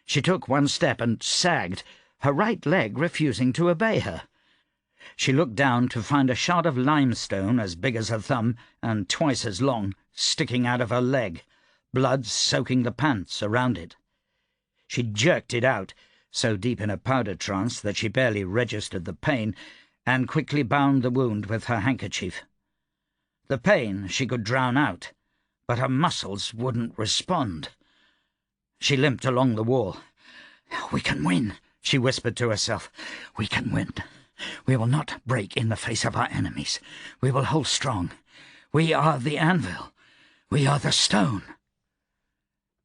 C: She took one step and sagged, her right leg refusing to obey her. She looked down to find a shard of limestone as big as her thumb and twice as long sticking out of her leg, blood soaking the pants around it. She jerked it out, so deep in a powder trance that she barely registered the pain, and quickly bound the wound with her handkerchief. The pain she could drown out, but her muscles wouldn't respond.
A: She limped along the wall. "We can win," she whispered to herself. "We can win. We will not break in the face of our enemies. We will hold strong. We are the anvil. We are the stone."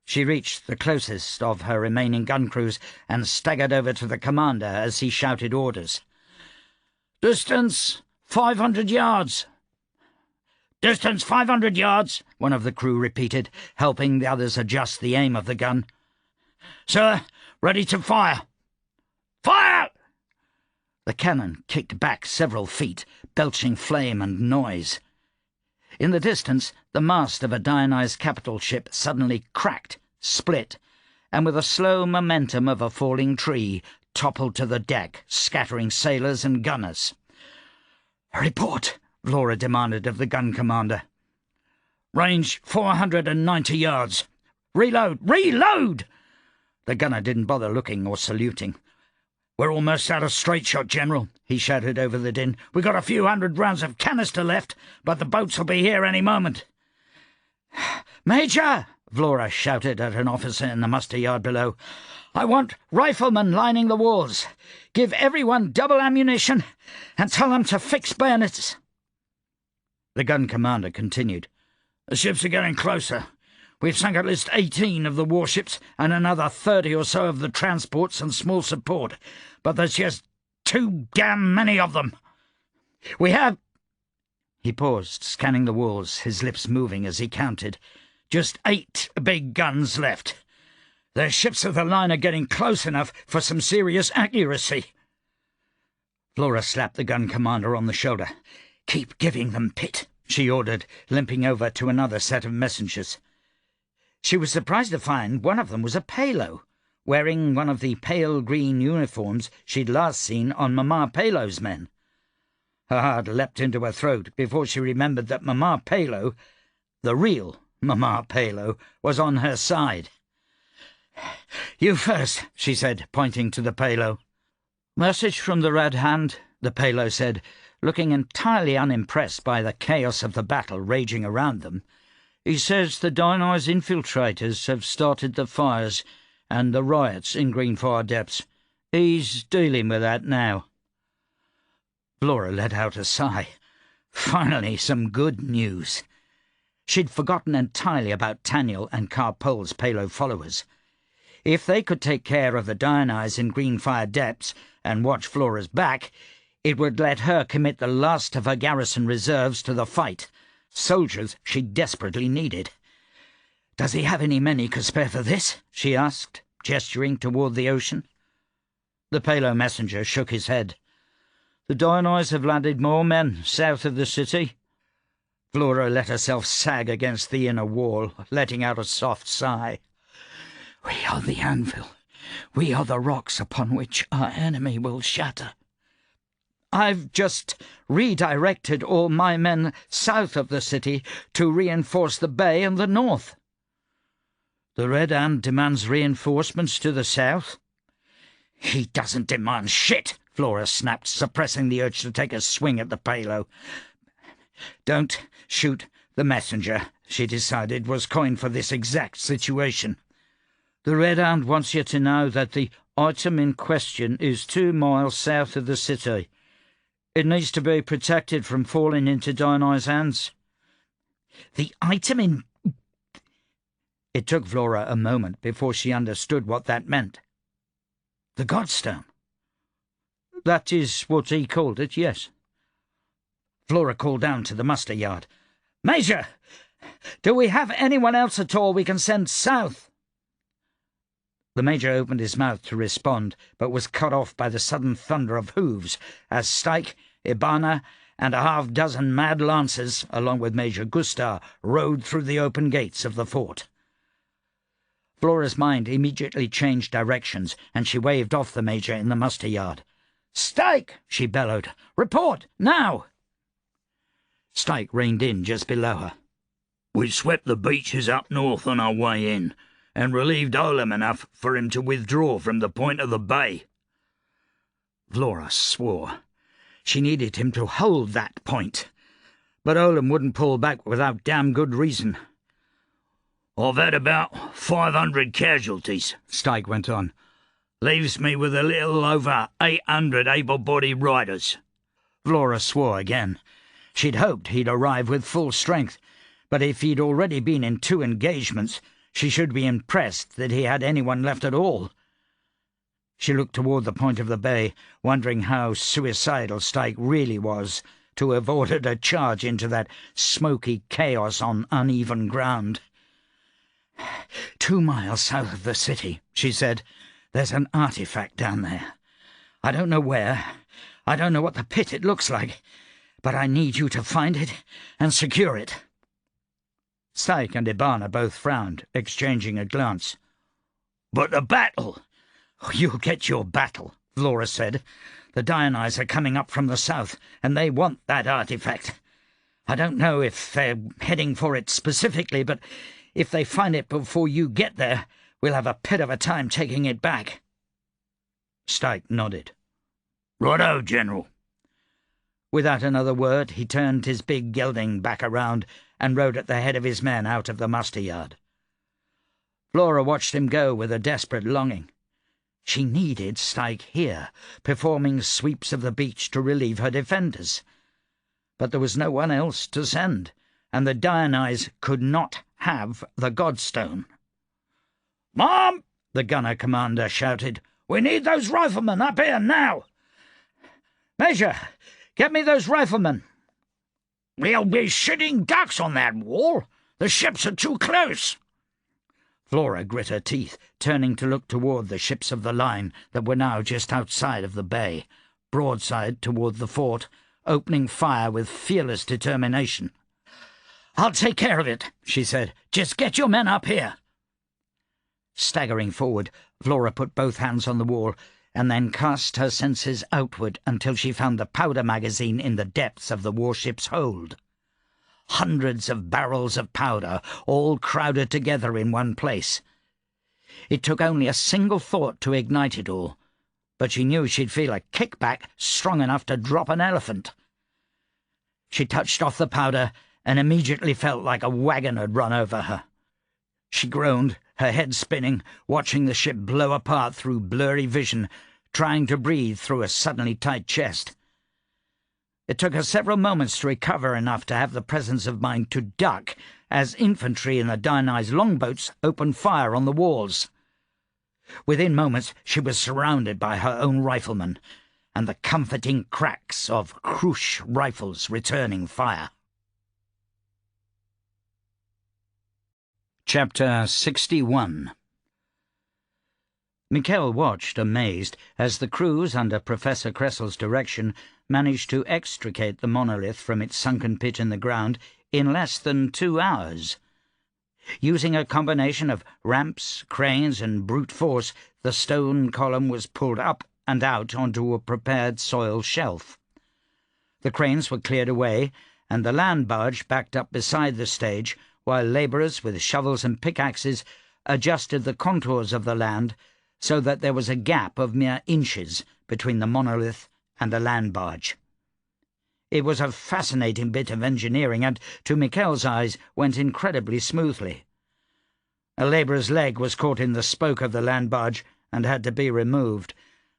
A: She reached the closest of her remaining gun crews and staggered over to the commander as he shouted orders. "Distance 500 yards. "Distance 500 yards, one of the crew repeated, helping the others adjust the aim of the gun. "Sir, ready to fire." "Fire!" The cannon kicked back several feet, belching flame and noise. In the distance, the mast of a Dionysus capital ship suddenly cracked, split, and with the slow momentum of a falling tree, toppled to the deck, scattering sailors and gunners. "Report," Vlora demanded of the gun commander. "Range 490 yards. Reload! Reload!" The gunner didn't bother looking or saluting. "We're almost out of straight shot, General," he shouted over the din. "We got a few hundred rounds of canister left, but the boats will be here any moment." "Major!" Vlora shouted at an officer in the muster yard below. "I want riflemen lining the walls. Give everyone double ammunition and tell them to fix bayonets." The gun commander continued. "The ships are getting closer. We've sunk at least 18 of the warships and another 30 or so of the transports and small support, but there's just too damn many of them. We have—" He paused, scanning the walls, his lips moving as he counted. "Just 8 big guns left. The ships of the line are getting close enough for some serious accuracy." Vlora slapped the gun commander on the shoulder. "Keep giving them pit," she ordered, limping over to another set of messengers. She was surprised to find one of them was a Palo, wearing one of the pale green uniforms she'd last seen on Mama Palo's men. Her heart leapt into her throat before she remembered that Mama Palo, the real Mama Palo, was on her side. "You first," she said, pointing to the Palo. "Message from the Red Hand," the Palo said, looking entirely unimpressed by the chaos of the battle raging around them. "He says the Dionysus infiltrators have started the fires and the riots in Greenfire Depths. He's dealing with that now." Vlora let out a sigh. Finally, some good news. She'd forgotten entirely about Taniel and Carpol's Palo followers. If they could take care of the Dionysus in Greenfire Depths and watch Flora's back, it would let her commit the last of her garrison reserves to the fight, soldiers she desperately needed. "Does he have any men he could spare for this?" she asked, gesturing toward the ocean. The Palo messenger shook his head. "The Dionysus have landed more men south of the city." Vlora let herself sag against the inner wall, letting out a soft sigh. "We are the anvil. We are the rocks upon which our enemy will shatter. I've just redirected all my men south of the city to reinforce the bay and the north." "The Red Hand demands reinforcements to the south?" "He doesn't demand shit," Vlora snapped, suppressing the urge to take a swing at the Palo. "Don't shoot the messenger," she decided, was coined for this exact situation. "The Red Hand wants you to know that the item in question is 2 miles south of the city. It needs to be protected from falling into Dionysus' hands." "The item in—" It took Vlora a moment before she understood what that meant. "The Godstone." "That is what he called it, yes." Vlora called down to the muster yard. "Major, do we have anyone else at all we can send south?" The Major opened his mouth to respond, but was cut off by the sudden thunder of hooves as Styke, Ibana, and a half-dozen mad lancers, along with Major Gustar, rode through the open gates of the fort. Flora's mind immediately changed directions, and she waved off the Major in the muster yard. "Styke!" she bellowed. "Report, now!" Styke reined in just below her.
C: "We swept the beaches up north on our way in, and relieved Olam enough for him to withdraw from the point of the bay."
A: Vlora swore. She needed him to hold that point. But Olam wouldn't pull back without damn good reason.
C: "I've had about 500 casualties," Styke went on. "Leaves me with a little over 800 able-bodied riders."
A: Vlora swore again. She'd hoped he'd arrive with full strength, but if he'd already been in 2 engagements, she should be impressed that he had anyone left at all. She looked toward the point of the bay, wondering how suicidal Styke really was to have ordered a charge into that smoky chaos on uneven ground. 2 miles south of the city, she said. There's an artifact down there. I don't know where. I don't know what the pit it looks like, but I need you to find it and secure it. Styke and Ibana both frowned, exchanging a glance.
C: "But the battle?"
A: "You'll get your battle," Vlora said. "The Dionysi are coming up from the south, and they want that artifact. I don't know if they're heading for it specifically, but if they find it before you get there, we'll have a pit of a time taking it back." Styke nodded.
C: "Righto, General."
A: Without another word, he turned his big gelding back around and rode at the head of his men out of the muster-yard. Vlora watched him go with a desperate longing. She needed Styke here, performing sweeps of the beach to relieve her defenders. But there was no one else to send, and the Dionysi could not have the Godstone.
C: "Mom!"
A: the gunner commander shouted.
C: "We need those riflemen up here now!"
A: "Major, get me those riflemen!"
C: "We'll be shooting ducks on that wall. The ships are too close."
A: Vlora grit her teeth, turning to look toward the ships of the line that were now just outside of the bay, broadside toward the fort, opening fire with fearless determination.
C: "I'll take care of it," she said. "Just get your men up here."
A: Staggering forward, Vlora put both hands on the wall and then cast her senses outward until she found the powder magazine in the depths of the warship's hold. Hundreds of barrels of powder, all crowded together in one place. It took only a single thought to ignite it all, but she knew she'd feel a kickback strong enough to drop an elephant. She touched off the powder and immediately felt like a wagon had run over her. She groaned, her head spinning, watching the ship blow apart through blurry vision, trying to breathe through a suddenly tight chest. It took her several moments to recover enough to have the presence of mind to duck as infantry in the Dionysi's longboats opened fire on the walls. Within moments she was surrounded by her own riflemen and the comforting cracks of Krush rifles returning fire. Chapter 61. Michel watched, amazed, as the crews, under Professor Cressel's direction, managed to extricate the monolith from its sunken pit in the ground in less than 2 hours. Using a combination of ramps, cranes, and brute force, the stone column was pulled up and out onto a prepared soil shelf. The cranes were cleared away, and the land barge backed up beside the stage, while labourers with shovels and pickaxes adjusted the contours of the land so that there was a gap of mere inches between the monolith and the land barge. It was a fascinating bit of engineering and, to Michel's eyes, went incredibly smoothly. A labourer's leg was caught in the spoke of the land barge and had to be removed,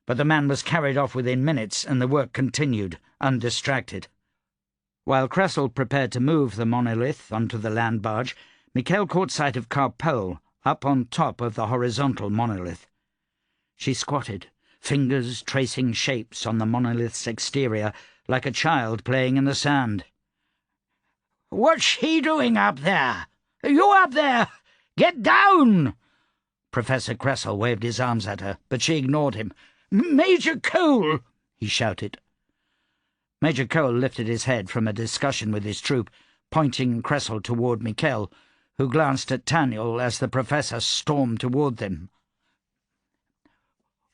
A: but the man was carried off within minutes and the work continued, undistracted. While Cressel prepared to move the monolith onto the land barge, Michel caught sight of Carpole up on top of the horizontal monolith. She squatted, fingers tracing shapes on the monolith's exterior like a child playing in the sand.
C: "What's he doing up there? You up there? Get down!"
A: Professor Cressel waved his arms at her, but she ignored him.
C: "Major Cole!"
A: he shouted. Major Cole lifted his head from a discussion with his troop, pointing Cressel toward Michel, who glanced at Taniel as the professor stormed toward them.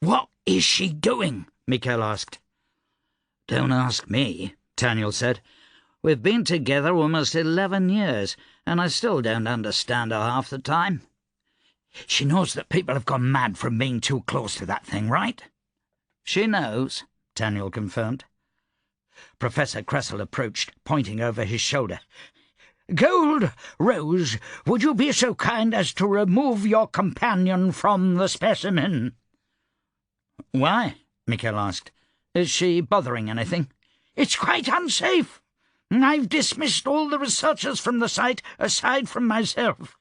C: "What is she doing?"
A: Michel asked. "Don't ask me," Taniel said. "We've been together almost 11 years, and I still don't understand her half the time.
C: She knows that people have gone mad from being too close to that thing, right?"
A: "She knows," Taniel confirmed.
C: Professor Cressel approached, pointing over his shoulder.
B: Gold Rose, would you be so kind as to remove your companion from the specimen?"
A: "Why?" Michel asked. "Is she bothering anything?"
B: "It's quite unsafe. I've dismissed all the researchers from the site aside from myself.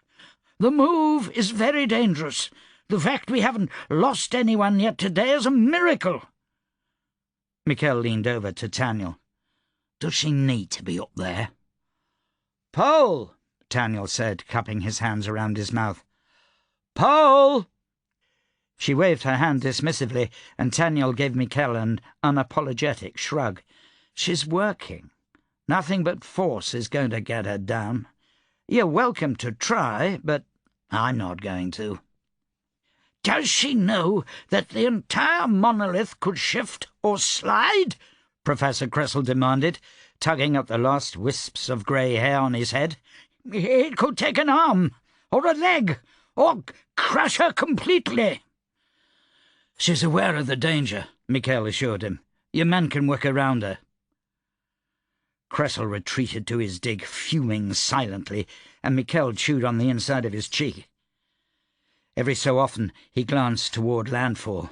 B: The move is very dangerous. The fact we haven't lost anyone yet today is a miracle."
A: Michel leaned over to Taniel. "Does she need to be up there?"
B: "Paul,"
A: Taniel said, cupping his hands around his mouth.
B: "Paul!"
A: She waved her hand dismissively, and Taniel gave Michel an unapologetic shrug. "She's working. Nothing but force is going to get her down. You're welcome to try, but I'm not going to."
B: "Does she know that the entire monolith could shift or slide?"
A: Professor Cressel demanded, tugging at the last wisps of grey hair on his head.
B: "It could take an arm, or a leg, or crush her completely."
A: "She's aware of the danger," Michel assured him. "Your men can work around her." Cressel retreated to his dig, fuming silently, and Michel chewed on the inside of his cheek. Every so often he glanced toward landfall.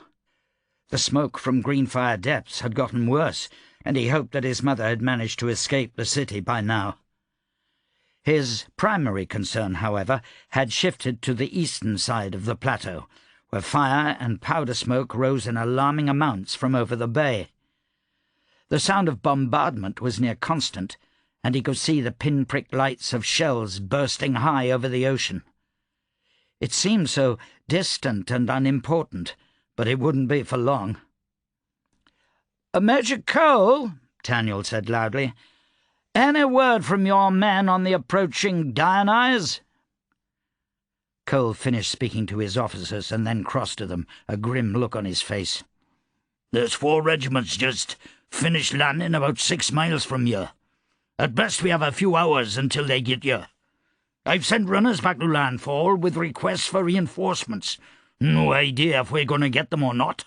A: The smoke from Greenfire Depths had gotten worse, and he hoped that his mother had managed to escape the city by now. His primary concern, however, had shifted to the eastern side of the plateau, where fire and powder smoke rose in alarming amounts from over the bay. The sound of bombardment was near constant, and he could see the pinprick lights of shells bursting high over the ocean. It seemed so distant and unimportant, but it wouldn't be for long.
B: "Major Cole," Taniel said loudly, "any word from your men on the approaching Dionyse?"
A: Cole finished speaking to his officers and then crossed to them, a grim look on his face. "There's 4 regiments just finished landing about 6 miles from you. At best we have a few hours until they get you. I've sent runners back to landfall with requests for reinforcements. No idea if we're going to get them or not.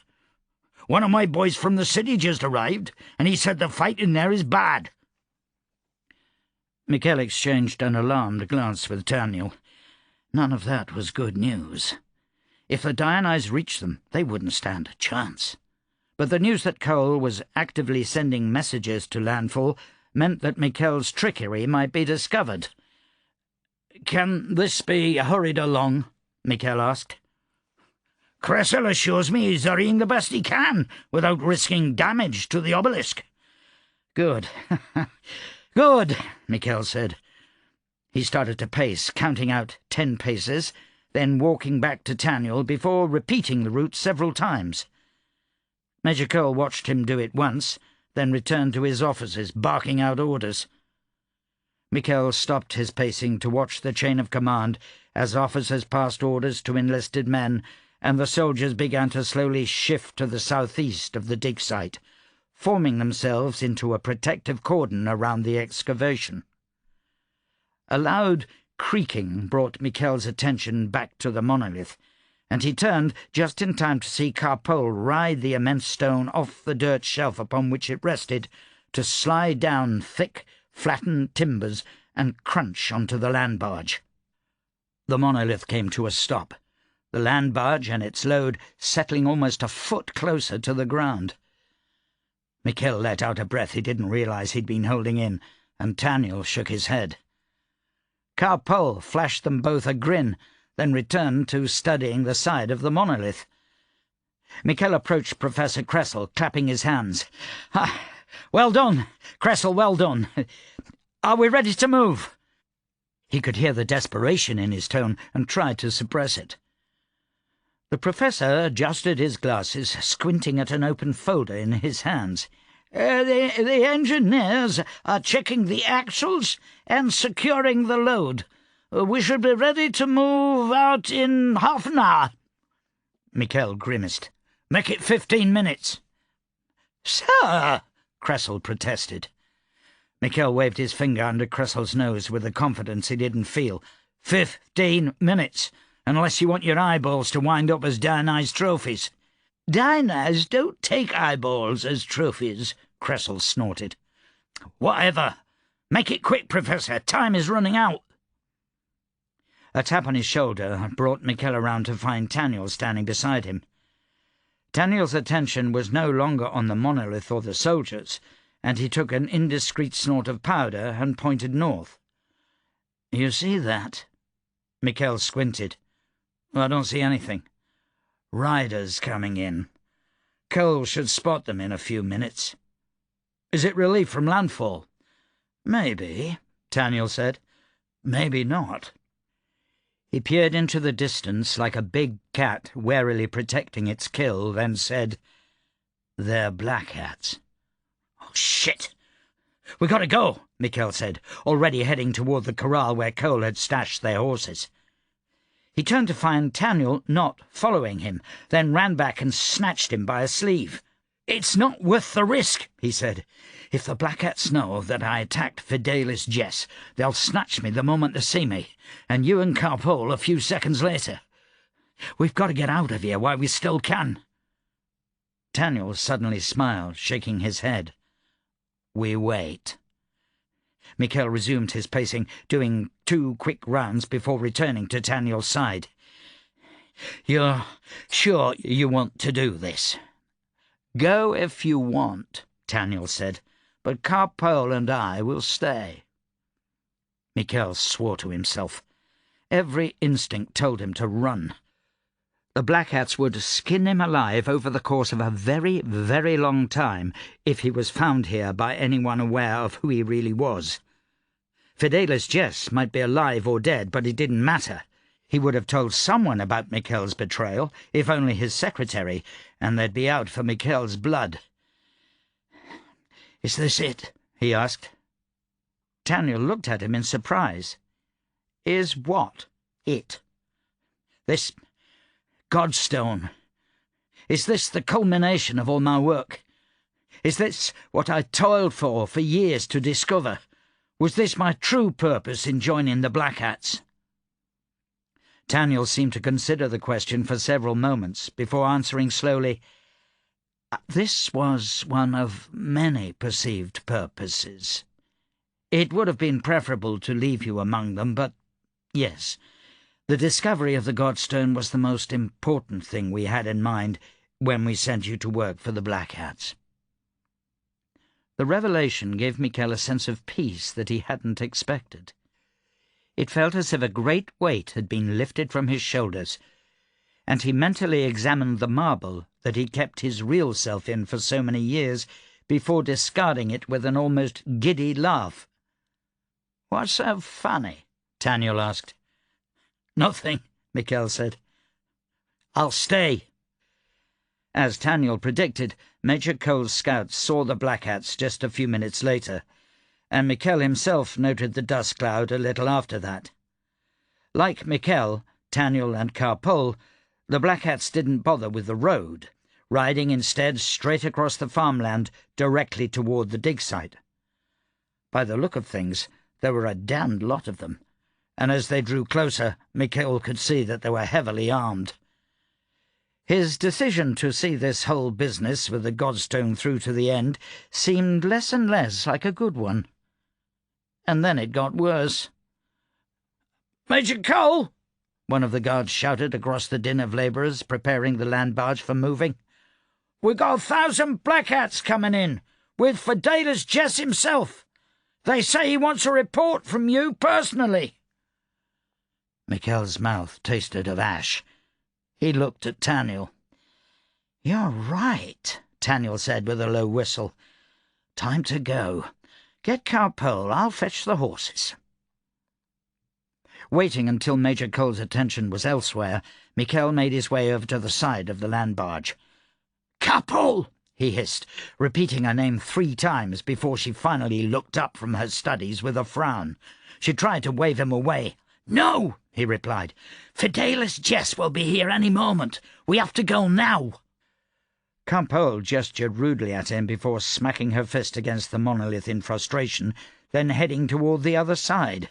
A: One of my boys from the city just arrived, and he said the fighting there is bad." Michel exchanged an alarmed glance with Taniel. None of that was good news. If the Dionyse reached them, they wouldn't stand a chance. But the news that Cole was actively sending messages to landfall meant that Michel's trickery might be discovered. "Can this be hurried along?" Michel asked. "Cressel assures me he's hurrying the best he can, without risking damage to the obelisk." "Good. Good," Michel said. He started to pace, counting out 10 paces, then walking back to Taniel before repeating the route several times. Major Cole watched him do it once, then returned to his officers, barking out orders. Michel stopped his pacing to watch the chain of command as officers passed orders to enlisted men, and the soldiers began to slowly shift to the southeast of the dig site, forming themselves into a protective cordon around the excavation. A loud creaking brought Michel's attention back to the monolith, and he turned just in time to see Carpole ride the immense stone off the dirt shelf upon which it rested, to slide down thick, flattened timbers and crunch onto the land barge. The monolith came to a stop, the land barge and its load settling almost a foot closer to the ground. Michel let out a breath he didn't realize he'd been holding in, and Taniel shook his head. Carpole flashed them both a grin, then returned to studying the side of the monolith. Michel approached Professor Cressel, clapping his hands. "Well done, Cressel, well done. Are we ready to move?" He could hear the desperation in his tone and tried to suppress it. The professor adjusted his glasses, squinting at an open folder in his hands. The engineers are checking the axles and securing the load. We should be ready to move out in half an hour." Michel grimaced. "Make it 15 minutes. "Sir!" Cressel protested. Michel waved his finger under Cressel's nose with a confidence he didn't feel. 15 minutes, unless you want your eyeballs to wind up as Dionyse trophies." "Dionyse don't take eyeballs as trophies," Cressel snorted. "Whatever.
C: Make it quick, Professor. Time is running out.
A: A tap on his shoulder brought Michel around to find Taniel standing beside him. Taniel's attention was no longer on the monolith or the soldiers, and he took an indiscreet snort of powder and pointed north. "You see that?" Michel squinted. "I don't see anything. Riders coming in. Cole should spot them in a few minutes." "Is it relief from landfall?" "Maybe," Taniel said. "Maybe not." He peered into the distance like a big cat warily protecting its kill, then said, "They're black hats."
C: "Oh, shit! We gotta go," Michel said, already heading toward the corral where Cole had stashed their horses. He turned to find Taniel not following him, then ran back and snatched him by a sleeve. "It's not worth the risk," he said. "If the Black Hats know that I attacked Fidelis Jess, they'll snatch me the moment they see me, and you and Carpole a few seconds later. We've got to get out of here while we still can."
A: Taniel suddenly smiled, shaking his head. "We wait." Michel resumed his pacing, doing 2 quick rounds before returning to Taniel's side.
C: "You're sure you want to do this?"
A: "Go if you want," Taniel said, "but Carpole and I will stay." Michel swore to himself. Every instinct told him to run. The Black Hats would skin him alive over the course of a very, very long time if he was found here by anyone aware of who he really was. Fidelis Jess might be alive or dead, but it didn't matter. He would have told someone about Michel's betrayal, if only his secretary, and they'd be out for Michel's blood.
C: "Is this it?" he asked.
A: Taniel looked at him in surprise. "Is what it?"
C: "This Godstone. Is this the culmination of all my work? Is this what I toiled for years to discover? Was this my true purpose in joining the Black Hats?"
A: Taniel seemed to consider the question for several moments before answering slowly, "This was one of many perceived purposes. It would have been preferable to leave you among them, but yes, the discovery of the Godstone was the most important thing we had in mind when we sent you to work for the Black Hats." The revelation gave Michel a sense of peace that he hadn't expected. It felt as if a great weight had been lifted from his shoulders, and he mentally examined the marble that he kept his real self in for so many years before discarding it with an almost giddy laugh. "What's so funny?" Taniel asked.
C: "Nothing," Michel said. "I'll stay."
A: As Taniel predicted, Major Cole's scouts saw the Black Hats just a few minutes later, and Michel himself noted the dust cloud a little after that. Like Michel, Taniel and Carpole, the Black Hats didn't bother with the road, riding instead straight across the farmland directly toward the dig site. By the look of things, there were a damned lot of them, and as they drew closer, Michel could see that they were heavily armed. His decision to see this whole business with the Godstone through to the end seemed less and less like a good one. And then it got worse.
C: "Major Cole!"
A: one of the guards shouted across the din of labourers preparing the land barge for moving.
C: "We got 1,000 Black Hats coming in, with Fidelis Jess himself. They say he wants a report from you personally."
A: Michel's mouth tasted of ash. He looked at Taniel. "You're right," Taniel said with a low whistle. "Time to go. Get Carpole. I'll fetch the horses." Waiting until Major Cole's attention was elsewhere, Michel made his way over to the side of the land barge.
C: "Carpole!"
A: he hissed, repeating her name 3 times before she finally looked up from her studies with a frown. She tried to wave him away.
C: "No," he replied. "Fidelis Jess will be here any moment. We have to go now."
A: Carpole gestured rudely at him before smacking her fist against the monolith in frustration, then heading toward the other side.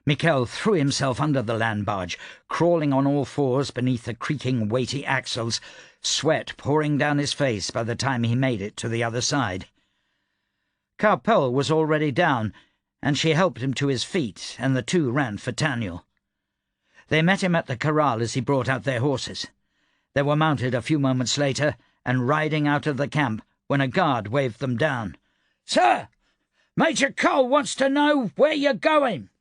A: Michel threw himself under the land barge, crawling on all fours beneath the creaking, weighty axles, sweat pouring down his face by the time he made it to the other side. Carpole was already down, and she helped him to his feet, and the two ran for Taniel. They met him at the corral as he brought out their horses. They were mounted a few moments later and riding out of the camp when a guard waved them down. "Sir, Major Cole wants to know where you're going."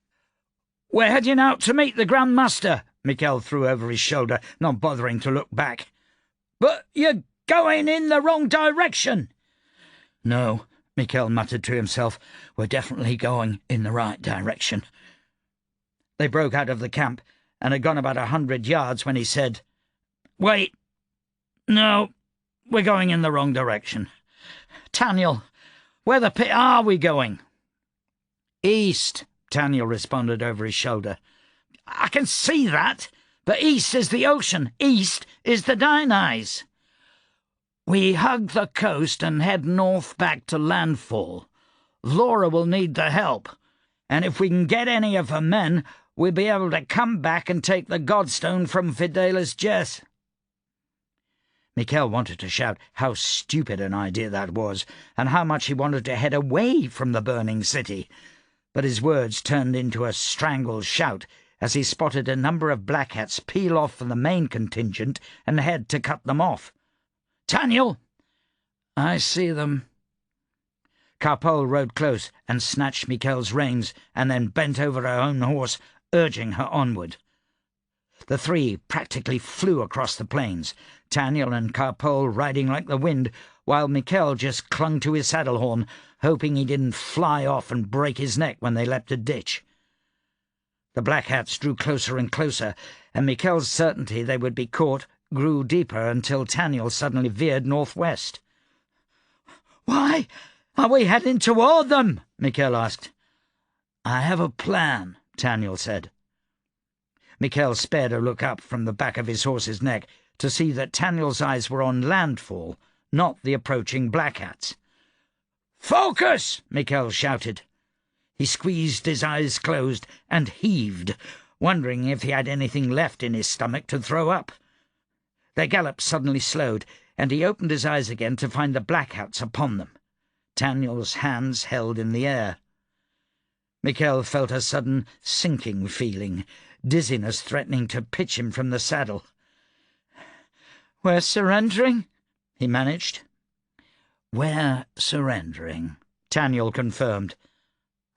A: "We're heading out to meet the Grand Master," Michel threw over his shoulder, not bothering to look back. "But you're going in the wrong direction." "No," Michel muttered to himself, "we're definitely going in the right direction." They broke out of the camp and had gone about 100 yards when he said, "Wait. No, we're going in the wrong direction. Taniel, where the pit are we going?" "East," Taniel responded over his shoulder. "I can see that, but east is the ocean. East is the Dynais. We hug the coast and head north back to landfall. Vlora will need the help, and if we can get any of her men, we'll be able to come back and take the Godstone from Fidelis Jess." Michel wanted to shout how stupid an idea that was, and how much he wanted to head away from the burning city, but his words turned into a strangled shout as he spotted a number of black hats peel off from the main contingent and head to cut them off. "Taniel!" "I see them." Carpole rode close and snatched Michel's reins, and then bent over her own horse, urging her onward. The three practically flew across the plains, Taniel and Carpole riding like the wind, while Michel just clung to his saddle-horn, hoping he didn't fly off and break his neck when they leapt a ditch. The black hats drew closer and closer, and Michel's certainty they would be caught grew deeper until Taniel suddenly veered northwest. "Why are we heading toward them?" Michel asked. "I have a plan," Taniel said. Michel spared a look up from the back of his horse's neck to see that Taniel's eyes were on landfall, not the approaching black hats. "Focus!" Michel shouted. He squeezed his eyes closed and heaved, wondering if he had anything left in his stomach to throw up. Their gallop suddenly slowed, and he opened his eyes again to find the black hats upon them, Taniel's hands held in the air. Michel felt a sudden sinking feeling, dizziness threatening to pitch him from the saddle. "We're surrendering?" he managed. "We're surrendering," Taniel confirmed.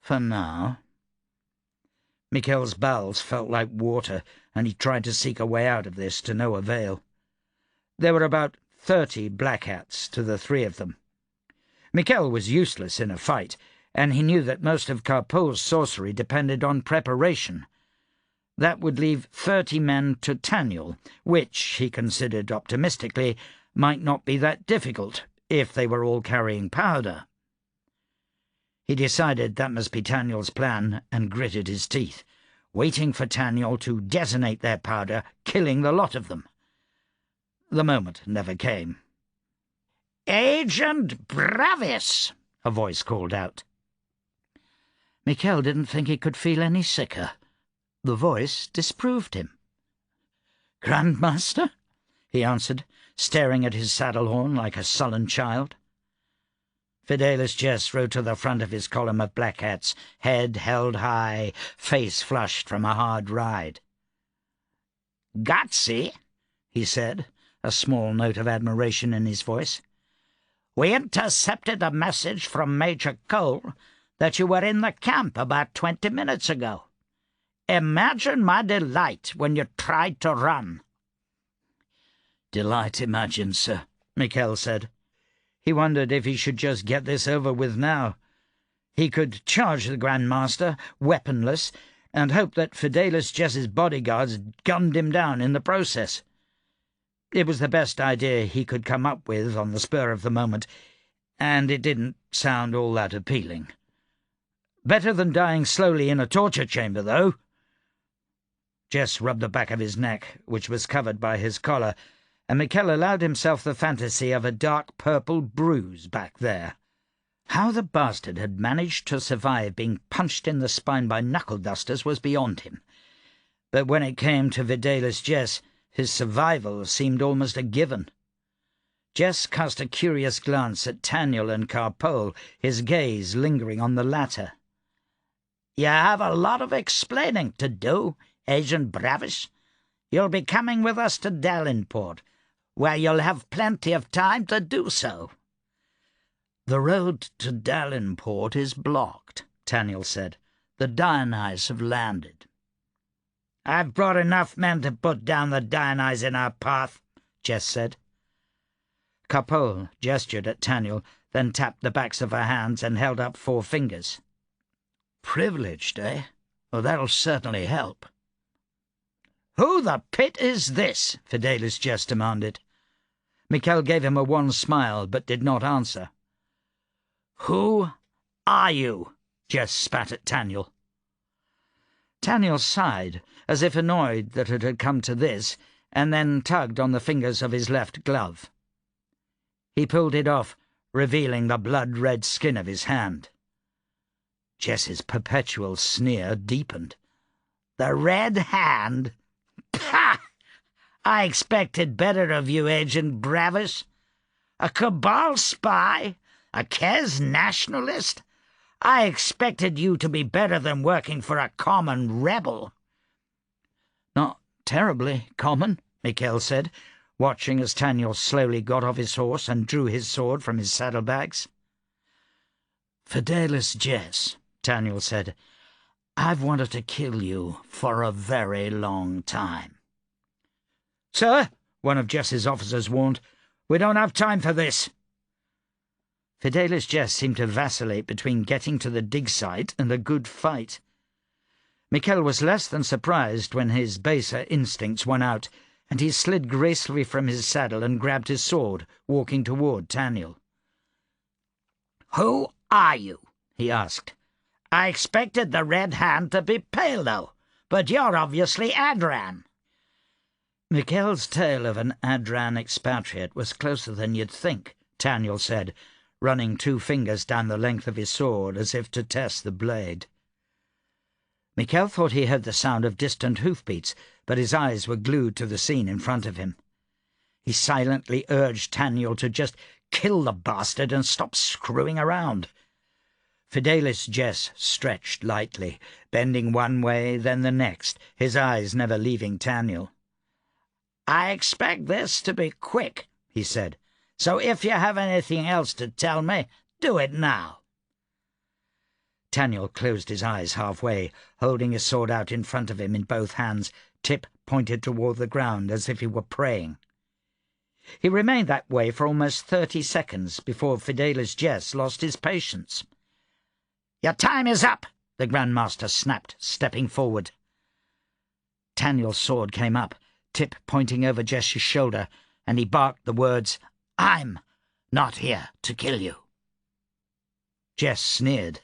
A: "For now." Michel's bowels felt like water, and he tried to seek a way out of this to no avail. There were about 30 black hats to the three of them. Michel was useless in a fight, and he knew that most of Carpole's sorcery depended on preparation. That would leave 30 men to Taniel, which, he considered optimistically, might not be that difficult if they were all carrying powder. He decided that must be Taniel's plan and gritted his teeth, waiting for Taniel to detonate their powder, killing the lot of them. The moment never came. "Agent Bravis!" a voice called out. Michel didn't think he could feel any sicker. The voice disproved him. "Grandmaster?" he answered, staring at his saddle-horn like a sullen child. Fidelis Jess rode to the front of his column of black hats, head held high, face flushed from a hard ride. "Gutsy," he said, a small note of admiration in his voice. "We intercepted a message from Major Cole that you were in the camp about 20 minutes ago. Imagine my delight when you tried to run." "Delight imagined, sir," Michel said. He wondered if he should just get this over with now. He could charge the Grand Master, weaponless, and hope that Fidelis Jess's bodyguards gunned him down in the process. It was the best idea he could come up with on the spur of the moment, and it didn't sound all that appealing. Better than dying slowly in a torture chamber, though. Jess rubbed the back of his neck, which was covered by his collar, and Michel allowed himself the fantasy of a dark purple bruise back there. How the bastard had managed to survive being punched in the spine by knuckle-dusters was beyond him. But when it came to Fidelis Jess, his survival seemed almost a given. Jess cast a curious glance at Taniel and Carpole, his gaze lingering on the latter. "You have a lot of explaining to do, Agent Bravis. You'll be coming with us to Davenport, where you'll have plenty of time to do so." "The road to Davenport is blocked," Taniel said. "The Dionyse have landed." "I've brought enough men to put down the Dionyse in our path," Jess said. Carpole gestured at Taniel, then tapped the backs of her hands and held up 4 fingers. "Privileged, eh? Well, that'll certainly help." "Who the pit is this?" Fidelis Jess demanded. Michel gave him a wan smile, but did not answer. "Who are you?" Jess spat at Taniel. Taniel sighed, as if annoyed that it had come to this, and then tugged on the fingers of his left glove. He pulled it off, revealing the blood-red skin of his hand. Jess's perpetual sneer deepened. "The red hand? Pah! I expected better of you, Agent Bravis. A Cabal spy? A Kez nationalist? I expected you to be better than working for a common rebel." "Not terribly common," Michel said, watching as Taniel slowly got off his horse and drew his sword from his saddlebags. "Fidelis Jess," Taniel said, "I've wanted to kill you for a very long time." "Sir," one of Jess's officers warned, "we don't have time for this." Fidelis Jess seemed to vacillate between getting to the dig site and a good fight. Michel was less than surprised when his baser instincts won out, and he slid gracefully from his saddle and grabbed his sword, walking toward Taniel. "Who are you?" he asked. "I expected the Red Hand to be Palo, but you're obviously Adran." Michel's tale of an Adran expatriate was closer than you'd think, Taniel said, running 2 fingers down the length of his sword as if to test the blade. Michel thought he heard the sound of distant hoofbeats, but his eyes were glued to the scene in front of him. He silently urged Taniel to just kill the bastard and stop screwing around. Fidelis Jess stretched lightly, bending one way, then the next, his eyes never leaving Taniel. "I expect this to be quick," he said, "so if you have anything else to tell me, do it now." Taniel closed his eyes halfway, holding his sword out in front of him in both hands, tip pointed toward the ground as if he were praying. He remained that way for almost 30 seconds before Fidelis Jess lost his patience. "Your time is up," the Grandmaster snapped, stepping forward. Taniel's sword came up, tip pointing over Jess's shoulder, and he barked the words, "I'm not here to kill you." Jess sneered.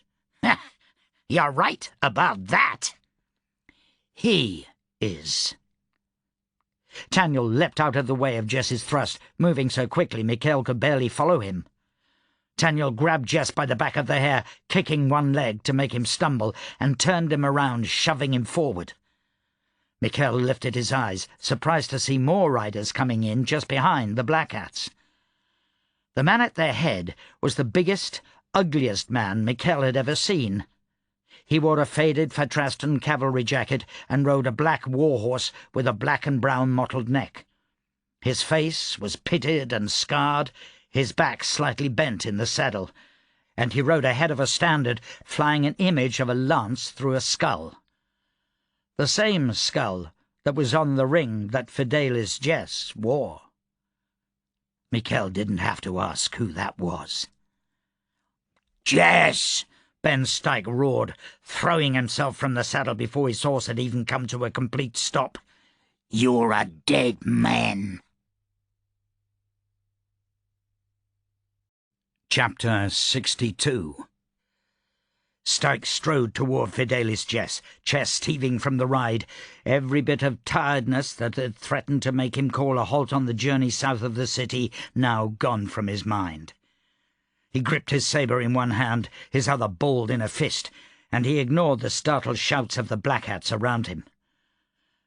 A: "You're right about that." "He is." Taniel leapt out of the way of Jess's thrust, moving so quickly Michel could barely follow him. Taniel grabbed Jess by the back of the hair, kicking one leg to make him stumble, and turned him around, shoving him forward. Michel lifted his eyes, surprised to see more riders coming in just behind the Black Hats. The man at their head was the biggest, ugliest man Michel had ever seen. He wore a faded Fatrastan cavalry jacket and rode a black war-horse with a black and brown mottled neck. His face was pitted and scarred, his back slightly bent in the saddle, and he rode ahead of a standard, flying an image of a lance through a skull. The same skull that was on the ring that Fidelis Jess wore. Michel didn't have to ask who that was. "Jess!" Ben Styke roared, throwing himself from the saddle before his horse had even come to a complete stop. "You're a dead man." Chapter 62. Styke strode toward Fidelis Jess, chest heaving from the ride, every bit of tiredness that had threatened to make him call a halt on the journey south of the city now gone from his mind. He gripped his sabre in one hand, his other balled in a fist, and he ignored the startled shouts of the Black Hats around him.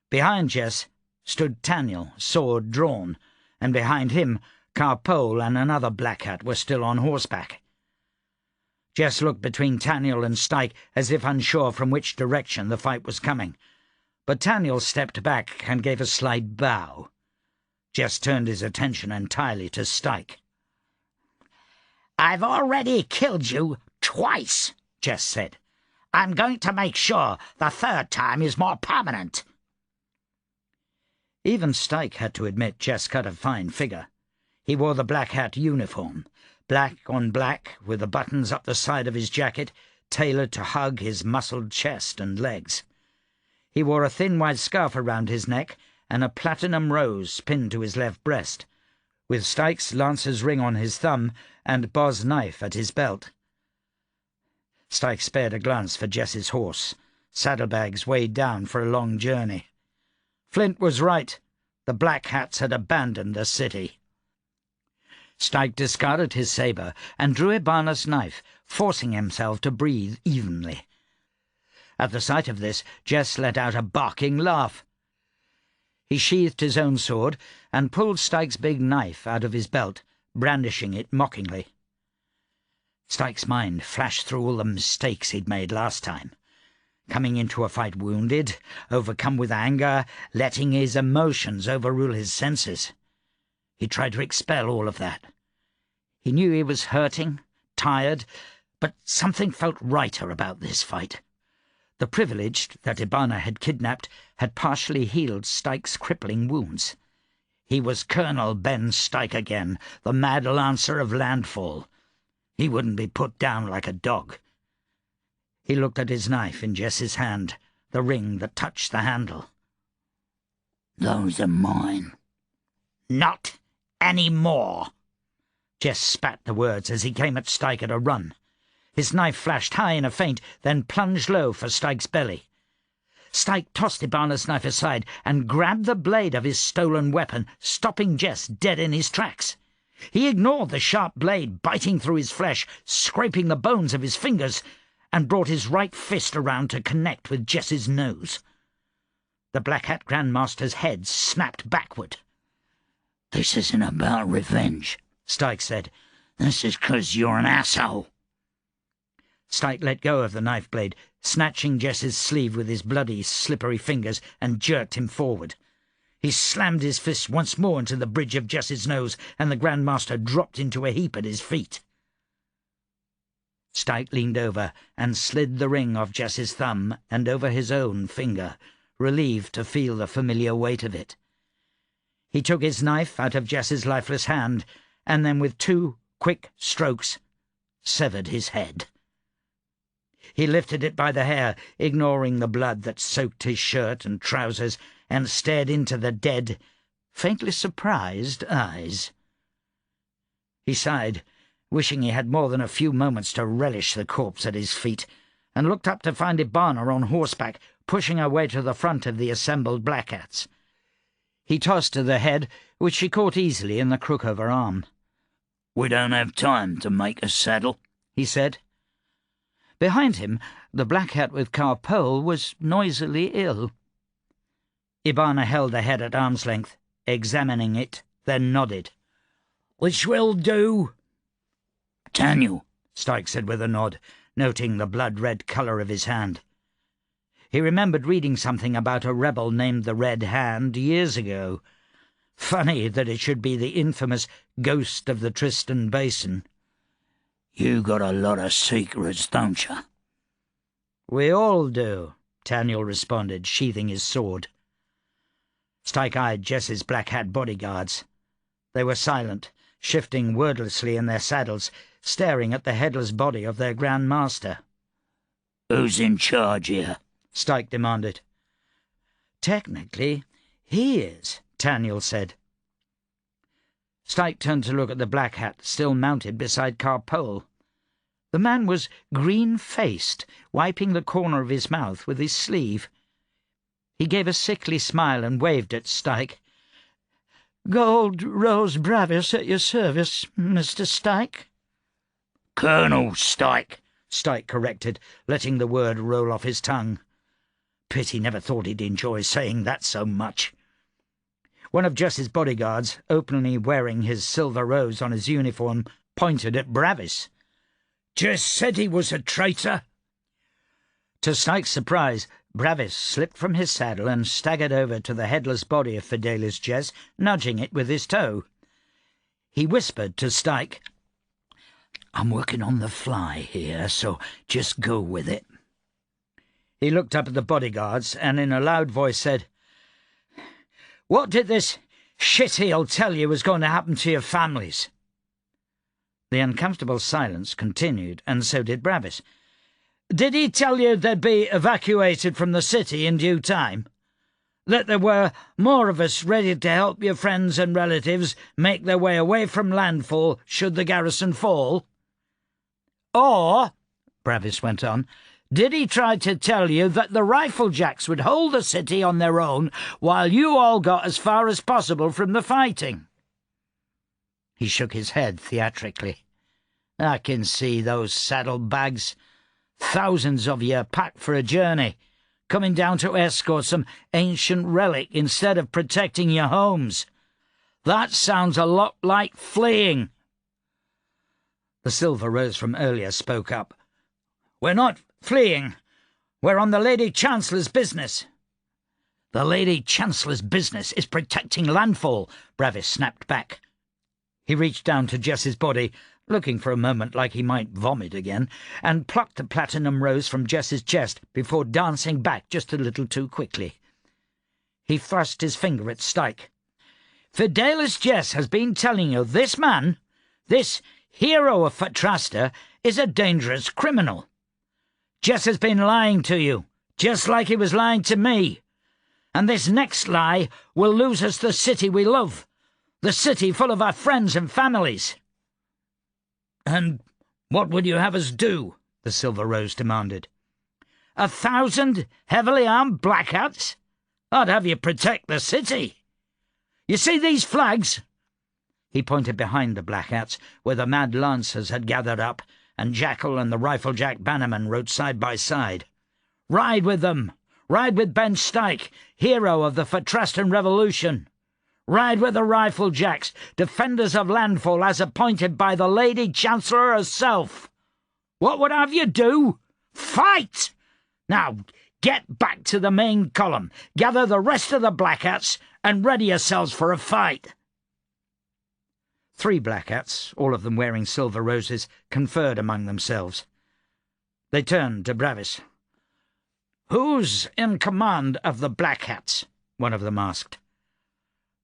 A: Behind Jess stood Taniel, sword drawn, and behind him Carpole and another black hat were still on horseback. Jess looked between Taniel and Styke as if unsure from which direction the fight was coming, but Taniel stepped back and gave a slight bow. Jess turned his attention entirely to Styke.
B: "I've already killed you twice," Jess said. "I'm going to make sure the third time is more permanent."
A: Even Styke had to admit Jess cut a fine figure. He wore the black hat uniform, black on black, with the buttons up the side of his jacket, tailored to hug his muscled chest and legs. He wore a thin white scarf around his neck and a platinum rose pinned to his left breast, with Styke's lancer's ring on his thumb and Boz's knife at his belt. Styke spared a glance for Jess's horse, saddlebags weighed down for a long journey. Flint was right. The black hats had abandoned the city. Styke discarded his sabre and drew Ibana's knife, forcing himself to breathe evenly. At the sight of this, Jess let out a barking laugh. He sheathed his own sword and pulled Styke's big knife out of his belt, brandishing it mockingly. Styke's mind flashed through all the mistakes he'd made last time. Coming into a fight wounded, overcome with anger, letting his emotions overrule his senses. He tried to expel all of that. He knew he was hurting, tired, but something felt righter about this fight. The privileged that Ibana had kidnapped had partially healed Styke's crippling wounds. He was Colonel Ben Styke again, the mad lancer of landfall. He wouldn't be put down like a dog. He looked at his knife in Jess's hand, the ring that touched the handle.
C: "Those are mine."
B: "Not any more."
A: Jess spat the words as he came at Styke at a run. His knife flashed high in a feint, then plunged low for Styke's belly. Styke tossed Ibana's knife aside and grabbed the blade of his stolen weapon, stopping Jess dead in his tracks. He ignored the sharp blade biting through his flesh, scraping the bones of his fingers, and brought his right fist around to connect with Jess's nose. The Black Hat Grandmaster's head snapped backward.
C: "This isn't about revenge,"
A: Styke said.
C: "This is 'cause you're an asshole."
A: Styke let go of the knife blade, snatching Jess's sleeve with his bloody, slippery fingers, and jerked him forward. He slammed his fist once more into the bridge of Jess's nose, and the Grandmaster dropped into a heap at his feet. Styke leaned over and slid the ring off Jess's thumb and over his own finger, relieved to feel the familiar weight of it. He took his knife out of Jess's lifeless hand, and then with 2 quick strokes severed his head. He lifted it by the hair, ignoring the blood that soaked his shirt and trousers, and stared into the dead, faintly surprised eyes. He sighed, wishing he had more than a few moments to relish the corpse at his feet, and looked up to find Ibana on horseback, pushing her way to the front of the assembled black hats. He tossed her the head, which she caught easily in the crook of her arm.
C: "We don't have time to make a saddle,"
A: he said. Behind him, the black hat with Carpole was noisily ill. Ibana held the head at arm's length, examining it, then nodded.
B: "Which will do."
C: "Daniel,"
A: Styke said with a nod, noting the blood-red colour of his hand. He remembered reading something about a rebel named the Red Hand years ago. Funny that it should be the infamous ghost of the Tristan Basin.
C: "You got a lot of secrets, don't you?"
A: "We all do," Taniel responded, sheathing his sword. Styke eyed Jess's black hat bodyguards. They were silent, shifting wordlessly in their saddles, staring at the headless body of their Grand Master.
C: "Who's in charge here?"
A: Styke demanded. "Technically, he is," Taniel said. Styke turned to look at the black hat still mounted beside Carpole. The man was green-faced, wiping the corner of his mouth with his sleeve. He gave a sickly smile and waved at Styke. "Gold Rose Bravis at your service, Mr. Styke."
C: "Colonel Styke,"
A: Styke corrected, letting the word roll off his tongue. Pity never thought he'd enjoy saying that so much.
B: One of Jess's bodyguards, openly wearing his silver rose on his uniform, pointed at Bravis.
C: "Jess said he was a traitor."
B: To Styke's surprise, Bravis slipped from his saddle and staggered over to the headless body of Fidelis Jess, nudging it with his toe. He whispered to Styke,
C: "I'm working on the fly here, so just go with it."
B: He looked up at the bodyguards and in a loud voice said, "What did this shitheel tell you was going to happen to your families?" The uncomfortable silence continued, and so did Bravis. "Did he tell you they'd be evacuated from the city in due time? That there were more of us ready to help your friends and relatives make their way away from landfall should the garrison fall? Or," Bravis went on, "did he try to tell you that the Riflejacks would hold the city on their own while you all got as far as possible from the fighting?" He shook his head theatrically. "I can see those saddlebags. Thousands of you packed for a journey, coming down to escort some ancient relic instead of protecting your homes. That sounds a lot like fleeing." The silver rose from earlier spoke up. "We're not fleeing. We're on the Lady Chancellor's business." "The Lady Chancellor's business is protecting landfall," Bravis snapped back. He reached down to Jess's body, looking for a moment like he might vomit again, and plucked the platinum rose from Jess's chest before dancing back just a little too quickly. He thrust his finger at Styke. "Fidelis Jess has been telling you this man, this hero of Fatrasta, is a dangerous criminal. Jess has been lying to you, just like he was lying to me. And this next lie will lose us the city we love, the city full of our friends and families." "And what would you have us do?" the Silver Rose demanded. 1,000 heavily armed black hats? I'd have you protect the city. You see these flags?" He pointed behind the black hats, where the mad lancers had gathered up, and Jackal and the Riflejack bannermen rode side by side. "Ride with them! Ride with Ben Styke, hero of the Fatrastan Revolution! Ride with the Riflejacks, defenders of landfall as appointed by the Lady Chancellor herself! What would I have you do? Fight! Now, get back to the main column, gather the rest of the black hats, and ready yourselves for a fight." 3 black hats, all of them wearing silver roses, conferred among themselves. They turned to Bravis. "Who's in command of the black hats?" one of them asked.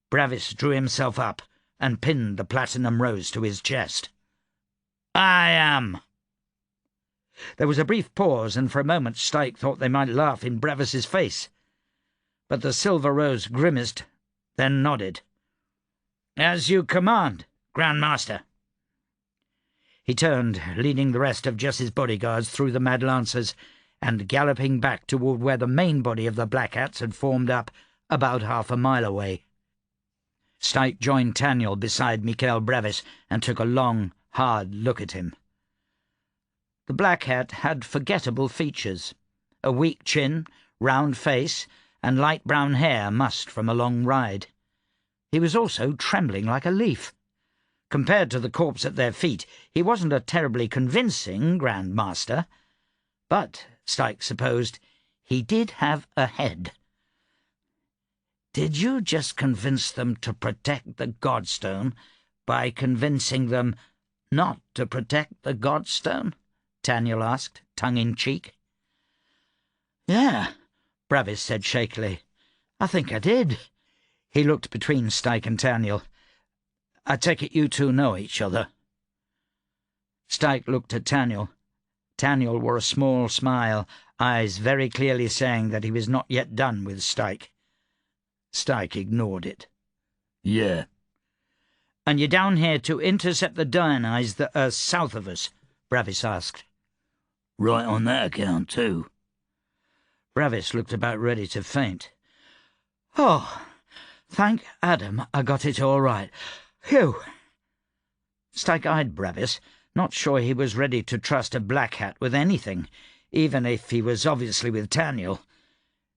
B: Bravis drew himself up and pinned the platinum rose to his chest. "I am." There was a brief pause, and for a moment Styke thought they might laugh in Bravis's face. But the silver rose grimaced, then nodded. "As you command, Grand Master." He turned, leading the rest of Jess's bodyguards through the mad lancers, and galloping back toward where the main body of the black hats had formed up, about half a mile away. Styke joined Taniel beside Michel Bravis and took a long, hard look at him. The black hat had forgettable features, a weak chin, round face, and light brown hair mussed from a long ride. He was also trembling like a leaf. Compared to the corpse at their feet, he wasn't a terribly convincing Grand Master, but, Styke supposed, he did have a head. "Did you just convince them to protect the Godstone by convincing them not to protect the Godstone?" Taniel asked, tongue-in-cheek. "Yeah," Bravis said shakily. "I think I did." He looked between Styke and Taniel. "I take it you two know each other." Styke looked at Taniel. Taniel wore a small smile, eyes very clearly saying that he was not yet done with Styke. Styke ignored it.
C: "Yeah."
B: "And you're down here to intercept the Dionyes that are south of us?" Bravis asked.
C: "Right on that account, too."
B: Bravis looked about ready to faint. "Oh, thank Adam I got it all right. Phew!" Styke eyed Bravis, not sure he was ready to trust a black hat with anything, even if he was obviously with Taniel.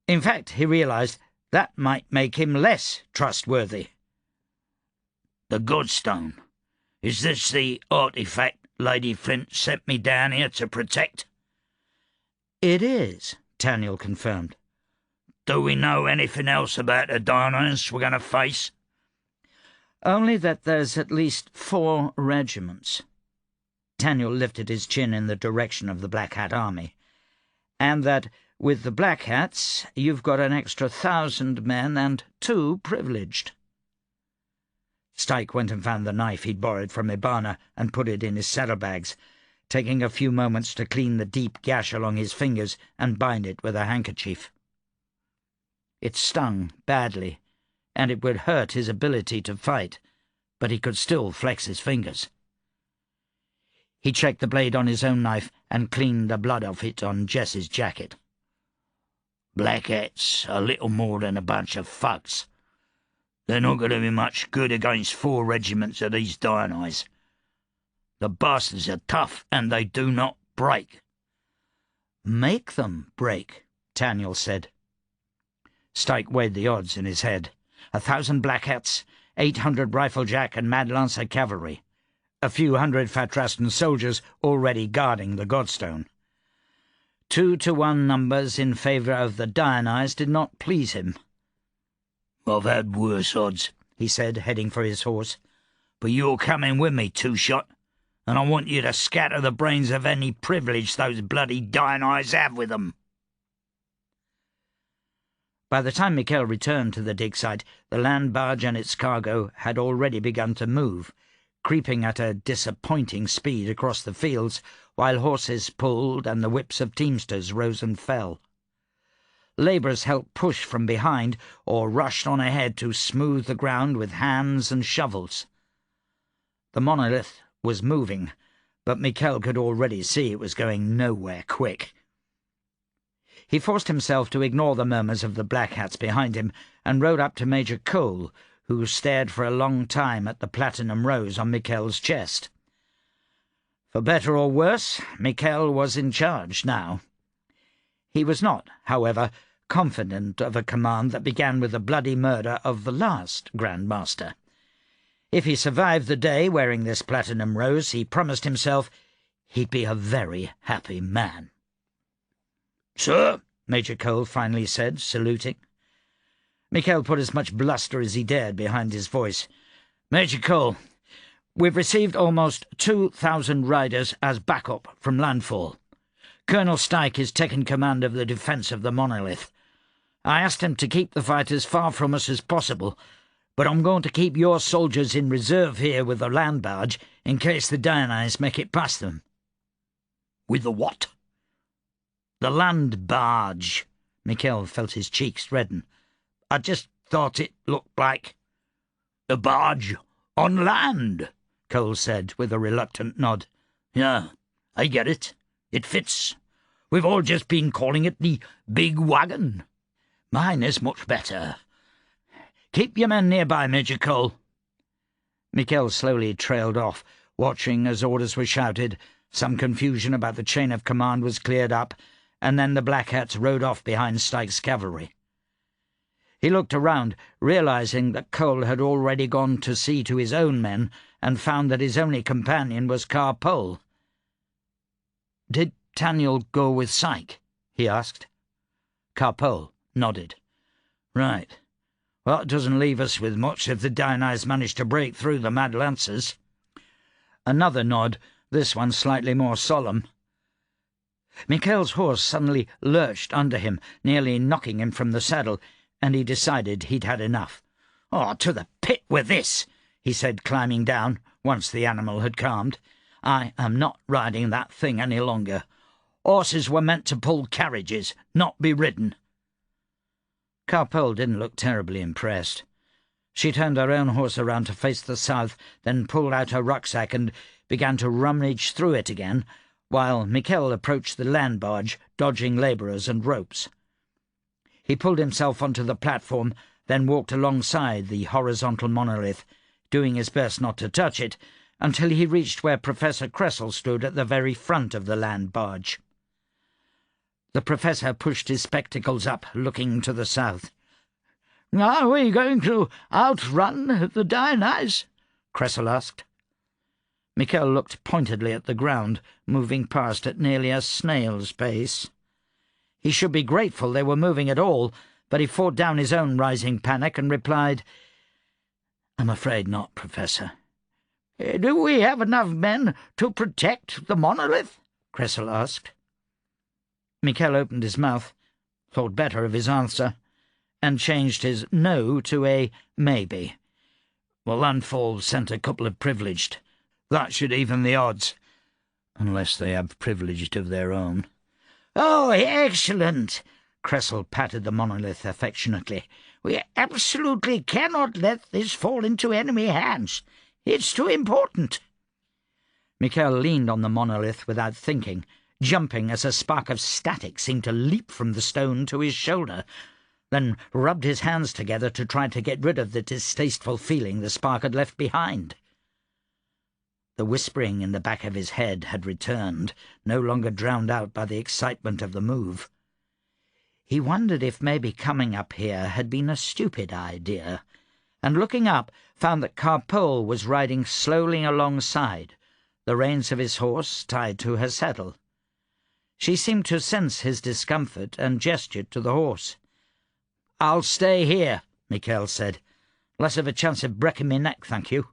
B: In fact, he realized
A: That might make him less trustworthy.
C: The Godstone. Is this the artifact Lady Flint sent me down here to protect?
A: It is, Daniel confirmed.
C: Do we know anything else about the Dionysus we're going to face?
A: Only that there's at least 4 regiments. Daniel lifted his chin in the direction of the Black Hat army. And that, with the Black Hats, you've got an extra 1,000 men and 2 privileged. Styke went and found the knife he'd borrowed from Ibana and put it in his saddlebags, taking a few moments to clean the deep gash along his fingers and bind it with a handkerchief. It stung badly, and it would hurt his ability to fight, but he could still flex his fingers. He checked the blade on his own knife and cleaned the blood off it on Jess's jacket.
C: Black Hats are little more than a bunch of fucks. They're not going to be much good against 4 regiments of these Dionysus. The bastards are tough, and they do not break.
A: Make them break, Daniel said. Styke weighed the odds in his head. 1,000 Black Hats, 800 Riflejack and Mad Lancer cavalry, a few hundred Fatrastan soldiers already guarding the Godstone. 2-to-1 numbers in favour of the Dionysus did not please him.
C: I've had worse odds, he said, heading for his horse. But you're coming with me, Two-Shot, and I want you to scatter the brains of any privilege those bloody Dionysus have with them.
A: By the time Michel returned to the dig site, the land barge and its cargo had already begun to move, creeping at a disappointing speed across the fields, while horses pulled and the whips of teamsters rose and fell. Labourers helped push from behind or rushed on ahead to smooth the ground with hands and shovels. The monolith was moving, but Michel could already see it was going nowhere quick. He forced himself to ignore the murmurs of the Black Hats behind him and rode up to Major Cole, who stared for a long time at the platinum rose on Michel's chest. For better or worse, Michel was in charge now. He was not, however, confident of a command that began with the bloody murder of the last Grand Master. If he survived the day wearing this platinum rose, he promised himself he'd be a very happy man.
C: "Sir,"
A: Major Cole finally said, saluting. Michel put as much bluster as he dared behind his voice. "Major Cole, we've received almost 2,000 riders as backup from landfall. Colonel Styke is taking command of the defence of the monolith. I asked him to keep the fight as far from us as possible, but I'm going to keep your soldiers in reserve here with the land barge in case the Dionysus make it past them."
C: "With the what?"
A: "The land barge." Michel felt his cheeks redden. "I just thought it looked like—"
C: "A barge on land," Cole said with a reluctant nod. "Yeah, I get it. It fits. We've all just been calling it the big wagon. Mine is much better. Keep your men nearby, Major Cole."
A: Michel slowly trailed off, watching as orders were shouted, some confusion about the chain of command was cleared up, and then the Black Hats rode off behind Styke's cavalry. He looked around, realizing that Cole had already gone to see to his own men, and found that his only companion was Carpole. "Did Daniel go with Styke?" he asked. Carpole nodded. "Right. Well, it doesn't leave us with much if the Dionysus manage to break through the Mad Lancers." Another nod, this one slightly more solemn. Michel's horse suddenly lurched under him, nearly knocking him from the saddle, and he decided he'd had enough. "Oh, to the pit with this," he said, climbing down, once the animal had calmed. "I am not riding that thing any longer. Horses were meant to pull carriages, not be ridden." Carpole didn't look terribly impressed. She turned her own horse around to face the south, then pulled out her rucksack and began to rummage through it again, while Michel approached the land barge, dodging labourers and ropes. He pulled himself onto the platform, then walked alongside the horizontal monolith, doing his best not to touch it, until he reached where Professor Cressel stood at the very front of the land barge. The professor pushed his spectacles up, looking to the south.
B: "Are we going to outrun the Dionyse?" Kressel asked. Michel looked pointedly at the ground, moving past at nearly a snail's pace. He should be grateful they were moving at all, but he fought down his own rising panic and replied, "I'm afraid not, Professor." "Do we have enough men to protect the monolith?" Kressel asked. Michel opened his mouth, thought better of his answer, and changed his no to a maybe. "Well, Landfall sent a couple of privileged. That should even the odds, unless they have privileged of their own." "Oh, excellent!" Kressel patted the monolith affectionately. "We absolutely cannot let this fall into enemy hands. It's too important." Michel leaned on the monolith without thinking, jumping as a spark of static seemed to leap from the stone to his shoulder, then rubbed his hands together to try to get rid of the distasteful feeling the spark had left behind. The whispering in the back of his head had returned, no longer drowned out by the excitement of the move. He wondered if maybe coming up here had been a stupid idea, and looking up found that Carpole was riding slowly alongside, the reins of his horse tied to her saddle. She seemed to sense his discomfort and gestured to the horse. "I'll stay here," Michel said. "Less of a chance of breaking me neck, thank you."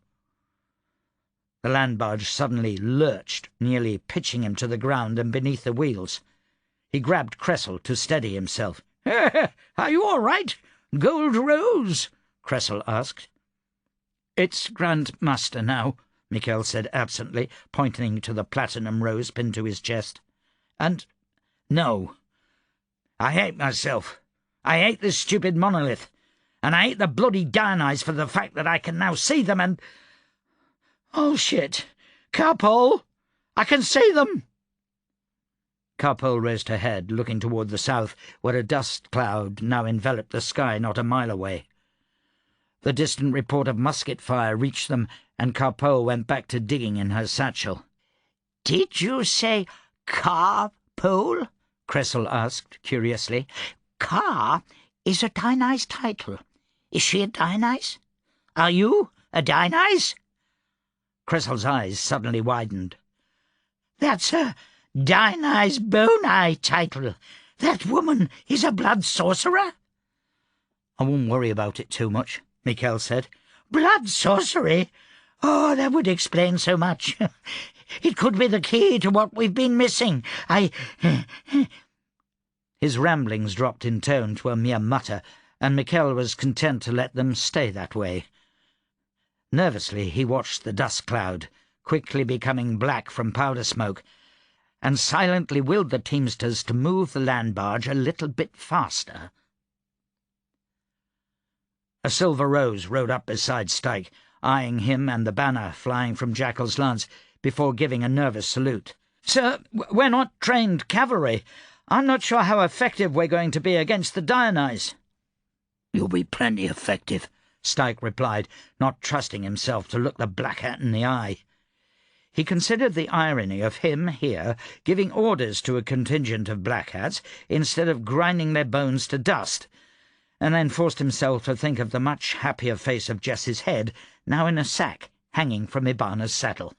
B: The land barge suddenly lurched, nearly pitching him to the ground and beneath the wheels. He grabbed Kressel to steady himself. "Are you all right? Gold Rose?" Kressel asked. "It's Grand Master now," Michel said absently, pointing to the platinum rose pinned to his chest. "And no. I hate myself. I hate this stupid monolith. And I hate the bloody Dionyse for the fact that I can now see them and... Oh, shit! Carpole! I can see them!" Carpole raised her head, looking toward the south, where a dust cloud now enveloped the sky not a mile away. The distant report of musket fire reached them, and Carpole went back to digging in her satchel. "Did you say Carpole?" Kressel asked, curiously. "Car is a Dionyse title. Is she a Dionyse? Are you a Dionyse?" Kressel's eyes suddenly widened. "That's a Dionyse Bone-Eye title. That woman is a blood sorcerer?" "I won't worry about it too much," Michel said. "Blood sorcery? Oh, that would explain so much. It could be the key to what we've been missing. His ramblings dropped in tone to a mere mutter, and Michel was content to let them stay that way. Nervously he watched the dust cloud, quickly becoming black from powder smoke, and silently willed the teamsters to move the land barge a little bit faster. A silver rose rode up beside Styke, eyeing him and the banner flying from Jackal's lance before giving a nervous salute. "Sir, we're not trained cavalry. I'm not sure how effective we're going to be against the Dionyse." "You'll be plenty effective," Styke replied, not trusting himself to look the Black Hat in the eye. He considered the irony of him here giving orders to a contingent of Black Hats instead of grinding their bones to dust, and then forced himself to think of the much happier face of Jess's head, now in a sack, hanging from Ibana's saddle.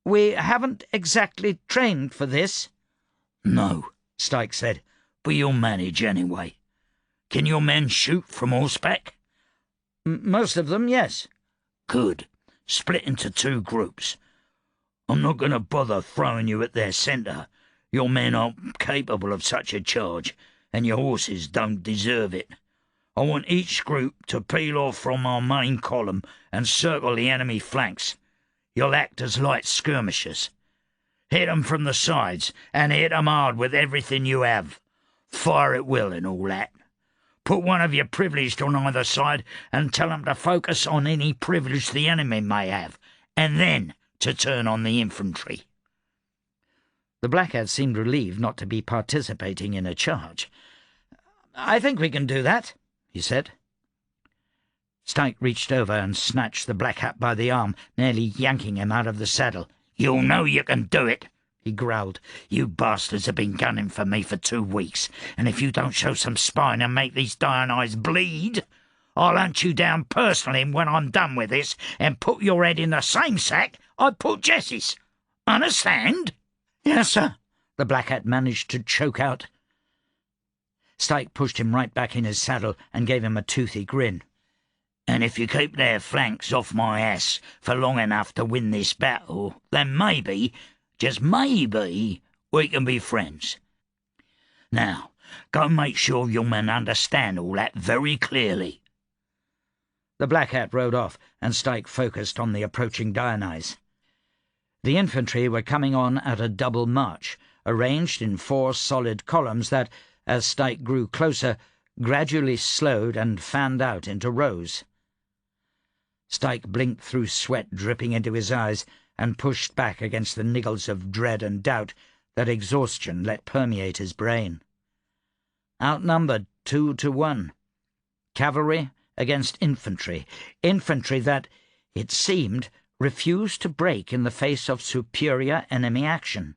B: "We haven't exactly trained for this."
C: "No," Styke said, "but you'll manage anyway. Can your men shoot from horseback?"
B: "Most of them, yes."
C: "Good. Split into 2 groups. I'm not going to bother throwing you at their centre. Your men aren't capable of such a charge, and your horses don't deserve it. I want each group to peel off from our main column and circle the enemy flanks. You'll act as light skirmishers. Hit 'em from the sides, and hit 'em hard with everything you have. Fire at will and all that. Put one of your privileged on either side and tell 'em to focus on any privilege the enemy may have, and then to turn on the infantry."
B: The Blackhat seemed relieved not to be participating in a charge. "I think we can do that," he said. Styke reached over and snatched the Black Hat by the arm, nearly yanking him out of the saddle.
C: "You'll know you can do it," he growled. "You bastards have been gunning for me for 2 weeks, and if you don't show some spine and make these dying eyes bleed, I'll hunt you down personally when I'm done with this and put your head in the same sack I put Jessie's. Understand?"
B: "Yes, sir," the Black Hat managed to choke out. Styke pushed him right back in his saddle and gave him a toothy grin.
C: "And if you keep their flanks off my ass for long enough to win this battle, then maybe, just maybe, we can be friends. Now, go make sure your men understand all that very clearly."
B: The Black Hat rode off, and Styke focused on the approaching Dionyse. The infantry were coming on at a double march, arranged in 4 solid columns that, as Styke grew closer, gradually slowed and fanned out into rows. Styke blinked through sweat dripping into his eyes and pushed back against the niggles of dread and doubt that exhaustion let permeate his brain. Outnumbered 2 to 1. Cavalry against infantry that, it seemed, refused to break in the face of superior enemy action.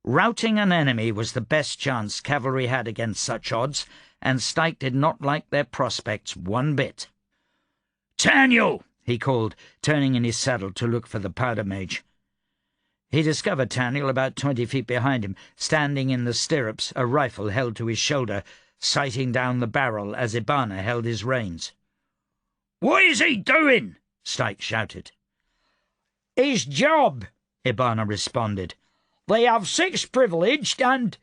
B: Routing an enemy was the best chance cavalry had against such odds, and Styke did not like their prospects one bit.
C: "Daniel!"
B: he called, turning in his saddle to look for the powder mage. He discovered Daniel about 20 feet behind him, standing in the stirrups, a rifle held to his shoulder, sighting down the barrel as Ibana held his reins.
C: "What is he doing?"
B: Styke shouted.
A: "His job," Ibana responded. "They have 6 privileged and—"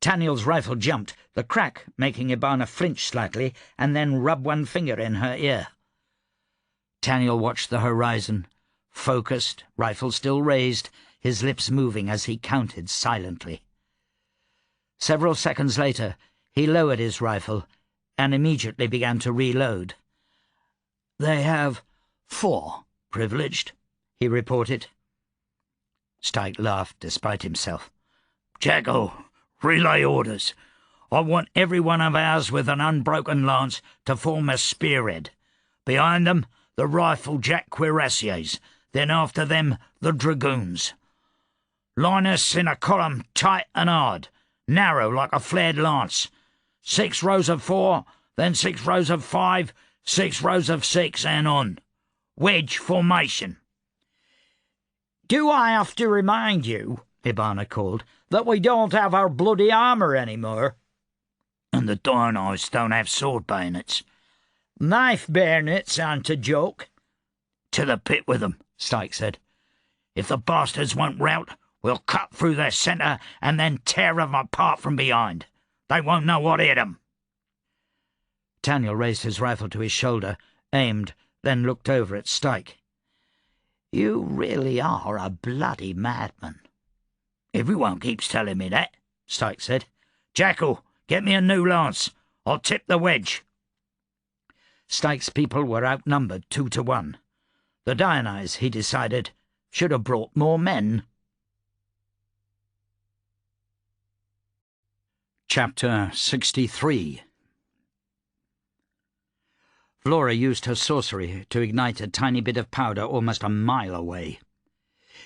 B: Daniel's rifle jumped, the crack making Ibana flinch slightly and then rub one finger in her ear. Daniel watched the horizon, focused, rifle still raised, his lips moving as he counted silently. Several seconds later, he lowered his rifle and immediately began to reload. "They have 4 privileged," he reported. Styke laughed despite himself.
C: "Jacko, relay orders. I want every one of ours with an unbroken lance to form a spearhead. Behind them, the rifle-jack cuirassiers. Then after them, the dragoons. Line us in a column tight and hard, narrow like a flared lance. 6 rows of 4, then 6 rows of 5, 6 rows of 6, and on. Wedge formation."
A: "Do I have to remind you," Ibana called, "that we don't have our bloody armour anymore?"
C: "And the Dionyse don't have sword bayonets."
A: "Knife bayonets aren't a joke."
C: "To the pit with them," Styke said. "If the bastards won't rout, we'll cut through their centre and then tear them apart from behind. They won't know what hit them."
B: Daniel raised his rifle to his shoulder, aimed, then looked over at Styke.
A: "You really are a bloody madman."
C: "Everyone keeps telling me that," Styke said. "Jackal, get me a new lance. I'll tip the wedge."
B: Styke's people were outnumbered 2 to 1. The Dionyse, he decided, should have brought more men. Chapter 63. Vlora used her sorcery to ignite a tiny bit of powder almost a mile away.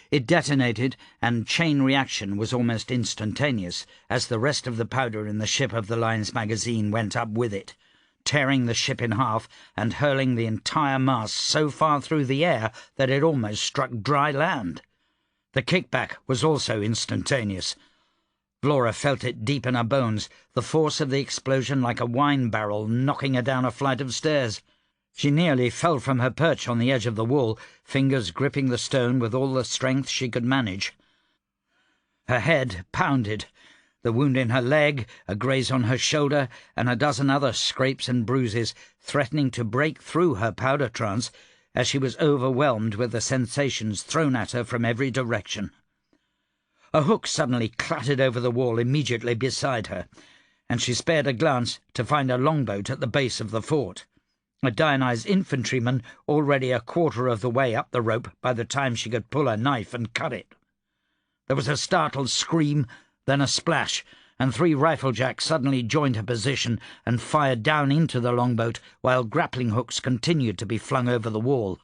B: It detonated, and chain reaction was almost instantaneous as the rest of the powder in the ship of the Lion's magazine went up with it, tearing the ship in half and hurling the entire mast so far through the air that it almost struck dry land. The kickback was also instantaneous. Vlora felt it deep in her bones, the force of the explosion like a wine barrel knocking her down a flight of stairs. She nearly fell from her perch on the edge of the wall, fingers gripping the stone with all the strength she could manage. Her head pounded, the wound in her leg, a graze on her shoulder, and a dozen other scrapes and bruises threatening to break through her powder trance as she was overwhelmed with the sensations thrown at her from every direction. A hook suddenly clattered over the wall immediately beside her, and she spared a glance to find a longboat at the base of the fort. A Dionyse infantryman already a quarter of the way up the rope by the time she could pull a knife and cut it. There was a startled scream, then a splash, and 3 riflejacks suddenly joined her position and fired down into the longboat while grappling hooks continued to be flung over the wall.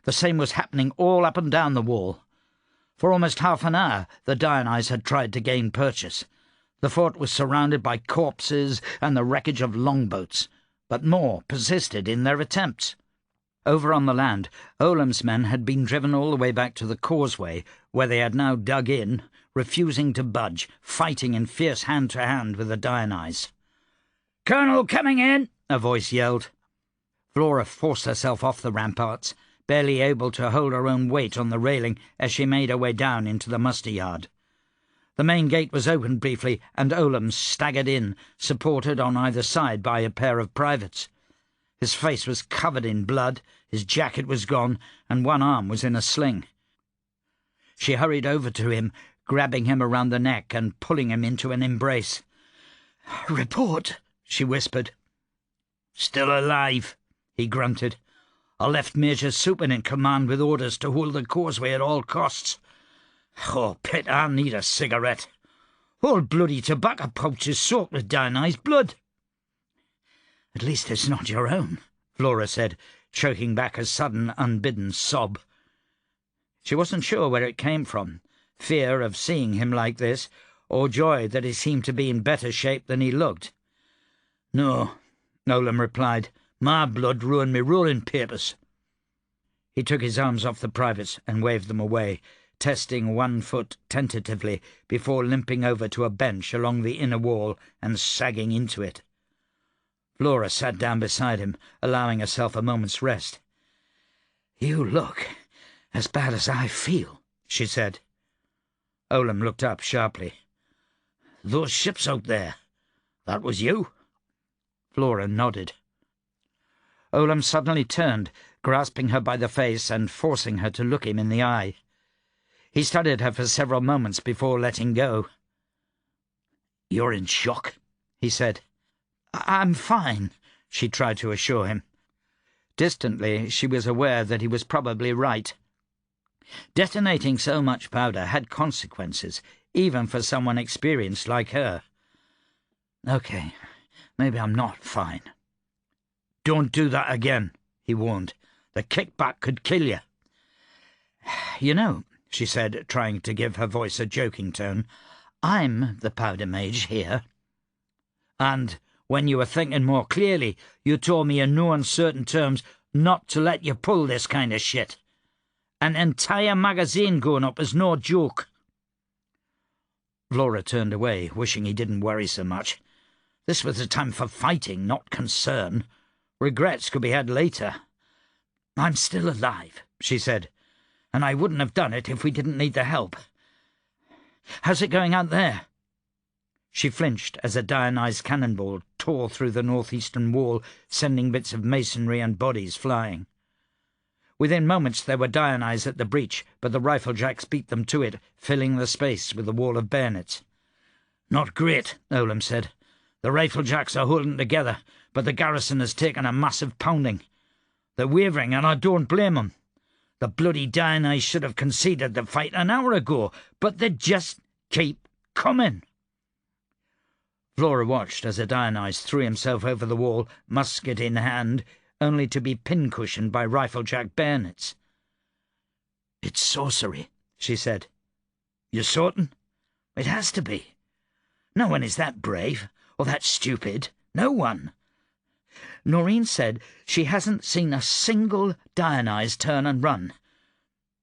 B: The same was happening all up and down the wall.
A: For almost half an hour the Dionyse had tried to gain purchase. The fort was surrounded by corpses and the wreckage of longboats, but more persisted in their attempts. Over on the land, Olam's men had been driven all the way back to the causeway, where they had now dug in, refusing to budge, fighting in fierce hand-to-hand with the Dionyse. "Colonel coming in!" a voice yelled. Vlora forced herself off the ramparts, barely able to hold her own weight on the railing as she made her way down into the muster yard. The main gate was opened briefly, and Olam staggered in, supported on either side by a pair of privates. His face was covered in blood, his jacket was gone, and one arm was in a sling. She hurried over to him, grabbing him around the neck and pulling him into an embrace. "Report," she whispered. "Still alive," he grunted. "I left Major Supin in command with orders to hold the causeway at all costs. Oh, Pitt, I need a cigarette. Whole bloody tobacco pouch is soaked with Dionyse blood." "At least it's not your own," Vlora said, choking back a sudden, unbidden sob. She wasn't sure where it came from, fear of seeing him like this, or joy that he seemed to be in better shape than he looked. "No," Olam replied. "My blood ruined me rolling papers." He took his arms off the privates and waved them away, testing one foot tentatively before limping over to a bench along the inner wall and sagging into it. Vlora sat down beside him, allowing herself a moment's rest. "You look as bad as I feel," she said. Olam looked up sharply. "Those ships out there, that was you?" Vlora nodded. Olam suddenly turned, grasping her by the face and forcing her to look him in the eye. He studied her for several moments before letting go. "You're in shock," he said. "I'm fine," she tried to assure him. Distantly, she was aware that he was probably right. Detonating so much powder had consequences, even for someone experienced like her. "Okay, maybe I'm not fine." "Don't do that again," he warned. "The kickback could kill you." "You know," she said, trying to give her voice a joking tone, "I'm the powder mage here." "And when you were thinking more clearly, you told me in no uncertain terms not to let you pull this kind of shit. An entire magazine going up is no joke." Vlora turned away, wishing he didn't worry so much. This was a time for fighting, not concern. Regrets could be had later. "I'm still alive," she said, "and I wouldn't have done it if we didn't need the help. How's it going out there?" She flinched as a Dionyse cannonball tore through the northeastern wall, sending bits of masonry and bodies flying. Within moments there were Dionyse at the breach, but the rifle-jacks beat them to it, filling the space with a wall of bayonets. "Not great," Olam said. "The rifle-jacks are holding together, but the garrison has taken a massive pounding. They're wavering, and I don't blame them. The bloody Dionyse should have conceded the fight an hour ago, but they just keep coming." Vlora watched as a Dionyse threw himself over the wall, musket in hand, only to be pincushioned by rifle-jack bayonets. "It's sorcery," she said. "You're certain?" "It has to be. No one is that brave, or that stupid. No one. Noreen said she hasn't seen a single Dionyse turn and run.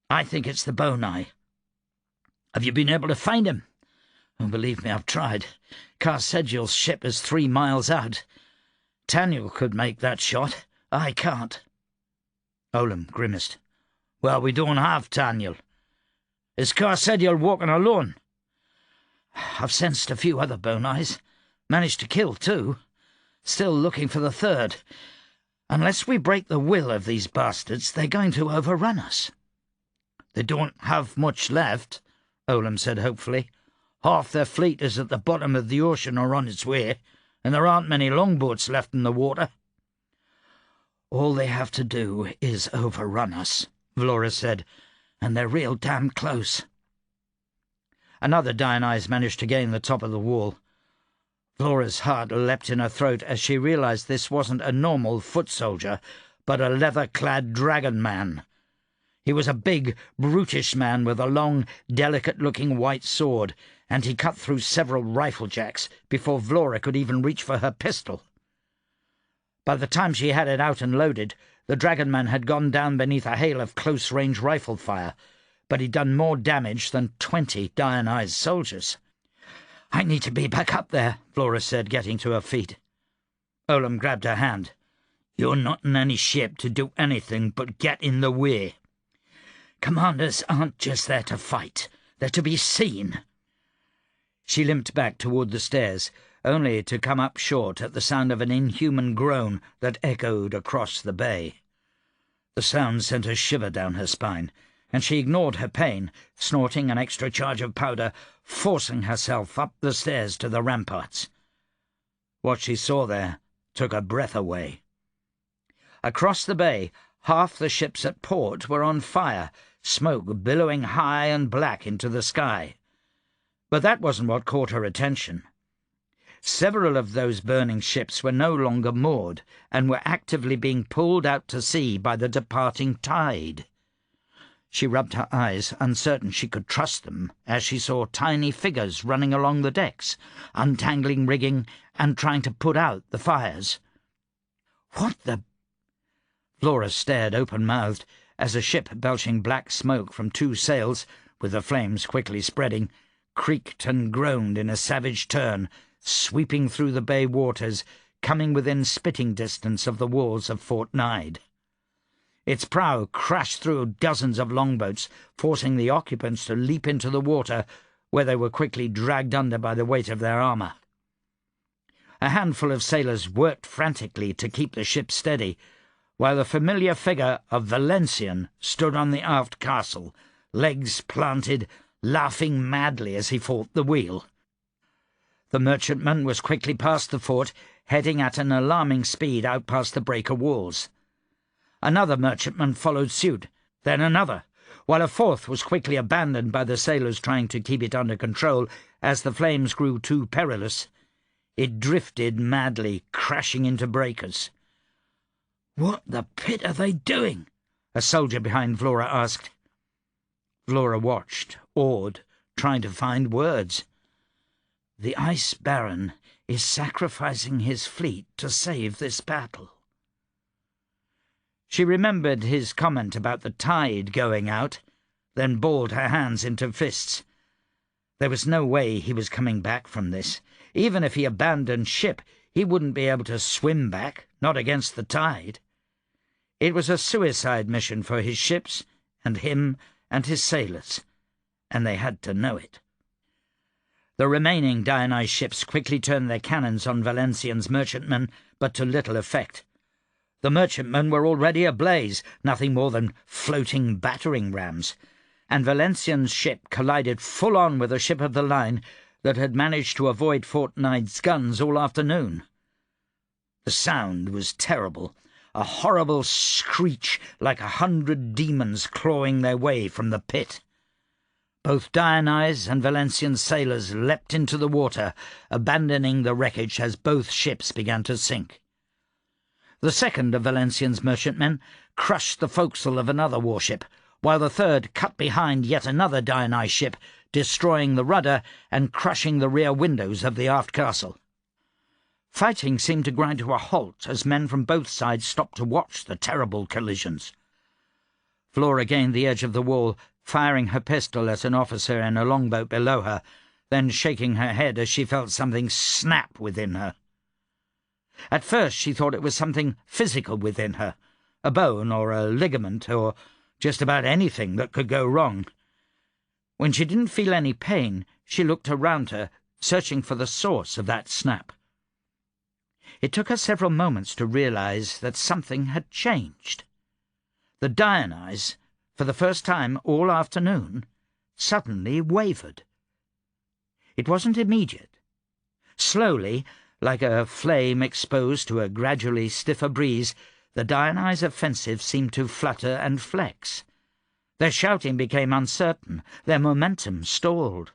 A: I think it's the Bonai. Have you been able to find him?" "Oh, believe me, I've tried. Carsedul's ship is 3 miles out. Taniel could make that shot. I can't." Olam grimaced. "Well, we don't have Taniel. Is Carsedul walking alone?" "I've sensed a few other Bonais. Managed to kill 2. Still looking for the 3rd. Unless we break the will of these bastards, they're going to overrun us." "They don't have much left," Olam said hopefully. "Half their fleet is at the bottom of the ocean or on its way, and there aren't many longboats left in the water." "All they have to do is overrun us," Vlora said, "and they're real damn close." Another Dionyse managed to gain the top of the wall. Vlora's heart leapt in her throat as she realized this wasn't a normal foot soldier, but a leather-clad dragon man. He was a big, brutish man with a long, delicate-looking white sword, and he cut through several rifle-jacks before Vlora could even reach for her pistol. By the time she had it out and loaded, the dragonman had gone down beneath a hail of close-range rifle fire, but he'd done more damage than 20 Dionyse soldiers. "I need to be back up there," Vlora said, getting to her feet. Olam grabbed her hand. "You're not in any ship to do anything but get in the way. Commanders aren't just there to fight. They're to be seen." She limped back toward the stairs, only to come up short at the sound of an inhuman groan that echoed across the bay. The sound sent a shiver down her spine, and she ignored her pain, snorting an extra charge of powder, forcing herself up the stairs to the ramparts. What she saw there took her breath away. Across the bay, half the ships at port were on fire, smoke billowing high and black into the sky. But that wasn't what caught her attention. Several of those burning ships were no longer moored and were actively being pulled out to sea by the departing tide. She rubbed her eyes, uncertain she could trust them, as she saw tiny figures running along the decks, untangling rigging and trying to put out the fires. "What the—" Vlora stared open-mouthed as a ship belching black smoke from 2 sails, with the flames quickly spreading, creaked and groaned in a savage turn, sweeping through the bay waters, coming within spitting distance of the walls of Fort Nide. Its prow crashed through dozens of longboats, forcing the occupants to leap into the water, where they were quickly dragged under by the weight of their armour. A handful of sailors worked frantically to keep the ship steady, while the familiar figure of Valencian stood on the aft castle, legs planted, laughing madly as he fought the wheel. The merchantman was quickly past the fort, heading at an alarming speed out past the breaker walls. Another merchantman followed suit, then another, while a fourth was quickly abandoned by the sailors trying to keep it under control as the flames grew too perilous. It drifted madly, crashing into breakers. "What the pit are they doing?" a soldier behind Vlora asked. Vlora watched, awed, trying to find words. "The Ice Baron is sacrificing his fleet to save this battle." She remembered his comment about the tide going out, then balled her hands into fists. There was no way he was coming back from this. Even if he abandoned ship, he wouldn't be able to swim back, not against the tide. It was a suicide mission for his ships, and him and his sailors, and they had to know it. The remaining Dionyse ships quickly turned their cannons on Valencian's merchantmen, but to little effect. The merchantmen were already ablaze, nothing more than floating battering rams, and Valencian's ship collided full-on with a ship of the line that had managed to avoid Fort Nide's guns all afternoon. The sound was terrible, a horrible screech like 100 demons clawing their way from the pit. Both Dionyse and Valencian sailors leapt into the water, abandoning the wreckage as both ships began to sink. The second of Valencian's merchantmen crushed the forecastle of another warship, while the third cut behind yet another Dionyse ship, destroying the rudder and crushing the rear windows of the aft castle. Fighting seemed to grind to a halt as men from both sides stopped to watch the terrible collisions. Vlora gained the edge of the wall, firing her pistol at an officer in a longboat below her, then shaking her head as she felt something snap within her. At first she thought it was something physical within her, a bone or a ligament or just about anything that could go wrong. When she didn't feel any pain, she looked around her, searching for the source of that snap. It took her several moments to realize that something had changed. The Dionyse, for the first time all afternoon, suddenly wavered. It wasn't immediate. Slowly, like a flame exposed to a gradually stiffer breeze, the Dionyse offensive seemed to flutter and flex. Their shouting became uncertain, their momentum stalled.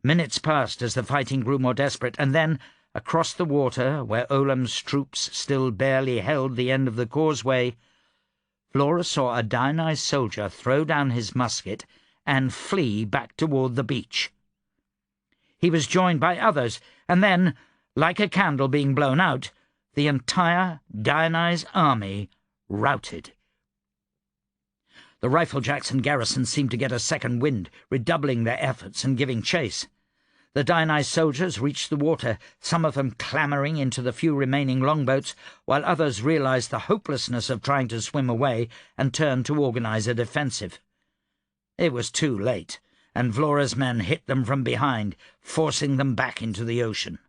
A: Minutes passed as the fighting grew more desperate, and then, across the water, where Olam's troops still barely held the end of the causeway,
B: Vlora saw a Dionyse soldier throw down his musket and flee back toward the beach. He was joined by others, and then, like a candle being blown out, the entire Dionyse army routed. The Riflejacks and garrison seemed to get a second wind, redoubling their efforts and giving chase. The Dionyse soldiers reached the water, some of them clambering into the few remaining longboats, while others realized the hopelessness of trying to swim away and turned to organize a defensive. It was too late, and Vlora's men hit them from behind, forcing them back into the ocean.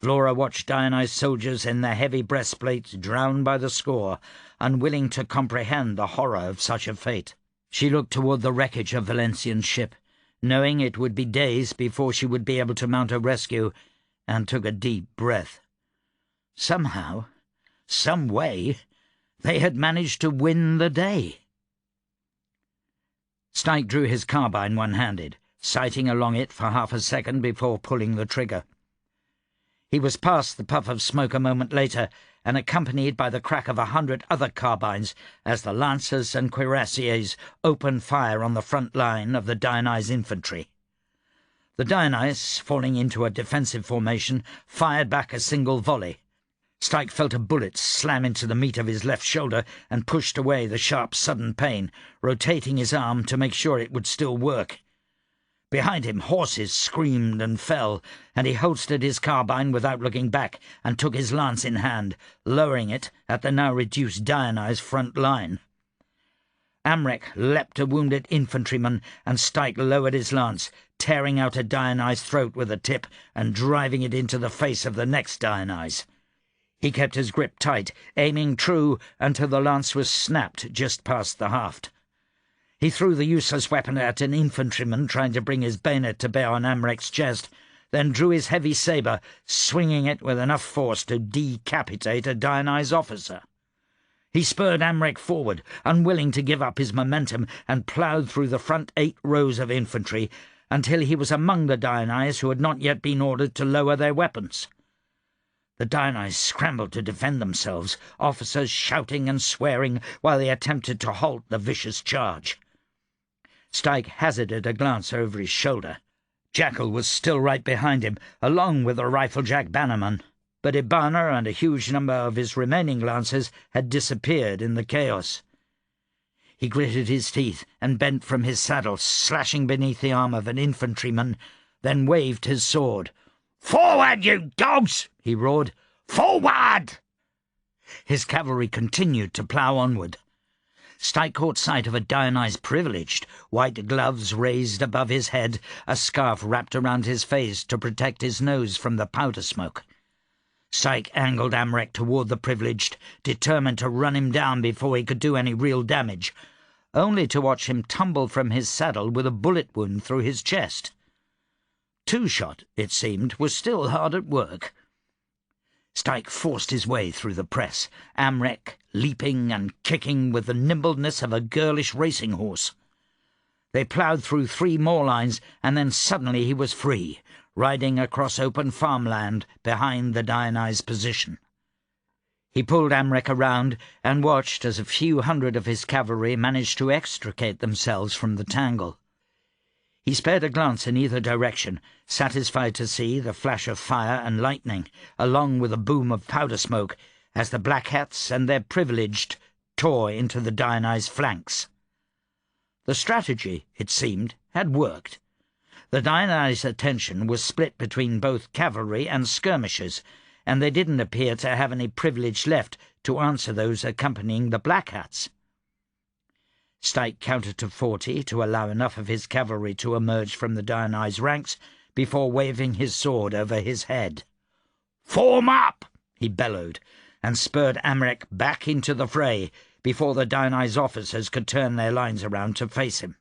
B: Vlora watched Dionyse soldiers in their heavy breastplates drown by the score, unwilling to comprehend the horror of such a fate. She looked toward the wreckage of Valencien's ship, knowing it would be days before she would be able to mount a rescue, and took a deep breath. Somehow, some way, they had managed to win the day. Styke drew his carbine one-handed, sighting along it for half a second before pulling the trigger. He was past the puff of smoke a moment later, and accompanied by the crack of 100 other carbines as the lancers and cuirassiers opened fire on the front line of the Dionyse infantry. The Dionyse, falling into a defensive formation, fired back a single volley. Styke felt a bullet slam into the meat of his left shoulder and pushed away the sharp, sudden pain, rotating his arm to make sure it would still work. Behind him, horses screamed and fell, and he holstered his carbine without looking back and took his lance in hand, lowering it at the now reduced Dionyse front line. Amrek leapt a wounded infantryman, and Styke lowered his lance, tearing out a Dionyse throat with the tip and driving it into the face of the next Dionyse. He kept his grip tight, aiming true until the lance was snapped just past the haft. He threw the useless weapon at an infantryman trying to bring his bayonet to bear on Amrek's chest, then drew his heavy sabre, swinging it with enough force to decapitate a Dionyse officer. He spurred Amrek forward, unwilling to give up his momentum, and ploughed through the front 8 rows of infantry until he was among the Dionyse who had not yet been ordered to lower their weapons. The Dionyse scrambled to defend themselves, officers shouting and swearing while they attempted to halt the vicious charge. Styke hazarded a glance over his shoulder. Jackal was still right behind him, along with the Riflejack bannerman, but Ibana and a huge number of his remaining lancers had disappeared in the chaos. He gritted his teeth and bent from his saddle, slashing beneath the arm of an infantryman, then waved his sword. "Forward, you dogs!" he roared. "Forward!" His cavalry continued to plough onward. Styke caught sight of a Dionyse privileged, white gloves raised above his head, a scarf wrapped around his face to protect his nose from the powder smoke. Styke angled Amrek toward the privileged, determined to run him down before he could do any real damage, only to watch him tumble from his saddle with a bullet wound through his chest. Two-Shot, it seemed, was still hard at work. Styke forced his way through the press, Amrek leaping and kicking with the nimbleness of a girlish racing horse. They ploughed through 3 more lines, and then suddenly he was free, riding across open farmland behind the Dionyse position. He pulled Amrek around and watched as a few hundred of his cavalry managed to extricate themselves from the tangle. He spared a glance in either direction, satisfied to see the flash of fire and lightning, along with a boom of powder smoke, as the Black Hats and their privileged tore into the Dionyse flanks. The strategy, it seemed, had worked. The Dionyse attention was split between both cavalry and skirmishers, and they didn't appear to have any privilege left to answer those accompanying the Black Hats. Styke counted to 40 to allow enough of his cavalry to emerge from the Dionyse ranks before waving his sword over his head. "Form up!" he bellowed, and spurred Amrek back into the fray before the Dionyse officers could turn their lines around to face him.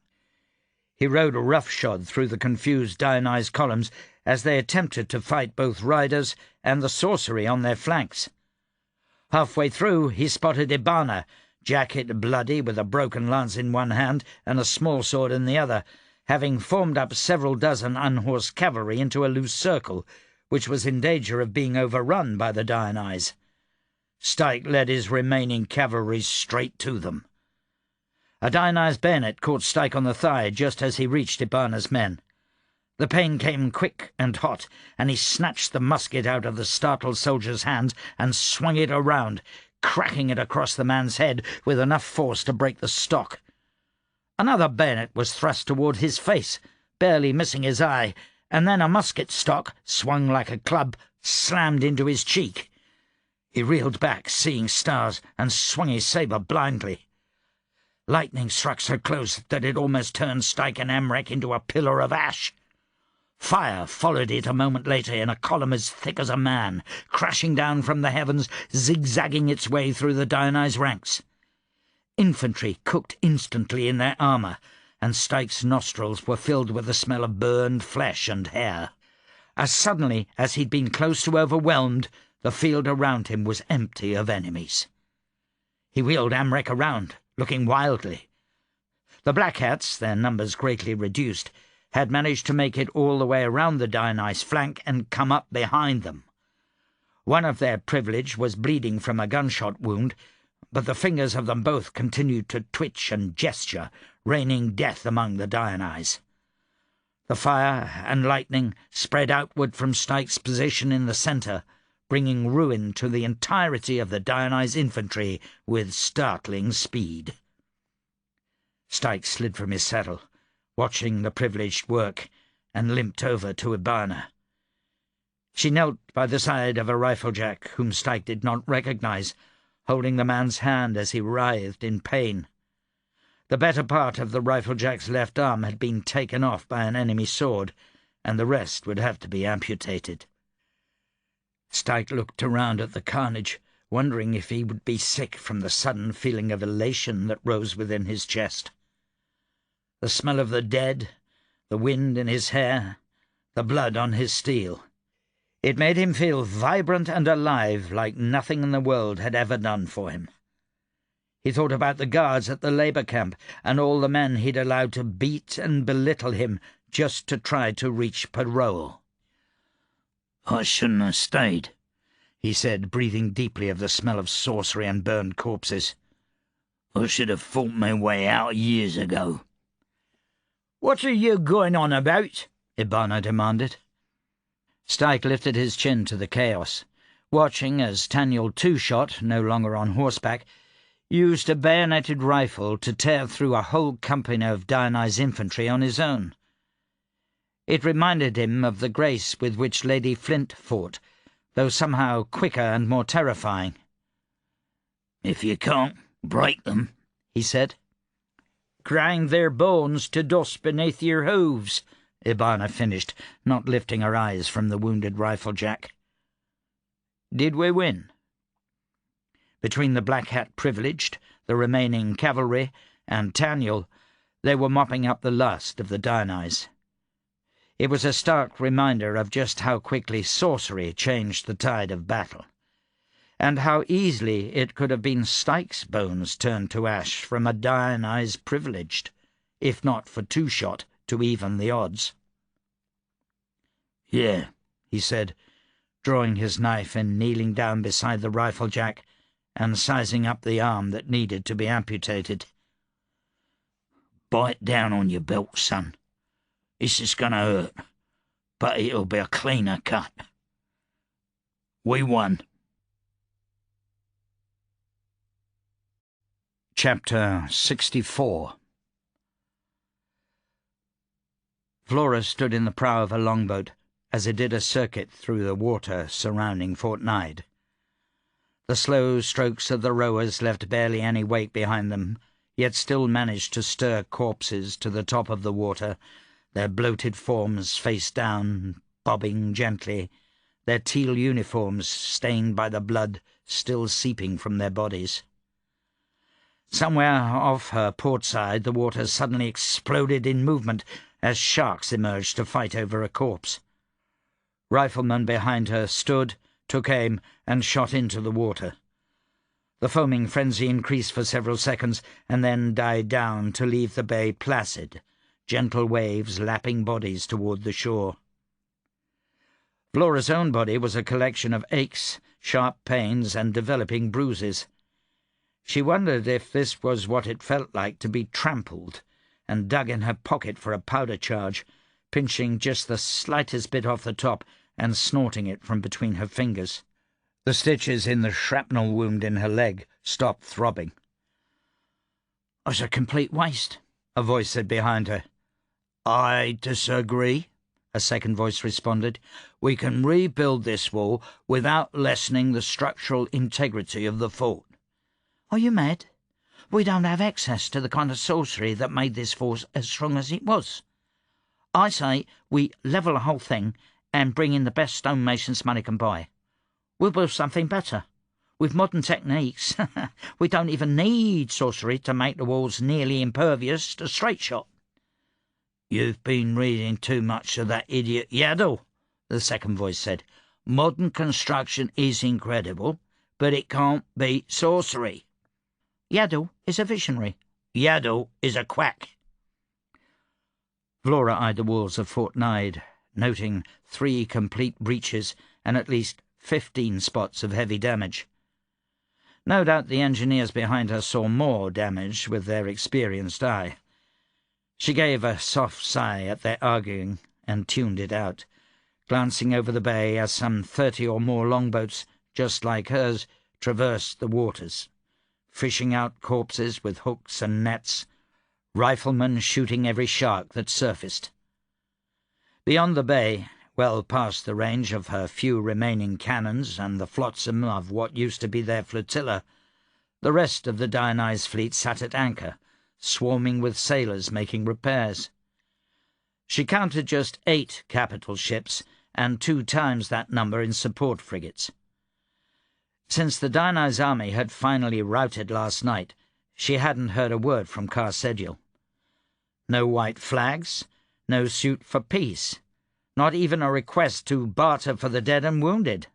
B: He rode roughshod through the confused Dionyse columns as they attempted to fight both riders and the sorcery on their flanks. Halfway through he spotted Ibana, jacket bloody with a broken lance in one hand and a small sword in the other, having formed up several dozen unhorsed cavalry into a loose circle, which was in danger of being overrun by the Dionyse.
A: Styke led his remaining cavalry straight to them. A Diony's bayonet caught Styke on the thigh just as he reached Ibana's men. The pain came quick and hot, and he snatched the musket out of the startled soldier's hands and swung it around, cracking it across the man's head with enough force to break the stock. Another bayonet was thrust toward his face, barely missing his eye, and then a musket stock, swung like a club, slammed into his cheek. He reeled back, seeing stars, and swung his sabre blindly. Lightning struck so close that it almost turned Styke and Amrek into a pillar of ash. Fire followed it a moment later in a column as thick as a man, crashing down from the heavens, zigzagging its way through the Diony's ranks. Infantry cooked instantly in their armour, and Styke's nostrils were filled with the smell of burned flesh and hair. As suddenly as he'd been close to overwhelmed, the field around him was empty of enemies. He wheeled Amrek around, looking wildly. The Black Hats, their numbers greatly reduced, had managed to make it all the way around the Diony's flank and come up behind them. One of their privilege was bleeding from a gunshot wound, but the fingers of them both continued to twitch and gesture, raining death among the Diony's. The fire and lightning spread outward from Styke's position in the centre, bringing ruin to the entirety of the Diony's infantry with startling speed. Styke slid from his saddle, watching the privileged work, and limped over to Ibana. She knelt by the side of a riflejack whom Styke did not recognize, holding the man's hand as he writhed in pain. The better part of the riflejack's left arm had been taken off by an enemy sword, and the rest would have to be amputated. Styke looked around at the carnage, wondering if he would be sick from the sudden feeling of elation that rose within his chest. The smell of the dead, the wind in his hair, the blood on his steel. It made him feel vibrant and alive like nothing in the world had ever done for him. He thought about the guards at the labour camp and all the men he'd allowed to beat and belittle him just to try to reach parole.
C: "I shouldn't have stayed,"
A: he said, breathing deeply of the smell of sorcery and burned corpses.
C: "I should have fought my way out years ago."
B: "What are you going on about?"
A: Ibana demanded. Styke lifted his chin to the chaos, watching as Taniel Two-Shot, no longer on horseback, used a bayoneted rifle to tear through a whole company of Diony's infantry on his own. It reminded him of the grace with which Lady Flint fought, though somehow quicker and more terrifying.
C: "If you can't break them," he said.
B: "Grind their bones to dust beneath your hooves,"
A: Ibana finished, not lifting her eyes from the wounded riflejack.
B: "Did we win?"
A: Between the Black Hat privileged, the remaining cavalry, and Taniel, they were mopping up the last of the Diony's. It was a stark reminder of just how quickly sorcery changed the tide of battle, and how easily it could have been Styke's bones turned to ash from a Diony's privileged, if not for Two-Shot to even the odds.
C: "Yeah,"
A: he said, drawing his knife and kneeling down beside the riflejack and sizing up the arm that needed to be amputated.
C: "Bite down on your belt, son. This is gonna hurt, but it'll be a cleaner cut. We won."
A: Chapter 64. Vlora stood in the prow of a longboat as it did a circuit through the water surrounding Fort Nide. The slow strokes of the rowers left barely any weight behind them, yet still managed to stir corpses to the top of the water, their bloated forms face down, bobbing gently, their teal uniforms stained by the blood still seeping from their bodies. Somewhere off her port side the water suddenly exploded in movement as sharks emerged to fight over a corpse. Riflemen behind her stood, took aim, and shot into the water. The foaming frenzy increased for several seconds and then died down to leave the bay placid, gentle waves lapping bodies toward the shore. Vlora's own body was a collection of aches, sharp pains, and developing bruises. She wondered if this was what it felt like to be trampled, and dug in her pocket for a powder charge, pinching just the slightest bit off the top and snorting it from between her fingers. The stitches in the shrapnel wound in her leg stopped throbbing.
B: "It's a complete waste,"
A: a voice said behind her.
C: "I disagree," a second voice responded. "We can rebuild this wall without lessening the structural integrity of the fort."
B: "Are you mad? We don't have access to the kind of sorcery that made this force as strong as it was. I say we level the whole thing and bring in the best stonemasons money can buy. We'll build something better. With modern techniques, we don't even need sorcery to make the walls nearly impervious to straight shot."
C: "You've been reading too much of that idiot Yaddle," the second voice said. "Modern construction is incredible, but it can't beat sorcery."
B: "Yaddle is a visionary."
C: "Yaddle is a quack."
A: Vlora eyed the walls of Fort Nide, noting 3 complete breaches and at least 15 spots of heavy damage. No doubt the engineers behind her saw more damage with their experienced eye. She gave a soft sigh at their arguing and tuned it out, glancing over the bay as some 30 or more longboats, just like hers, traversed the waters, fishing out corpses with hooks and nets, riflemen shooting every shark that surfaced. Beyond the bay, well past the range of her few remaining cannons and the flotsam of what used to be their flotilla, the rest of the Dionyse fleet sat at anchor, swarming with sailors making repairs. She counted just 8 capital ships and 2 times that number in support frigates. Since the Dionyse army had finally routed last night, she hadn't heard a word from Carsedial. No white flags, no suit for peace, not even a request to barter for the dead and wounded.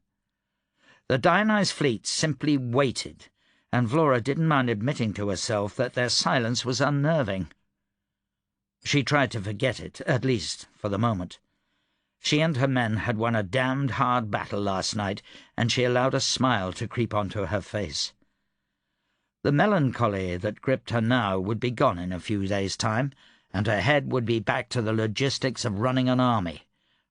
A: The Dionyse fleet simply waited, and Vlora didn't mind admitting to herself that their silence was unnerving. She tried to forget it, at least for the moment. She and her men had won a damned hard battle last night, and she allowed a smile to creep onto her face. The melancholy that gripped her now would be gone in a few days' time, and her head would be back to the logistics of running an army,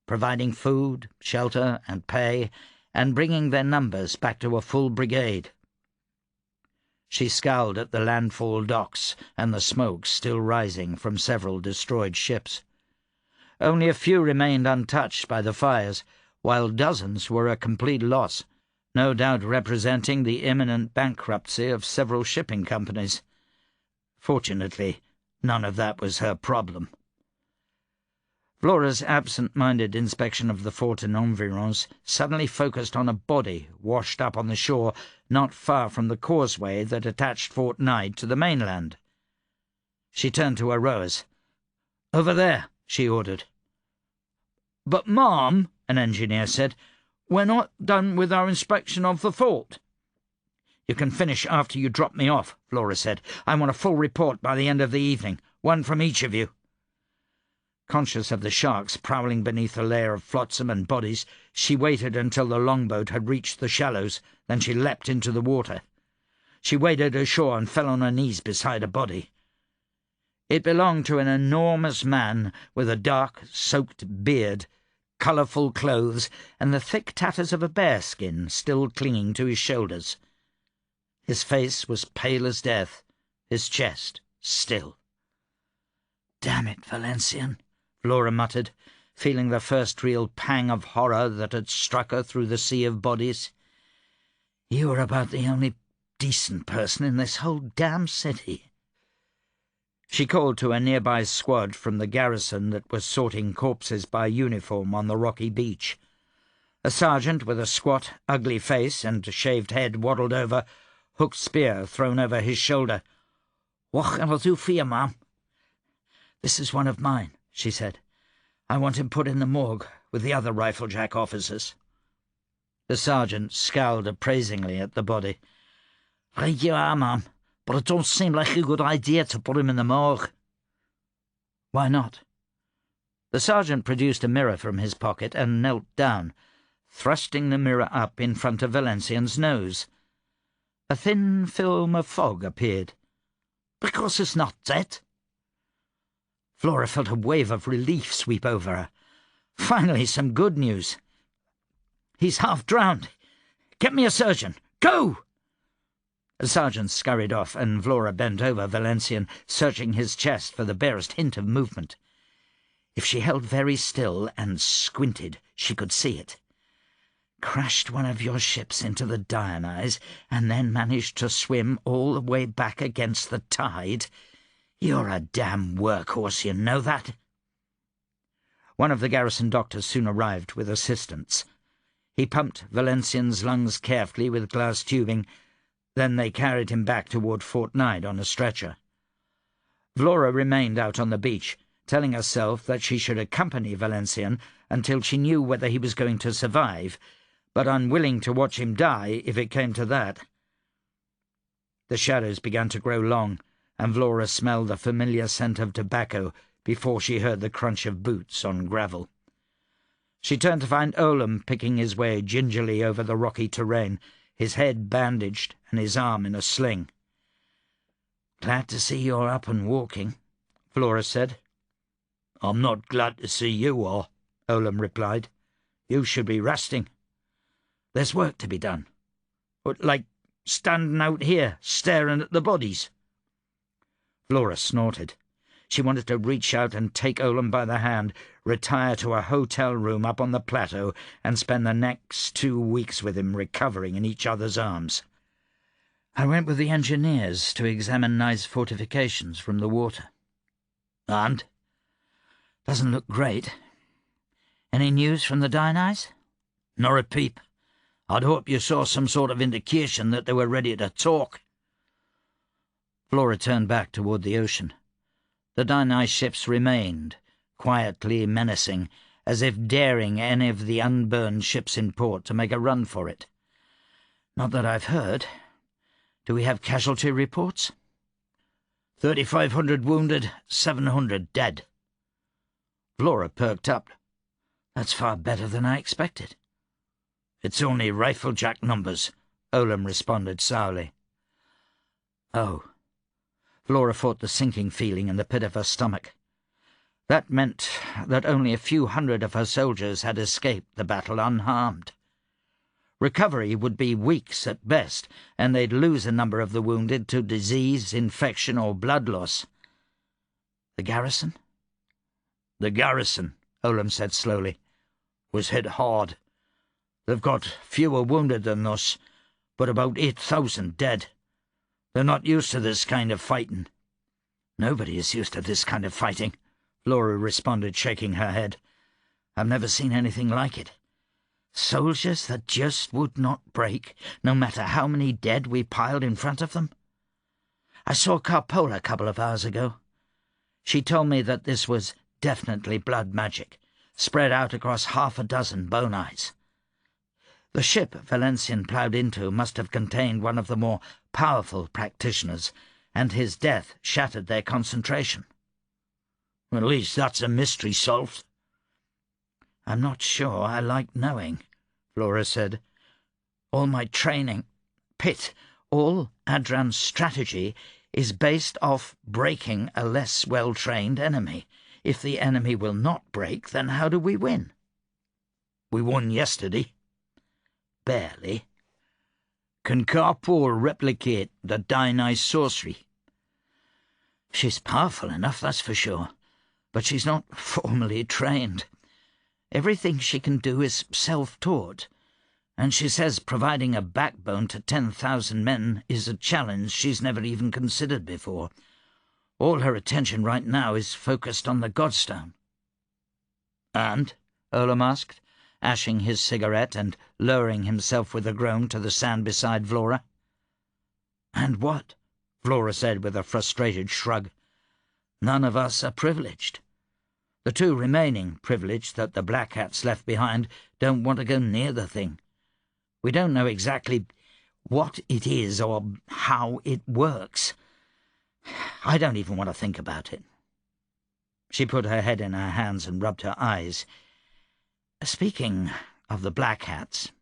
A: providing food, shelter, and pay, and bringing their numbers back to a full brigade. She scowled at the landfall docks and the smoke still rising from several destroyed ships. Only a few remained untouched by the fires, while dozens were a complete loss, no doubt representing the imminent bankruptcy of several shipping companies. Fortunately, none of that was her problem. Vlora's absent-minded inspection of the fort and environs suddenly focused on a body washed up on the shore not far from the causeway that attached Fort Nide to the mainland. She turned to her rowers. "Over there," she ordered.
C: "But, Ma'am," an engineer said, "we're not done with our inspection of the fort."
A: "You can finish after you drop me off," Vlora said. "I want a full report by the end of the evening, one from each of you." Conscious of the sharks prowling beneath a layer of flotsam and bodies, she waited until the longboat had reached the shallows, then she leapt into the water. She waded ashore and fell on her knees beside a body. It belonged to an enormous man with a dark, soaked beard, colourful clothes, and the thick tatters of a bearskin still clinging to his shoulders. His face was pale as death, his chest still.
B: "Damn it, Valencian,"
A: Vlora muttered, feeling the first real pang of horror that had struck her through the sea of bodies.
B: "You are about the only decent person in this whole damn city."
A: She called to a nearby squad from the garrison that was sorting corpses by uniform on the rocky beach. A sergeant with a squat, ugly face and shaved head waddled over, hooked spear thrown over his shoulder.
B: "What can I do for you, ma'am?"
A: "This is one of mine," she said. "I want him put in the morgue with the other Riflejack officers." The sergeant scowled appraisingly at the body.
B: "Right you are, ma'am, but it don't seem like a good idea to put him in the morgue."
A: "Why not?" The sergeant produced a mirror from his pocket and knelt down, thrusting the mirror up in front of Valencien's nose. A thin film of fog appeared.
B: "Because it's not dead."
A: Vlora felt a wave of relief sweep over her. Finally, some good news. "He's half drowned. Get me a surgeon. Go!" A sergeant scurried off, and Vlora bent over Valencian, searching his chest for the barest hint of movement. If she held very still and squinted, she could see it. "Crashed one of your ships into the Dionyse, and then managed to swim all the way back against the tide? You're a damn workhorse, you know that?" One of the garrison doctors soon arrived with assistants. He pumped Valencien's lungs carefully with glass tubing. Then they carried him back toward Fort Knight on a stretcher. Vlora remained out on the beach, telling herself that she should accompany Valencian until she knew whether he was going to survive, but unwilling to watch him die if it came to that. The shadows began to grow long, and Vlora smelled the familiar scent of tobacco before she heard the crunch of boots on gravel. She turned to find Olam picking his way gingerly over the rocky terrain, his head bandaged and his arm in a sling. "Glad to see you're up and walking," Vlora said. "I'm not glad to see you are," Olam replied. "You should be resting. There's work to be done. But like standing out here, staring at the bodies." Vlora snorted. She wanted to reach out and take Olam by the hand, retire to a hotel room up on the plateau, and spend the next 2 weeks with him, recovering in each other's arms. "I went with the engineers to examine Nye's fortifications from the water." "And?" "Doesn't look great. Any news from the Dionyse?" "Not a peep. I'd hope you saw some sort of indication that they were ready to talk." Vlora turned back toward the ocean. The Dionyse ships remained, quietly menacing, as if daring any of the unburned ships in port to make a run for it. "Not that I've heard. Do we have casualty reports?" 3,500 wounded, 700 dead. Vlora perked up. "That's far better than I expected." "It's only riflejack numbers," Olam responded sourly. "Oh." Vlora fought the sinking feeling in the pit of her stomach. That meant that only a few hundred of her soldiers had escaped the battle unharmed. Recovery would be weeks at best, and they'd lose a number of the wounded to disease, infection, or blood loss. "The garrison?" "The garrison," Olam said slowly, "was hit hard. They've got fewer wounded than us, but about 8,000 dead. They're not used to this kind of fighting." "Nobody is used to this kind of fighting," Vlora responded, shaking her head. "I've never seen anything like it. Soldiers that just would not break, no matter how many dead we piled in front of them. I saw Carpola a couple of hours ago. She told me that this was definitely blood magic, spread out across 6 bone eyes. The ship Valencian ploughed into must have contained one of the more powerful practitioners, and his death shattered their concentration." "At least that's a mystery solved." "I'm not sure I like knowing," Vlora said. "All my training, all Adran's strategy is based off breaking a less well-trained enemy. If the enemy will not break, then how do we win?" "We won yesterday." "Barely." "Can Carpola replicate the Dionyse sorcery?" "She's powerful enough, that's for sure, but she's not formally trained. Everything she can do is self-taught, and she says providing a backbone to 10,000 men is a challenge she's never even considered before. All her attention right now is focused on the Godstone." "And?" Olam asked, ashing his cigarette and lowering himself with a groan to the sand beside Vlora. "And what?" Vlora said with a frustrated shrug. "None of us are privileged. The 2 remaining privileged that the Black Hats left behind don't want to go near the thing. We don't know exactly what it is or how it works. I don't even want to think about it." She put her head in her hands and rubbed her eyes. "Speaking
B: of the Black Hats.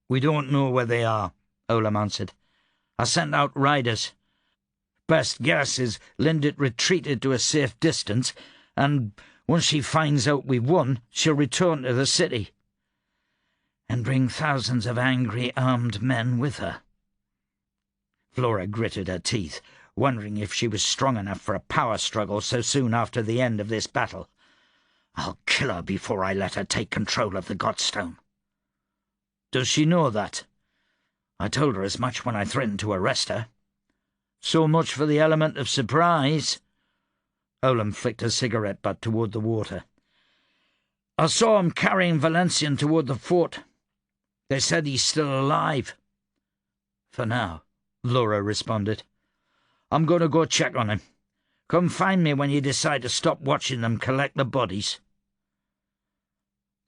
C: We don't know where they are, Olam answered. I sent out riders. Best guess is Lindit retreated to a safe distance, and once she finds out we've won, she'll return to the city.
B: And bring thousands of angry armed men with her.
C: Vlora gritted her teeth, wondering if she was strong enough for a power struggle so soon after the end of this battle. I'll kill her before I let her take control of the Godstone. Does she know that? I told her as much when I threatened to arrest her. So much for the element of surprise. Olam flicked a cigarette butt toward the water. I saw him carrying Valencian toward the fort. They said he's still alive.
B: For now, Vlora responded.
C: I'm going to go check on him. Come find me when you decide to stop watching them collect the bodies.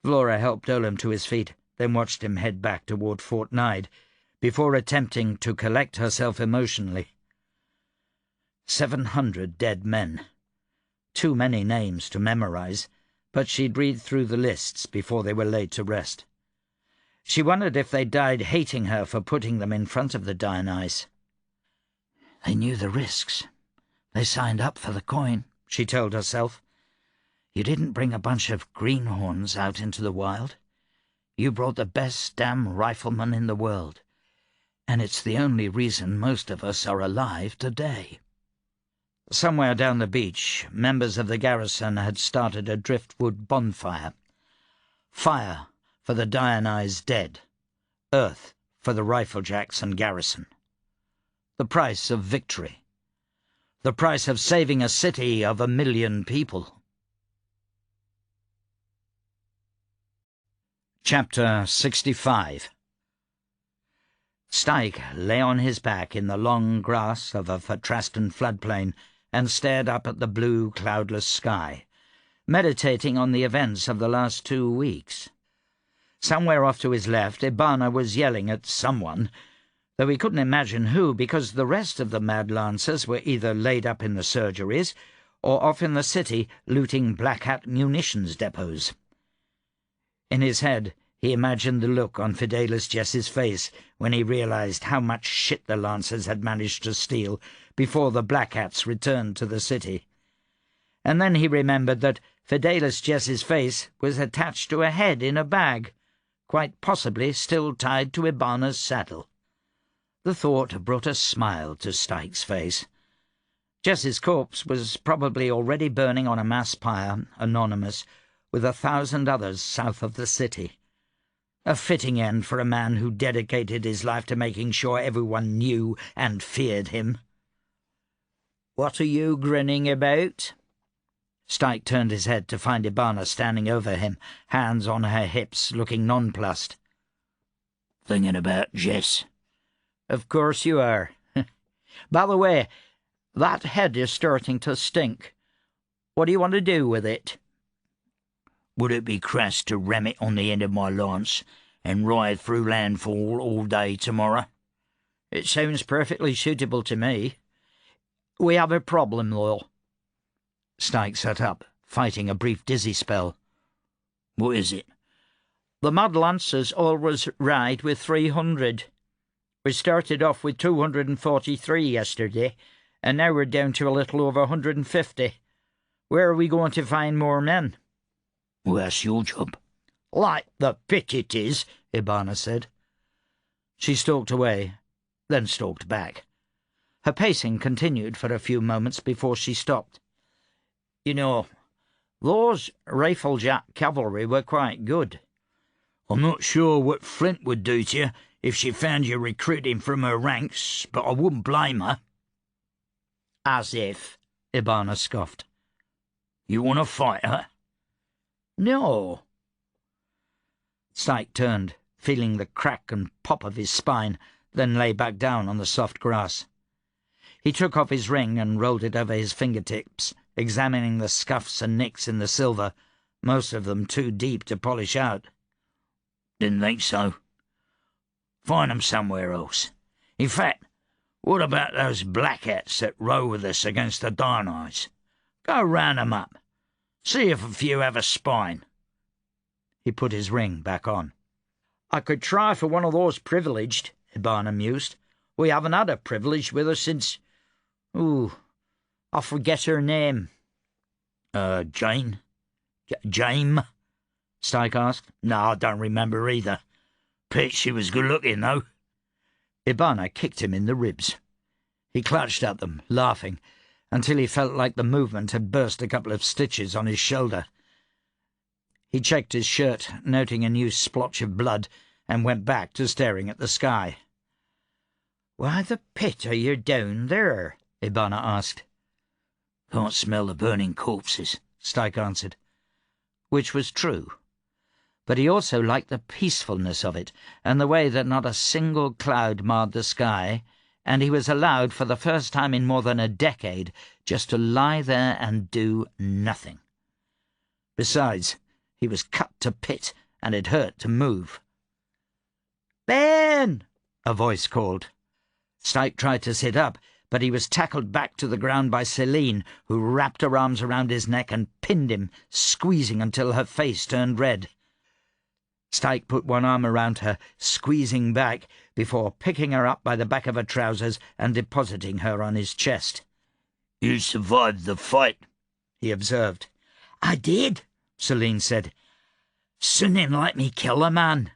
B: Vlora helped Olam to his feet, then watched him head back toward Fort Nide, before attempting to collect herself emotionally. 700 dead men. Too many names to memorize, but she'd read through the lists before they were laid to rest. She wondered if they died hating her for putting them in front of the Dionyse.
C: They knew the risks. They signed up for the coin, she told herself. You didn't bring a bunch of greenhorns out into the wild. You brought the best damn riflemen in the world, and it's the only reason most of us are alive today.
B: Somewhere down the beach, members of the garrison had started a driftwood bonfire. Fire for the Dionyse dead. Earth for the riflejacks and garrison. The price of victory. The price of saving a city of 1 million people. Chapter 65. Styke lay on his back in the long grass of a Fatrastan floodplain and stared up at the blue, cloudless sky, meditating on the events of the last 2 weeks. Somewhere off to his left, Ibana was yelling at someone, though he couldn't imagine who, because the rest of the Mad Lancers were either laid up in the surgeries or off in the city looting Black Hat munitions depots. In his head, he imagined the look on Fidelis Jess's face when he realized how much shit the Lancers had managed to steal before the Black Hats returned to the city. And then he remembered that Fidelis Jess's face was attached to a head in a bag, quite possibly still tied to Ibana's saddle. The thought brought a smile to Styke's face. Jess's corpse was probably already burning on a mass pyre, anonymous, with 1,000 others south of the city. A fitting end for a man who dedicated his life to making sure everyone knew and feared him. "What are you grinning about?" Styke turned his head to find Ibana standing over him, hands on her hips, looking nonplussed.
C: "Thinking about Jess."
B: "Of course you are. By the way, that head is starting to stink. What do you want to do with it?"
C: "Would it be crass to ram it on the end of my lance and ride through landfall all day tomorrow?"
B: "It sounds perfectly suitable to me. We have a problem, though." Styke sat up, fighting a brief dizzy spell.
C: "What is it?"
B: "The Mad Lancers always ride with 300. We started off with 243 yesterday, and now we're down to a little over 150. Where are we going to find more men?"
C: "Well, that's your job."
B: "Like the pit it is," Ibana said. She stalked away, then stalked back. Her pacing continued for a few moments before she stopped. "You know, those Riflejack cavalry were quite good."
C: "I'm not sure what Flint would do to you if she found you recruiting from her ranks, but I wouldn't blame her."
B: "As if," Ibana scoffed.
C: "You want to fight her?"
B: "No."
A: Styke turned, feeling the crack and pop of his spine, then lay back down on the soft grass. He took off his ring and rolled it over his fingertips, examining the scuffs and nicks in the silver, most of them too deep to polish out.
C: "Didn't think so. Find them somewhere else. In fact, what about those Black Hats that row with us against the Dionyse? Go round them up. See if a few have a spine."
A: He put his ring back on.
B: "I could try for one of those privileged," Ibana mused. "We haven't had a privilege with us since... I forget her name."
C: Jane? Jame? Styke asked. No, I don't remember either. Bet she was good-looking, though.
A: Ibana kicked him in the ribs. He clutched at them, laughing, until he felt like the movement had burst a couple of stitches on his shoulder. He checked his shirt, noting a new splotch of blood, and went back to staring at the sky.
B: "Why the pit are you down there?" Ibana asked.
C: Can't smell the burning corpses,
A: Styke answered, which was true. But he also liked the peacefulness of it, and the way that not a single cloud marred the sky, and he was allowed for the first time in more than a decade just to lie there and do nothing. Besides, he was cut to pit, and it hurt to move.
B: "Ben!"
A: a voice called. Styke tried to sit up, but he was tackled back to the ground by Celine, who wrapped her arms around his neck and pinned him, squeezing until her face turned red. Styke put one arm around her, squeezing back, before picking her up by the back of her trousers and depositing her on his chest.
C: You survived the fight,
A: he observed.
B: "I did,"
A: Celine said.
B: "Sunin let me kill a man."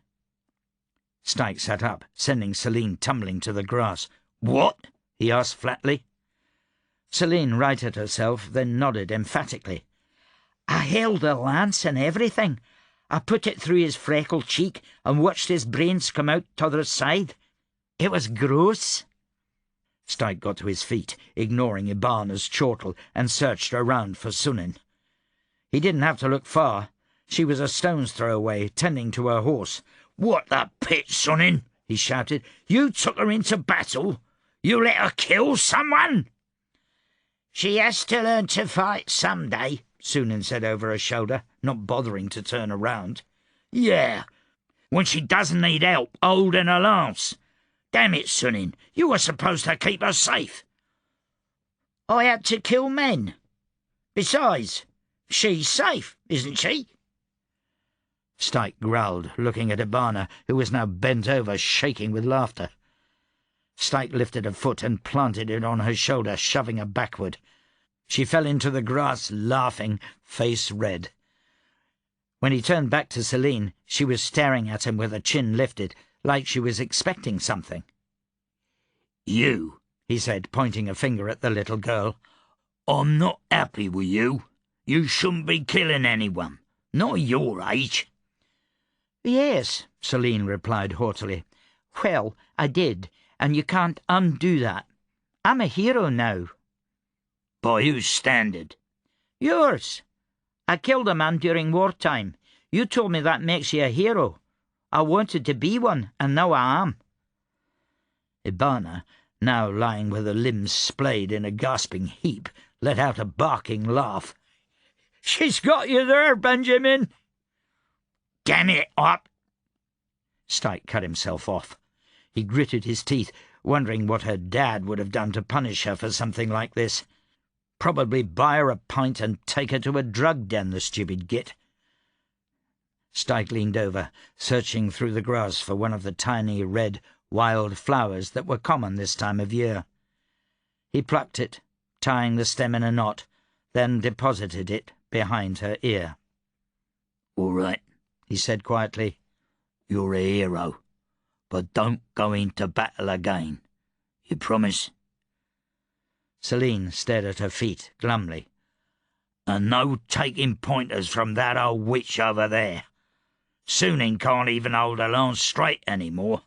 A: Styke sat up, sending Celine tumbling to the grass.
C: What?
A: he asked flatly. Celine righted herself, then nodded emphatically.
B: "I held the lance and everything. I put it through his freckled cheek and watched his brains come out t'other side. It was gross."
A: Styke got to his feet, ignoring Ibana's chortle, and searched around for Sunin. He didn't have to look far. She was a stone's throw away, tending to her horse.
C: "What the pit, Sunin?"
A: he shouted.
C: "You took her into battle? You let her kill someone?"
B: "She has to learn to fight some day,"
A: Sunin said over her shoulder, not bothering to turn around.
C: "Yeah, when she doesn't need help holding a lance. Damn it, Sunin, you were supposed to keep her safe."
B: "I had to kill men. Besides, she's safe, isn't she?"
A: Styke growled, looking at Ibana, who was now bent over, shaking with laughter. Styke lifted a foot and planted it on her shoulder, shoving her backward. She fell into the grass, laughing, face red. When he turned back to Celine, she was staring at him with her chin lifted, like she was expecting something.
C: "You,"
A: he said, pointing a finger at the little girl.
C: "I'm not happy with you. You shouldn't be killing anyone, not your age."
B: "Yes,"
A: Celine replied haughtily.
B: "Well, I did, and you can't undo that. I'm a hero now."
C: "By whose standard?"
B: "Yours. I killed a man during wartime. You told me that makes you a hero. I wanted to be one, and now I am."
A: Ibana, now lying with her limbs splayed in a gasping heap, let out a barking laugh.
B: "She's got you there, Benjamin."
C: "Damn it up!"
A: Styke cut himself off. He gritted his teeth, wondering what her dad would have done to punish her for something like this. Probably buy her a pint and take her to a drug den, the stupid git. Styke leaned over, searching through the grass for one of the tiny red wild flowers that were common this time of year. He plucked it, tying the stem in a knot, then deposited it behind her ear.
C: "All right,"
A: he said quietly.
C: "You're a hero, but don't go into battle again. You promise?"
A: Celine stared at her feet glumly.
C: "And no taking pointers from that old witch over there. Sunin can't even hold a lance straight any more.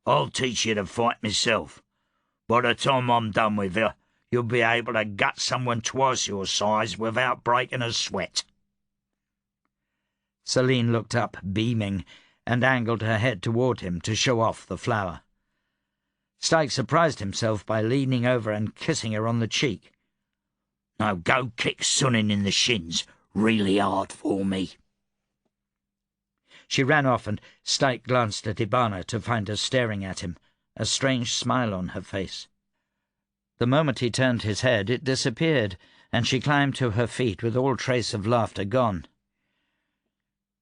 C: I'll teach you to fight myself. By the time I'm done with you, you'll be able to gut someone twice your size without breaking a sweat."
A: Celine looked up, beaming, and angled her head toward him to show off the flower. Styke surprised himself by leaning over and kissing her on the cheek.
C: "Now go kick Sunin in the shins really hard for me."
A: She ran off, and Styke glanced at Ibana to find her staring at him, a strange smile on her face. The moment he turned his head, it disappeared, and she climbed to her feet with all trace of laughter gone.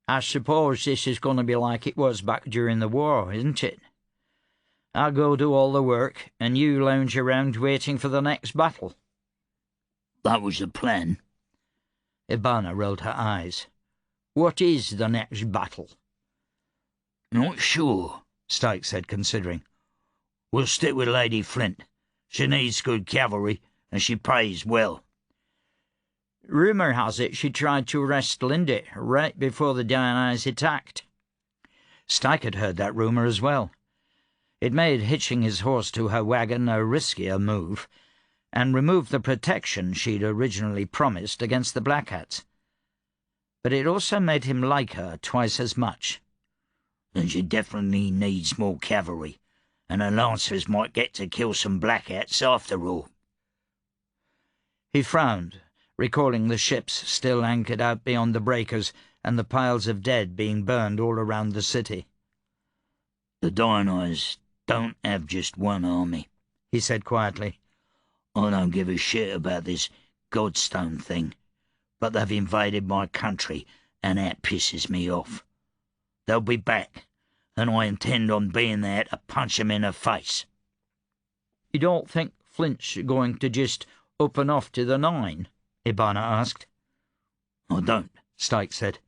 B: I suppose this is going to be like it was back during the war, isn't it? I'll go do all the work, and you lounge around waiting for the next battle.
C: That was the plan.
B: Ibana rolled her eyes. What is the next battle?
C: Not sure,
B: Styke said, considering.
C: We'll stick with Lady Flint. She needs good cavalry, and she pays well.
B: Rumour has it she tried to arrest Lindy right before the Dionyse attacked. Styke had heard that rumour as well. It made hitching his horse to her wagon a riskier move, and removed the protection she'd originally promised against the Black Hats. But it also made him like her twice as much.
C: Then she definitely needs more cavalry, and her lancers might get to kill some Black Hats after all.
B: He frowned, recalling the ships still anchored out beyond the breakers and the piles of dead being burned all around the city.
C: The Dionyse don't have just one army,
B: he said quietly.
C: I don't give a shit about this Godstone thing, but they've invaded my country, and that pisses me off. They'll be back, and I intend on being there to punch 'em in the face.
B: You don't think Flint's going to just up and off to the Nine? Ibana asked.
C: I don't, Styke said.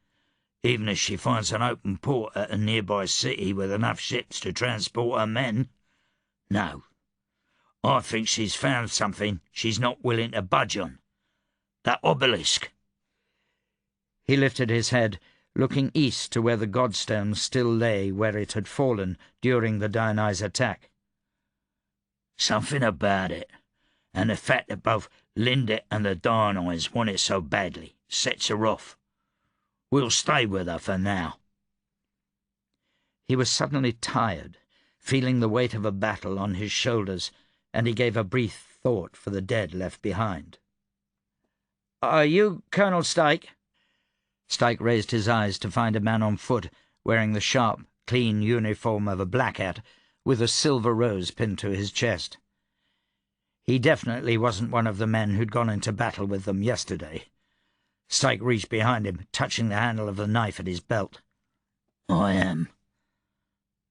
C: Even if she finds an open port at a nearby city with enough ships to transport her men. No. I think she's found something she's not willing to budge on. That obelisk.
B: He lifted his head, looking east to where the Godstone still lay where it had fallen during the Dionyse attack.
C: Something about it, and the fact that both Linda and the Dionyse want it so badly, sets her off. We'll stay with her for now.
B: He was suddenly tired, feeling the weight of a battle on his shoulders, and he gave a brief thought for the dead left behind. Are you Colonel Styke? Styke raised his eyes to find a man on foot, wearing the sharp, clean uniform of a Black Hat, with a silver rose pinned to his chest. He definitely wasn't one of the men who'd gone into battle with them yesterday. Styke reached behind him, touching the handle of the knife at his belt.
C: I am.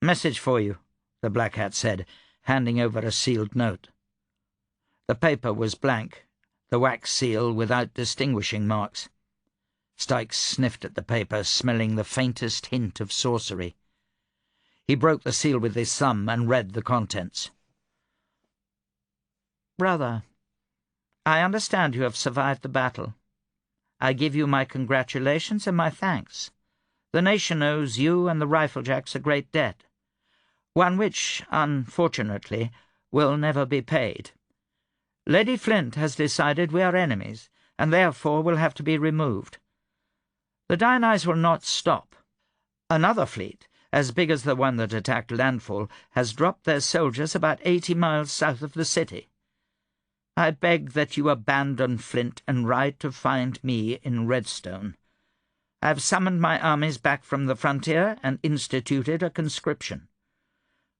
B: Message for you, the Black Hat said, handing over a sealed note. The paper was blank, the wax seal without distinguishing marks. Styke sniffed at the paper, smelling the faintest hint of sorcery. He broke the seal with his thumb and read the contents. Brother, I understand you have survived the battle. I give you my congratulations and my thanks. The nation owes you and the Riflejacks a great debt, one which, unfortunately, will never be paid. Lady Flint has decided we are enemies, and therefore will have to be removed. The Dionyse will not stop. Another fleet, as big as the one that attacked landfall, has dropped their soldiers about 80 miles south of the city. I beg that you abandon Flint and ride to find me in Redstone. I have summoned my armies back from the frontier and instituted a conscription.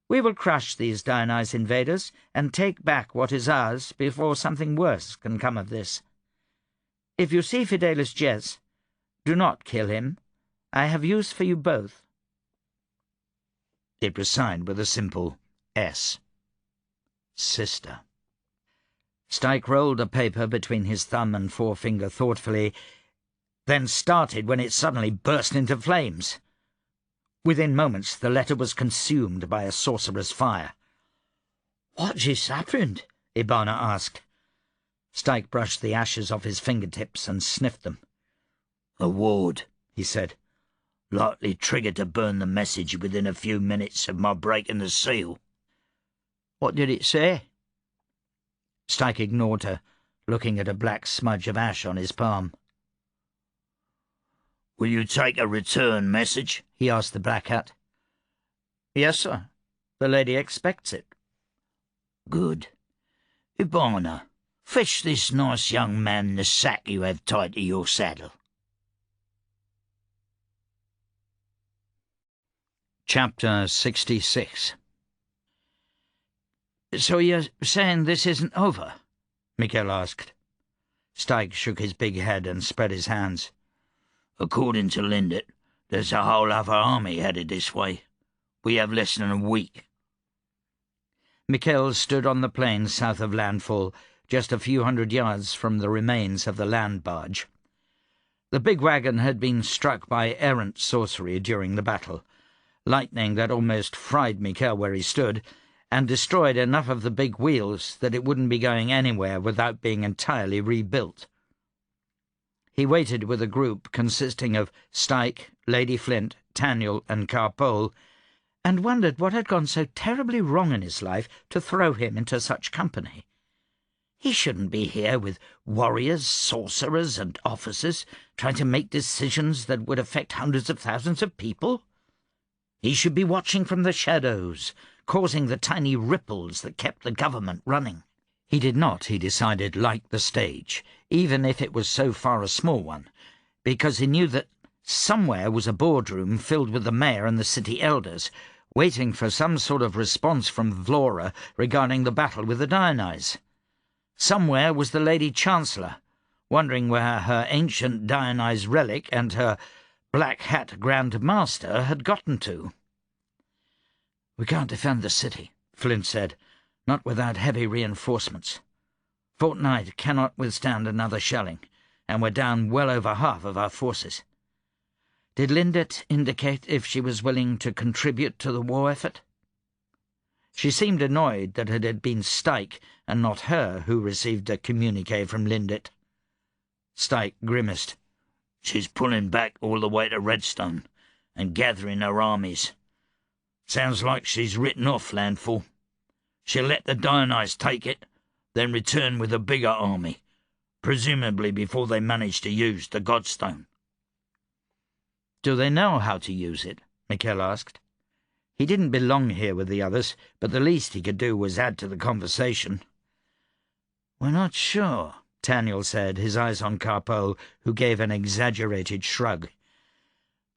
B: We will crush these Dionyse invaders and take back what is ours before something worse can come of this. If you see Fidelis Jess, do not kill him. I have use for you both.
C: It was signed with a simple S. Sister.
B: Styke rolled the paper between his thumb and forefinger thoughtfully, then started when it suddenly burst into flames. Within moments the letter was consumed by a sorcerer's fire.
C: "What just happened?"
B: Ibana asked. Styke brushed the ashes off his fingertips and sniffed them.
C: "A ward," he said. "Likely triggered to burn the message within a few minutes of my breaking the seal."
B: "What did it say?" Styke ignored her, looking at a black smudge of ash on his palm.
C: "Will you take a return message?" he asked the Black Hat.
B: "Yes, sir. The lady expects it."
C: "Good. Ibana, fetch this nice young man the sack you have tied to your saddle."
A: Chapter 66.
B: "So you're saying this isn't over?" Michel asked.
A: Styke shook his big head and spread his hands.
C: "According to Lindet, There's a whole other army headed this way. We have less than a week.
A: Michel stood on the plain south of landfall, just a few hundred yards from the remains of the land barge. The big wagon had been struck by errant sorcery during the battle, lightning that almost fried Michel where he stood, and destroyed enough of the big wheels that it wouldn't be going anywhere without being entirely rebuilt. He waited with a group consisting of Styke, Lady Flint, Taniel, and Carpole, and wondered what had gone so terribly wrong in his life to throw him into such company. He shouldn't be here with warriors, sorcerers, and officers trying to make decisions that would affect hundreds of thousands of people. He should be watching from the shadows, causing the tiny ripples that kept the government running. He did not, he decided, like the stage, even if it was so far a small one, because he knew that somewhere was a boardroom filled with the mayor and the city elders, waiting for some sort of response from Vlora regarding the battle with the Dionyse. Somewhere was the Lady Chancellor, wondering where her ancient Dionyse relic and her black hat Grand Master had gotten to. "We can't defend the city," Flint said, "not without heavy reinforcements. Fort Knight cannot withstand another shelling, and we're down well over half of our forces." Did Lindet indicate if she was willing to contribute to the war effort? She seemed annoyed that it had been Styke and not her who received a communique from Lindet. Styke grimaced. "She's pulling back all the way to Redstone and gathering her armies. Sounds like she's written off landfall. She'll let the Dionyse take it, then return with a bigger army, presumably before they manage to use the Godstone." "Do they know how to use it?" Michel asked. He didn't belong here with the others, but the least he could do was add to the conversation. "We're not sure," Taniel said, his eyes on Carpole, who gave an exaggerated shrug.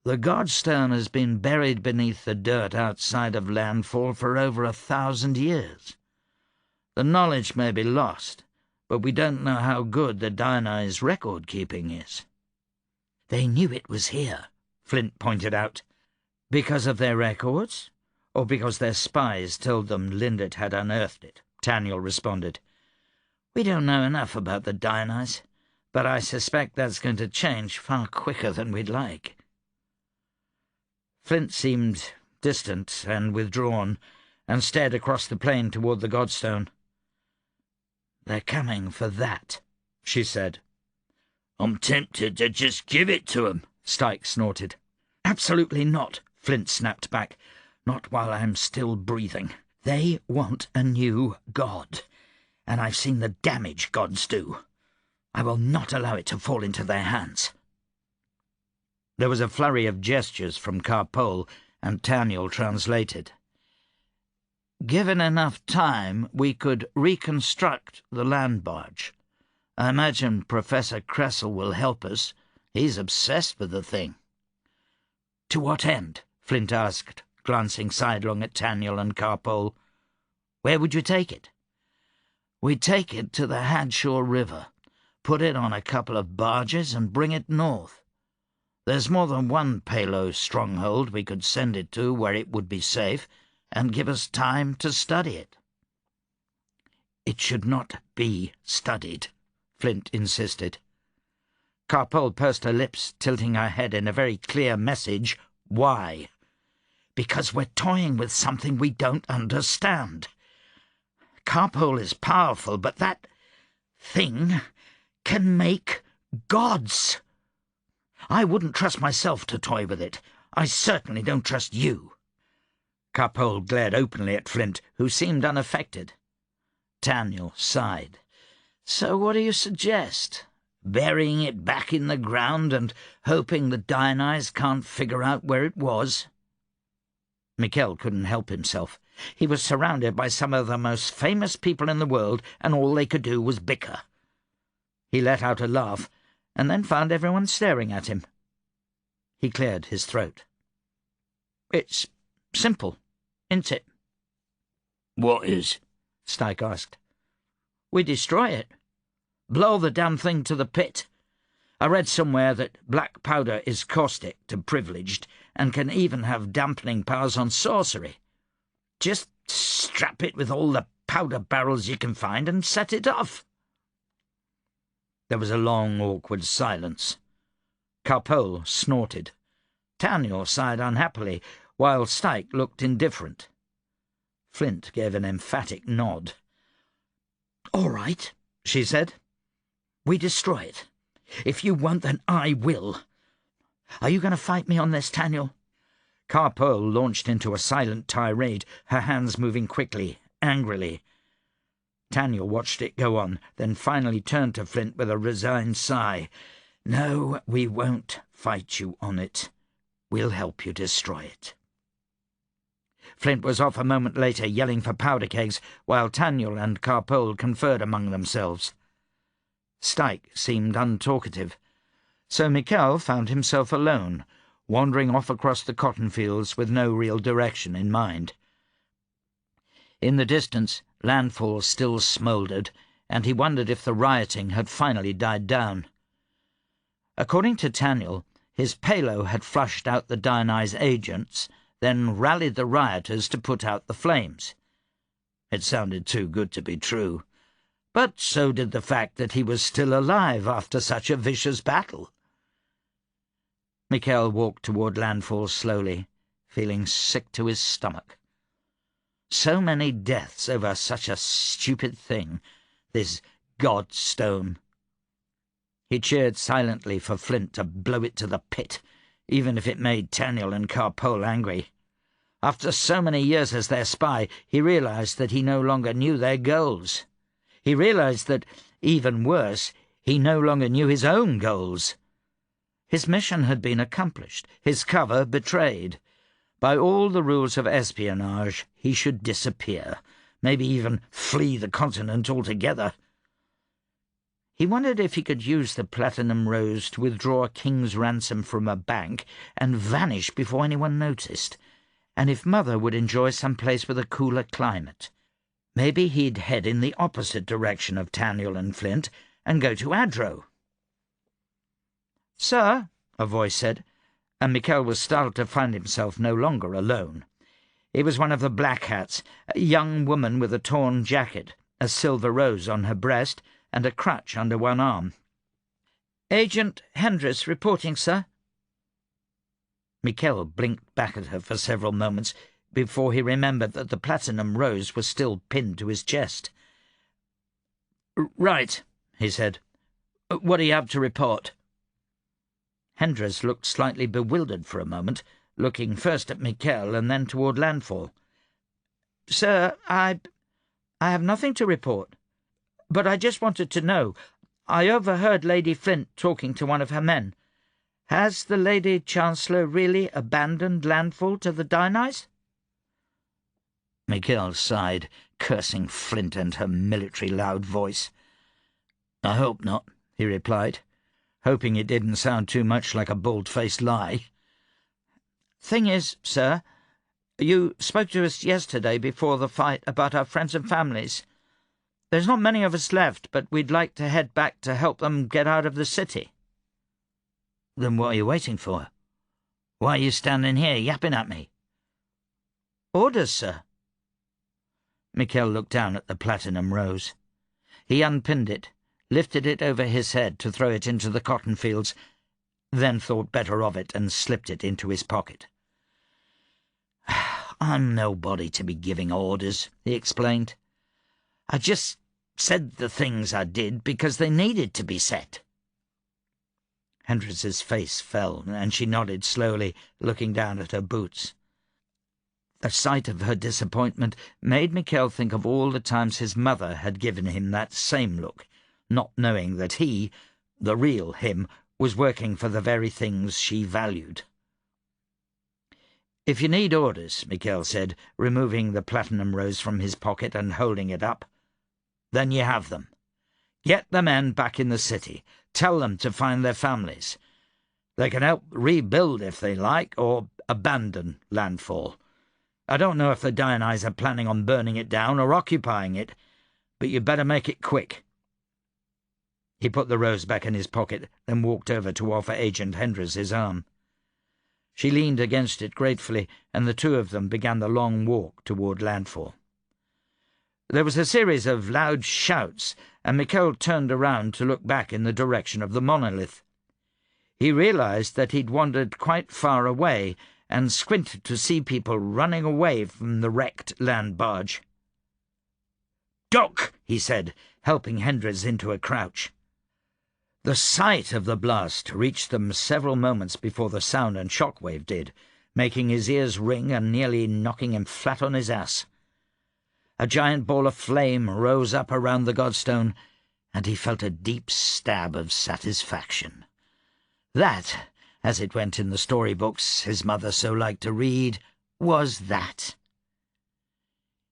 A: "The Godstone has been buried beneath the dirt outside of landfall for over 1,000 years. The knowledge may be lost, but we don't know how good the Dionyse record-keeping is." "They knew it was here," Flint pointed out. "Because of their records, or because their spies told them Lindet had unearthed it?" Taniel responded. "We don't know enough about the Dionyse, but I suspect that's going to change far quicker than we'd like." Flint seemed distant and withdrawn, and stared across the plain toward the Godstone. "They're coming for that," she said.
C: "I'm tempted to just give it to 'em,"
A: Styke snorted. "Absolutely not," Flint snapped back. "Not while I'm still breathing. They want a new god, and I've seen the damage gods do. I will not allow it to fall into their hands." There was a flurry of gestures from Carpole, and Taniel translated. "Given enough time, we could reconstruct the land barge. I imagine Professor Kressel will help us. He's obsessed with the thing." "To what end?" Flint asked, glancing sidelong at Taniel and Carpole. "Where would you take it?" "We'd take it to the Hadshaw River, put it on a couple of barges, and bring it north. There's more than one Palo stronghold we could send it to where it would be safe, and give us time to study it." "It should not be studied," Flint insisted. Carpole pursed her lips, tilting her head in a very clear message. "Why?" "Because we're toying with something we don't understand. Carpole is powerful, but that thing can make gods. I wouldn't trust myself to toy with it. I certainly don't trust you." Carpole glared openly at Flint, who seemed unaffected. Taniel sighed. "So what do you suggest? Burying it back in the ground and hoping the Dionyse can't figure out where it was?" Michel couldn't help himself. He was surrounded by some of the most famous people in the world, and all they could do was bicker. He let out a laugh, and then found everyone staring at him. He cleared his throat. "It's simple, isn't it?"
C: "What is?"
A: Styke asked. "We destroy it. Blow the damn thing to the pit.
C: I read somewhere that black powder is caustic to privileged and can even have dampening powers on sorcery. Just strap it with all the powder barrels you can find and set it off." There was a long, awkward silence. Carpole snorted. Taniel sighed unhappily, while Styke looked indifferent. Flint gave an emphatic nod. "All right," she said. "We destroy it. If you won't, then I will. Are you going to fight me on this, Taniel?" Carpole launched into a silent tirade, her hands moving quickly, angrily. Taniel watched it go on, then finally turned to Flint with a resigned sigh. "No, we won't fight you on it. We'll help you destroy it." Flint was off a moment later, yelling for powder kegs, while Taniel and Carpole conferred among themselves. Styke seemed untalkative, so Michel found himself alone, wandering off across the cotton fields with no real direction in mind. In the distance, landfall still smouldered, and he wondered if the rioting had finally died down. According to Taniel, his palo had flushed out the Dionyse agents, then rallied the rioters to put out the flames. It sounded too good to be true, but so did the fact that he was still alive after such a vicious battle. Michel walked toward landfall slowly, feeling sick to his stomach. So many deaths over such a stupid thing, this godstone. He cheered silently for Flint to blow it to the pit, even if it made Taniel and Carpole angry. After so many years as their spy, he realized that he no longer knew their goals. He realized that, even worse, he no longer knew his own goals. His mission had been accomplished, his cover betrayed. By all the rules of espionage, he should disappear, maybe even flee the continent altogether. He wondered if he could use the platinum rose to withdraw a king's ransom from a bank and vanish before anyone noticed, and if Mother would enjoy some place with a cooler climate. Maybe he'd head in the opposite direction of Taniel and Flint and go to Adro. "Sir," a voice said, and Michel was startled to find himself no longer alone. It was one of the Black Hats, a young woman with a torn jacket, a silver rose on her breast, and a crutch under one arm. "Agent Hendris reporting, sir." Michel blinked back at her for several moments before he remembered that the platinum rose was still pinned to his chest. "Right," he said. "What do you have to report?" Hendris looked slightly bewildered for a moment, looking first at Michel and then toward landfall. "Sir, I have nothing to report. But I just wanted to know. I overheard Lady Flint talking to one of her men. Has the Lady Chancellor really abandoned landfall to the Dionyse?" Michel sighed, cursing Flint and her military loud voice. "I hope not," he replied, hoping it didn't sound too much like a bald-faced lie. "Thing is, sir, you spoke to us yesterday before the fight about our friends and families. There's not many of us left, but we'd like to head back to help them get out of the city." "Then what are you waiting for? Why are you standing here yapping at me?" "Orders, sir." Michel looked down at the platinum rose. He unpinned it, lifted it over his head to throw it into the cotton fields, then thought better of it and slipped it into his pocket. "I'm nobody to be giving orders," he explained. "I just said the things I did because they needed to be said." Hendris's face fell, and she nodded slowly, looking down at her boots. The sight of her disappointment made Michel think of all the times his mother had given him that same look, not knowing that he, the real him, was working for the very things she valued. "If you need orders," Michel said, removing the platinum rose from his pocket and holding it up, "then you have them. Get the men back in the city. Tell them to find their families. They can help rebuild if they like, or abandon landfall. I don't know if the Dionyse are planning on burning it down or occupying it, but you'd better make it quick."
A: He put the rose back in his pocket, then walked over to offer Agent Henders his arm. She leaned against it gratefully, and the two of them began the long walk toward landfall. There was a series of loud shouts, and Michel turned around to look back in the direction of the monolith. He realized that he'd wandered quite far away and squinted to see people running away from the wrecked land barge. "Duck!" he said, helping Henders into a crouch. The sight of the blast reached them several moments before the sound and shockwave did, making his ears ring and nearly knocking him flat on his ass. A giant ball of flame rose up around the godstone, and he felt a deep stab of satisfaction. That, as it went in the storybooks his mother so liked to read, was that.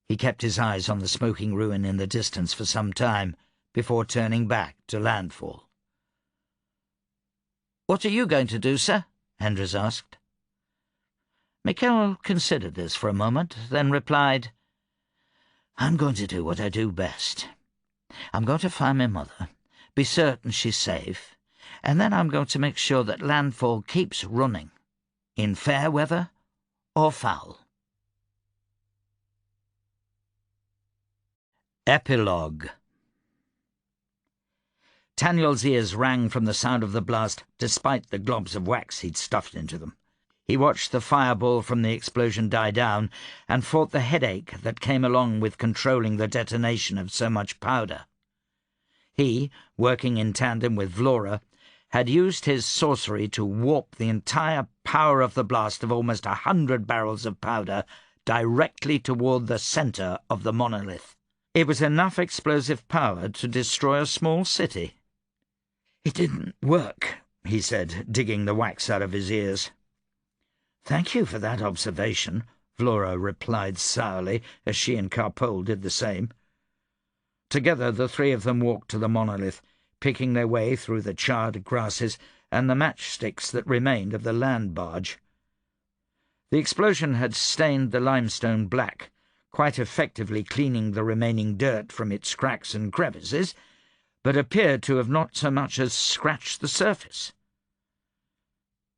A: He kept his eyes on the smoking ruin in the distance for some time before turning back to landfall. "What are you going to do, sir?" Henders asked. Michel considered this for a moment, then replied, "I'm going to do what I do best. I'm going to find my mother, be certain she's safe, and then I'm going to make sure that landfall keeps running, in fair weather or foul." Epilogue. Taniel's ears rang from the sound of the blast, despite the globs of wax he'd stuffed into them. He watched the fireball from the explosion die down and fought the headache that came along with controlling the detonation of so much powder. He, working in tandem with Vlora, had used his sorcery to warp the entire power of the blast of almost 100 barrels of powder directly toward the center of the monolith. It was enough explosive power to destroy a small city. "It didn't work," he said, digging the wax out of his ears. "Thank you for that observation," Vlora replied sourly, as she and Carpole did the same. Together the three of them walked to the monolith, picking their way through the charred grasses and the matchsticks that remained of the land barge. The explosion had stained the limestone black, quite effectively cleaning the remaining dirt from its cracks and crevices, but appeared to have not so much as scratched the surface.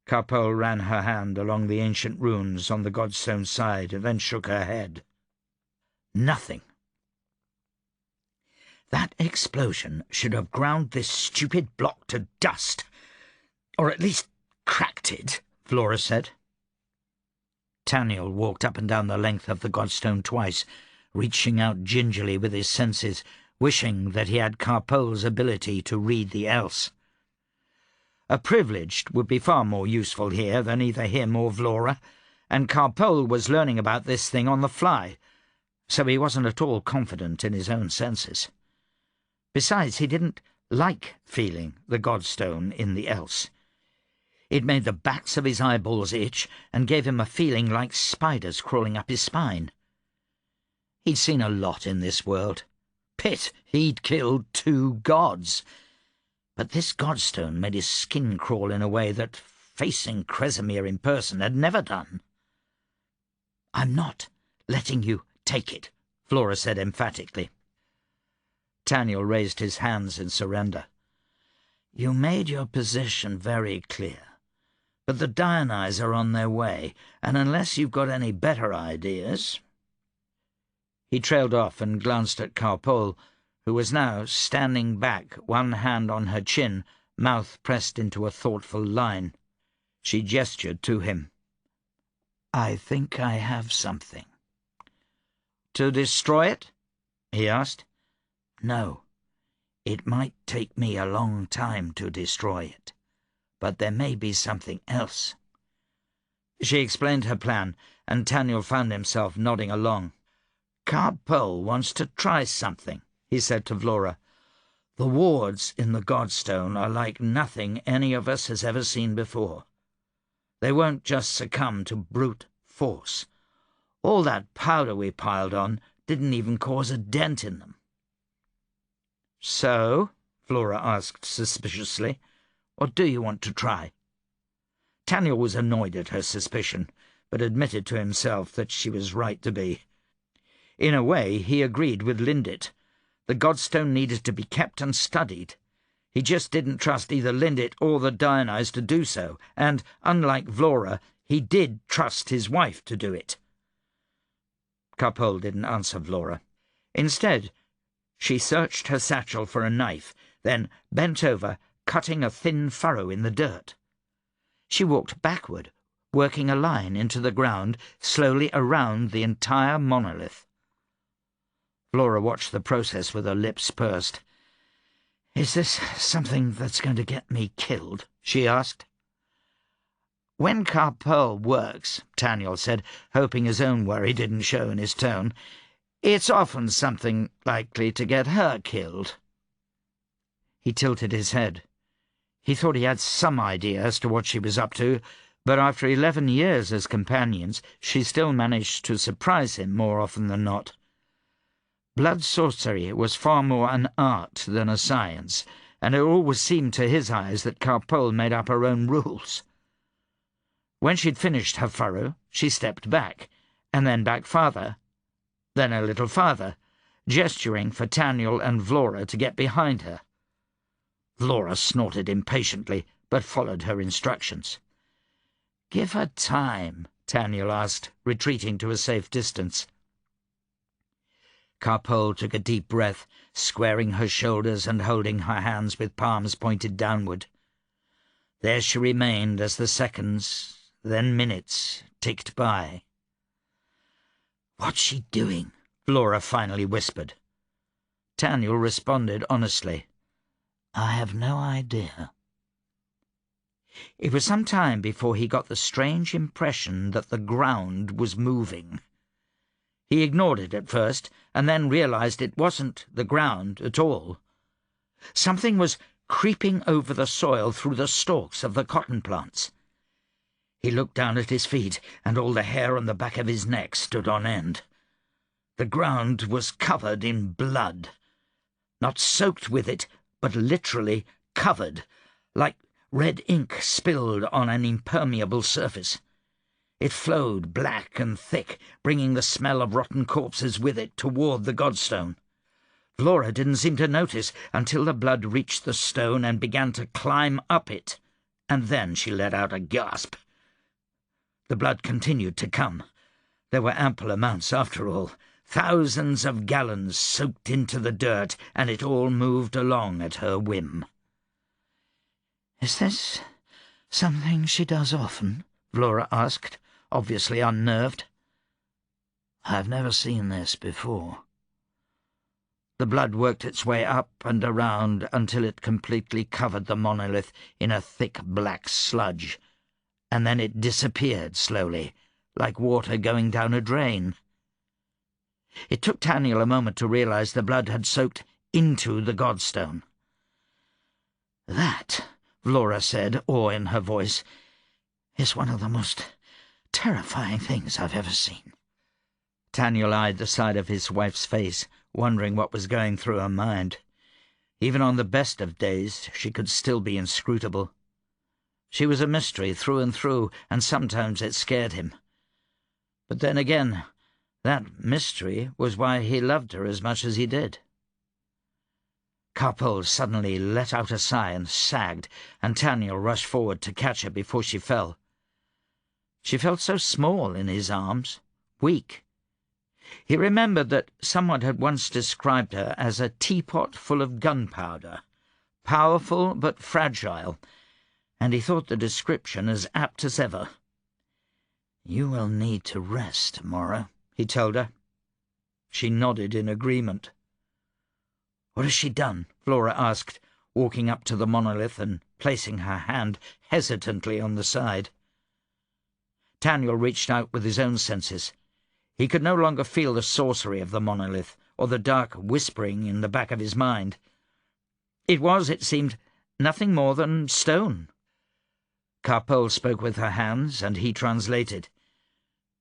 A: Carpole ran her hand along the ancient runes on the godstone side and then shook her head. "Nothing. That explosion should have ground this stupid block to dust, or at least cracked it," Vlora said. Taniel walked up and down the length of the godstone twice, reaching out gingerly with his senses, wishing that he had Carpole's ability to read the else. A privileged would be far more useful here than either him or Vlora, and Carpole was learning about this thing on the fly, so he wasn't at all confident in his own senses. Besides, he didn't like feeling the godstone in the else. It made the backs of his eyeballs itch and gave him a feeling like spiders crawling up his spine. He'd seen a lot in this world. Pitt, he'd killed 2 gods. But this godstone made his skin crawl in a way that facing Kresimir in person had never done. "I'm not letting you take it," Vlora said emphatically. Taniel raised his hands in surrender. "You made your position very clear, but the Dionyes are on their way, and unless you've got any better ideas—" He trailed off and glanced at Carpole, who was now standing back, one hand on her chin, mouth pressed into a thoughtful line. She gestured to him. "I think I have something." "To destroy it?" he asked. "No. It might take me a long time to destroy it, but there may be something else." She explained her plan, and Taniel found himself nodding along. "Carpole wants to try something," he said to Vlora. "The wards in the godstone are like nothing any of us has ever seen before. They won't just succumb to brute force. All that powder we piled on didn't even cause a dent in them." "So?" Vlora asked suspiciously. "What do you want to try?" Taniel was annoyed at her suspicion, but admitted to himself that she was right to be. In a way, he agreed with Lindit. The godstone needed to be kept and studied. He just didn't trust either Lindit or the Dionyse to do so, and, unlike Vlora, he did trust his wife to do it. Carpole didn't answer Vlora. Instead, she searched her satchel for a knife, then bent over, cutting a thin furrow in the dirt. She walked backward, working a line into the ground, slowly around the entire monolith. Vlora watched the process with her lips pursed. "Is this something that's going to get me killed?" she asked. "When Carpole works," Taniel said, hoping his own worry didn't show in his tone, "it's often something likely to get her killed." He tilted his head. He thought he had some idea as to what she was up to, but after 11 years as companions, she still managed to surprise him more often than not. Blood sorcery was far more an art than a science, and it always seemed to his eyes that Carpole made up her own rules. When she'd finished her furrow, she stepped back, and then back farther, then a little farther, gesturing for Taniel and Vlora to get behind her. Vlora snorted impatiently, but followed her instructions. "Give her time," Taniel asked, retreating to a safe distance. Carpole took a deep breath, squaring her shoulders and holding her hands with palms pointed downward. There she remained as the seconds, then minutes, ticked by. "What's she doing?" Vlora finally whispered. Taniel responded honestly, "I have no idea." It was some time before he got the strange impression that the ground was moving. He ignored it at first, and then realized it wasn't the ground at all. Something was creeping over the soil through the stalks of the cotton plants. He looked down at his feet, and all the hair on the back of his neck stood on end. The ground was covered in blood. Not soaked with it, but literally covered, like red ink spilled on an impermeable surface. It flowed black and thick, bringing the smell of rotten corpses with it toward the godstone. Vlora didn't seem to notice until the blood reached the stone and began to climb up it, and then she let out a gasp. The blood continued to come. There were ample amounts after all, thousands of gallons soaked into the dirt, and it all moved along at her whim. "Is this something she does often?" Vlora asked, obviously unnerved. "I've never seen this before." The blood worked its way up and around until it completely covered the monolith in a thick black sludge, and then it disappeared slowly, like water going down a drain. It took Taniel a moment to realize the blood had soaked into the godstone. "That," Vlora said, awe in her voice, "is one of the most terrifying things I've ever seen." Taniel eyed the side of his wife's face, wondering what was going through her mind. Even on the best of days, she could still be inscrutable. She was a mystery through and through, and sometimes it scared him. But then again, that mystery was why he loved her as much as he did. Carpole suddenly let out a sigh and sagged, and Taniel rushed forward to catch her before she fell. She felt so small in his arms, weak. He remembered that someone had once described her as a teapot full of gunpowder, powerful but fragile, and he thought the description as apt as ever. "You will need to rest tomorrow," he told her. She nodded in agreement. "What has she done?" Vlora asked, walking up to the monolith and placing her hand hesitantly on the side. Taniel reached out with his own senses. He could no longer feel the sorcery of the monolith, or the dark whispering in the back of his mind. It was, it seemed, nothing more than stone. Carpole spoke with her hands, and he translated.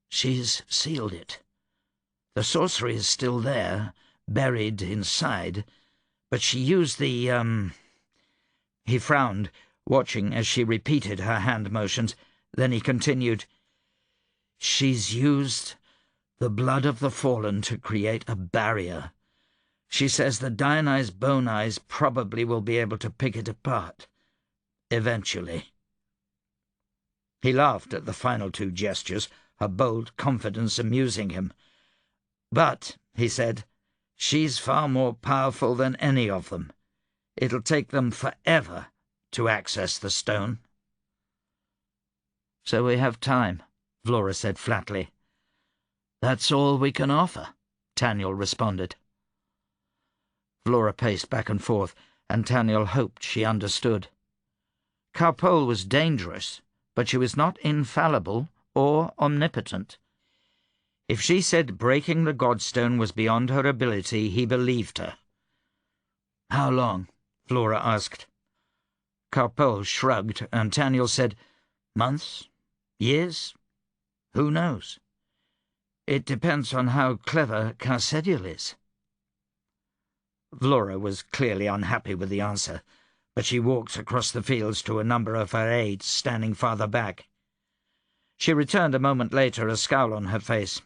A: "She's sealed it. The sorcery is still there, buried inside, but she used the, He frowned, watching as she repeated her hand motions. Then he continued, "She's used the blood of the fallen to create a barrier.
B: She says the Diony's bone eyes probably will be able to pick it apart. Eventually." He laughed at the final two gestures, her bold confidence amusing him. "But," he said, "she's far more powerful than any of them. It'll take them forever to access the stone." "So we have time," Vlora said flatly. "That's all we can offer," Taniel responded. Vlora paced back and forth, and Taniel hoped she understood. Carpole was dangerous, but she was not infallible or omnipotent. If she said breaking the Godstone was beyond her ability, he believed her. "How long?" Vlora asked. Carpole shrugged, and Taniel said, "Months? Years? Who knows? It depends on how clever Carsedial is." Vlora was clearly unhappy with the answer, but she walked across the fields to a number of her aides standing farther back. She returned a moment later, a scowl on her face.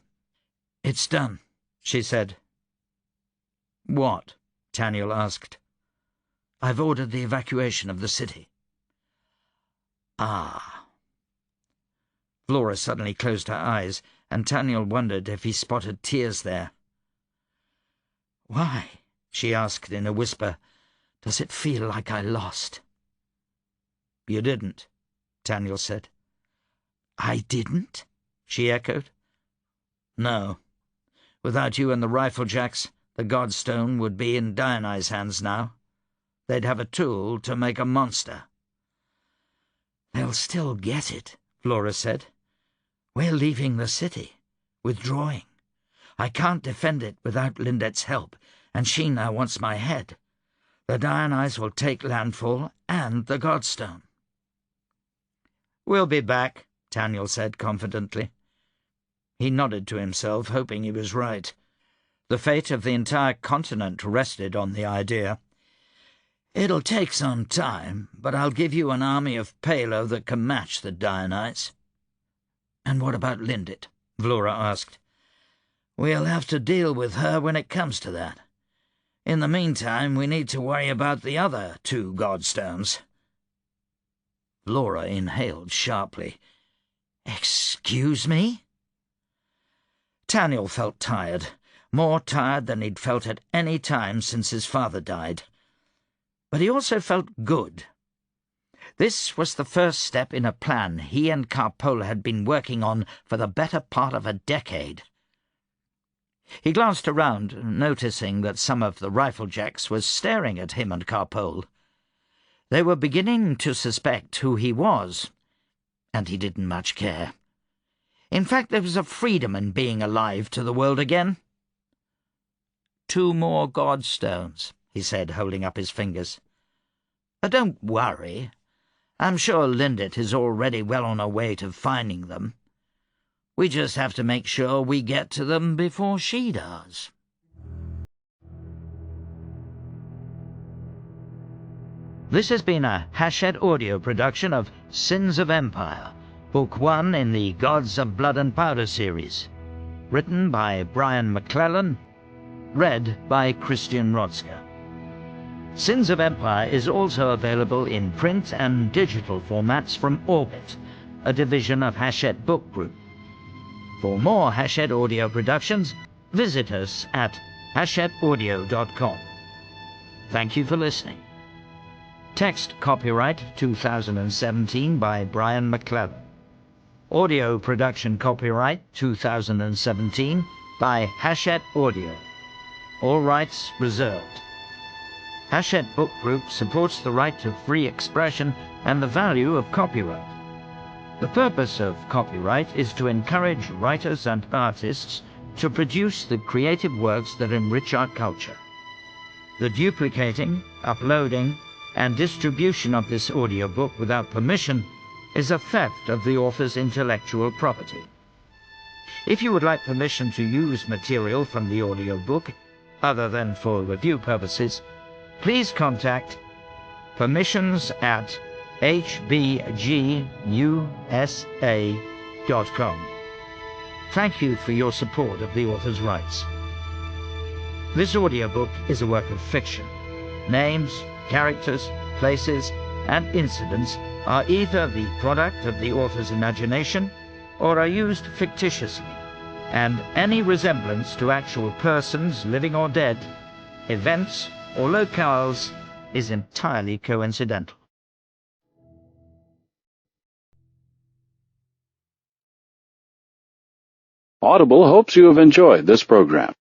B: "It's done," she said. "What?" Taniel asked. "I've ordered the evacuation of the city." "Ah." Vlora suddenly closed her eyes, and Taniel wondered if he spotted tears there. "Why?" she asked in a whisper. "Does it feel like I lost?" "You didn't," Taniel said. "I didn't?" she echoed. "No. Without you and the Riflejacks, the Godstone would be in Diony's hands now. They'd have a tool to make a monster." "They'll still get it," Vlora said. "We're leaving the city, withdrawing. I can't defend it without Lindet's help, and she now wants my head. The Diony's will take landfall and the Godstone." "We'll be back," Taniel said confidently. He nodded to himself, hoping he was right. The fate of the entire continent rested on the idea. "It'll take some time, but I'll give you an army of Palo that can match the Diony's." "And what about Lindet?" Vlora asked. "We'll have to deal with her when it comes to that. In the meantime, we need to worry about the other two Godstones." Vlora inhaled sharply. "Excuse me?" Taniel felt tired, more tired than he'd felt at any time since his father died. But he also felt good. This was the first step in a plan he and Carpole had been working on for the better part of a decade. He glanced around, noticing that some of the Riflejacks were staring at him and Carpole. They were beginning to suspect who he was, and he didn't much care. In fact, there was a freedom in being alive to the world again. "2 more Godstones," he said, holding up his fingers. "Don't worry. I'm sure Lindet is already well on her way to finding them. We just have to make sure we get to them before she does." This has been a Hachette audio production of Sins of Empire, Book 1 in the Gods of Blood and Powder series. Written by Brian McClellan. Read by Christian Rotzka. Sins of Empire is also available in print and digital formats from Orbit, a division of Hachette Book Group. For more Hachette audio productions, visit us at hachetteaudio.com. Thank you for listening. Text copyright 2017 by Brian McClellan. Audio production copyright 2017 by Hachette Audio. All rights reserved. Hachette Book Group supports the right to free expression and the value of copyright. The purpose of copyright is to encourage writers and artists to produce the creative works that enrich our culture. The duplicating, uploading, and distribution of this audiobook without permission is a theft of the author's intellectual property. If you would like permission to use material from the audiobook, other than for review purposes, please contact permissions@hbgusa.com. Thank you for your support of the author's rights. This audiobook is a work of fiction. Names, characters, places, and incidents are either the product of the author's imagination or are used fictitiously, and any resemblance to actual persons, living or dead, events, or locales is entirely coincidental.
D: Audible hopes you have enjoyed this program.